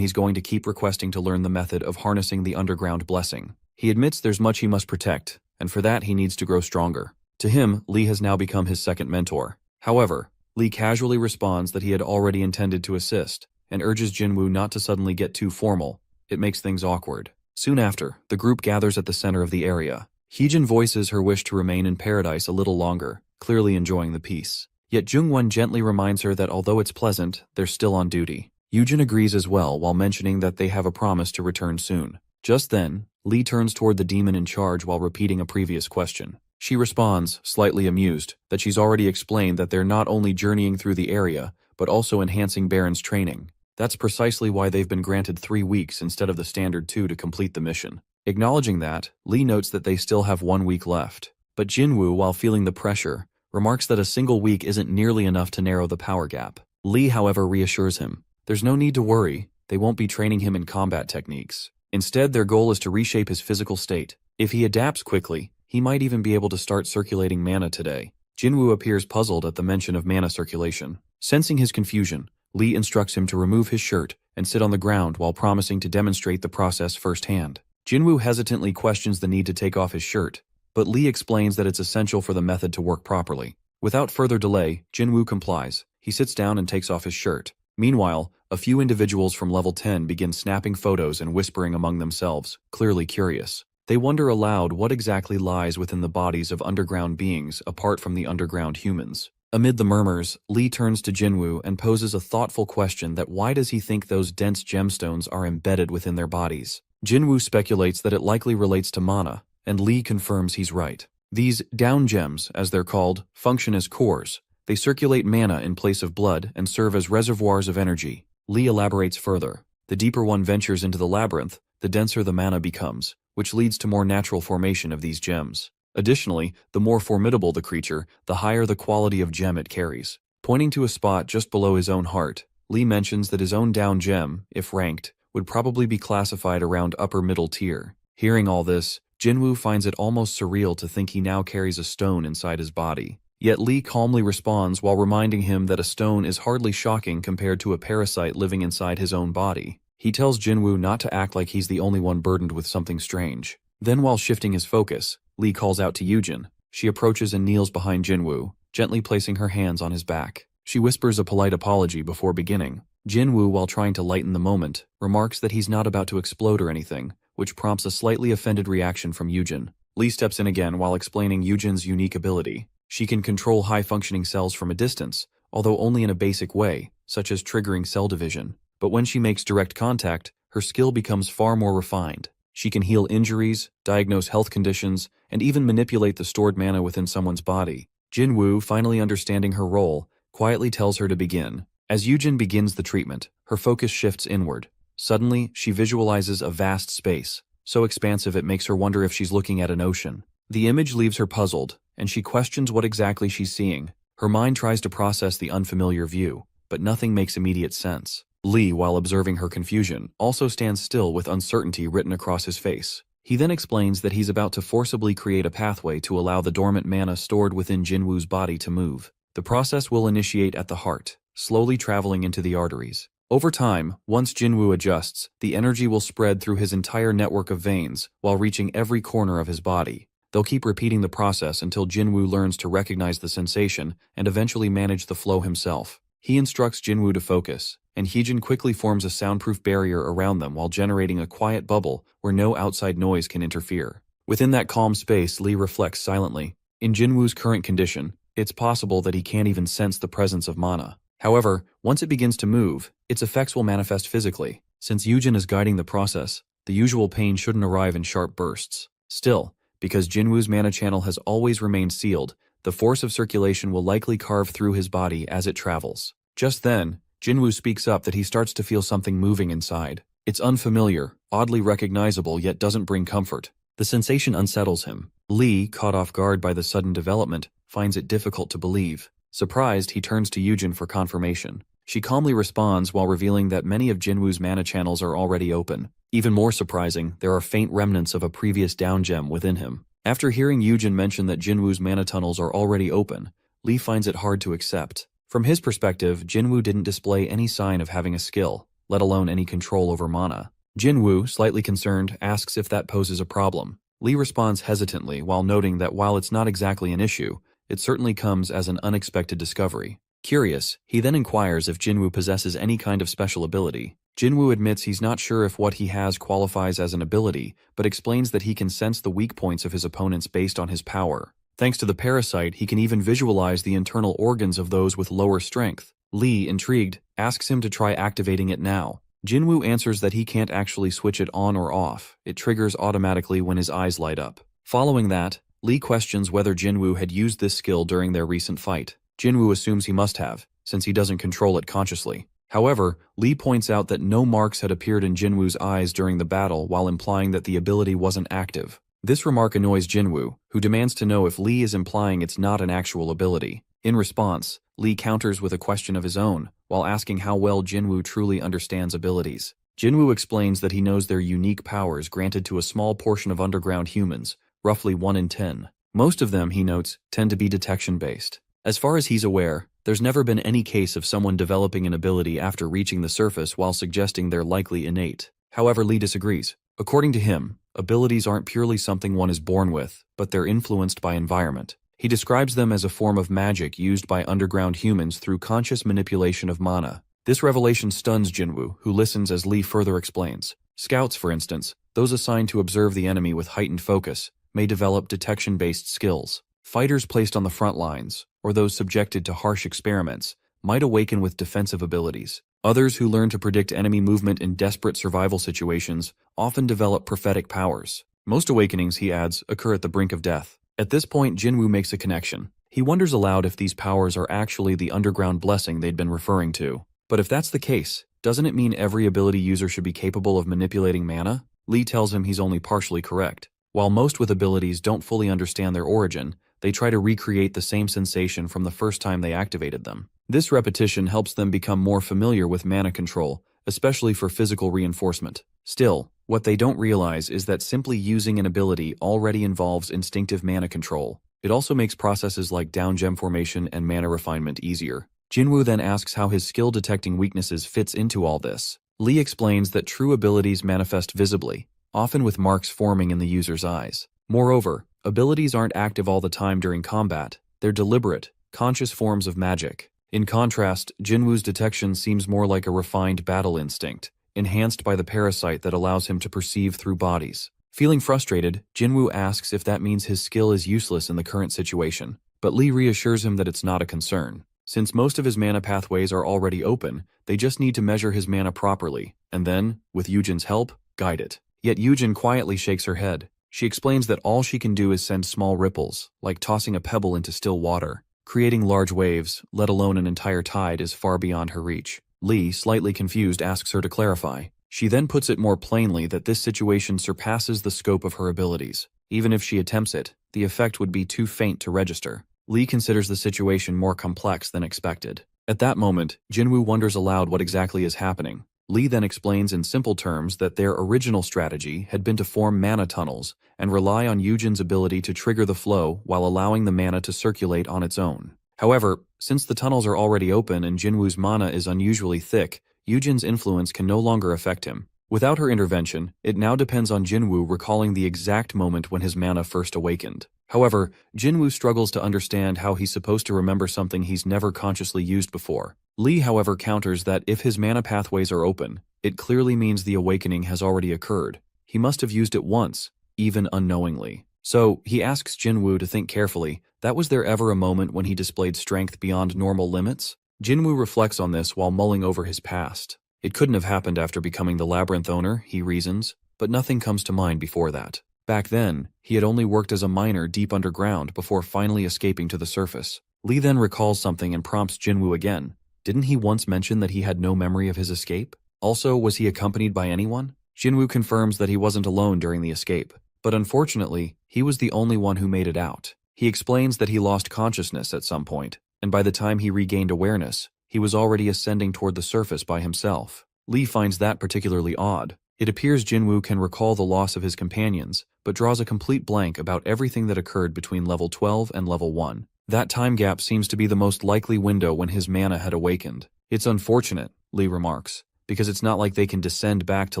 Speaker 1: he's going to keep requesting to learn the method of harnessing the underground blessing. He admits there's much he must protect, and for that he needs to grow stronger. To him, Li has now become his second mentor. However, Li casually responds that he had already intended to assist, and urges Jinwoo not to suddenly get too formal. It makes things awkward. Soon after, the group gathers at the center of the area. Heejin voices her wish to remain in paradise a little longer, clearly enjoying the peace. Yet Jungwon gently reminds her that although it's pleasant, they're still on duty. Yujin agrees as well while mentioning that they have a promise to return soon. Just then, Li turns toward the demon in charge while repeating a previous question. She responds, slightly amused, that she's already explained that they're not only journeying through the area, but also enhancing Baron's training. That's precisely why they've been granted 3 weeks instead of the standard 2 to complete the mission. Acknowledging that, Li notes that they still have 1 week left. But Jinwoo, while feeling the pressure, remarks that a single week isn't nearly enough to narrow the power gap. Lee, however, reassures him. There's no need to worry, they won't be training him in combat techniques. Instead, their goal is to reshape his physical state. If he adapts quickly, he might even be able to start circulating mana today. Jinwoo appears puzzled at the mention of mana circulation. Sensing his confusion, Lee instructs him to remove his shirt and sit on the ground while promising to demonstrate the process firsthand. Jinwoo hesitantly questions the need to take off his shirt, but Lee explains that it's essential for the method to work properly. Without further delay, Jinwoo complies. He sits down and takes off his shirt. Meanwhile, a few individuals from level 10 begin snapping photos and whispering among themselves, clearly curious. They wonder aloud what exactly lies within the bodies of underground beings apart from the underground humans. Amid the murmurs, Lee turns to Jinwoo and poses a thoughtful question that why does he think those dense gemstones are embedded within their bodies? Jinwoo speculates that it likely relates to mana, and Lee confirms he's right. These down gems, as they're called, function as cores. They circulate mana in place of blood and serve as reservoirs of energy. Lee elaborates further. The deeper one ventures into the labyrinth, the denser the mana becomes, which leads to more natural formation of these gems. Additionally, the more formidable the creature, the higher the quality of gem it carries. Pointing to a spot just below his own heart, Lee mentions that his own down gem, if ranked, would probably be classified around upper middle tier. Hearing all this, Jinwoo finds it almost surreal to think he now carries a stone inside his body. Yet Lee calmly responds while reminding him that a stone is hardly shocking compared to a parasite living inside his own body. He tells Jinwoo not to act like he's the only one burdened with something strange. Then while shifting his focus, Lee calls out to Yujin. She approaches and kneels behind Jinwoo, gently placing her hands on his back. She whispers a polite apology before beginning. Jinwoo, while trying to lighten the moment, remarks that he's not about to explode or anything, which prompts a slightly offended reaction from Yujin. Lee steps in again while explaining Yujin's unique ability. She can control high-functioning cells from a distance, although only in a basic way, such as triggering cell division. But when she makes direct contact, her skill becomes far more refined. She can heal injuries, diagnose health conditions, and even manipulate the stored mana within someone's body. Jinwoo, finally understanding her role, quietly tells her to begin. As Yujin begins the treatment, her focus shifts inward. Suddenly, she visualizes a vast space, so expansive it makes her wonder if she's looking at an ocean. The image leaves her puzzled, and she questions what exactly she's seeing. Her mind tries to process the unfamiliar view, but nothing makes immediate sense. Lee, while observing her confusion, also stands still with uncertainty written across his face. He then explains that he's about to forcibly create a pathway to allow the dormant mana stored within Jinwoo's body to move. The process will initiate at the heart, slowly traveling into the arteries. Over time, once Jinwoo adjusts, the energy will spread through his entire network of veins while reaching every corner of his body. They'll keep repeating the process until Jinwoo learns to recognize the sensation and eventually manage the flow himself. He instructs Jinwoo to focus, and Heejin quickly forms a soundproof barrier around them while generating a quiet bubble where no outside noise can interfere. Within that calm space, Lee reflects silently. In Jinwoo's current condition, it's possible that he can't even sense the presence of mana. However, once it begins to move, its effects will manifest physically. Since Yujin is guiding the process, the usual pain shouldn't arrive in sharp bursts. Still, because Jinwoo's mana channel has always remained sealed, the force of circulation will likely carve through his body as it travels. Just then, Jinwoo speaks up that he starts to feel something moving inside. It's unfamiliar, oddly recognizable, yet doesn't bring comfort. The sensation unsettles him. Lee, caught off guard by the sudden development, finds it difficult to believe. Surprised, he turns to Yujin for confirmation. She calmly responds while revealing that many of Jinwoo's mana channels are already open. Even more surprising, there are faint remnants of a previous down gem within him. After hearing Yujin mention that Jinwoo's mana tunnels are already open, Lee finds it hard to accept. From his perspective, Jinwoo didn't display any sign of having a skill, let alone any control over mana. Jinwoo, slightly concerned, asks if that poses a problem. Lee responds hesitantly while noting that while it's not exactly an issue, it certainly comes as an unexpected discovery. Curious, he then inquires if Jinwoo possesses any kind of special ability. Jinwoo admits he's not sure if what he has qualifies as an ability, but explains that he can sense the weak points of his opponents based on his power. Thanks to the parasite, he can even visualize the internal organs of those with lower strength. Lee, intrigued, asks him to try activating it now. Jinwoo answers that he can't actually switch it on or off. It triggers automatically when his eyes light up. Following that, Lee questions whether Jinwoo had used this skill during their recent fight. Jinwoo assumes he must have, since he doesn't control it consciously. However, Lee points out that no marks had appeared in Jinwoo's eyes during the battle while implying that the ability wasn't active. This remark annoys Jinwoo, who demands to know if Lee is implying it's not an actual ability. In response, Lee counters with a question of his own, while asking how well Jinwoo truly understands abilities. Jinwoo explains that he knows they're unique powers granted to a small portion of underground humans, roughly 1 in 10. Most of them, he notes, tend to be detection-based. As far as he's aware, there's never been any case of someone developing an ability after reaching the surface while suggesting they're likely innate. However, Lee disagrees. According to him, abilities aren't purely something one is born with, but they're influenced by environment. He describes them as a form of magic used by underground humans through conscious manipulation of mana. This revelation stuns Jinwoo, who listens as Lee further explains. Scouts, for instance, those assigned to observe the enemy with heightened focus, may develop detection-based skills. Fighters placed on the front lines, or those subjected to harsh experiments, might awaken with defensive abilities. Others who learn to predict enemy movement in desperate survival situations often develop prophetic powers. Most awakenings, he adds, occur at the brink of death. At this point, Jinwoo makes a connection. He wonders aloud if these powers are actually the underground blessing they'd been referring to. But if that's the case, doesn't it mean every ability user should be capable of manipulating mana? Lee tells him he's only partially correct. While most with abilities don't fully understand their origin, they try to recreate the same sensation from the first time they activated them. This repetition helps them become more familiar with mana control, especially for physical reinforcement. Still, what they don't realize is that simply using an ability already involves instinctive mana control. It also makes processes like down gem formation and mana refinement easier. Jinwoo then asks how his skill detecting weaknesses fits into all this. Lee explains that true abilities manifest visibly, often with marks forming in the user's eyes. Moreover, abilities aren't active all the time during combat. They're deliberate, conscious forms of magic. In contrast, Jinwoo's detection seems more like a refined battle instinct, enhanced by the parasite that allows him to perceive through bodies. Feeling frustrated, Jinwoo asks if that means his skill is useless in the current situation, but Lee reassures him that it's not a concern. Since most of his mana pathways are already open, they just need to measure his mana properly, and then, with Yujin's help, guide it. Yet Yujin quietly shakes her head. She explains that all she can do is send small ripples, like tossing a pebble into still water. Creating large waves, let alone an entire tide, is far beyond her reach. Lee, slightly confused, asks her to clarify. She then puts it more plainly that this situation surpasses the scope of her abilities. Even if she attempts it, the effect would be too faint to register. Lee considers the situation more complex than expected. At that moment, Jinwoo wonders aloud what exactly is happening. Lee then explains in simple terms that their original strategy had been to form mana tunnels and rely on Yujin's ability to trigger the flow while allowing the mana to circulate on its own. However, since the tunnels are already open and Jinwoo's mana is unusually thick, Yujin's influence can no longer affect him. Without her intervention, it now depends on Jinwoo recalling the exact moment when his mana first awakened. However, Jinwoo struggles to understand how he's supposed to remember something he's never consciously used before. Lee, however, counters that if his mana pathways are open, it clearly means the awakening has already occurred. He must have used it once, even unknowingly. So, he asks Jinwoo to think carefully, that was there ever a moment when he displayed strength beyond normal limits? Jinwoo reflects on this while mulling over his past. It couldn't have happened after becoming the labyrinth owner, he reasons, but nothing comes to mind before that. Back then, he had only worked as a miner deep underground before finally escaping to the surface. Lee then recalls something and prompts Jinwoo again. Didn't he once mention that he had no memory of his escape? Also, was he accompanied by anyone? Jinwoo confirms that he wasn't alone during the escape, but unfortunately, he was the only one who made it out. He explains that he lost consciousness at some point, and by the time he regained awareness, he was already ascending toward the surface by himself. Lee finds that particularly odd. It appears Jinwoo can recall the loss of his companions, but draws a complete blank about everything that occurred between level 12 and level 1. That time gap seems to be the most likely window when his mana had awakened. It's unfortunate, Lee remarks, because it's not like they can descend back to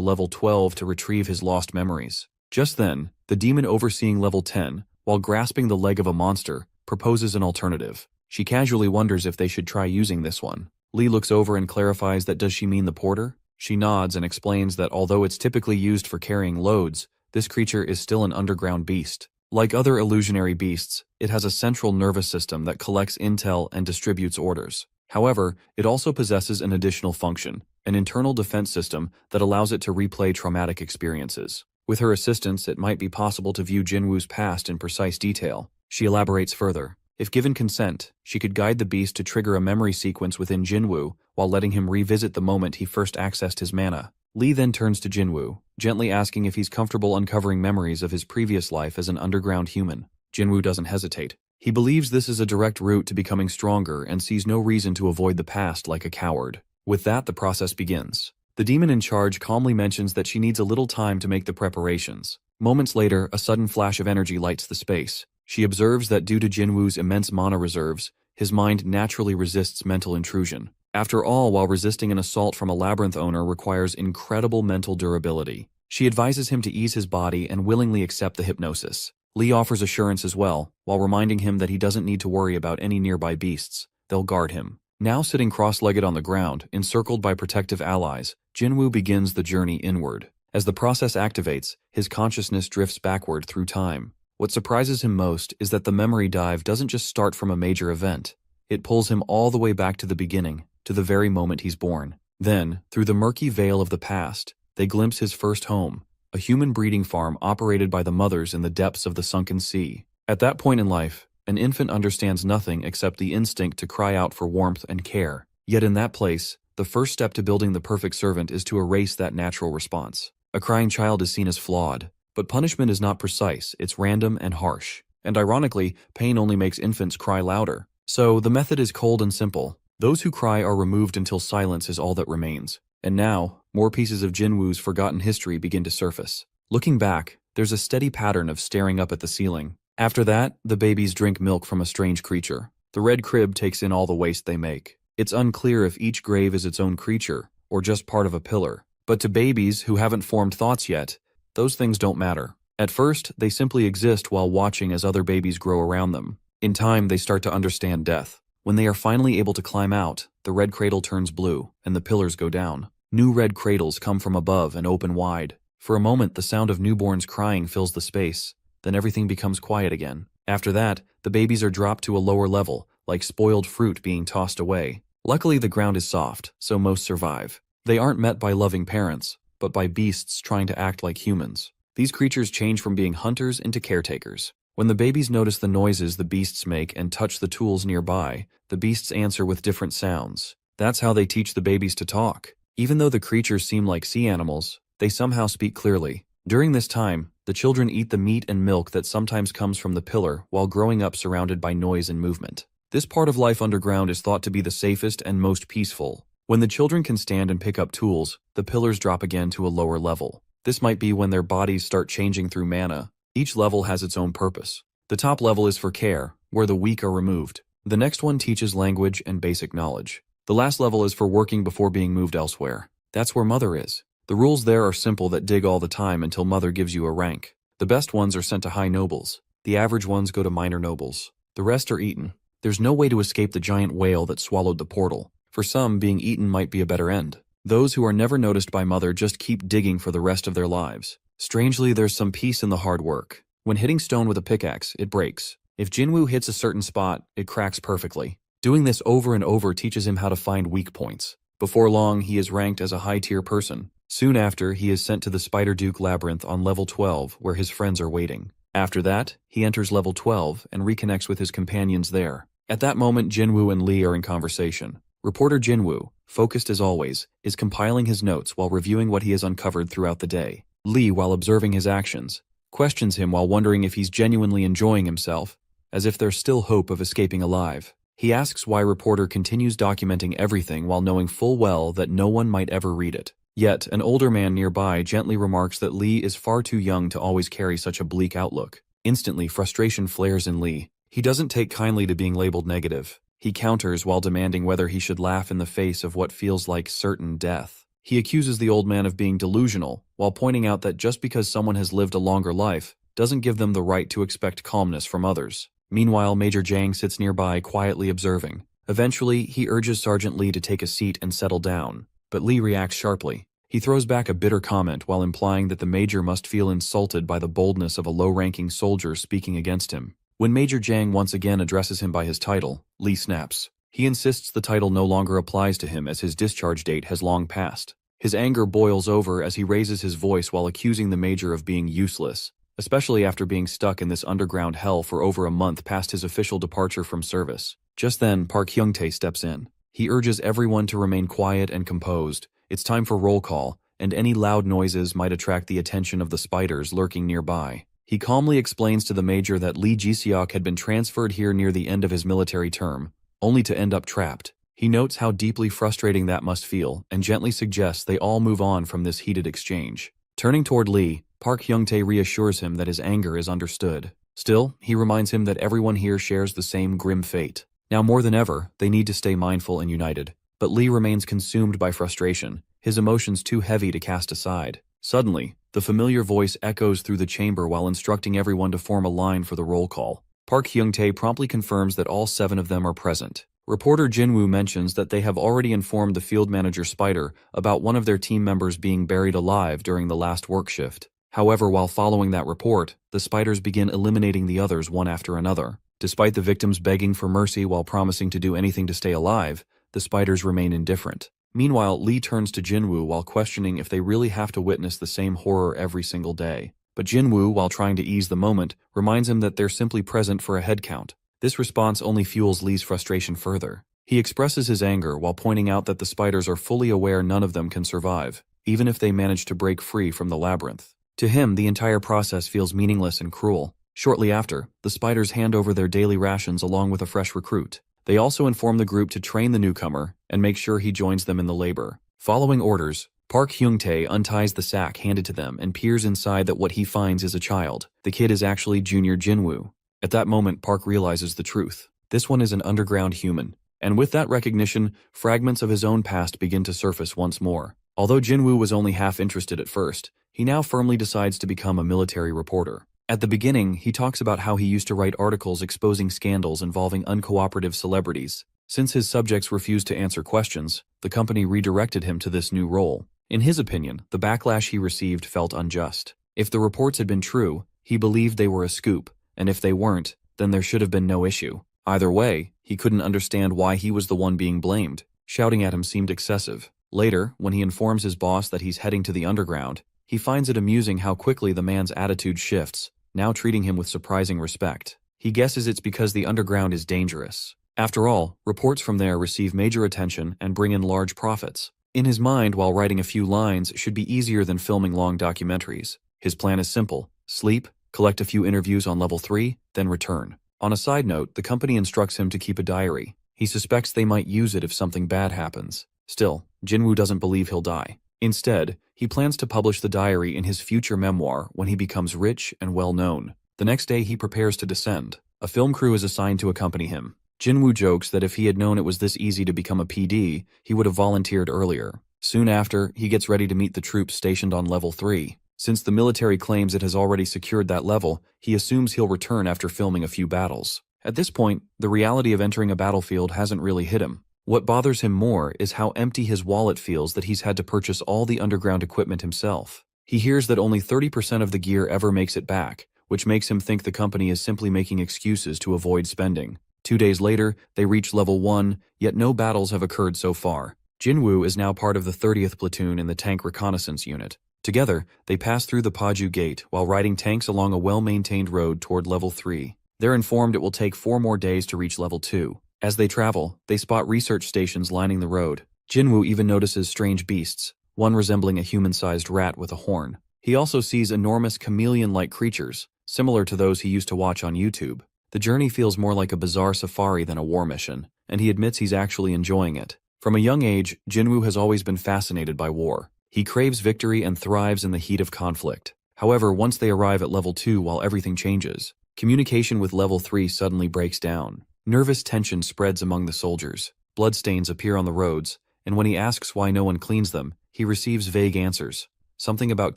Speaker 1: level 12 to retrieve his lost memories. Just then, the demon overseeing level 10, while grasping the leg of a monster, proposes an alternative. She casually wonders if they should try using this one. Lee looks over and clarifies that does she mean the porter? She nods and explains that although it's typically used for carrying loads, this creature is still an underground beast. Like other illusionary beasts, it has a central nervous system that collects intel and distributes orders. However, it also possesses an additional function, an internal defense system that allows it to replay traumatic experiences. With her assistance, it might be possible to view Jinwoo's past in precise detail. She elaborates further. If given consent, she could guide the beast to trigger a memory sequence within Jinwoo while letting him revisit the moment he first accessed his mana. Lee then turns to Jinwoo, gently asking if he's comfortable uncovering memories of his previous life as an underground human. Jinwoo doesn't hesitate. He believes this is a direct route to becoming stronger and sees no reason to avoid the past like a coward. With that, the process begins. The demon in charge calmly mentions that she needs a little time to make the preparations. Moments later, a sudden flash of energy lights the space. She observes that due to Jinwoo's immense mana reserves, his mind naturally resists mental intrusion. After all, while resisting an assault from a labyrinth owner requires incredible mental durability. She advises him to ease his body and willingly accept the hypnosis. Lee offers assurance as well, while reminding him that he doesn't need to worry about any nearby beasts. They'll guard him. Now sitting cross-legged on the ground, encircled by protective allies, Jinwoo begins the journey inward. As the process activates, his consciousness drifts backward through time. What surprises him most is that the memory dive doesn't just start from a major event. It pulls him all the way back to the beginning, to the very moment he's born. Then, through the murky veil of the past, they glimpse his first home, a human breeding farm operated by the mothers in the depths of the sunken sea. At that point in life, an infant understands nothing except the instinct to cry out for warmth and care. Yet in that place, the first step to building the perfect servant is to erase that natural response. A crying child is seen as flawed, but punishment is not precise, it's random and harsh. And ironically, pain only makes infants cry louder. So the method is cold and simple. Those who cry are removed until silence is all that remains. And now, more pieces of Jinwoo's forgotten history begin to surface. Looking back, there's a steady pattern of staring up at the ceiling. After that, the babies drink milk from a strange creature. The red crib takes in all the waste they make. It's unclear if each grave is its own creature, or just part of a pillar. But to babies who haven't formed thoughts yet, those things don't matter. At first, they simply exist while watching as other babies grow around them. In time, they start to understand death. When they are finally able to climb out, the red cradle turns blue, and the pillars go down. New red cradles come from above and open wide. For a moment, the sound of newborns crying fills the space. Then everything becomes quiet again. After that, the babies are dropped to a lower level, like spoiled fruit being tossed away. Luckily, the ground is soft, so most survive. They aren't met by loving parents, but by beasts trying to act like humans. These creatures change from being hunters into caretakers. When the babies notice the noises the beasts make and touch the tools nearby, the beasts answer with different sounds. That's how they teach the babies to talk. Even though the creatures seem like sea animals, they somehow speak clearly. During this time, the children eat the meat and milk that sometimes comes from the pillar while growing up surrounded by noise and movement. This part of life underground is thought to be the safest and most peaceful. When the children can stand and pick up tools, the pillars drop again to a lower level. This might be when their bodies start changing through mana. Each level has its own purpose. The top level is for care, where the weak are removed. The next one teaches language and basic knowledge. The last level is for working before being moved elsewhere. That's where Mother is. The rules there are simple that dig all the time until Mother gives you a rank. The best ones are sent to high nobles. The average ones go to minor nobles. The rest are eaten. There's no way to escape the giant whale that swallowed the portal. For some, being eaten might be a better end. Those who are never noticed by Mother just keep digging for the rest of their lives. Strangely, there's some peace in the hard work. When hitting stone with a pickaxe, it breaks. If Jinwoo hits a certain spot, it cracks perfectly. Doing this over and over teaches him how to find weak points. Before long, he is ranked as a high-tier person. Soon after, he is sent to the Spider Duke Labyrinth on level 12, where his friends are waiting. After that, he enters level 12 and reconnects with his companions there. At that moment, Jinwoo and Lee are in conversation. Reporter Jinwoo, focused as always, is compiling his notes while reviewing what he has uncovered throughout the day. Lee, while observing his actions, questions him while wondering if he's genuinely enjoying himself, as if there's still hope of escaping alive. He asks why reporter continues documenting everything while knowing full well that no one might ever read it. Yet, an older man nearby gently remarks that Lee is far too young to always carry such a bleak outlook. Instantly, frustration flares in Lee. He doesn't take kindly to being labeled negative. He counters while demanding whether he should laugh in the face of what feels like certain death. He accuses the old man of being delusional, while pointing out that just because someone has lived a longer life doesn't give them the right to expect calmness from others. Meanwhile, Major Jang sits nearby, quietly observing. Eventually, he urges Sergeant Lee to take a seat and settle down, but Lee reacts sharply. He throws back a bitter comment while implying that the Major must feel insulted by the boldness of a low-ranking soldier speaking against him. When Major Jang once again addresses him by his title, Lee snaps. He insists the title no longer applies to him as his discharge date has long passed. His anger boils over as he raises his voice while accusing the Major of being useless, especially after being stuck in this underground hell for over a month past his official departure from service. Just then, Park Hyung-tae steps in. He urges everyone to remain quiet and composed. It's time for roll call, and any loud noises might attract the attention of the spiders lurking nearby. He calmly explains to the major that Lee Ji-seok had been transferred here near the end of his military term, only to end up trapped. He notes how deeply frustrating that must feel and gently suggests they all move on from this heated exchange. Turning toward Lee, Park Hyung-tae reassures him that his anger is understood. Still, he reminds him that everyone here shares the same grim fate. Now more than ever, they need to stay mindful and united. But Lee remains consumed by frustration, his emotions too heavy to cast aside. Suddenly, the familiar voice echoes through the chamber while instructing everyone to form a line for the roll call. Park Hyung-tae promptly confirms that all 7 of them are present. Reporter Jinwoo mentions that they have already informed the field manager Spider about one of their team members being buried alive during the last work shift. However, while following that report, the spiders begin eliminating the others one after another. Despite the victims begging for mercy while promising to do anything to stay alive, the spiders remain indifferent. Meanwhile, Lee turns to Jinwoo while questioning if they really have to witness the same horror every single day. But Jinwoo, while trying to ease the moment, reminds him that they're simply present for a head count. This response only fuels Lee's frustration further. He expresses his anger while pointing out that the spiders are fully aware none of them can survive, even if they manage to break free from the labyrinth. To him, the entire process feels meaningless and cruel. Shortly after, the spiders hand over their daily rations along with a fresh recruit. They also inform the group to train the newcomer and make sure he joins them in the labor. Following orders, Park Hyung-tae unties the sack handed to them and peers inside that what he finds is a child. The kid is actually Junior Jinwoo. At that moment, Park realizes the truth. This one is an underground human. And with that recognition, fragments of his own past begin to surface once more. Although Jinwoo was only half interested at first, he now firmly decides to become a military reporter. At the beginning, he talks about how he used to write articles exposing scandals involving uncooperative celebrities. Since his subjects refused to answer questions, the company redirected him to this new role. In his opinion, the backlash he received felt unjust. If the reports had been true, he believed they were a scoop, and if they weren't, then there should have been no issue. Either way, he couldn't understand why he was the one being blamed. Shouting at him seemed excessive. Later, when he informs his boss that he's heading to the underground, he finds it amusing how quickly the man's attitude shifts, now treating him with surprising respect. He guesses it's because the underground is dangerous. After all, reports from there receive major attention and bring in large profits. In his mind, while writing a few lines should be easier than filming long documentaries. His plan is simple: sleep, collect a few interviews on level 3, then return. On a side note, the company instructs him to keep a diary. He suspects they might use it if something bad happens. Still, Jinwoo doesn't believe he'll die. Instead, he plans to publish the diary in his future memoir when he becomes rich and well-known. The next day he prepares to descend. A film crew is assigned to accompany him. Jinwoo jokes that if he had known it was this easy to become a PD, he would have volunteered earlier. Soon after, he gets ready to meet the troops stationed on level 3. Since the military claims it has already secured that level, he assumes he'll return after filming a few battles. At this point, the reality of entering a battlefield hasn't really hit him. What bothers him more is how empty his wallet feels that he's had to purchase all the underground equipment himself. He hears that only 30% of the gear ever makes it back, which makes him think the company is simply making excuses to avoid spending. 2 days later, they reach level 1, yet no battles have occurred so far. Jinwoo is now part of the 30th platoon in the tank reconnaissance unit. Together, they pass through the Paju Gate while riding tanks along a well-maintained road toward level 3. They're informed it will take 4 more days to reach level 2. As they travel, they spot research stations lining the road. Jinwoo even notices strange beasts, one resembling a human-sized rat with a horn. He also sees enormous chameleon-like creatures, similar to those he used to watch on YouTube. The journey feels more like a bizarre safari than a war mission, and he admits he's actually enjoying it. From a young age, Jinwoo has always been fascinated by war. He craves victory and thrives in the heat of conflict. However, once they arrive at level 2 while everything changes, communication with level 3 suddenly breaks down. Nervous tension spreads among the soldiers. Bloodstains appear on the roads, and when he asks why no one cleans them, he receives vague answers. Something about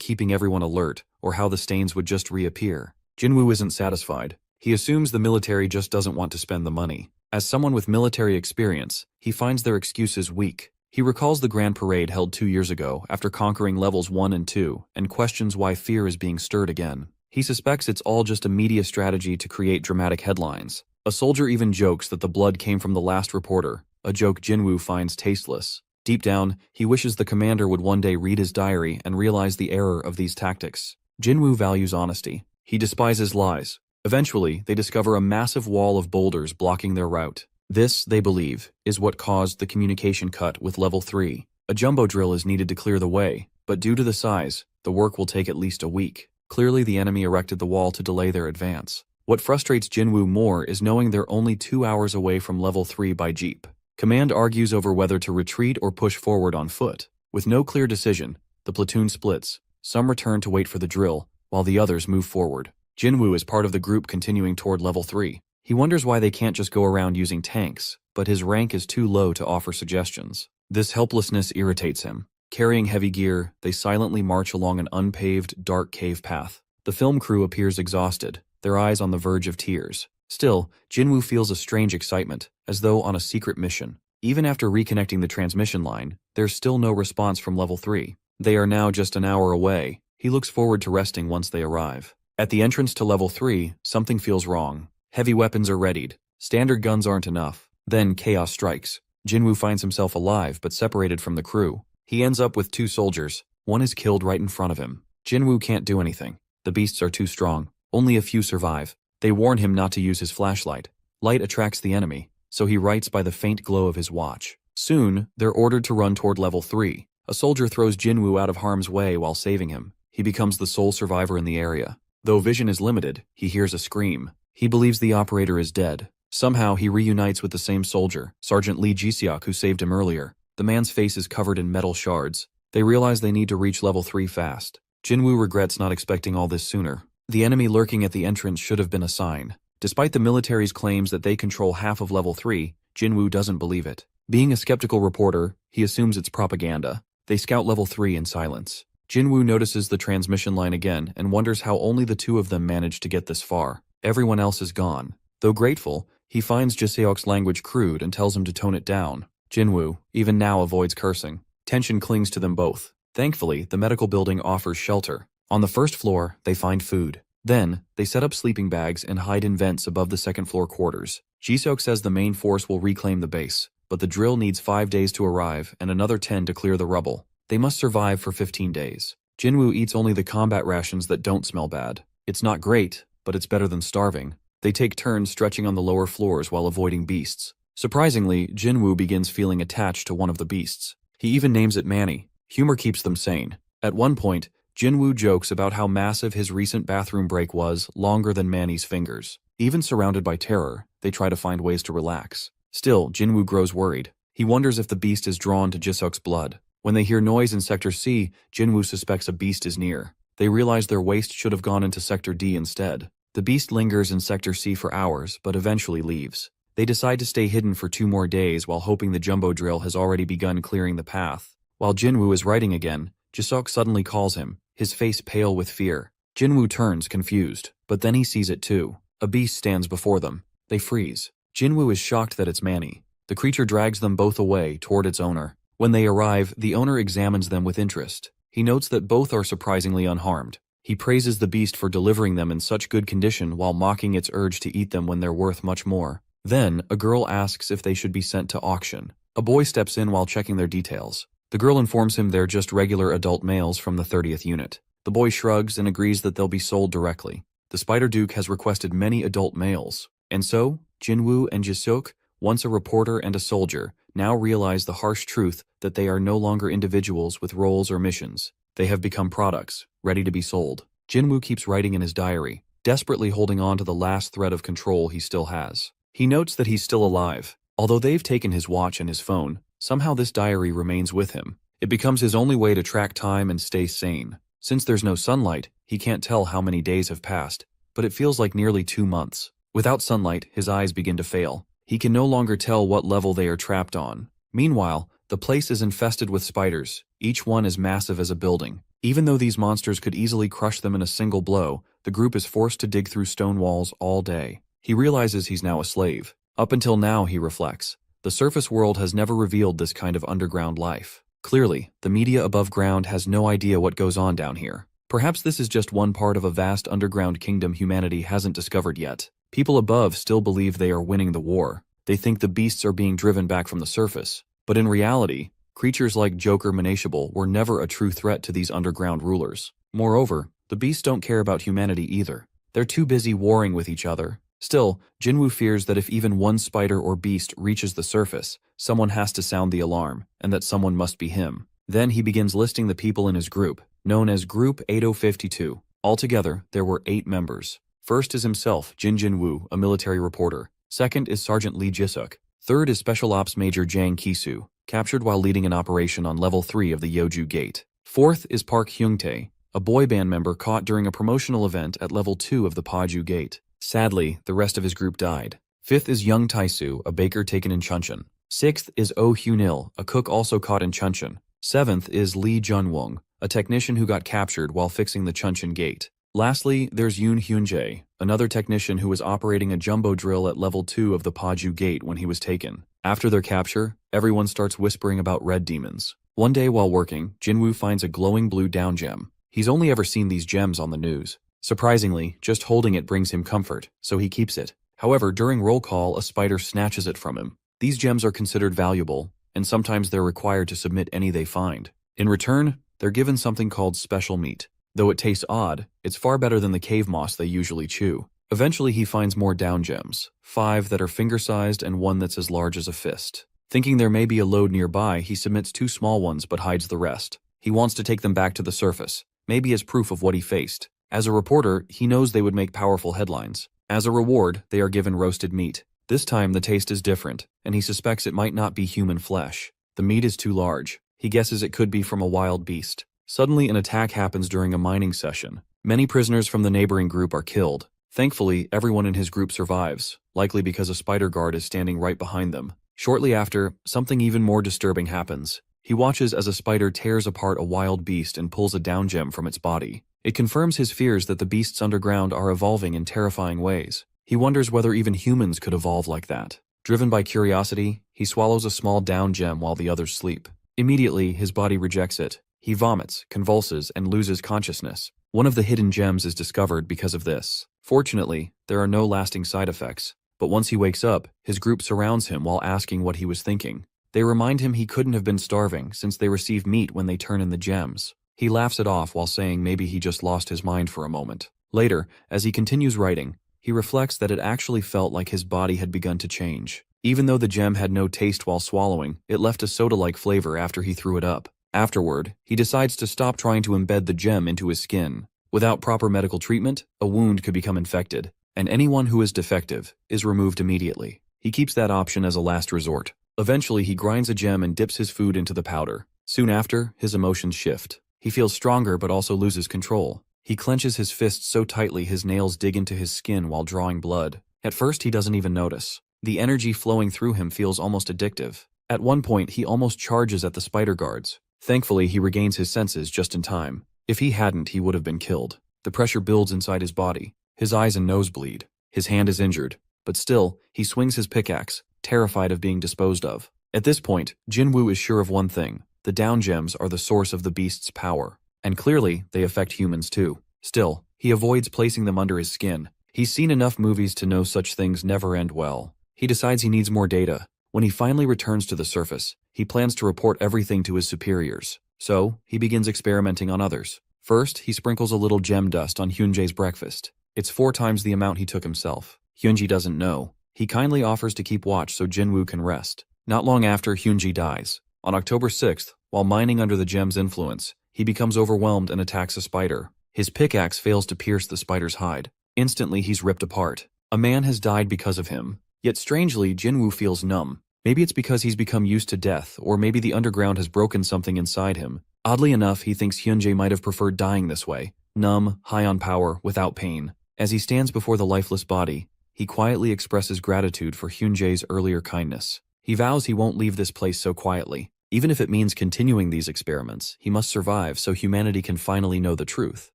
Speaker 1: keeping everyone alert, or how the stains would just reappear. Jinwoo isn't satisfied. He assumes the military just doesn't want to spend the money. As someone with military experience, he finds their excuses weak. He recalls the grand parade held 2 years ago after conquering levels 1 and 2, and questions why fear is being stirred again. He suspects it's all just a media strategy to create dramatic headlines. A soldier even jokes that the blood came from the last reporter, a joke Jinwoo finds tasteless. Deep down, he wishes the commander would one day read his diary and realize the error of these tactics. Jinwoo values honesty. He despises lies. Eventually, they discover a massive wall of boulders blocking their route. This, they believe, is what caused the communication cut with level 3. A jumbo drill is needed to clear the way. but due to the size, the work will take at least a week. Clearly the enemy erected the wall to delay their advance. What frustrates Jinwoo more is knowing they're only 2 hours away from level 3 by jeep. Command argues over whether to retreat or push forward on foot. With no clear decision, the platoon splits. Some return to wait for the drill, while the others move forward. Jinwoo is part of the group continuing toward level 3. He wonders why they can't just go around using tanks, but his rank is too low to offer suggestions. This helplessness irritates him. Carrying heavy gear, they silently march along an unpaved, dark cave path. The film crew appears exhausted, their eyes on the verge of tears. Still, Jinwoo feels a strange excitement, as though on a secret mission. Even after reconnecting the transmission line, there's still no response from level 3. They are now just an hour away. He looks forward to resting once they arrive. At the entrance to level 3, something feels wrong. Heavy weapons are readied. Standard guns aren't enough. Then chaos strikes. Jinwoo finds himself alive but separated from the crew. He ends up with 2 soldiers. One is killed right in front of him. Jinwoo can't do anything. The beasts are too strong. Only a few survive. They warn him not to use his flashlight. Light attracts the enemy, so he writes by the faint glow of his watch. Soon, they're ordered to run toward level 3. A soldier throws Jinwoo out of harm's way while saving him. He becomes the sole survivor in the area. Though vision is limited, he hears a scream. He believes the operator is dead. Somehow, he reunites with the same soldier, Sergeant Lee Ji-seok, who saved him earlier. The man's face is covered in metal shards. They realize they need to reach level 3 fast. Jinwoo regrets not expecting all this sooner. The enemy lurking at the entrance should have been a sign. Despite the military's claims that they control half of level 3, Jinwoo doesn't believe it. Being a skeptical reporter, he assumes it's propaganda. They scout level 3 in silence. Jinwoo notices the transmission line again and wonders how only the 2 of them managed to get this far. Everyone else is gone. Though grateful, he finds Ji-seok's language crude and tells him to tone it down. Jinwoo, even now, avoids cursing. Tension clings to them both. Thankfully, the medical building offers shelter. On the first floor, they find food. Then, they set up sleeping bags and hide in vents above the second-floor quarters. Ji-seok says the main force will reclaim the base, but the drill needs 5 days to arrive and another 10 to clear the rubble. They must survive for 15 days. Jinwoo eats only the combat rations that don't smell bad. It's not great, but it's better than starving. They take turns stretching on the lower floors while avoiding beasts. Surprisingly, Jinwoo begins feeling attached to one of the beasts. He even names it Manny. Humor keeps them sane. At one point, Jinwoo jokes about how massive his recent bathroom break was, longer than Manny's fingers. Even surrounded by terror, they try to find ways to relax. Still, Jinwoo grows worried. He wonders if the beast is drawn to Ji-seok's blood. When they hear noise in Sector C, Jinwoo suspects a beast is near. They realize their waste should have gone into Sector D instead. The beast lingers in Sector C for hours, but eventually leaves. They decide to stay hidden for 2 more days while hoping the jumbo drill has already begun clearing the path. While Jinwoo is writing again, Ji-seok suddenly calls him, his face pale with fear. Jinwoo turns, confused, but then he sees it too. A beast stands before them. They freeze. Jinwoo is shocked that it's Manny. The creature drags them both away toward its owner. When they arrive, the owner examines them with interest. He notes that both are surprisingly unharmed. He praises the beast for delivering them in such good condition while mocking its urge to eat them when they're worth much more. Then, a girl asks if they should be sent to auction. A boy steps in while checking their details. The girl informs him they're just regular adult males from the 30th unit. The boy shrugs and agrees that they'll be sold directly. The Spider Duke has requested many adult males. And so, Jinwoo and Ji-seok, once a reporter and a soldier, now realize the harsh truth that they are no longer individuals with roles or missions. They have become products, ready to be sold. Jinwoo keeps writing in his diary, desperately holding on to the last thread of control he still has. He notes that he's still alive. Although they've taken his watch and his phone, somehow this diary remains with him. It becomes his only way to track time and stay sane. Since there's no sunlight, he can't tell how many days have passed, but it feels like nearly 2 months. Without sunlight, his eyes begin to fail. He can no longer tell what level they are trapped on. Meanwhile, the place is infested with spiders, each one as massive as a building. Even though these monsters could easily crush them in a single blow, the group is forced to dig through stone walls all day. He realizes he's now a slave. Up until now, he reflects, the surface world has never revealed this kind of underground life. Clearly, the media above ground has no idea what goes on down here. Perhaps this is just one part of a vast underground kingdom humanity hasn't discovered yet. People above still believe they are winning the war. They think the beasts are being driven back from the surface. But in reality, creatures like Joker Manashable were never a true threat to these underground rulers. Moreover, the beasts don't care about humanity either. They're too busy warring with each other. Still, Jinwoo fears that if even one spider or beast reaches the surface, someone has to sound the alarm, and that someone must be him. Then he begins listing the people in his group, known as Group 8052. Altogether, there were 8 members. First is himself, Jin Jin-woo, a military reporter. Second is Sergeant Lee Jisuk. Third is Special Ops Major Jang Ki-soo, captured while leading an operation on Level 3 of the Yeoju Gate. Fourth is Park Hyung-tae, a boy band member caught during a promotional event at Level 2 of the Paju Gate. Sadly, the rest of his group died. Fifth is Young Tae-soo, a baker taken in Chuncheon. Sixth is Oh Hyun-il, a cook also caught in Chuncheon. Seventh is Lee Jun-wong, a technician who got captured while fixing the Chuncheon Gate. Lastly, there's Yoon Hyun-jae, another technician who was operating a jumbo drill at Level 2 of the Paju Gate when he was taken. After their capture, everyone starts whispering about red demons. One day while working, Jin-woo finds a glowing blue down gem. He's only ever seen these gems on the news. Surprisingly, just holding it brings him comfort, so he keeps it. However, during roll call, a spider snatches it from him. These gems are considered valuable, and sometimes they're required to submit any they find. In return, they're given something called special meat. Though it tastes odd, it's far better than the cave moss they usually chew. Eventually he finds more down gems, 5 that are finger-sized and 1 that's as large as a fist. Thinking there may be a load nearby, he submits 2 small ones but hides the rest. He wants to take them back to the surface, maybe as proof of what he faced. As a reporter, he knows they would make powerful headlines. As a reward, they are given roasted meat. This time the taste is different, and he suspects it might not be human flesh. The meat is too large. He guesses it could be from a wild beast. Suddenly, an attack happens during a mining session. Many prisoners from the neighboring group are killed. Thankfully, everyone in his group survives, likely because a spider guard is standing right behind them. Shortly after, something even more disturbing happens. He watches as a spider tears apart a wild beast and pulls a down gem from its body. It confirms his fears that the beasts underground are evolving in terrifying ways. He wonders whether even humans could evolve like that. Driven by curiosity, he swallows a small down gem while the others sleep. Immediately, his body rejects it. He vomits, convulses, and loses consciousness. One of the hidden gems is discovered because of this. Fortunately, there are no lasting side effects. But once he wakes up, his group surrounds him while asking what he was thinking. They remind him he couldn't have been starving since they receive meat when they turn in the gems. He laughs it off while saying maybe he just lost his mind for a moment. Later, as he continues writing, he reflects that it actually felt like his body had begun to change. Even though the gem had no taste while swallowing, it left a soda-like flavor after he threw it up. Afterward, he decides to stop trying to embed the gem into his skin. Without proper medical treatment, a wound could become infected, and anyone who is defective is removed immediately. He keeps that option as a last resort. Eventually, he grinds a gem and dips his food into the powder. Soon after, his emotions shift. He feels stronger but also loses control. He clenches his fists so tightly his nails dig into his skin while drawing blood. At first, he doesn't even notice. The energy flowing through him feels almost addictive. At one point, he almost charges at the spider guards. Thankfully, he regains his senses just in time. If he hadn't, he would have been killed. The pressure builds inside his body. His eyes and nose bleed. His hand is injured. But still, he swings his pickaxe, terrified of being disposed of. At this point, Jin-woo is sure of one thing. The down gems are the source of the beast's power. And clearly, they affect humans too. Still, he avoids placing them under his skin. He's seen enough movies to know such things never end well. He decides he needs more data. When he finally returns to the surface, he plans to report everything to his superiors. So, he begins experimenting on others. First, he sprinkles a little gem dust on Hyunjae's breakfast. It's 4 times the amount he took himself. Hyunjae doesn't know. He kindly offers to keep watch so Jin-woo can rest. Not long after, Hyunjae dies. On October 6th, while mining under the gem's influence, he becomes overwhelmed and attacks a spider. His pickaxe fails to pierce the spider's hide. Instantly, he's ripped apart. A man has died because of him. Yet strangely, Jin-woo feels numb. Maybe it's because he's become used to death, or maybe the underground has broken something inside him. Oddly enough, he thinks Hyunjae might have preferred dying this way, numb, high on power, without pain. As he stands before the lifeless body, he quietly expresses gratitude for Hyunjae's earlier kindness. He vows he won't leave this place so quietly. Even if it means continuing these experiments, he must survive so humanity can finally know the truth.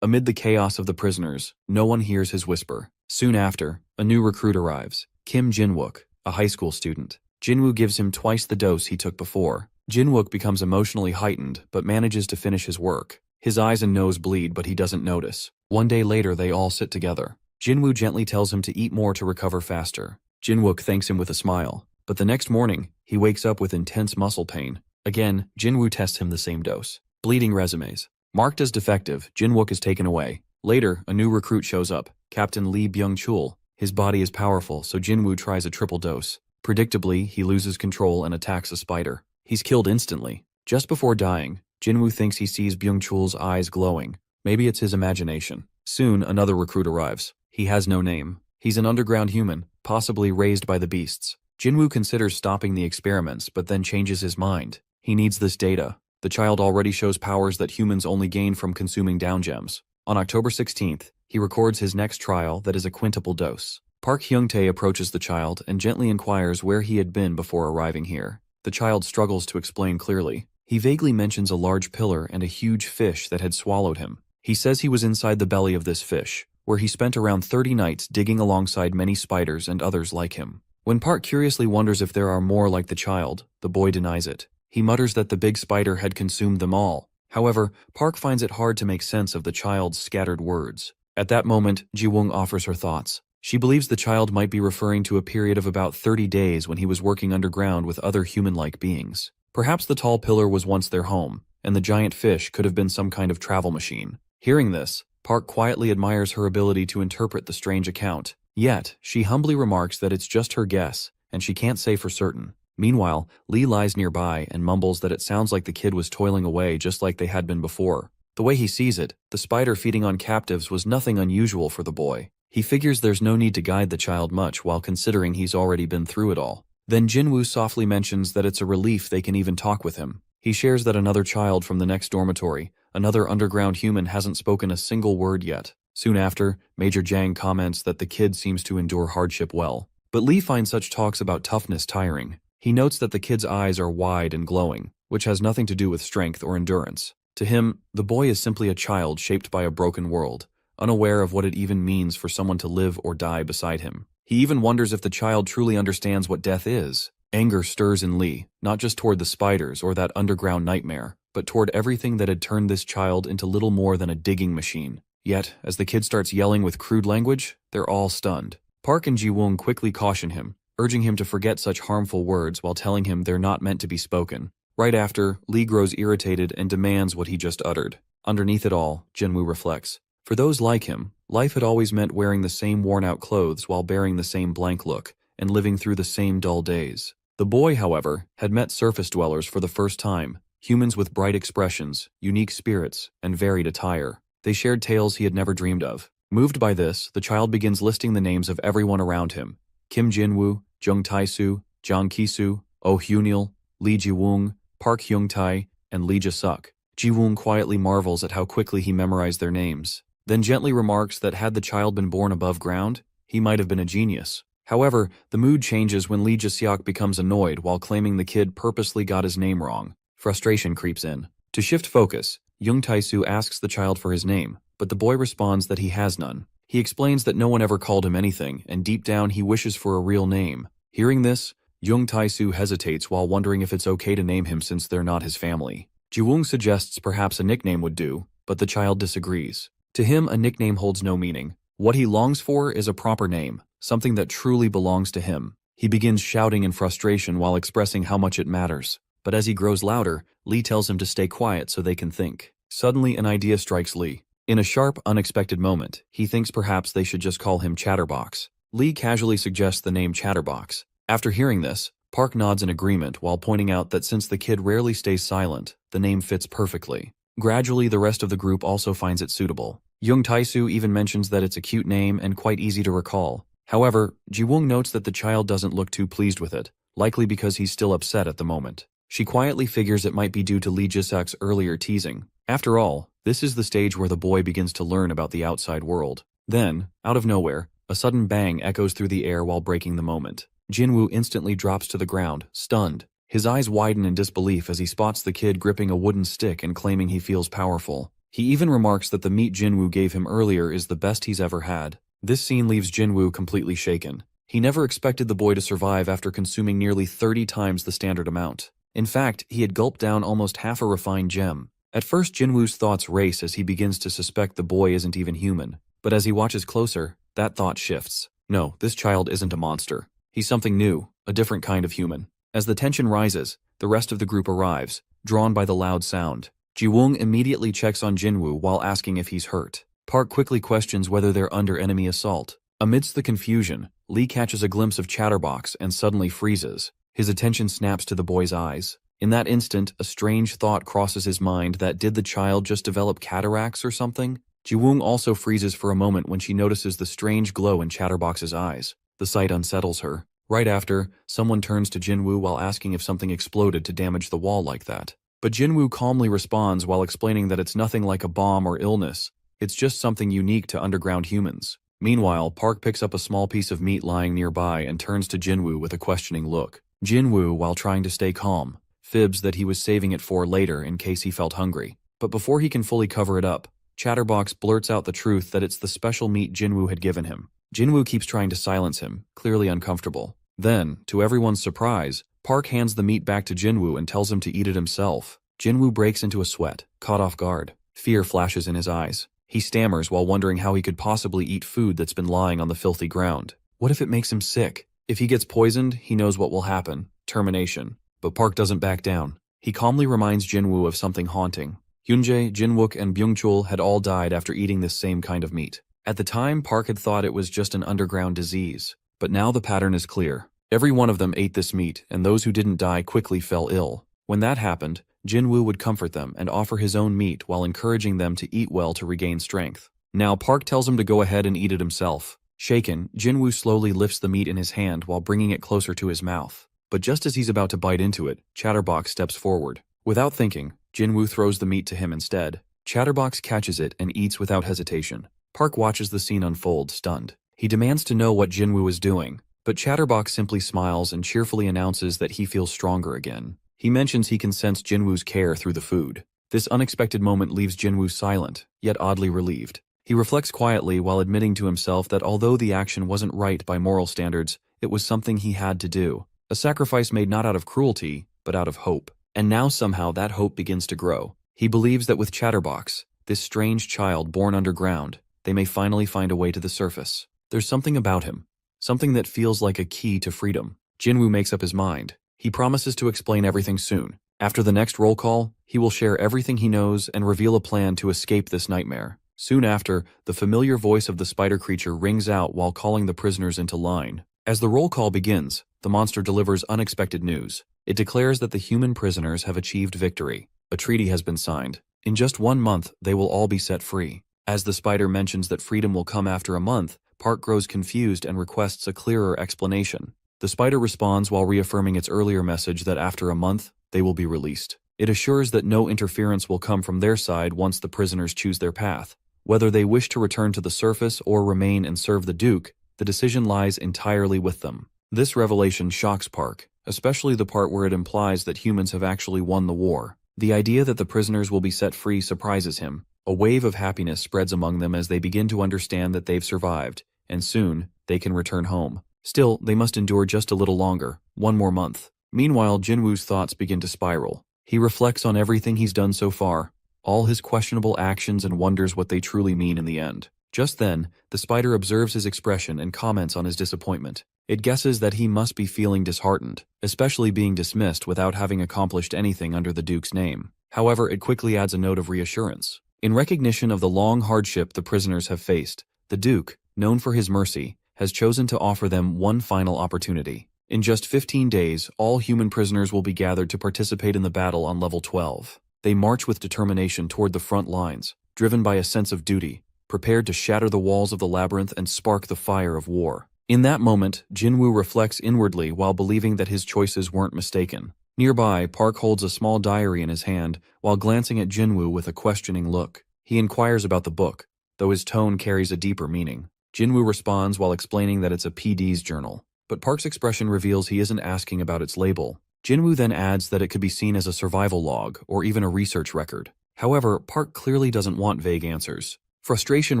Speaker 1: Amid the chaos of the prisoners, no one hears his whisper. Soon after, a new recruit arrives, Kim Jin-wook, a high school student. Jin-woo gives him twice the dose he took before. Jin-wook becomes emotionally heightened, but manages to finish his work. His eyes and nose bleed, but he doesn't notice. One day later, they all sit together. Jin-woo gently tells him to eat more to recover faster. Jin-wook thanks him with a smile. But the next morning, he wakes up with intense muscle pain. Again, Jin-woo tests him the same dose. Bleeding resumes. Marked as defective, Jin-wook is taken away. Later, a new recruit shows up, Captain Lee Byung-chul. His body is powerful, so Jin-woo tries a triple dose. Predictably, he loses control and attacks a spider. He's killed instantly. Just before dying, Jinwoo thinks he sees Byung-chul's eyes glowing. Maybe it's his imagination. Soon, another recruit arrives. He has no name. He's an underground human, possibly raised by the beasts. Jinwoo considers stopping the experiments, but then changes his mind. He needs this data. The child already shows powers that humans only gain from consuming down gems. On October 16th, he records his next trial that is a quintuple dose. Park Hyung-tae approaches the child and gently inquires where he had been before arriving here. The child struggles to explain clearly. He vaguely mentions a large pillar and a huge fish that had swallowed him. He says he was inside the belly of this fish, where he spent around 30 nights digging alongside many spiders and others like him. When Park curiously wonders if there are more like the child, the boy denies it. He mutters that the big spider had consumed them all. However, Park finds it hard to make sense of the child's scattered words. At that moment, Ji-woong offers her thoughts. She believes the child might be referring to a period of about 30 days when he was working underground with other human-like beings. Perhaps the tall pillar was once their home, and the giant fish could have been some kind of travel machine. Hearing this, Park quietly admires her ability to interpret the strange account. Yet, she humbly remarks that it's just her guess, and she can't say for certain. Meanwhile, Lee lies nearby and mumbles that it sounds like the kid was toiling away just like they had been before. The way he sees it, the spider feeding on captives was nothing unusual for the boy. He figures there's no need to guide the child much while considering he's already been through it all. Then Jinwoo softly mentions that it's a relief they can even talk with him. He shares that another child from the next dormitory, another underground human, hasn't spoken a single word yet. Soon after, Major Jang comments that the kid seems to endure hardship well. But Lee finds such talks about toughness tiring. He notes that the kid's eyes are wide and glowing, which has nothing to do with strength or endurance. To him, the boy is simply a child shaped by a broken world, unaware of what it even means for someone to live or die beside him. He even wonders if the child truly understands what death is. Anger stirs in Lee, not just toward the spiders or that underground nightmare, but toward everything that had turned this child into little more than a digging machine. Yet, as the kid starts yelling with crude language, they're all stunned. Park and Ji-woong quickly caution him, urging him to forget such harmful words while telling him they're not meant to be spoken. Right after, Lee grows irritated and demands what he just uttered. Underneath it all, Jinwoo reflects. For those like him, life had always meant wearing the same worn-out clothes while bearing the same blank look, and living through the same dull days. The boy, however, had met surface dwellers for the first time, humans with bright expressions, unique spirits, and varied attire. They shared tales he had never dreamed of. Moved by this, the child begins listing the names of everyone around him. Kim Jinwoo, Jung Tae-soo, Jang Ki-soo, Oh Hyunil, Lee Ji-woong, Park Hyung-tae, and Lee Ja-suk. Ji-woong quietly marvels at how quickly he memorized their names, then gently remarks that had the child been born above ground, he might have been a genius. However, the mood changes when Lee Ja-seok becomes annoyed while claiming the kid purposely got his name wrong. Frustration creeps in. To shift focus, Jung Tae-soo asks the child for his name, but the boy responds that he has none. He explains that no one ever called him anything, and deep down he wishes for a real name. Hearing this, Jung Tae-soo hesitates while wondering if it's okay to name him since they're not his family. Ji-woong suggests perhaps a nickname would do, but the child disagrees. To him, a nickname holds no meaning. What he longs for is a proper name, something that truly belongs to him. He begins shouting in frustration while expressing how much it matters. But as he grows louder, Lee tells him to stay quiet so they can think. Suddenly, an idea strikes Lee. In a sharp, unexpected moment, he thinks perhaps they should just call him Chatterbox. Lee casually suggests the name Chatterbox. After hearing this, Park nods in agreement while pointing out that since the kid rarely stays silent, the name fits perfectly. Gradually, the rest of the group also finds it suitable. Jung Tae-soo even mentions that it's a cute name and quite easy to recall. However, Ji-woong notes that the child doesn't look too pleased with it, likely because he's still upset at the moment. She quietly figures it might be due to Lee Ja-seok's earlier teasing. After all, this is the stage where the boy begins to learn about the outside world. Then, out of nowhere, a sudden bang echoes through the air while breaking the moment. Jinwoo instantly drops to the ground, stunned. His eyes widen in disbelief as he spots the kid gripping a wooden stick and claiming he feels powerful. He even remarks that the meat Jinwoo gave him earlier is the best he's ever had. This scene leaves Jinwoo completely shaken. He never expected the boy to survive after consuming nearly 30 times the standard amount. In fact, he had gulped down almost half a refined gem. At first, Jinwoo's thoughts race as he begins to suspect the boy isn't even human. But as he watches closer, that thought shifts. No, this child isn't a monster. He's something new, a different kind of human. As the tension rises, the rest of the group arrives, drawn by the loud sound. Ji-woong immediately checks on Jinwoo while asking if he's hurt. Park quickly questions whether they're under enemy assault. Amidst the confusion, Lee catches a glimpse of Chatterbox and suddenly freezes. His attention snaps to the boy's eyes. In that instant, a strange thought crosses his mind that did the child just develop cataracts or something? Jiwoong also freezes for a moment when she notices the strange glow in Chatterbox's eyes. The sight unsettles her. Right after, someone turns to Jinwoo while asking if something exploded to damage the wall like that. But Jinwoo calmly responds while explaining that it's nothing like a bomb or illness. It's just something unique to underground humans. Meanwhile, Park picks up a small piece of meat lying nearby and turns to Jinwoo with a questioning look. Jinwoo, while trying to stay calm, fibs that he was saving it for later in case he felt hungry. But before he can fully cover it up, Chatterbox blurts out the truth that it's the special meat Jinwoo had given him. Jinwoo keeps trying to silence him, clearly uncomfortable. Then, to everyone's surprise, Park hands the meat back to Jinwoo and tells him to eat it himself. Jinwoo breaks into a sweat, caught off guard. Fear flashes in his eyes. He stammers while wondering how he could possibly eat food that's been lying on the filthy ground. What if it makes him sick? If he gets poisoned, he knows what will happen. Termination. But Park doesn't back down. He calmly reminds Jinwoo of something haunting. Hyunjae, Jinwook, and Byungchul had all died after eating this same kind of meat. At the time, Park had thought it was just an underground disease. But now the pattern is clear. Every one of them ate this meat, and those who didn't die quickly fell ill. When that happened, Jinwoo would comfort them and offer his own meat while encouraging them to eat well to regain strength. Now Park tells him to go ahead and eat it himself. Shaken, Jinwoo slowly lifts the meat in his hand while bringing it closer to his mouth. But just as he's about to bite into it, Chatterbox steps forward. Without thinking, Jinwoo throws the meat to him instead. Chatterbox catches it and eats without hesitation. Park watches the scene unfold, stunned. He demands to know what Jinwoo is doing, but Chatterbox simply smiles and cheerfully announces that he feels stronger again. He mentions he can sense Jinwoo's care through the food. This unexpected moment leaves Jinwoo silent, yet oddly relieved. He reflects quietly while admitting to himself that although the action wasn't right by moral standards, it was something he had to do. A sacrifice made not out of cruelty, but out of hope. And now somehow that hope begins to grow. He believes that with Chatterbox, this strange child born underground, they may finally find a way to the surface. There's something about him. Something that feels like a key to freedom. Jinwoo makes up his mind. He promises to explain everything soon. After the next roll call, he will share everything he knows and reveal a plan to escape this nightmare. Soon after, the familiar voice of the spider creature rings out while calling the prisoners into line. As the roll call begins, the monster delivers unexpected news. It declares that the human prisoners have achieved victory. A treaty has been signed. In just 1 month, they will all be set free. As the spider mentions that freedom will come after a month, Park grows confused and requests a clearer explanation. The spider responds while reaffirming its earlier message that after a month, they will be released. It assures that no interference will come from their side once the prisoners choose their path. Whether they wish to return to the surface or remain and serve the Duke, the decision lies entirely with them. This revelation shocks Park, especially the part where it implies that humans have actually won the war. The idea that the prisoners will be set free surprises him. A wave of happiness spreads among them as they begin to understand that they've survived, and soon, they can return home. Still, they must endure just a little longer, 1 more month. Meanwhile, Jinwoo's thoughts begin to spiral. He reflects on everything he's done so far, all his questionable actions, and wonders what they truly mean in the end. Just then, the spider observes his expression and comments on his disappointment. It guesses that he must be feeling disheartened, especially being dismissed without having accomplished anything under the Duke's name. However, it quickly adds a note of reassurance. In recognition of the long hardship the prisoners have faced, the Duke, known for his mercy, has chosen to offer them one final opportunity. In just 15 days, all human prisoners will be gathered to participate in the battle on level 12. They march with determination toward the front lines, driven by a sense of duty, prepared to shatter the walls of the labyrinth and spark the fire of war. In that moment, Jinwoo reflects inwardly while believing that his choices weren't mistaken. Nearby, Park holds a small diary in his hand while glancing at Jinwoo with a questioning look. He inquires about the book, though his tone carries a deeper meaning. Jinwoo responds while explaining that it's a PD's journal, but Park's expression reveals he isn't asking about its label. Jinwoo then adds that it could be seen as a survival log or even a research record. However, Park clearly doesn't want vague answers. Frustration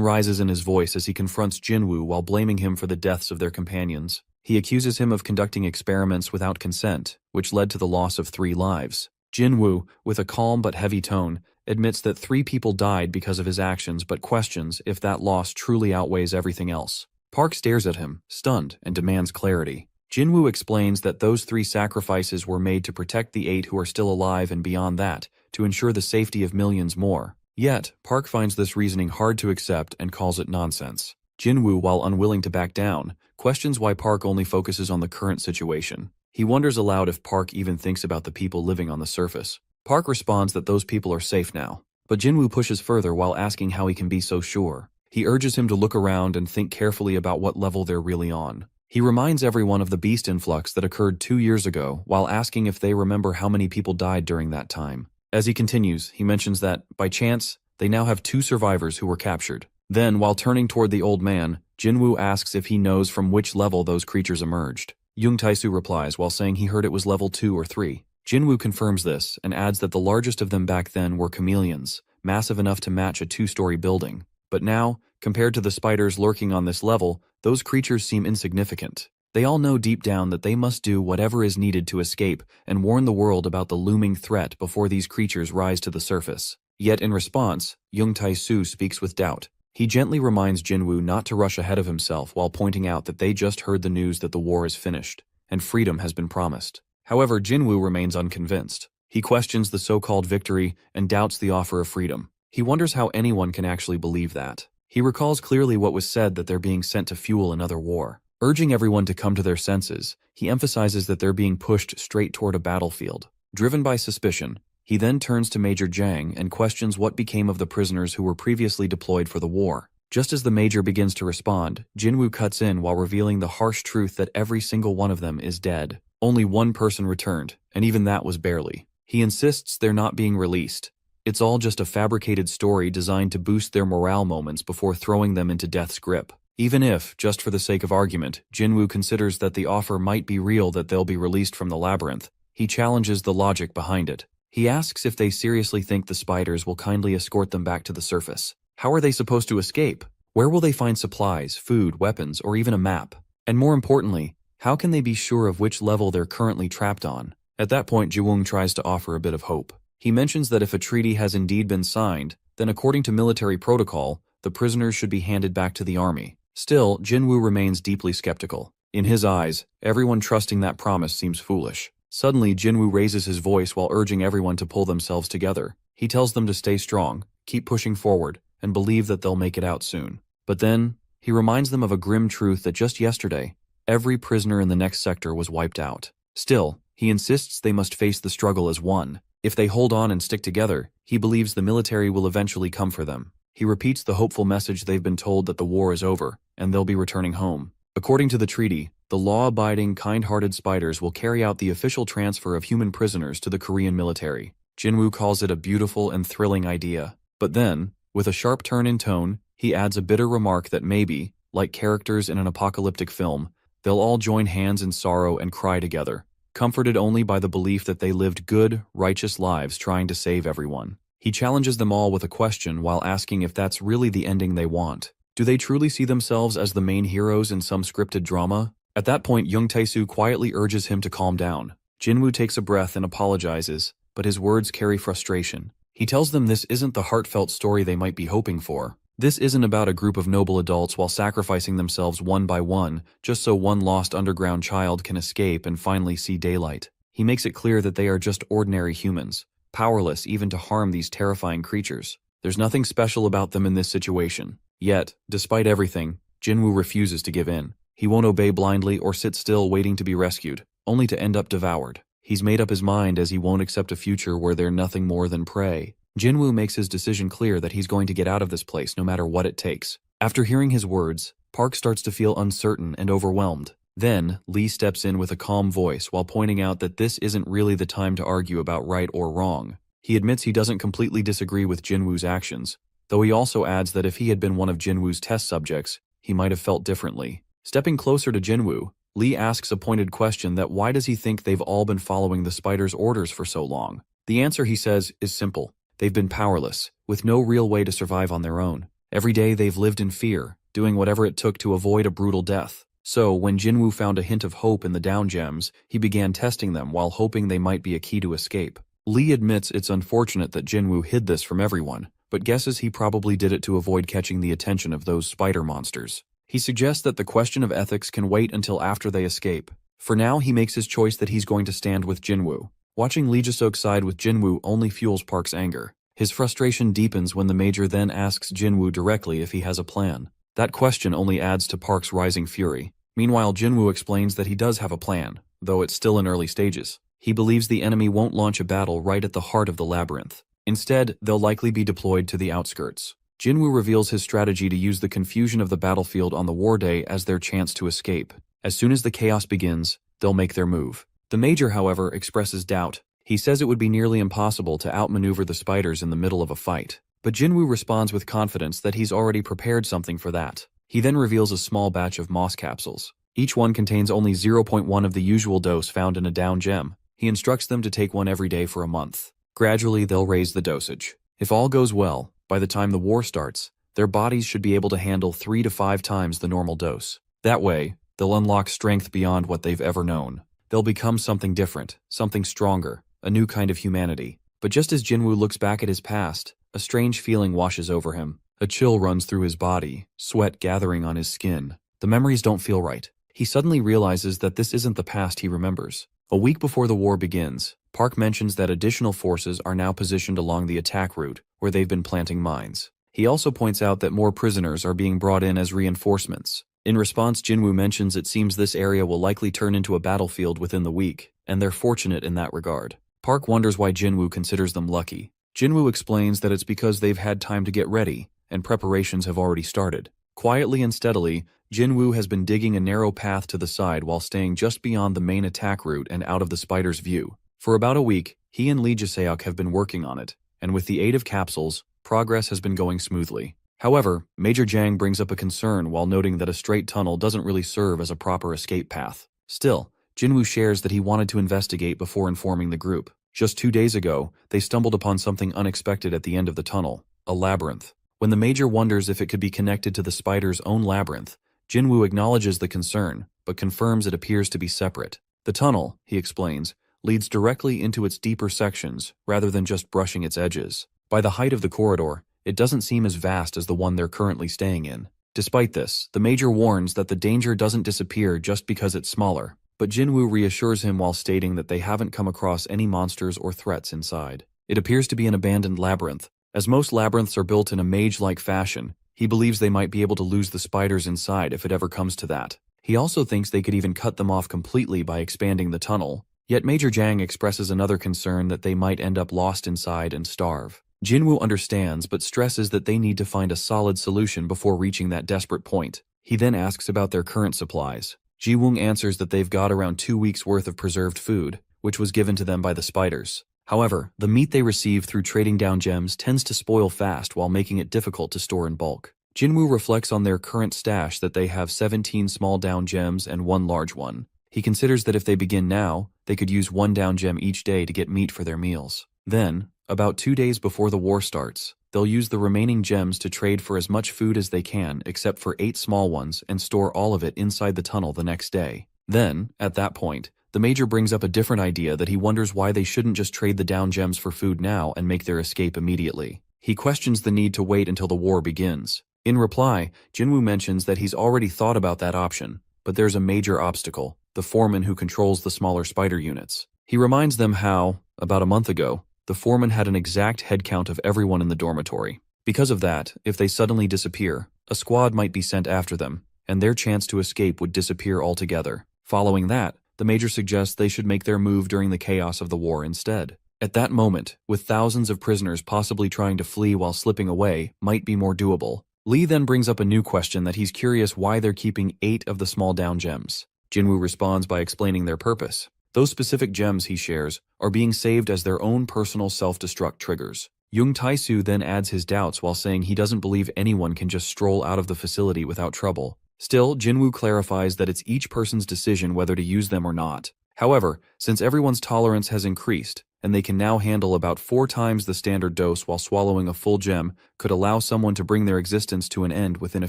Speaker 1: rises in his voice as he confronts Jinwoo while blaming him for the deaths of their companions. He accuses him of conducting experiments without consent, which led to the loss of 3 lives. Jinwoo, with a calm but heavy tone, admits that 3 people died because of his actions but questions if that loss truly outweighs everything else. Park stares at him, stunned, and demands clarity. Jinwoo explains that those 3 sacrifices were made to protect the 8 who are still alive and beyond that, to ensure the safety of millions more. Yet, Park finds this reasoning hard to accept and calls it nonsense. Jinwoo, while unwilling to back down, questions why Park only focuses on the current situation. He wonders aloud if Park even thinks about the people living on the surface. Park responds that those people are safe now, but Jinwoo pushes further while asking how he can be so sure. He urges him to look around and think carefully about what level they're really on. He reminds everyone of the beast influx that occurred 2 years ago while asking if they remember how many people died during that time. As he continues, he mentions that, by chance, they now have 2 survivors who were captured. Then, while turning toward the old man, Jinwoo asks if he knows from which level those creatures emerged. Jung Tae-soo replies while saying he heard it was level 2 or 3. Jinwoo confirms this and adds that the largest of them back then were chameleons, massive enough to match a 2-story building. But now, compared to the spiders lurking on this level, those creatures seem insignificant. They all know deep down that they must do whatever is needed to escape and warn the world about the looming threat before these creatures rise to the surface. Yet in response, Jung Tae-soo speaks with doubt. He gently reminds Jinwoo not to rush ahead of himself while pointing out that they just heard the news that the war is finished, and freedom has been promised. However, Jinwoo remains unconvinced. He questions the so-called victory and doubts the offer of freedom. He wonders how anyone can actually believe that. He recalls clearly what was said that they're being sent to fuel another war. Urging everyone to come to their senses, he emphasizes that they're being pushed straight toward a battlefield. Driven by suspicion, he then turns to Major Jang and questions what became of the prisoners who were previously deployed for the war. Just as the Major begins to respond, Jinwoo cuts in while revealing the harsh truth that every single one of them is dead. Only one person returned, and even that was barely. He insists they're not being released. It's all just a fabricated story designed to boost their morale moments before throwing them into death's grip. Even if, just for the sake of argument, Jinwoo considers that the offer might be real that they'll be released from the labyrinth, he challenges the logic behind it. He asks if they seriously think the spiders will kindly escort them back to the surface. How are they supposed to escape? Where will they find supplies, food, weapons, or even a map? And more importantly, how can they be sure of which level they're currently trapped on? At that point, Jiwoong tries to offer a bit of hope. He mentions that if a treaty has indeed been signed, then according to military protocol, the prisoners should be handed back to the army. Still, Jinwoo remains deeply skeptical. In his eyes, everyone trusting that promise seems foolish. Suddenly, Jinwoo raises his voice while urging everyone to pull themselves together. He tells them to stay strong, keep pushing forward, and believe that they'll make it out soon. But then, he reminds them of a grim truth that just yesterday, every prisoner in the next sector was wiped out. Still, he insists they must face the struggle as one. If they hold on and stick together, he believes the military will eventually come for them. He repeats the hopeful message they've been told that the war is over, and they'll be returning home. According to the treaty, the law-abiding, kind-hearted spiders will carry out the official transfer of human prisoners to the Korean military. Jinwoo calls it a beautiful and thrilling idea. But then, with a sharp turn in tone, he adds a bitter remark that maybe, like characters in an apocalyptic film, they'll all join hands in sorrow and cry together, comforted only by the belief that they lived good, righteous lives trying to save everyone. He challenges them all with a question while asking if that's really the ending they want. Do they truly see themselves as the main heroes in some scripted drama? At that point, Jung Tae-soo quietly urges him to calm down. Jinwoo takes a breath and apologizes, but his words carry frustration. He tells them this isn't the heartfelt story they might be hoping for. This isn't about a group of noble adults while sacrificing themselves one by one, just so one lost underground child can escape and finally see daylight. He makes it clear that they are just ordinary humans, powerless even to harm these terrifying creatures. There's nothing special about them in this situation. Yet, despite everything, Jinwoo refuses to give in. He won't obey blindly or sit still waiting to be rescued, only to end up devoured. He's made up his mind as he won't accept a future where they're nothing more than prey. Jinwoo makes his decision clear that he's going to get out of this place no matter what it takes. After hearing his words, Park starts to feel uncertain and overwhelmed. Then, Lee steps in with a calm voice while pointing out that this isn't really the time to argue about right or wrong. He admits he doesn't completely disagree with Jinwoo's actions, though he also adds that if he had been one of Jinwoo's test subjects, he might have felt differently. Stepping closer to Jinwoo, Lee asks a pointed question that why does he think they've all been following the spider's orders for so long? The answer, he says, is simple. They've been powerless, with no real way to survive on their own. Every day they've lived in fear, doing whatever it took to avoid a brutal death. So, when Jinwoo found a hint of hope in the down gems, he began testing them while hoping they might be a key to escape. Lee admits it's unfortunate that Jinwoo hid this from everyone, but guesses he probably did it to avoid catching the attention of those spider monsters. He suggests that the question of ethics can wait until after they escape. For now, he makes his choice that he's going to stand with Jinwoo. Watching Lee Ji-seok side with Jinwoo only fuels Park's anger. His frustration deepens when the Major then asks Jinwoo directly if he has a plan. That question only adds to Park's rising fury. Meanwhile, Jinwoo explains that he does have a plan, though it's still in early stages. He believes the enemy won't launch a battle right at the heart of the labyrinth. Instead, they'll likely be deployed to the outskirts. Jinwoo reveals his strategy to use the confusion of the battlefield on the war day as their chance to escape. As soon as the chaos begins, they'll make their move. The Major, however, expresses doubt. He says it would be nearly impossible to outmaneuver the spiders in the middle of a fight. But Jinwoo responds with confidence that he's already prepared something for that. He then reveals a small batch of moss capsules. Each one contains only 0.1 of the usual dose found in a down gem. He instructs them to take one every day for a month. Gradually, they'll raise the dosage. If all goes well, by the time the war starts, their bodies should be able to handle 3 to 5 times the normal dose. That way, they'll unlock strength beyond what they've ever known. They'll become something different, something stronger, a new kind of humanity. But just as Jinwoo looks back at his past, a strange feeling washes over him. A chill runs through his body, sweat gathering on his skin. The memories don't feel right. He suddenly realizes that this isn't the past he remembers. A week before the war begins, Park mentions that additional forces are now positioned along the attack route, where they've been planting mines. He also points out that more prisoners are being brought in as reinforcements. In response, Jinwoo mentions it seems this area will likely turn into a battlefield within the week, and they're fortunate in that regard. Park wonders why Jinwoo considers them lucky. Jinwoo explains that it's because they've had time to get ready, and preparations have already started. Quietly and steadily, Jinwoo has been digging a narrow path to the side while staying just beyond the main attack route and out of the spider's view. For about a week, he and Lee Jaseok have been working on it, and with the aid of capsules, progress has been going smoothly. However, Major Jang brings up a concern while noting that a straight tunnel doesn't really serve as a proper escape path. Still, Jinwoo shares that he wanted to investigate before informing the group. Just 2 days ago, they stumbled upon something unexpected at the end of the tunnel, a labyrinth. When the Major wonders if it could be connected to the spider's own labyrinth, Jinwoo acknowledges the concern, but confirms it appears to be separate. The tunnel, he explains, leads directly into its deeper sections rather than just brushing its edges. By the height of the corridor, it doesn't seem as vast as the one they're currently staying in. Despite this, the Major warns that the danger doesn't disappear just because it's smaller, but Jinwoo reassures him while stating that they haven't come across any monsters or threats inside. It appears to be an abandoned labyrinth. As most labyrinths are built in a mage-like fashion, he believes they might be able to lose the spiders inside if it ever comes to that. He also thinks they could even cut them off completely by expanding the tunnel. Yet Major Jang expresses another concern that they might end up lost inside and starve. Jinwoo understands but stresses that they need to find a solid solution before reaching that desperate point. He then asks about their current supplies. Ji-woong answers that they've got around 2 weeks' worth of preserved food, which was given to them by the spiders. However, the meat they receive through trading down gems tends to spoil fast while making it difficult to store in bulk. Jinwoo reflects on their current stash that they have 17 small down gems and 1 large one. He considers that if they begin now, they could use 1 down gem each day to get meat for their meals. Then, about 2 days before the war starts, they'll use the remaining gems to trade for as much food as they can except for 8 small ones and store all of it inside the tunnel the next day. Then, at that point, the Major brings up a different idea that he wonders why they shouldn't just trade the down gems for food now and make their escape immediately. He questions the need to wait until the war begins. In reply, Jinwoo mentions that he's already thought about that option, but there's a major obstacle: the foreman who controls the smaller spider units. He reminds them how, about a month ago, the foreman had an exact head count of everyone in the dormitory. Because of that, if they suddenly disappear, a squad might be sent after them, and their chance to escape would disappear altogether. Following that, the Major suggests they should make their move during the chaos of the war instead. At that moment, with thousands of prisoners possibly trying to flee while slipping away, might be more doable. Lee then brings up a new question that he's curious why they're keeping 8 of the small down gems. Jinwoo responds by explaining their purpose. Those specific gems, he shares, are being saved as their own personal self-destruct triggers. Jung Tae-soo then adds his doubts while saying he doesn't believe anyone can just stroll out of the facility without trouble. Still, Jinwoo clarifies that it's each person's decision whether to use them or not. However, since everyone's tolerance has increased, and they can now handle about 4 times the standard dose while swallowing a full gem, could allow someone to bring their existence to an end within a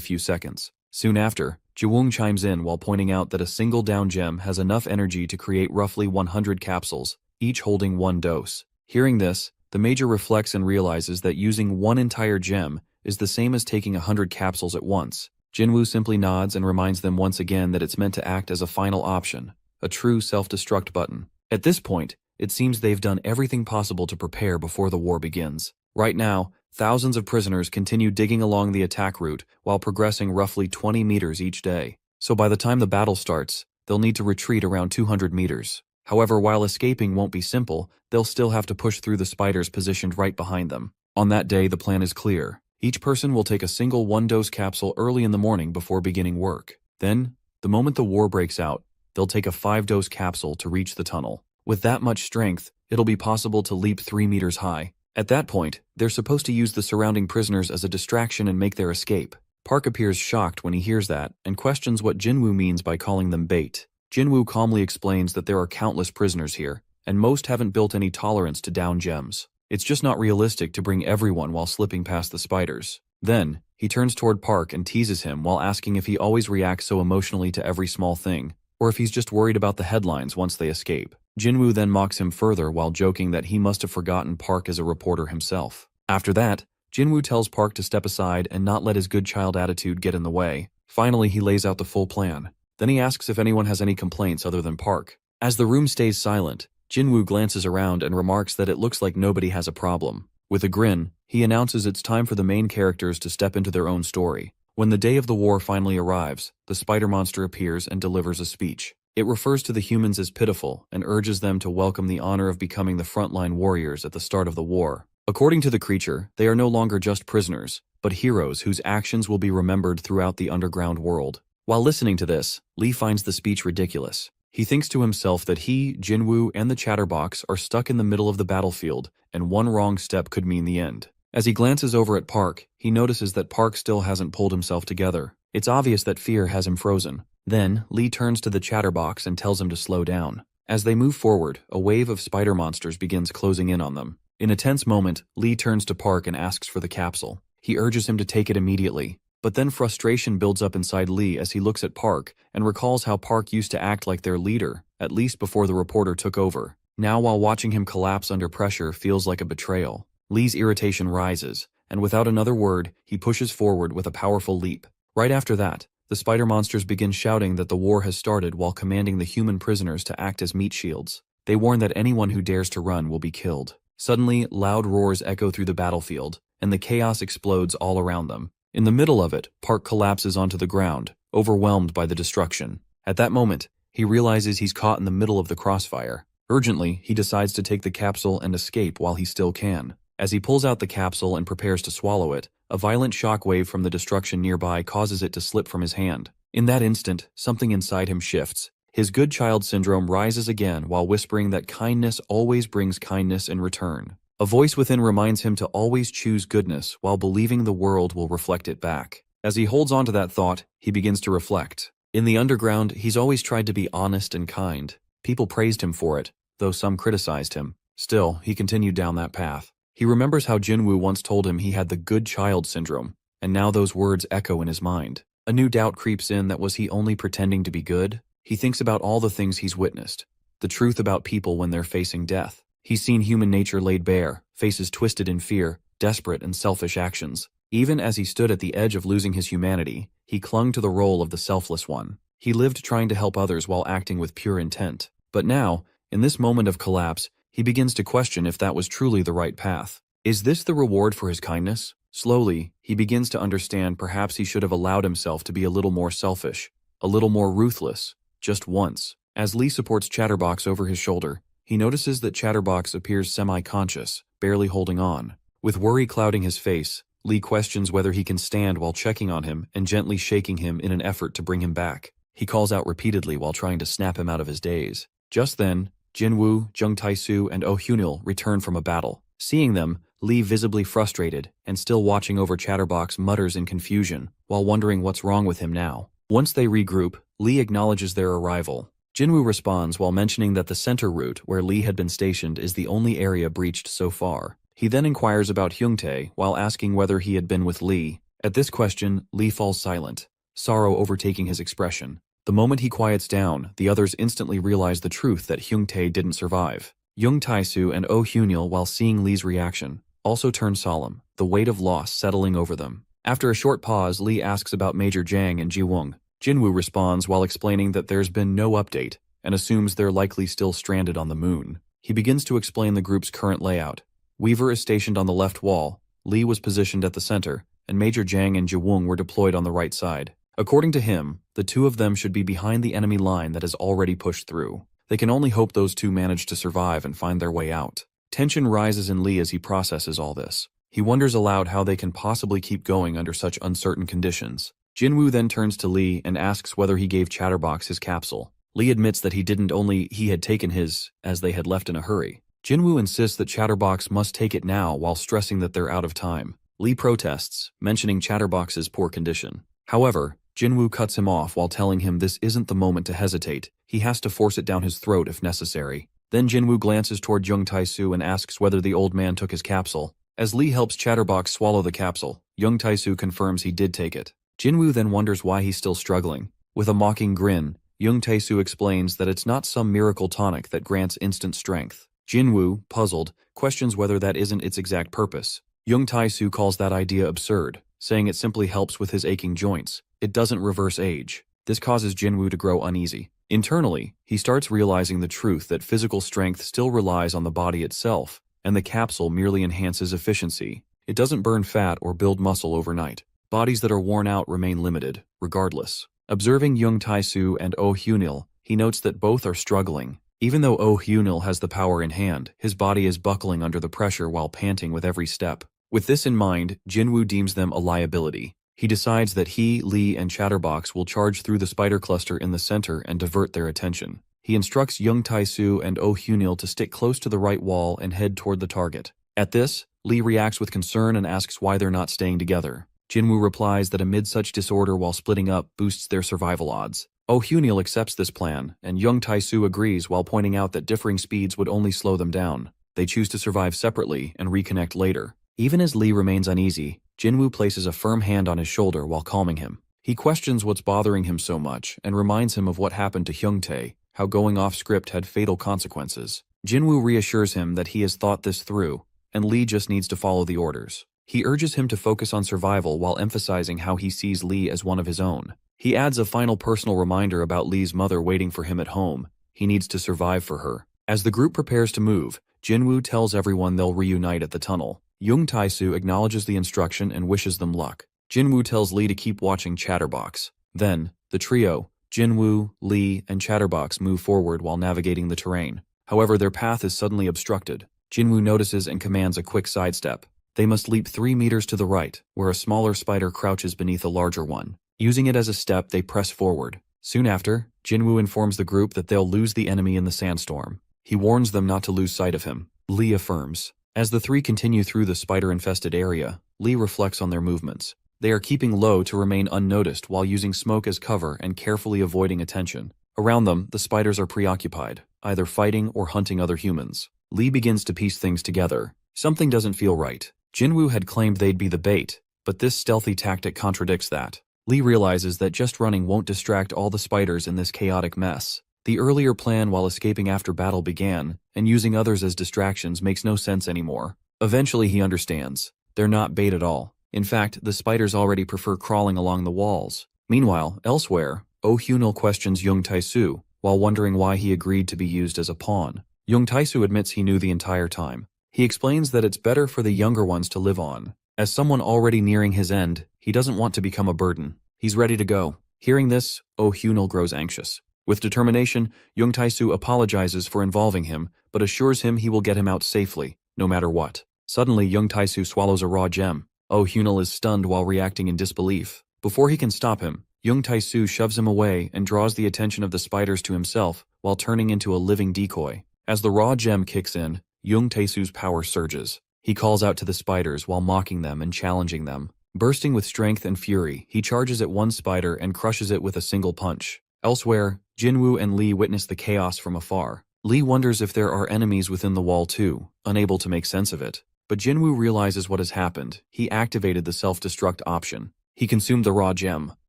Speaker 1: few seconds. Soon after, Ji-woong chimes in while pointing out that a single down gem has enough energy to create roughly 100 capsules, each holding 1 dose. Hearing this, the Major reflects and realizes that using 1 entire gem is the same as taking 100 capsules at once. Jinwoo simply nods and reminds them once again that it's meant to act as a final option, a true self-destruct button. At this point, it seems they've done everything possible to prepare before the war begins. Right now, thousands of prisoners continue digging along the attack route while progressing roughly 20 meters each day. So by the time the battle starts, they'll need to retreat around 200 meters. However, while escaping won't be simple, they'll still have to push through the spiders positioned right behind them. On that day, the plan is clear. Each person will take a single one-dose capsule early in the morning before beginning work. Then, the moment the war breaks out, they'll take a 5-dose capsule to reach the tunnel. With that much strength, it'll be possible to leap 3 meters high. At that point, they're supposed to use the surrounding prisoners as a distraction and make their escape. Park appears shocked when he hears that and questions what Jinwoo means by calling them bait. Jinwoo calmly explains that there are countless prisoners here, and most haven't built any tolerance to down gems. It's just not realistic to bring everyone while slipping past the spiders. Then, he turns toward Park and teases him while asking if he always reacts so emotionally to every small thing, or if he's just worried about the headlines once they escape. Jinwoo then mocks him further while joking that he must have forgotten Park as a reporter himself. After that, Jinwoo tells Park to step aside and not let his good child attitude get in the way. Finally, he lays out the full plan. Then he asks if anyone has any complaints other than Park. As the room stays silent, Jinwoo glances around and remarks that it looks like nobody has a problem. With a grin, he announces it's time for the main characters to step into their own story. When the day of the war finally arrives, the spider monster appears and delivers a speech. It refers to the humans as pitiful and urges them to welcome the honor of becoming the frontline warriors at the start of the war. According to the creature, they are no longer just prisoners, but heroes whose actions will be remembered throughout the underground world. While listening to this, Lee finds the speech ridiculous. He thinks to himself that he, Jinwoo, and the Chatterbox are stuck in the middle of the battlefield, and one wrong step could mean the end. As he glances over at Park, he notices that Park still hasn't pulled himself together. It's obvious that fear has him frozen. Then, Lee turns to the Chatterbox and tells him to slow down. As they move forward, a wave of spider monsters begins closing in on them. In a tense moment, Lee turns to Park and asks for the capsule. He urges him to take it immediately. But then frustration builds up inside Lee as he looks at Park and recalls how Park used to act like their leader, at least before the reporter took over. Now, while watching him collapse under pressure feels like a betrayal. Lee's irritation rises, and without another word, he pushes forward with a powerful leap. Right after that, the spider monsters begin shouting that the war has started while commanding the human prisoners to act as meat shields. They warn that anyone who dares to run will be killed. Suddenly, loud roars echo through the battlefield, and the chaos explodes all around them. In the middle of it, Park collapses onto the ground, overwhelmed by the destruction. At that moment, he realizes he's caught in the middle of the crossfire. Urgently, he decides to take the capsule and escape while he still can. As he pulls out the capsule and prepares to swallow it, a violent shockwave from the destruction nearby causes it to slip from his hand. In that instant, something inside him shifts. His good child syndrome rises again while whispering that kindness always brings kindness in return. A voice within reminds him to always choose goodness while believing the world will reflect it back. As he holds on to that thought, he begins to reflect. In the underground, he's always tried to be honest and kind. People praised him for it, though some criticized him. Still, he continued down that path. He remembers how Jinwoo once told him he had the good child syndrome, and now those words echo in his mind. A new doubt creeps in that was he only pretending to be good? He thinks about all the things he's witnessed. The truth about people when they're facing death. He's seen human nature laid bare, faces twisted in fear, desperate and selfish actions. Even as he stood at the edge of losing his humanity, he clung to the role of the selfless one. He lived trying to help others while acting with pure intent. But now, in this moment of collapse, he begins to question if that was truly the right path. Is this the reward for his kindness? Slowly, he begins to understand perhaps he should have allowed himself to be a little more selfish, a little more ruthless, just once. As Lee supports Chatterbox over his shoulder, he notices that Chatterbox appears semi-conscious, barely holding on. With worry clouding his face, Lee questions whether he can stand while checking on him and gently shaking him in an effort to bring him back. He calls out repeatedly while trying to snap him out of his daze. Just then, Jinwoo, Jung Tae-soo, and Oh Hyunil return from a battle. Seeing them, Lee, visibly frustrated and still watching over Chatterbox, mutters in confusion while wondering what's wrong with him now. Once they regroup, Lee acknowledges their arrival. Jinwoo responds while mentioning that the center route where Lee had been stationed is the only area breached so far. He then inquires about Hyungtae while asking whether he had been with Lee. At this question, Lee falls silent, sorrow overtaking his expression. The moment he quiets down, the others instantly realize the truth that Hyungtae didn't survive. Jung Tae-soo and Oh Hyunil, while seeing Lee's reaction, also turn solemn, the weight of loss settling over them. After a short pause, Lee asks about Major Jang and Ji-woong. Jinwoo responds while explaining that there's been no update and assumes they're likely still stranded on the moon. He begins to explain the group's current layout. Weaver is stationed on the left wall, Lee was positioned at the center, and Major Jang and Ji-woong were deployed on the right side. According to him, the two of them should be behind the enemy line that has already pushed through. They can only hope those two manage to survive and find their way out. Tension rises in Lee as he processes all this. He wonders aloud how they can possibly keep going under such uncertain conditions. Jinwoo then turns to Lee and asks whether he gave Chatterbox his capsule. Lee admits that he didn't, only he had taken his, as they had left in a hurry. Jinwoo insists that Chatterbox must take it now while stressing that they're out of time. Lee protests, mentioning Chatterbox's poor condition. However, Jinwoo cuts him off while telling him this isn't the moment to hesitate. He has to force it down his throat if necessary. Then Jinwoo glances toward Young Tae-soo and asks whether the old man took his capsule. As Lee helps Chatterbox swallow the capsule, Young Tae-soo confirms he did take it. Jinwoo then wonders why he's still struggling. With a mocking grin, Young Tae-soo explains that it's not some miracle tonic that grants instant strength. Jinwoo, puzzled, questions whether that isn't its exact purpose. Young Tae-soo calls that idea absurd, saying it simply helps with his aching joints. It doesn't reverse age. This causes Jinwoo to grow uneasy. Internally, he starts realizing the truth that physical strength still relies on the body itself, and the capsule merely enhances efficiency. It doesn't burn fat or build muscle overnight. Bodies that are worn out remain limited, regardless. Observing Young Tae-soo and Oh Hyunil, he notes that both are struggling. Even though Oh Hyunil has the power in hand, his body is buckling under the pressure while panting with every step. With this in mind, Jinwoo deems them a liability. He decides that he, Lee, and Chatterbox will charge through the spider cluster in the center and divert their attention. He instructs Young Tae-soo and Oh Hyunil to stick close to the right wall and head toward the target. At this, Lee reacts with concern and asks why they're not staying together. Jinwoo replies that amid such disorder while splitting up boosts their survival odds. Oh Hyunil accepts this plan, and Young Tae-soo agrees while pointing out that differing speeds would only slow them down. They choose to survive separately and reconnect later. Even as Lee remains uneasy, Jinwoo places a firm hand on his shoulder while calming him. He questions what's bothering him so much and reminds him of what happened to Hyungtae, how going off script had fatal consequences. Jinwoo reassures him that he has thought this through, and Lee just needs to follow the orders. He urges him to focus on survival while emphasizing how he sees Lee as one of his own. He adds a final personal reminder about Lee's mother waiting for him at home. He needs to survive for her. As the group prepares to move, Jinwoo tells everyone they'll reunite at the tunnel. Young Tae-soo acknowledges the instruction and wishes them luck. Jinwoo tells Lee to keep watching Chatterbox. Then, the trio, Jinwoo, Lee, and Chatterbox move forward while navigating the terrain. However, their path is suddenly obstructed. Jinwoo notices and commands a quick sidestep. They must leap 3 meters to the right, where a smaller spider crouches beneath a larger one. Using it as a step, they press forward. Soon after, Jinwoo informs the group that they'll lose the enemy in the sandstorm. He warns them not to lose sight of him. Lee affirms. As the three continue through the spider-infested area, Lee reflects on their movements. They are keeping low to remain unnoticed while using smoke as cover and carefully avoiding attention. Around them, the spiders are preoccupied, either fighting or hunting other humans. Lee begins to piece things together. Something doesn't feel right. Jinwoo had claimed they'd be the bait, but this stealthy tactic contradicts that. Lee realizes that just running won't distract all the spiders in this chaotic mess. The earlier plan while escaping after battle began, and using others as distractions makes no sense anymore. Eventually he understands. They're not bait at all. In fact, the spiders already prefer crawling along the walls. Meanwhile, elsewhere, Oh Hyunil questions Young Tae-soo, while wondering why he agreed to be used as a pawn. Young Tae-soo admits he knew the entire time. He explains that it's better for the younger ones to live on. As someone already nearing his end, he doesn't want to become a burden. He's ready to go. Hearing this, Oh Hyunil grows anxious. With determination, Young Tae-soo apologizes for involving him, but assures him he will get him out safely, no matter what. Suddenly, Young Tae-soo swallows a raw gem. Oh Hyunil is stunned while reacting in disbelief. Before he can stop him, Young Tae-soo shoves him away and draws the attention of the spiders to himself while turning into a living decoy. As the raw gem kicks in, Young Tae-soo's power surges. He calls out to the spiders while mocking them and challenging them. Bursting with strength and fury, he charges at one spider and crushes it with a single punch. Elsewhere, Jinwoo and Lee witness the chaos from afar. Lee wonders if there are enemies within the wall too, unable to make sense of it. But Jinwoo realizes what has happened. He activated the self-destruct option. He consumed the raw gem.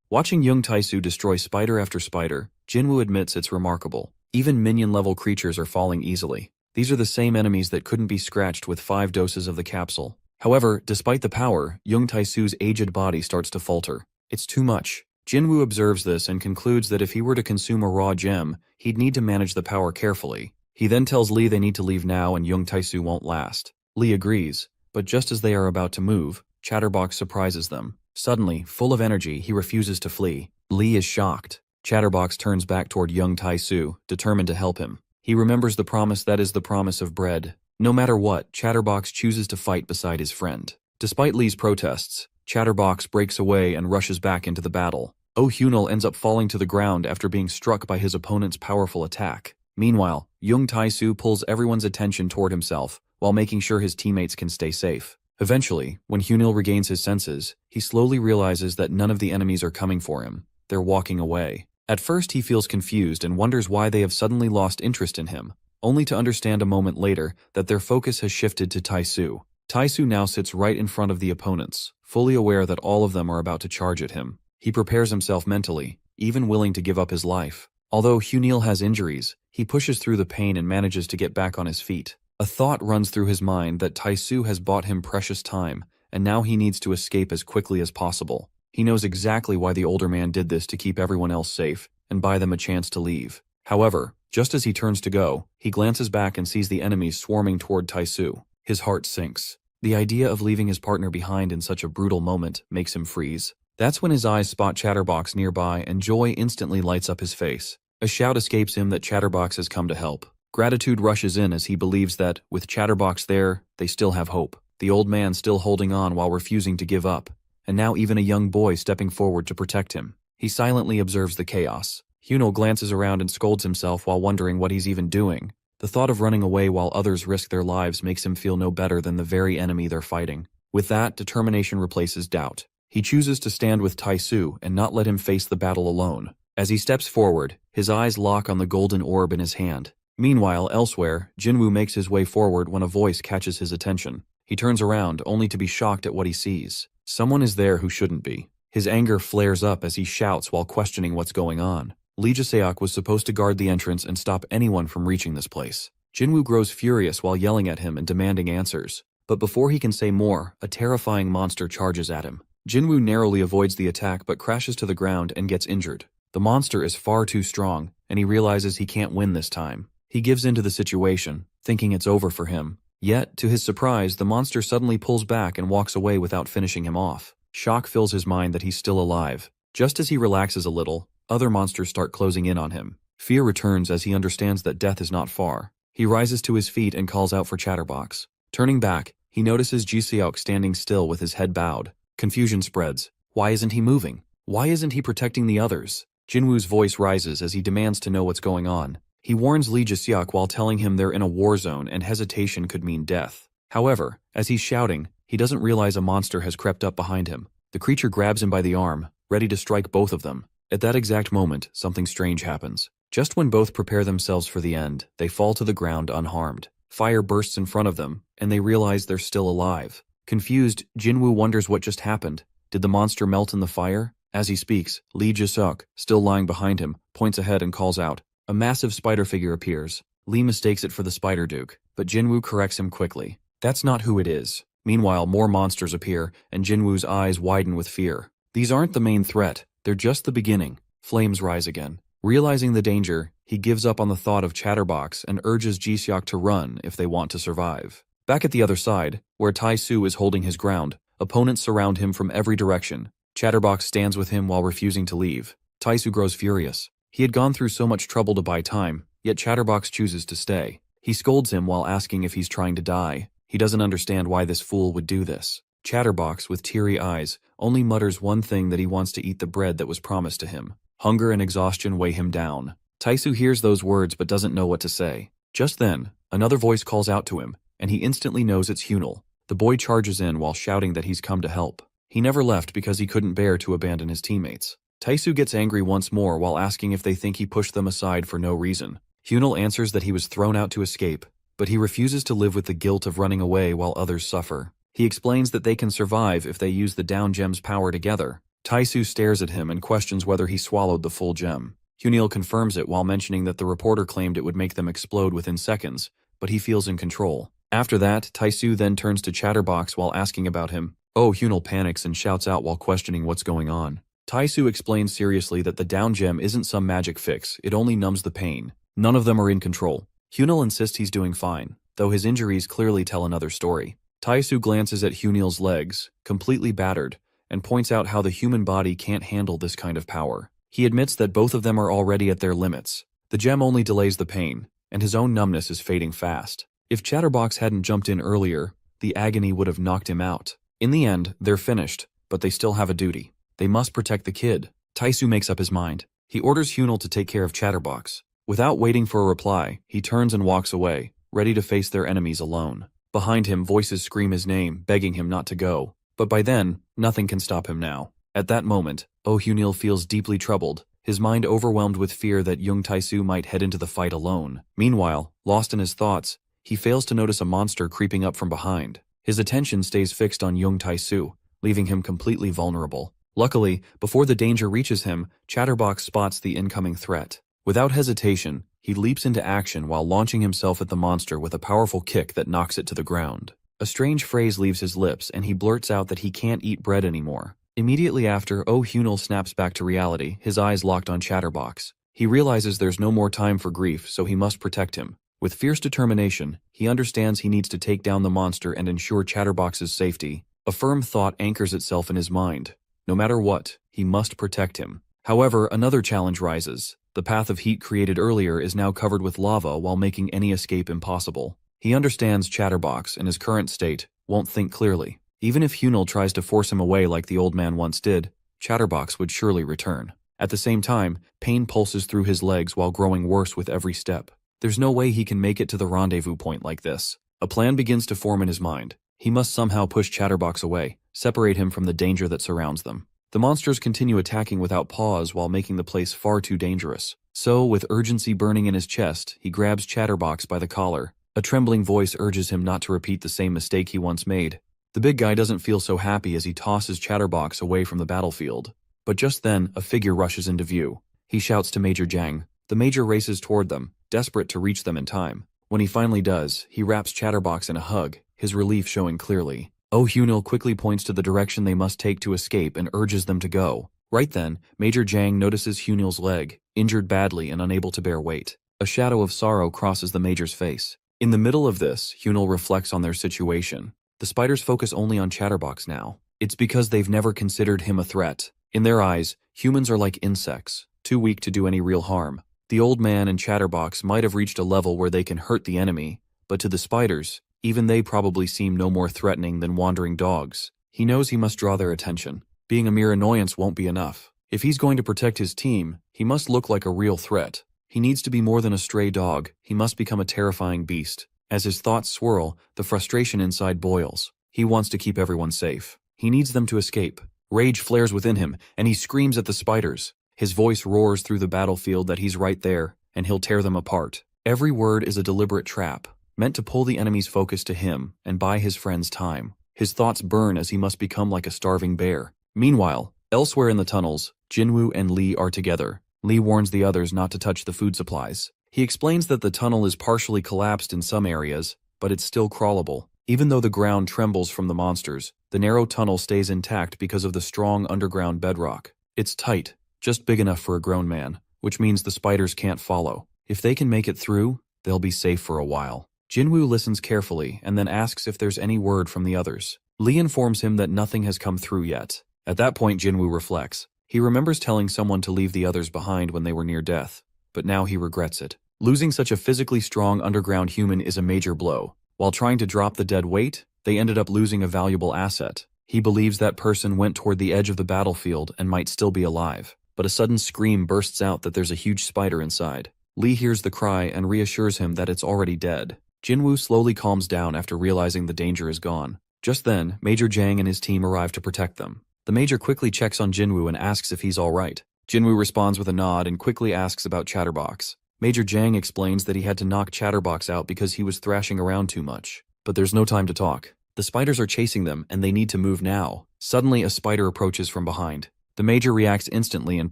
Speaker 1: Watching Young Tae-soo destroy spider after spider, Jinwoo admits it's remarkable. Even minion-level creatures are falling easily. These are the same enemies that couldn't be scratched with 5 doses of the capsule. However, despite the power, Young Tae-soo's aged body starts to falter. It's too much. Jinwoo observes this and concludes that if he were to consume a raw gem, he'd need to manage the power carefully. He then tells Lee they need to leave now and Young Tae-soo won't last. Lee agrees, but just as they are about to move, Chatterbox surprises them. Suddenly, full of energy, he refuses to flee. Lee is shocked. Chatterbox turns back toward young Tai-Su, determined to help him. He remembers the promise that is the promise of bread. No matter what, Chatterbox chooses to fight beside his friend. Despite Lee's protests, Chatterbox breaks away and rushes back into the battle. Oh Hyunil ends up falling to the ground after being struck by his opponent's powerful attack. Meanwhile, young Tai-Su pulls everyone's attention toward himself, while making sure his teammates can stay safe. Eventually, when Hyunil regains his senses, he slowly realizes that none of the enemies are coming for him. They're walking away. At first he feels confused and wonders why they have suddenly lost interest in him, only to understand a moment later that their focus has shifted to Tai-Su. Tai-Su now sits right in front of the opponents, fully aware that all of them are about to charge at him. He prepares himself mentally, even willing to give up his life. Although Hyunil has injuries, he pushes through the pain and manages to get back on his feet. A thought runs through his mind that Tai-Su has bought him precious time, and now he needs to escape as quickly as possible. He knows exactly why the older man did this to keep everyone else safe and buy them a chance to leave. However, just as he turns to go, he glances back and sees the enemies swarming toward Tai-Su. His heart sinks. The idea of leaving his partner behind in such a brutal moment makes him freeze. That's when his eyes spot Chatterbox nearby and joy instantly lights up his face. A shout escapes him that Chatterbox has come to help. Gratitude rushes in as he believes that, with Chatterbox there, they still have hope. The old man still holding on while refusing to give up, and now even a young boy stepping forward to protect him. He silently observes the chaos. Hyunil glances around and scolds himself while wondering what he's even doing. The thought of running away while others risk their lives makes him feel no better than the very enemy they're fighting. With that, determination replaces doubt. He chooses to stand with Tai-Su and not let him face the battle alone. As he steps forward, his eyes lock on the golden orb in his hand. Meanwhile, elsewhere, Jinwoo makes his way forward when a voice catches his attention. He turns around, only to be shocked at what he sees. Someone is there who shouldn't be. His anger flares up as he shouts while questioning what's going on. Lee Jae-seok was supposed to guard the entrance and stop anyone from reaching this place. Jinwoo grows furious while yelling at him and demanding answers. But before he can say more, a terrifying monster charges at him. Jinwoo narrowly avoids the attack but crashes to the ground and gets injured. The monster is far too strong, and he realizes he can't win this time. He gives into the situation, thinking it's over for him. Yet, to his surprise, the monster suddenly pulls back and walks away without finishing him off. Shock fills his mind that he's still alive. Just as he relaxes a little, other monsters start closing in on him. Fear returns as he understands that death is not far. He rises to his feet and calls out for Chatterbox. Turning back, he notices Jae-seok standing still with his head bowed. Confusion spreads. Why isn't he moving? Why isn't he protecting the others? Jinwoo's voice rises as he demands to know what's going on. He warns Lee Jae-seok while telling him they're in a war zone and hesitation could mean death. However, as he's shouting, he doesn't realize a monster has crept up behind him. The creature grabs him by the arm, ready to strike both of them. At that exact moment, something strange happens. Just when both prepare themselves for the end, they fall to the ground unharmed. Fire bursts in front of them, and they realize they're still alive. Confused, Jinwoo wonders what just happened. Did the monster melt in the fire? As he speaks, Lee Jae-seok, still lying behind him, points ahead and calls out. A massive spider figure appears. Lee mistakes it for the Spider Duke, but Jinwoo corrects him quickly. That's not who it is. Meanwhile, more monsters appear, and Jinwoo's eyes widen with fear. These aren't the main threat, they're just the beginning. Flames rise again. Realizing the danger, he gives up on the thought of Chatterbox and urges Jae-seok to run if they want to survive. Back at the other side, where Tai-Su is holding his ground, opponents surround him from every direction. Chatterbox stands with him while refusing to leave. Tai-Su grows furious. He had gone through so much trouble to buy time, yet Chatterbox chooses to stay. He scolds him while asking if he's trying to die. He doesn't understand why this fool would do this. Chatterbox, with teary eyes, only mutters one thing, that he wants to eat the bread that was promised to him. Hunger and exhaustion weigh him down. Tai-Su hears those words but doesn't know what to say. Just then, another voice calls out to him, and he instantly knows it's Hyunil. The boy charges in while shouting that he's come to help. He never left because he couldn't bear to abandon his teammates. Tai-Su gets angry once more while asking if they think he pushed them aside for no reason. Hyunil answers that he was thrown out to escape, but he refuses to live with the guilt of running away while others suffer. He explains that they can survive if they use the down gem's power together. Tai-Su stares at him and questions whether he swallowed the full gem. Hyunil confirms it while mentioning that the reporter claimed it would make them explode within seconds, but he feels in control. After that, Tai-Su then turns to Chatterbox while asking about him. Oh, Hyunil panics and shouts out while questioning what's going on. Tai-Su explains seriously that the down gem isn't some magic fix, it only numbs the pain. None of them are in control. Hyunil insists he's doing fine, though his injuries clearly tell another story. Tai-Su glances at Hyunil's legs, completely battered, and points out how the human body can't handle this kind of power. He admits that both of them are already at their limits. The gem only delays the pain, and his own numbness is fading fast. If Chatterbox hadn't jumped in earlier, the agony would have knocked him out. In the end, they're finished, but they still have a duty. They must protect the kid. Taisu makes up his mind. He orders Hunel to take care of Chatterbox. Without waiting for a reply, he turns and walks away, ready to face their enemies alone. Behind him, voices scream his name, begging him not to go. But by then, nothing can stop him now. At that moment, Oh Hunil feels deeply troubled, his mind overwhelmed with fear that Jung Taisu might head into the fight alone. Meanwhile, lost in his thoughts, he fails to notice a monster creeping up from behind. His attention stays fixed on Jung Taisu, leaving him completely vulnerable. Luckily, before the danger reaches him, Chatterbox spots the incoming threat. Without hesitation, he leaps into action while launching himself at the monster with a powerful kick that knocks it to the ground. A strange phrase leaves his lips and he blurts out that he can't eat bread anymore. Immediately after, Oh Hunel snaps back to reality, his eyes locked on Chatterbox. He realizes there's no more time for grief, so he must protect him. With fierce determination, he understands he needs to take down the monster and ensure Chatterbox's safety. A firm thought anchors itself in his mind. No matter what, he must protect him. However, another challenge rises. The path of heat created earlier is now covered with lava while making any escape impossible. He understands Chatterbox, in his current state, won't think clearly. Even if Hunel tries to force him away like the old man once did, Chatterbox would surely return. At the same time, pain pulses through his legs while growing worse with every step. There's no way he can make it to the rendezvous point like this. A plan begins to form in his mind. He must somehow push Chatterbox away, separate him from the danger that surrounds them. The monsters continue attacking without pause while making the place far too dangerous. So, with urgency burning in his chest, he grabs Chatterbox by the collar. A trembling voice urges him not to repeat the same mistake he once made. The big guy doesn't feel so happy as he tosses Chatterbox away from the battlefield. But just then, a figure rushes into view. He shouts to Major Jang. The Major races toward them, desperate to reach them in time. When he finally does, he wraps Chatterbox in a hug, his relief showing clearly. Oh Hunil quickly points to the direction they must take to escape and urges them to go. Right then, Major Jang notices Hunil's leg, injured badly and unable to bear weight. A shadow of sorrow crosses the Major's face. In the middle of this, Hunil reflects on their situation. The spiders focus only on Chatterbox now. It's because they've never considered him a threat. In their eyes, humans are like insects, too weak to do any real harm. The old man and Chatterbox might have reached a level where they can hurt the enemy, but to the spiders, even they probably seem no more threatening than wandering dogs. He knows he must draw their attention. Being a mere annoyance won't be enough. If he's going to protect his team, he must look like a real threat. He needs to be more than a stray dog. He must become a terrifying beast. As his thoughts swirl, the frustration inside boils. He wants to keep everyone safe. He needs them to escape. Rage flares within him, and he screams at the spiders. His voice roars through the battlefield that he's right there, and he'll tear them apart. Every word is a deliberate trap, meant to pull the enemy's focus to him and buy his friends time. His thoughts burn as he must become like a starving bear. Meanwhile, elsewhere in the tunnels, Jinwoo and Lee are together. Lee warns the others not to touch the food supplies. He explains that the tunnel is partially collapsed in some areas, but it's still crawlable. Even though the ground trembles from the monsters, the narrow tunnel stays intact because of the strong underground bedrock. It's tight, just big enough for a grown man, which means the spiders can't follow. If they can make it through, they'll be safe for a while. Jinwoo listens carefully and then asks if there's any word from the others. Lee informs him that nothing has come through yet. At that point, Jinwoo reflects. He remembers telling someone to leave the others behind when they were near death, but now he regrets it. Losing such a physically strong underground human is a major blow. While trying to drop the dead weight, they ended up losing a valuable asset. He believes that person went toward the edge of the battlefield and might still be alive. But a sudden scream bursts out that there's a huge spider inside. Lee hears the cry and reassures him that it's already dead. Jinwoo slowly calms down after realizing the danger is gone. Just then, Major Jang and his team arrive to protect them. The Major quickly checks on Jinwoo and asks if he's alright. Jinwoo responds with a nod and quickly asks about Chatterbox. Major Jang explains that he had to knock Chatterbox out because he was thrashing around too much. But there's no time to talk. The spiders are chasing them and they need to move now. Suddenly, a spider approaches from behind. The Major reacts instantly and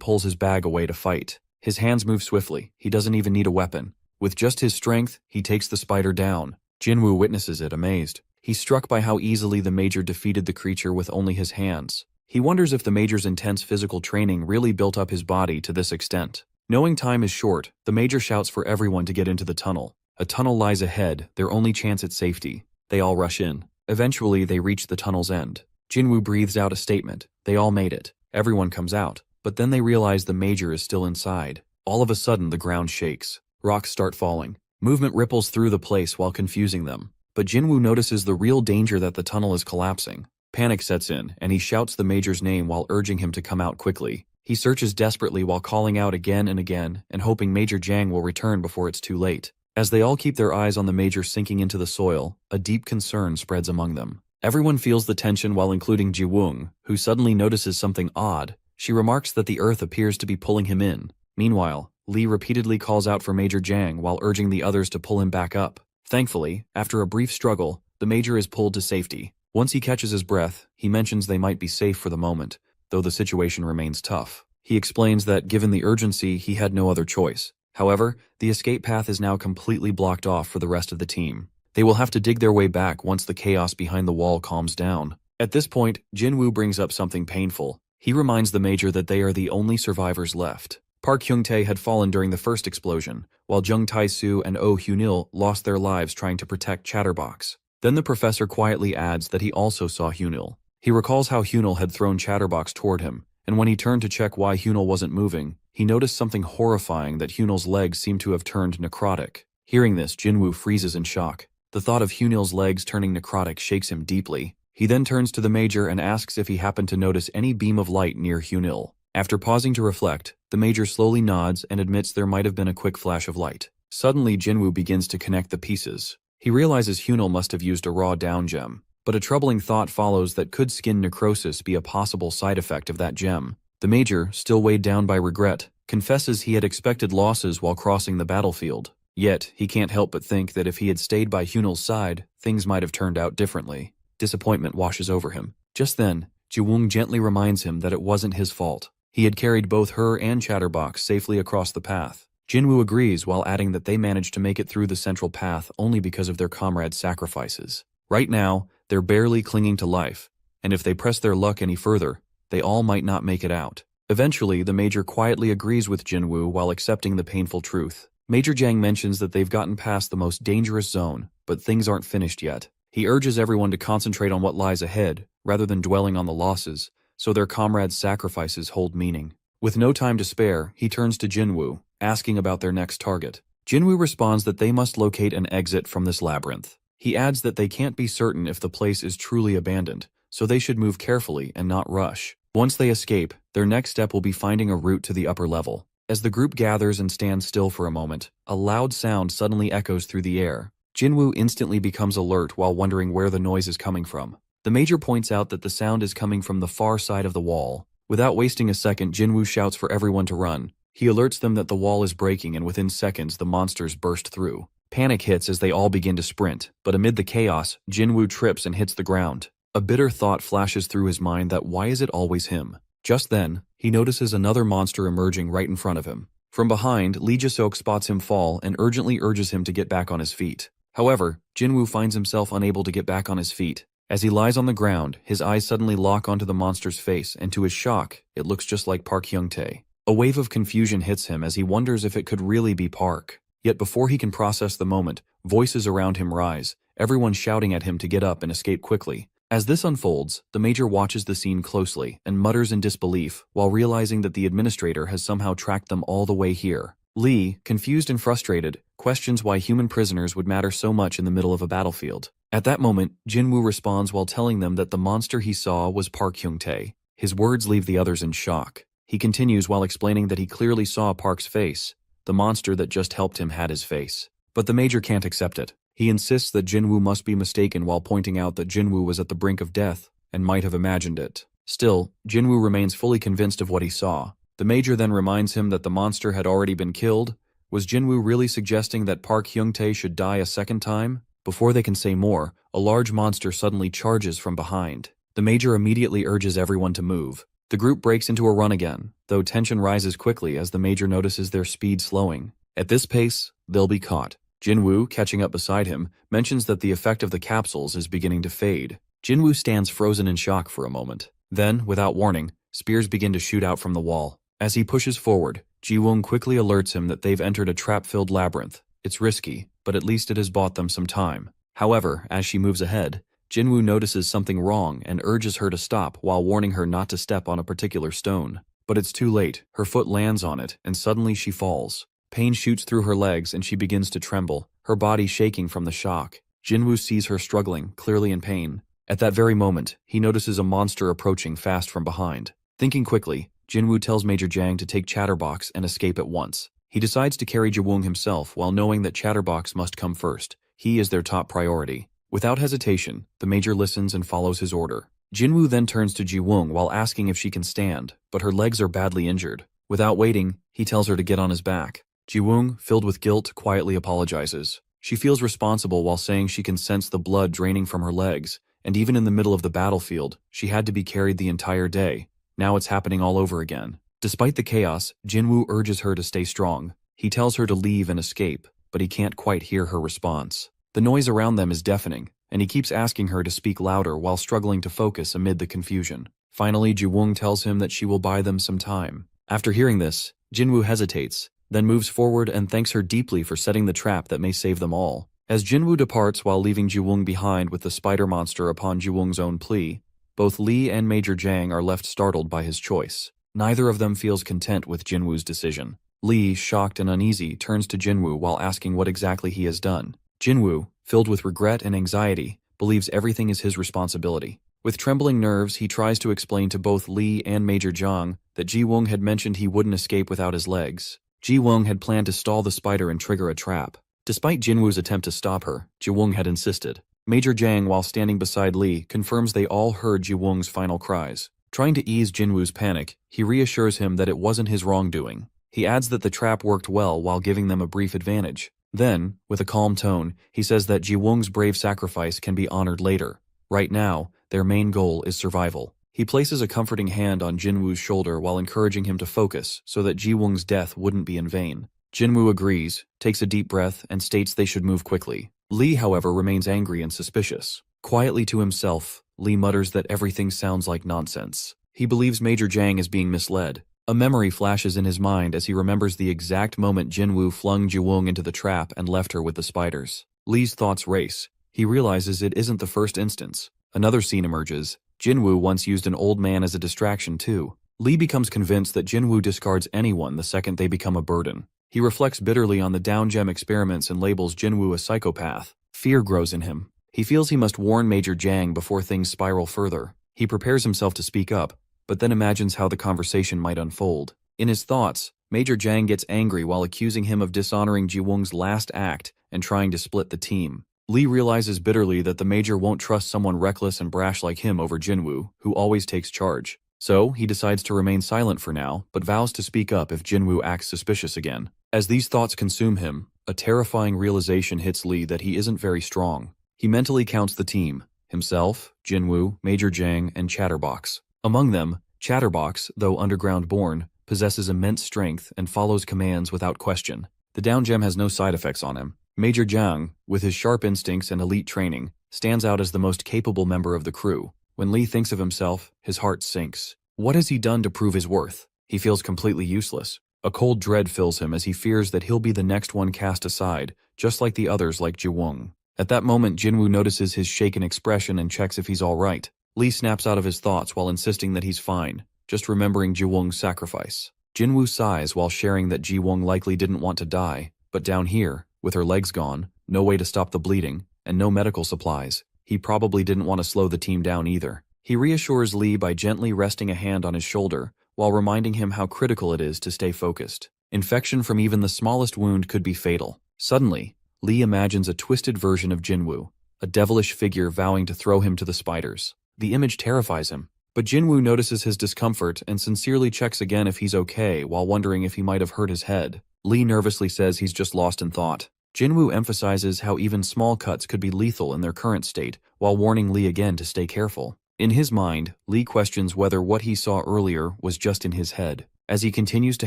Speaker 1: pulls his bag away to fight. His hands move swiftly. He doesn't even need a weapon. With just his strength, he takes the spider down. Jinwoo witnesses it, amazed. He's struck by how easily the Major defeated the creature with only his hands. He wonders if the Major's intense physical training really built up his body to this extent. Knowing time is short, the Major shouts for everyone to get into the tunnel. A tunnel lies ahead, their only chance at safety. They all rush in. Eventually, they reach the tunnel's end. Jinwoo breathes out a statement, They all made it. Everyone comes out, but then they realize the Major is still inside. All of a sudden, the ground shakes. Rocks start falling. Movement ripples through the place while confusing them. But Jinwoo notices the real danger, that the tunnel is collapsing. Panic sets in, and he shouts the Major's name while urging him to come out quickly. He searches desperately while calling out again and again, and hoping Major Jiang will return before it's too late. As they all keep their eyes on the Major sinking into the soil, a deep concern spreads among them. Everyone feels the tension, while including Jiwoong, who suddenly notices something odd. She remarks that the earth appears to be pulling him in. Meanwhile, Lee repeatedly calls out for Major Jiang while urging the others to pull him back up. Thankfully, after a brief struggle, the Major is pulled to safety. Once he catches his breath, he mentions they might be safe for the moment, though the situation remains tough. He explains that given the urgency, he had no other choice. However, the escape path is now completely blocked off for the rest of the team. They will have to dig their way back once the chaos behind the wall calms down. At this point, Jinwoo brings up something painful. He reminds the Major that they are the only survivors left. Park Hyung-tae had fallen during the first explosion, while Jung Tae-soo and Oh Hyunil lost their lives trying to protect Chatterbox. Then the professor quietly adds that he also saw Hyunil. He recalls how Hyunil had thrown Chatterbox toward him, and when he turned to check why Hyunil wasn't moving, he noticed something horrifying, that Hyunil's legs seemed to have turned necrotic. Hearing this, Jinwoo freezes in shock. The thought of Hyunil's legs turning necrotic shakes him deeply. He then turns to the Major and asks if he happened to notice any beam of light near Hyunil. After pausing to reflect, the Major slowly nods and admits there might have been a quick flash of light. Suddenly, Jinwoo begins to connect the pieces. He realizes Hyunil must have used a raw down gem. But a troubling thought follows, that could skin necrosis be a possible side effect of that gem? The Major, still weighed down by regret, confesses he had expected losses while crossing the battlefield. Yet, he can't help but think that if he had stayed by Hyunil's side, things might have turned out differently. Disappointment washes over him. Just then, Jiwoong gently reminds him that it wasn't his fault. He had carried both her and Chatterbox safely across the path. Jinwoo agrees, while adding that they managed to make it through the central path only because of their comrades' sacrifices. Right now, they're barely clinging to life, and if they press their luck any further, they all might not make it out. Eventually, the Major quietly agrees with Jinwoo while accepting the painful truth. Major Jiang mentions that they've gotten past the most dangerous zone, but things aren't finished yet. He urges everyone to concentrate on what lies ahead, rather than dwelling on the losses, so their comrades' sacrifices hold meaning. With no time to spare, he turns to Jinwoo, asking about their next target. Jinwoo responds that they must locate an exit from this labyrinth. He adds that they can't be certain if the place is truly abandoned, so they should move carefully and not rush. Once they escape, their next step will be finding a route to the upper level. As the group gathers and stands still for a moment, a loud sound suddenly echoes through the air. Jinwoo instantly becomes alert while wondering where the noise is coming from. The Major points out that the sound is coming from the far side of the wall. Without wasting a second, Jinwoo shouts for everyone to run. He alerts them that the wall is breaking, and within seconds the monsters burst through. Panic hits as they all begin to sprint, but amid the chaos, Jinwoo trips and hits the ground. A bitter thought flashes through his mind, that why is it always him? Just then, he notices another monster emerging right in front of him. From behind, Lee Ji-seok spots him fall and urgently urges him to get back on his feet. However, Jinwoo finds himself unable to get back on his feet. As he lies on the ground, his eyes suddenly lock onto the monster's face, and to his shock, it looks just like Park Hyung-tae. A wave of confusion hits him as he wonders if it could really be Park. Yet before he can process the moment, voices around him rise, everyone shouting at him to get up and escape quickly. As this unfolds, the Major watches the scene closely and mutters in disbelief while realizing that the administrator has somehow tracked them all the way here. Lee, confused and frustrated, questions why human prisoners would matter so much in the middle of a battlefield. At that moment, Jinwoo responds while telling them that the monster he saw was Park Hyung-tae. His words leave the others in shock. He continues while explaining that he clearly saw Park's face. The monster that just helped him had his face. But the Major can't accept it. He insists that Jinwoo must be mistaken while pointing out that Jinwoo was at the brink of death and might have imagined it. Still, Jinwoo remains fully convinced of what he saw. The Major then reminds him that the monster had already been killed. Was Jinwoo really suggesting that Park Hyung-tae should die a second time? Before they can say more, a large monster suddenly charges from behind. The Major immediately urges everyone to move. The group breaks into a run again, though tension rises quickly as the Major notices their speed slowing. At this pace, they'll be caught. Jinwoo, catching up beside him, mentions that the effect of the capsules is beginning to fade. Jinwoo stands frozen in shock for a moment. Then, without warning, spears begin to shoot out from the wall. As he pushes forward, Jiwoong quickly alerts him that they've entered a trap-filled labyrinth. It's risky, but at least it has bought them some time. However, as she moves ahead, Jinwoo notices something wrong and urges her to stop while warning her not to step on a particular stone. But it's too late. Her foot lands on it, and suddenly she falls. Pain shoots through her legs and she begins to tremble, her body shaking from the shock. Jinwoo sees her struggling, clearly in pain. At that very moment, he notices a monster approaching fast from behind. Thinking quickly, Jinwoo tells Major Jang to take Chatterbox and escape at once. He decides to carry Jiwoong himself while knowing that Chatterbox must come first. He is their top priority. Without hesitation, the Major listens and follows his order. Jinwoo then turns to Jiwoong while asking if she can stand, but her legs are badly injured. Without waiting, he tells her to get on his back. Jiwoong, filled with guilt, quietly apologizes. She feels responsible while saying she can sense the blood draining from her legs, and even in the middle of the battlefield, she had to be carried the entire day. Now it's happening all over again. Despite the chaos, Jinwoo urges her to stay strong. He tells her to leave and escape, but he can't quite hear her response. The noise around them is deafening, and he keeps asking her to speak louder while struggling to focus amid the confusion. Finally, Jiwoong tells him that she will buy them some time. After hearing this, Jinwoo hesitates, then moves forward and thanks her deeply for setting the trap that may save them all. As Jinwoo departs while leaving Jiwoong behind with the spider monster upon Jiwoong's own plea, both Lee and Major Jang are left startled by his choice. Neither of them feels content with Jinwoo's decision. Lee, shocked and uneasy, turns to Jinwoo while asking what exactly he has done. Jinwoo, filled with regret and anxiety, believes everything is his responsibility. With trembling nerves, he tries to explain to both Lee and Major Jang that Jiwoong had mentioned he wouldn't escape without his legs. Jiwoong had planned to stall the spider and trigger a trap. Despite Jinwoo's attempt to stop her, Jiwoong had insisted. Major Jang, while standing beside Lee, confirms they all heard Jiwoong's final cries. Trying to ease Jinwoo's panic, he reassures him that it wasn't his wrongdoing. He adds that the trap worked well while giving them a brief advantage. Then, with a calm tone, he says that Jiwoong's brave sacrifice can be honored later. Right now, their main goal is survival. He places a comforting hand on Jinwoo's shoulder while encouraging him to focus so that Jiwoong's death wouldn't be in vain. Jinwoo agrees, takes a deep breath, and states they should move quickly. Lee, however, remains angry and suspicious. Quietly to himself, Lee mutters that everything sounds like nonsense. He believes Major Jang is being misled. A memory flashes in his mind as he remembers the exact moment Jinwoo flung Jiwoong into the trap and left her with the spiders. Lee's thoughts race. He realizes it isn't the first instance. Another scene emerges. Jinwoo once used an old man as a distraction too. Lee becomes convinced that Jinwoo discards anyone the second they become a burden. He reflects bitterly on the down gem experiments and labels Jinwoo a psychopath. Fear grows in him. He feels he must warn Major Jang before things spiral further. He prepares himself to speak up, but then imagines how the conversation might unfold. In his thoughts, Major Jang gets angry while accusing him of dishonoring Jiwoong's last act and trying to split the team. Lee realizes bitterly that the Major won't trust someone reckless and brash like him over Jinwoo, who always takes charge. So, he decides to remain silent for now, but vows to speak up if Jinwoo acts suspicious again. As these thoughts consume him, a terrifying realization hits Lee that he isn't very strong. He mentally counts the team: himself, Jinwoo, Major Jang, and Chatterbox. Among them, Chatterbox, though underground-born, possesses immense strength and follows commands without question. The down gem has no side effects on him. Major Jang, with his sharp instincts and elite training, stands out as the most capable member of the crew. When Lee thinks of himself, his heart sinks. What has he done to prove his worth? He feels completely useless. A cold dread fills him as he fears that he'll be the next one cast aside, just like the others like Jiwoong. At that moment, Jinwoo notices his shaken expression and checks if he's all right. Lee snaps out of his thoughts while insisting that he's fine, just remembering Jiwoong's sacrifice. Jinwoo sighs while sharing that Jiwoong likely didn't want to die, but down here, with her legs gone, no way to stop the bleeding, and no medical supplies, he probably didn't want to slow the team down either. He reassures Lee by gently resting a hand on his shoulder, while reminding him how critical it is to stay focused. Infection from even the smallest wound could be fatal. Suddenly, Lee imagines a twisted version of Jinwoo, a devilish figure vowing to throw him to the spiders. The image terrifies him, but Jinwoo notices his discomfort and sincerely checks again if he's okay while wondering if he might have hurt his head. Lee nervously says he's just lost in thought. Jinwoo emphasizes how even small cuts could be lethal in their current state, while warning Lee again to stay careful. In his mind, Lee questions whether what he saw earlier was just in his head. As he continues to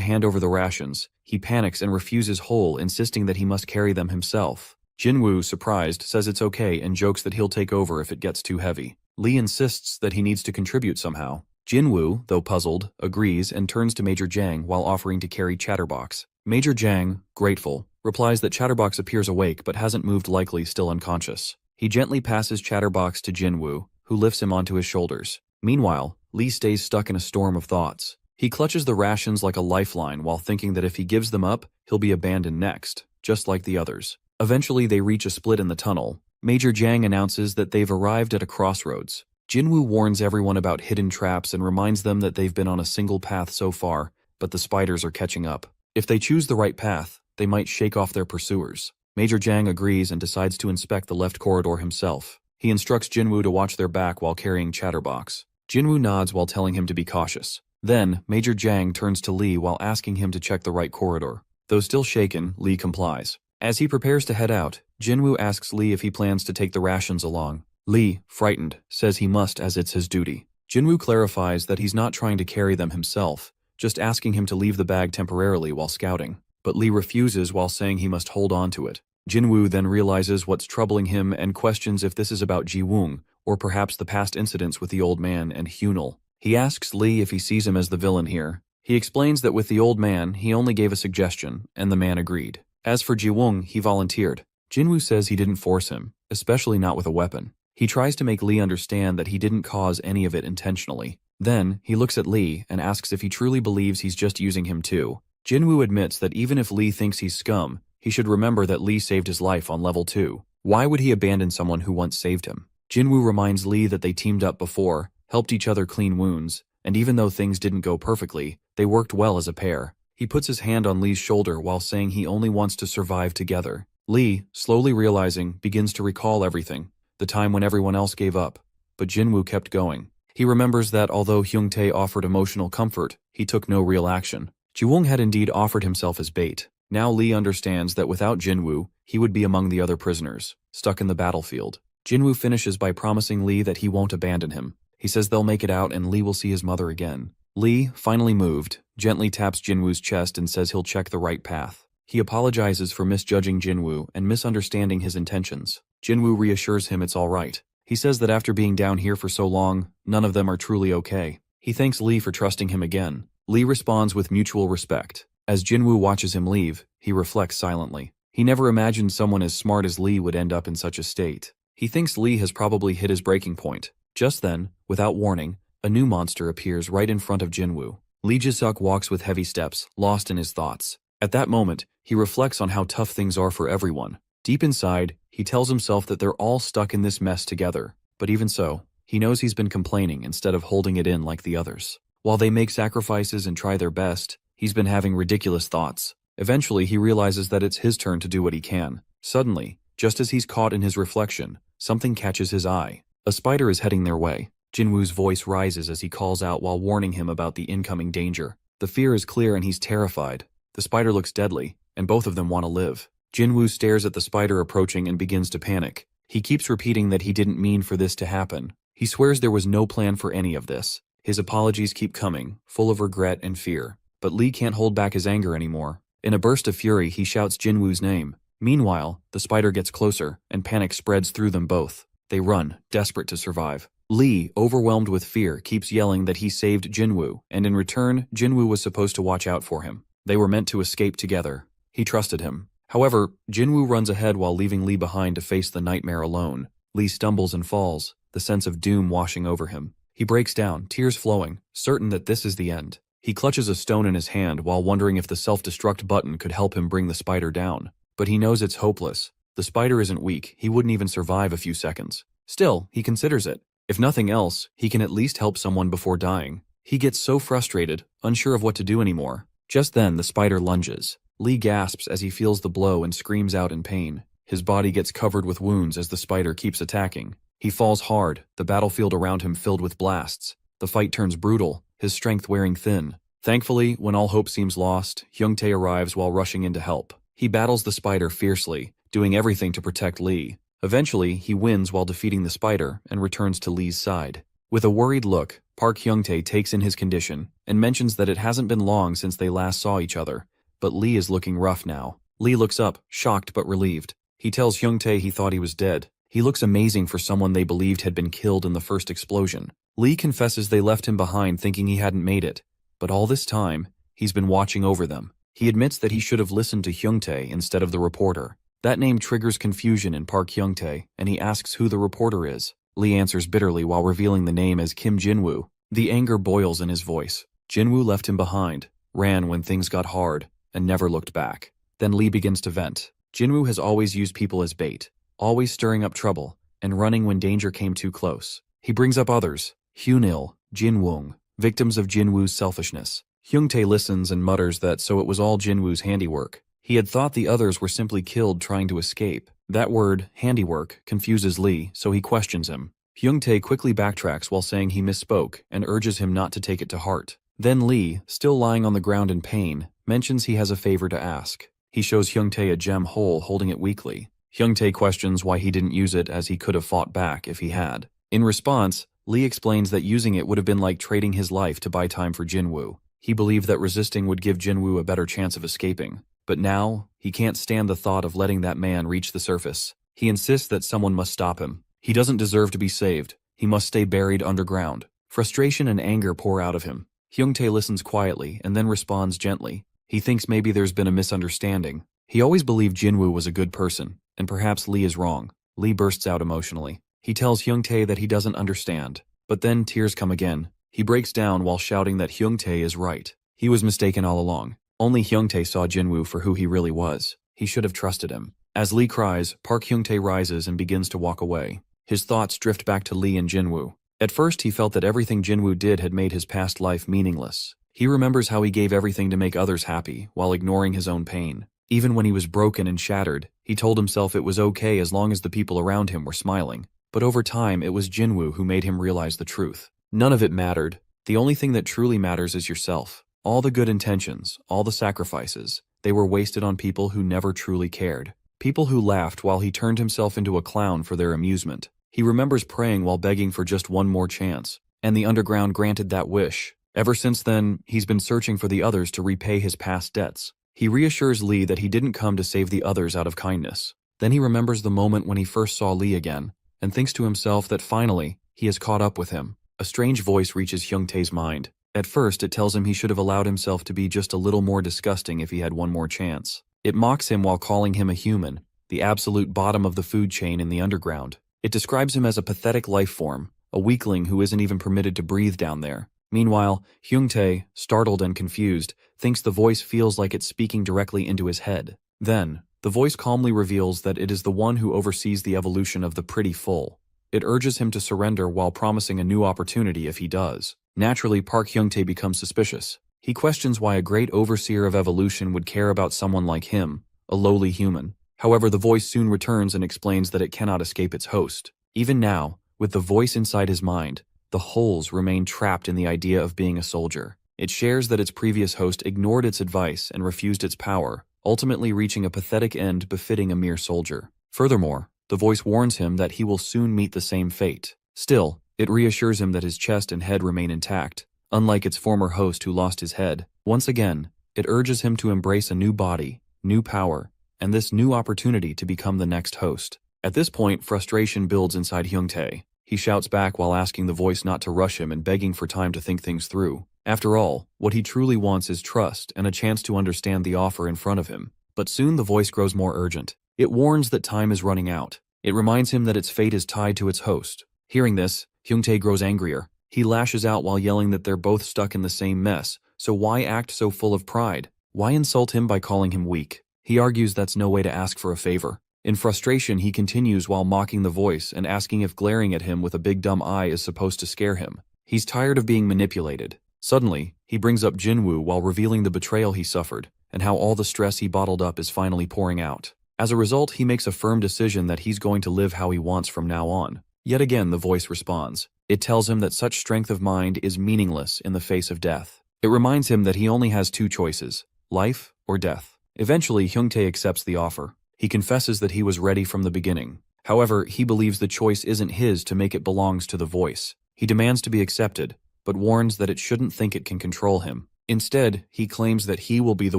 Speaker 1: hand over the rations, he panics and refuses whole, insisting that he must carry them himself. Jinwoo, surprised, says it's okay and jokes that he'll take over if it gets too heavy. Lee insists that he needs to contribute somehow. Jinwoo, though puzzled, agrees and turns to Major Jang while offering to carry Chatterbox. Major Jang, grateful, replies that Chatterbox appears awake but hasn't moved, likely still unconscious. He gently passes Chatterbox to Jinwoo, who lifts him onto his shoulders. Meanwhile, Lee stays stuck in a storm of thoughts. He clutches the rations like a lifeline while thinking that if he gives them up, he'll be abandoned next, just like the others. Eventually, they reach a split in the tunnel. Major Jiang announces that they've arrived at a crossroads. Jinwoo warns everyone about hidden traps and reminds them that they've been on a single path so far, but the spiders are catching up. If they choose the right path, they might shake off their pursuers. Major Jiang agrees and decides to inspect the left corridor himself. He instructs Jinwoo to watch their back while carrying Chatterbox. Jinwoo nods while telling him to be cautious. Then, Major Jiang turns to Lee while asking him to check the right corridor. Though still shaken, Lee complies. As he prepares to head out, Jinwoo asks Lee if he plans to take the rations along. Lee, frightened, says he must as it's his duty. Jinwoo clarifies that he's not trying to carry them himself, just asking him to leave the bag temporarily while scouting. But Lee refuses while saying he must hold on to it. Jinwoo then realizes what's troubling him and questions if this is about Ji-woong, or perhaps the past incidents with the old man and Hyunil. He asks Lee if he sees him as the villain here. He explains that with the old man, he only gave a suggestion, and the man agreed. As for Ji-woong, he volunteered. Jinwoo says he didn't force him, especially not with a weapon. He tries to make Lee understand that he didn't cause any of it intentionally. Then, he looks at Lee and asks if he truly believes he's just using him too. Jinwoo admits that even if Lee thinks he's scum, he should remember that Lee saved his life on level 2. Why would he abandon someone who once saved him? Jinwoo reminds Lee that they teamed up before, helped each other clean wounds, and even though things didn't go perfectly, they worked well as a pair. He puts his hand on Lee's shoulder while saying he only wants to survive together. Lee, slowly realizing, begins to recall everything. The time when everyone else gave up, but Jinwoo kept going. He remembers that although Hyungtae offered emotional comfort, he took no real action. Ji-woong had indeed offered himself as bait. Now Lee understands that without Jinwoo, he would be among the other prisoners, stuck in the battlefield. Jinwoo finishes by promising Lee that he won't abandon him. He says they'll make it out and Lee will see his mother again. Lee, finally moved, gently taps Jinwoo's chest and says he'll check the right path. He apologizes for misjudging Jinwoo and misunderstanding his intentions. Jinwoo reassures him it's all right. He says that after being down here for so long, none of them are truly okay. He thanks Lee for trusting him again. Lee responds with mutual respect. As Jinwoo watches him leave, he reflects silently. He never imagined someone as smart as Lee would end up in such a state. He thinks Lee has probably hit his breaking point. Just then, without warning, a new monster appears right in front of Jinwoo. Lee Ji-suk walks with heavy steps, lost in his thoughts. At that moment, he reflects on how tough things are for everyone. Deep inside, he tells himself that they're all stuck in this mess together. But even so, he knows he's been complaining instead of holding it in like the others. While they make sacrifices and try their best, he's been having ridiculous thoughts. Eventually, he realizes that it's his turn to do what he can. Suddenly, just as he's caught in his reflection, something catches his eye. A spider is heading their way. Jinwoo's voice rises as he calls out while warning him about the incoming danger. The fear is clear and he's terrified. The spider looks deadly, and both of them want to live. Jinwoo stares at the spider approaching and begins to panic. He keeps repeating that he didn't mean for this to happen. He swears there was no plan for any of this. His apologies keep coming, full of regret and fear. But Lee can't hold back his anger anymore. In a burst of fury, he shouts Jinwoo's name. Meanwhile, the spider gets closer, and panic spreads through them both. They run, desperate to survive. Lee, overwhelmed with fear, keeps yelling that he saved Jinwoo, and in return, Jinwoo was supposed to watch out for him. They were meant to escape together. He trusted him. However, Jinwoo runs ahead while leaving Lee behind to face the nightmare alone. Lee stumbles and falls, the sense of doom washing over him. He breaks down, tears flowing, certain that this is the end. He clutches a stone in his hand while wondering if the self-destruct button could help him bring the spider down. But he knows it's hopeless. The spider isn't weak, he wouldn't even survive a few seconds. Still, he considers it. If nothing else, he can at least help someone before dying. He gets so frustrated, unsure of what to do anymore. Just then, the spider lunges. Lee gasps as he feels the blow and screams out in pain. His body gets covered with wounds as the spider keeps attacking. He falls hard, the battlefield around him filled with blasts. The fight turns brutal, his strength wearing thin. Thankfully, when all hope seems lost, Hyungtae arrives while rushing in to help. He battles the spider fiercely, doing everything to protect Lee. Eventually, he wins while defeating the spider and returns to Lee's side. With a worried look, Park Hyungtae takes in his condition and mentions that it hasn't been long since they last saw each other. But Lee is looking rough now. Lee looks up, shocked but relieved. He tells Hyungtae he thought he was dead. He looks amazing for someone they believed had been killed in the first explosion. Lee confesses they left him behind thinking he hadn't made it. But all this time, he's been watching over them. He admits that he should have listened to Hyungtae instead of the reporter. That name triggers confusion in Park Hyung-tae, and he asks who the reporter is. Lee answers bitterly while revealing the name as Kim Jinwoo. The anger boils in his voice. Jinwoo left him behind, ran when things got hard, and never looked back. Then Lee begins to vent. Jinwoo has always used people as bait, always stirring up trouble, and running when danger came too close. He brings up others, Hyunil, Jinwoong, victims of Jinwoo's selfishness. Hyung-tae listens and mutters that so it was all Jinwoo's handiwork. He had thought the others were simply killed trying to escape. That word, handiwork, confuses Lee, so he questions him. Hyung-tae quickly backtracks while saying he misspoke and urges him not to take it to heart. Then Lee, still lying on the ground in pain, mentions he has a favor to ask. He shows Hyung-tae a gem hole holding it weakly. Hyung-tae questions why he didn't use it as he could have fought back if he had. In response, Lee explains that using it would have been like trading his life to buy time for Jinwoo. He believed that resisting would give Jinwoo a better chance of escaping. But now, he can't stand the thought of letting that man reach the surface. He insists that someone must stop him. He doesn't deserve to be saved. He must stay buried underground. Frustration and anger pour out of him. Hyung-tae listens quietly and then responds gently. He thinks maybe there's been a misunderstanding. He always believed Jinwoo was a good person, and perhaps Lee is wrong. Lee bursts out emotionally. He tells Hyung-tae that he doesn't understand. But then tears come again. He breaks down while shouting that Hyung-tae is right. He was mistaken all along. Only Hyung-tae saw Jinwoo for who he really was. He should have trusted him. As Lee cries, Park Hyung-tae rises and begins to walk away. His thoughts drift back to Lee and Jinwoo. At first he felt that everything Jinwoo did had made his past life meaningless. He remembers how he gave everything to make others happy, while ignoring his own pain. Even when he was broken and shattered, he told himself it was okay as long as the people around him were smiling. But over time, it was Jinwoo who made him realize the truth. None of it mattered. The only thing that truly matters is yourself. All the good intentions, all the sacrifices, they were wasted on people who never truly cared. People who laughed while he turned himself into a clown for their amusement. He remembers praying while begging for just one more chance, and the underground granted that wish. Ever since then, he's been searching for the others to repay his past debts. He reassures Lee that he didn't come to save the others out of kindness. Then he remembers the moment when he first saw Lee again, and thinks to himself that finally, he has caught up with him. A strange voice reaches Hyung-tae's mind. At first, it tells him he should have allowed himself to be just a little more disgusting if he had one more chance. It mocks him while calling him a human, the absolute bottom of the food chain in the underground. It describes him as a pathetic life form, a weakling who isn't even permitted to breathe down there. Meanwhile, Hyung-tae, startled and confused, thinks the voice feels like it's speaking directly into his head. Then, the voice calmly reveals that it is the one who oversees the evolution of the Pretty Full. It urges him to surrender while promising a new opportunity if he does. Naturally, Park Hyung-tae becomes suspicious. He questions why a great overseer of evolution would care about someone like him, a lowly human. However, the voice soon returns and explains that it cannot escape its host. Even now, with the voice inside his mind, the holes remain trapped in the idea of being a soldier. It shares that its previous host ignored its advice and refused its power, ultimately reaching a pathetic end befitting a mere soldier. Furthermore, the voice warns him that he will soon meet the same fate. Still, it reassures him that his chest and head remain intact, unlike its former host who lost his head. Once again, it urges him to embrace a new body, new power, and this new opportunity to become the next host. At this point, frustration builds inside Hyung-tae. He shouts back while asking the voice not to rush him and begging for time to think things through. After all, what he truly wants is trust and a chance to understand the offer in front of him. But soon the voice grows more urgent. It warns that time is running out. It reminds him that its fate is tied to its host. Hearing this, Hyung-tae grows angrier. He lashes out while yelling that they're both stuck in the same mess, so why act so full of pride? Why insult him by calling him weak? He argues that's no way to ask for a favor. In frustration, he continues while mocking the voice and asking if glaring at him with a big dumb eye is supposed to scare him. He's tired of being manipulated. Suddenly, he brings up Jinwoo while revealing the betrayal he suffered, and how all the stress he bottled up is finally pouring out. As a result, he makes a firm decision that he's going to live how he wants from now on. Yet again, the voice responds. It tells him that such strength of mind is meaningless in the face of death. It reminds him that he only has two choices, life or death. Eventually, Hyung-tae accepts the offer. He confesses that he was ready from the beginning. However, he believes the choice isn't his to make it belongs to the voice. He demands to be accepted, but warns that it shouldn't think it can control him. Instead, he claims that he will be the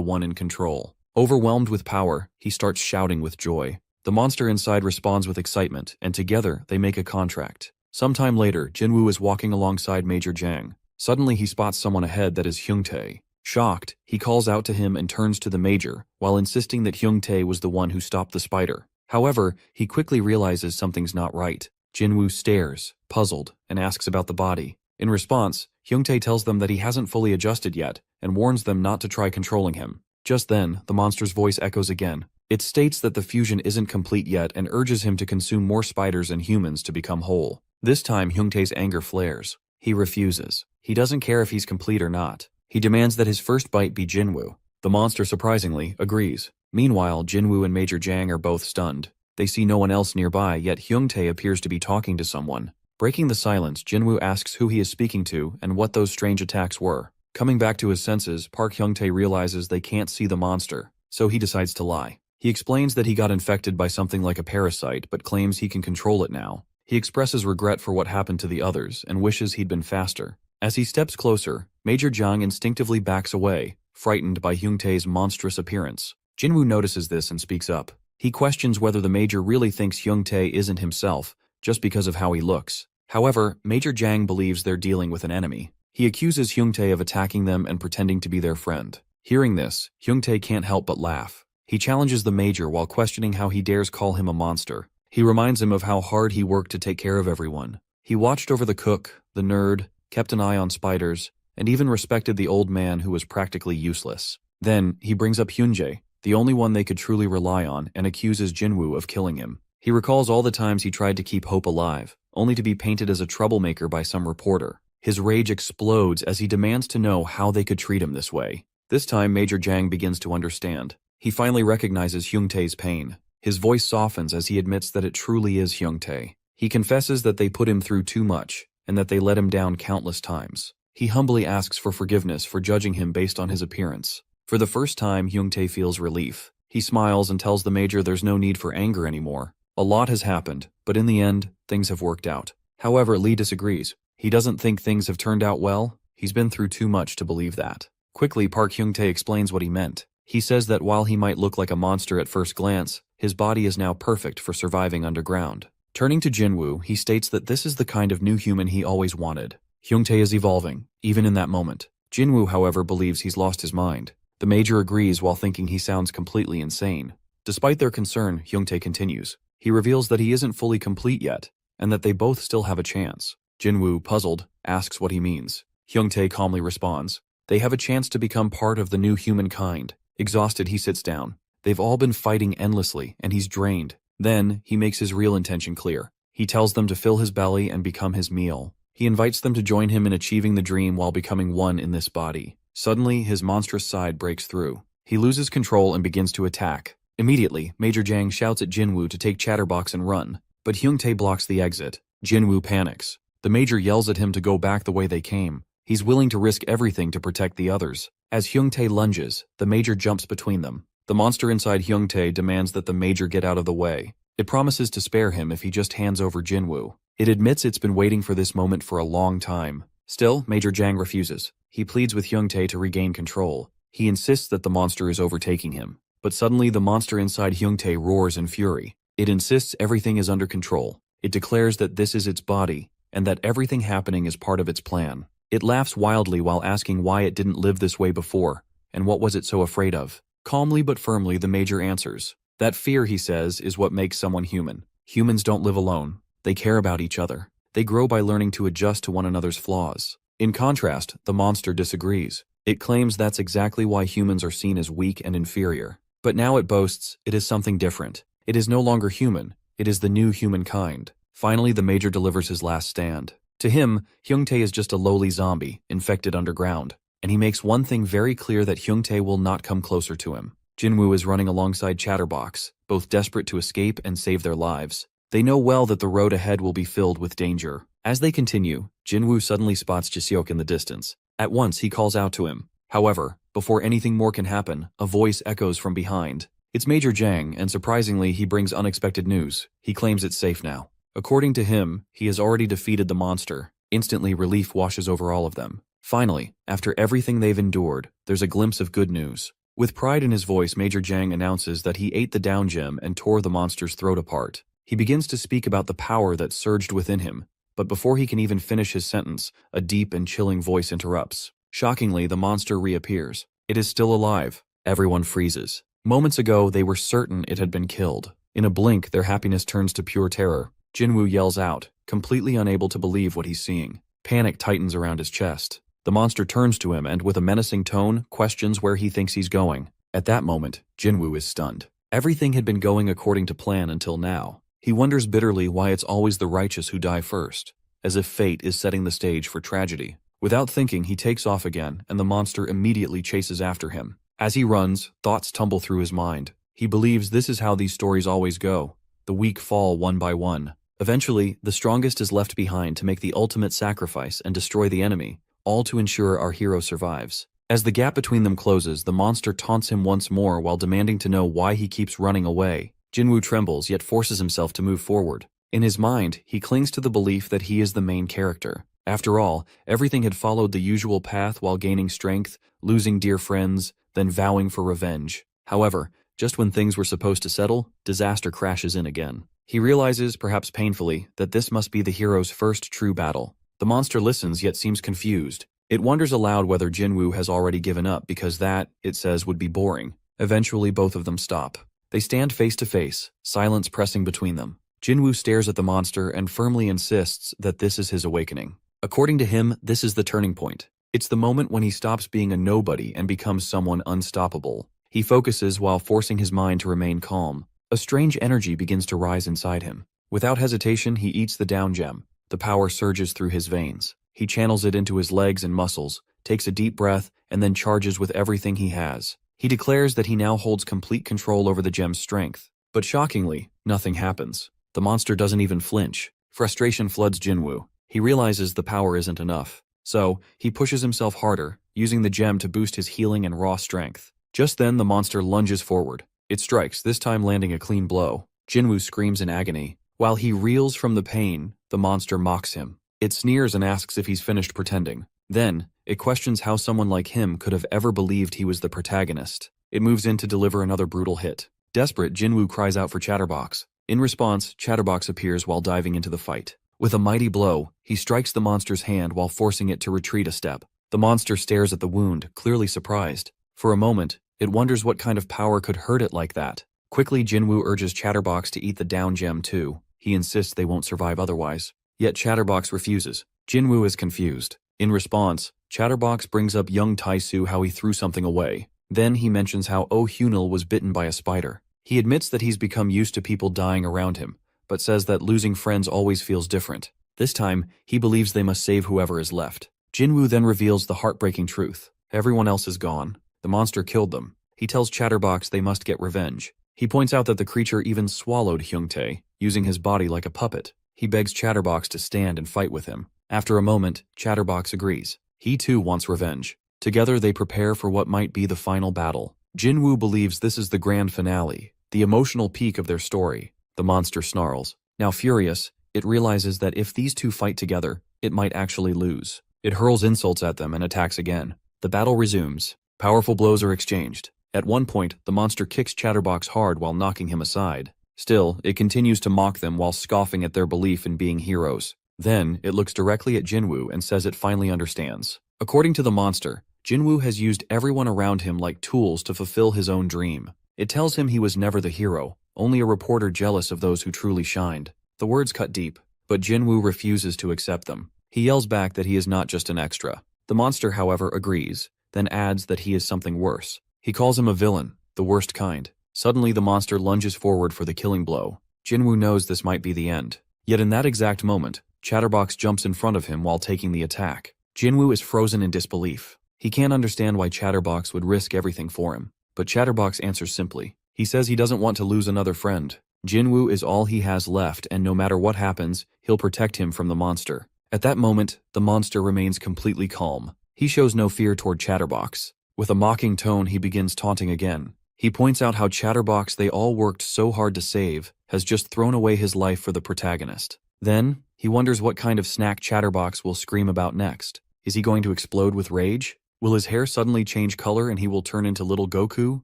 Speaker 1: one in control. Overwhelmed with power, he starts shouting with joy. The monster inside responds with excitement, and together they make a contract. Sometime later, Jinwoo is walking alongside Major Jang. Suddenly he spots someone ahead that is Hyung-tae. Shocked, he calls out to him and turns to the Major, while insisting that Hyung-tae was the one who stopped the spider. However, he quickly realizes something's not right. Jinwoo stares, puzzled, and asks about the body. In response, Hyung-tae tells them that he hasn't fully adjusted yet, and warns them not to try controlling him. Just then, the monster's voice echoes again. It states that the fusion isn't complete yet and urges him to consume more spiders and humans to become whole. This time, Hyung-tae's anger flares. He refuses. He doesn't care if he's complete or not. He demands that his first bite be Jinwoo. The monster, surprisingly, agrees. Meanwhile, Jinwoo and Major Jang are both stunned. They see no one else nearby, yet Hyung-tae appears to be talking to someone. Breaking the silence, Jinwoo asks who he is speaking to and what those strange attacks were. Coming back to his senses, Park Hyung-tae realizes they can't see the monster, so he decides to lie. He explains that he got infected by something like a parasite, but claims he can control it now. He expresses regret for what happened to the others and wishes he'd been faster. As he steps closer, Major Jang instinctively backs away, frightened by Hyung-tae's monstrous appearance. Jinwoo notices this and speaks up. He questions whether the Major really thinks Hyung-tae isn't himself, just because of how he looks. However, Major Jang believes they're dealing with an enemy. He accuses Hyung-tae of attacking them and pretending to be their friend. Hearing this, Hyung-tae can't help but laugh. He challenges the Major while questioning how he dares call him a monster. He reminds him of how hard he worked to take care of everyone. He watched over the cook, the nerd, kept an eye on spiders, and even respected the old man who was practically useless. Then, he brings up Hyun-jae, the only one they could truly rely on, and accuses Jinwoo of killing him. He recalls all the times he tried to keep hope alive, only to be painted as a troublemaker by some reporter. His rage explodes as he demands to know how they could treat him this way. This time, Major Jang begins to understand. He finally recognizes Hyung-tae's pain. His voice softens as he admits that it truly is Hyung-tae. He confesses that they put him through too much, and that they let him down countless times. He humbly asks for forgiveness for judging him based on his appearance. For the first time, Hyung-tae feels relief. He smiles and tells the Major there's no need for anger anymore. A lot has happened, but in the end, things have worked out. However, Lee disagrees. He doesn't think things have turned out well. He's been through too much to believe that. Quickly, Park Hyung-tae explains what he meant. He says that while he might look like a monster at first glance, his body is now perfect for surviving underground. Turning to Jinwoo, he states that this is the kind of new human he always wanted. Hyung-tae is evolving, even in that moment. Jinwoo, however, believes he's lost his mind. The Major agrees while thinking he sounds completely insane. Despite their concern, Hyung-tae continues. He reveals that he isn't fully complete yet, and that they both still have a chance. Jinwoo, puzzled, asks what he means. Hyung-tae calmly responds. They have a chance to become part of the new humankind. Exhausted, he sits down. They've all been fighting endlessly, and he's drained. Then, he makes his real intention clear. He tells them to fill his belly and become his meal. He invites them to join him in achieving the dream while becoming one in this body. Suddenly, his monstrous side breaks through. He loses control and begins to attack. Immediately, Major Jang shouts at Jinwoo to take Chatterbox and run, but Hyung-tae blocks the exit. Jinwoo panics. The Major yells at him to go back the way they came. He's willing to risk everything to protect the others. As Hyung-tae lunges, the Major jumps between them. The monster inside Hyung-tae demands that the Major get out of the way. It promises to spare him if he just hands over Jinwoo. It admits it's been waiting for this moment for a long time. Still, Major Jang refuses. He pleads with Hyung-tae to regain control. He insists that the monster is overtaking him. But suddenly, the monster inside Hyung-tae roars in fury. It insists everything is under control. It declares that this is its body, and that everything happening is part of its plan. It laughs wildly while asking why it didn't live this way before, and what was it so afraid of. Calmly but firmly, the Major answers. That fear, he says, is what makes someone human. Humans don't live alone. They care about each other. They grow by learning to adjust to one another's flaws. In contrast, the monster disagrees. It claims that's exactly why humans are seen as weak and inferior. But now it boasts it is something different. It is no longer human. It is the new humankind. Finally, the Major delivers his last stand. To him, Hyung-tae is just a lowly zombie, infected underground. And he makes one thing very clear, that Hyung-tae will not come closer to him. Jinwoo is running alongside Chatterbox, both desperate to escape and save their lives. They know well that the road ahead will be filled with danger. As they continue, Jinwoo suddenly spots Jiseok in the distance. At once, he calls out to him. However, before anything more can happen, a voice echoes from behind. It's Major Jang, and surprisingly, he brings unexpected news. He claims it's safe now. According to him, he has already defeated the monster. Instantly, relief washes over all of them. Finally, after everything they've endured, there's a glimpse of good news. With pride in his voice, Major Jang announces that he ate the down gem and tore the monster's throat apart. He begins to speak about the power that surged within him, but before he can even finish his sentence, a deep and chilling voice interrupts. Shockingly, the monster reappears. It is still alive. Everyone freezes. Moments ago, they were certain it had been killed. In a blink, their happiness turns to pure terror. Jinwoo yells out, completely unable to believe what he's seeing. Panic tightens around his chest. The monster turns to him and, with a menacing tone, questions where he thinks he's going. At that moment, Jinwoo is stunned. Everything had been going according to plan until now. He wonders bitterly why it's always the righteous who die first, as if fate is setting the stage for tragedy. Without thinking, he takes off again, and the monster immediately chases after him. As he runs, thoughts tumble through his mind. He believes this is how these stories always go. The weak fall one by one. Eventually, the strongest is left behind to make the ultimate sacrifice and destroy the enemy, all to ensure our hero survives. As the gap between them closes, the monster taunts him once more while demanding to know why he keeps running away. Jinwoo trembles yet forces himself to move forward. In his mind, he clings to the belief that he is the main character. After all, everything had followed the usual path while gaining strength, losing dear friends, then vowing for revenge. However, just when things were supposed to settle, disaster crashes in again. He realizes, perhaps painfully, that this must be the hero's first true battle. The monster listens yet seems confused. It wonders aloud whether Jinwoo has already given up because that, it says, would be boring. Eventually, both of them stop. They stand face to face, silence pressing between them. Jinwoo stares at the monster and firmly insists that this is his awakening. According to him, this is the turning point. It's the moment when he stops being a nobody and becomes someone unstoppable. He focuses while forcing his mind to remain calm. A strange energy begins to rise inside him. Without hesitation, he eats the down gem. The power surges through his veins. He channels it into his legs and muscles, takes a deep breath, and then charges with everything he has. He declares that he now holds complete control over the gem's strength. But shockingly, nothing happens. The monster doesn't even flinch. Frustration floods Jinwoo. He realizes the power isn't enough. So, he pushes himself harder, using the gem to boost his healing and raw strength. Just then, the monster lunges forward. It strikes, this time landing a clean blow. Jinwoo screams in agony. While he reels from the pain, the monster mocks him. It sneers and asks if he's finished pretending. Then, it questions how someone like him could have ever believed he was the protagonist. It moves in to deliver another brutal hit. Desperate, Jinwoo cries out for Chatterbox. In response, Chatterbox appears while diving into the fight. With a mighty blow, he strikes the monster's hand while forcing it to retreat a step. The monster stares at the wound, clearly surprised. For a moment, it wonders what kind of power could hurt it like that. Quickly, Jinwoo urges Chatterbox to eat the down gem too. He insists they won't survive otherwise. Yet Chatterbox refuses. Jinwoo is confused. In response, Chatterbox brings up young Taisu how he threw something away. Then he mentions how Oh Hunil was bitten by a spider. He admits that he's become used to people dying around him, but says that losing friends always feels different. This time, he believes they must save whoever is left. Jinwoo then reveals the heartbreaking truth. Everyone else is gone. The monster killed them. He tells Chatterbox they must get revenge. He points out that the creature even swallowed Hyungtae, using his body like a puppet. He begs Chatterbox to stand and fight with him. After a moment, Chatterbox agrees. He too wants revenge. Together they prepare for what might be the final battle. Jinwoo believes this is the grand finale, the emotional peak of their story. The monster snarls. Now furious, it realizes that if these two fight together, it might actually lose. It hurls insults at them and attacks again. The battle resumes. Powerful blows are exchanged. At one point, the monster kicks Chatterbox hard while knocking him aside. Still, it continues to mock them while scoffing at their belief in being heroes. Then, it looks directly at Jinwoo and says it finally understands. According to the monster, Jinwoo has used everyone around him like tools to fulfill his own dream. It tells him he was never the hero, only a reporter jealous of those who truly shined. The words cut deep, but Jinwoo refuses to accept them. He yells back that he is not just an extra. The monster, however, agrees, then adds that he is something worse. He calls him a villain, the worst kind. Suddenly, the monster lunges forward for the killing blow. Jinwoo knows this might be the end. Yet in that exact moment, Chatterbox jumps in front of him while taking the attack. Jinwoo is frozen in disbelief. He can't understand why Chatterbox would risk everything for him. But Chatterbox answers simply. He says he doesn't want to lose another friend. Jinwoo is all he has left, and no matter what happens, he'll protect him from the monster. At that moment, the monster remains completely calm. He shows no fear toward Chatterbox. With a mocking tone, he begins taunting again. He points out how Chatterbox they all worked so hard to save has just thrown away his life for the protagonist. Then, he wonders what kind of snack Chatterbox will scream about next. Is he going to explode with rage? Will his hair suddenly change color and he will turn into little Goku?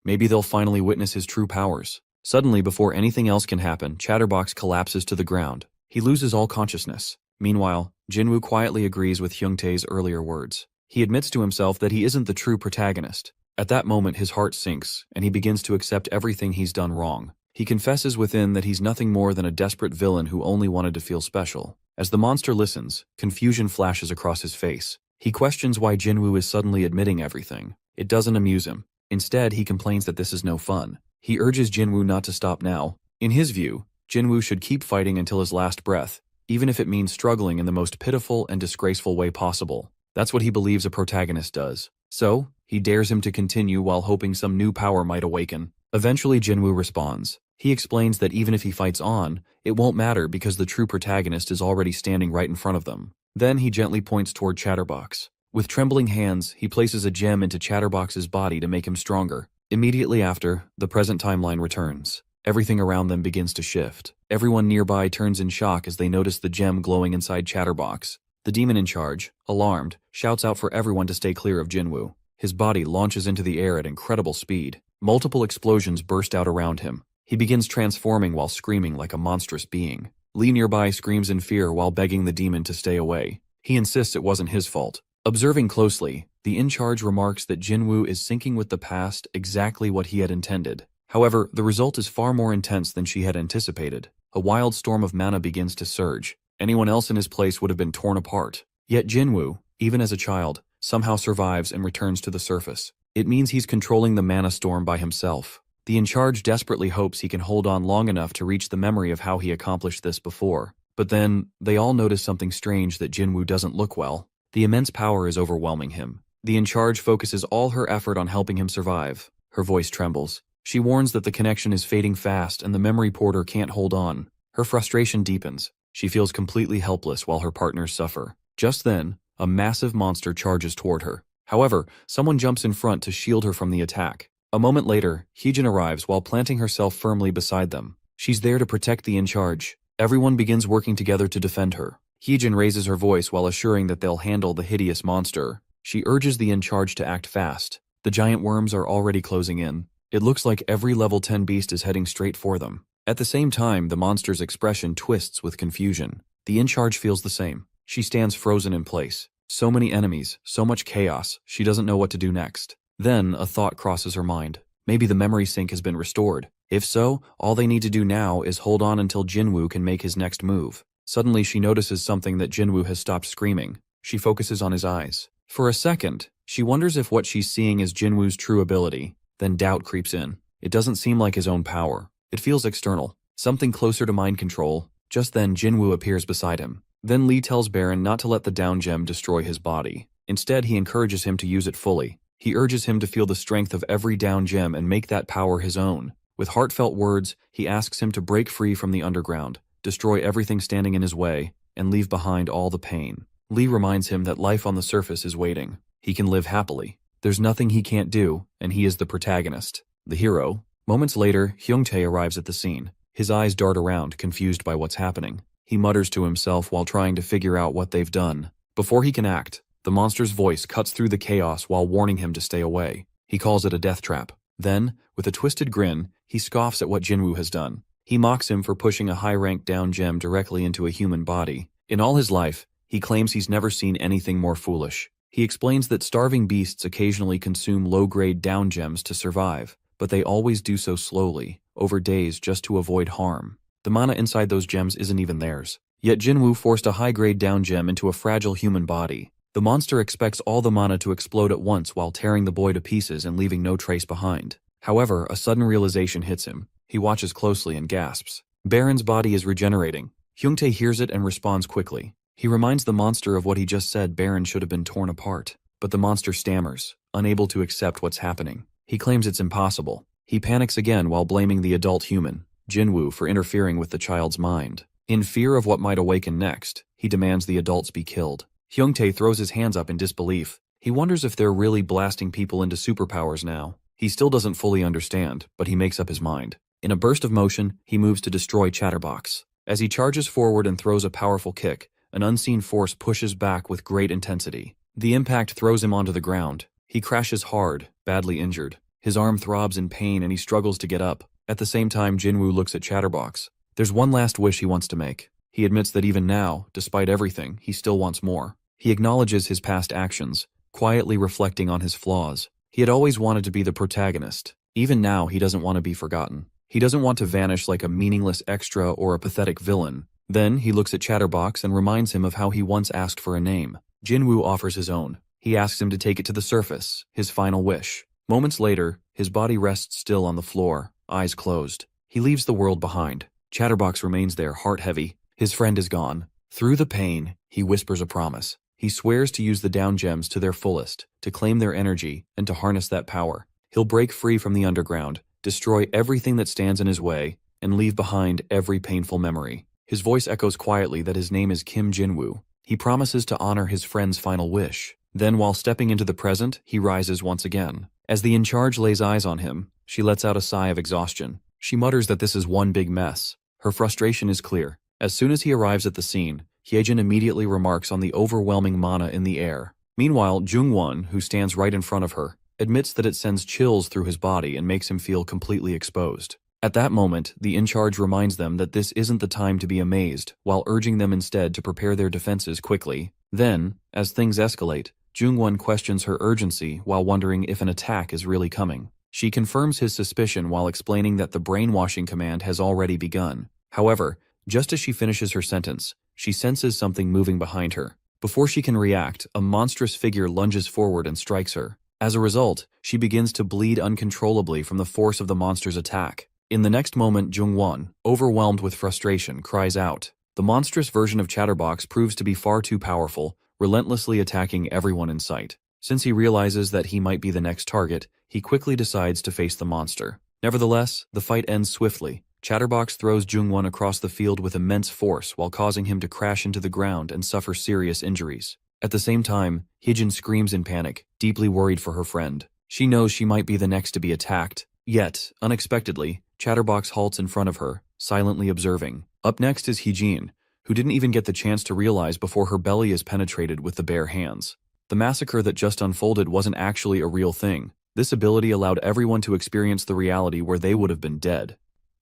Speaker 1: Maybe they'll finally witness his true powers. Suddenly, before anything else can happen, Chatterbox collapses to the ground. He loses all consciousness. Meanwhile, Jinwoo quietly agrees with Hyungtae's earlier words. He admits to himself that he isn't the true protagonist. At that moment his heart sinks, and he begins to accept everything he's done wrong. He confesses within that he's nothing more than a desperate villain who only wanted to feel special. As the monster listens, confusion flashes across his face. He questions why Jinwoo is suddenly admitting everything. It doesn't amuse him. Instead, he complains that this is no fun. He urges Jinwoo not to stop now. In his view, Jinwoo should keep fighting until his last breath, even if it means struggling in the most pitiful and disgraceful way possible. That's what he believes a protagonist does. So, he dares him to continue while hoping some new power might awaken. Eventually Jinwoo responds. He explains that even if he fights on, it won't matter because the true protagonist is already standing right in front of them. Then he gently points toward Chatterbox. With trembling hands, he places a gem into Chatterbox's body to make him stronger. Immediately after, the present timeline returns. Everything around them begins to shift. Everyone nearby turns in shock as they notice the gem glowing inside Chatterbox. The demon in charge, alarmed, shouts out for everyone to stay clear of Jinwoo. His body launches into the air at incredible speed. Multiple explosions burst out around him. He begins transforming while screaming like a monstrous being. Lee nearby screams in fear while begging the demon to stay away. He insists it wasn't his fault. Observing closely, the in-charge remarks that Jinwoo is syncing with the past exactly what he had intended. However, the result is far more intense than she had anticipated. A wild storm of mana begins to surge. Anyone else in his place would have been torn apart. Yet Jinwoo, even as a child, somehow survives and returns to the surface. It means he's controlling the mana storm by himself. The in-charge desperately hopes he can hold on long enough to reach the memory of how he accomplished this before. But then, they all notice something strange that Jinwoo doesn't look well. The immense power is overwhelming him. The in-charge focuses all her effort on helping him survive. Her voice trembles. She warns that the connection is fading fast and the memory porter can't hold on. Her frustration deepens. She feels completely helpless while her partners suffer. Just then, a massive monster charges toward her. However, someone jumps in front to shield her from the attack. A moment later, Heejin arrives while planting herself firmly beside them. She's there to protect the in-charge. Everyone begins working together to defend her. Heejin raises her voice while assuring that they'll handle the hideous monster. She urges the in-charge to act fast. The giant worms are already closing in. It looks like every level 10 beast is heading straight for them. At the same time, the monster's expression twists with confusion. The in-charge feels the same. She stands frozen in place. So many enemies, so much chaos, she doesn't know what to do next. Then, a thought crosses her mind. Maybe the memory sync has been restored. If so, all they need to do now is hold on until Jinwoo can make his next move. Suddenly she notices something that Jinwoo has stopped screaming. She focuses on his eyes. For a second, she wonders if what she's seeing is Jinwoo's true ability. Then doubt creeps in. It doesn't seem like his own power. It feels external. Something closer to mind control. Just then Jinwoo appears beside him. Then Lee tells Baron not to let the down gem destroy his body. Instead, he encourages him to use it fully. He urges him to feel the strength of every down gem and make that power his own. With heartfelt words, he asks him to break free from the underground, destroy everything standing in his way, and leave behind all the pain. Lee reminds him that life on the surface is waiting. He can live happily. There's nothing he can't do, and he is the protagonist, the hero. Moments later, Hyungtae arrives at the scene. His eyes dart around, confused by what's happening. He mutters to himself while trying to figure out what they've done. Before he can act, the monster's voice cuts through the chaos while warning him to stay away. He calls it a death trap. Then, with a twisted grin, he scoffs at what Jinwoo has done. He mocks him for pushing a high-ranked down gem directly into a human body. In all his life, he claims he's never seen anything more foolish. He explains that starving beasts occasionally consume low-grade down gems to survive, but they always do so slowly, over days just to avoid harm. The mana inside those gems isn't even theirs. Yet Jinwoo forced a high-grade down gem into a fragile human body. The monster expects all the mana to explode at once while tearing the boy to pieces and leaving no trace behind. However, a sudden realization hits him. He watches closely and gasps. Baron's body is regenerating. Hyungtae hears it and responds quickly. He reminds the monster of what he just said Baron should have been torn apart. But the monster stammers, unable to accept what's happening. He claims it's impossible. He panics again while blaming the adult human, Jinwoo, for interfering with the child's mind. In fear of what might awaken next, he demands the adults be killed. Hyungtae throws his hands up in disbelief. He wonders if they're really blasting people into superpowers now. He still doesn't fully understand, but he makes up his mind. In a burst of motion, he moves to destroy Chatterbox. As he charges forward and throws a powerful kick, an unseen force pushes back with great intensity. The impact throws him onto the ground. He crashes hard, badly injured. His arm throbs in pain and he struggles to get up. At the same time, Jinwoo looks at Chatterbox. There's one last wish he wants to make. He admits that even now, despite everything, he still wants more. He acknowledges his past actions, quietly reflecting on his flaws. He had always wanted to be the protagonist. Even now, he doesn't want to be forgotten. He doesn't want to vanish like a meaningless extra or a pathetic villain. Then, he looks at Chatterbox and reminds him of how he once asked for a name. Jinwoo offers his own. He asks him to take it to the surface, his final wish. Moments later, his body rests still on the floor, eyes closed. He leaves the world behind. Chatterbox remains there, heart heavy. His friend is gone. Through the pain, he whispers a promise. He swears to use the down gems to their fullest, to claim their energy, and to harness that power. He'll break free from the underground, destroy everything that stands in his way, and leave behind every painful memory. His voice echoes quietly that his name is Kim Jinwoo. He promises to honor his friend's final wish. Then, while stepping into the present, he rises once again. As the in-charge lays eyes on him, she lets out a sigh of exhaustion. She mutters that this is one big mess. Her frustration is clear. As soon as he arrives at the scene, Hyejin immediately remarks on the overwhelming mana in the air. Meanwhile, Jungwon, who stands right in front of her, admits that it sends chills through his body and makes him feel completely exposed. At that moment, the in-charge reminds them that this isn't the time to be amazed, while urging them instead to prepare their defenses quickly. Then, as things escalate, Jungwon questions her urgency while wondering if an attack is really coming. She confirms his suspicion while explaining that the brainwashing command has already begun. However, just as she finishes her sentence, she senses something moving behind her. Before she can react, a monstrous figure lunges forward and strikes her. As a result, she begins to bleed uncontrollably from the force of the monster's attack. In the next moment, Jungwon, overwhelmed with frustration, cries out. The monstrous version of Chatterbox proves to be far too powerful, relentlessly attacking everyone in sight. Since he realizes that he might be the next target, he quickly decides to face the monster. Nevertheless, the fight ends swiftly. Chatterbox throws Jungwon across the field with immense force while causing him to crash into the ground and suffer serious injuries. At the same time, Hyejin screams in panic, deeply worried for her friend. She knows she might be the next to be attacked. Yet, unexpectedly, Chatterbox halts in front of her, silently observing. Up next is Hyejin, who didn't even get the chance to realize before her belly is penetrated with the bare hands. The massacre that just unfolded wasn't actually a real thing. This ability allowed everyone to experience the reality where they would have been dead.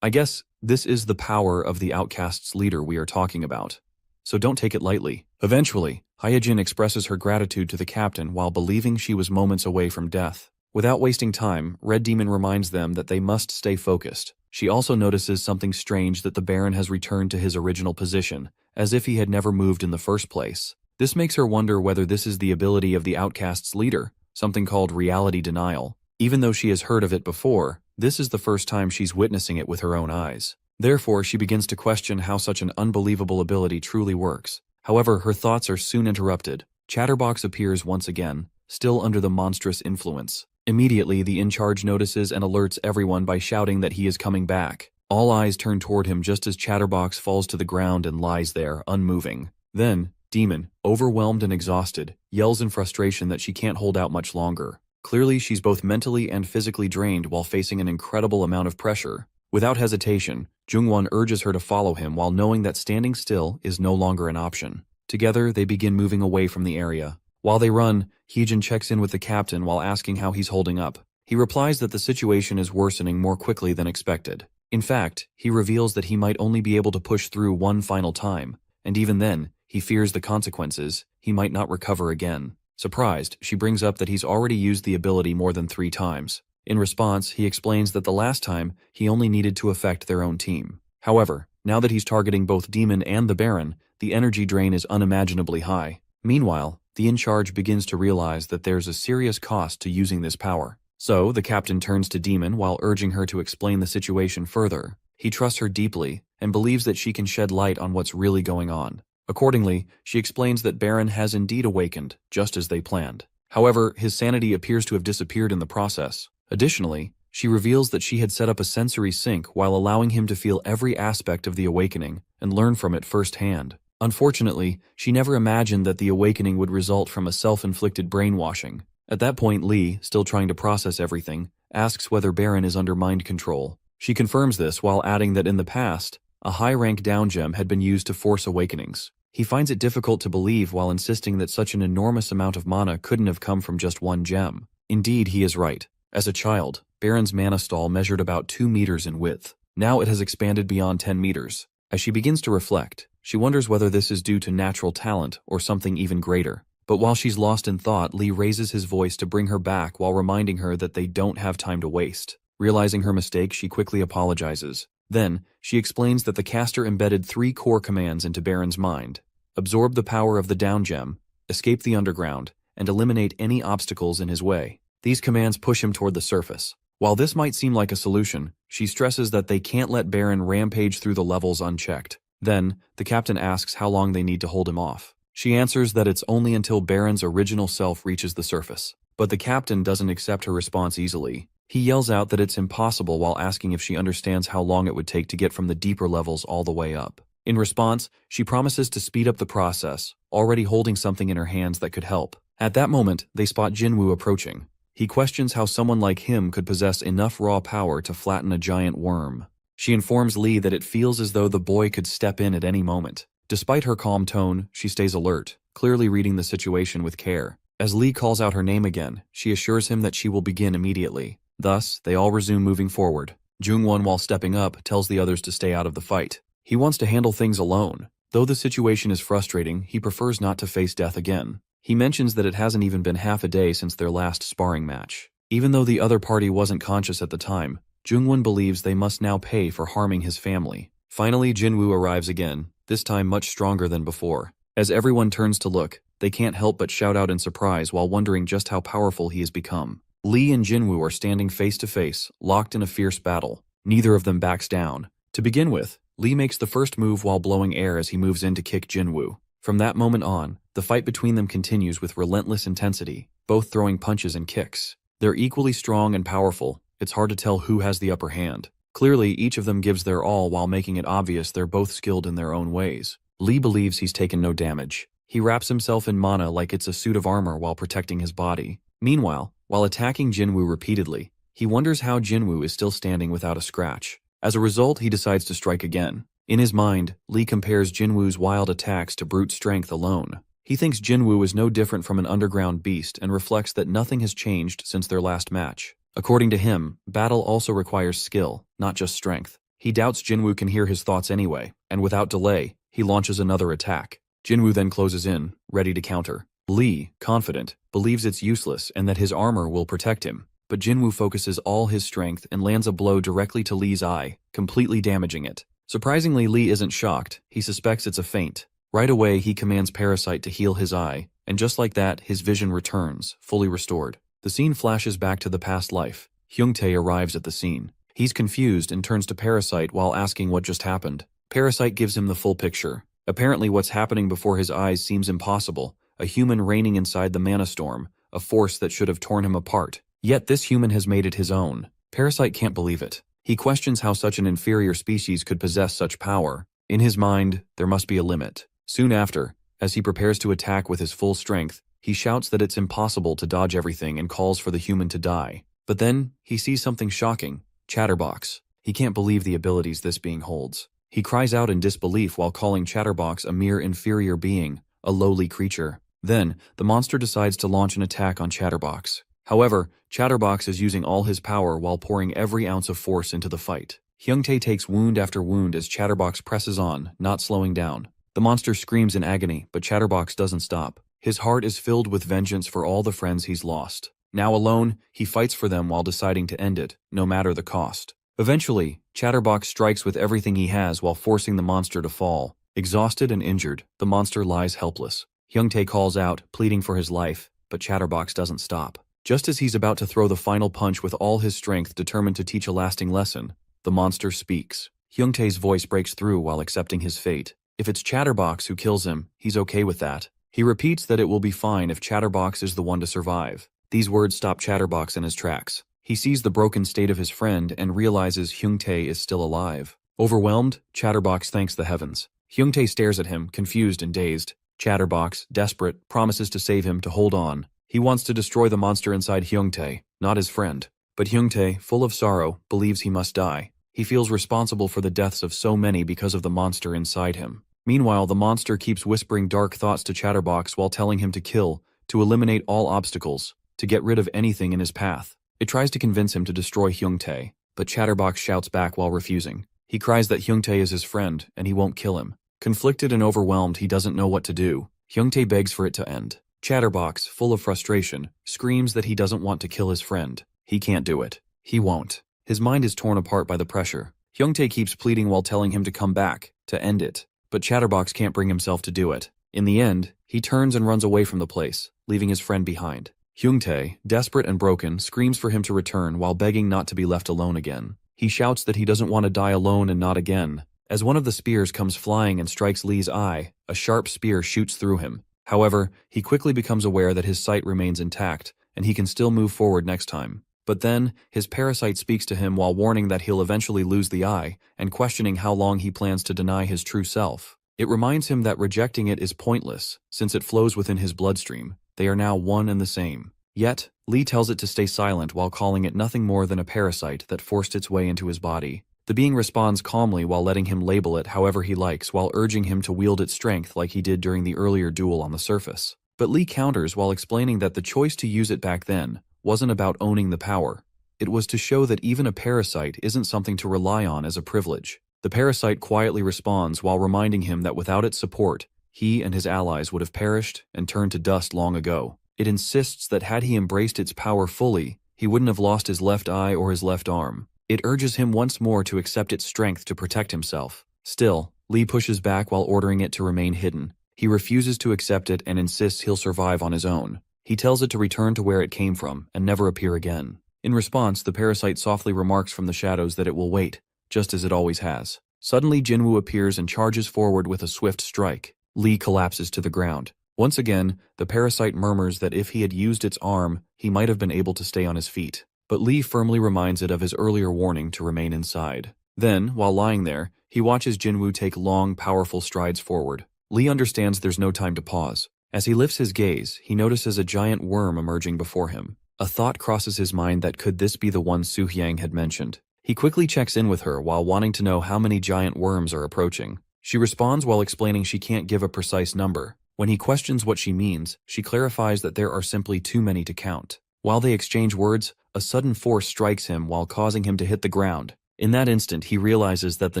Speaker 1: I guess this is the power of the outcast's leader we are talking about. So don't take it lightly. Eventually, Hyejin expresses her gratitude to the captain while believing she was moments away from death. Without wasting time, Red Demon reminds them that they must stay focused. She also notices something strange, that the Baron has returned to his original position, as if he had never moved in the first place. This makes her wonder whether this is the ability of the outcast's leader, something called reality denial. Even though she has heard of it before, this is the first time she's witnessing it with her own eyes. Therefore, she begins to question how such an unbelievable ability truly works. However, her thoughts are soon interrupted. Chatterbox appears once again, still under the monstrous influence. Immediately, the in-charge notices and alerts everyone by shouting that he is coming back. All eyes turn toward him just as Chatterbox falls to the ground and lies there, unmoving. Then, Demon, overwhelmed and exhausted, yells in frustration that she can't hold out much longer. Clearly, she's both mentally and physically drained while facing an incredible amount of pressure. Without hesitation, Jungwon urges her to follow him while knowing that standing still is no longer an option. Together, they begin moving away from the area. While they run, Hyejin checks in with the captain while asking how he's holding up. He replies that the situation is worsening more quickly than expected. In fact, he reveals that he might only be able to push through one final time, and even then, he fears the consequences. He might not recover again. Surprised, she brings up that he's already used the ability more than 3 times. In response, he explains that the last time, he only needed to affect their own team. However, now that he's targeting both Demon and the Baron, the energy drain is unimaginably high. Meanwhile, the in-charge begins to realize that there's a serious cost to using this power. So, the captain turns to Demon while urging her to explain the situation further. He trusts her deeply and believes that she can shed light on what's really going on. Accordingly, she explains that Baron has indeed awakened, just as they planned. However, his sanity appears to have disappeared in the process. Additionally, she reveals that she had set up a sensory sync while allowing him to feel every aspect of the awakening and learn from it firsthand. Unfortunately, she never imagined that the awakening would result from a self-inflicted brainwashing. At that point, Lee, still trying to process everything, asks whether Baron is under mind control. She confirms this while adding that in the past, a high-rank down gem had been used to force awakenings. He finds it difficult to believe while insisting that such an enormous amount of mana couldn't have come from just one gem. Indeed, he is right. As a child, Baron's mana stall measured about 2 meters in width. Now it has expanded beyond 10 meters. As she begins to reflect, she wonders whether this is due to natural talent or something even greater. But while she's lost in thought, Lee raises his voice to bring her back while reminding her that they don't have time to waste. Realizing her mistake, she quickly apologizes. Then, she explains that the caster embedded 3 core commands into Baron's mind: absorb the power of the down gem, escape the underground, and eliminate any obstacles in his way. These commands push him toward the surface. While this might seem like a solution, she stresses that they can't let Baron rampage through the levels unchecked. Then, the captain asks how long they need to hold him off. She answers that it's only until Baron's original self reaches the surface. But the captain doesn't accept her response easily. He yells out that it's impossible while asking if she understands how long it would take to get from the deeper levels all the way up. In response, she promises to speed up the process, already holding something in her hands that could help. At that moment, they spot Jinwoo approaching. He questions how someone like him could possess enough raw power to flatten a giant worm. She informs Lee that it feels as though the boy could step in at any moment. Despite her calm tone, she stays alert, clearly reading the situation with care. As Lee calls out her name again, she assures him that she will begin immediately. Thus, they all resume moving forward. Jungwon, while stepping up, tells the others to stay out of the fight. He wants to handle things alone. Though the situation is frustrating, he prefers not to face death again. He mentions that it hasn't even been half a day since their last sparring match. Even though the other party wasn't conscious at the time, Jungwon believes they must now pay for harming his family. Finally, Jinwoo arrives again, this time much stronger than before. As everyone turns to look, they can't help but shout out in surprise while wondering just how powerful he has become. Lee and Jinwoo are standing face to face, locked in a fierce battle. Neither of them backs down. To begin with, Lee makes the first move while blowing air as he moves in to kick Jinwoo. From that moment on, the fight between them continues with relentless intensity, both throwing punches and kicks. They're equally strong and powerful. It's hard to tell who has the upper hand. Clearly, each of them gives their all while making it obvious they're both skilled in their own ways. Lee believes he's taken no damage. He wraps himself in mana like it's a suit of armor while protecting his body. Meanwhile, while attacking Jinwoo repeatedly, he wonders how Jinwoo is still standing without a scratch. As a result, he decides to strike again. In his mind, Lee compares Jinwoo's wild attacks to brute strength alone. He thinks Jinwoo is no different from an underground beast and reflects that nothing has changed since their last match. According to him, battle also requires skill, not just strength. He doubts Jinwoo can hear his thoughts anyway, and without delay, he launches another attack. Jinwoo then closes in, ready to counter. Lee, confident, believes it's useless and that his armor will protect him. But Jinwoo focuses all his strength and lands a blow directly to Lee's eye, completely damaging it. Surprisingly, Lee isn't shocked. He suspects it's a feint. Right away, he commands Parasite to heal his eye, and just like that, his vision returns, fully restored. The scene flashes back to the past life. Hyungtae arrives at the scene. He's confused and turns to Parasite while asking what just happened. Parasite gives him the full picture. Apparently, what's happening before his eyes seems impossible. A human reigning inside the mana storm, a force that should have torn him apart. Yet this human has made it his own. Parasite can't believe it. He questions how such an inferior species could possess such power. In his mind, there must be a limit. Soon after, as he prepares to attack with his full strength, he shouts that it's impossible to dodge everything and calls for the human to die. But then, he sees something shocking. Chatterbox. He can't believe the abilities this being holds. He cries out in disbelief while calling Chatterbox a mere inferior being, a lowly creature. Then, the monster decides to launch an attack on Chatterbox. However, Chatterbox is using all his power while pouring every ounce of force into the fight. Hyungtae takes wound after wound as Chatterbox presses on, not slowing down. The monster screams in agony, but Chatterbox doesn't stop. His heart is filled with vengeance for all the friends he's lost. Now alone, he fights for them while deciding to end it, no matter the cost. Eventually, Chatterbox strikes with everything he has while forcing the monster to fall. Exhausted and injured, the monster lies helpless. Hyungtae calls out, pleading for his life, but Chatterbox doesn't stop. Just as he's about to throw the final punch with all his strength determined to teach a lasting lesson, the monster speaks. Hyungtae's voice breaks through while accepting his fate. If it's Chatterbox who kills him, he's okay with that. He repeats that it will be fine if Chatterbox is the one to survive. These words stop Chatterbox in his tracks. He sees the broken state of his friend and realizes Hyungtae is still alive. Overwhelmed, Chatterbox thanks the heavens. Hyungtae stares at him, confused and dazed. Chatterbox, desperate, promises to save him to hold on. He wants to destroy the monster inside Hyungtae, not his friend. But Hyungtae, full of sorrow, believes he must die. He feels responsible for the deaths of so many because of the monster inside him. Meanwhile, the monster keeps whispering dark thoughts to Chatterbox while telling him to kill, to eliminate all obstacles, to get rid of anything in his path. It tries to convince him to destroy Hyungtae, but Chatterbox shouts back while refusing. He cries that Hyungtae is his friend, and he won't kill him. Conflicted and overwhelmed, he doesn't know what to do. Hyungtae begs for it to end. Chatterbox, full of frustration, screams that he doesn't want to kill his friend. He can't do it. He won't. His mind is torn apart by the pressure. Hyungtae keeps pleading while telling him to come back, to end it. But Chatterbox can't bring himself to do it. In the end, he turns and runs away from the place, leaving his friend behind. Hyungtae, desperate and broken, screams for him to return while begging not to be left alone again. He shouts that he doesn't want to die alone and not again. As one of the spears comes flying and strikes Lee's eye, a sharp spear shoots through him. However, he quickly becomes aware that his sight remains intact, and he can still move forward next time. But then, his parasite speaks to him while warning that he'll eventually lose the eye, and questioning how long he plans to deny his true self. It reminds him that rejecting it is pointless, since it flows within his bloodstream. They are now one and the same. Yet, Lee tells it to stay silent while calling it nothing more than a parasite that forced its way into his body. The being responds calmly while letting him label it however he likes while urging him to wield its strength like he did during the earlier duel on the surface. But Lee counters while explaining that the choice to use it back then wasn't about owning the power. It was to show that even a parasite isn't something to rely on as a privilege. The parasite quietly responds while reminding him that without its support, he and his allies would have perished and turned to dust long ago. It insists that had he embraced its power fully, he wouldn't have lost his left eye or his left arm. It urges him once more to accept its strength to protect himself. Still, Lee pushes back while ordering it to remain hidden. He refuses to accept it and insists he'll survive on his own. He tells it to return to where it came from and never appear again. In response, the parasite softly remarks from the shadows that it will wait, just as it always has. Suddenly, Jinwoo appears and charges forward with a swift strike. Lee collapses to the ground. Once again, the parasite murmurs that if he had used its arm, he might have been able to stay on his feet. But Lee firmly reminds it of his earlier warning to remain inside. Then, while lying there, he watches Jinwoo take long, powerful strides forward. Lee understands there's no time to pause. As he lifts his gaze, he notices a giant worm emerging before him. A thought crosses his mind that could this be the one Soo-hyang had mentioned. He quickly checks in with her while wanting to know how many giant worms are approaching. She responds while explaining she can't give a precise number. When he questions what she means, she clarifies that there are simply too many to count. While they exchange words, a sudden force strikes him while causing him to hit the ground. In that instant, he realizes that the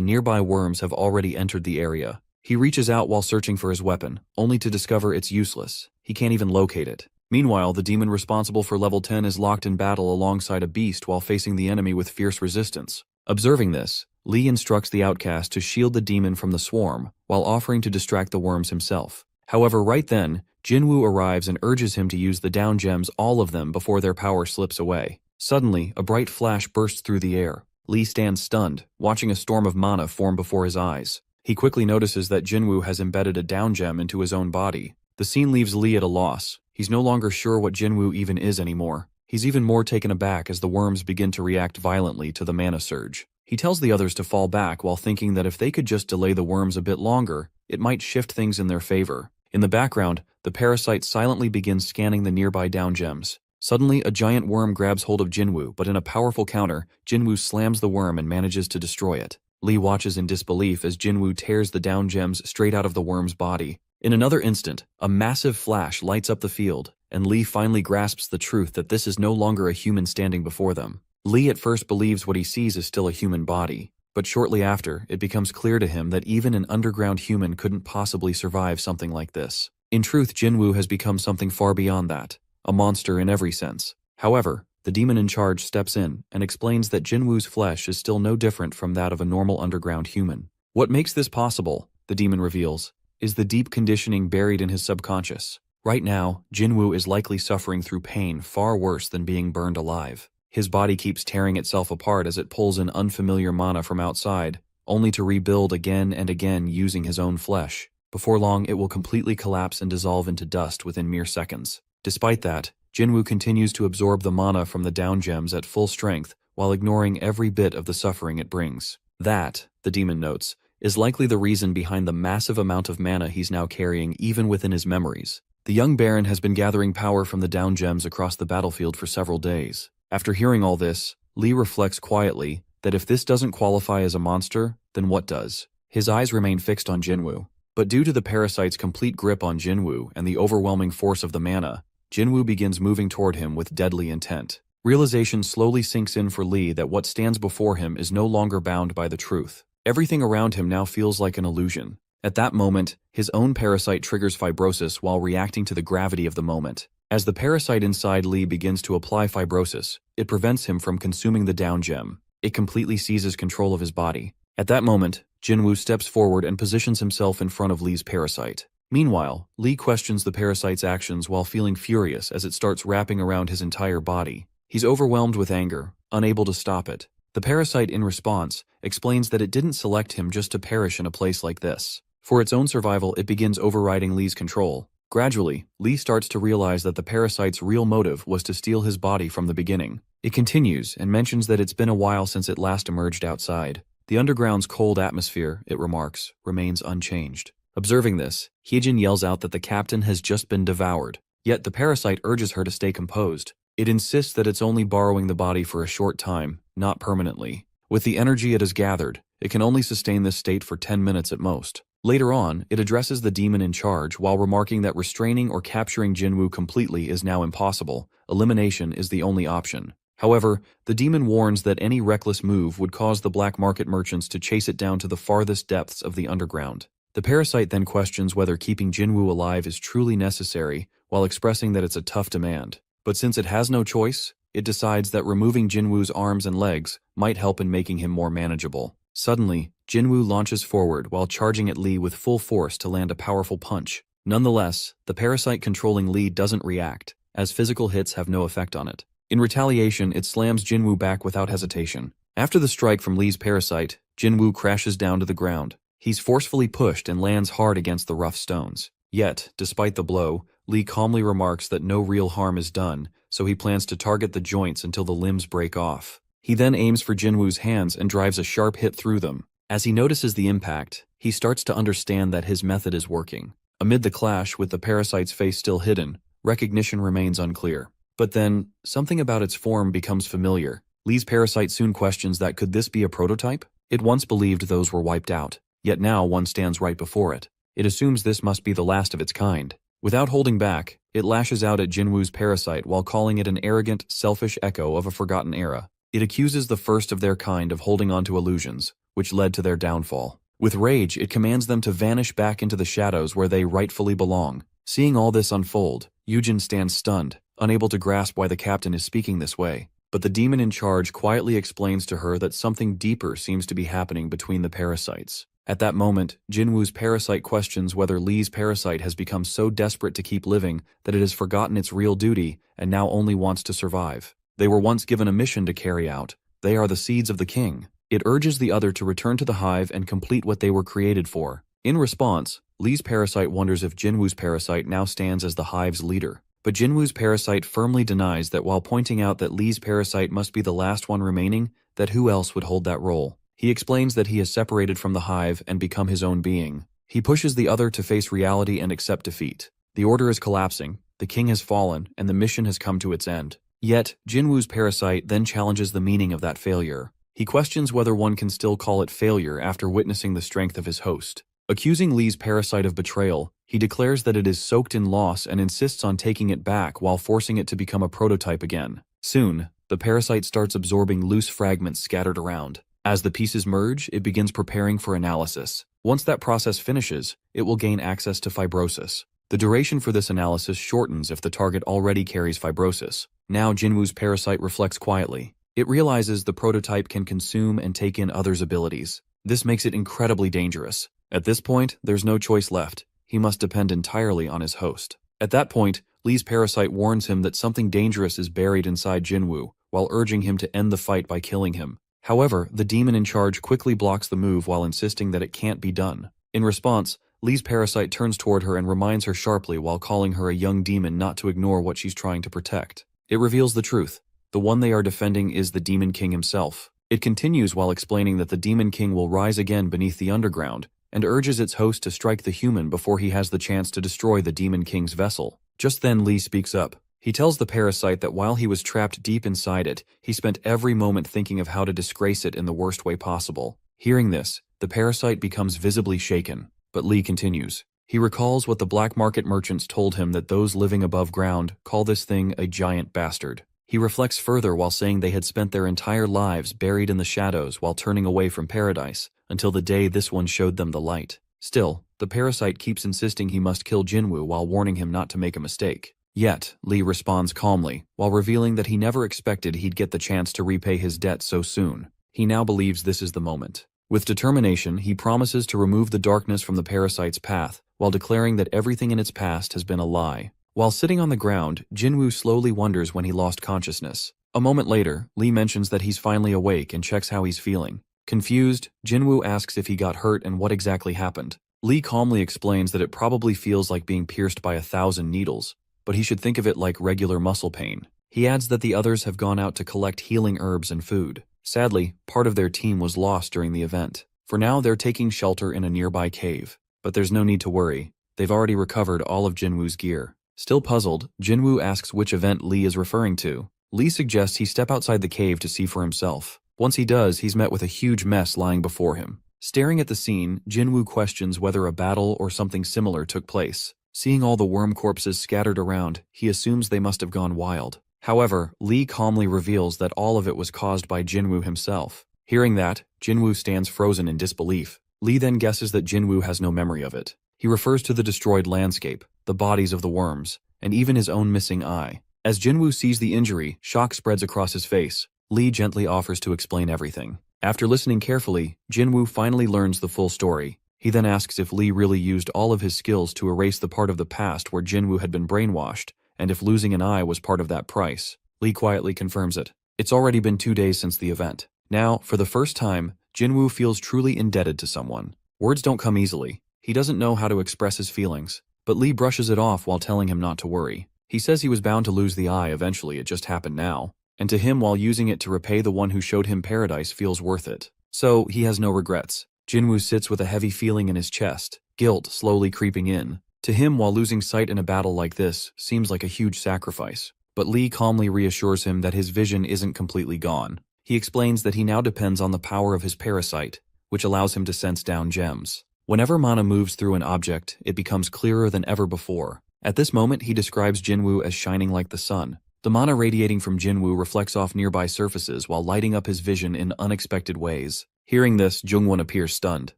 Speaker 1: nearby worms have already entered the area. He reaches out while searching for his weapon, only to discover it's useless. He can't even locate it. Meanwhile, the demon responsible for level 10 is locked in battle alongside a beast while facing the enemy with fierce resistance. Observing this, Lee instructs the outcast to shield the demon from the swarm, while offering to distract the worms himself. However, right then, Jinwoo arrives and urges him to use the down gems, all of them, before their power slips away. Suddenly, a bright flash bursts through the air. Lee stands stunned, watching a storm of mana form before his eyes. He quickly notices that Jinwoo has embedded a down gem into his own body. The scene leaves Lee at a loss. He's no longer sure what Jinwoo even is anymore. He's even more taken aback as the worms begin to react violently to the mana surge. He tells the others to fall back while thinking that if they could just delay the worms a bit longer, it might shift things in their favor. In the background, the parasite silently begins scanning the nearby down gems. Suddenly, a giant worm grabs hold of Jinwoo, but in a powerful counter, Jinwoo slams the worm and manages to destroy it. Lee watches in disbelief as Jinwoo tears the down gems straight out of the worm's body. In another instant, a massive flash lights up the field, and Lee finally grasps the truth that this is no longer a human standing before them. Lee at first believes what he sees is still a human body, but shortly after, it becomes clear to him that even an underground human couldn't possibly survive something like this. In truth, Jinwoo has become something far beyond that, a monster in every sense. However, the demon in charge steps in and explains that Jinwoo's flesh is still no different from that of a normal underground human. What makes this possible, the demon reveals, is the deep conditioning buried in his subconscious. Right now, Jinwoo is likely suffering through pain far worse than being burned alive. His body keeps tearing itself apart as it pulls in unfamiliar mana from outside, only to rebuild again and again using his own flesh. Before long, it will completely collapse and dissolve into dust within mere seconds. Despite that, Jinwoo continues to absorb the mana from the down gems at full strength while ignoring every bit of the suffering it brings. That, the demon notes, is likely the reason behind the massive amount of mana he's now carrying even within his memories. The young Baron has been gathering power from the down gems across the battlefield for several days. After hearing all this, Lee reflects quietly that if this doesn't qualify as a monster, then what does? His eyes remain fixed on Jinwoo. But due to the parasite's complete grip on Jinwoo and the overwhelming force of the mana, Jinwoo begins moving toward him with deadly intent. Realization slowly sinks in for Lee that what stands before him is no longer bound by the truth. Everything around him now feels like an illusion. At that moment, his own parasite triggers fibrosis while reacting to the gravity of the moment. As the parasite inside Lee begins to apply fibrosis, it prevents him from consuming the down gem. It completely seizes control of his body. At that moment, Jinwoo steps forward and positions himself in front of Lee's parasite. Meanwhile, Lee questions the parasite's actions while feeling furious as it starts wrapping around his entire body. He's overwhelmed with anger, unable to stop it. The parasite, in response, explains that it didn't select him just to perish in a place like this. For its own survival, it begins overriding Lee's control. Gradually, Lee starts to realize that the parasite's real motive was to steal his body from the beginning. It continues and mentions that it's been a while since it last emerged outside. The underground's cold atmosphere, it remarks, remains unchanged. Observing this, Hyejin yells out that the captain has just been devoured. Yet the parasite urges her to stay composed. It insists that it's only borrowing the body for a short time, not permanently. With the energy it has gathered, it can only sustain this state for 10 minutes at most. Later on, it addresses the demon in charge while remarking that restraining or capturing Jinwoo completely is now impossible. Elimination is the only option. However, the demon warns that any reckless move would cause the black market merchants to chase it down to the farthest depths of the underground. The parasite then questions whether keeping Jinwoo alive is truly necessary, while expressing that it's a tough demand. But since it has no choice, it decides that removing Jinwoo's arms and legs might help in making him more manageable. Suddenly, Jinwoo launches forward while charging at Lee with full force to land a powerful punch. Nonetheless, the parasite controlling Lee doesn't react, as physical hits have no effect on it. In retaliation, it slams Jinwoo back without hesitation. After the strike from Lee's parasite, Jinwoo crashes down to the ground. He's forcefully pushed and lands hard against the rough stones. Yet, despite the blow, Lee calmly remarks that no real harm is done, so he plans to target the joints until the limbs break off. He then aims for Jinwoo's hands and drives a sharp hit through them. As he notices the impact, he starts to understand that his method is working. Amid the clash, with the parasite's face still hidden, recognition remains unclear. But then, something about its form becomes familiar. Lee's parasite soon questions that could this be a prototype? It once believed those were wiped out, yet now one stands right before it. It assumes this must be the last of its kind. Without holding back, it lashes out at Jinwoo's parasite while calling it an arrogant, selfish echo of a forgotten era. It accuses the first of their kind of holding on to illusions, which led to their downfall. With rage, it commands them to vanish back into the shadows where they rightfully belong. Seeing all this unfold, Hyejin stands stunned, unable to grasp why the captain is speaking this way. But the demon in charge quietly explains to her that something deeper seems to be happening between the parasites. At that moment, Jinwoo's parasite questions whether Lee's parasite has become so desperate to keep living that it has forgotten its real duty and now only wants to survive. They were once given a mission to carry out. They are the seeds of the king. It urges the other to return to the hive and complete what they were created for. In response, Lee's parasite wonders if Jinwoo's parasite now stands as the hive's leader. But Jinwoo's parasite firmly denies that, while pointing out that Lee's parasite must be the last one remaining, that who else would hold that role. He explains that he has separated from the hive and become his own being. He pushes the other to face reality and accept defeat. The order is collapsing, the king has fallen, and the mission has come to its end. Yet, Jinwoo's parasite then challenges the meaning of that failure. He questions whether one can still call it failure after witnessing the strength of his host. Accusing Lee's parasite of betrayal, he declares that it is soaked in loss and insists on taking it back while forcing it to become a prototype again. Soon, the parasite starts absorbing loose fragments scattered around. As the pieces merge, it begins preparing for analysis. Once that process finishes, it will gain access to fibrosis. The duration for this analysis shortens if the target already carries fibrosis. Now Jinwoo's parasite reflects quietly. It realizes the prototype can consume and take in others' abilities. This makes it incredibly dangerous. At this point, there's no choice left. He must depend entirely on his host. At that point, Lee's parasite warns him that something dangerous is buried inside Jinwoo, while urging him to end the fight by killing him. However, the demon in charge quickly blocks the move while insisting that it can't be done. In response, Lee's parasite turns toward her and reminds her sharply while calling her a young demon not to ignore what she's trying to protect. It reveals the truth. The one they are defending is the Demon King himself. It continues while explaining that the Demon King will rise again beneath the underground, and urges its host to strike the human before he has the chance to destroy the Demon King's vessel. Just then Lee speaks up. He tells the parasite that while he was trapped deep inside it, he spent every moment thinking of how to disgrace it in the worst way possible. Hearing this, the parasite becomes visibly shaken, but Lee continues. He recalls what the black market merchants told him, that those living above ground call this thing a giant bastard. He reflects further while saying they had spent their entire lives buried in the shadows while turning away from paradise, until the day this one showed them the light. Still, the parasite keeps insisting he must kill Jinwoo while warning him not to make a mistake. Yet, Lee responds calmly, while revealing that he never expected he'd get the chance to repay his debt so soon. He now believes this is the moment. With determination, he promises to remove the darkness from the parasite's path, while declaring that everything in its past has been a lie. While sitting on the ground, Jinwoo slowly wonders when he lost consciousness. A moment later, Lee mentions that he's finally awake and checks how he's feeling. Confused, Jinwoo asks if he got hurt and what exactly happened. Lee calmly explains that it probably feels like being pierced by 1,000 needles, but he should think of it like regular muscle pain. He adds that the others have gone out to collect healing herbs and food. Sadly, part of their team was lost during the event. For now, they're taking shelter in a nearby cave. But there's no need to worry. They've already recovered all of Jinwoo's gear. Still puzzled, Jinwoo asks which event Lee is referring to. Lee suggests he step outside the cave to see for himself. Once he does, he's met with a huge mess lying before him. Staring at the scene, Jinwoo questions whether a battle or something similar took place. Seeing all the worm corpses scattered around, he assumes they must have gone wild. However, Lee calmly reveals that all of it was caused by Jinwoo himself. Hearing that, Jinwoo stands frozen in disbelief. Lee then guesses that Jinwoo has no memory of it. He refers to the destroyed landscape, the bodies of the worms, and even his own missing eye. As Jinwoo sees the injury, shock spreads across his face. Lee gently offers to explain everything. After listening carefully, Jinwoo finally learns the full story. He then asks if Lee really used all of his skills to erase the part of the past where Jinwoo had been brainwashed, and if losing an eye was part of that price. Lee quietly confirms it. It's already been 2 days since the event. Now, for the first time, Jinwoo feels truly indebted to someone. Words don't come easily. He doesn't know how to express his feelings, but Lee brushes it off while telling him not to worry. He says he was bound to lose the eye eventually, it just happened now. And to him, while using it to repay the one who showed him paradise feels worth it. So, he has no regrets. Jinwoo sits with a heavy feeling in his chest, guilt slowly creeping in. To him, while losing sight in a battle like this seems like a huge sacrifice. But Lee calmly reassures him that his vision isn't completely gone. He explains that he now depends on the power of his parasite, which allows him to sense down gems. Whenever mana moves through an object, it becomes clearer than ever before. At this moment, he describes Jinwoo as shining like the sun. The mana radiating from Jinwoo reflects off nearby surfaces while lighting up his vision in unexpected ways. Hearing this, Jungwon appears stunned.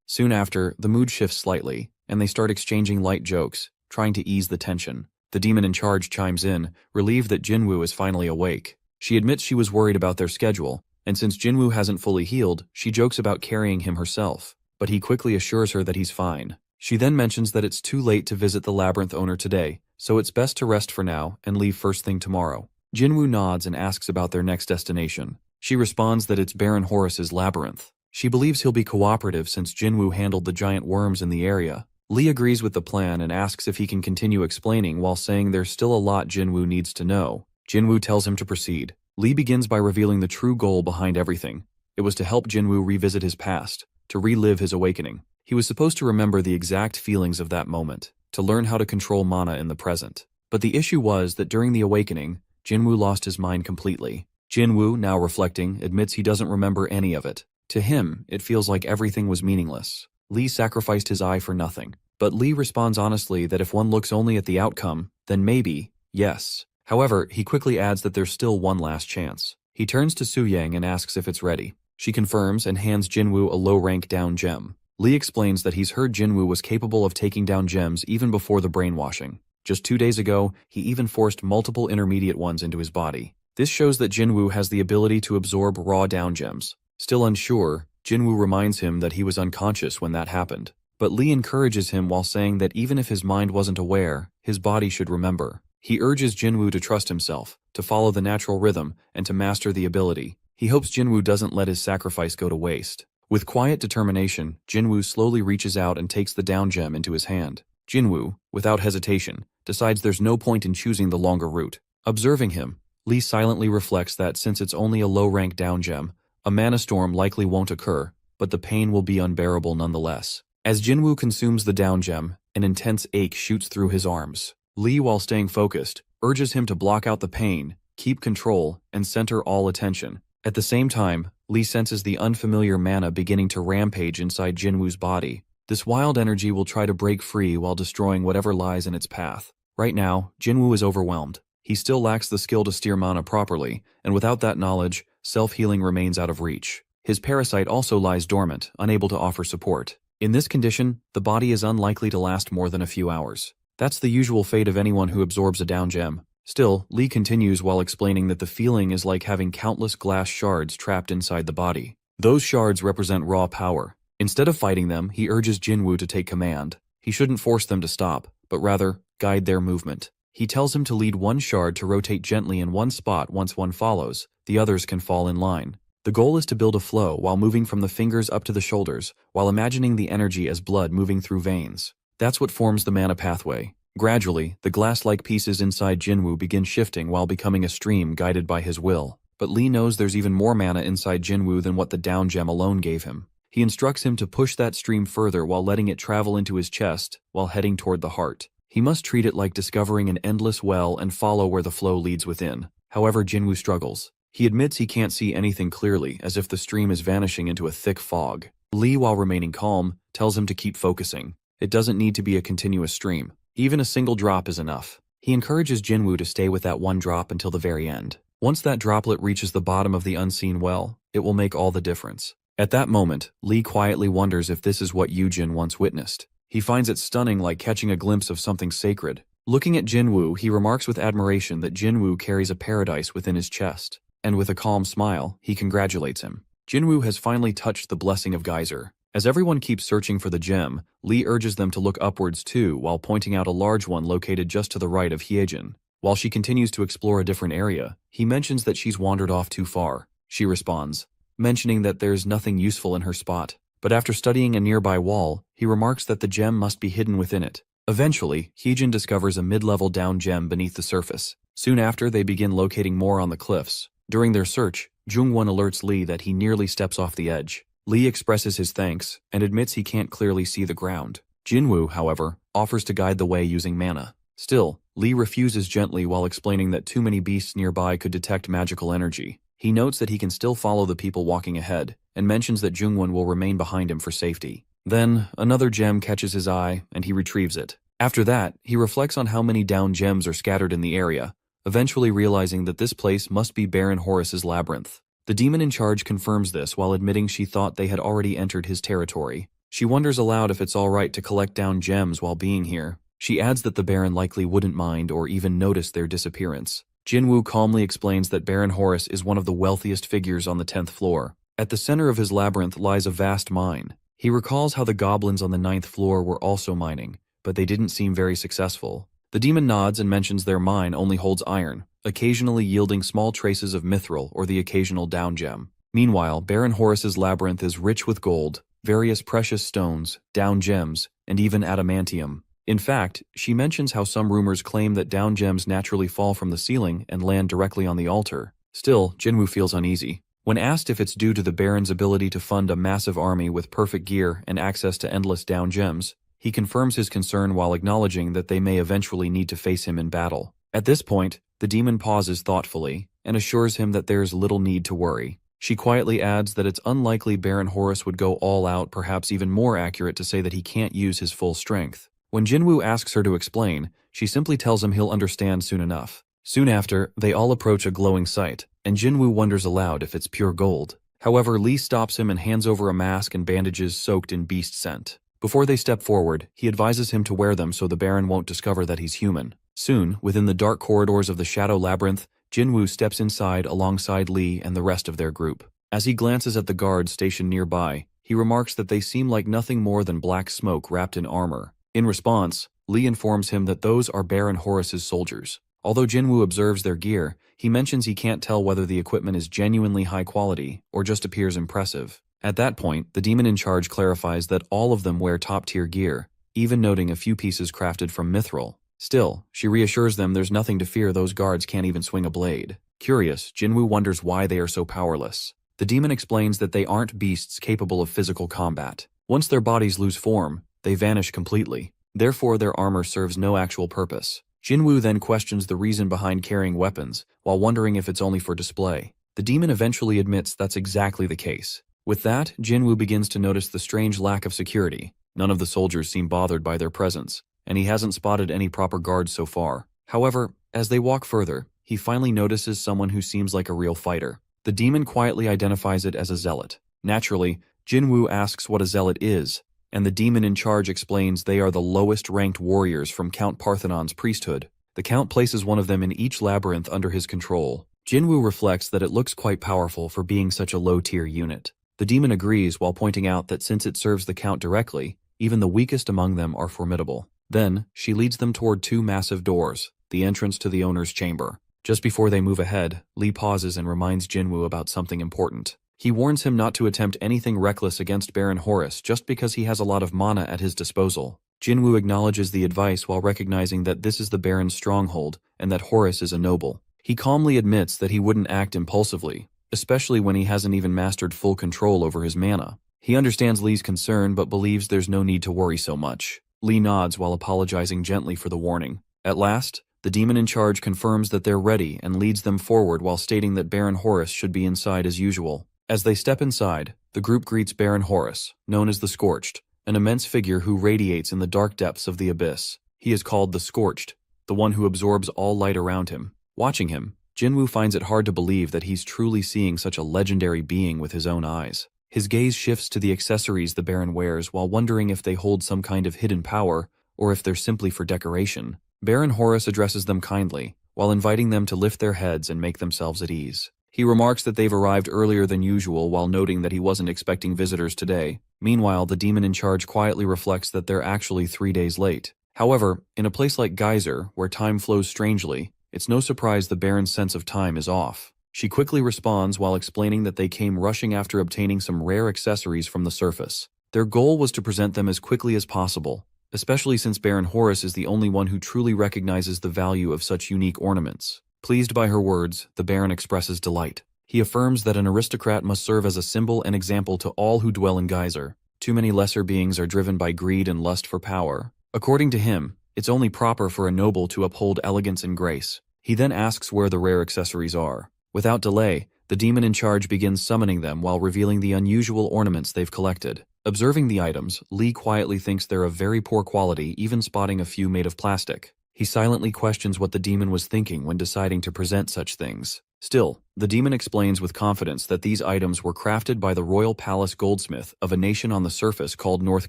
Speaker 1: Soon after, the mood shifts slightly, and they start exchanging light jokes, trying to ease the tension. The demon in charge chimes in, relieved that Jinwoo is finally awake. She admits she was worried about their schedule, and since Jinwoo hasn't fully healed, she jokes about carrying him herself. But he quickly assures her that he's fine. She then mentions that it's too late to visit the labyrinth owner today, so it's best to rest for now and leave first thing tomorrow. Jinwoo nods and asks about their next destination. She responds that it's Baron Horus's labyrinth. She believes he'll be cooperative since Jinwoo handled the giant worms in the area. Lee agrees with the plan and asks if he can continue explaining while saying there's still a lot Jinwoo needs to know. Jinwoo tells him to proceed. Lee begins by revealing the true goal behind everything. It was to help Jinwoo revisit his past, to relive his awakening. He was supposed to remember the exact feelings of that moment, to learn how to control mana in the present. But the issue was that during the awakening, Jinwoo lost his mind completely. Jinwoo, now reflecting, admits he doesn't remember any of it. To him, it feels like everything was meaningless. Lee sacrificed his eye for nothing. But Lee responds honestly that if one looks only at the outcome, then maybe, yes. However, he quickly adds that there's still one last chance. He turns to Su-Yang and asks if it's ready. She confirms and hands Jinwoo a low-rank down gem. Lee explains that he's heard Jinwoo was capable of taking down gems even before the brainwashing. Just 2 days ago, he even forced multiple intermediate ones into his body. This shows that Jinwoo has the ability to absorb raw down gems. Still unsure, Jinwoo reminds him that he was unconscious when that happened. But Lee encourages him while saying that even if his mind wasn't aware, his body should remember. He urges Jinwoo to trust himself, to follow the natural rhythm, and to master the ability. He hopes Jinwoo doesn't let his sacrifice go to waste. With quiet determination, Jinwoo slowly reaches out and takes the down gem into his hand. Jinwoo, without hesitation, decides there's no point in choosing the longer route. Observing him, Lee silently reflects that since it's only a low-rank down gem, a mana storm likely won't occur, but the pain will be unbearable nonetheless. As Jinwoo consumes the down gem, an intense ache shoots through his arms. Lee, while staying focused, urges him to block out the pain, keep control, and center all attention. At the same time, Lee senses the unfamiliar mana beginning to rampage inside Jinwoo's body. This wild energy will try to break free while destroying whatever lies in its path. Right now, Jinwoo is overwhelmed. He still lacks the skill to steer mana properly, and without that knowledge, self-healing remains out of reach. His parasite also lies dormant, unable to offer support. In this condition, the body is unlikely to last more than a few hours. That's the usual fate of anyone who absorbs a down gem. Still, Lee continues while explaining that the feeling is like having countless glass shards trapped inside the body. Those shards represent raw power. Instead of fighting them, he urges Jinwoo to take command. He shouldn't force them to stop, but rather, guide their movement. He tells him to lead one shard to rotate gently in one spot. Once one follows, the others can fall in line. The goal is to build a flow while moving from the fingers up to the shoulders, while imagining the energy as blood moving through veins. That's what forms the mana pathway. Gradually, the glass-like pieces inside Jinwoo begin shifting while becoming a stream guided by his will. But Lee knows there's even more mana inside Jinwoo than what the down gem alone gave him. He instructs him to push that stream further while letting it travel into his chest, while heading toward the heart. He must treat it like discovering an endless well and follow where the flow leads within. However, Jinwoo struggles. He admits he can't see anything clearly, as if the stream is vanishing into a thick fog. Lee, while remaining calm, tells him to keep focusing. It doesn't need to be a continuous stream. Even a single drop is enough. He encourages Jinwoo to stay with that one drop until the very end. Once that droplet reaches the bottom of the unseen well, it will make all the difference. At that moment, Lee quietly wonders if this is what Yujin once witnessed. He finds it stunning, like catching a glimpse of something sacred. Looking at Jinwoo, he remarks with admiration that Jinwoo carries a paradise within his chest. And with a calm smile, he congratulates him. Jinwoo has finally touched the blessing of Geyser. As everyone keeps searching for the gem, Lee urges them to look upwards too, while pointing out a large one located just to the right of Hyejin. While she continues to explore a different area, he mentions that she's wandered off too far. She responds, mentioning that there's nothing useful in her spot. But after studying a nearby wall, he remarks that the gem must be hidden within it. Eventually, Hyejin discovers a mid-level down gem beneath the surface. Soon after, they begin locating more on the cliffs. During their search, Jungwon alerts Lee that he nearly steps off the edge. Lee expresses his thanks and admits he can't clearly see the ground. Jinwoo, however, offers to guide the way using mana. Still, Lee refuses gently while explaining that too many beasts nearby could detect magical energy. He notes that he can still follow the people walking ahead, and mentions that Jungwon will remain behind him for safety. Then, another gem catches his eye, and he retrieves it. After that, he reflects on how many down gems are scattered in the area, eventually realizing that this place must be Baron Horus's labyrinth. The demon in charge confirms this while admitting she thought they had already entered his territory. She wonders aloud if it's alright to collect down gems while being here. She adds that the Baron likely wouldn't mind or even notice their disappearance. Jinwoo calmly explains that Baron Horus is one of the wealthiest figures on the 10th floor. At the center of his labyrinth lies a vast mine. He recalls how the goblins on the 9th floor were also mining, but they didn't seem very successful. The demon nods and mentions their mine only holds iron, occasionally yielding small traces of mithril or the occasional down gem. Meanwhile, Baron Horus's labyrinth is rich with gold, various precious stones, down gems, and even adamantium. In fact, she mentions how some rumors claim that down gems naturally fall from the ceiling and land directly on the altar. Still, Jinwoo feels uneasy. When asked if it's due to the Baron's ability to fund a massive army with perfect gear and access to endless down gems, he confirms his concern while acknowledging that they may eventually need to face him in battle. At this point, the demon pauses thoughtfully and assures him that there's little need to worry. She quietly adds that it's unlikely Baron Horus would go all out, perhaps even more accurate to say that he can't use his full strength. When Jinwoo asks her to explain, she simply tells him he'll understand soon enough. Soon after, they all approach a glowing sight, and Jinwoo wonders aloud if it's pure gold. However, Lee stops him and hands over a mask and bandages soaked in beast scent. Before they step forward, he advises him to wear them so the Baron won't discover that he's human. Soon, within the dark corridors of the Shadow Labyrinth, Jinwoo steps inside alongside Lee and the rest of their group. As he glances at the guards stationed nearby, he remarks that they seem like nothing more than black smoke wrapped in armor. In response, Lee informs him that those are Baron Horus's soldiers. Although Jinwoo observes their gear, he mentions he can't tell whether the equipment is genuinely high quality or just appears impressive. At that point, the demon in charge clarifies that all of them wear top-tier gear, even noting a few pieces crafted from mithril. Still, she reassures them there's nothing to fear, those guards can't even swing a blade. Curious, Jinwoo wonders why they are so powerless. The demon explains that they aren't beasts capable of physical combat. Once their bodies lose form, they vanish completely. Therefore, their armor serves no actual purpose. Jinwoo then questions the reason behind carrying weapons, while wondering if it's only for display. The demon eventually admits that's exactly the case. With that, Jinwoo begins to notice the strange lack of security. None of the soldiers seem bothered by their presence, and he hasn't spotted any proper guards so far. However, as they walk further, he finally notices someone who seems like a real fighter. The demon quietly identifies it as a zealot. Naturally, Jinwoo asks what a zealot is, and the demon in charge explains they are the lowest-ranked warriors from Count Parthenon's priesthood. The Count places one of them in each labyrinth under his control. Jinwoo reflects that it looks quite powerful for being such a low-tier unit. The demon agrees while pointing out that since it serves the Count directly, even the weakest among them are formidable. Then, she leads them toward two massive doors, the entrance to the owner's chamber. Just before they move ahead, Lee pauses and reminds Jinwoo about something important. He warns him not to attempt anything reckless against Baron Horus just because he has a lot of mana at his disposal. Jinwoo acknowledges the advice while recognizing that this is the Baron's stronghold and that Horus is a noble. He calmly admits that he wouldn't act impulsively, especially when he hasn't even mastered full control over his mana. He understands Lee's concern but believes there's no need to worry so much. Lee nods while apologizing gently for the warning. At last, the demon in charge confirms that they're ready and leads them forward while stating that Baron Horus should be inside as usual. As they step inside, the group greets Baron Horus, known as the Scorched, an immense figure who radiates in the dark depths of the abyss. He is called the Scorched, the one who absorbs all light around him. Watching him, Jinwoo finds it hard to believe that he's truly seeing such a legendary being with his own eyes. His gaze shifts to the accessories the Baron wears while wondering if they hold some kind of hidden power or if they're simply for decoration. Baron Horus addresses them kindly, while inviting them to lift their heads and make themselves at ease. He remarks that they've arrived earlier than usual while noting that he wasn't expecting visitors today. Meanwhile, the demon in charge quietly reflects that they're actually 3 days late. However, in a place like Geyser, where time flows strangely, it's no surprise the Baron's sense of time is off. She quickly responds while explaining that they came rushing after obtaining some rare accessories from the surface. Their goal was to present them as quickly as possible, especially since Baron Horus is the only one who truly recognizes the value of such unique ornaments. Pleased by her words, the Baron expresses delight. He affirms that an aristocrat must serve as a symbol and example to all who dwell in Geyser. Too many lesser beings are driven by greed and lust for power. According to him, it's only proper for a noble to uphold elegance and grace. He then asks where the rare accessories are. Without delay, the demon in charge begins summoning them while revealing the unusual ornaments they've collected. Observing the items, Lee quietly thinks they're of very poor quality, even spotting a few made of plastic. He silently questions what the demon was thinking when deciding to present such things. Still, the demon explains with confidence that these items were crafted by the royal palace goldsmith of a nation on the surface called North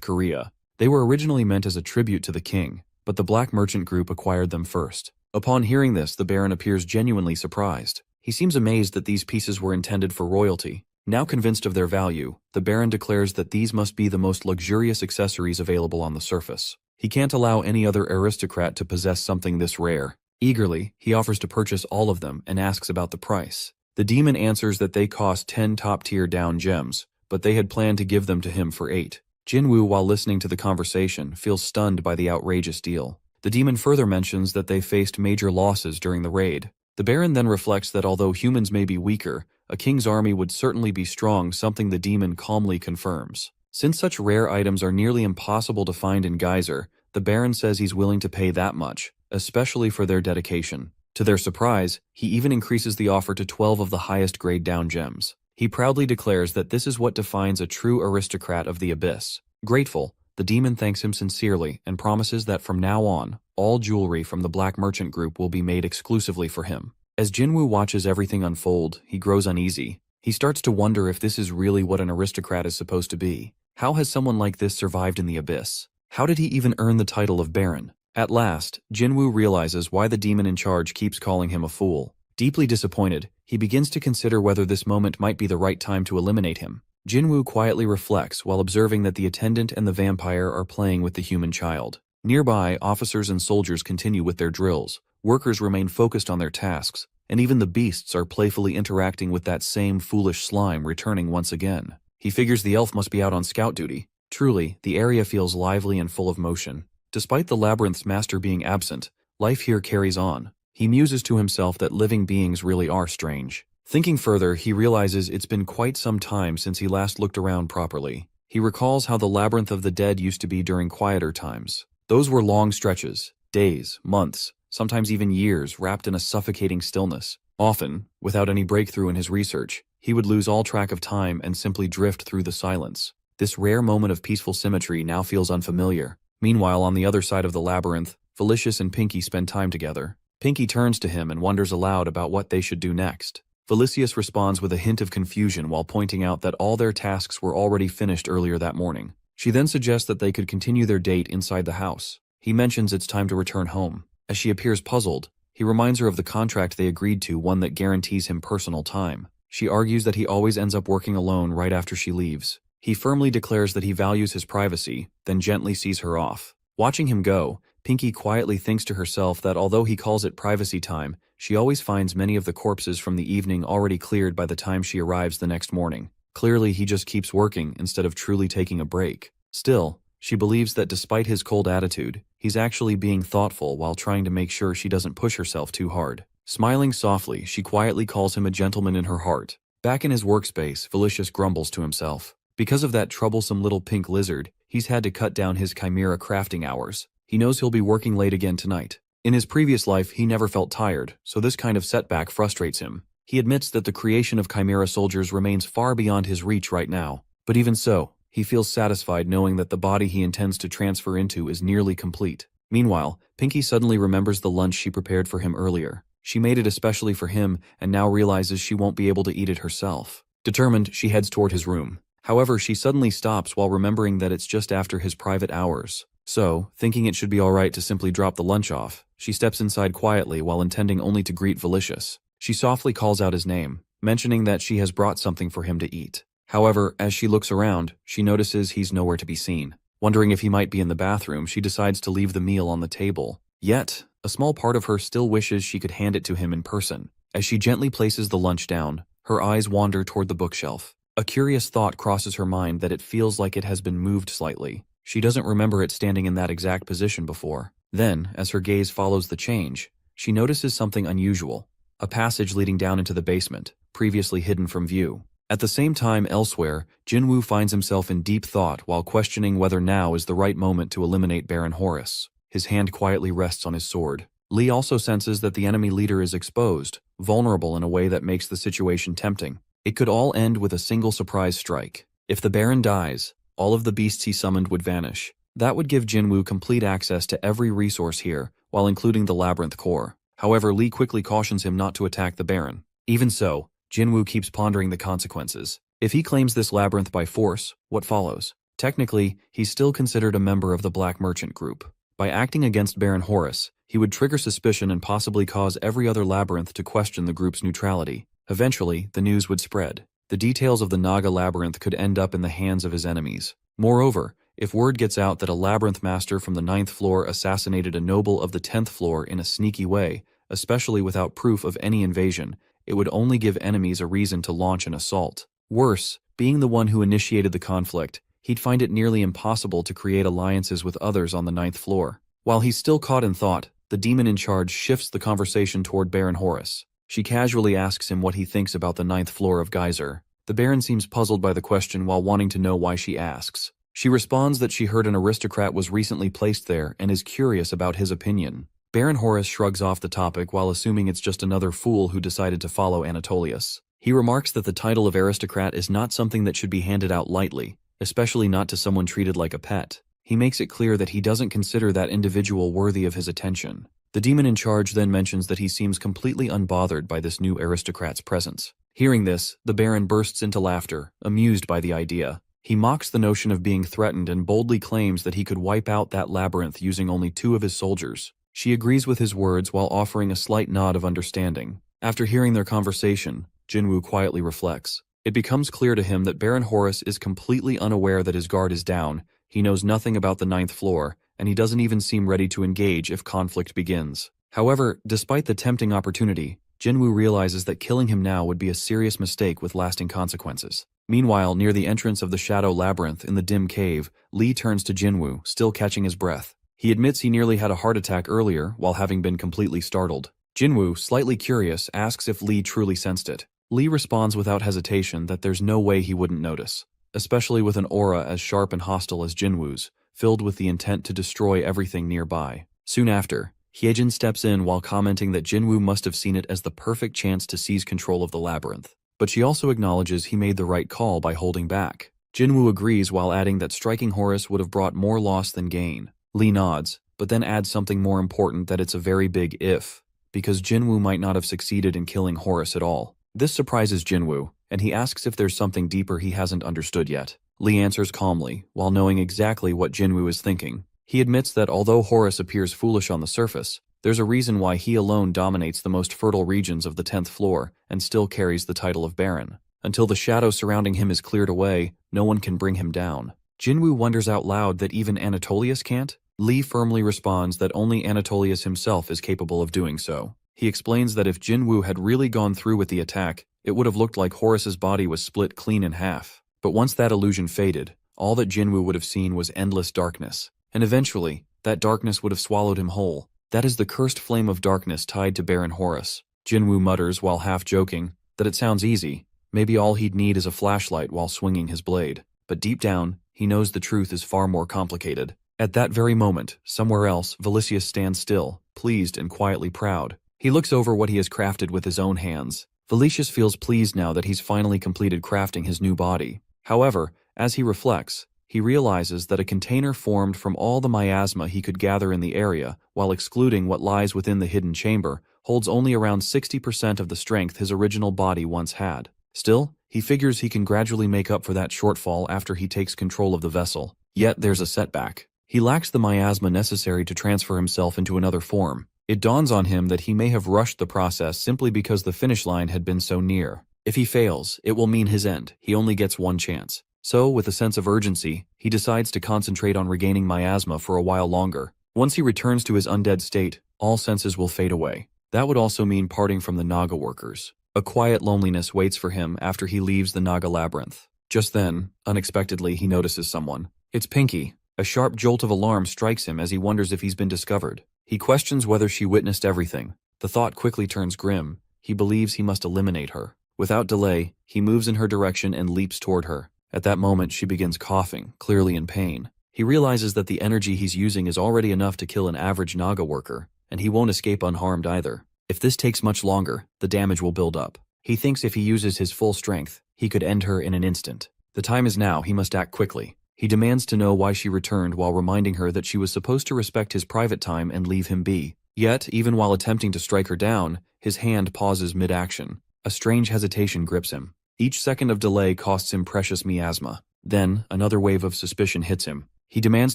Speaker 1: Korea. They were originally meant as a tribute to the king, but the black merchant group acquired them first. Upon hearing this, the Baron appears genuinely surprised. He seems amazed that these pieces were intended for royalty. Now convinced of their value, the Baron declares that these must be the most luxurious accessories available on the surface. He can't allow any other aristocrat to possess something this rare. Eagerly, he offers to purchase all of them and asks about the price. The demon answers that they cost 10 top-tier down gems, but they had planned to give them to him for 8. Jinwoo, while listening to the conversation, feels stunned by the outrageous deal. The demon further mentions that they faced major losses during the raid. The Baron then reflects that although humans may be weaker, a king's army would certainly be strong, something the demon calmly confirms. Since such rare items are nearly impossible to find in Geyser, the Baron says he's willing to pay that much, especially for their dedication. To their surprise, he even increases the offer to 12 of the highest grade down gems. He proudly declares that this is what defines a true aristocrat of the abyss. Grateful, the demon thanks him sincerely and promises that from now on, all jewelry from the Black Merchant Group will be made exclusively for him. As Jinwoo watches everything unfold, he grows uneasy. He starts to wonder if this is really what an aristocrat is supposed to be. How has someone like this survived in the abyss? How did he even earn the title of Baron? At last, Jinwoo realizes why the demon in charge keeps calling him a fool. Deeply disappointed, he begins to consider whether this moment might be the right time to eliminate him. Jinwoo quietly reflects while observing that the attendant and the vampire are playing with the human child. Nearby, officers and soldiers continue with their drills. Workers remain focused on their tasks, and even the beasts are playfully interacting with that same foolish slime returning once again. He figures the elf must be out on scout duty. Truly, the area feels lively and full of motion. Despite the labyrinth's master being absent, life here carries on. He muses to himself that living beings really are strange. Thinking further, he realizes it's been quite some time since he last looked around properly. He recalls how the labyrinth of the dead used to be during quieter times. Those were long stretches, days, months, sometimes even years, wrapped in a suffocating stillness. Often, without any breakthrough in his research, he would lose all track of time and simply drift through the silence. This rare moment of peaceful symmetry now feels unfamiliar. Meanwhile, on the other side of the labyrinth, Felicius and Pinky spend time together. Pinky turns to him and wonders aloud about what they should do next. Felicius responds with a hint of confusion while pointing out that all their tasks were already finished earlier that morning. She then suggests that they could continue their date inside the house. He mentions it's time to return home. As she appears puzzled, he reminds her of the contract they agreed to, one that guarantees him personal time. She argues that he always ends up working alone right after she leaves. He firmly declares that he values his privacy, then gently sees her off. Watching him go, Pinky quietly thinks to herself that although he calls it privacy time, she always finds many of the corpses from the evening already cleared by the time she arrives the next morning. Clearly, he just keeps working instead of truly taking a break. Still, she believes that despite his cold attitude, he's actually being thoughtful while trying to make sure she doesn't push herself too hard. Smiling softly, she quietly calls him a gentleman in her heart. Back in his workspace, Felicius grumbles to himself. Because of that troublesome little pink lizard, he's had to cut down his chimera crafting hours. He knows he'll be working late again tonight. In his previous life, he never felt tired, so this kind of setback frustrates him. He admits that the creation of chimera soldiers remains far beyond his reach right now. But even so, he feels satisfied knowing that the body he intends to transfer into is nearly complete. Meanwhile, Pinky suddenly remembers the lunch she prepared for him earlier. She made it especially for him and now realizes she won't be able to eat it herself. Determined, she heads toward his room. However, she suddenly stops while remembering that it's just after his private hours. So, thinking it should be alright to simply drop the lunch off, she steps inside quietly while intending only to greet Felicius. She softly calls out his name, mentioning that she has brought something for him to eat. However, as she looks around, she notices he's nowhere to be seen. Wondering if he might be in the bathroom, she decides to leave the meal on the table. Yet, a small part of her still wishes she could hand it to him in person. As she gently places the lunch down, her eyes wander toward the bookshelf. A curious thought crosses her mind that it feels like it has been moved slightly. She doesn't remember it standing in that exact position before. Then, as her gaze follows the change, she notices something unusual. A passage leading down into the basement, previously hidden from view. At the same time, elsewhere, Jinwoo finds himself in deep thought while questioning whether now is the right moment to eliminate Baron Horus. His hand quietly rests on his sword. Lee also senses that the enemy leader is exposed, vulnerable in a way that makes the situation tempting. It could all end with a single surprise strike. If the Baron dies, all of the beasts he summoned would vanish. That would give Jinwoo complete access to every resource here, while including the labyrinth core. However, Lee quickly cautions him not to attack the Baron. Even so, Jinwoo keeps pondering the consequences. If he claims this labyrinth by force, what follows? Technically, he's still considered a member of the Black Merchant Group. By acting against Baron Horus, he would trigger suspicion and possibly cause every other labyrinth to question the group's neutrality. Eventually, the news would spread. The details of the Naga labyrinth could end up in the hands of his enemies. Moreover, if word gets out that a labyrinth master from the 9th floor assassinated a noble of the 10th floor in a sneaky way, especially without proof of any invasion, it would only give enemies a reason to launch an assault. Worse, being the one who initiated the conflict, he'd find it nearly impossible to create alliances with others on the 9th floor. While he's still caught in thought, the demon in charge shifts the conversation toward Baron Horus. She casually asks him what he thinks about the 9th floor of Geyser. The Baron seems puzzled by the question while wanting to know why she asks. She responds that she heard an aristocrat was recently placed there and is curious about his opinion. Baron Horus shrugs off the topic while assuming it's just another fool who decided to follow Anatolius. He remarks that the title of aristocrat is not something that should be handed out lightly, especially not to someone treated like a pet. He makes it clear that he doesn't consider that individual worthy of his attention. The demon in charge then mentions that he seems completely unbothered by this new aristocrat's presence. Hearing this, the Baron bursts into laughter, amused by the idea. He mocks the notion of being threatened and boldly claims that he could wipe out that labyrinth using only 2 of his soldiers. She agrees with his words while offering a slight nod of understanding. After hearing their conversation, Jinwoo quietly reflects. It becomes clear to him that Baron Horus is completely unaware that his guard is down, he knows nothing about the 9th floor, and he doesn't even seem ready to engage if conflict begins. However, despite the tempting opportunity, Jinwoo realizes that killing him now would be a serious mistake with lasting consequences. Meanwhile, near the entrance of the Shadow Labyrinth in the dim cave, Lee turns to Jinwoo, still catching his breath. He admits he nearly had a heart attack earlier while having been completely startled. Jinwoo, slightly curious, asks if Lee truly sensed it. Lee responds without hesitation that there's no way he wouldn't notice, especially with an aura as sharp and hostile as Jinwoo's, filled with the intent to destroy everything nearby. Soon after, Hyejin steps in while commenting that Jinwoo must have seen it as the perfect chance to seize control of the labyrinth. But she also acknowledges he made the right call by holding back. Jinwoo agrees while adding that striking Horus would have brought more loss than gain. Lee nods, but then adds something more important, that it's a very big if, because Jinwoo might not have succeeded in killing Horus at all. This surprises Jinwoo, and he asks if there's something deeper he hasn't understood yet. Lee answers calmly, while knowing exactly what Jinwoo is thinking. He admits that although Horus appears foolish on the surface, there's a reason why he alone dominates the most fertile regions of the 10th floor and still carries the title of Baron. Until the shadow surrounding him is cleared away, no one can bring him down. Jinwoo wonders out loud that even Anatolius can't? Lee firmly responds that only Anatolius himself is capable of doing so. He explains that if Jinwoo had really gone through with the attack, it would have looked like Horus's body was split clean in half. But once that illusion faded, all that Jinwoo would have seen was endless darkness. And eventually, that darkness would have swallowed him whole. That is the cursed flame of darkness tied to Baron Horus. Jinwoo mutters while half joking that it sounds easy. Maybe all he'd need is a flashlight while swinging his blade. But deep down, he knows the truth is far more complicated. At that very moment, somewhere else, Valicius stands still, pleased and quietly proud. He looks over what he has crafted with his own hands. Valicius feels pleased now that he's finally completed crafting his new body. However, as he reflects, he realizes that a container formed from all the miasma he could gather in the area, while excluding what lies within the hidden chamber, holds only around 60% of the strength his original body once had. Still, he figures he can gradually make up for that shortfall after he takes control of the vessel. Yet there's a setback. He lacks the miasma necessary to transfer himself into another form. It dawns on him that he may have rushed the process simply because the finish line had been so near. If he fails, it will mean his end. He only gets one chance. So, with a sense of urgency, he decides to concentrate on regaining miasma for a while longer. Once he returns to his undead state, all senses will fade away. That would also mean parting from the Naga workers. A quiet loneliness waits for him after he leaves the Naga labyrinth. Just then, unexpectedly, he notices someone. It's Pinky. A sharp jolt of alarm strikes him as he wonders if he's been discovered. He questions whether she witnessed everything. The thought quickly turns grim. He believes he must eliminate her. Without delay, he moves in her direction and leaps toward her. At that moment, she begins coughing, clearly in pain. He realizes that the energy he's using is already enough to kill an average Naga worker, and he won't escape unharmed either. If this takes much longer, the damage will build up. He thinks if he uses his full strength, he could end her in an instant. The time is now, he must act quickly. He demands to know why she returned while reminding her that she was supposed to respect his private time and leave him be. Yet, even while attempting to strike her down, his hand pauses mid-action. A strange hesitation grips him. Each second of delay costs him precious miasma. Then, another wave of suspicion hits him. He demands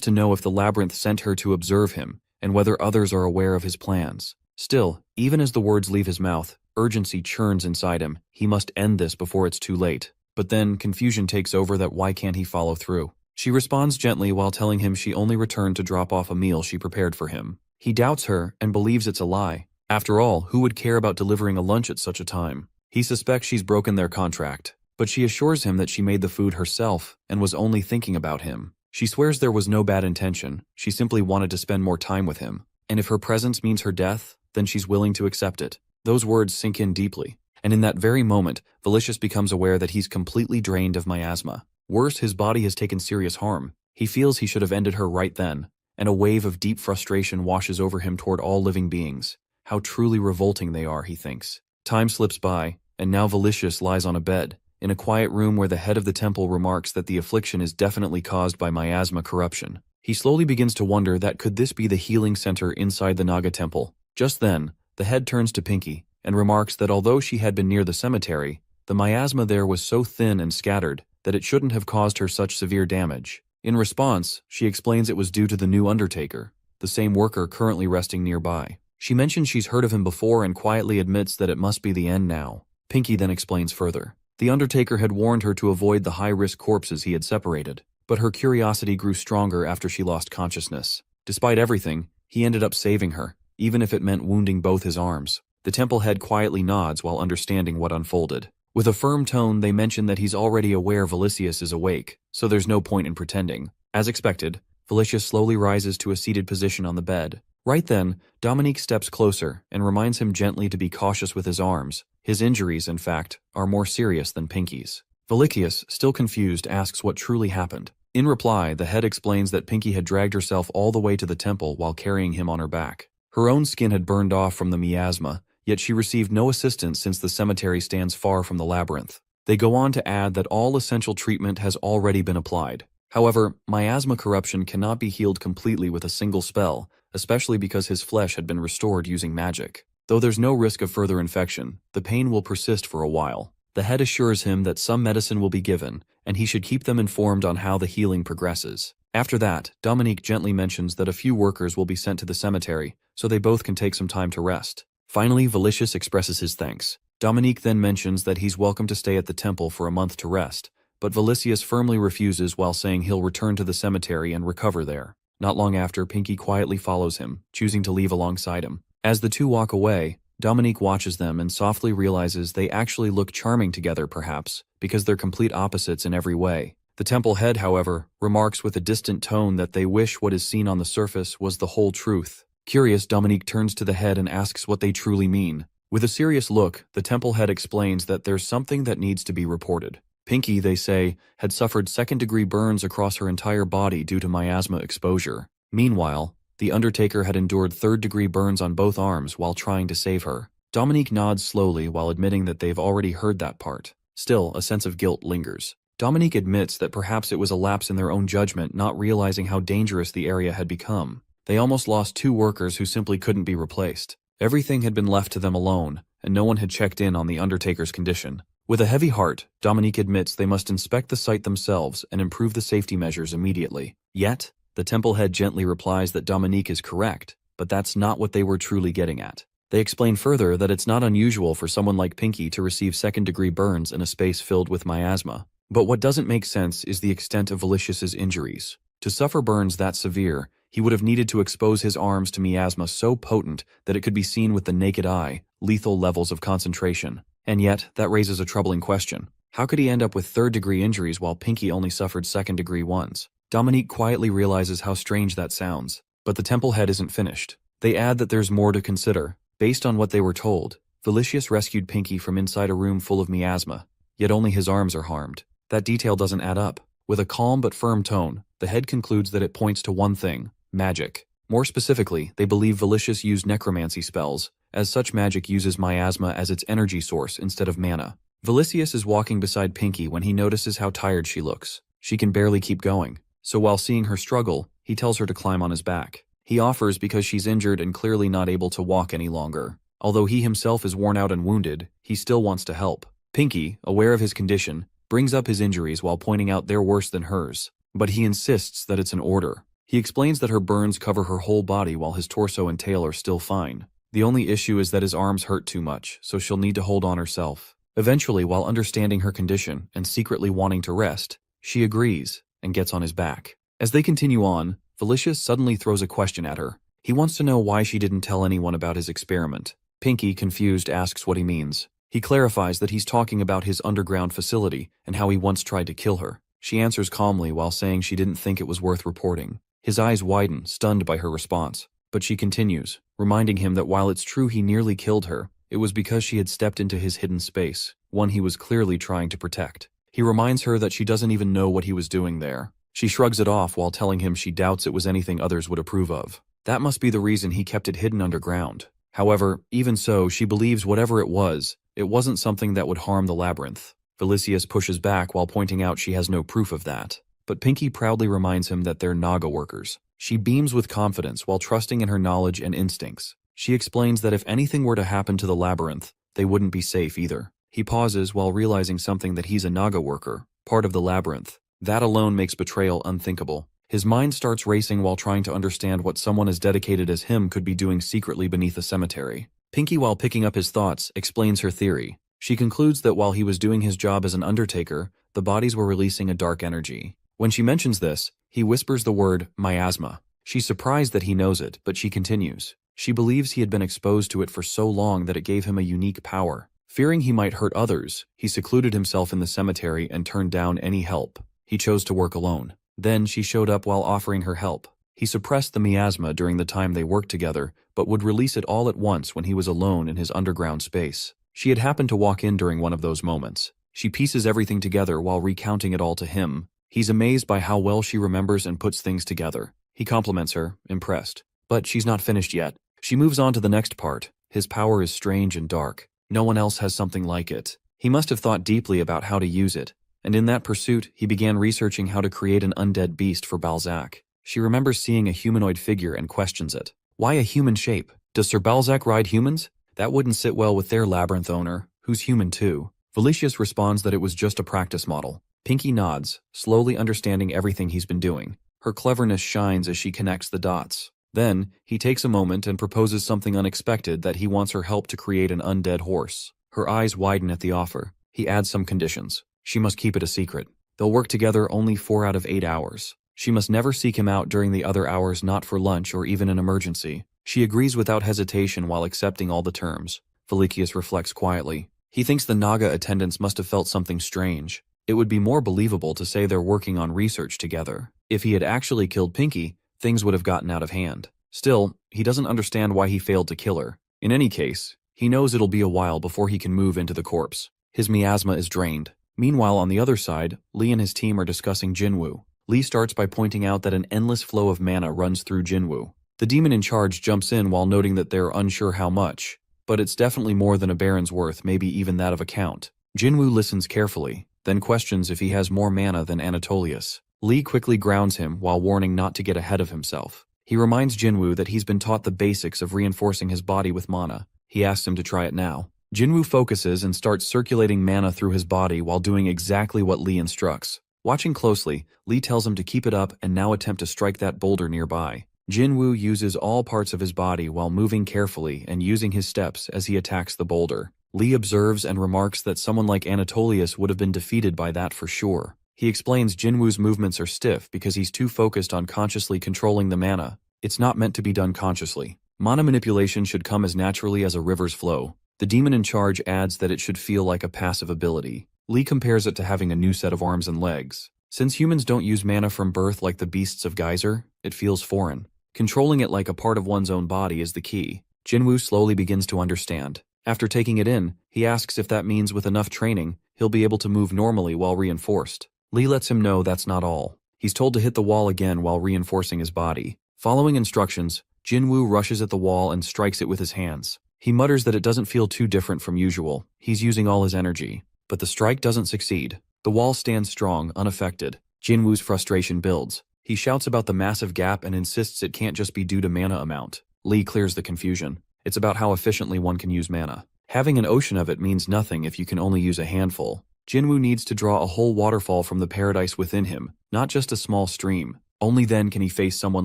Speaker 1: to know if the labyrinth sent her to observe him, and whether others are aware of his plans. Still, even as the words leave his mouth, urgency churns inside him. He must end this before it's too late. But then, confusion takes over that why can't he follow through? She responds gently while telling him she only returned to drop off a meal she prepared for him. He doubts her and believes it's a lie. After all, who would care about delivering a lunch at such a time? He suspects she's broken their contract, but she assures him that she made the food herself and was only thinking about him. She swears there was no bad intention, she simply wanted to spend more time with him. And if her presence means her death, then she's willing to accept it. Those words sink in deeply. And in that very moment, Valicius becomes aware that he's completely drained of miasma. Worse, his body has taken serious harm. He feels he should have ended her right then, and a wave of deep frustration washes over him toward all living beings. How truly revolting they are, he thinks. Time slips by, and now Valicius lies on a bed, in a quiet room where the head of the temple remarks that the affliction is definitely caused by miasma corruption. He slowly begins to wonder that could this be the healing center inside the Naga temple. Just then, the head turns to Pinky, and remarks that although she had been near the cemetery, the miasma there was so thin and scattered that it shouldn't have caused her such severe damage. In response, she explains it was due to the new undertaker, the same worker currently resting nearby. She mentions she's heard of him before and quietly admits that it must be the end now. Pinky then explains further. The undertaker had warned her to avoid the high-risk corpses he had separated, but her curiosity grew stronger after she lost consciousness. Despite everything, he ended up saving her, even if it meant wounding both his arms. The temple head quietly nods while understanding what unfolded. With a firm tone, they mention that he's already aware Valicius is awake, so there's no point in pretending. As expected, Valicius slowly rises to a seated position on the bed. Right then, Dominique steps closer and reminds him gently to be cautious with his arms. His injuries, in fact, are more serious than Pinky's. Valicius, still confused, asks what truly happened. In reply, the head explains that Pinky had dragged herself all the way to the temple while carrying him on her back. Her own skin had burned off from the miasma, yet she received no assistance since the cemetery stands far from the labyrinth. They go on to add that all essential treatment has already been applied. However, miasma corruption cannot be healed completely with a single spell, especially because his flesh had been restored using magic. Though there's no risk of further infection, the pain will persist for a while. The head assures him that some medicine will be given, and he should keep them informed on how the healing progresses. After that, Dominique gently mentions that a few workers will be sent to the cemetery, so they both can take some time to rest. Finally, Valicious expresses his thanks. Dominique then mentions that he's welcome to stay at the temple for a month to rest, but Valicious firmly refuses while saying he'll return to the cemetery and recover there. Not long after, Pinky quietly follows him, choosing to leave alongside him. As the two walk away, Dominique watches them and softly realizes they actually look charming together perhaps, because they're complete opposites in every way. The temple head, however, remarks with a distant tone that they wish what is seen on the surface was the whole truth. Curious, Dominique turns to the head and asks what they truly mean. With a serious look, the temple head explains that there's something that needs to be reported. Pinky, they say, had suffered second-degree burns across her entire body due to miasma exposure. Meanwhile, the Undertaker had endured third-degree burns on both arms while trying to save her. Dominique nods slowly while admitting that they've already heard that part. Still, a sense of guilt lingers. Dominique admits that perhaps it was a lapse in their own judgment, not realizing how dangerous the area had become. They almost lost 2 workers who simply couldn't be replaced. Everything had been left to them alone, and no one had checked in on the Undertaker's condition. With a heavy heart, Dominique admits they must inspect the site themselves and improve the safety measures immediately. Yet, the temple head gently replies that Dominique is correct, but that's not what they were truly getting at. They explain further that it's not unusual for someone like Pinky to receive second-degree burns in a space filled with miasma. But what doesn't make sense is the extent of Valicious's injuries. To suffer burns that severe, he would have needed to expose his arms to miasma so potent that it could be seen with the naked eye, lethal levels of concentration. And yet, that raises a troubling question. How could he end up with third-degree injuries while Pinky only suffered second-degree ones? Dominique quietly realizes how strange that sounds. But the temple head isn't finished. They add that there's more to consider. Based on what they were told, Valicious rescued Pinky from inside a room full of miasma, yet only his arms are harmed. That detail doesn't add up. With a calm but firm tone, the head concludes that it points to one thing: magic. More specifically, they believe Valicious used necromancy spells, as such magic uses miasma as its energy source instead of mana. Valicious is walking beside Pinky when he notices how tired she looks. She can barely keep going, so while seeing her struggle, he tells her to climb on his back. He offers because she's injured and clearly not able to walk any longer. Although he himself is worn out and wounded, he still wants to help. Pinky, aware of his condition, brings up his injuries while pointing out they're worse than hers. But he insists that it's an order. He explains that her burns cover her whole body while his torso and tail are still fine. The only issue is that his arms hurt too much, so she'll need to hold on herself. Eventually, while understanding her condition and secretly wanting to rest, she agrees and gets on his back. As they continue on, Valicious suddenly throws a question at her. He wants to know why she didn't tell anyone about his experiment. Pinky, confused, asks what he means. He clarifies that he's talking about his underground facility and how he once tried to kill her. She answers calmly while saying she didn't think it was worth reporting. His eyes widen, stunned by her response. But she continues, reminding him that while it's true he nearly killed her, it was because she had stepped into his hidden space, one he was clearly trying to protect. He reminds her that she doesn't even know what he was doing there. She shrugs it off while telling him she doubts it was anything others would approve of. That must be the reason he kept it hidden underground. However, even so, she believes whatever it wasn't something that would harm the labyrinth. Valicious pushes back while pointing out she has no proof of that. But Pinky proudly reminds him that they're Naga workers. She beams with confidence while trusting in her knowledge and instincts. She explains that if anything were to happen to the labyrinth, they wouldn't be safe either. He pauses while realizing something that he's a Naga worker, part of the labyrinth. That alone makes betrayal unthinkable. His mind starts racing while trying to understand what someone as dedicated as him could be doing secretly beneath a cemetery. Pinky, while picking up his thoughts, explains her theory. She concludes that while he was doing his job as an undertaker, the bodies were releasing a dark energy. When she mentions this, he whispers the word miasma. She's surprised that he knows it, but she continues. She believes he had been exposed to it for so long that it gave him a unique power. Fearing he might hurt others, he secluded himself in the cemetery and turned down any help. He chose to work alone. Then she showed up while offering her help. He suppressed the miasma during the time they worked together, but would release it all at once when he was alone in his underground space. She had happened to walk in during one of those moments. She pieces everything together while recounting it all to him. He's amazed by how well she remembers and puts things together. He compliments her, impressed. But she's not finished yet. She moves on to the next part. His power is strange and dark. No one else has something like it. He must have thought deeply about how to use it, and in that pursuit, he began researching how to create an undead beast for Balzac. She remembers seeing a humanoid figure and questions it. Why a human shape? Does Sir Balzac ride humans? That wouldn't sit well with their labyrinth owner, who's human too. Felicius responds that it was just a practice model. Pinky nods, slowly understanding everything he's been doing. Her cleverness shines as she connects the dots. Then, he takes a moment and proposes something unexpected, that he wants her help to create an undead horse. Her eyes widen at the offer. He adds some conditions. She must keep it a secret. They'll work together only 4 out of 8 hours. She must never seek him out during the other hours, not for lunch or even an emergency. She agrees without hesitation while accepting all the terms. Felicius reflects quietly. He thinks the Naga attendants must have felt something strange. It would be more believable to say they're working on research together. If he had actually killed Pinky, things would have gotten out of hand. Still, he doesn't understand why he failed to kill her. In any case, he knows it'll be a while before he can move into the corpse. His miasma is drained. Meanwhile, on the other side, Lee and his team are discussing Jinwoo. Lee starts by pointing out that an endless flow of mana runs through Jinwoo. The demon in charge jumps in while noting that they're unsure how much, but it's definitely more than a baron's worth, maybe even that of a count. Jinwoo listens carefully, then questions if he has more mana than Anatolius. Lee quickly grounds him while warning not to get ahead of himself. He reminds Jinwoo that he's been taught the basics of reinforcing his body with mana. He asks him to try it now. Jinwoo focuses and starts circulating mana through his body while doing exactly what Lee instructs. Watching closely, Lee tells him to keep it up and now attempt to strike that boulder nearby. Jinwoo uses all parts of his body while moving carefully and using his steps as he attacks the boulder. Lee observes and remarks that someone like Anatolius would have been defeated by that for sure. He explains Jinwoo's movements are stiff because he's too focused on consciously controlling the mana. It's not meant to be done consciously. Mana manipulation should come as naturally as a river's flow. The demon in charge adds that it should feel like a passive ability. Lee compares it to having a new set of arms and legs. Since humans don't use mana from birth like the beasts of Geyser, it feels foreign. Controlling it like a part of one's own body is the key. Jinwoo slowly begins to understand. After taking it in, he asks if that means with enough training, he'll be able to move normally while reinforced. Lee lets him know that's not all. He's told to hit the wall again while reinforcing his body. Following instructions, Jinwoo rushes at the wall and strikes it with his hands. He mutters that it doesn't feel too different from usual. He's using all his energy. But the strike doesn't succeed. The wall stands strong, unaffected. Jinwoo's frustration builds. He shouts about the massive gap and insists it can't just be due to mana amount. Lee clears the confusion. It's about how efficiently one can use mana. Having an ocean of it means nothing if you can only use a handful. Jinwoo needs to draw a whole waterfall from the paradise within him, not just a small stream. Only then can he face someone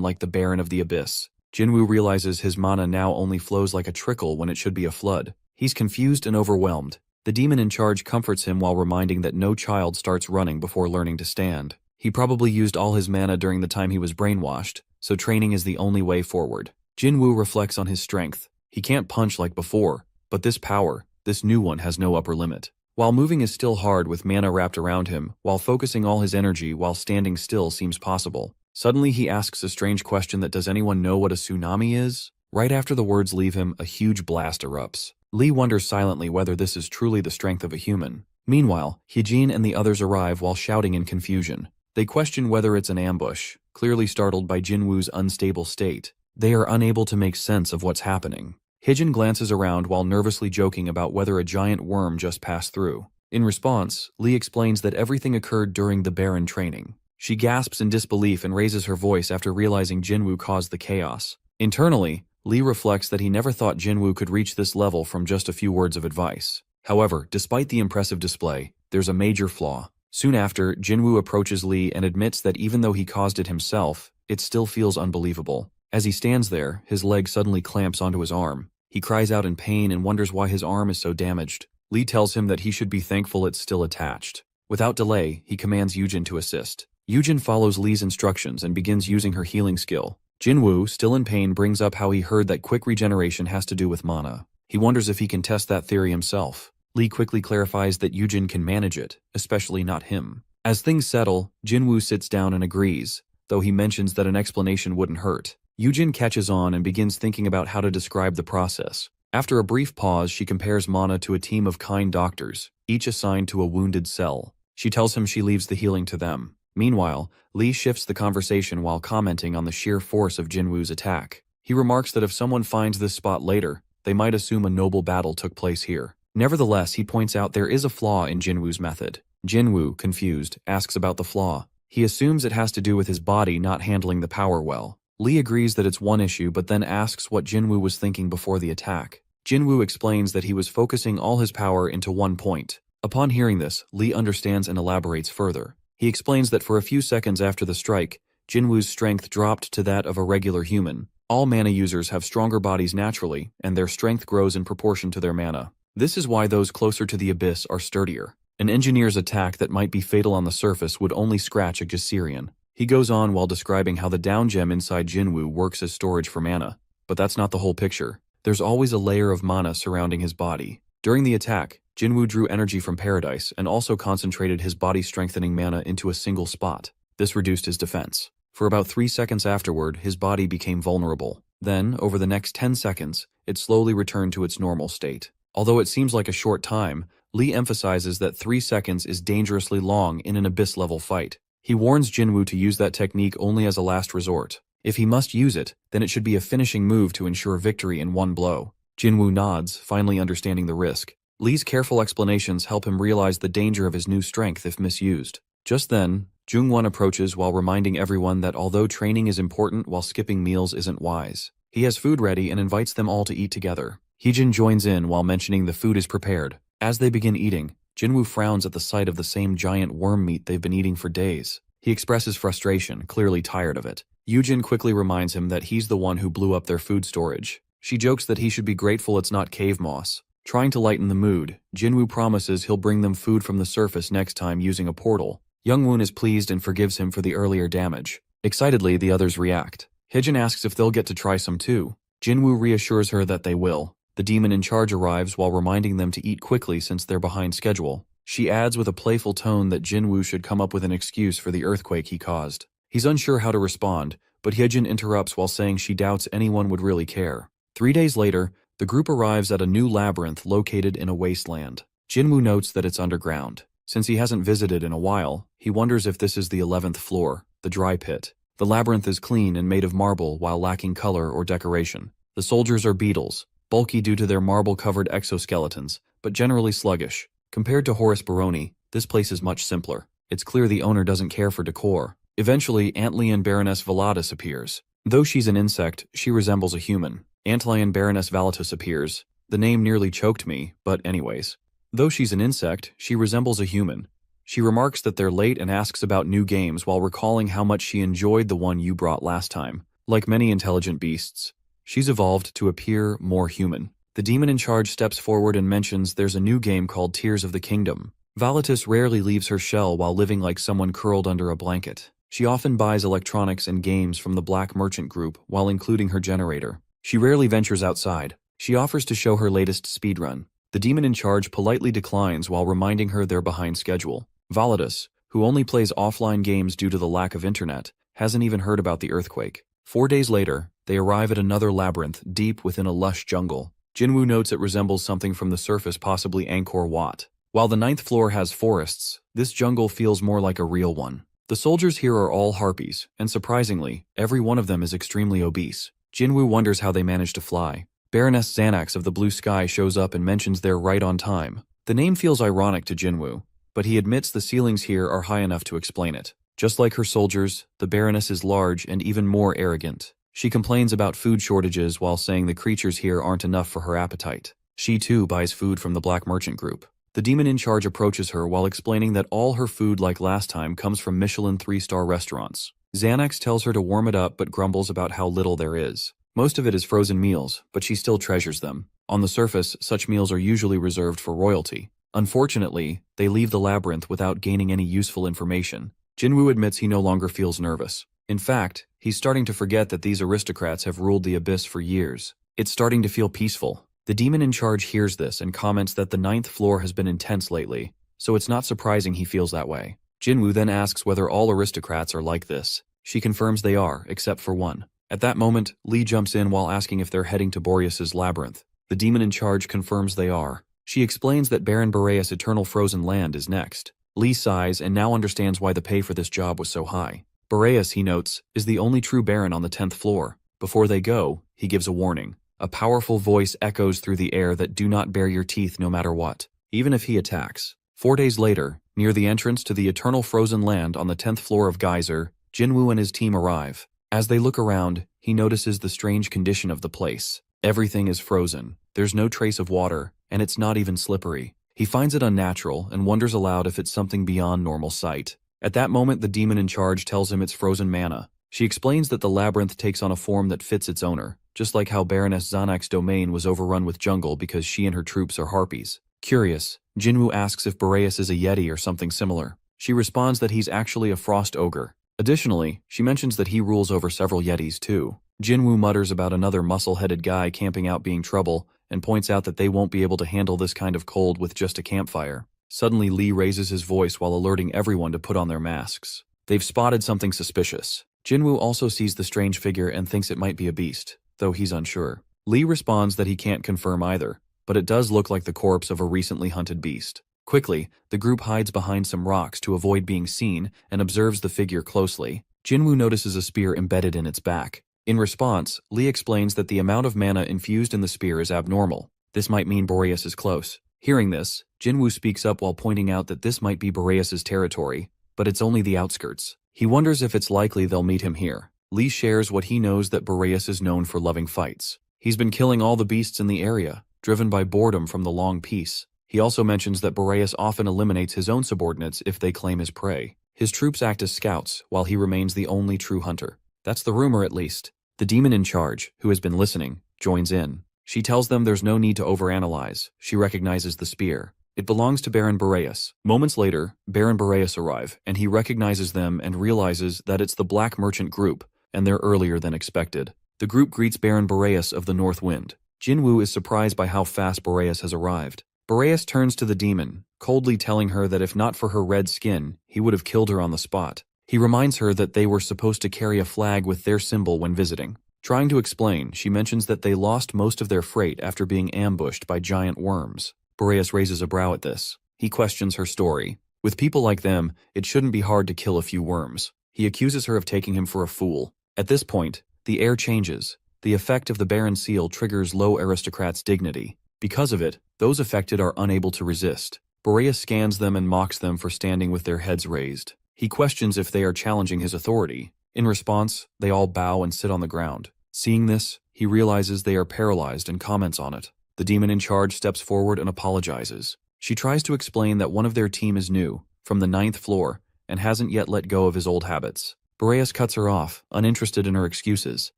Speaker 1: like the Baron of the Abyss. Jinwoo realizes his mana now only flows like a trickle when it should be a flood. He's confused and overwhelmed. The demon in charge comforts him while reminding that no child starts running before learning to stand. He probably used all his mana during the time he was brainwashed, so training is the only way forward. Jinwoo reflects on his strength. He can't punch like before, but this power, this new one, has no upper limit. While moving is still hard with mana wrapped around him, while focusing all his energy while standing still seems possible. Suddenly he asks a strange question that does anyone know what a tsunami is? Right after the words leave him, a huge blast erupts. Lee wonders silently whether this is truly the strength of a human. Meanwhile, Hyejin and the others arrive while shouting in confusion. They question whether it's an ambush, clearly startled by Jinwoo's unstable state. They are unable to make sense of what's happening. Hyejin glances around while nervously joking about whether a giant worm just passed through. In response, Lee explains that everything occurred during the Baron training. She gasps in disbelief and raises her voice after realizing Jinwoo caused the chaos. Internally, Lee reflects that he never thought Jinwoo could reach this level from just a few words of advice. However, despite the impressive display, there's a major flaw. Soon after, Jinwoo approaches Lee and admits that even though he caused it himself, it still feels unbelievable. As he stands there, his leg suddenly clamps onto his arm. He cries out in pain and wonders why his arm is so damaged. Lee tells him that he should be thankful it's still attached. Without delay, he commands Hyejin to assist. Hyejin follows Lee's instructions and begins using her healing skill. Jinwoo, still in pain, brings up how he heard that quick regeneration has to do with mana. He wonders if he can test that theory himself. Lee quickly clarifies that Hyejin can manage it, especially not him. As things settle, Jinwoo sits down and agrees, though he mentions that an explanation wouldn't hurt. Hyejin catches on and begins thinking about how to describe the process. After a brief pause, she compares mana to a team of kind doctors, each assigned to a wounded cell. She tells him she leaves the healing to them. Meanwhile, Lee shifts the conversation while commenting on the sheer force of Jinwoo's attack. He remarks that if someone finds this spot later, they might assume a noble battle took place here. Nevertheless, he points out there is a flaw in Jinwoo's method. Jinwoo, confused, asks about the flaw. He assumes it has to do with his body not handling the power well. Lee agrees that it's one issue but then asks what Jinwoo was thinking before the attack. Jinwoo explains that he was focusing all his power into one point, Upon hearing this, Li understands and elaborates further. He explains that for a few seconds after the strike, Jinwoo's strength dropped to that of a regular human. All mana users have stronger bodies naturally, and their strength grows in proportion to their mana. This is why those closer to the abyss are sturdier. An engineer's attack that might be fatal on the surface would only scratch a Gesirian. He goes on while describing how the down gem inside Jinwoo works as storage for mana. But that's not the whole picture. There's always a layer of mana surrounding his body. During the attack, Jinwoo drew energy from paradise and also concentrated his body-strengthening mana into a single spot. This reduced his defense. For about 3 seconds afterward, his body became vulnerable. Then, over the next 10 seconds, it slowly returned to its normal state. Although it seems like a short time, Lee emphasizes that 3 seconds is dangerously long in an abyss-level fight. He warns Jinwoo to use that technique only as a last resort. If he must use it, then it should be a finishing move to ensure victory in one blow. Jinwoo nods, finally understanding the risk. Lee's careful explanations help him realize the danger of his new strength if misused. Just then, Jungwon approaches while reminding everyone that although training is important while skipping meals isn't wise. He has food ready and invites them all to eat together. Heejin joins in while mentioning the food is prepared. As they begin eating, Jinwoo frowns at the sight of the same giant worm meat they've been eating for days. He expresses frustration, clearly tired of it. Yujin quickly reminds him that he's the one who blew up their food storage. She jokes that he should be grateful it's not cave moss. Trying to lighten the mood, Jinwoo promises he'll bring them food from the surface next time using a portal. Youngwoon is pleased and forgives him for the earlier damage. Excitedly, the others react. Heejin asks if they'll get to try some too. Jinwoo reassures her that they will. The demon in charge arrives while reminding them to eat quickly since they're behind schedule. She adds with a playful tone that Jinwoo should come up with an excuse for the earthquake he caused. He's unsure how to respond, but Heejin interrupts while saying she doubts anyone would really care. 3 days later, the group arrives at a new labyrinth located in a wasteland. Jinwoo notes that it's underground. Since he hasn't visited in a while, he wonders if this is the 11th floor, the dry pit. The labyrinth is clean and made of marble while lacking color or decoration. The soldiers are beetles, bulky due to their marble-covered exoskeletons, but generally sluggish. Compared to Horace Baroni, this place is much simpler. It's clear the owner doesn't care for decor. Eventually, Antlion Baroness Valatus appears. Though she's an insect, she resembles a human. Antlion Baroness Valatus appears. The name nearly choked me, but anyways. Though she's an insect, she resembles a human. She remarks that they're late and asks about new games while recalling how much she enjoyed the one you brought last time. Like many intelligent beasts, she's evolved to appear more human. The demon in charge steps forward and mentions there's a new game called Tears of the Kingdom. Valatus rarely leaves her shell while living like someone curled under a blanket. She often buys electronics and games from the Black Merchant Group while including her generator. She rarely ventures outside. She offers to show her latest speedrun. The demon in charge politely declines while reminding her they're behind schedule. Valatus, who only plays offline games due to the lack of internet, hasn't even heard about the earthquake. 4 days later, they arrive at another labyrinth deep within a lush jungle. Jinwoo notes it resembles something from the surface, possibly Angkor Wat. While the 9th floor has forests, this jungle feels more like a real one. The soldiers here are all harpies, and surprisingly, every one of them is extremely obese. Jinwoo wonders how they manage to fly. Baroness Xanax of the Blue Sky shows up and mentions they're right on time. The name feels ironic to Jinwoo, but he admits the ceilings here are high enough to explain it. Just like her soldiers, the Baroness is large and even more arrogant. She complains about food shortages while saying the creatures here aren't enough for her appetite. She too buys food from the Black Merchant Group. The demon in charge approaches her while explaining that all her food, like last time, comes from Michelin 3-star restaurants. Xanax tells her to warm it up but grumbles about how little there is. Most of it is frozen meals, but she still treasures them. On the surface, such meals are usually reserved for royalty. Unfortunately, they leave the labyrinth without gaining any useful information. Jinwoo admits he no longer feels nervous. In fact, he's starting to forget that these aristocrats have ruled the abyss for years. It's starting to feel peaceful. The demon in charge hears this and comments that the 9th floor has been intense lately, so it's not surprising he feels that way. Jinwoo then asks whether all aristocrats are like this. She confirms they are, except for one. At that moment, Lee jumps in while asking if they're heading to Boreas's labyrinth. The demon in charge confirms they are. She explains that Baron Boreas' Eternal Frozen Land is next. Lee sighs and now understands why the pay for this job was so high. Boreas, he notes, is the only true Baron on the 10th floor. Before they go, he gives a warning. A powerful voice echoes through the air that do not bare your teeth no matter what, even if he attacks. 4 days later, near the entrance to the Eternal Frozen Land on the 10th floor of Geyser, Jinwoo and his team arrive. As they look around, he notices the strange condition of the place. Everything is frozen. There's no trace of water, and it's not even slippery. He finds it unnatural and wonders aloud if it's something beyond normal sight. At that moment, the demon in charge tells him it's frozen mana. She explains that the labyrinth takes on a form that fits its owner, just like how Baroness Zanak's domain was overrun with jungle because she and her troops are harpies. Curious, Jinwoo asks if Boreas is a yeti or something similar. She responds that he's actually a frost ogre. Additionally, she mentions that he rules over several yetis too. Jinwoo mutters about another muscle-headed guy camping out being trouble and points out that they won't be able to handle this kind of cold with just a campfire. Suddenly, Lee raises his voice while alerting everyone to put on their masks. They've spotted something suspicious. Jinwoo also sees the strange figure and thinks it might be a beast, though he's unsure. Lee responds that he can't confirm either, but it does look like the corpse of a recently hunted beast. Quickly, the group hides behind some rocks to avoid being seen and observes the figure closely. Jinwoo notices a spear embedded in its back. In response, Lee explains that the amount of mana infused in the spear is abnormal. This might mean Boreas is close. Hearing this, Jinwoo speaks up while pointing out that this might be Boreas' territory, but it's only the outskirts. He wonders if it's likely they'll meet him here. Lee shares what he knows that Boreas is known for loving fights. He's been killing all the beasts in the area, driven by boredom from the long peace. He also mentions that Boreas often eliminates his own subordinates if they claim his prey. His troops act as scouts, while he remains the only true hunter. That's the rumor, at least. The demon in charge, who has been listening, joins in. She tells them there's no need to overanalyze. She recognizes the spear. It belongs to Baron Boreas. Moments later, Baron Boreas arrive, and he recognizes them and realizes that it's the Black Merchant group, and they're earlier than expected. The group greets Baron Boreas of the North Wind. Jinwoo is surprised by how fast Boreas has arrived. Boreas turns to the demon, coldly telling her that if not for her red skin, he would have killed her on the spot. He reminds her that they were supposed to carry a flag with their symbol when visiting. Trying to explain, she mentions that they lost most of their freight after being ambushed by giant worms. Boreas raises a brow at this. He questions her story. With people like them, it shouldn't be hard to kill a few worms. He accuses her of taking him for a fool. At this point, the air changes. The effect of the Baron's seal triggers low aristocrats' dignity. Because of it, those affected are unable to resist. Boreas scans them and mocks them for standing with their heads raised. He questions if they are challenging his authority. In response, they all bow and sit on the ground. Seeing this, he realizes they are paralyzed and comments on it. The demon in charge steps forward and apologizes. She tries to explain that one of their team is new, from the 9th floor, and hasn't yet let go of his old habits. Boreas cuts her off, uninterested in her excuses.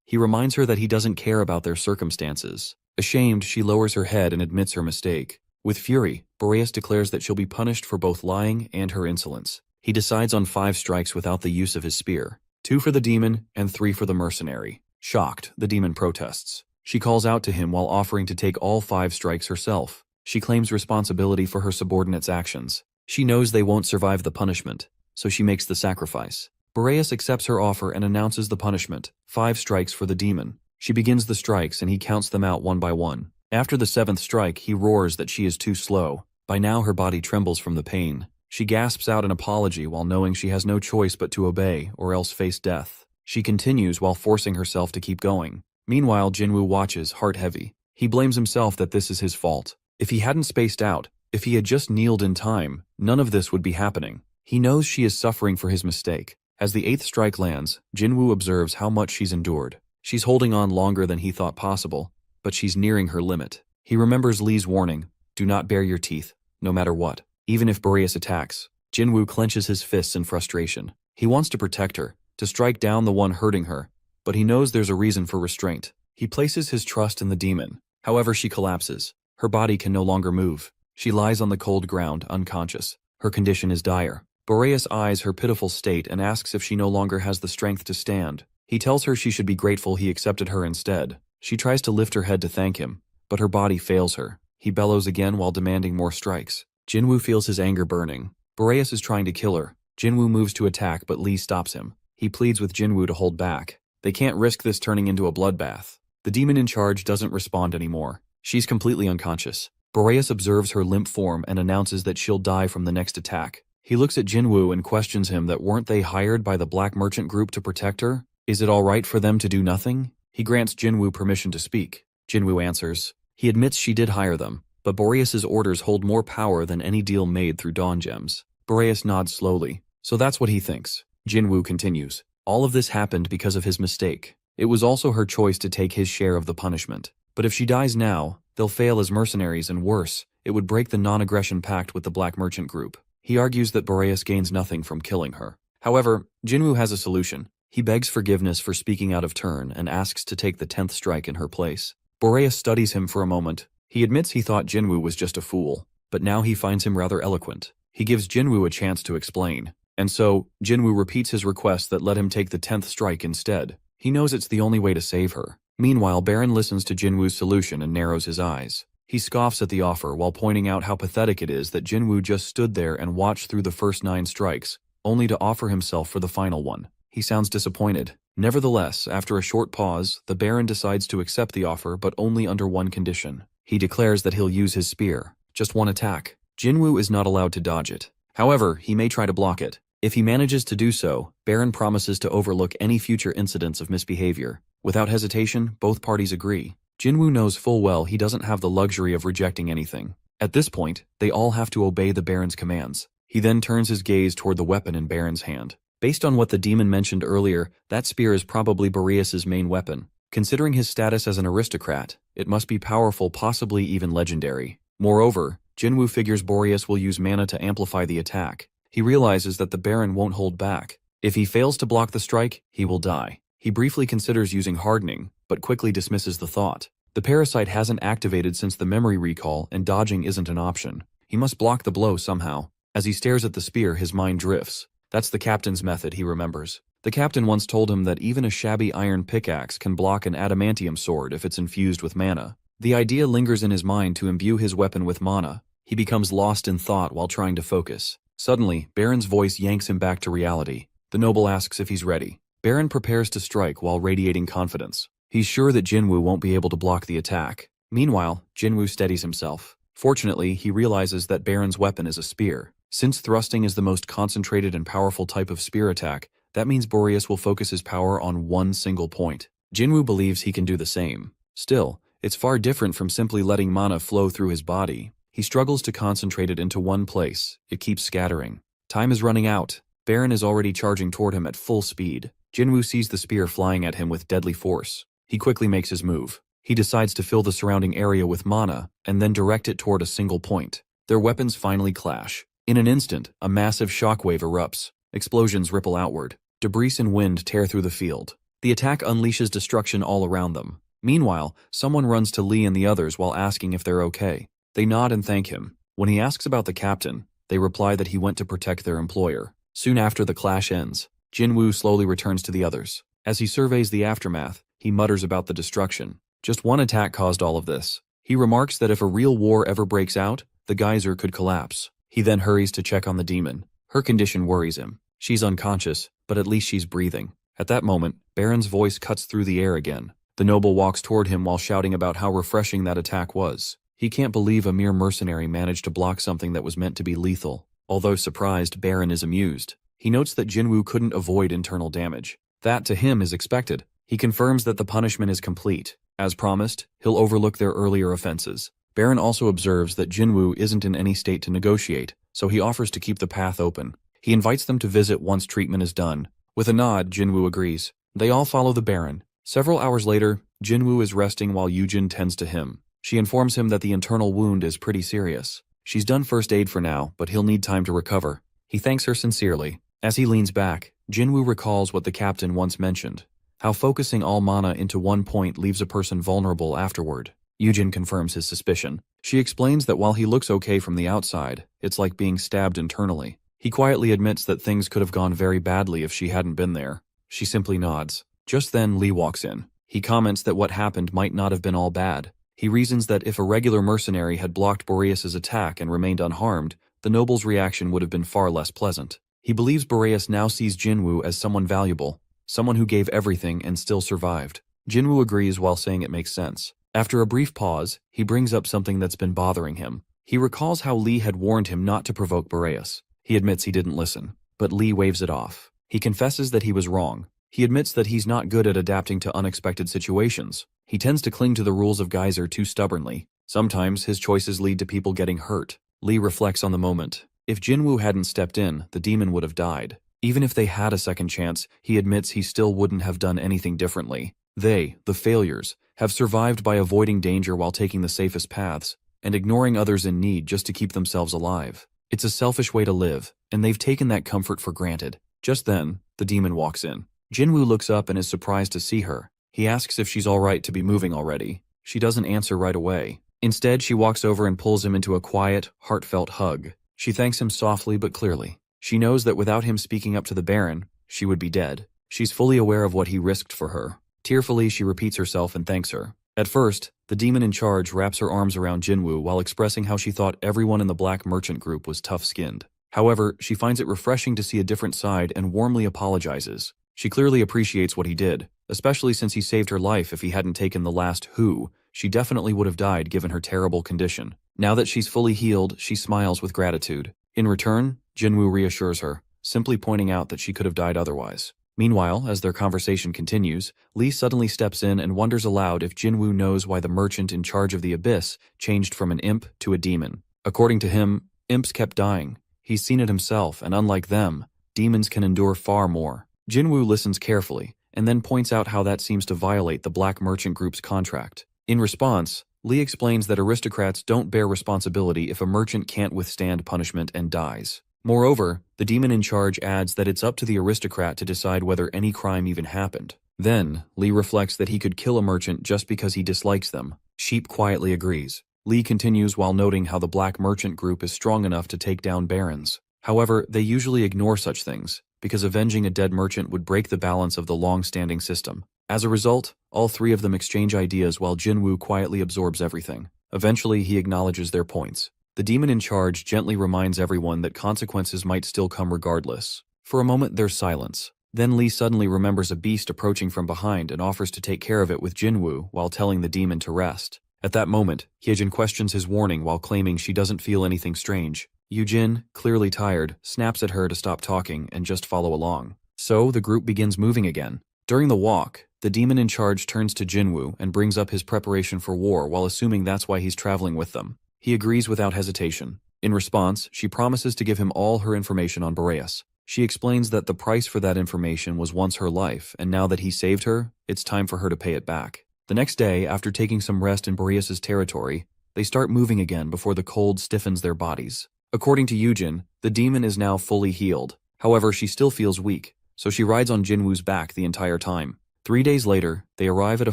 Speaker 1: He reminds her that he doesn't care about their circumstances. Ashamed, she lowers her head and admits her mistake. With fury, Boreas declares that she'll be punished for both lying and her insolence. He decides on 5 strikes without the use of his spear. 2 for the demon and 3 for the mercenary. Shocked, the demon protests. She calls out to him while offering to take all 5 strikes herself. She claims responsibility for her subordinates' actions. She knows they won't survive the punishment, so she makes the sacrifice. Boreas accepts her offer and announces the punishment, 5 strikes for the demon. She begins the strikes and he counts them out one by one. After the 7th strike, he roars that she is too slow. By now her body trembles from the pain. She gasps out an apology while knowing she has no choice but to obey or else face death. She continues while forcing herself to keep going. Meanwhile, Jinwoo watches, heart heavy. He blames himself that this is his fault. If he hadn't spaced out, if he had just kneeled in time, none of this would be happening. He knows she is suffering for his mistake. As the 8th strike lands, Jinwoo observes how much she's endured. She's holding on longer than he thought possible, but she's nearing her limit. He remembers Lee's warning, do not bare your teeth, no matter what. Even if Boreas attacks, Jinwoo clenches his fists in frustration. He wants to protect her, to strike down the one hurting her, but he knows there's a reason for restraint. He places his trust in the demon. However, she collapses. Her body can no longer move. She lies on the cold ground, unconscious. Her condition is dire. Boreas eyes her pitiful state and asks if she no longer has the strength to stand. He tells her she should be grateful he accepted her instead. She tries to lift her head to thank him, but her body fails her. He bellows again while demanding more strikes. Jinwoo feels his anger burning. Boreas is trying to kill her. Jinwoo moves to attack, but Lee stops him. He pleads with Jinwoo to hold back. They can't risk this turning into a bloodbath. The demon in charge doesn't respond anymore. She's completely unconscious. Boreas observes her limp form and announces that she'll die from the next attack. He looks at Jinwoo and questions him that weren't they hired by the Black Merchant group to protect her? Is it all right for them to do nothing? He grants Jinwoo permission to speak. Jinwoo answers. He admits she did hire them, but Boreas's orders hold more power than any deal made through Dawn Gems. Boreas nods slowly. So that's what he thinks. Jinwoo continues. All of this happened because of his mistake. It was also her choice to take his share of the punishment. But if she dies now, they'll fail as mercenaries and worse, it would break the non-aggression pact with the Black Merchant Group. He argues that Boreas gains nothing from killing her. However, Jinwoo has a solution. He begs forgiveness for speaking out of turn and asks to take the 10th strike in her place. Boreas studies him for a moment. He admits he thought Jinwoo was just a fool, but now he finds him rather eloquent. He gives Jinwoo a chance to explain. And so, Jinwoo repeats his request that let him take the 10th strike instead. He knows it's the only way to save her. Meanwhile, Baron listens to Jinwoo's solution and narrows his eyes. He scoffs at the offer while pointing out how pathetic it is that Jinwoo just stood there and watched through the first 9 strikes, only to offer himself for the final one. He sounds disappointed. Nevertheless, after a short pause, the Baron decides to accept the offer, but only under one condition. He declares that he'll use his spear. Just one attack. Jinwoo is not allowed to dodge it. However, he may try to block it. If he manages to do so, Baron promises to overlook any future incidents of misbehavior. Without hesitation, both parties agree. Jinwoo knows full well he doesn't have the luxury of rejecting anything. At this point, they all have to obey the Baron's commands. He then turns his gaze toward the weapon in Baron's hand. Based on what the demon mentioned earlier, that spear is probably Boreas' main weapon. Considering his status as an aristocrat, it must be powerful, possibly even legendary. Moreover, Jinwoo figures Boreas will use mana to amplify the attack. He realizes that the Baron won't hold back. If he fails to block the strike, he will die. He briefly considers using hardening, but quickly dismisses the thought. The parasite hasn't activated since the memory recall, and dodging isn't an option. He must block the blow somehow. As he stares at the spear, his mind drifts. That's the captain's method, he remembers. The captain once told him that even a shabby iron pickaxe can block an adamantium sword if it's infused with mana. The idea lingers in his mind to imbue his weapon with mana. He becomes lost in thought while trying to focus. Suddenly, Baron's voice yanks him back to reality. The noble asks if he's ready. Baron prepares to strike while radiating confidence. He's sure that Jinwoo won't be able to block the attack. Meanwhile, Jinwoo steadies himself. Fortunately, he realizes that Baron's weapon is a spear. Since thrusting is the most concentrated and powerful type of spear attack, that means Boreas will focus his power on one single point. Jinwoo believes he can do the same. Still, it's far different from simply letting mana flow through his body. He struggles to concentrate it into one place. It keeps scattering. Time is running out. Baron is already charging toward him at full speed. Jinwoo sees the spear flying at him with deadly force. He quickly makes his move. He decides to fill the surrounding area with mana, and then direct it toward a single point. Their weapons finally clash. In an instant, a massive shockwave erupts. Explosions ripple outward. Debris and wind tear through the field. The attack unleashes destruction all around them. Meanwhile, someone runs to Lee and the others while asking if they're okay. They nod and thank him. When he asks about the captain, they reply that he went to protect their employer. Soon after the clash ends, Jinwoo slowly returns to the others. As he surveys the aftermath, he mutters about the destruction. Just one attack caused all of this. He remarks that if a real war ever breaks out, the geyser could collapse. He then hurries to check on the demon. Her condition worries him. She's unconscious, but at least she's breathing. At that moment, Baron's voice cuts through the air again. The noble walks toward him while shouting about how refreshing that attack was. He can't believe a mere mercenary managed to block something that was meant to be lethal. Although surprised, Baron is amused. He notes that Jinwoo couldn't avoid internal damage. That, to him, is expected. He confirms that the punishment is complete. As promised, he'll overlook their earlier offenses. Baron also observes that Jinwoo isn't in any state to negotiate, so he offers to keep the path open. He invites them to visit once treatment is done. With a nod, Jinwoo agrees. They all follow the Baron. Several hours later, Jinwoo is resting while Yujin tends to him. She informs him that the internal wound is pretty serious. She's done first aid for now, but he'll need time to recover. He thanks her sincerely. As he leans back, Jinwoo recalls what the captain once mentioned, how focusing all mana into one point leaves a person vulnerable afterward. Yujin confirms his suspicion. She explains that while he looks okay from the outside, it's like being stabbed internally. He quietly admits that things could have gone very badly if she hadn't been there. She simply nods. Just then, Lee walks in. He comments that what happened might not have been all bad. He reasons that if a regular mercenary had blocked Boreas' attack and remained unharmed, the noble's reaction would have been far less pleasant. He believes Boreas now sees Jinwoo as someone valuable, someone who gave everything and still survived. Jinwoo agrees while saying it makes sense. After a brief pause, he brings up something that's been bothering him. He recalls how Lee had warned him not to provoke Boreas. He admits he didn't listen, but Lee waves it off. He confesses that he was wrong. He admits that he's not good at adapting to unexpected situations. He tends to cling to the rules of Geyser too stubbornly. Sometimes his choices lead to people getting hurt. Lee reflects on the moment. If Jinwoo hadn't stepped in, the demon would have died. Even if they had a second chance, he admits he still wouldn't have done anything differently. They, the failures, have survived by avoiding danger while taking the safest paths. and ignoring others in need just to keep themselves alive. It's a selfish way to live, and they've taken that comfort for granted. Just then, the demon walks in. Jinwoo looks up and is surprised to see her. He asks if she's alright to be moving already. She doesn't answer right away. Instead, she walks over and pulls him into a quiet, heartfelt hug. She thanks him softly but clearly. She knows that without him speaking up to the Baron, she would be dead. She's fully aware of what he risked for her. Tearfully, she repeats herself and thanks her. At first, the demon in charge wraps her arms around Jinwoo while expressing how she thought everyone in the Black Merchant group was tough-skinned. However, she finds it refreshing to see a different side and warmly apologizes. She clearly appreciates what he did, especially since he saved her life. If he hadn't taken the last who, she definitely would have died given her terrible condition. Now that she's fully healed, she smiles with gratitude. In return, Jinwoo reassures her, simply pointing out that she could have died otherwise. Meanwhile, as their conversation continues, Lee suddenly steps in and wonders aloud if Jinwoo knows why the merchant in charge of the Abyss changed from an imp to a demon. According to him, imps kept dying. He's seen it himself, and unlike them, demons can endure far more. Jinwoo listens carefully, and then points out how that seems to violate the Black Merchant Group's contract. In response, Lee explains that aristocrats don't bear responsibility if a merchant can't withstand punishment and dies. Moreover, the demon in charge adds that it's up to the aristocrat to decide whether any crime even happened. Then, Lee reflects that he could kill a merchant just because he dislikes them. Sheep quietly agrees. Lee continues while noting how the Black Merchant Group is strong enough to take down barons. However, they usually ignore such things, because avenging a dead merchant would break the balance of the long-standing system. As a result, all three of them exchange ideas while Jinwoo quietly absorbs everything. Eventually, he acknowledges their points. The demon in charge gently reminds everyone that consequences might still come regardless. For a moment, there's silence. Then Lee suddenly remembers a beast approaching from behind and offers to take care of it with Jinwoo while telling the demon to rest. At that moment, Hyejin questions his warning while claiming she doesn't feel anything strange. Yujin, clearly tired, snaps at her to stop talking and just follow along. So, the group begins moving again. During the walk, the demon in charge turns to Jinwoo and brings up his preparation for war while assuming that's why he's traveling with them. He agrees without hesitation. In response, she promises to give him all her information on Boreas. She explains that the price for that information was once her life, and now that he saved her, it's time for her to pay it back. The next day, after taking some rest in Boreas' territory, they start moving again before the cold stiffens their bodies. According to Yujin, the demon is now fully healed. However, she still feels weak, so she rides on Jinwoo's back the entire time. 3 days later, they arrive at a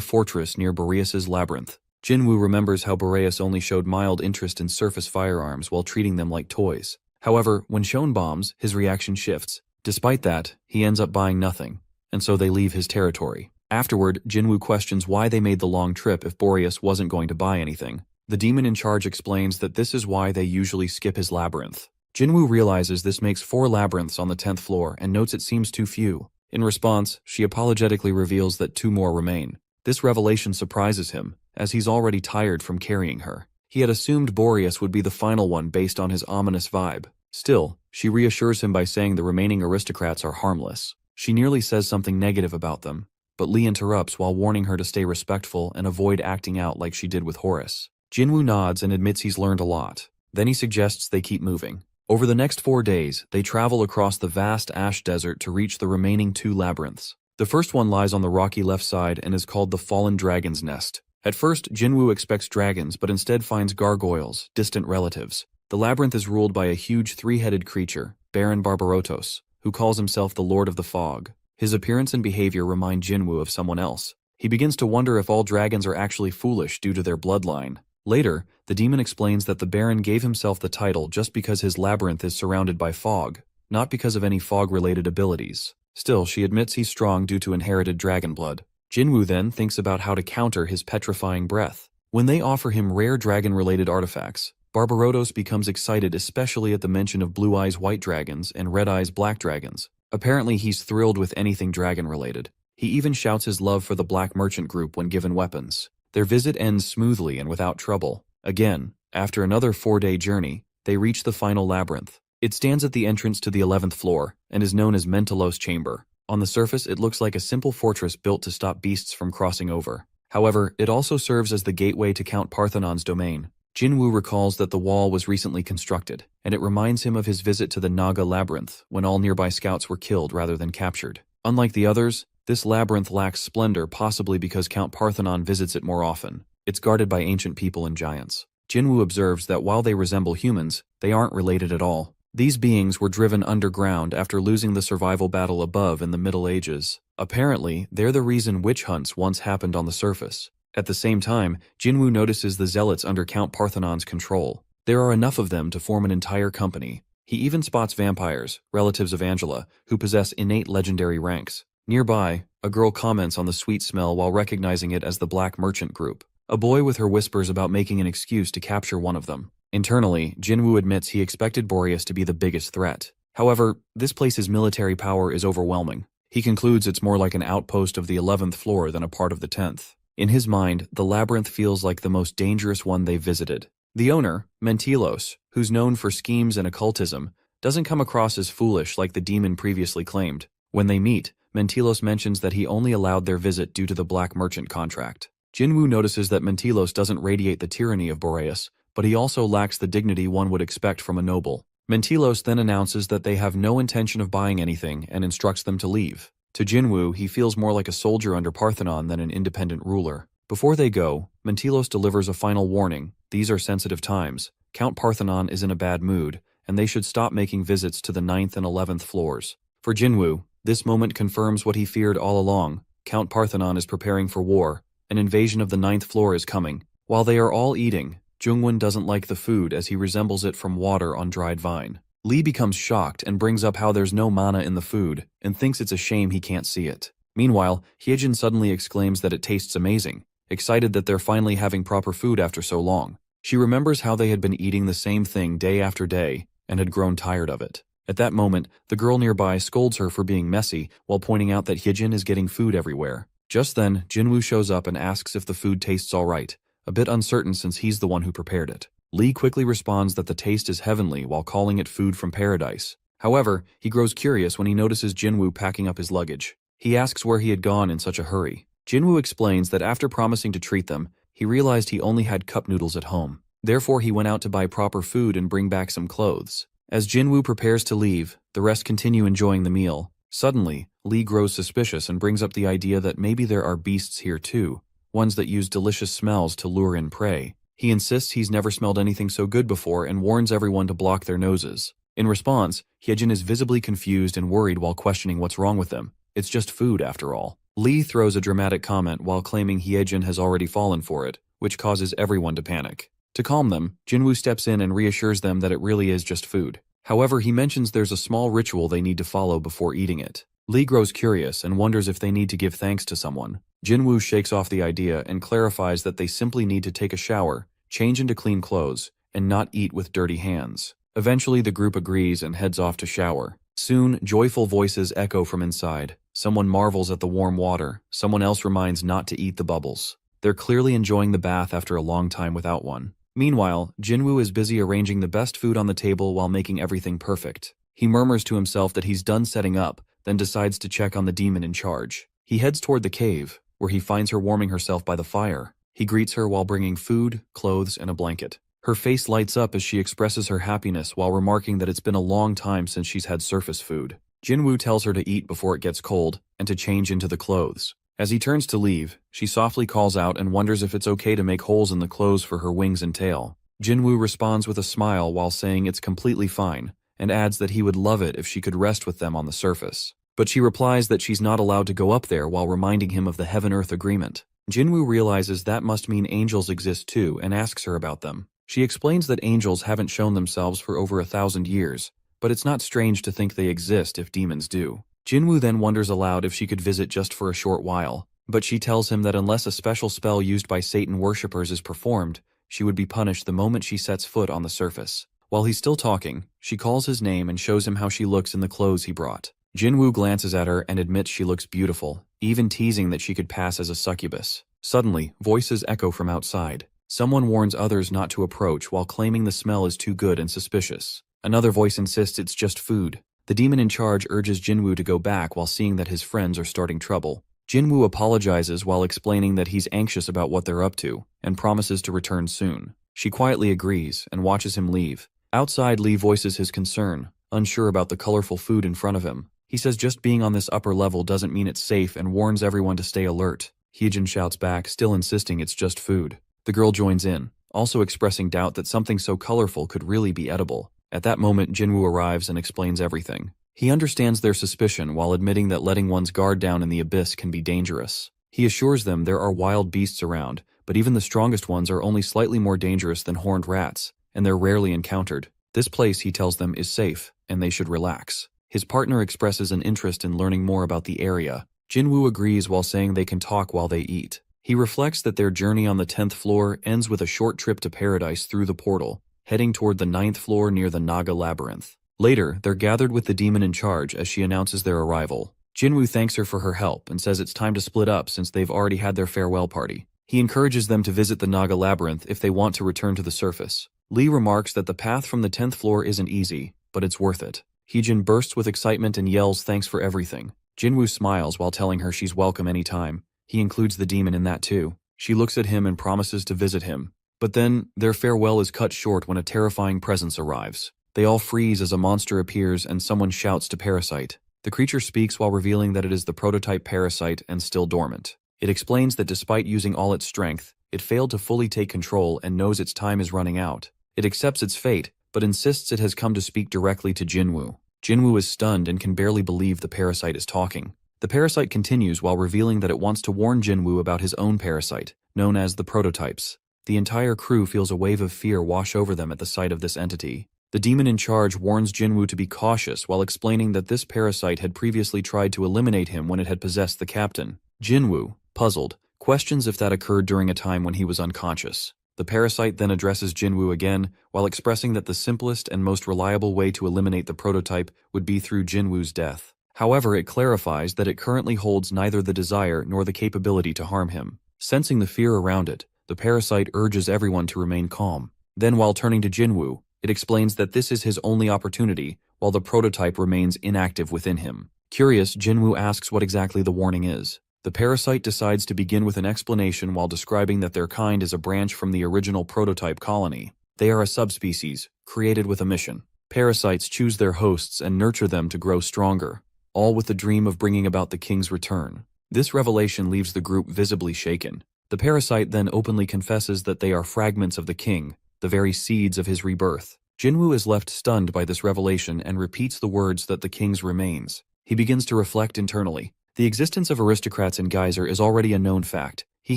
Speaker 1: fortress near Boreas' labyrinth. Jinwoo remembers how Boreas only showed mild interest in surface firearms while treating them like toys. However, when shown bombs, his reaction shifts. Despite that, he ends up buying nothing, and so they leave his territory. Afterward, Jinwoo questions why they made the long trip if Boreas wasn't going to buy anything. The demon in charge explains that this is why they usually skip his labyrinth. Jinwoo realizes this makes 4 labyrinths on the 10th floor and notes it seems too few. In response, she apologetically reveals that 2 more remain. This revelation surprises him, as he's already tired from carrying her. He had assumed Boreas would be the final one based on his ominous vibe. Still, she reassures him by saying the remaining aristocrats are harmless. She nearly says something negative about them, but Lee interrupts while warning her to stay respectful and avoid acting out like she did with Horace. Jinwoo nods and admits he's learned a lot. Then he suggests they keep moving. Over the next 4 days, they travel across the vast ash desert to reach the remaining 2 labyrinths. The first one lies on the rocky left side and is called the Fallen Dragon's Nest. At first, Jinwoo expects dragons but instead finds gargoyles, distant relatives. The labyrinth is ruled by a huge 3-headed creature, Baron Barbarotos, who calls himself the Lord of the Fog. His appearance and behavior remind Jinwoo of someone else. He begins to wonder if all dragons are actually foolish due to their bloodline. Later, the demon explains that the Baron gave himself the title just because his labyrinth is surrounded by fog, not because of any fog-related abilities. Still, she admits he's strong due to inherited dragon blood. Jinwoo then thinks about how to counter his petrifying breath. When they offer him rare dragon-related artifacts, Barbarotos becomes excited, especially at the mention of Blue Eyes white dragons and Red Eyes black dragons. Apparently he's thrilled with anything dragon-related. He even shouts his love for the Black Merchant Group when given weapons. Their visit ends smoothly and without trouble. Again, after another 4-day journey, they reach the final labyrinth. It stands at the entrance to the 11th floor and is known as Mentelos Chamber. On the surface, it looks like a simple fortress built to stop beasts from crossing over. However, it also serves as the gateway to Count Parthenon's domain. Jinwoo recalls that the wall was recently constructed, and it reminds him of his visit to the Naga Labyrinth when all nearby scouts were killed rather than captured. Unlike the others, this labyrinth lacks splendor, possibly because Count Parthenon visits it more often. It's guarded by ancient people and giants. Jinwoo observes that while they resemble humans, they aren't related at all. These beings were driven underground after losing the survival battle above in the Middle Ages. Apparently, they're the reason witch hunts once happened on the surface. At the same time, Jinwoo notices the zealots under Count Parthenon's control. There are enough of them to form an entire company. He even spots vampires, relatives of Angela, who possess innate legendary ranks. Nearby, a girl comments on the sweet smell while recognizing it as the Black Merchant Group. A boy with her whispers about making an excuse to capture one of them. Internally, Jinwoo admits he expected Boreas to be the biggest threat. However, this place's military power is overwhelming. He concludes it's more like an outpost of the 11th floor than a part of the 10th. In his mind, the labyrinth feels like the most dangerous one they've visited. The owner, Mentilos, who's known for schemes and occultism, doesn't come across as foolish like the demon previously claimed. When they meet, Mentilos mentions that he only allowed their visit due to the Black Merchant contract. Jinwoo notices that Mentilos doesn't radiate the tyranny of Boreas, but he also lacks the dignity one would expect from a noble. Mentilos then announces that they have no intention of buying anything and instructs them to leave. To Jinwoo, he feels more like a soldier under Parthenon than an independent ruler. Before they go, Mentilos delivers a final warning. These are sensitive times. Count Parthenon is in a bad mood, and they should stop making visits to the 9th and 11th floors. For Jinwoo, this moment confirms what he feared all along. Count Parthenon is preparing for war. An invasion of the 9th floor is coming. While they are all eating, Jungwon doesn't like the food as he resembles it from water on dried vine. Lee becomes shocked and brings up how there's no mana in the food and thinks it's a shame he can't see it. Meanwhile, Hyejin suddenly exclaims that it tastes amazing, excited that they're finally having proper food after so long. She remembers how they had been eating the same thing day after day and had grown tired of it. At that moment, the girl nearby scolds her for being messy while pointing out that Hyejin is getting food everywhere. Just then, Jinwoo shows up and asks if the food tastes alright, a bit uncertain since he's the one who prepared it. Lee quickly responds that the taste is heavenly while calling it food from paradise. However, he grows curious when he notices Jinwoo packing up his luggage. He asks where he had gone in such a hurry. Jinwoo explains that after promising to treat them, he realized he only had cup noodles at home. Therefore, he went out to buy proper food and bring back some clothes. As Jinwoo prepares to leave, the rest continue enjoying the meal. Suddenly, Lee grows suspicious and brings up the idea that maybe there are beasts here too, ones that use delicious smells to lure in prey. He insists he's never smelled anything so good before and warns everyone to block their noses. In response, Hyejin is visibly confused and worried while questioning what's wrong with them. It's just food after all. Lee throws a dramatic comment while claiming Hyejin has already fallen for it, which causes everyone to panic. To calm them, Jinwoo steps in and reassures them that it really is just food. However, he mentions there's a small ritual they need to follow before eating it. Lee grows curious and wonders if they need to give thanks to someone. Jinwoo shakes off the idea and clarifies that they simply need to take a shower, change into clean clothes, and not eat with dirty hands. Eventually, the group agrees and heads off to shower. Soon, joyful voices echo from inside. Someone marvels at the warm water. Someone else reminds not to eat the bubbles. They're clearly enjoying the bath after a long time without one. Meanwhile, Jinwoo is busy arranging the best food on the table while making everything perfect. He murmurs to himself that he's done setting up, then decides to check on the demon in charge. He heads toward the cave, where he finds her warming herself by the fire. He greets her while bringing food, clothes, and a blanket. Her face lights up as she expresses her happiness while remarking that it's been a long time since she's had surface food. Jinwoo tells her to eat before it gets cold and to change into the clothes. As he turns to leave, she softly calls out and wonders if it's okay to make holes in the clothes for her wings and tail. Jinwoo responds with a smile while saying it's completely fine, and adds that he would love it if she could rest with them on the surface. But she replies that she's not allowed to go up there while reminding him of the Heaven-Earth Agreement. Jinwoo realizes that must mean angels exist too and asks her about them. She explains that angels haven't shown themselves for over 1,000 years, but it's not strange to think they exist if demons do. Jinwoo then wonders aloud if she could visit just for a short while, but she tells him that unless a special spell used by Satan worshippers is performed, she would be punished the moment she sets foot on the surface. While he's still talking, she calls his name and shows him how she looks in the clothes he brought. Jinwoo glances at her and admits she looks beautiful, even teasing that she could pass as a succubus. Suddenly, voices echo from outside. Someone warns others not to approach while claiming the smell is too good and suspicious. Another voice insists it's just food. The demon in charge urges Jinwoo to go back while seeing that his friends are starting trouble. Jinwoo apologizes while explaining that he's anxious about what they're up to, and promises to return soon. She quietly agrees and watches him leave. Outside, Lee voices his concern, unsure about the colorful food in front of him. He says just being on this upper level doesn't mean it's safe and warns everyone to stay alert. Hyejin shouts back, still insisting it's just food. The girl joins in. also expressing doubt that something so colorful could really be edible. At that moment, Jinwoo arrives and explains everything. He understands their suspicion while admitting that letting one's guard down in the abyss can be dangerous. He assures them there are wild beasts around, but even the strongest ones are only slightly more dangerous than horned rats, and they're rarely encountered. This place, he tells them, is safe, and they should relax. His partner expresses an interest in learning more about the area. Jinwoo agrees while saying they can talk while they eat. He reflects that their journey on the 10th floor ends with a short trip to paradise through the portal, heading toward the 9th floor near the Naga Labyrinth. Later, they're gathered with the demon in charge as she announces their arrival. Jinwoo thanks her for her help and says it's time to split up since they've already had their farewell party. He encourages them to visit the Naga Labyrinth if they want to return to the surface. Lee remarks that the path from the 10th floor isn't easy, but it's worth it. Heejin bursts with excitement and yells thanks for everything. Jinwoo smiles while telling her she's welcome anytime. He includes the demon in that too. She looks at him and promises to visit him. But then, their farewell is cut short when a terrifying presence arrives. They all freeze as a monster appears and someone shouts to Parasite. The creature speaks while revealing that it is the prototype Parasite and still dormant. It explains that despite using all its strength, it failed to fully take control and knows its time is running out. It accepts its fate, but insists it has come to speak directly to Jinwoo. Jinwoo is stunned and can barely believe the Parasite is talking. The Parasite continues while revealing that it wants to warn Jinwoo about his own parasite, known as the Prototypes. The entire crew feels a wave of fear wash over them at the sight of this entity. The demon in charge warns Jinwoo to be cautious while explaining that this parasite had previously tried to eliminate him when it had possessed the captain. Jinwoo, puzzled, questions if that occurred during a time when he was unconscious. The parasite then addresses Jinwoo again while expressing that the simplest and most reliable way to eliminate the prototype would be through Jinwoo's death. However, it clarifies that it currently holds neither the desire nor the capability to harm him. Sensing the fear around it, the parasite urges everyone to remain calm. Then, while turning to Jinwoo, it explains that this is his only opportunity, while the prototype remains inactive within him. Curious, Jinwoo asks what exactly the warning is. The parasite decides to begin with an explanation while describing that their kind is a branch from the original prototype colony. They are a subspecies, created with a mission. Parasites choose their hosts and nurture them to grow stronger, all with the dream of bringing about the king's return. This revelation leaves the group visibly shaken. The parasite then openly confesses that they are fragments of the king, the very seeds of his rebirth. Jinwoo is left stunned by this revelation and repeats the words that the king's remains. He begins to reflect internally. The existence of aristocrats in Geyser is already a known fact. He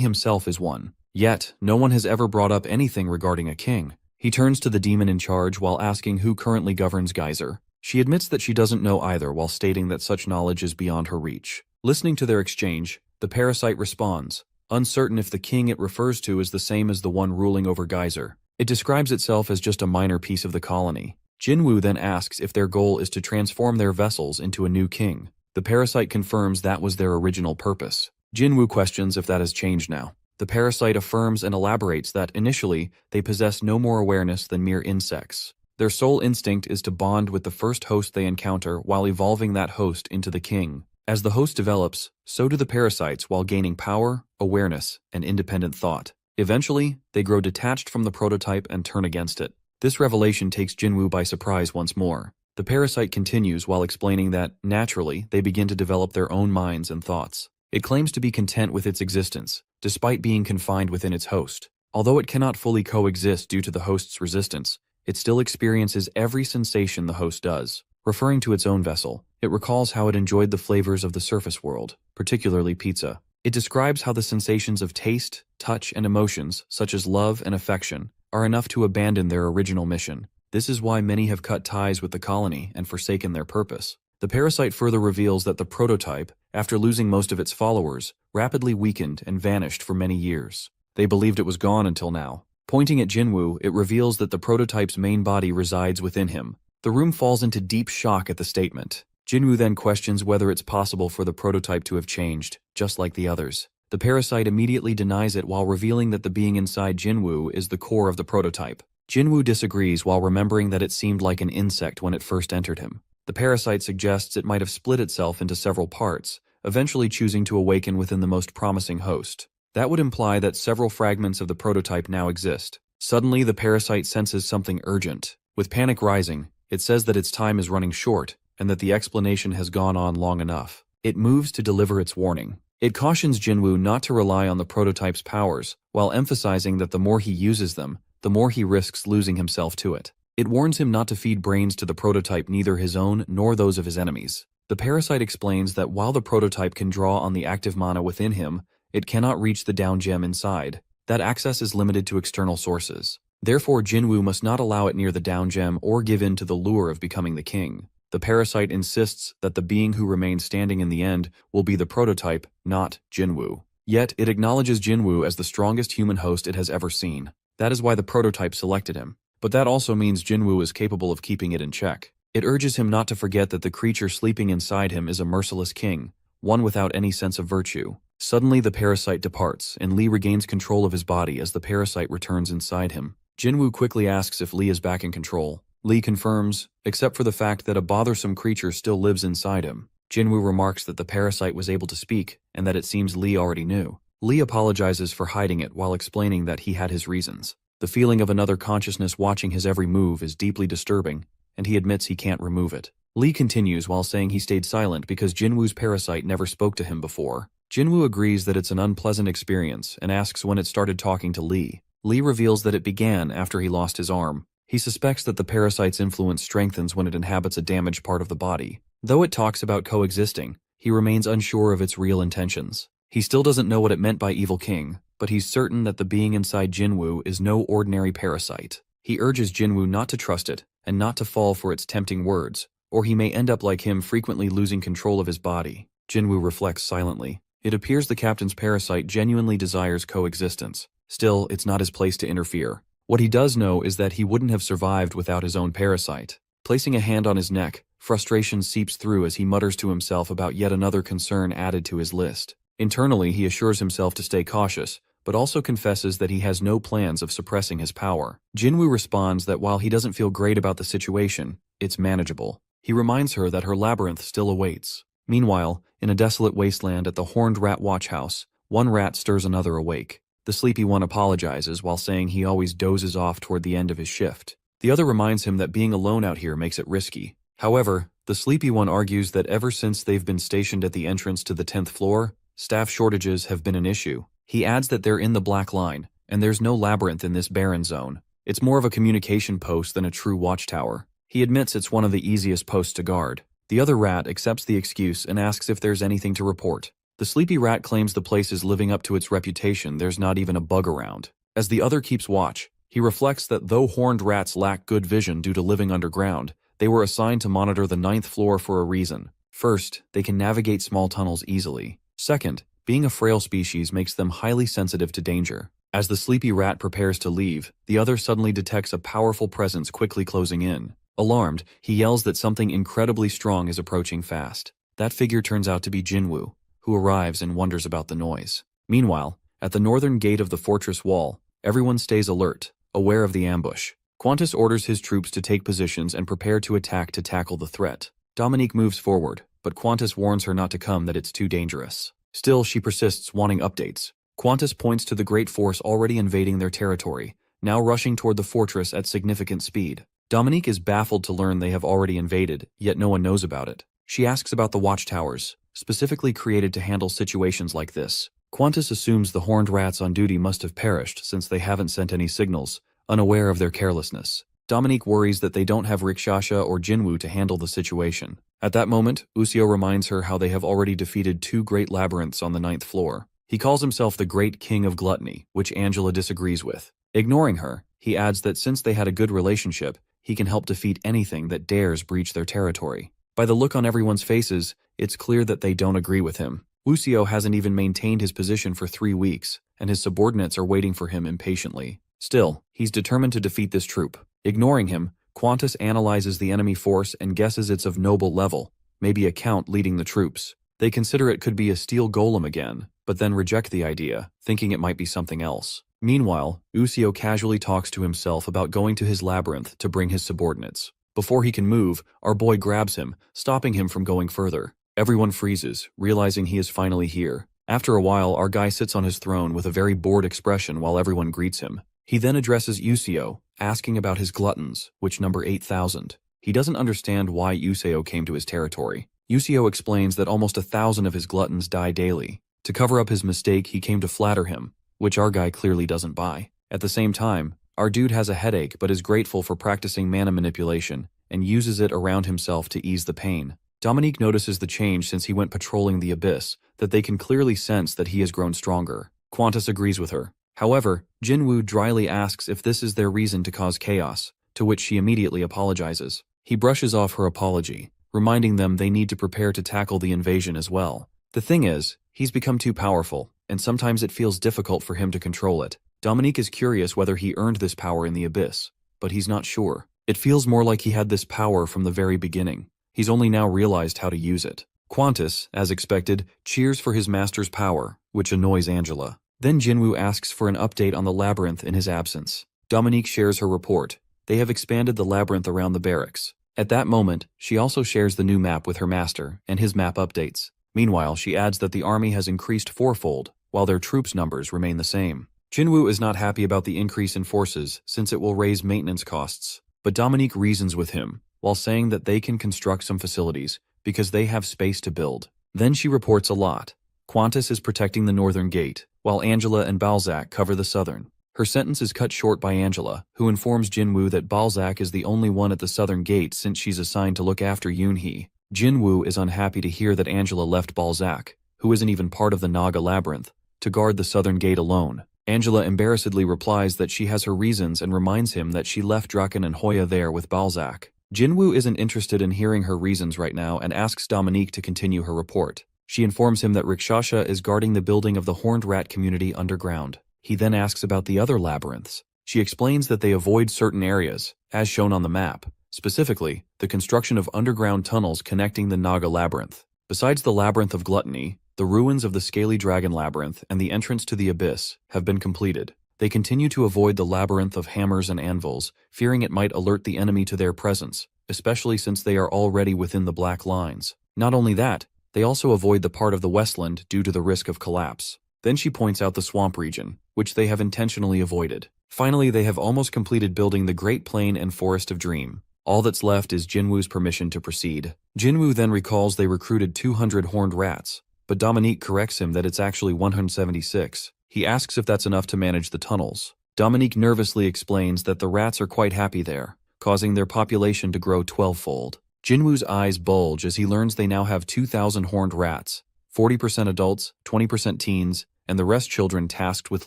Speaker 1: himself is one. Yet, no one has ever brought up anything regarding a king. He turns to the demon in charge while asking who currently governs Geyser. She admits that she doesn't know either while stating that such knowledge is beyond her reach. Listening to their exchange, the parasite responds, uncertain if the king it refers to is the same as the one ruling over Geyser. It describes itself as just a minor piece of the colony. Jinwoo then asks if their goal is to transform their vessels into a new king. The parasite confirms that was their original purpose. Jinwoo questions if that has changed now. The parasite affirms and elaborates that, initially, they possess no more awareness than mere insects. Their sole instinct is to bond with the first host they encounter while evolving that host into the king. As the host develops, so do the parasites while gaining power, awareness, and independent thought. Eventually, they grow detached from the prototype and turn against it. This revelation takes Jinwoo by surprise once more. The parasite continues while explaining that, naturally, they begin to develop their own minds and thoughts. It claims to be content with its existence, despite being confined within its host. Although it cannot fully coexist due to the host's resistance, it still experiences every sensation the host does. Referring to its own vessel, it recalls how it enjoyed the flavors of the surface world, particularly pizza. It describes how the sensations of taste, touch, and emotions, such as love and affection, are enough to abandon their original mission. This is why many have cut ties with the colony and forsaken their purpose. The parasite further reveals that the prototype, after losing most of its followers, rapidly weakened and vanished for many years. They believed it was gone until now. Pointing at Jinwoo, it reveals that the prototype's main body resides within him. The room falls into deep shock at the statement. Jinwoo then questions whether it's possible for the prototype to have changed, just like the others. The parasite immediately denies it while revealing that the being inside Jinwoo is the core of the prototype. Jinwoo disagrees while remembering that it seemed like an insect when it first entered him. The parasite suggests it might have split itself into several parts, eventually choosing to awaken within the most promising host. That would imply that several fragments of the prototype now exist. Suddenly, the parasite senses something urgent. With panic rising, it says that its time is running short, and that the explanation has gone on long enough. It moves to deliver its warning. It cautions Jinwoo not to rely on the prototype's powers, while emphasizing that the more he uses them, the more he risks losing himself to it. It warns him not to feed brains to the prototype, neither his own nor those of his enemies. The parasite explains that while the prototype can draw on the active mana within him, it cannot reach the down gem inside. That access is limited to external sources. Therefore, Jinwoo must not allow it near the down gem or give in to the lure of becoming the king. The parasite insists that the being who remains standing in the end will be the prototype, not Jinwoo. Yet, it acknowledges Jinwoo as the strongest human host it has ever seen. That is why the prototype selected him. But that also means Jinwoo is capable of keeping it in check. It urges him not to forget that the creature sleeping inside him is a merciless king, one without any sense of virtue. Suddenly the parasite departs, and Lee regains control of his body as the parasite returns inside him. Jinwoo quickly asks if Lee is back in control. Lee confirms, except for the fact that a bothersome creature still lives inside him. Jinwoo remarks that the parasite was able to speak, and that it seems Lee already knew. Lee apologizes for hiding it while explaining that he had his reasons. The feeling of another consciousness watching his every move is deeply disturbing, and he admits he can't remove it. Lee continues while saying he stayed silent because Jinwoo's parasite never spoke to him before. Jinwoo agrees that it's an unpleasant experience and asks when it started talking to Lee. Lee reveals that it began after he lost his arm. He suspects that the parasite's influence strengthens when it inhabits a damaged part of the body. Though it talks about coexisting, he remains unsure of its real intentions. He still doesn't know what it meant by Evil King, but he's certain that the being inside Jinwoo is no ordinary parasite. He urges Jinwoo not to trust it and not to fall for its tempting words, or he may end up like him, frequently losing control of his body. Jinwoo reflects silently. It appears the captain's parasite genuinely desires coexistence. Still, it's not his place to interfere. What he does know is that he wouldn't have survived without his own parasite. Placing a hand on his neck, frustration seeps through as he mutters to himself about yet another concern added to his list. Internally, he assures himself to stay cautious, but also confesses that he has no plans of suppressing his power. Jinwoo responds that while he doesn't feel great about the situation, it's manageable. He reminds her that her labyrinth still awaits. Meanwhile, in a desolate wasteland at the Horned Rat Watch House, one rat stirs another awake. The sleepy one apologizes while saying he always dozes off toward the end of his shift. The other reminds him that being alone out here makes it risky. However, the sleepy one argues that ever since they've been stationed at the entrance to the 10th floor, staff shortages have been an issue. He adds that they're in the Black Line, and there's no labyrinth in this barren zone. It's more of a communication post than a true watchtower. He admits it's one of the easiest posts to guard. The other rat accepts the excuse and asks if there's anything to report. The sleepy rat claims the place is living up to its reputation. There's not even a bug around. As the other keeps watch, he reflects that though horned rats lack good vision due to living underground, they were assigned to monitor the 9th floor for a reason. First, they can navigate small tunnels easily. Second, being a frail species makes them highly sensitive to danger. As the sleepy rat prepares to leave, the other suddenly detects a powerful presence quickly closing in. Alarmed, he yells that something incredibly strong is approaching fast. That figure turns out to be Jinwoo, who arrives and wonders about the noise. Meanwhile, at the northern gate of the fortress wall, everyone stays alert, aware of the ambush. Qantas orders his troops to take positions and prepare to attack to tackle the threat. Dominique moves forward, but Qantas warns her not to come, that it's too dangerous. Still, she persists, wanting updates. Qantas points to the great force already invading their territory, now rushing toward the fortress at significant speed. Dominique is baffled to learn they have already invaded, yet no one knows about it. She asks about the watchtowers, specifically created to handle situations like this. Qantas assumes the horned rats on duty must have perished since they haven't sent any signals, unaware of their carelessness. Dominique worries that they don't have Rikshasha or Jinwoo to handle the situation. At that moment, Usio reminds her how they have already defeated 2 great labyrinths on the 9th floor. He calls himself the Great King of Gluttony, which Angela disagrees with. Ignoring her, he adds that since they had a good relationship, he can help defeat anything that dares breach their territory. By the look on everyone's faces, it's clear that they don't agree with him. Usio hasn't even maintained his position for 3 weeks, and his subordinates are waiting for him impatiently. Still, he's determined to defeat this troop. Ignoring him, Qantas analyzes the enemy force and guesses it's of noble level, maybe a count leading the troops. They consider it could be a steel golem again, but then reject the idea, thinking it might be something else. Meanwhile, Usio casually talks to himself about going to his labyrinth to bring his subordinates. Before he can move, our boy grabs him, stopping him from going further. Everyone freezes, realizing he is finally here. After a while, our guy sits on his throne with a very bored expression while everyone greets him. He then addresses Usio, asking about his gluttons, which number 8,000. He doesn't understand why Usio came to his territory. Usio explains that almost 1,000 of his gluttons die daily. To cover up his mistake, he came to flatter him, which our guy clearly doesn't buy. At the same time, Our dude has a headache but is grateful for practicing mana manipulation and uses it around himself to ease the pain. Dominique notices the change since he went patrolling the abyss, that they can clearly sense that he has grown stronger. Qantas agrees with her. However, Jinwoo dryly asks if this is their reason to cause chaos, to which she immediately apologizes. He brushes off her apology, reminding them they need to prepare to tackle the invasion as well. The thing is, he's become too powerful, and sometimes it feels difficult for him to control it. Dominique is curious whether he earned this power in the abyss, but he's not sure. It feels more like he had this power from the very beginning. He's only now realized how to use it. Qantas, as expected, cheers for his master's power, which annoys Angela. Then Jinwoo asks for an update on the labyrinth in his absence. Dominique shares her report. They have expanded the labyrinth around the barracks. At that moment, she also shares the new map with her master, and his map updates. Meanwhile, she adds that the army has increased fourfold, while their troops' numbers remain the same. Jinwoo is not happy about the increase in forces since it will raise maintenance costs, but Dominique reasons with him, while saying that they can construct some facilities because they have space to build. Then she reports a lot. Qantas is protecting the northern gate, while Angela and Balzac cover the southern. Her sentence is cut short by Angela, who informs Jinwoo that Balzac is the only one at the southern gate since she's assigned to look after Yoonhee. Jinwoo is unhappy to hear that Angela left Balzac, who isn't even part of the Naga labyrinth, to guard the southern gate alone. Angela embarrassedly replies that she has her reasons and reminds him that she left Draken and Hoya there with Balzac. Jinwoo isn't interested in hearing her reasons right now and asks Dominique to continue her report. She informs him that Rikshasha is guarding the building of the Horned Rat community underground. He then asks about the other labyrinths. She explains that they avoid certain areas, as shown on the map, specifically, the construction of underground tunnels connecting the Naga labyrinth. Besides the Labyrinth of Gluttony, the ruins of the Scaly Dragon Labyrinth and the entrance to the Abyss have been completed. They continue to avoid the Labyrinth of Hammers and Anvils, fearing it might alert the enemy to their presence, especially since they are already within the black lines. Not only that, they also avoid the part of the Westland due to the risk of collapse. Then she points out the swamp region, which they have intentionally avoided. Finally, they have almost completed building the Great Plain and Forest of Dream. All that's left is Jinwoo's permission to proceed. Jinwoo then recalls they recruited 200 horned rats, but Dominique corrects him that it's actually 176. He asks if that's enough to manage the tunnels. Dominique nervously explains that the rats are quite happy there, causing their population to grow 12-fold. Jinwoo's eyes bulge as he learns they now have 2,000 horned rats, 40% adults, 20% teens, and the rest children tasked with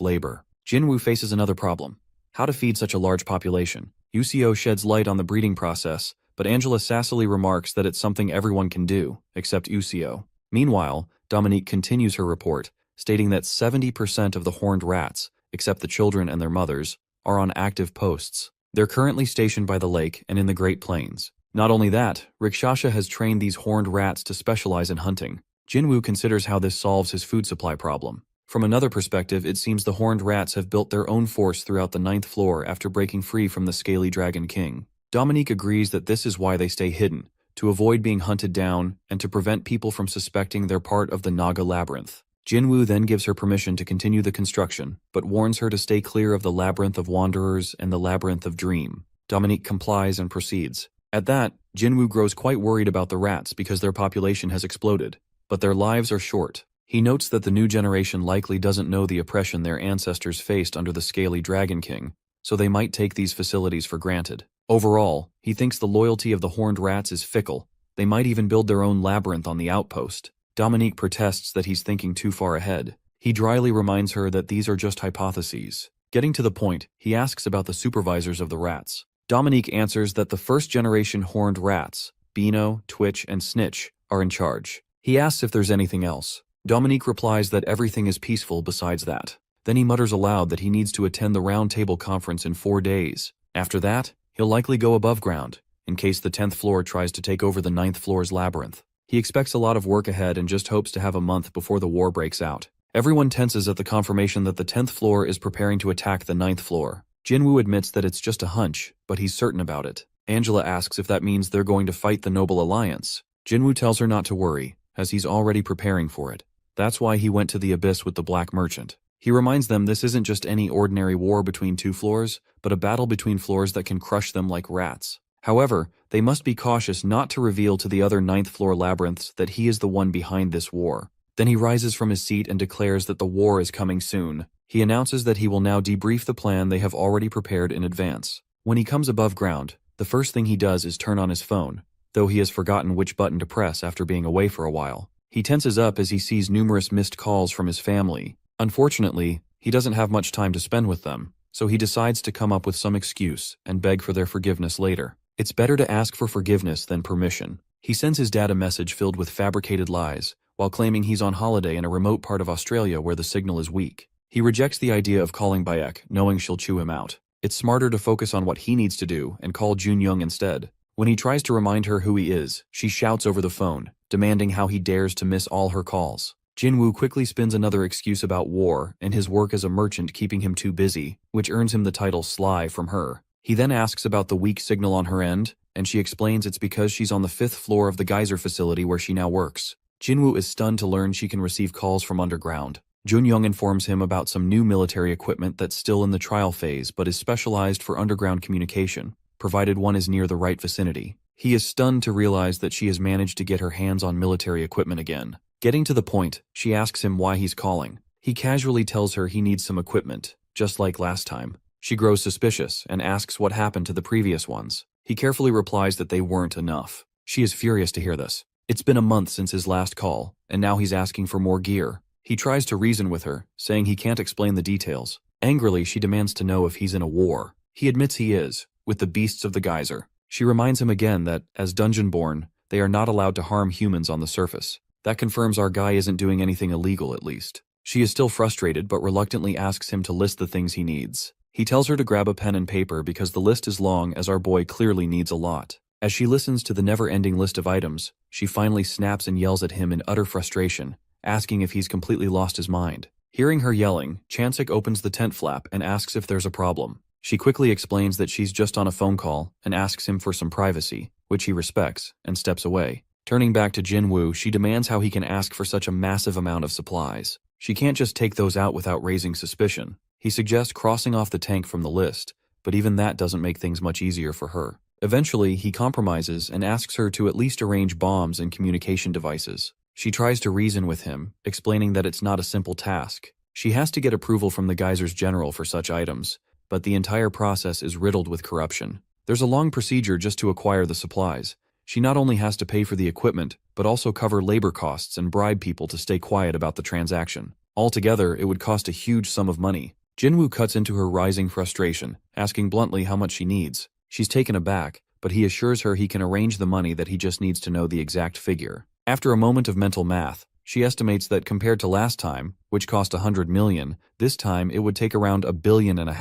Speaker 1: labor. Jinwoo faces another problem: how to feed such a large population. Usio sheds light on the breeding process, but Angela sassily remarks that it's something everyone can do, except Usio. Meanwhile, Dominique continues her report, stating that 70% of the horned rats, except the children and their mothers, are on active posts. They're currently stationed by the lake and in the Great Plains. Not only that, Rikshasha has trained these horned rats to specialize in hunting. Jinwoo considers how this solves his food supply problem. From another perspective, it seems the horned rats have built their own force throughout the 9th floor after breaking free from the Scaly Dragon King. Dominique agrees that this is why they stay hidden, to avoid being hunted down and to prevent people from suspecting they're part of the Naga labyrinth. Jinwoo then gives her permission to continue the construction, but warns her to stay clear of the Labyrinth of Wanderers and the Labyrinth of Dream. Dominique complies and proceeds. At that, Jinwoo grows quite worried about the rats because their population has exploded, but their lives are short. He notes that the new generation likely doesn't know the oppression their ancestors faced under the Scaly Dragon King, so they might take these facilities for granted. Overall, he thinks the loyalty of the horned rats is fickle. They might even build their own labyrinth on the outpost. Dominique protests that he's thinking too far ahead. He dryly reminds her that these are just hypotheses. Getting to the point, he asks about the supervisors of the rats. Dominique answers that the first-generation horned rats, Beano, Twitch, and Snitch, are in charge. He asks if there's anything else. Dominique replies that everything is peaceful besides that. Then he mutters aloud that he needs to attend the Round Table Conference in 4 days. After that, he'll likely go above ground, in case the 10th floor tries to take over the 9th floor's labyrinth. He expects a lot of work ahead and just hopes to have a month before the war breaks out. Everyone tenses at the confirmation that the 10th floor is preparing to attack the 9th floor. Jinwoo admits that it's just a hunch, but he's certain about it. Angela asks if that means they're going to fight the Noble Alliance. Jinwoo tells her not to worry, as he's already preparing for it. That's why he went to the Abyss with the Black Merchant. He reminds them this isn't just any ordinary war between 2 floors, but a battle between floors that can crush them like rats. However, they must be cautious not to reveal to the other 9th floor labyrinths that he is the one behind this war. Then he rises from his seat and declares that the war is coming soon. He announces that he will now debrief the plan they have already prepared in advance. When he comes above ground, the first thing he does is turn on his phone, though he has forgotten which button to press after being away for a while. He tenses up as he sees numerous missed calls from his family. Unfortunately, he doesn't have much time to spend with them, so he decides to come up with some excuse and beg for their forgiveness later. It's better to ask for forgiveness than permission. He sends his dad a message filled with fabricated lies, while claiming he's on holiday in a remote part of Australia where the signal is weak. He rejects the idea of calling Bayek, knowing she'll chew him out. It's smarter to focus on what he needs to do and call Jun-young instead. When he tries to remind her who he is, she shouts over the phone, demanding how he dares to miss all her calls. Jin-woo quickly spins another excuse about war and his work as a merchant keeping him too busy, which earns him the title Sly from her. He then asks about the weak signal on her end, and she explains it's because she's on the 5th floor of the geyser facility where she now works. Jin-woo is stunned to learn she can receive calls from underground. Jun-young informs him about some new military equipment that's still in the trial phase but is specialized for underground communication, provided one is near the right vicinity. He is stunned to realize that she has managed to get her hands on military equipment again. Getting to the point, she asks him why he's calling. He casually tells her he needs some equipment, just like last time. She grows suspicious and asks what happened to the previous ones. He carefully replies that they weren't enough. She is furious to hear this. It's been a month since his last call, and now he's asking for more gear. He tries to reason with her, saying he can't explain the details. Angrily, she demands to know if he's in a war. He admits he is, with the beasts of the geyser. She reminds him again that, as Dungeon-born, they are not allowed to harm humans on the surface. That confirms our guy isn't doing anything illegal, at least. She is still frustrated but reluctantly asks him to list the things he needs. He tells her to grab a pen and paper because the list is long as our boy clearly needs a lot. As she listens to the never-ending list of items, she finally snaps and yells at him in utter frustration, asking if he's completely lost his mind. Hearing her yelling, Chansik opens the tent flap and asks if there's a problem. She quickly explains that she's just on a phone call and asks him for some privacy, which he respects, and steps away. Turning back to Jin-woo, she demands how he can ask for such a massive amount of supplies. She can't just take those out without raising suspicion. He suggests crossing off the tank from the list, but even that doesn't make things much easier for her. Eventually, he compromises and asks her to at least arrange bombs and communication devices. She tries to reason with him, explaining that it's not a simple task. She has to get approval from the geyser's general for such items, but the entire process is riddled with corruption. There's a long procedure just to acquire the supplies. She not only has to pay for the equipment, but also cover labor costs and bribe people to stay quiet about the transaction. Altogether, it would cost a huge sum of money. Jin-woo cuts into her rising frustration, asking bluntly how much she needs. She's taken aback, but he assures her he can arrange the money, that he just needs to know the exact figure. After a moment of mental math, she estimates that compared to last time, which cost 100 million, this time it would take around 1.5 billion.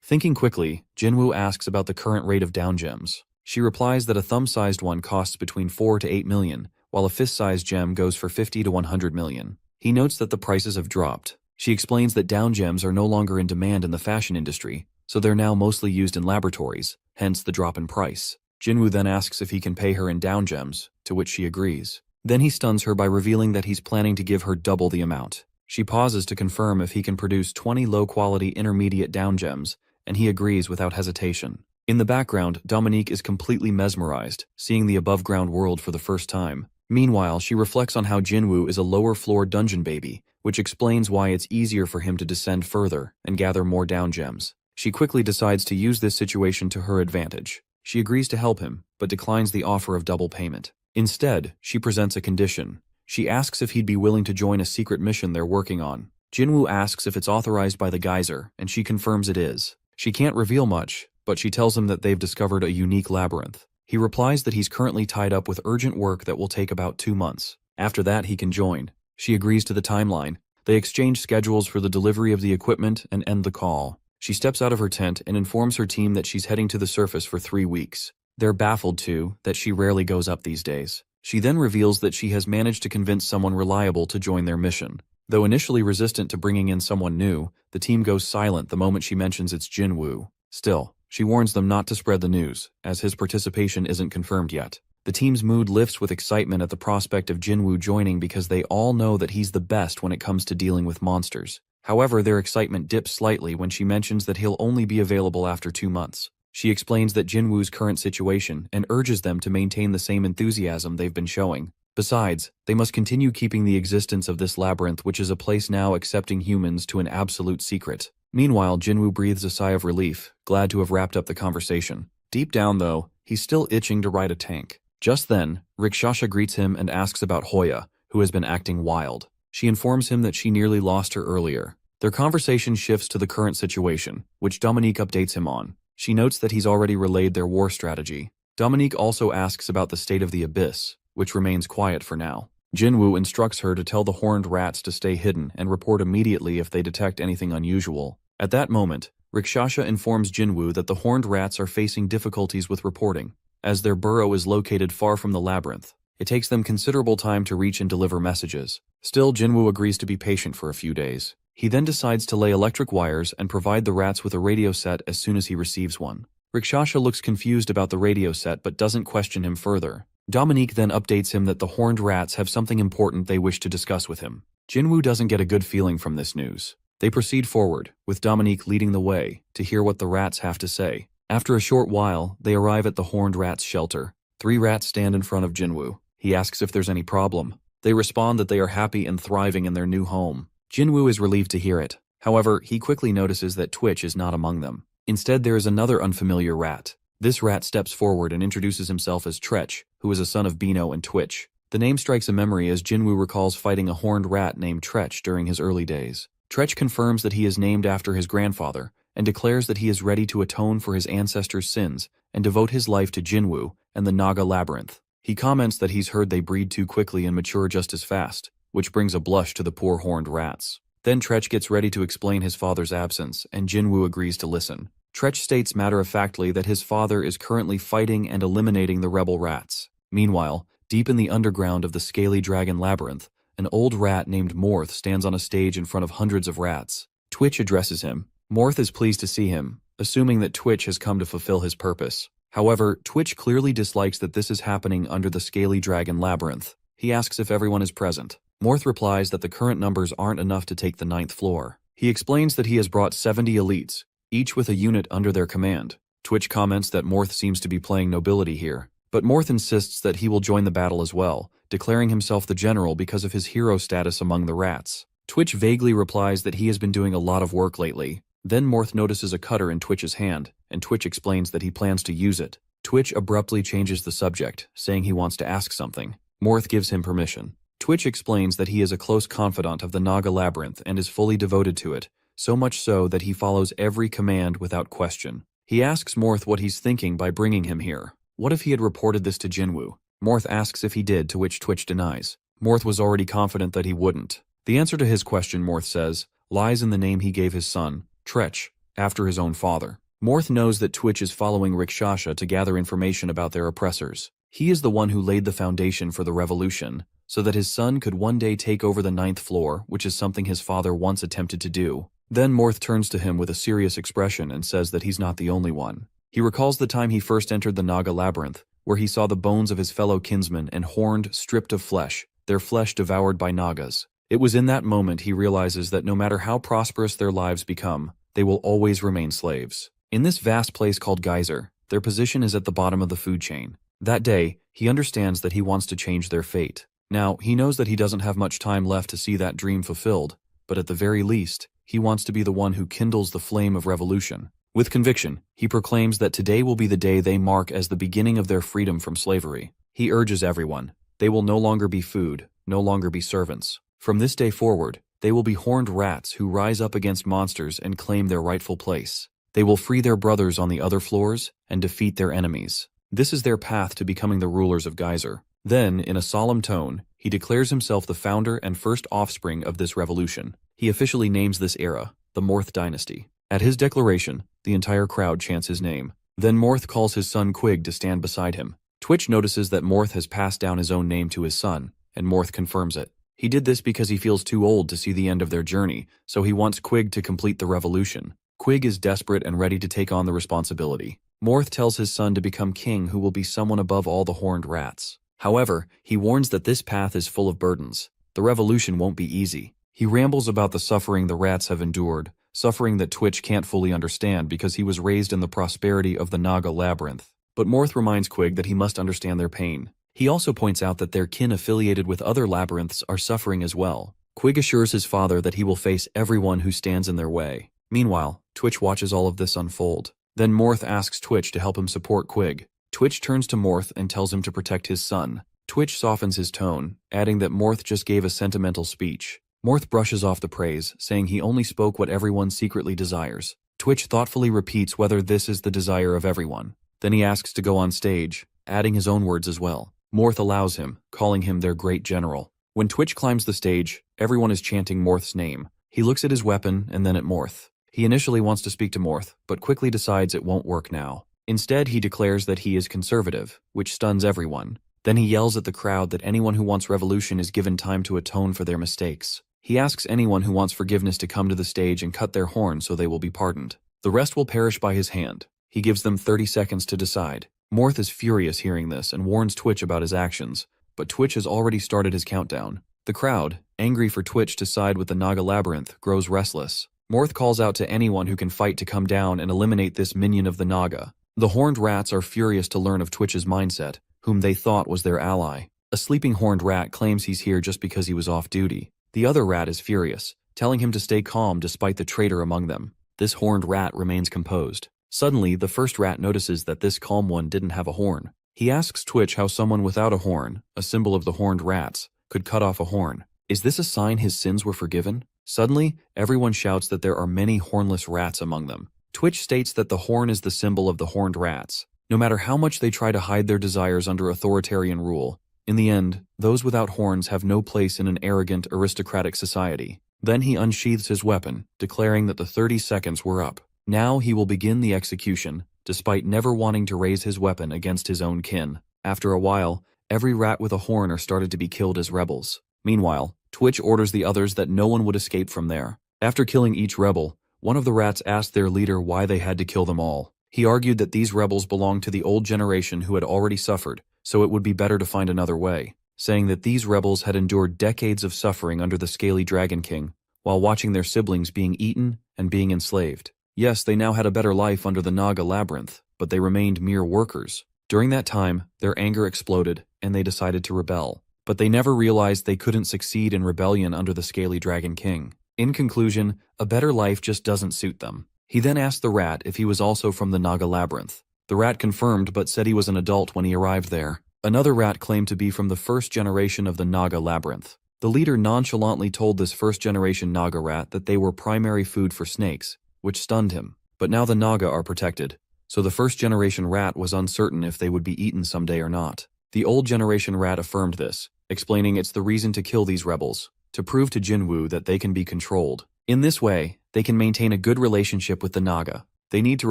Speaker 1: Thinking quickly, Jin-woo asks about the current rate of down gems. She replies that a thumb-sized one costs between 4 to 8 million, while a fist-sized gem goes for 50 to 100 million. He notes that the prices have dropped. She explains that down gems are no longer in demand in the fashion industry, so they're now mostly used in laboratories, hence the drop in price. Jin-woo then asks if he can pay her in down gems, to which she agrees. Then he stuns her by revealing that he's planning to give her double the amount. She pauses to confirm if he can produce 20 low-quality intermediate down gems, and he agrees without hesitation. In the background, Dominique is completely mesmerized, seeing the above-ground world for the first time. Meanwhile, she reflects on how Jin-woo is a lower-floor dungeon baby, which explains why it's easier for him to descend further and gather more down gems. She quickly decides to use this situation to her advantage. She agrees to help him, but declines the offer of double payment. Instead, she presents a condition. She asks if he'd be willing to join a secret mission they're working on. Jin-woo asks if it's authorized by the geyser, and she confirms it is. She can't reveal much, but she tells him that they've discovered a unique labyrinth. He replies that he's currently tied up with urgent work that will take about 2 months. After that, he can join. She agrees to the timeline. They exchange schedules for the delivery of the equipment and end the call. She steps out of her tent and informs her team that she's heading to the surface for 3 weeks. They're baffled, too, that she rarely goes up these days. She then reveals that she has managed to convince someone reliable to join their mission. Though initially resistant to bringing in someone new, the team goes silent the moment she mentions it's Jin-woo. Still, she warns them not to spread the news, as his participation isn't confirmed yet. The team's mood lifts with excitement at the prospect of Jin-woo joining because they all know that he's the best when it comes to dealing with monsters. However, their excitement dips slightly when she mentions that he'll only be available after 2 months. She explains that Jin-woo's current situation and urges them to maintain the same enthusiasm they've been showing. Besides, they must continue keeping the existence of this labyrinth, which is a place now accepting humans, to an absolute secret. Meanwhile, Jinwoo breathes a sigh of relief, glad to have wrapped up the conversation. Deep down, though, he's still itching to ride a tank. Just then, Rikshasha greets him and asks about Hoya, who has been acting wild. She informs him that she nearly lost her earlier. Their conversation shifts to the current situation, which Dominique updates him on. She notes that he's already relayed their war strategy. Dominique also asks about the state of the abyss, which remains quiet for now. Jinwoo instructs her to tell the horned rats to stay hidden and report immediately if they detect anything unusual. At that moment, Rikshasha informs Jinwoo that the horned rats are facing difficulties with reporting, as their burrow is located far from the labyrinth. It takes them considerable time to reach and deliver messages. Still, Jinwoo agrees to be patient for a few days. He then decides to lay electric wires and provide the rats with a radio set as soon as he receives one. Rikshasha looks confused about the radio set but doesn't question him further. Dominique then updates him that the horned rats have something important they wish to discuss with him. Jinwoo doesn't get a good feeling from this news. They proceed forward, with Dominique leading the way, to hear what the rats have to say. After a short while, they arrive at the horned rats' shelter. 3 rats stand in front of Jinwoo. He asks if there's any problem. They respond that they are happy and thriving in their new home. Jinwoo is relieved to hear it. However, he quickly notices that Twitch is not among them. Instead, there is another unfamiliar rat. This rat steps forward and introduces himself as Tretch, who is a son of Bino and Twitch. The name strikes a memory as Jinwoo recalls fighting a horned rat named Tretch during his early days. Tretch confirms that he is named after his grandfather, and declares that he is ready to atone for his ancestors' sins and devote his life to Jinwoo and the Naga Labyrinth. He comments that he's heard they breed too quickly and mature just as fast, which brings a blush to the poor horned rats. Then Tretch gets ready to explain his father's absence, and Jinwoo agrees to listen. Tretch states matter-of-factly that his father is currently fighting and eliminating the rebel rats. Meanwhile, deep in the underground of the Scaly Dragon Labyrinth, an old rat named Morth stands on a stage in front of hundreds of rats. Twitch addresses him. Morth is pleased to see him, assuming that Twitch has come to fulfill his purpose. However, Twitch clearly dislikes that this is happening under the Scaly Dragon Labyrinth. He asks if everyone is present. Morth replies that the current numbers aren't enough to take the 9th floor. He explains that he has brought 70 elites, each with a unit under their command. Twitch comments that Morth seems to be playing nobility here, but Morth insists that he will join the battle as well, declaring himself the general because of his hero status among the rats. Twitch vaguely replies that he has been doing a lot of work lately. Then Morth notices a cutter in Twitch's hand, and Twitch explains that he plans to use it. Twitch abruptly changes the subject, saying he wants to ask something. Morth gives him permission. Twitch explains that he is a close confidant of the Naga Labyrinth and is fully devoted to it, so much so that he follows every command without question. He asks Morth what he's thinking by bringing him here. What if he had reported this to Jinwoo? Morth asks if he did, to which Twitch denies. Morth was already confident that he wouldn't. The answer to his question, Morth says, lies in the name he gave his son, Tretch, after his own father. Morth knows that Twitch is following Rikshasha to gather information about their oppressors. He is the one who laid the foundation for the revolution, so that his son could one day take over the 9th floor, which is something his father once attempted to do. Then Morth turns to him with a serious expression and says that he's not the only one. He recalls the time he first entered the Naga Labyrinth, where he saw the bones of his fellow kinsmen and horned, stripped of flesh, their flesh devoured by Nagas. It was in that moment he realizes that no matter how prosperous their lives become, they will always remain slaves. In this vast place called Geyser, their position is at the bottom of the food chain. That day, he understands that he wants to change their fate. Now, he knows that he doesn't have much time left to see that dream fulfilled, but at the very least, he wants to be the one who kindles the flame of revolution. With conviction, he proclaims that today will be the day they mark as the beginning of their freedom from slavery. He urges everyone, they will no longer be food, no longer be servants. From this day forward, they will be horned rats who rise up against monsters and claim their rightful place. They will free their brothers on the other floors and defeat their enemies. This is their path to becoming the rulers of Geyser. Then, in a solemn tone, he declares himself the founder and first offspring of this revolution. He officially names this era, the Morth Dynasty. At his declaration, the entire crowd chants his name. Then Morth calls his son Quig to stand beside him. Twitch notices that Morth has passed down his own name to his son, and Morth confirms it. He did this because he feels too old to see the end of their journey, so he wants Quig to complete the revolution. Quig is desperate and ready to take on the responsibility. Morth tells his son to become king who will be someone above all the horned rats. However, he warns that this path is full of burdens. The revolution won't be easy. He rambles about the suffering the rats have endured, suffering that Twitch can't fully understand because he was raised in the prosperity of the Naga Labyrinth. But Morth reminds Quig that he must understand their pain. He also points out that their kin affiliated with other labyrinths are suffering as well. Quig assures his father that he will face everyone who stands in their way. Meanwhile, Twitch watches all of this unfold. Then Morth asks Twitch to help him support Quig. Twitch turns to Morth and tells him to protect his son. Twitch softens his tone, adding that Morth just gave a sentimental speech. Morth brushes off the praise, saying he only spoke what everyone secretly desires. Twitch thoughtfully repeats whether this is the desire of everyone. Then he asks to go on stage, adding his own words as well. Morth allows him, calling him their great general. When Twitch climbs the stage, everyone is chanting Morth's name. He looks at his weapon and then at Morth. He initially wants to speak to Morth, but quickly decides it won't work now. Instead, he declares that he is conservative, which stuns everyone. Then he yells at the crowd that anyone who wants revolution is given time to atone for their mistakes. He asks anyone who wants forgiveness to come to the stage and cut their horn so they will be pardoned. The rest will perish by his hand. He gives them 30 seconds to decide. Morth is furious hearing this and warns Twitch about his actions, but Twitch has already started his countdown. The crowd, angry for Twitch to side with the Naga Labyrinth, grows restless. Morth calls out to anyone who can fight to come down and eliminate this minion of the Naga. The horned rats are furious to learn of Twitch's mindset, whom they thought was their ally. A sleeping horned rat claims he's here just because he was off duty. The other rat is furious, telling him to stay calm despite the traitor among them. This horned rat remains composed. Suddenly, the first rat notices that this calm one didn't have a horn. He asks Twitch how someone without a horn, a symbol of the horned rats, could cut off a horn. Is this a sign his sins were forgiven? Suddenly, everyone shouts that there are many hornless rats among them. Twitch states that the horn is the symbol of the horned rats. No matter how much they try to hide their desires under authoritarian rule, in the end, those without horns have no place in an arrogant, aristocratic society. Then he unsheathes his weapon, declaring that the 30 seconds were up. Now he will begin the execution, despite never wanting to raise his weapon against his own kin. After a while, every rat with a horn are started to be killed as rebels. Meanwhile, Twitch orders the others that no one would escape from there. After killing each rebel, one of the rats asked their leader why they had to kill them all. He argued that these rebels belonged to the old generation who had already suffered, so it would be better to find another way, saying that these rebels had endured decades of suffering under the scaly Dragon King, while watching their siblings being eaten and being enslaved. Yes, they now had a better life under the Naga Labyrinth, but they remained mere workers. During that time, their anger exploded, and they decided to rebel. But they never realized they couldn't succeed in rebellion under the scaly Dragon King. In conclusion, a better life just doesn't suit them. He then asked the rat if he was also from the Naga Labyrinth. The rat confirmed but said he was an adult when he arrived there. Another rat claimed to be from the first generation of the Naga Labyrinth. The leader nonchalantly told this first-generation Naga rat that they were primary food for snakes, which stunned him. But now the Naga are protected, so the first-generation rat was uncertain if they would be eaten someday or not. The old generation rat affirmed this, explaining it's the reason to kill these rebels, to prove to Jinwoo that they can be controlled. In this way, they can maintain a good relationship with the Naga. They need to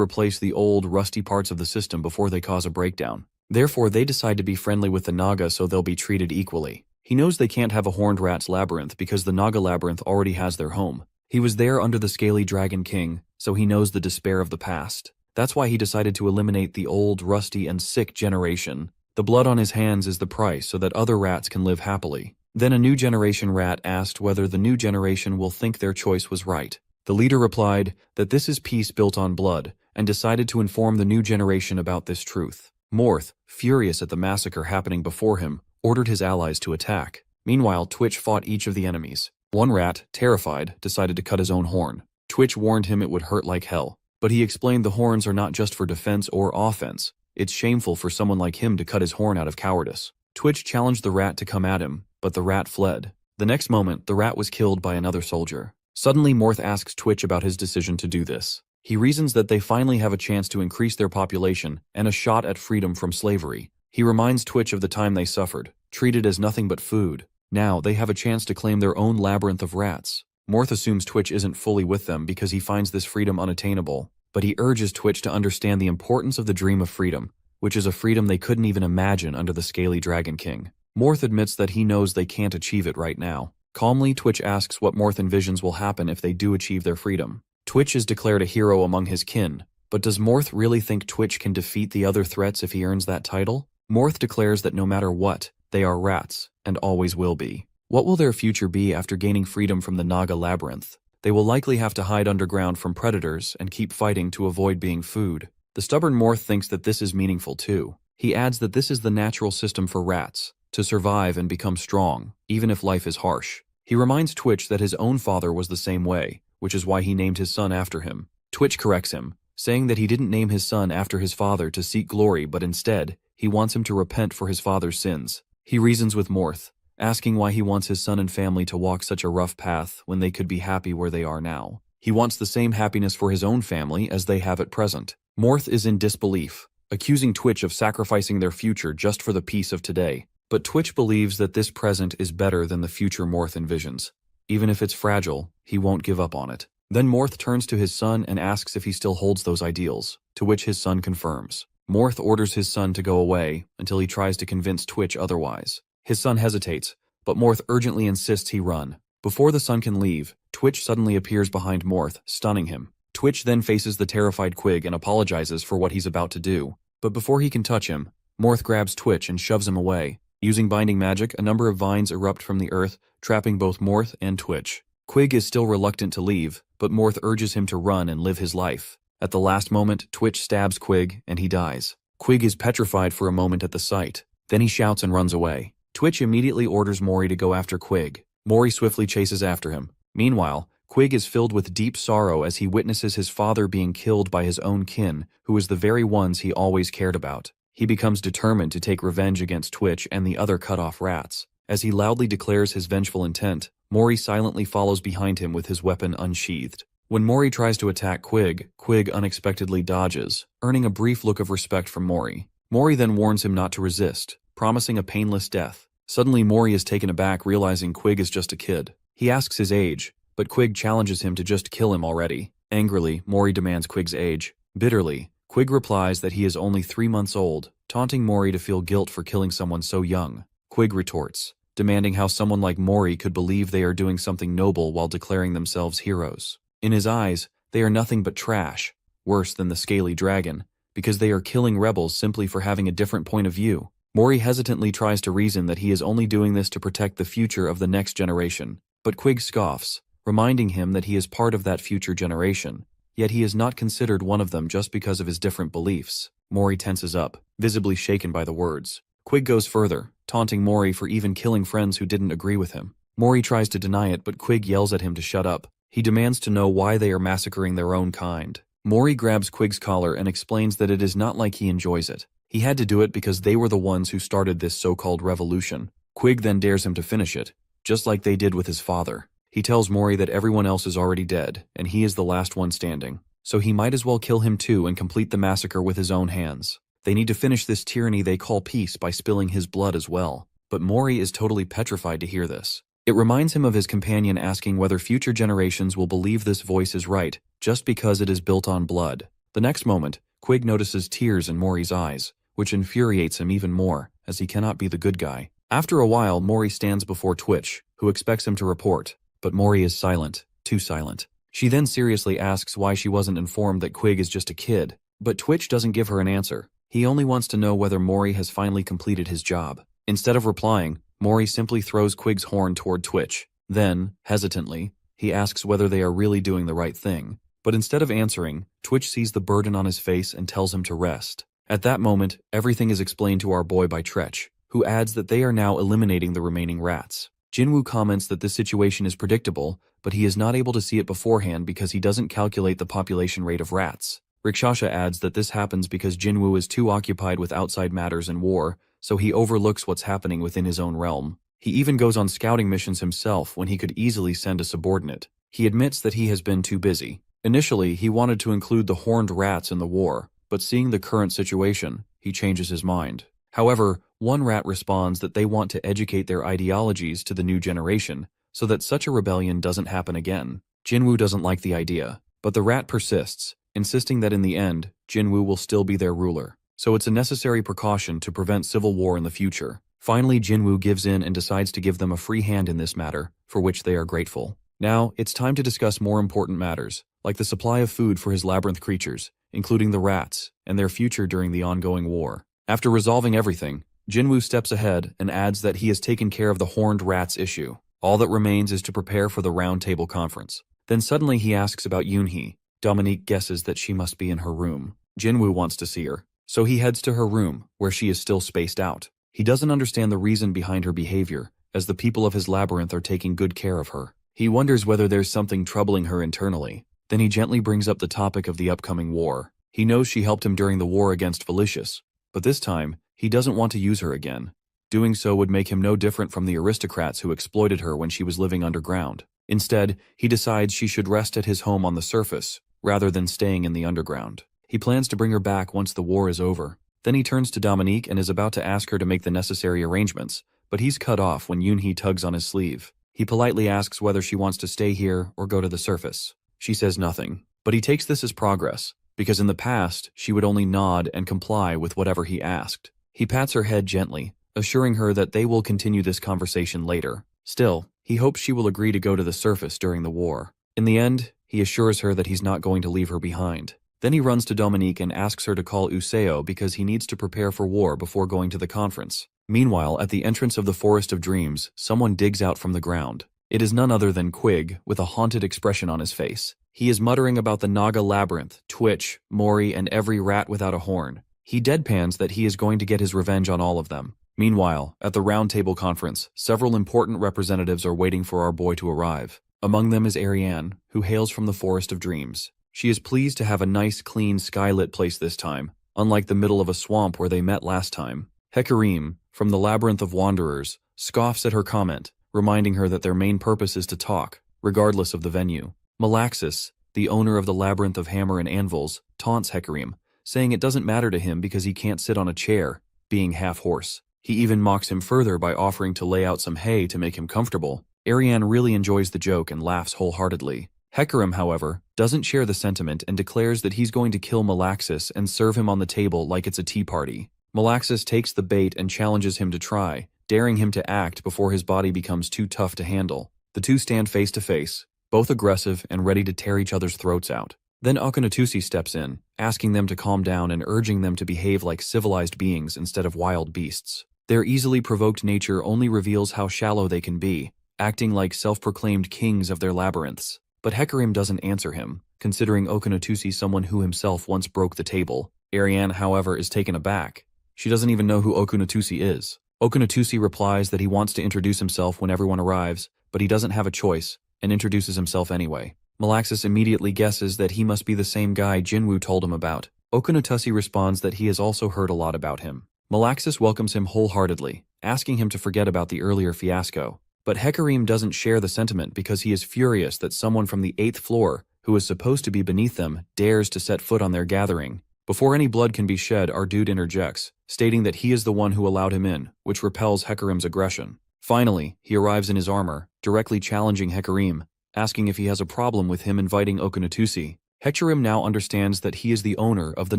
Speaker 1: replace the old, rusty parts of the system before they cause a breakdown. Therefore, they decide to be friendly with the Naga so they'll be treated equally. He knows they can't have a horned rat's labyrinth because the Naga Labyrinth already has their home. He was there under the scaly Dragon King, so he knows the despair of the past. That's why he decided to eliminate the old, rusty, and sick generation. The blood on his hands is the price so that other rats can live happily. Then a new generation rat asked whether the new generation will think their choice was right. The leader replied that this is peace built on blood, and decided to inform the new generation about this truth. Morth, furious at the massacre happening before him, ordered his allies to attack. Meanwhile, Twitch fought each of the enemies. One rat, terrified, decided to cut his own horn. Twitch warned him it would hurt like hell, but he explained the horns are not just for defense or offense. It's shameful for someone like him to cut his horn out of cowardice. Twitch challenged the rat to come at him, but the rat fled. The next moment, the rat was killed by another soldier. Suddenly, Morth asks Twitch about his decision to do this. He reasons that they finally have a chance to increase their population and a shot at freedom from slavery. He reminds Twitch of the time they suffered, treated as nothing but food. Now, they have a chance to claim their own labyrinth of rats. Morth assumes Twitch isn't fully with them because he finds this freedom unattainable, but he urges Twitch to understand the importance of the dream of freedom, which is a freedom they couldn't even imagine under the scaly Dragon King. Morth admits that he knows they can't achieve it right now. Calmly, Twitch asks what Morth envisions will happen if they do achieve their freedom. Twitch is declared a hero among his kin, but does Morth really think Twitch can defeat the other threats if he earns that title? Morth declares that no matter what, they are rats, and always will be. What will their future be after gaining freedom from the Naga Labyrinth? They will likely have to hide underground from predators and keep fighting to avoid being food. The stubborn Morth thinks that this is meaningful too. He adds that this is the natural system for rats, to survive and become strong, even if life is harsh. He reminds Twitch that his own father was the same way, which is why he named his son after him. Twitch corrects him, saying that he didn't name his son after his father to seek glory, but instead, he wants him to repent for his father's sins. He reasons with Morth, asking why he wants his son and family to walk such a rough path when they could be happy where they are now. He wants the same happiness for his own family as they have at present. Morth is in disbelief, accusing Twitch of sacrificing their future just for the peace of today. But Twitch believes that this present is better than the future Morth envisions. Even if it's fragile, he won't give up on it. Then Morth turns to his son and asks if he still holds those ideals, to which his son confirms. Morth orders his son to go away until he tries to convince Twitch otherwise. His son hesitates, but Morth urgently insists he run. Before the son can leave, Twitch suddenly appears behind Morth, stunning him. Twitch then faces the terrified Quig and apologizes for what he's about to do. But before he can touch him, Morth grabs Twitch and shoves him away. Using binding magic, a number of vines erupt from the earth, trapping both Morth and Twitch. Quig is still reluctant to leave, but Morth urges him to run and live his life. At the last moment, Twitch stabs Quig, and he dies. Quig is petrified for a moment at the sight. Then he shouts and runs away. Twitch immediately orders Mori to go after Quig. Mori swiftly chases after him. Meanwhile, Quig is filled with deep sorrow as he witnesses his father being killed by his own kin, who is the very ones he always cared about. He becomes determined to take revenge against Twitch and the other cut-off rats. As he loudly declares his vengeful intent, Mori silently follows behind him with his weapon unsheathed. When Mori tries to attack Quig, Quig unexpectedly dodges, earning a brief look of respect from Mori. Mori then warns him not to resist, promising a painless death. Suddenly Mori is taken aback, realizing Quig is just a kid. He asks his age, but Quig challenges him to just kill him already. Angrily, Mori demands Quig's age. Bitterly, Quig replies that he is only 3 months old, taunting Mori to feel guilt for killing someone so young. Quig retorts, demanding how someone like Mori could believe they are doing something noble while declaring themselves heroes. In his eyes, they are nothing but trash, worse than the scaly dragon, because they are killing rebels simply for having a different point of view. Mori hesitantly tries to reason that he is only doing this to protect the future of the next generation, but Quig scoffs, reminding him that he is part of that future generation. Yet he is not considered one of them just because of his different beliefs. Mori tenses up, visibly shaken by the words. Quig goes further, taunting Mori for even killing friends who didn't agree with him. Mori tries to deny it, but Quig yells at him to shut up. He demands to know why they are massacring their own kind. Mori grabs Quig's collar and explains that it is not like he enjoys it. He had to do it because they were the ones who started this so-called revolution. Quig then dares him to finish it, just like they did with his father. He tells Mori that everyone else is already dead, and he is the last one standing. So he might as well kill him too and complete the massacre with his own hands. They need to finish this tyranny they call peace by spilling his blood as well. But Mori is totally petrified to hear this. It reminds him of his companion asking whether future generations will believe this voice is right, just because it is built on blood. The next moment, Quig notices tears in Mori's eyes, which infuriates him even more, as he cannot be the good guy. After a while, Mori stands before Twitch, who expects him to report. But Mori is silent, too silent. She then seriously asks why she wasn't informed that Quig is just a kid, but Twitch doesn't give her an answer. He only wants to know whether Mori has finally completed his job. Instead of replying, Mori simply throws Quig's horn toward Twitch. Then, hesitantly, he asks whether they are really doing the right thing. But instead of answering, Twitch sees the burden on his face and tells him to rest. At that moment, everything is explained to our boy by Tretch, who adds that they are now eliminating the remaining rats. Jinwoo comments that this situation is predictable, but he is not able to see it beforehand because he doesn't calculate the population rate of rats. Rikshasha adds that this happens because Jinwoo is too occupied with outside matters and war, so he overlooks what's happening within his own realm. He even goes on scouting missions himself when he could easily send a subordinate. He admits that he has been too busy. Initially, he wanted to include the horned rats in the war, but seeing the current situation, he changes his mind. However, one rat responds that they want to educate their ideologies to the new generation, so that such a rebellion doesn't happen again. Jinwoo doesn't like the idea, but the rat persists, insisting that in the end, Jinwoo will still be their ruler. So it's a necessary precaution to prevent civil war in the future. Finally, Jinwoo gives in and decides to give them a free hand in this matter, for which they are grateful. Now, it's time to discuss more important matters, like the supply of food for his labyrinth creatures, including the rats, and their future during the ongoing war. After resolving everything, Jinwoo steps ahead and adds that he has taken care of the horned rats issue. All that remains is to prepare for the round table conference. Then suddenly he asks about Yoonhee. Dominique guesses that she must be in her room. Jinwoo wants to see her, So he heads to her room, where she is still spaced out. He doesn't understand the reason behind her behavior, as the people of his labyrinth are taking good care of her. He wonders whether there's something troubling her internally. Then he gently brings up the topic of the upcoming war. He knows she helped him during the war against Felicius, but this time, he doesn't want to use her again. Doing so would make him no different from the aristocrats who exploited her when she was living underground. Instead, he decides she should rest at his home on the surface, rather than staying in the underground. He plans to bring her back once the war is over. Then he turns to Dominique and is about to ask her to make the necessary arrangements, but he's cut off when Yoonhee tugs on his sleeve. He politely asks whether she wants to stay here or go to the surface. She says nothing, but he takes this as progress, because in the past, she would only nod and comply with whatever he asked. He pats her head gently, assuring her that they will continue this conversation later. Still, he hopes she will agree to go to the surface during the war. In the end, he assures her that he's not going to leave her behind. Then he runs to Dominique and asks her to call Useo because he needs to prepare for war before going to the conference. Meanwhile, at the entrance of the Forest of Dreams, someone digs out from the ground. It is none other than Quig, with a haunted expression on his face. He is muttering about the Naga Labyrinth, Twitch, Mori, and every rat without a horn. He deadpans that he is going to get his revenge on all of them. Meanwhile, at the Round Table Conference, several important representatives are waiting for our boy to arrive. Among them is Ariane, who hails from the Forest of Dreams. She is pleased to have a nice, clean, skylit place this time, unlike the middle of a swamp where they met last time. Hekarim, from the Labyrinth of Wanderers, scoffs at her comment, reminding her that their main purpose is to talk, regardless of the venue. Malaxis, the owner of the Labyrinth of Hammer and Anvils, taunts Hekarim, saying it doesn't matter to him because he can't sit on a chair, being half-horse. He even mocks him further by offering to lay out some hay to make him comfortable. Ariane really enjoys the joke and laughs wholeheartedly. Hekarim, however, doesn't share the sentiment and declares that he's going to kill Malaxis and serve him on the table like it's a tea party. Malaxis takes the bait and challenges him to try, daring him to act before his body becomes too tough to handle. The two stand face to face, both aggressive and ready to tear each other's throats out. Then Akhenatensi steps in, asking them to calm down and urging them to behave like civilized beings instead of wild beasts. Their easily provoked nature only reveals how shallow they can be, acting like self-proclaimed kings of their labyrinths. But Hekarim doesn't answer him, considering Akhenatensi someone who himself once broke the table. Ariane, however, is taken aback. She doesn't even know who Akhenatensi is. Akhenatensi replies that he wants to introduce himself when everyone arrives, but he doesn't have a choice, and introduces himself anyway. Malaxis immediately guesses that he must be the same guy Jinwoo told him about. Akhenatensi responds that he has also heard a lot about him. Malaxis welcomes him wholeheartedly, asking him to forget about the earlier fiasco. But Hekarim doesn't share the sentiment because he is furious that someone from the 8th floor, who is supposed to be beneath them, dares to set foot on their gathering. Before any blood can be shed, our dude interjects, stating that he is the one who allowed him in, which repels Hekarim's aggression. Finally, he arrives in his armor, directly challenging Hekarim, asking if he has a problem with him inviting Akhenatensi. Hekarim now understands that he is the owner of the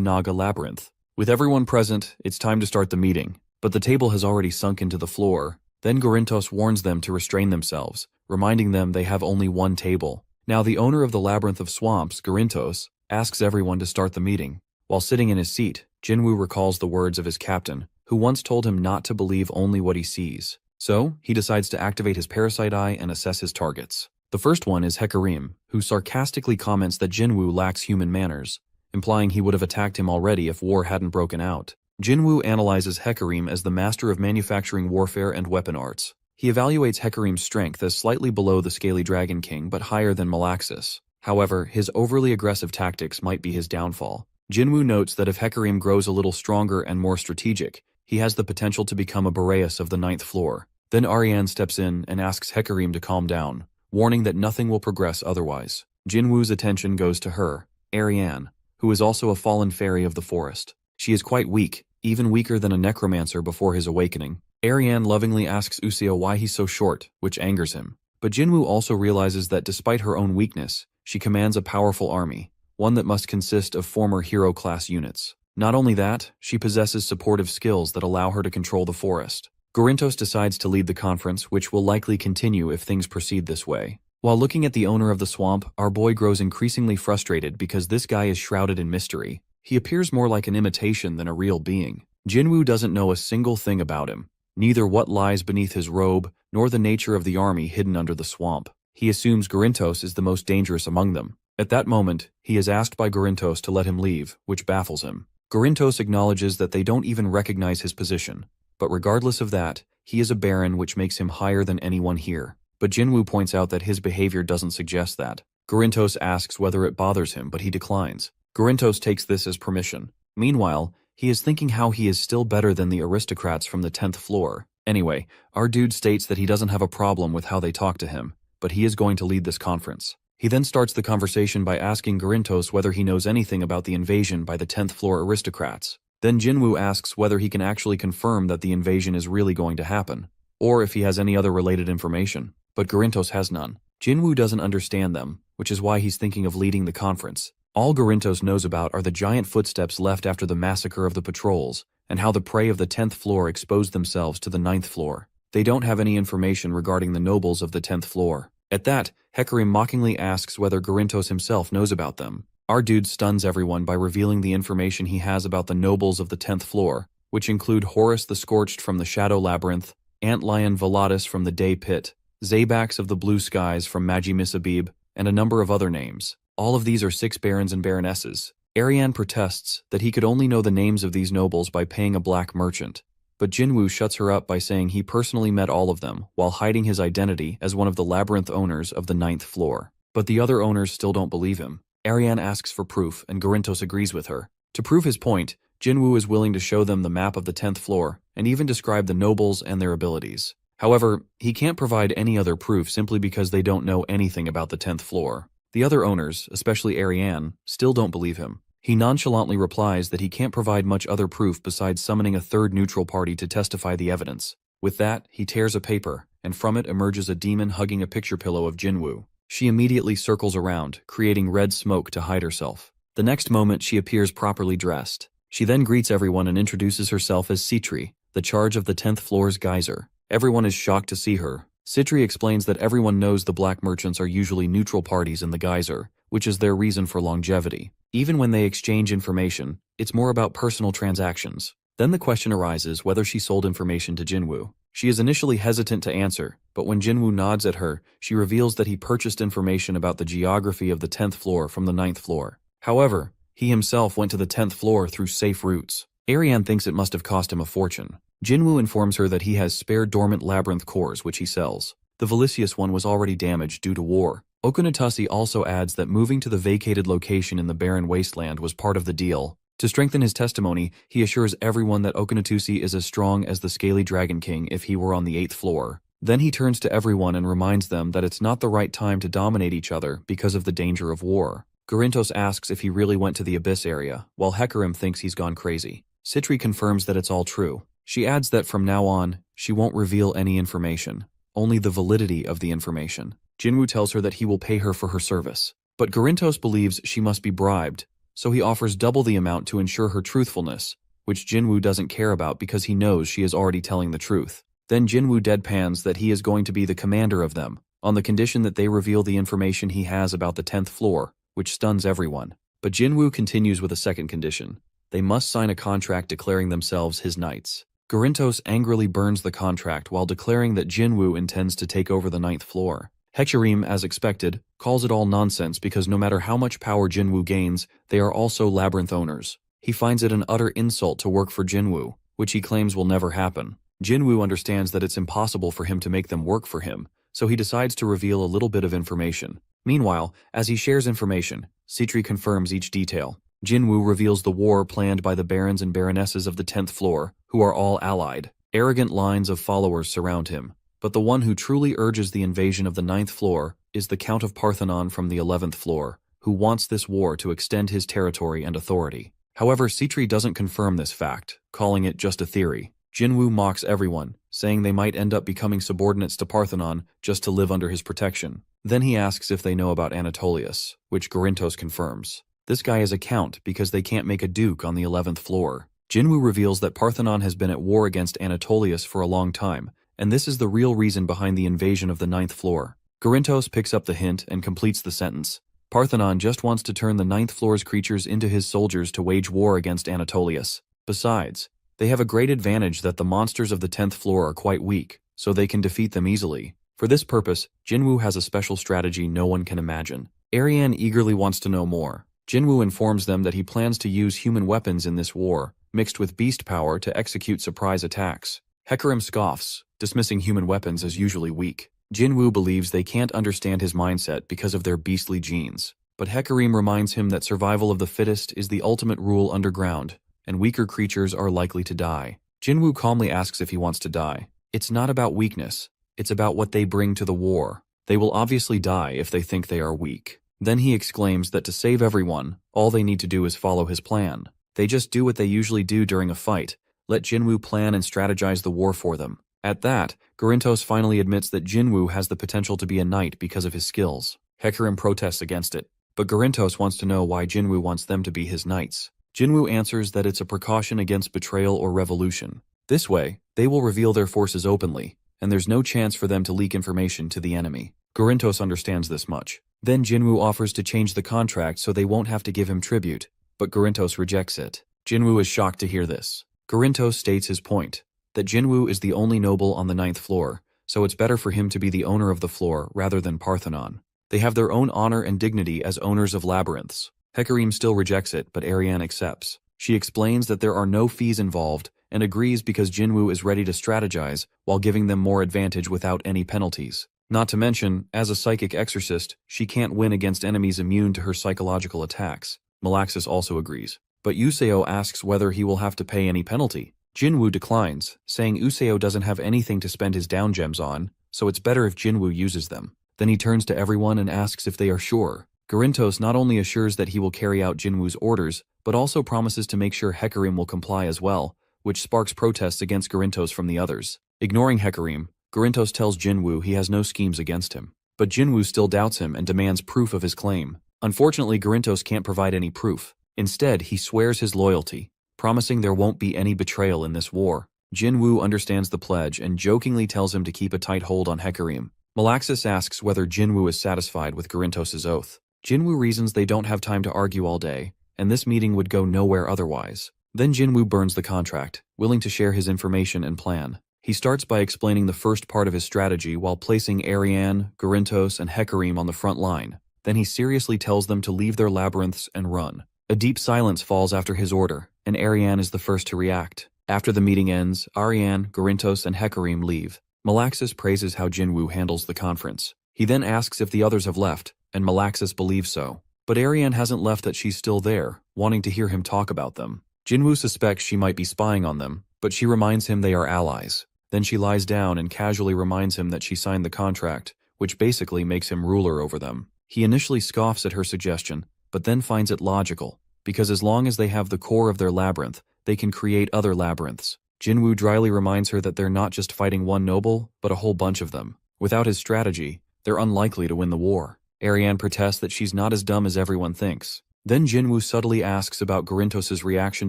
Speaker 1: Naga Labyrinth. With everyone present, it's time to start the meeting, but the table has already sunk into the floor. Then Gorintos warns them to restrain themselves, reminding them they have only one table. Now the owner of the Labyrinth of Swamps, Gorintos, asks everyone to start the meeting. While sitting in his seat, Jinwoo recalls the words of his captain, who once told him not to believe only what he sees. So, he decides to activate his parasite eye and assess his targets. The first one is Hekarim, who sarcastically comments that Jinwoo lacks human manners, implying he would have attacked him already if war hadn't broken out. Jinwoo analyzes Hekarim as the master of manufacturing warfare and weapon arts. He evaluates Hekarim's strength as slightly below the Scaly Dragon King but higher than Malaxis. However, his overly aggressive tactics might be his downfall. Jinwoo notes that if Hekarim grows a little stronger and more strategic, he has the potential to become a Boreas of the 9th floor. Then Ariane steps in and asks Hekarim to calm down, warning that nothing will progress otherwise. Jinwoo's attention goes to her, Ariane, who is also a fallen fairy of the forest. She is quite weak, even weaker than a necromancer before his awakening. Ariane lovingly asks Useo why he's so short, which angers him. But Jinwoo also realizes that despite her own weakness, she commands a powerful army, one that must consist of former hero-class units. Not only that, she possesses supportive skills that allow her to control the forest. Gorintos decides to lead the conference, which will likely continue if things proceed this way. While looking at the owner of the swamp, our boy grows increasingly frustrated because this guy is shrouded in mystery. He appears more like an imitation than a real being. Jinwoo doesn't know a single thing about him, neither what lies beneath his robe, nor the nature of the army hidden under the swamp. He assumes Gorintos is the most dangerous among them. At that moment, he is asked by Gorintos to let him leave, which baffles him. Gorintos acknowledges that they don't even recognize his position. But regardless of that, he is a baron, which makes him higher than anyone here. But Jinwoo points out that his behavior doesn't suggest that. Gorintos asks whether it bothers him, but he declines. Gorintos takes this as permission. Meanwhile, he is thinking how he is still better than the aristocrats from the 10th floor. Anyway, our dude states that he doesn't have a problem with how they talk to him, but he is going to lead this conference. He then starts the conversation by asking Gorintos whether he knows anything about the invasion by the 10th floor aristocrats. Then Jinwoo asks whether he can actually confirm that the invasion is really going to happen, or if he has any other related information. But Gorintos has none. Jinwoo doesn't understand them, which is why he's thinking of leading the conference. All Gorintos knows about are the giant footsteps left after the massacre of the patrols, and how the prey of the 10th floor exposed themselves to the 9th floor. They don't have any information regarding the nobles of the 10th floor. At that, Hecarim mockingly asks whether Gorintos himself knows about them. Our dude stuns everyone by revealing the information he has about the nobles of the 10th floor, which include Horus the Scorched from the Shadow Labyrinth, Antlion Velatus from the Day Pit, Zabax of the Blue Skies from Magi-Misabib, and a number of other names. All of these are 6 barons and baronesses. Ariane protests that he could only know the names of these nobles by paying a black merchant, but Jinwoo shuts her up by saying he personally met all of them while hiding his identity as one of the labyrinth owners of the 9th floor. But the other owners still don't believe him. Ariane asks for proof, and Gorintos agrees with her. To prove his point, Jinwoo is willing to show them the map of the 10th floor and even describe the nobles and their abilities. However, he can't provide any other proof simply because they don't know anything about the 10th floor. The other owners, especially Ariane, still don't believe him. He nonchalantly replies that he can't provide much other proof besides summoning a third neutral party to testify the evidence. With that, he tears a paper, and from it emerges a demon hugging a picture pillow of Jinwoo. She immediately circles around, creating red smoke to hide herself. The next moment, she appears properly dressed. She then greets everyone and introduces herself as Citri, the charge of the 10th floor's geyser. Everyone is shocked to see her. Citri explains that everyone knows the black merchants are usually neutral parties in the geyser, which is their reason for longevity. Even when they exchange information, it's more about personal transactions. Then the question arises whether she sold information to Jinwoo. She is initially hesitant to answer, but when Jinwoo nods at her, she reveals that he purchased information about the geography of the 10th floor from the 9th floor. However, he himself went to the 10th floor through safe routes. Ariane thinks it must have cost him a fortune. Jinwoo informs her that he has spare dormant labyrinth cores which he sells. The Velicious one was already damaged due to war. Okunatasi also adds that moving to the vacated location in the barren wasteland was part of the deal. To strengthen his testimony, he assures everyone that Okunatusi is as strong as the Scaly Dragon King if he were on the 8th floor. Then he turns to everyone and reminds them that it's not the right time to dominate each other because of the danger of war. Gorintos asks if he really went to the Abyss area, while Hecarim thinks he's gone crazy. Citri confirms that it's all true. She adds that from now on, she won't reveal any information, only the validity of the information. Jinwoo tells her that he will pay her for her service. But Gorintos believes she must be bribed, so he offers double the amount to ensure her truthfulness, which Jinwoo doesn't care about because he knows she is already telling the truth. Then Jinwoo deadpans that he is going to be the commander of them, on the condition that they reveal the information he has about the 10th floor, which stuns everyone. But Jinwoo continues with a second condition. They must sign a contract declaring themselves his knights. Gorintos angrily burns the contract while declaring that Jinwoo intends to take over the 9th floor. Hecarim, as expected, calls it all nonsense because no matter how much power Jinwoo gains, they are also labyrinth owners. He finds it an utter insult to work for Jinwoo, which he claims will never happen. Jinwoo understands that it's impossible for him to make them work for him, so he decides to reveal a little bit of information. Meanwhile, as he shares information, Citri confirms each detail. Jinwoo reveals the war planned by the barons and baronesses of the 10th floor, who are all allied. Arrogant lines of followers surround him, but the one who truly urges the invasion of the 9th floor is the Count of Parthenon from the 11th floor, who wants this war to extend his territory and authority. However, Citri doesn't confirm this fact, calling it just a theory. Jinwoo mocks everyone, saying they might end up becoming subordinates to Parthenon just to live under his protection. Then he asks if they know about Anatolius, which Gorintos confirms. This guy is a count because they can't make a duke on the 11th floor. Jinwoo reveals that Parthenon has been at war against Anatolius for a long time, and this is the real reason behind the invasion of the 9th floor. Gorintos picks up the hint and completes the sentence. Parthenon just wants to turn the 9th floor's creatures into his soldiers to wage war against Anatolius. Besides, they have a great advantage that the monsters of the 10th floor are quite weak, so they can defeat them easily. For this purpose, Jinwoo has a special strategy no one can imagine. Ariane eagerly wants to know more. Jinwoo informs them that he plans to use human weapons in this war, mixed with beast power to execute surprise attacks. Hecarim scoffs, dismissing human weapons as usually weak. Jinwoo believes they can't understand his mindset because of their beastly genes. But Hecarim reminds him that survival of the fittest is the ultimate rule underground, and weaker creatures are likely to die. Jinwoo calmly asks if he wants to die. It's not about weakness, it's about what they bring to the war. They will obviously die if they think they are weak. Then he exclaims that to save everyone, all they need to do is follow his plan. They just do what they usually do during a fight, let Jinwoo plan and strategize the war for them. At that, Gorintos finally admits that Jinwoo has the potential to be a knight because of his skills. Hecarim protests against it, but Gorintos wants to know why Jinwoo wants them to be his knights. Jinwoo answers that it's a precaution against betrayal or revolution. This way, they will reveal their forces openly, and there's no chance for them to leak information to the enemy. Gorintos understands this much. Then Jinwoo offers to change the contract so they won't have to give him tribute, but Gorintos rejects it. Jinwoo is shocked to hear this. Gorintos states his point, that Jinwoo is the only noble on the 9th floor, so it's better for him to be the owner of the floor rather than Parthenon. They have their own honor and dignity as owners of labyrinths. Hecarim still rejects it, but Ariane accepts. She explains that there are no fees involved and agrees because Jinwoo is ready to strategize while giving them more advantage without any penalties. Not to mention, as a psychic exorcist, she can't win against enemies immune to her psychological attacks. Malaxis also agrees. But Useo asks whether he will have to pay any penalty. Jinwoo declines, saying Useo doesn't have anything to spend his down gems on, so it's better if Jinwoo uses them. Then he turns to everyone and asks if they are sure. Gorintos not only assures that he will carry out Jinwoo's orders, but also promises to make sure Hecarim will comply as well, which sparks protests against Gorintos from the others. Ignoring Hecarim, Gorintos tells Jinwoo he has no schemes against him. But Jinwoo still doubts him and demands proof of his claim. Unfortunately, Gorintos can't provide any proof. Instead, he swears his loyalty, promising there won't be any betrayal in this war. Jinwoo understands the pledge and jokingly tells him to keep a tight hold on Hecarim. Malaxis asks whether Jinwoo is satisfied with Gorintos' oath. Jinwoo reasons they don't have time to argue all day, and this meeting would go nowhere otherwise. Then Jinwoo burns the contract, willing to share his information and plan. He starts by explaining the first part of his strategy while placing Ariane, Gorintos, and Hecarim on the front line. Then he seriously tells them to leave their labyrinths and run. A deep silence falls after his order, and Ariane is the first to react. After the meeting ends, Ariane, Gorintos, and Hecarim leave. Malaxis praises how Jinwoo handles the conference. He then asks if the others have left, and Malaxis believes so. But Ariane hasn't left, that she's still there, wanting to hear him talk about them. Jinwoo suspects she might be spying on them, but she reminds him they are allies. Then she lies down and casually reminds him that she signed the contract, which basically makes him ruler over them. He initially scoffs at her suggestion, but then finds it logical, because as long as they have the core of their labyrinth, they can create other labyrinths. Jinwoo dryly reminds her that they're not just fighting one noble, but a whole bunch of them. Without his strategy, they're unlikely to win the war. Ariane protests that she's not as dumb as everyone thinks. Then Jinwoo subtly asks about Gorintos' reaction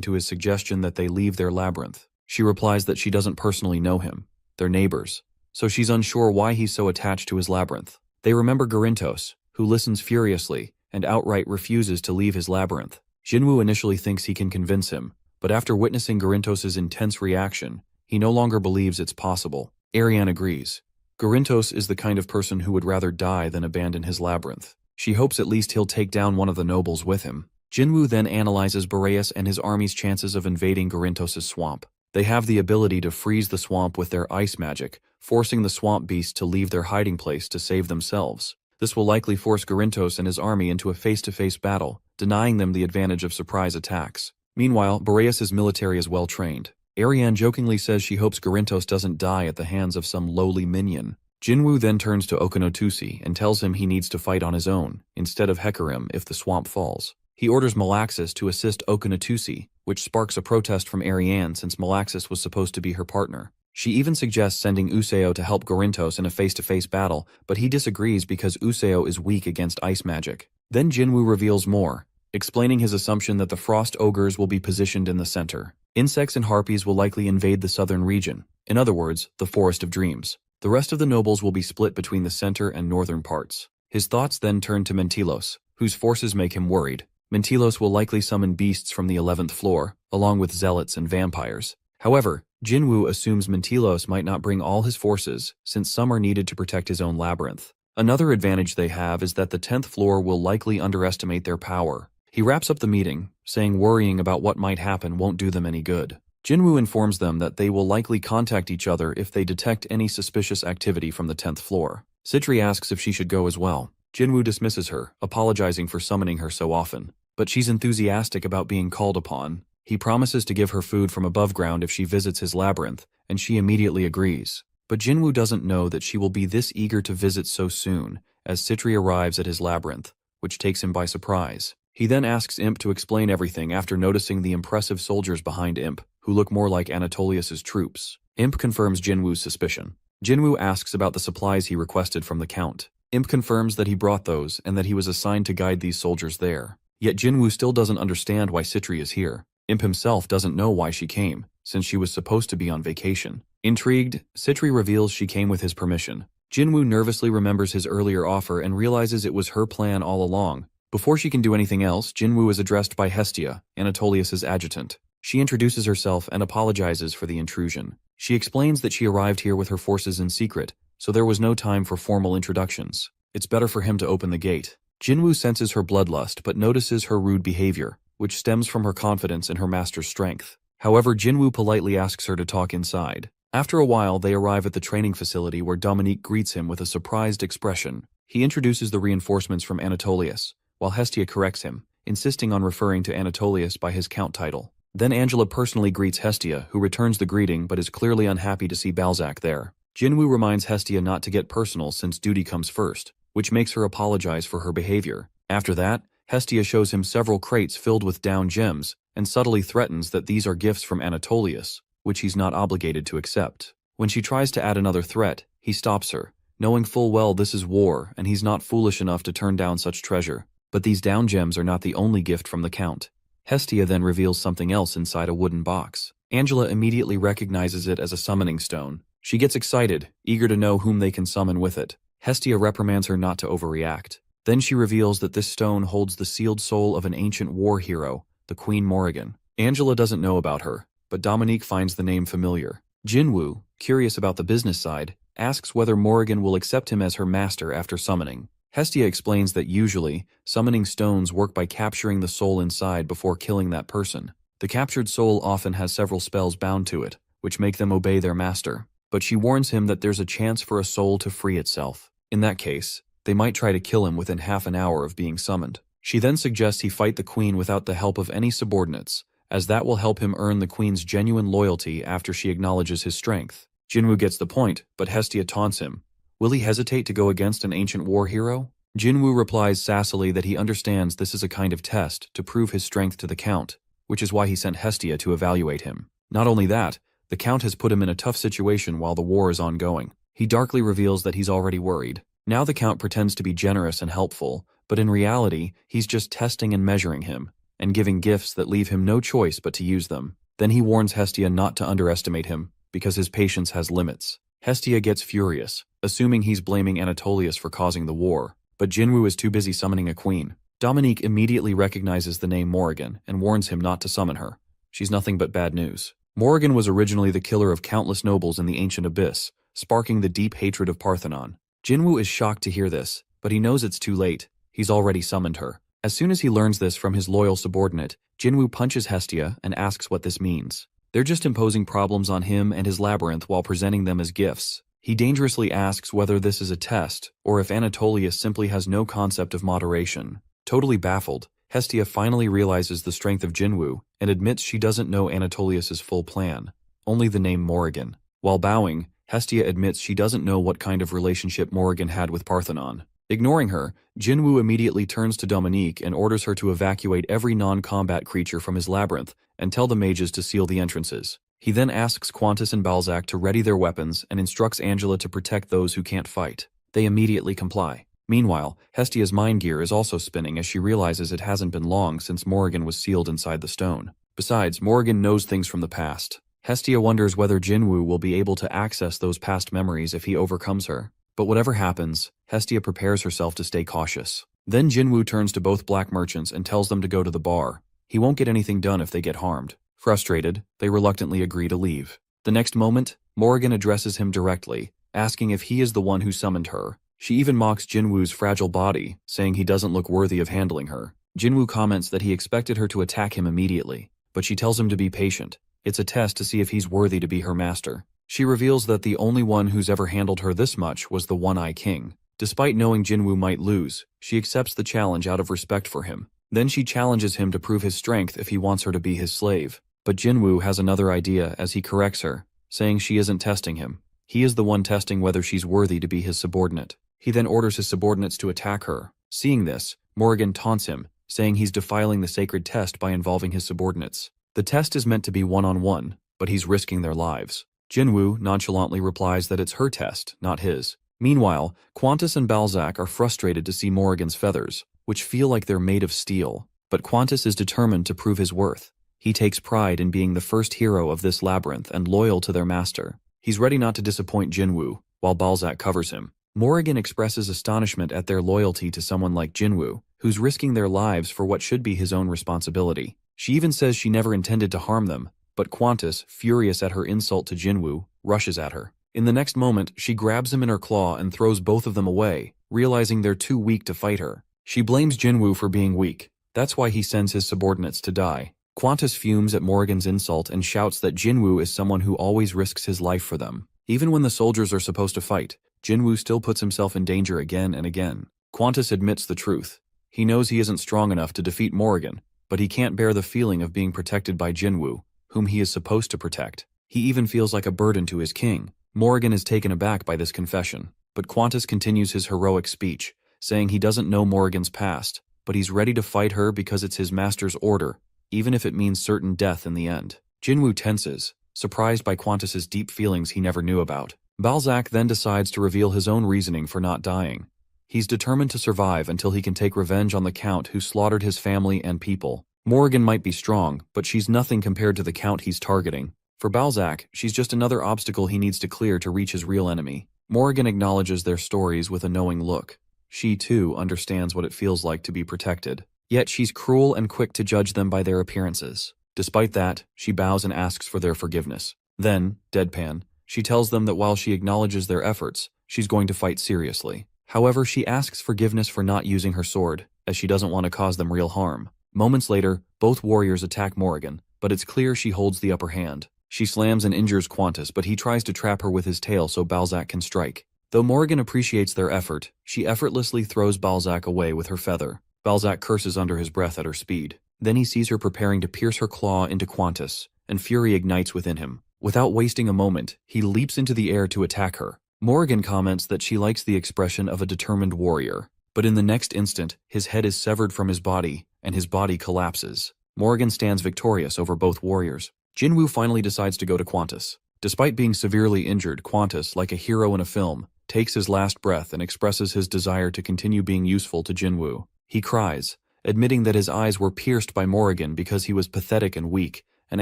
Speaker 1: to his suggestion that they leave their labyrinth. She replies that she doesn't personally know him. They're neighbors, so she's unsure why he's so attached to his labyrinth. They remember Gorintos, who listens furiously and outright refuses to leave his labyrinth. Jinwoo initially thinks he can convince him, but after witnessing Gorintos' intense reaction, he no longer believes it's possible. Ariane agrees. Gorintos is the kind of person who would rather die than abandon his labyrinth. She hopes at least he'll take down one of the nobles with him. Jinwoo then analyzes Boreas and his army's chances of invading Gorintos' swamp. They have the ability to freeze the swamp with their ice magic, forcing the swamp beast to leave their hiding place to save themselves. This will likely force Gorintos and his army into a face-to-face battle, denying them the advantage of surprise attacks. Meanwhile, Boreas' military is well trained. Ariane jokingly says she hopes Gorintos doesn't die at the hands of some lowly minion. Jinwoo then turns to Okinotusi and tells him he needs to fight on his own, instead of Hecarim, if the swamp falls. He orders Malaxis to assist Okinotusi, which sparks a protest from Ariane since Malaxis was supposed to be her partner. She even suggests sending Useo to help Gorintos in a face-to-face battle, but he disagrees because Useo is weak against ice magic. Then Jinwoo reveals more, explaining his assumption that the frost ogres will be positioned in the center. Insects and harpies will likely invade the southern region, in other words, the Forest of Dreams. The rest of the nobles will be split between the center and northern parts. His thoughts then turn to Mentilos, whose forces make him worried. Mentilos will likely summon beasts from the 11th floor, along with zealots and vampires. However, Jinwoo assumes Mentilos might not bring all his forces, since some are needed to protect his own labyrinth. Another advantage they have is that the 10th floor will likely underestimate their power. He wraps up the meeting, saying worrying about what might happen won't do them any good. Jinwoo informs them that they will likely contact each other if they detect any suspicious activity from the 10th floor. Citri asks if she should go as well. Jinwoo dismisses her, apologizing for summoning her so often. But she's enthusiastic about being called upon. He promises to give her food from above ground if she visits his labyrinth, and she immediately agrees. But Jinwoo doesn't know that she will be this eager to visit so soon, as Citri arrives at his labyrinth, which takes him by surprise. He then asks Imp to explain everything after noticing the impressive soldiers behind Imp, who look more like Anatolius's troops. Imp confirms Jinwoo's suspicion. Jinwoo asks about the supplies he requested from the Count. Imp confirms that he brought those and that he was assigned to guide these soldiers there. Yet Jinwoo still doesn't understand why Citri is here. Imp himself doesn't know why she came, since she was supposed to be on vacation. Intrigued, Citri reveals she came with his permission. Jinwoo nervously remembers his earlier offer and realizes it was her plan all along. Before she can do anything else, Jinwoo is addressed by Hestia, Anatolius's adjutant. She introduces herself and apologizes for the intrusion. She explains that she arrived here with her forces in secret, so there was no time for formal introductions. It's better for him to open the gate. Jinwoo senses her bloodlust but notices her rude behavior, which stems from her confidence in her master's strength. However, Jinwoo politely asks her to talk inside. After a while, they arrive at the training facility where Dominique greets him with a surprised expression. He introduces the reinforcements from Anatolius, while Hestia corrects him, insisting on referring to Anatolius by his count title. Then Angela personally greets Hestia, who returns the greeting but is clearly unhappy to see Balzac there. Jinwoo reminds Hestia not to get personal since duty comes first, which makes her apologize for her behavior. After that, Hestia shows him several crates filled with down gems and subtly threatens that these are gifts from Anatolius, which he's not obligated to accept. When she tries to add another threat, he stops her, knowing full well this is war and he's not foolish enough to turn down such treasure. But these down gems are not the only gift from the Count. Hestia then reveals something else inside a wooden box. Angela immediately recognizes it as a summoning stone. She gets excited, eager to know whom they can summon with it. Hestia reprimands her not to overreact. Then she reveals that this stone holds the sealed soul of an ancient war hero, the Queen Morrigan. Angela doesn't know about her, but Dominique finds the name familiar. Jinwoo, curious about the business side, asks whether Morrigan will accept him as her master after summoning. Hestia explains that usually, summoning stones work by capturing the soul inside before killing that person. The captured soul often has several spells bound to it, which make them obey their master. But she warns him that there's a chance for a soul to free itself. In that case, they might try to kill him within half an hour of being summoned. She then suggests he fight the Queen without the help of any subordinates, as that will help him earn the Queen's genuine loyalty after she acknowledges his strength. Jinwoo gets the point, but Hestia taunts him. Will he hesitate to go against an ancient war hero? Jinwoo replies sassily that he understands this is a kind of test to prove his strength to the Count, which is why he sent Hestia to evaluate him. Not only that, the Count has put him in a tough situation while the war is ongoing. He darkly reveals that he's already worried. Now the Count pretends to be generous and helpful, but in reality, he's just testing and measuring him, and giving gifts that leave him no choice but to use them. Then he warns Hestia not to underestimate him, because his patience has limits. Hestia gets furious, assuming he's blaming Anatolius for causing the war, but Jinwoo is too busy summoning a queen. Dominique immediately recognizes the name Morrigan and warns him not to summon her. She's nothing but bad news. Morrigan was originally the killer of countless nobles in the ancient abyss, sparking the deep hatred of Parthenon. Jinwoo is shocked to hear this, but he knows it's too late. He's already summoned her. As soon as he learns this from his loyal subordinate, Jinwoo punches Hestia and asks what this means. They're just imposing problems on him and his labyrinth while presenting them as gifts. He dangerously asks whether this is a test, or if Anatolius simply has no concept of moderation. Totally baffled, Hestia finally realizes the strength of Jinwoo and admits she doesn't know Anatolius's full plan, only the name Morrigan. While bowing, Hestia admits she doesn't know what kind of relationship Morrigan had with Parthenon. Ignoring her, Jinwoo immediately turns to Dominique and orders her to evacuate every non-combat creature from his labyrinth and tell the mages to seal the entrances. He then asks Qantas and Balzac to ready their weapons and instructs Angela to protect those who can't fight. They immediately comply. Meanwhile, Hestia's mind gear is also spinning as she realizes it hasn't been long since Morrigan was sealed inside the stone. Besides, Morrigan knows things from the past. Hestia wonders whether Jinwoo will be able to access those past memories if he overcomes her. But whatever happens, Hestia prepares herself to stay cautious. Then Jinwoo turns to both black merchants and tells them to go to the bar. He won't get anything done if they get harmed. Frustrated, they reluctantly agree to leave. The next moment, Morrigan addresses him directly, asking if he is the one who summoned her. She even mocks Jinwoo's fragile body, saying he doesn't look worthy of handling her. Jinwoo comments that he expected her to attack him immediately, but she tells him to be patient. It's a test to see if he's worthy to be her master. She reveals that the only one who's ever handled her this much was the One-Eye King. Despite knowing Jinwoo might lose, she accepts the challenge out of respect for him. Then she challenges him to prove his strength if he wants her to be his slave. But Jinwoo has another idea as he corrects her, saying she isn't testing him. He is the one testing whether she's worthy to be his subordinate. He then orders his subordinates to attack her. Seeing this, Morrigan taunts him, saying he's defiling the sacred test by involving his subordinates. The test is meant to be one-on-one, but he's risking their lives. Jinwoo nonchalantly replies that it's her test, not his. Meanwhile, Qantas and Balzac are frustrated to see Morrigan's feathers, which feel like they're made of steel. But Qantas is determined to prove his worth. He takes pride in being the first hero of this labyrinth and loyal to their master. He's ready not to disappoint Jinwoo, while Balzac covers him. Morrigan expresses astonishment at their loyalty to someone like Jinwoo, who's risking their lives for what should be his own responsibility. She even says she never intended to harm them, but Qantas, furious at her insult to Jinwoo, rushes at her. In the next moment, she grabs him in her claw and throws both of them away, realizing they're too weak to fight her. She blames Jinwoo for being weak. That's why he sends his subordinates to die. Qantas fumes at Morrigan's insult and shouts that Jinwoo is someone who always risks his life for them. Even when the soldiers are supposed to fight, Jinwoo still puts himself in danger again and again. Qantas admits the truth. He knows he isn't strong enough to defeat Morrigan, but he can't bear the feeling of being protected by Jinwoo, whom he is supposed to protect. He even feels like a burden to his king. Morrigan is taken aback by this confession, but Qantas continues his heroic speech, saying he doesn't know Morrigan's past, but he's ready to fight her because it's his master's order, even if it means certain death in the end. Jinwoo tenses, surprised by Qantas's deep feelings he never knew about. Balzac then decides to reveal his own reasoning for not dying. He's determined to survive until he can take revenge on the Count who slaughtered his family and people. Morrigan might be strong, but she's nothing compared to the Count he's targeting. For Balzac, she's just another obstacle he needs to clear to reach his real enemy. Morrigan acknowledges their stories with a knowing look. She, too, understands what it feels like to be protected. Yet she's cruel and quick to judge them by their appearances. Despite that, she bows and asks for their forgiveness. Then, deadpan, she tells them that while she acknowledges their efforts, she's going to fight seriously. However, she asks forgiveness for not using her sword, as she doesn't want to cause them real harm. Moments later, both warriors attack Morrigan, but it's clear she holds the upper hand. She slams and injures Qantas, but he tries to trap her with his tail so Balzac can strike. Though Morrigan appreciates their effort, she effortlessly throws Balzac away with her feather. Balzac curses under his breath at her speed. Then he sees her preparing to pierce her claw into Qantas, and fury ignites within him. Without wasting a moment, he leaps into the air to attack her. Morrigan comments that she likes the expression of a determined warrior, but in the next instant, his head is severed from his body, and his body collapses. Morrigan stands victorious over both warriors. Jinwoo finally decides to go to Qantas. Despite being severely injured, Qantas, like a hero in a film, takes his last breath and expresses his desire to continue being useful to Jinwoo. He cries, admitting that his eyes were pierced by Morrigan because he was pathetic and weak, and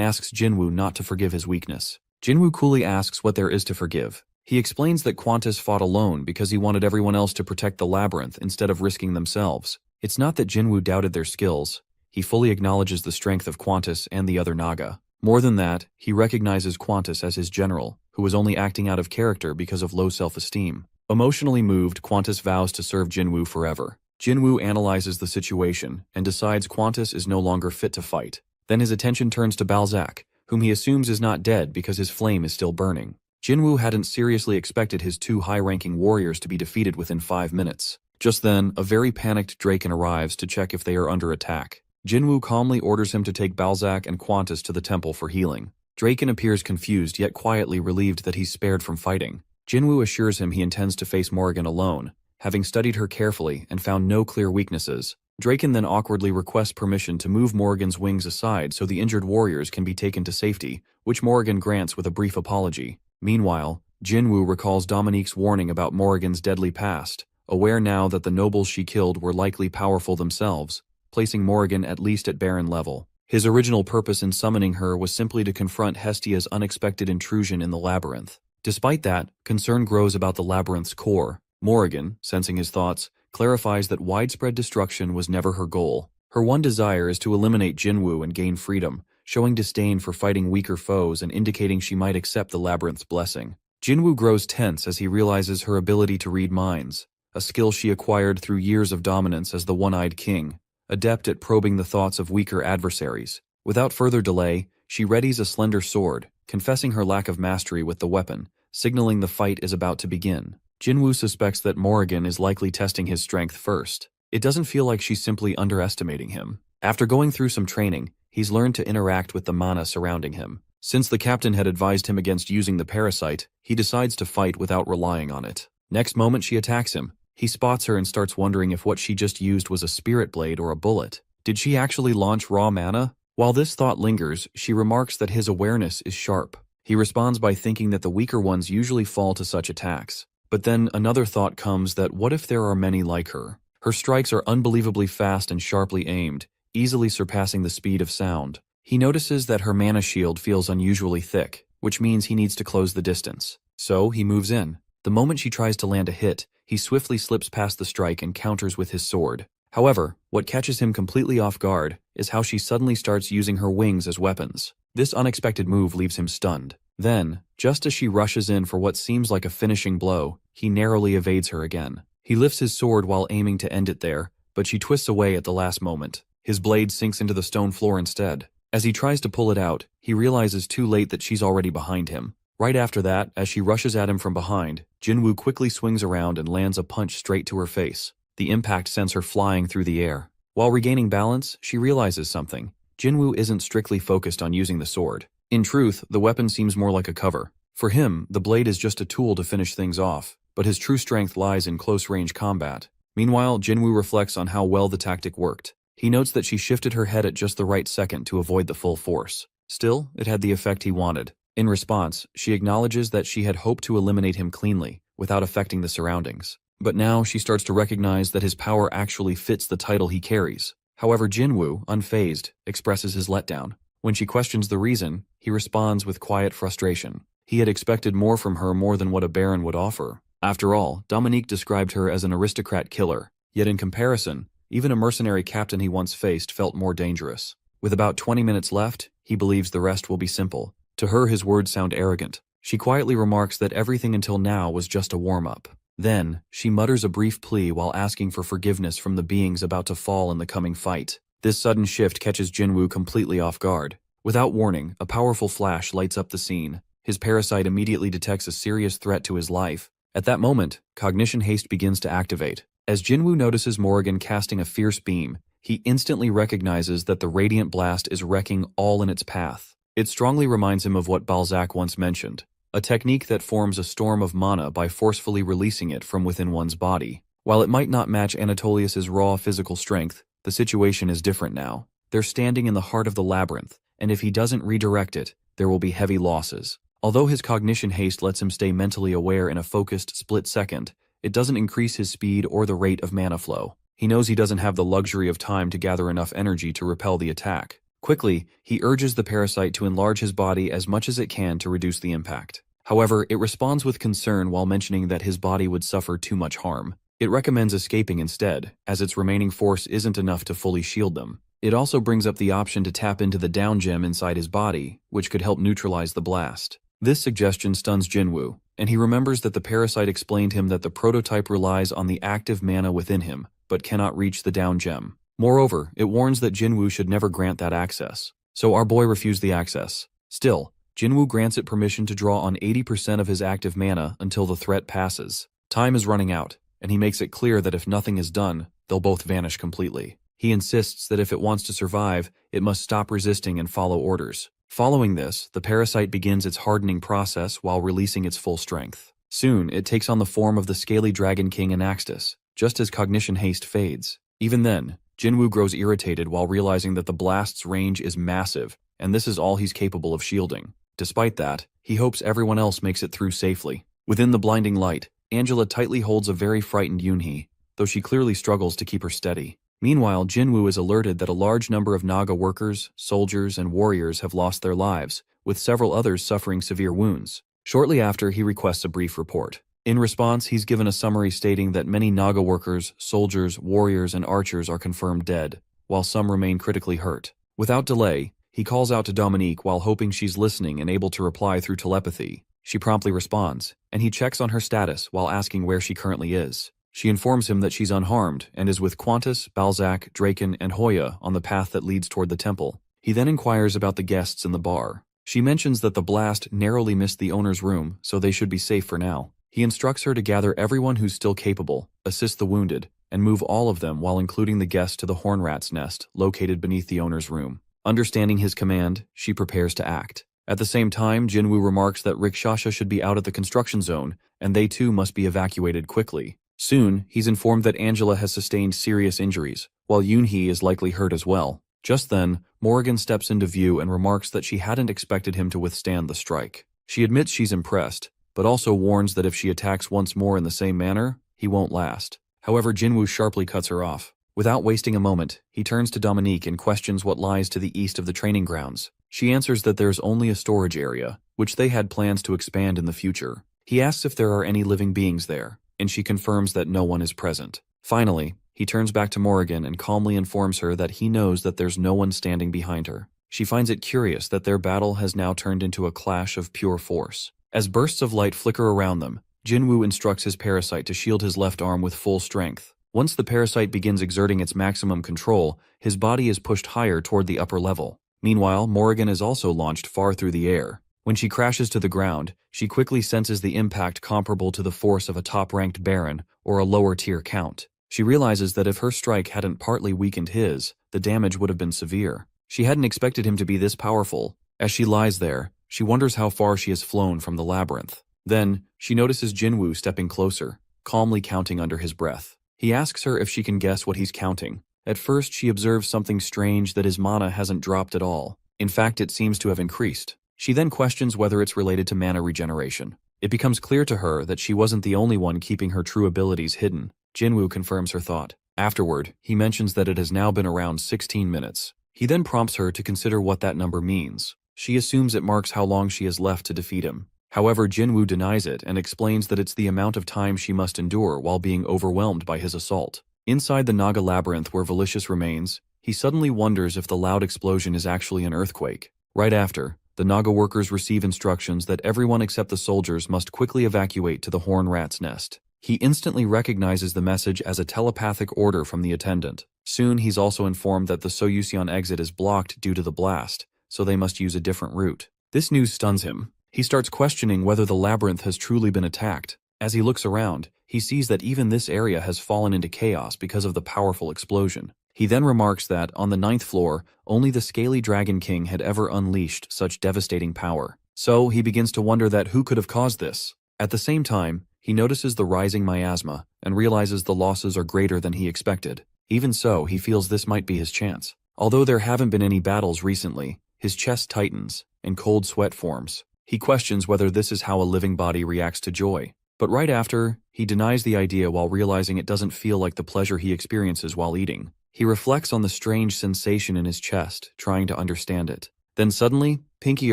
Speaker 1: asks Jinwoo not to forgive his weakness. Jinwoo coolly asks what there is to forgive. He explains that Qantas fought alone because he wanted everyone else to protect the labyrinth instead of risking themselves. It's not that Jinwoo doubted their skills. He fully acknowledges the strength of Qantas and the other Naga. More than that, he recognizes Qantas as his general, who was only acting out of character because of low self-esteem. Emotionally moved, Qantas vows to serve Jinwoo forever. Jinwoo analyzes the situation and decides Qantas is no longer fit to fight. Then his attention turns to Balzac, whom he assumes is not dead because his flame is still burning. Jinwoo hadn't seriously expected his two high-ranking warriors to be defeated within 5 minutes. Just then, a very panicked Draken arrives to check if they are under attack. Jinwoo calmly orders him to take Balzac and Qantas to the temple for healing. Draken appears confused yet quietly relieved that he's spared from fighting. Jinwoo assures him he intends to face Morrigan alone, having studied her carefully and found no clear weaknesses. Draken then awkwardly requests permission to move Morrigan's wings aside so the injured warriors can be taken to safety, which Morrigan grants with a brief apology. Meanwhile, Jinwoo recalls Dominique's warning about Morrigan's deadly past, aware now that the nobles she killed were likely powerful themselves, placing Morrigan at least at Baron level. His original purpose in summoning her was simply to confront Hestia's unexpected intrusion in the labyrinth. Despite that, concern grows about the labyrinth's core. Morrigan, sensing his thoughts, clarifies that widespread destruction was never her goal. Her one desire is to eliminate Jinwoo and gain freedom, showing disdain for fighting weaker foes and indicating she might accept the labyrinth's blessing. Jinwoo grows tense as he realizes her ability to read minds, a skill she acquired through years of dominance as the One-Eyed King. adept at probing the thoughts of weaker adversaries. Without further delay, she readies a slender sword, confessing her lack of mastery with the weapon, signaling the fight is about to begin. Jinwoo suspects that Morrigan is likely testing his strength first. It doesn't feel like she's simply underestimating him. After going through some training, he's learned to interact with the mana surrounding him. Since the captain had advised him against using the parasite, he decides to fight without relying on it. Next moment she attacks him. He spots her and starts wondering if what she just used was a spirit blade or a bullet. Did she actually launch raw mana? While this thought lingers, she remarks that his awareness is sharp. He responds by thinking that the weaker ones usually fall to such attacks. But then another thought comes that what if there are many like her? Her strikes are unbelievably fast and sharply aimed, easily surpassing the speed of sound. He notices that her mana shield feels unusually thick, which means he needs to close the distance. So he moves in. The moment she tries to land a hit, he swiftly slips past the strike and counters with his sword. However, what catches him completely off guard is how she suddenly starts using her wings as weapons. This unexpected move leaves him stunned. Then, just as she rushes in for what seems like a finishing blow, he narrowly evades her again. He lifts his sword while aiming to end it there, but she twists away at the last moment. His blade sinks into the stone floor instead. As he tries to pull it out, he realizes too late that she's already behind him. Right after that, as she rushes at him from behind, Jinwoo quickly swings around and lands a punch straight to her face. The impact sends her flying through the air. While regaining balance, she realizes something. Jinwoo isn't strictly focused on using the sword. In truth, the weapon seems more like a cover. For him, the blade is just a tool to finish things off, but his true strength lies in close-range combat. Meanwhile, Jinwoo reflects on how well the tactic worked. He notes that she shifted her head at just the right second to avoid the full force. Still, it had the effect he wanted. In response, she acknowledges that she had hoped to eliminate him cleanly, without affecting the surroundings. But now she starts to recognize that his power actually fits the title he carries. However, Jinwoo, unfazed, expresses his letdown. When she questions the reason, he responds with quiet frustration. He had expected more from her more than what a baron would offer. After all, Dominique described her as an aristocrat killer, yet in comparison, even a mercenary captain he once faced felt more dangerous. With about 20 minutes left, he believes the rest will be simple. To her, his words sound arrogant. She quietly remarks that everything until now was just a warm-up. Then, she mutters a brief plea while asking for forgiveness from the beings about to fall in the coming fight. This sudden shift catches Jinwoo completely off guard. Without warning, a powerful flash lights up the scene. His parasite immediately detects a serious threat to his life. At that moment, cognition haste begins to activate. As Jinwoo notices Morrigan casting a fierce beam, he instantly recognizes that the radiant blast is wrecking all in its path. It strongly reminds him of what Balzac once mentioned, a technique that forms a storm of mana by forcefully releasing it from within one's body. While it might not match Anatolius's raw physical strength, the situation is different now. They're standing in the heart of the labyrinth, and if he doesn't redirect it, there will be heavy losses. Although his cognition haste lets him stay mentally aware in a focused split second, it doesn't increase his speed or the rate of mana flow. He knows he doesn't have the luxury of time to gather enough energy to repel the attack. Quickly, he urges the parasite to enlarge his body as much as it can to reduce the impact. However, it responds with concern while mentioning that his body would suffer too much harm. It recommends escaping instead, as its remaining force isn't enough to fully shield them. It also brings up the option to tap into the down gem inside his body, which could help neutralize the blast. This suggestion stuns Jinwoo, and he remembers that the parasite explained him that the prototype relies on the active mana within him, but cannot reach the down gem. Moreover, it warns that Jinwoo should never grant that access. So our boy refused the access. Still, Jinwoo grants it permission to draw on 80% of his active mana until the threat passes. Time is running out, and he makes it clear that if nothing is done, they'll both vanish completely. He insists that if it wants to survive, it must stop resisting and follow orders. Following this, the parasite begins its hardening process while releasing its full strength. Soon, it takes on the form of the scaly dragon king Anaxtis, just as cognition haste fades. Even then, Jinwoo grows irritated while realizing that the blast's range is massive, and this is all he's capable of shielding. Despite that, he hopes everyone else makes it through safely. Within the blinding light, Angela tightly holds a very frightened Yoonhee, though she clearly struggles to keep her steady. Meanwhile, Jinwoo is alerted that a large number of Naga workers, soldiers, and warriors have lost their lives, with several others suffering severe wounds. Shortly after, he requests a brief report. In response, he's given a summary stating that many Naga workers, soldiers, warriors, and archers are confirmed dead, while some remain critically hurt. Without delay, he calls out to Dominique while hoping she's listening and able to reply through telepathy. She promptly responds, and he checks on her status while asking where she currently is. She informs him that she's unharmed and is with Qantas, Balzac, Draken, and Hoya on the path that leads toward the temple. He then inquires about the guests in the bar. She mentions that the blast narrowly missed the owner's room, so they should be safe for now. He instructs her to gather everyone who's still capable, assist the wounded, and move all of them while including the guests to the hornrat's nest located beneath the owner's room. Understanding his command, she prepares to act. At the same time, Jinwoo remarks that Rikshasha should be out at the construction zone, and they too must be evacuated quickly. Soon, he's informed that Angela has sustained serious injuries, while Yoonhee is likely hurt as well. Just then, Morrigan steps into view and remarks that she hadn't expected him to withstand the strike. She admits she's impressed, but also warns that if she attacks once more in the same manner, he won't last. However, Jinwoo sharply cuts her off. Without wasting a moment, he turns to Dominique and questions what lies to the east of the training grounds. She answers that there's only a storage area, which they had plans to expand in the future. He asks if there are any living beings there, and she confirms that no one is present. Finally, he turns back to Morrigan and calmly informs her that he knows that there's no one standing behind her. She finds it curious that their battle has now turned into a clash of pure force. As bursts of light flicker around them, Jinwoo instructs his parasite to shield his left arm with full strength. Once the parasite begins exerting its maximum control, his body is pushed higher toward the upper level. Meanwhile, Morrigan is also launched far through the air. When she crashes to the ground, she quickly senses the impact comparable to the force of a top-ranked Baron or a lower-tier Count. She realizes that if her strike hadn't partly weakened his, the damage would have been severe. She hadn't expected him to be this powerful. As she lies there, she wonders how far she has flown from the labyrinth. Then, she notices Jinwoo stepping closer, calmly counting under his breath. He asks her if she can guess what he's counting. At first, she observes something strange that his mana hasn't dropped at all. In fact, it seems to have increased. She then questions whether it's related to mana regeneration. It becomes clear to her that she wasn't the only one keeping her true abilities hidden. Jinwoo confirms her thought. Afterward, he mentions that it has now been around 16 minutes. He then prompts her to consider what that number means. She assumes it marks how long she has left to defeat him. However, Jinwoo denies it and explains that it's the amount of time she must endure while being overwhelmed by his assault. Inside the Naga labyrinth where Valicious remains, he suddenly wonders if the loud explosion is actually an earthquake. Right after, the Naga workers receive instructions that everyone except the soldiers must quickly evacuate to the Horn Rat's nest. He instantly recognizes the message as a telepathic order from the attendant. Soon he's also informed that the Soyuseon exit is blocked due to the blast, so they must use a different route. This news stuns him. He starts questioning whether the labyrinth has truly been attacked. As he looks around, he sees that even this area has fallen into chaos because of the powerful explosion. He then remarks that, on the 9th floor, only the Scaly Dragon King had ever unleashed such devastating power. So, he begins to wonder that who could have caused this. At the same time, he notices the rising miasma and realizes the losses are greater than he expected. Even so, he feels this might be his chance. Although there haven't been any battles recently, his chest tightens and cold sweat forms. He questions whether this is how a living body reacts to joy. But right after, he denies the idea while realizing it doesn't feel like the pleasure he experiences while eating. He reflects on the strange sensation in his chest, trying to understand it. Then suddenly, Pinky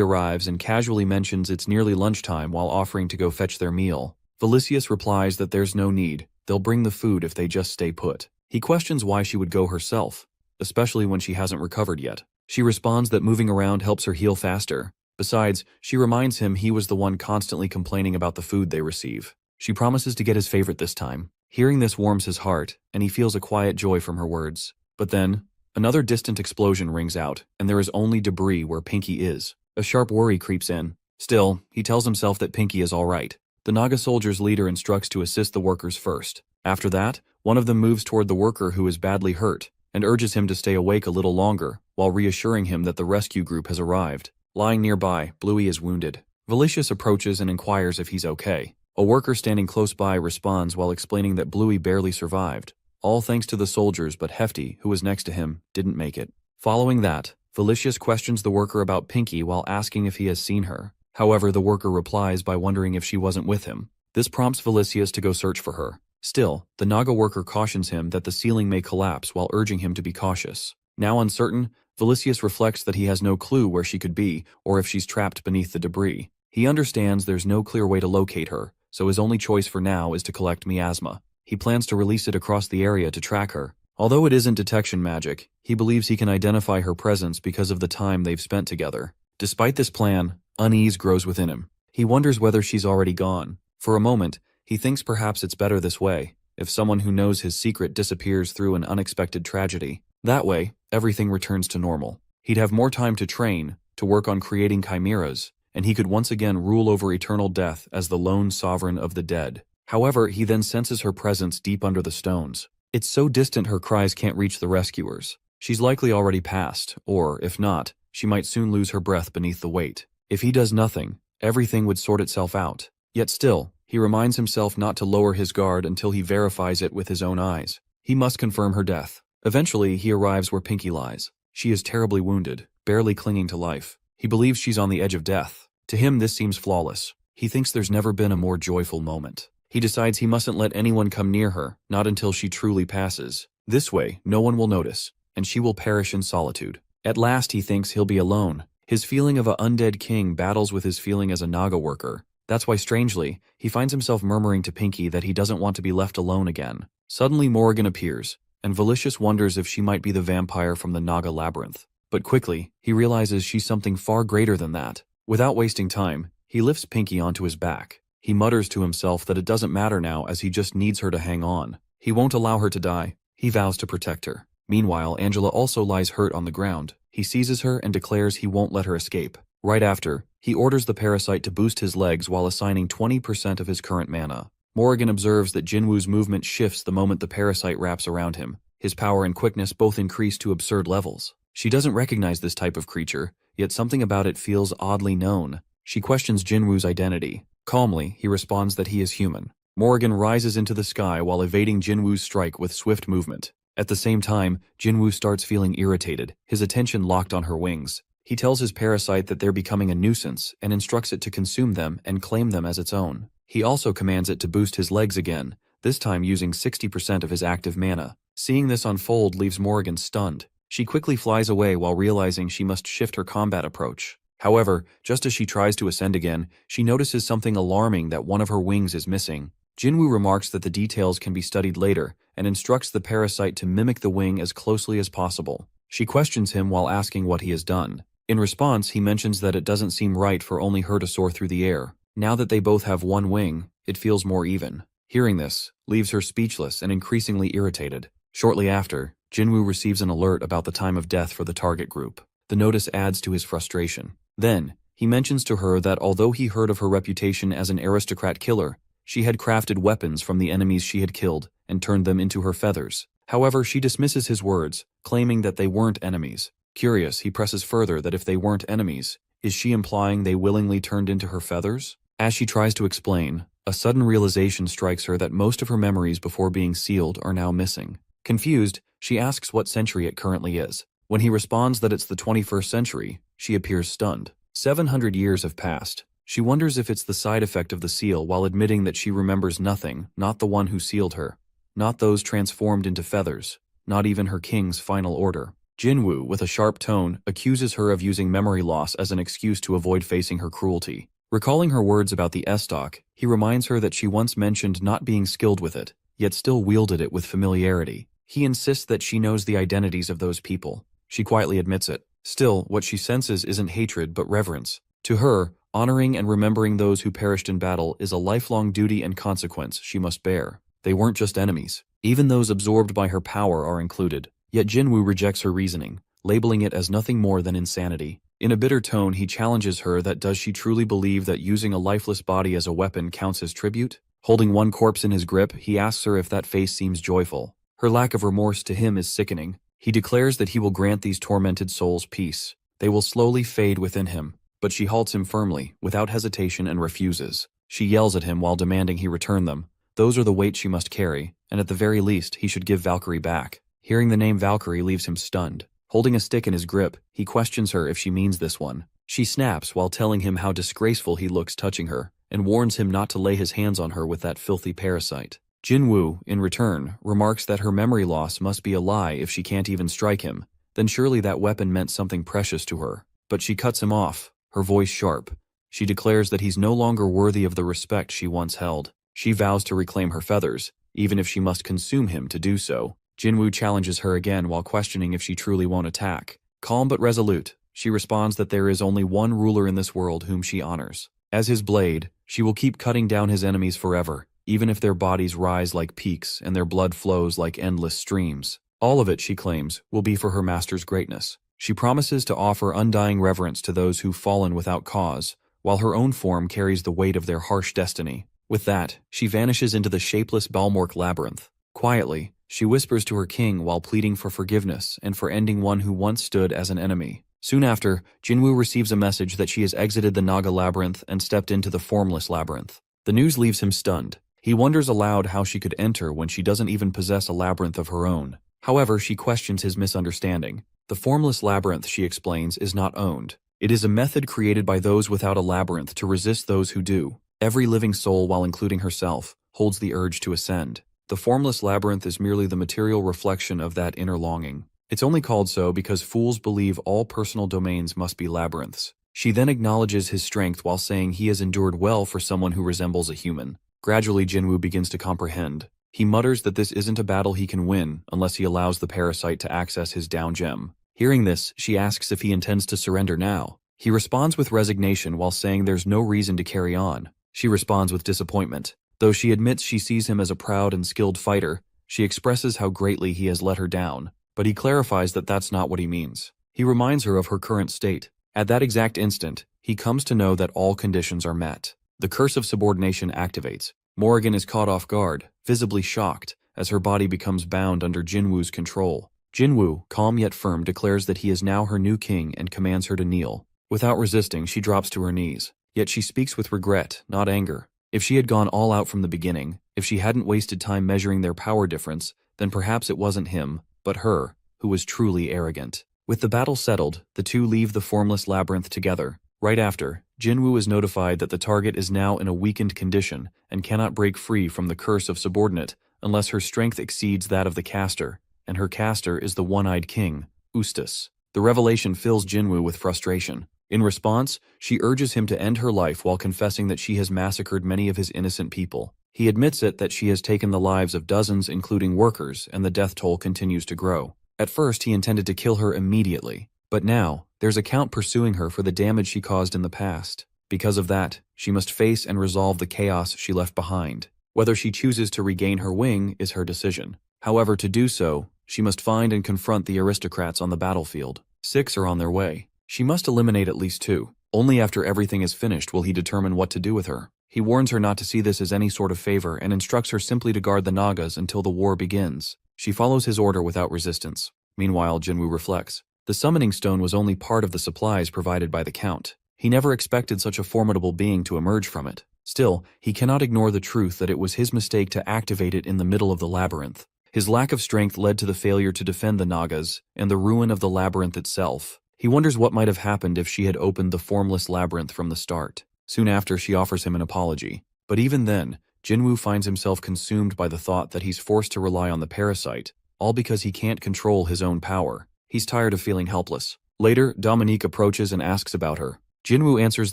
Speaker 1: arrives and casually mentions it's nearly lunchtime while offering to go fetch their meal. Valicious replies that there's no need, they'll bring the food if they just stay put. He questions why she would go herself, especially when she hasn't recovered yet. She responds that moving around helps her heal faster. Besides, she reminds him he was the one constantly complaining about the food they receive. She promises to get his favorite this time. Hearing this warms his heart, and he feels a quiet joy from her words. But then, another distant explosion rings out, and there is only debris where Pinky is. A sharp worry creeps in. Still, he tells himself that Pinky is all right. The Naga soldiers' leader instructs to assist the workers first. After that, one of them moves toward the worker who is badly hurt, and urges him to stay awake a little longer, while reassuring him that the rescue group has arrived. Lying nearby, Bluey is wounded. Valicious approaches and inquires if he's okay. A worker standing close by responds while explaining that Bluey barely survived. All thanks to the soldiers, but Hefty, who was next to him, didn't make it. Following that, Valicious questions the worker about Pinky while asking if he has seen her. However, the worker replies by wondering if she wasn't with him. This prompts Valicious to go search for her. Still, the Naga worker cautions him that the ceiling may collapse while urging him to be cautious. Now uncertain, Valicious reflects that he has no clue where she could be or if she's trapped beneath the debris. He understands there's no clear way to locate her, so his only choice for now is to collect miasma. He plans to release it across the area to track her. Although it isn't detection magic, he believes he can identify her presence because of the time they've spent together. Despite this plan, unease grows within him. He wonders whether she's already gone. For a moment, he thinks perhaps it's better this way. if someone who knows his secret disappears through an unexpected tragedy. That way, everything returns to normal. He'd have more time to train, to work on creating chimeras, and he could once again rule over eternal death as the lone sovereign of the dead. However, he then senses her presence deep under the stones. It's so distant her cries can't reach the rescuers. She's likely already passed, or, if not, she might soon lose her breath beneath the weight. If he does nothing, everything would sort itself out. Yet still, he reminds himself not to lower his guard until he verifies it with his own eyes. He must confirm her death. Eventually, he arrives where Pinky lies. She is terribly wounded, barely clinging to life. He believes she's on the edge of death. To him, this seems flawless. He thinks there's never been a more joyful moment. He decides he mustn't let anyone come near her, not until she truly passes. This way, no one will notice, and she will perish in solitude. At last, he thinks he'll be alone. His feeling of an undead king battles with his feeling as a Naga worker. That's why, strangely, he finds himself murmuring to Pinky that he doesn't want to be left alone again. Suddenly, Morrigan appears, and Valicious wonders if she might be the vampire from the Naga labyrinth. But quickly, he realizes she's something far greater than that. Without wasting time, he lifts Pinky onto his back. He mutters to himself that it doesn't matter now as he just needs her to hang on. He won't allow her to die. He vows to protect her. Meanwhile, Angela also lies hurt on the ground. He seizes her and declares he won't let her escape. Right after, he orders the parasite to boost his legs while assigning 20% of his current mana. Morrigan observes that Jinwoo's movement shifts the moment the parasite wraps around him. His power and quickness both increase to absurd levels. She doesn't recognize this type of creature, yet something about it feels oddly known. She questions Jinwoo's identity. Calmly, he responds that he is human. Morrigan rises into the sky while evading Jinwoo's strike with swift movement. At the same time, Jinwoo starts feeling irritated, his attention locked on her wings. He tells his parasite that they're becoming a nuisance and instructs it to consume them and claim them as its own. He also commands it to boost his legs again, this time using 60% of his active mana. Seeing this unfold leaves Morrigan stunned. She quickly flies away while realizing she must shift her combat approach. However, just as she tries to ascend again, she notices something alarming, that one of her wings is missing. Jinwoo remarks that the details can be studied later and instructs the parasite to mimic the wing as closely as possible. She questions him while asking what he has done. In response, he mentions that it doesn't seem right for only her to soar through the air. Now that they both have one wing, it feels more even. Hearing this leaves her speechless and increasingly irritated. Shortly after, Jinwoo receives an alert about the time of death for the target group. The notice adds to his frustration. Then, he mentions to her that although he heard of her reputation as an aristocrat killer, she had crafted weapons from the enemies she had killed and turned them into her feathers. However, she dismisses his words, claiming that they weren't enemies. Curious, he presses further that if they weren't enemies, is she implying they willingly turned into her feathers? As she tries to explain, a sudden realization strikes her that most of her memories before being sealed are now missing. Confused, she asks what century it currently is. When he responds that it's the 21st century, she appears stunned. 700 years have passed. She wonders if it's the side effect of the seal while admitting that she remembers nothing, not the one who sealed her, not those transformed into feathers, not even her king's final order. Jinwoo, with a sharp tone, accuses her of using memory loss as an excuse to avoid facing her cruelty. Recalling her words about the estoc, he reminds her that she once mentioned not being skilled with it, yet still wielded it with familiarity. He insists that she knows the identities of those people. She quietly admits it. Still, what she senses isn't hatred but reverence. To her, honoring and remembering those who perished in battle is a lifelong duty and consequence she must bear. They weren't just enemies. Even those absorbed by her power are included. Yet Jinwoo rejects her reasoning, labeling it as nothing more than insanity. In a bitter tone, he challenges her that does she truly believe that using a lifeless body as a weapon counts as tribute? Holding one corpse in his grip, he asks her if that face seems joyful. Her lack of remorse to him is sickening. He declares that he will grant these tormented souls peace. They will slowly fade within him, but she halts him firmly, without hesitation, and refuses. She yells at him while demanding he return them. Those are the weight she must carry, and at the very least, he should give Valkyrie back. Hearing the name Valkyrie leaves him stunned. Holding a stick in his grip, he questions her if she means this one. She snaps while telling him how disgraceful he looks touching her, and warns him not to lay his hands on her with that filthy parasite. Jinwoo, in return, remarks that her memory loss must be a lie if she can't even strike him. Then surely that weapon meant something precious to her. But she cuts him off, her voice sharp. She declares that he's no longer worthy of the respect she once held. She vows to reclaim her feathers, even if she must consume him to do so. Jinwoo challenges her again while questioning if she truly won't attack. Calm but resolute, she responds that there is only one ruler in this world whom she honors. As his blade, she will keep cutting down his enemies forever, even if their bodies rise like peaks and their blood flows like endless streams. All of it, she claims, will be for her master's greatness. She promises to offer undying reverence to those who've fallen without cause, while her own form carries the weight of their harsh destiny. With that, she vanishes into the shapeless Balmork labyrinth. Quietly, she whispers to her king while pleading for forgiveness and for ending one who once stood as an enemy. Soon after, Jinwoo receives a message that she has exited the Naga labyrinth and stepped into the formless labyrinth. The news leaves him stunned. He wonders aloud how she could enter when she doesn't even possess a labyrinth of her own. However, she questions his misunderstanding. The formless labyrinth, she explains, is not owned. It is a method created by those without a labyrinth to resist those who do. Every living soul, while including herself, holds the urge to ascend. The formless labyrinth is merely the material reflection of that inner longing. It's only called so because fools believe all personal domains must be labyrinths. She then acknowledges his strength while saying he has endured well for someone who resembles a human. Gradually, Jinwoo begins to comprehend. He mutters that this isn't a battle he can win unless he allows the parasite to access his down gem. Hearing this, she asks if he intends to surrender now. He responds with resignation while saying there's no reason to carry on. She responds with disappointment. Though she admits she sees him as a proud and skilled fighter, she expresses how greatly he has let her down. But he clarifies that that's not what he means. He reminds her of her current state. At that exact instant, he comes to know that all conditions are met. The curse of subordination activates. Morrigan is caught off guard, visibly shocked, as her body becomes bound under Jinwoo's control. Jinwoo, calm yet firm, declares that he is now her new king and commands her to kneel. Without resisting, she drops to her knees. Yet she speaks with regret, not anger. If she had gone all out from the beginning, if she hadn't wasted time measuring their power difference, then perhaps it wasn't him, but her, who was truly arrogant. With the battle settled, the two leave the formless labyrinth together. Right after, Jinwoo is notified that the target is now in a weakened condition and cannot break free from the curse of subordinate unless her strength exceeds that of the caster, and her caster is the one-eyed king, Ustas. The revelation fills Jinwoo with frustration. In response, she urges him to end her life while confessing that she has massacred many of his innocent people. He admits that she has taken the lives of dozens, including workers, and the death toll continues to grow. At first, he intended to kill her immediately, but now, there's a count pursuing her for the damage she caused in the past. Because of that, she must face and resolve the chaos she left behind. Whether she chooses to regain her wing is her decision. However, to do so, she must find and confront the aristocrats on the battlefield. 6 are on their way. She must eliminate at least 2. Only after everything is finished will he determine what to do with her. He warns her not to see this as any sort of favor and instructs her simply to guard the Nagas until the war begins. She follows his order without resistance. Meanwhile, Jinwoo reflects. The summoning stone was only part of the supplies provided by the Count. He never expected such a formidable being to emerge from it. Still, he cannot ignore the truth that it was his mistake to activate it in the middle of the labyrinth. His lack of strength led to the failure to defend the Nagas and the ruin of the labyrinth itself. He wonders what might have happened if she had opened the formless labyrinth from the start. Soon after, she offers him an apology. But even then, Jinwoo finds himself consumed by the thought that he's forced to rely on the parasite, all because he can't control his own power. He's tired of feeling helpless. Later, Dominique approaches and asks about her. Jinwoo answers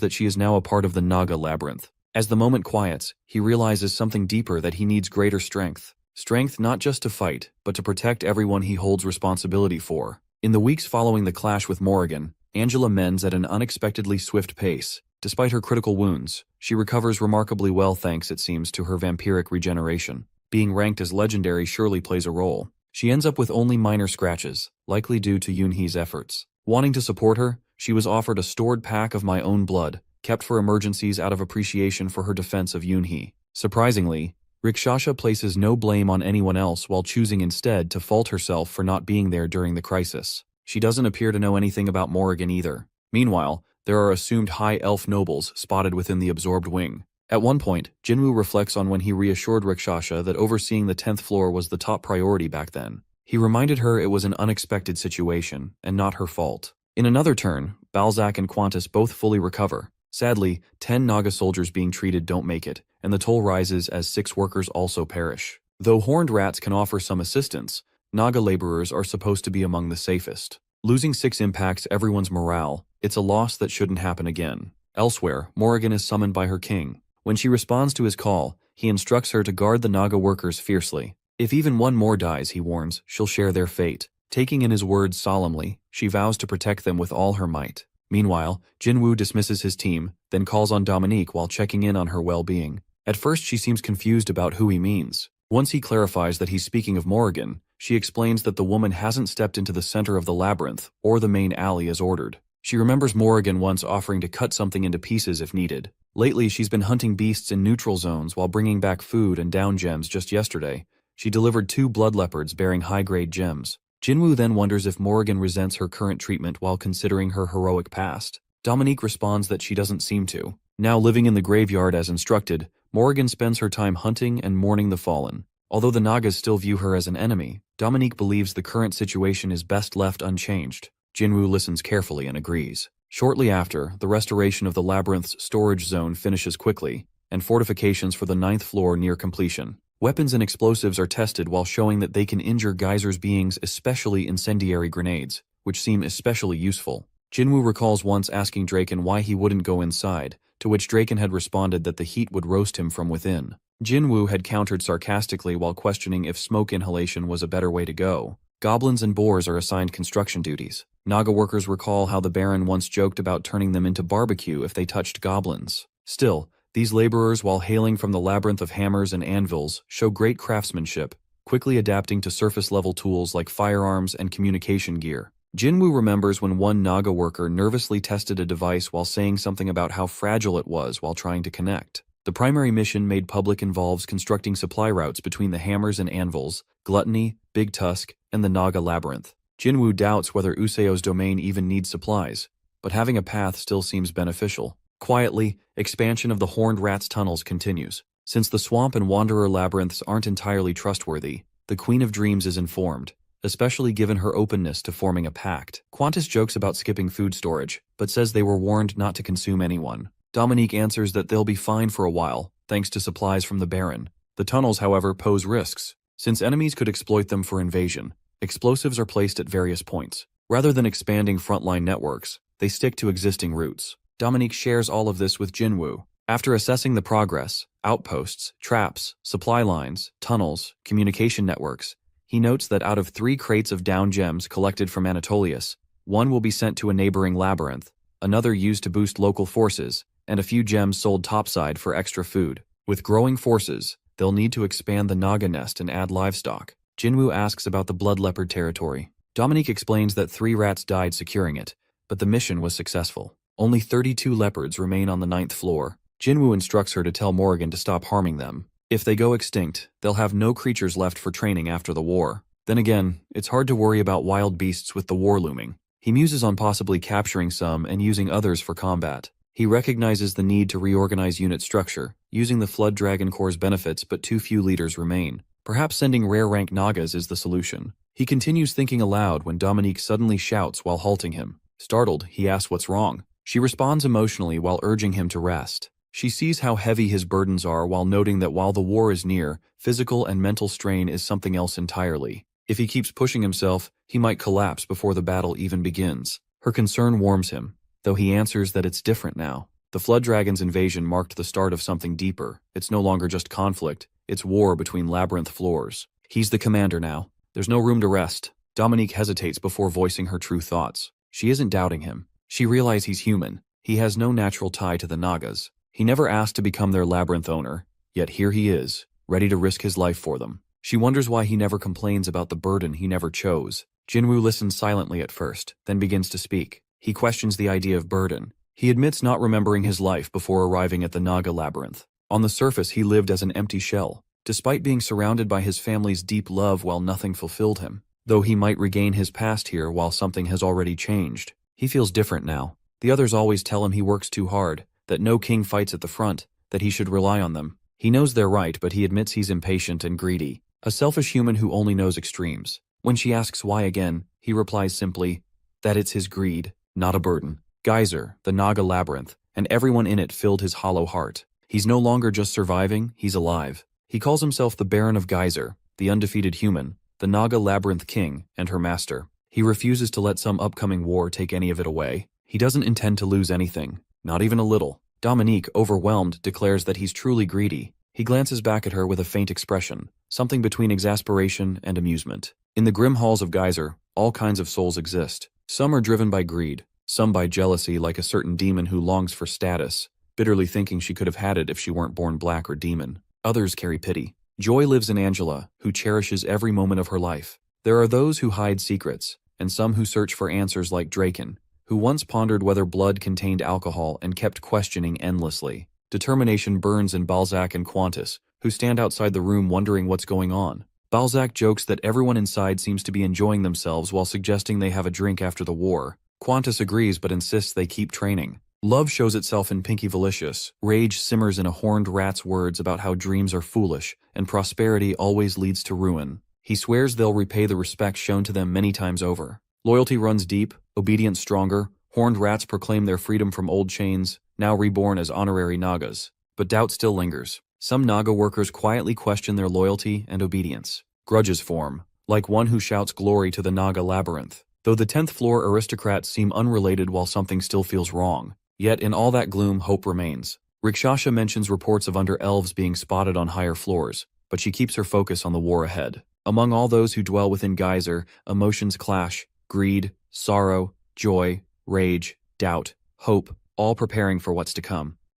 Speaker 1: that she is now a part of the Naga labyrinth. As the moment quiets, he realizes something deeper, that he needs greater strength. Strength not just to fight, but to protect everyone he holds responsibility for. In the weeks following the clash with Morrigan, Angela mends at an unexpectedly swift pace. Despite her critical wounds, she recovers remarkably well thanks, it seems, to her vampiric regeneration. Being ranked as legendary surely plays a role. She ends up with only minor scratches, likely due to Yoonhee's efforts. Wanting to support her, she was offered a stored pack of my own blood, kept for emergencies out of appreciation for her defense of Yoonhee. Surprisingly, Rikshasha places no blame on anyone else while choosing instead to fault herself for not being there during the crisis. She doesn't appear to know anything about Morrigan either. Meanwhile, there are assumed high elf nobles spotted within the absorbed wing. At one point, Jinwoo reflects on when he reassured Rikshasha that overseeing the 10th floor was the top priority back then. He reminded her it was an unexpected situation, and not her fault. In another turn, Balzac and Qantas both fully recover. Sadly, 10 Naga soldiers being treated don't make it, and the toll rises as 6 workers also perish. Though horned rats can offer some assistance, Naga laborers are supposed to be among the safest. Losing 6 impacts everyone's morale. It's a loss that shouldn't happen again. Elsewhere, Morrigan is summoned by her king. When she responds to his call, he instructs her to guard the Naga workers fiercely. If even one more dies, he warns, she'll share their fate. Taking in his words solemnly, she vows to protect them with all her might. Meanwhile, Jinwoo dismisses his team, then calls on Dominique while checking in on her well-being. At first she seems confused about who he means. Once he clarifies that he's speaking of Morrigan, she explains that the woman hasn't stepped into the center of the labyrinth or the main alley as ordered. She remembers Morrigan once offering to cut something into pieces if needed. Lately, she's been hunting beasts in neutral zones while bringing back food and down gems. Just yesterday, she delivered 2 blood leopards bearing high-grade gems. Jinwoo then wonders if Morrigan resents her current treatment while considering her heroic past. Dominique responds that she doesn't seem to. Now living in the graveyard as instructed, Morrigan spends her time hunting and mourning the fallen. Although the Nagas still view her as an enemy, Dominique believes the current situation is best left unchanged. Jinwoo listens carefully and agrees. Shortly after, the restoration of the labyrinth's storage zone finishes quickly, and fortifications for the 9th floor near completion. Weapons and explosives are tested while showing that they can injure geysers beings, especially incendiary grenades, which seem especially useful. Jinwoo recalls once asking Draken why he wouldn't go inside, to which Draken had responded that the heat would roast him from within. Jinwoo had countered sarcastically while questioning if smoke inhalation was a better way to go. Goblins and boars are assigned construction duties. Naga workers recall how the Baron once joked about turning them into barbecue if they touched goblins. Still, these laborers, while hailing from the labyrinth of hammers and anvils, show great craftsmanship, quickly adapting to surface-level tools like firearms and communication gear. Jinwoo remembers when one Naga worker nervously tested a device while saying something about how fragile it was while trying to connect. The primary mission made public involves constructing supply routes between the hammers and anvils, Gluttony, Big Tusk, and the Naga Labyrinth. Jinwoo doubts whether Useo's domain even needs supplies, but having a path still seems beneficial. Quietly, expansion of the Horned Rat's tunnels continues. Since the Swamp and Wanderer labyrinths aren't entirely trustworthy, the Queen of Dreams is informed, especially given her openness to forming a pact. Qantas jokes about skipping food storage, but says they were warned not to consume anyone. Dominique answers that they'll be fine for a while, thanks to supplies from the Baron. The tunnels, however, pose risks. Since enemies could exploit them for invasion, explosives are placed at various points. Rather than expanding frontline networks, they stick to existing routes. Dominique shares all of this with Jinwoo. After assessing the progress, outposts, traps, supply lines, tunnels, communication networks, he notes that out of 3 crates of down gems collected from Anatolius, 1 will be sent to a neighboring labyrinth, another used to boost local forces, and a few gems sold topside for extra food. With growing forces, they'll need to expand the Naga nest and add livestock. Jinwoo asks about the Blood Leopard territory. Dominique explains that 3 rats died securing it, but the mission was successful. Only 32 leopards remain on the 9th floor. Jinwoo instructs her to tell Morrigan to stop harming them. If they go extinct, they'll have no creatures left for training after the war. Then again, it's hard to worry about wild beasts with the war looming. He muses on possibly capturing some and using others for combat. He recognizes the need to reorganize unit structure, using the Flood Dragon Corps' benefits, but too few leaders remain. Perhaps sending rare-rank Nagas is the solution. He continues thinking aloud when Dominique suddenly shouts while halting him. Startled, he asks what's wrong. She responds emotionally while urging him to rest. She sees how heavy his burdens are while noting that while the war is near, physical and mental strain is something else entirely. If he keeps pushing himself, he might collapse before the battle even begins. Her concern warms him, though he answers that it's different now. The Flood Dragon's invasion marked the start of something deeper. It's no longer just conflict, it's war between labyrinth floors. He's the commander now. There's no room to rest. Dominique hesitates before voicing her true thoughts. She isn't doubting him. She realizes he's human. He has no natural tie to the Nagas. He never asked to become their labyrinth owner, yet here he is, ready to risk his life for them. She wonders why he never complains about the burden he never chose. Jinwoo listens silently at first, then begins to speak. He questions the idea of burden. He admits not remembering his life before arriving at the Naga labyrinth. On the surface, he lived as an empty shell, despite being surrounded by his family's deep love while nothing fulfilled him. Though he might regain his past here while something has already changed, he feels different now. The others always tell him he works too hard, that no king fights at the front, that he should rely on them. He knows they're right, but he admits he's impatient and greedy. A selfish human who only knows extremes. When she asks why again, he replies simply that it's his greed, not a burden. Geyser, the Naga labyrinth, and everyone in it filled his hollow heart. He's no longer just surviving, he's alive. He calls himself the Baron of Geyser, the undefeated human, the Naga labyrinth king, and her master. He refuses to let some upcoming war take any of it away. He doesn't intend to lose anything, not even a little. Dominique, overwhelmed, declares that he's truly greedy. He glances back at her with a faint expression, something between exasperation and amusement. In the grim halls of Geyser, all kinds of souls exist. Some are driven by greed, some by jealousy like a certain demon who longs for status, bitterly thinking she could have had it if she weren't born black or demon. Others carry pity. Joy lives in Angela, who cherishes every moment of her life. There are those who hide secrets, and some who search for answers like Draken, who once pondered whether blood contained alcohol and kept questioning endlessly. Determination burns in Balzac and Qantas, who stand outside the room wondering what's going on. Balzac jokes that everyone inside seems to be enjoying themselves while suggesting they have a drink after the war. Qantas agrees but insists they keep training. Love shows itself in Pinky Velicious. Rage simmers in a horned rat's words about how dreams are foolish, and prosperity always leads to ruin. He swears they'll repay the respect shown to them many times over. Loyalty runs deep, obedience stronger. Horned rats proclaim their freedom from old chains, now reborn as honorary Nagas. But doubt still lingers. Some Naga workers quietly question their loyalty and obedience. Grudges form, like one who shouts glory to the Naga labyrinth. Though the 10th floor aristocrats seem unrelated while something still feels wrong. Yet in all that gloom, hope remains. Rikshasha mentions reports of under-elves being spotted on higher floors, but she keeps her focus on the war ahead. Among all those who dwell within Geyser, emotions clash: greed, sorrow, joy, rage, doubt, hope, all preparing for what's to come.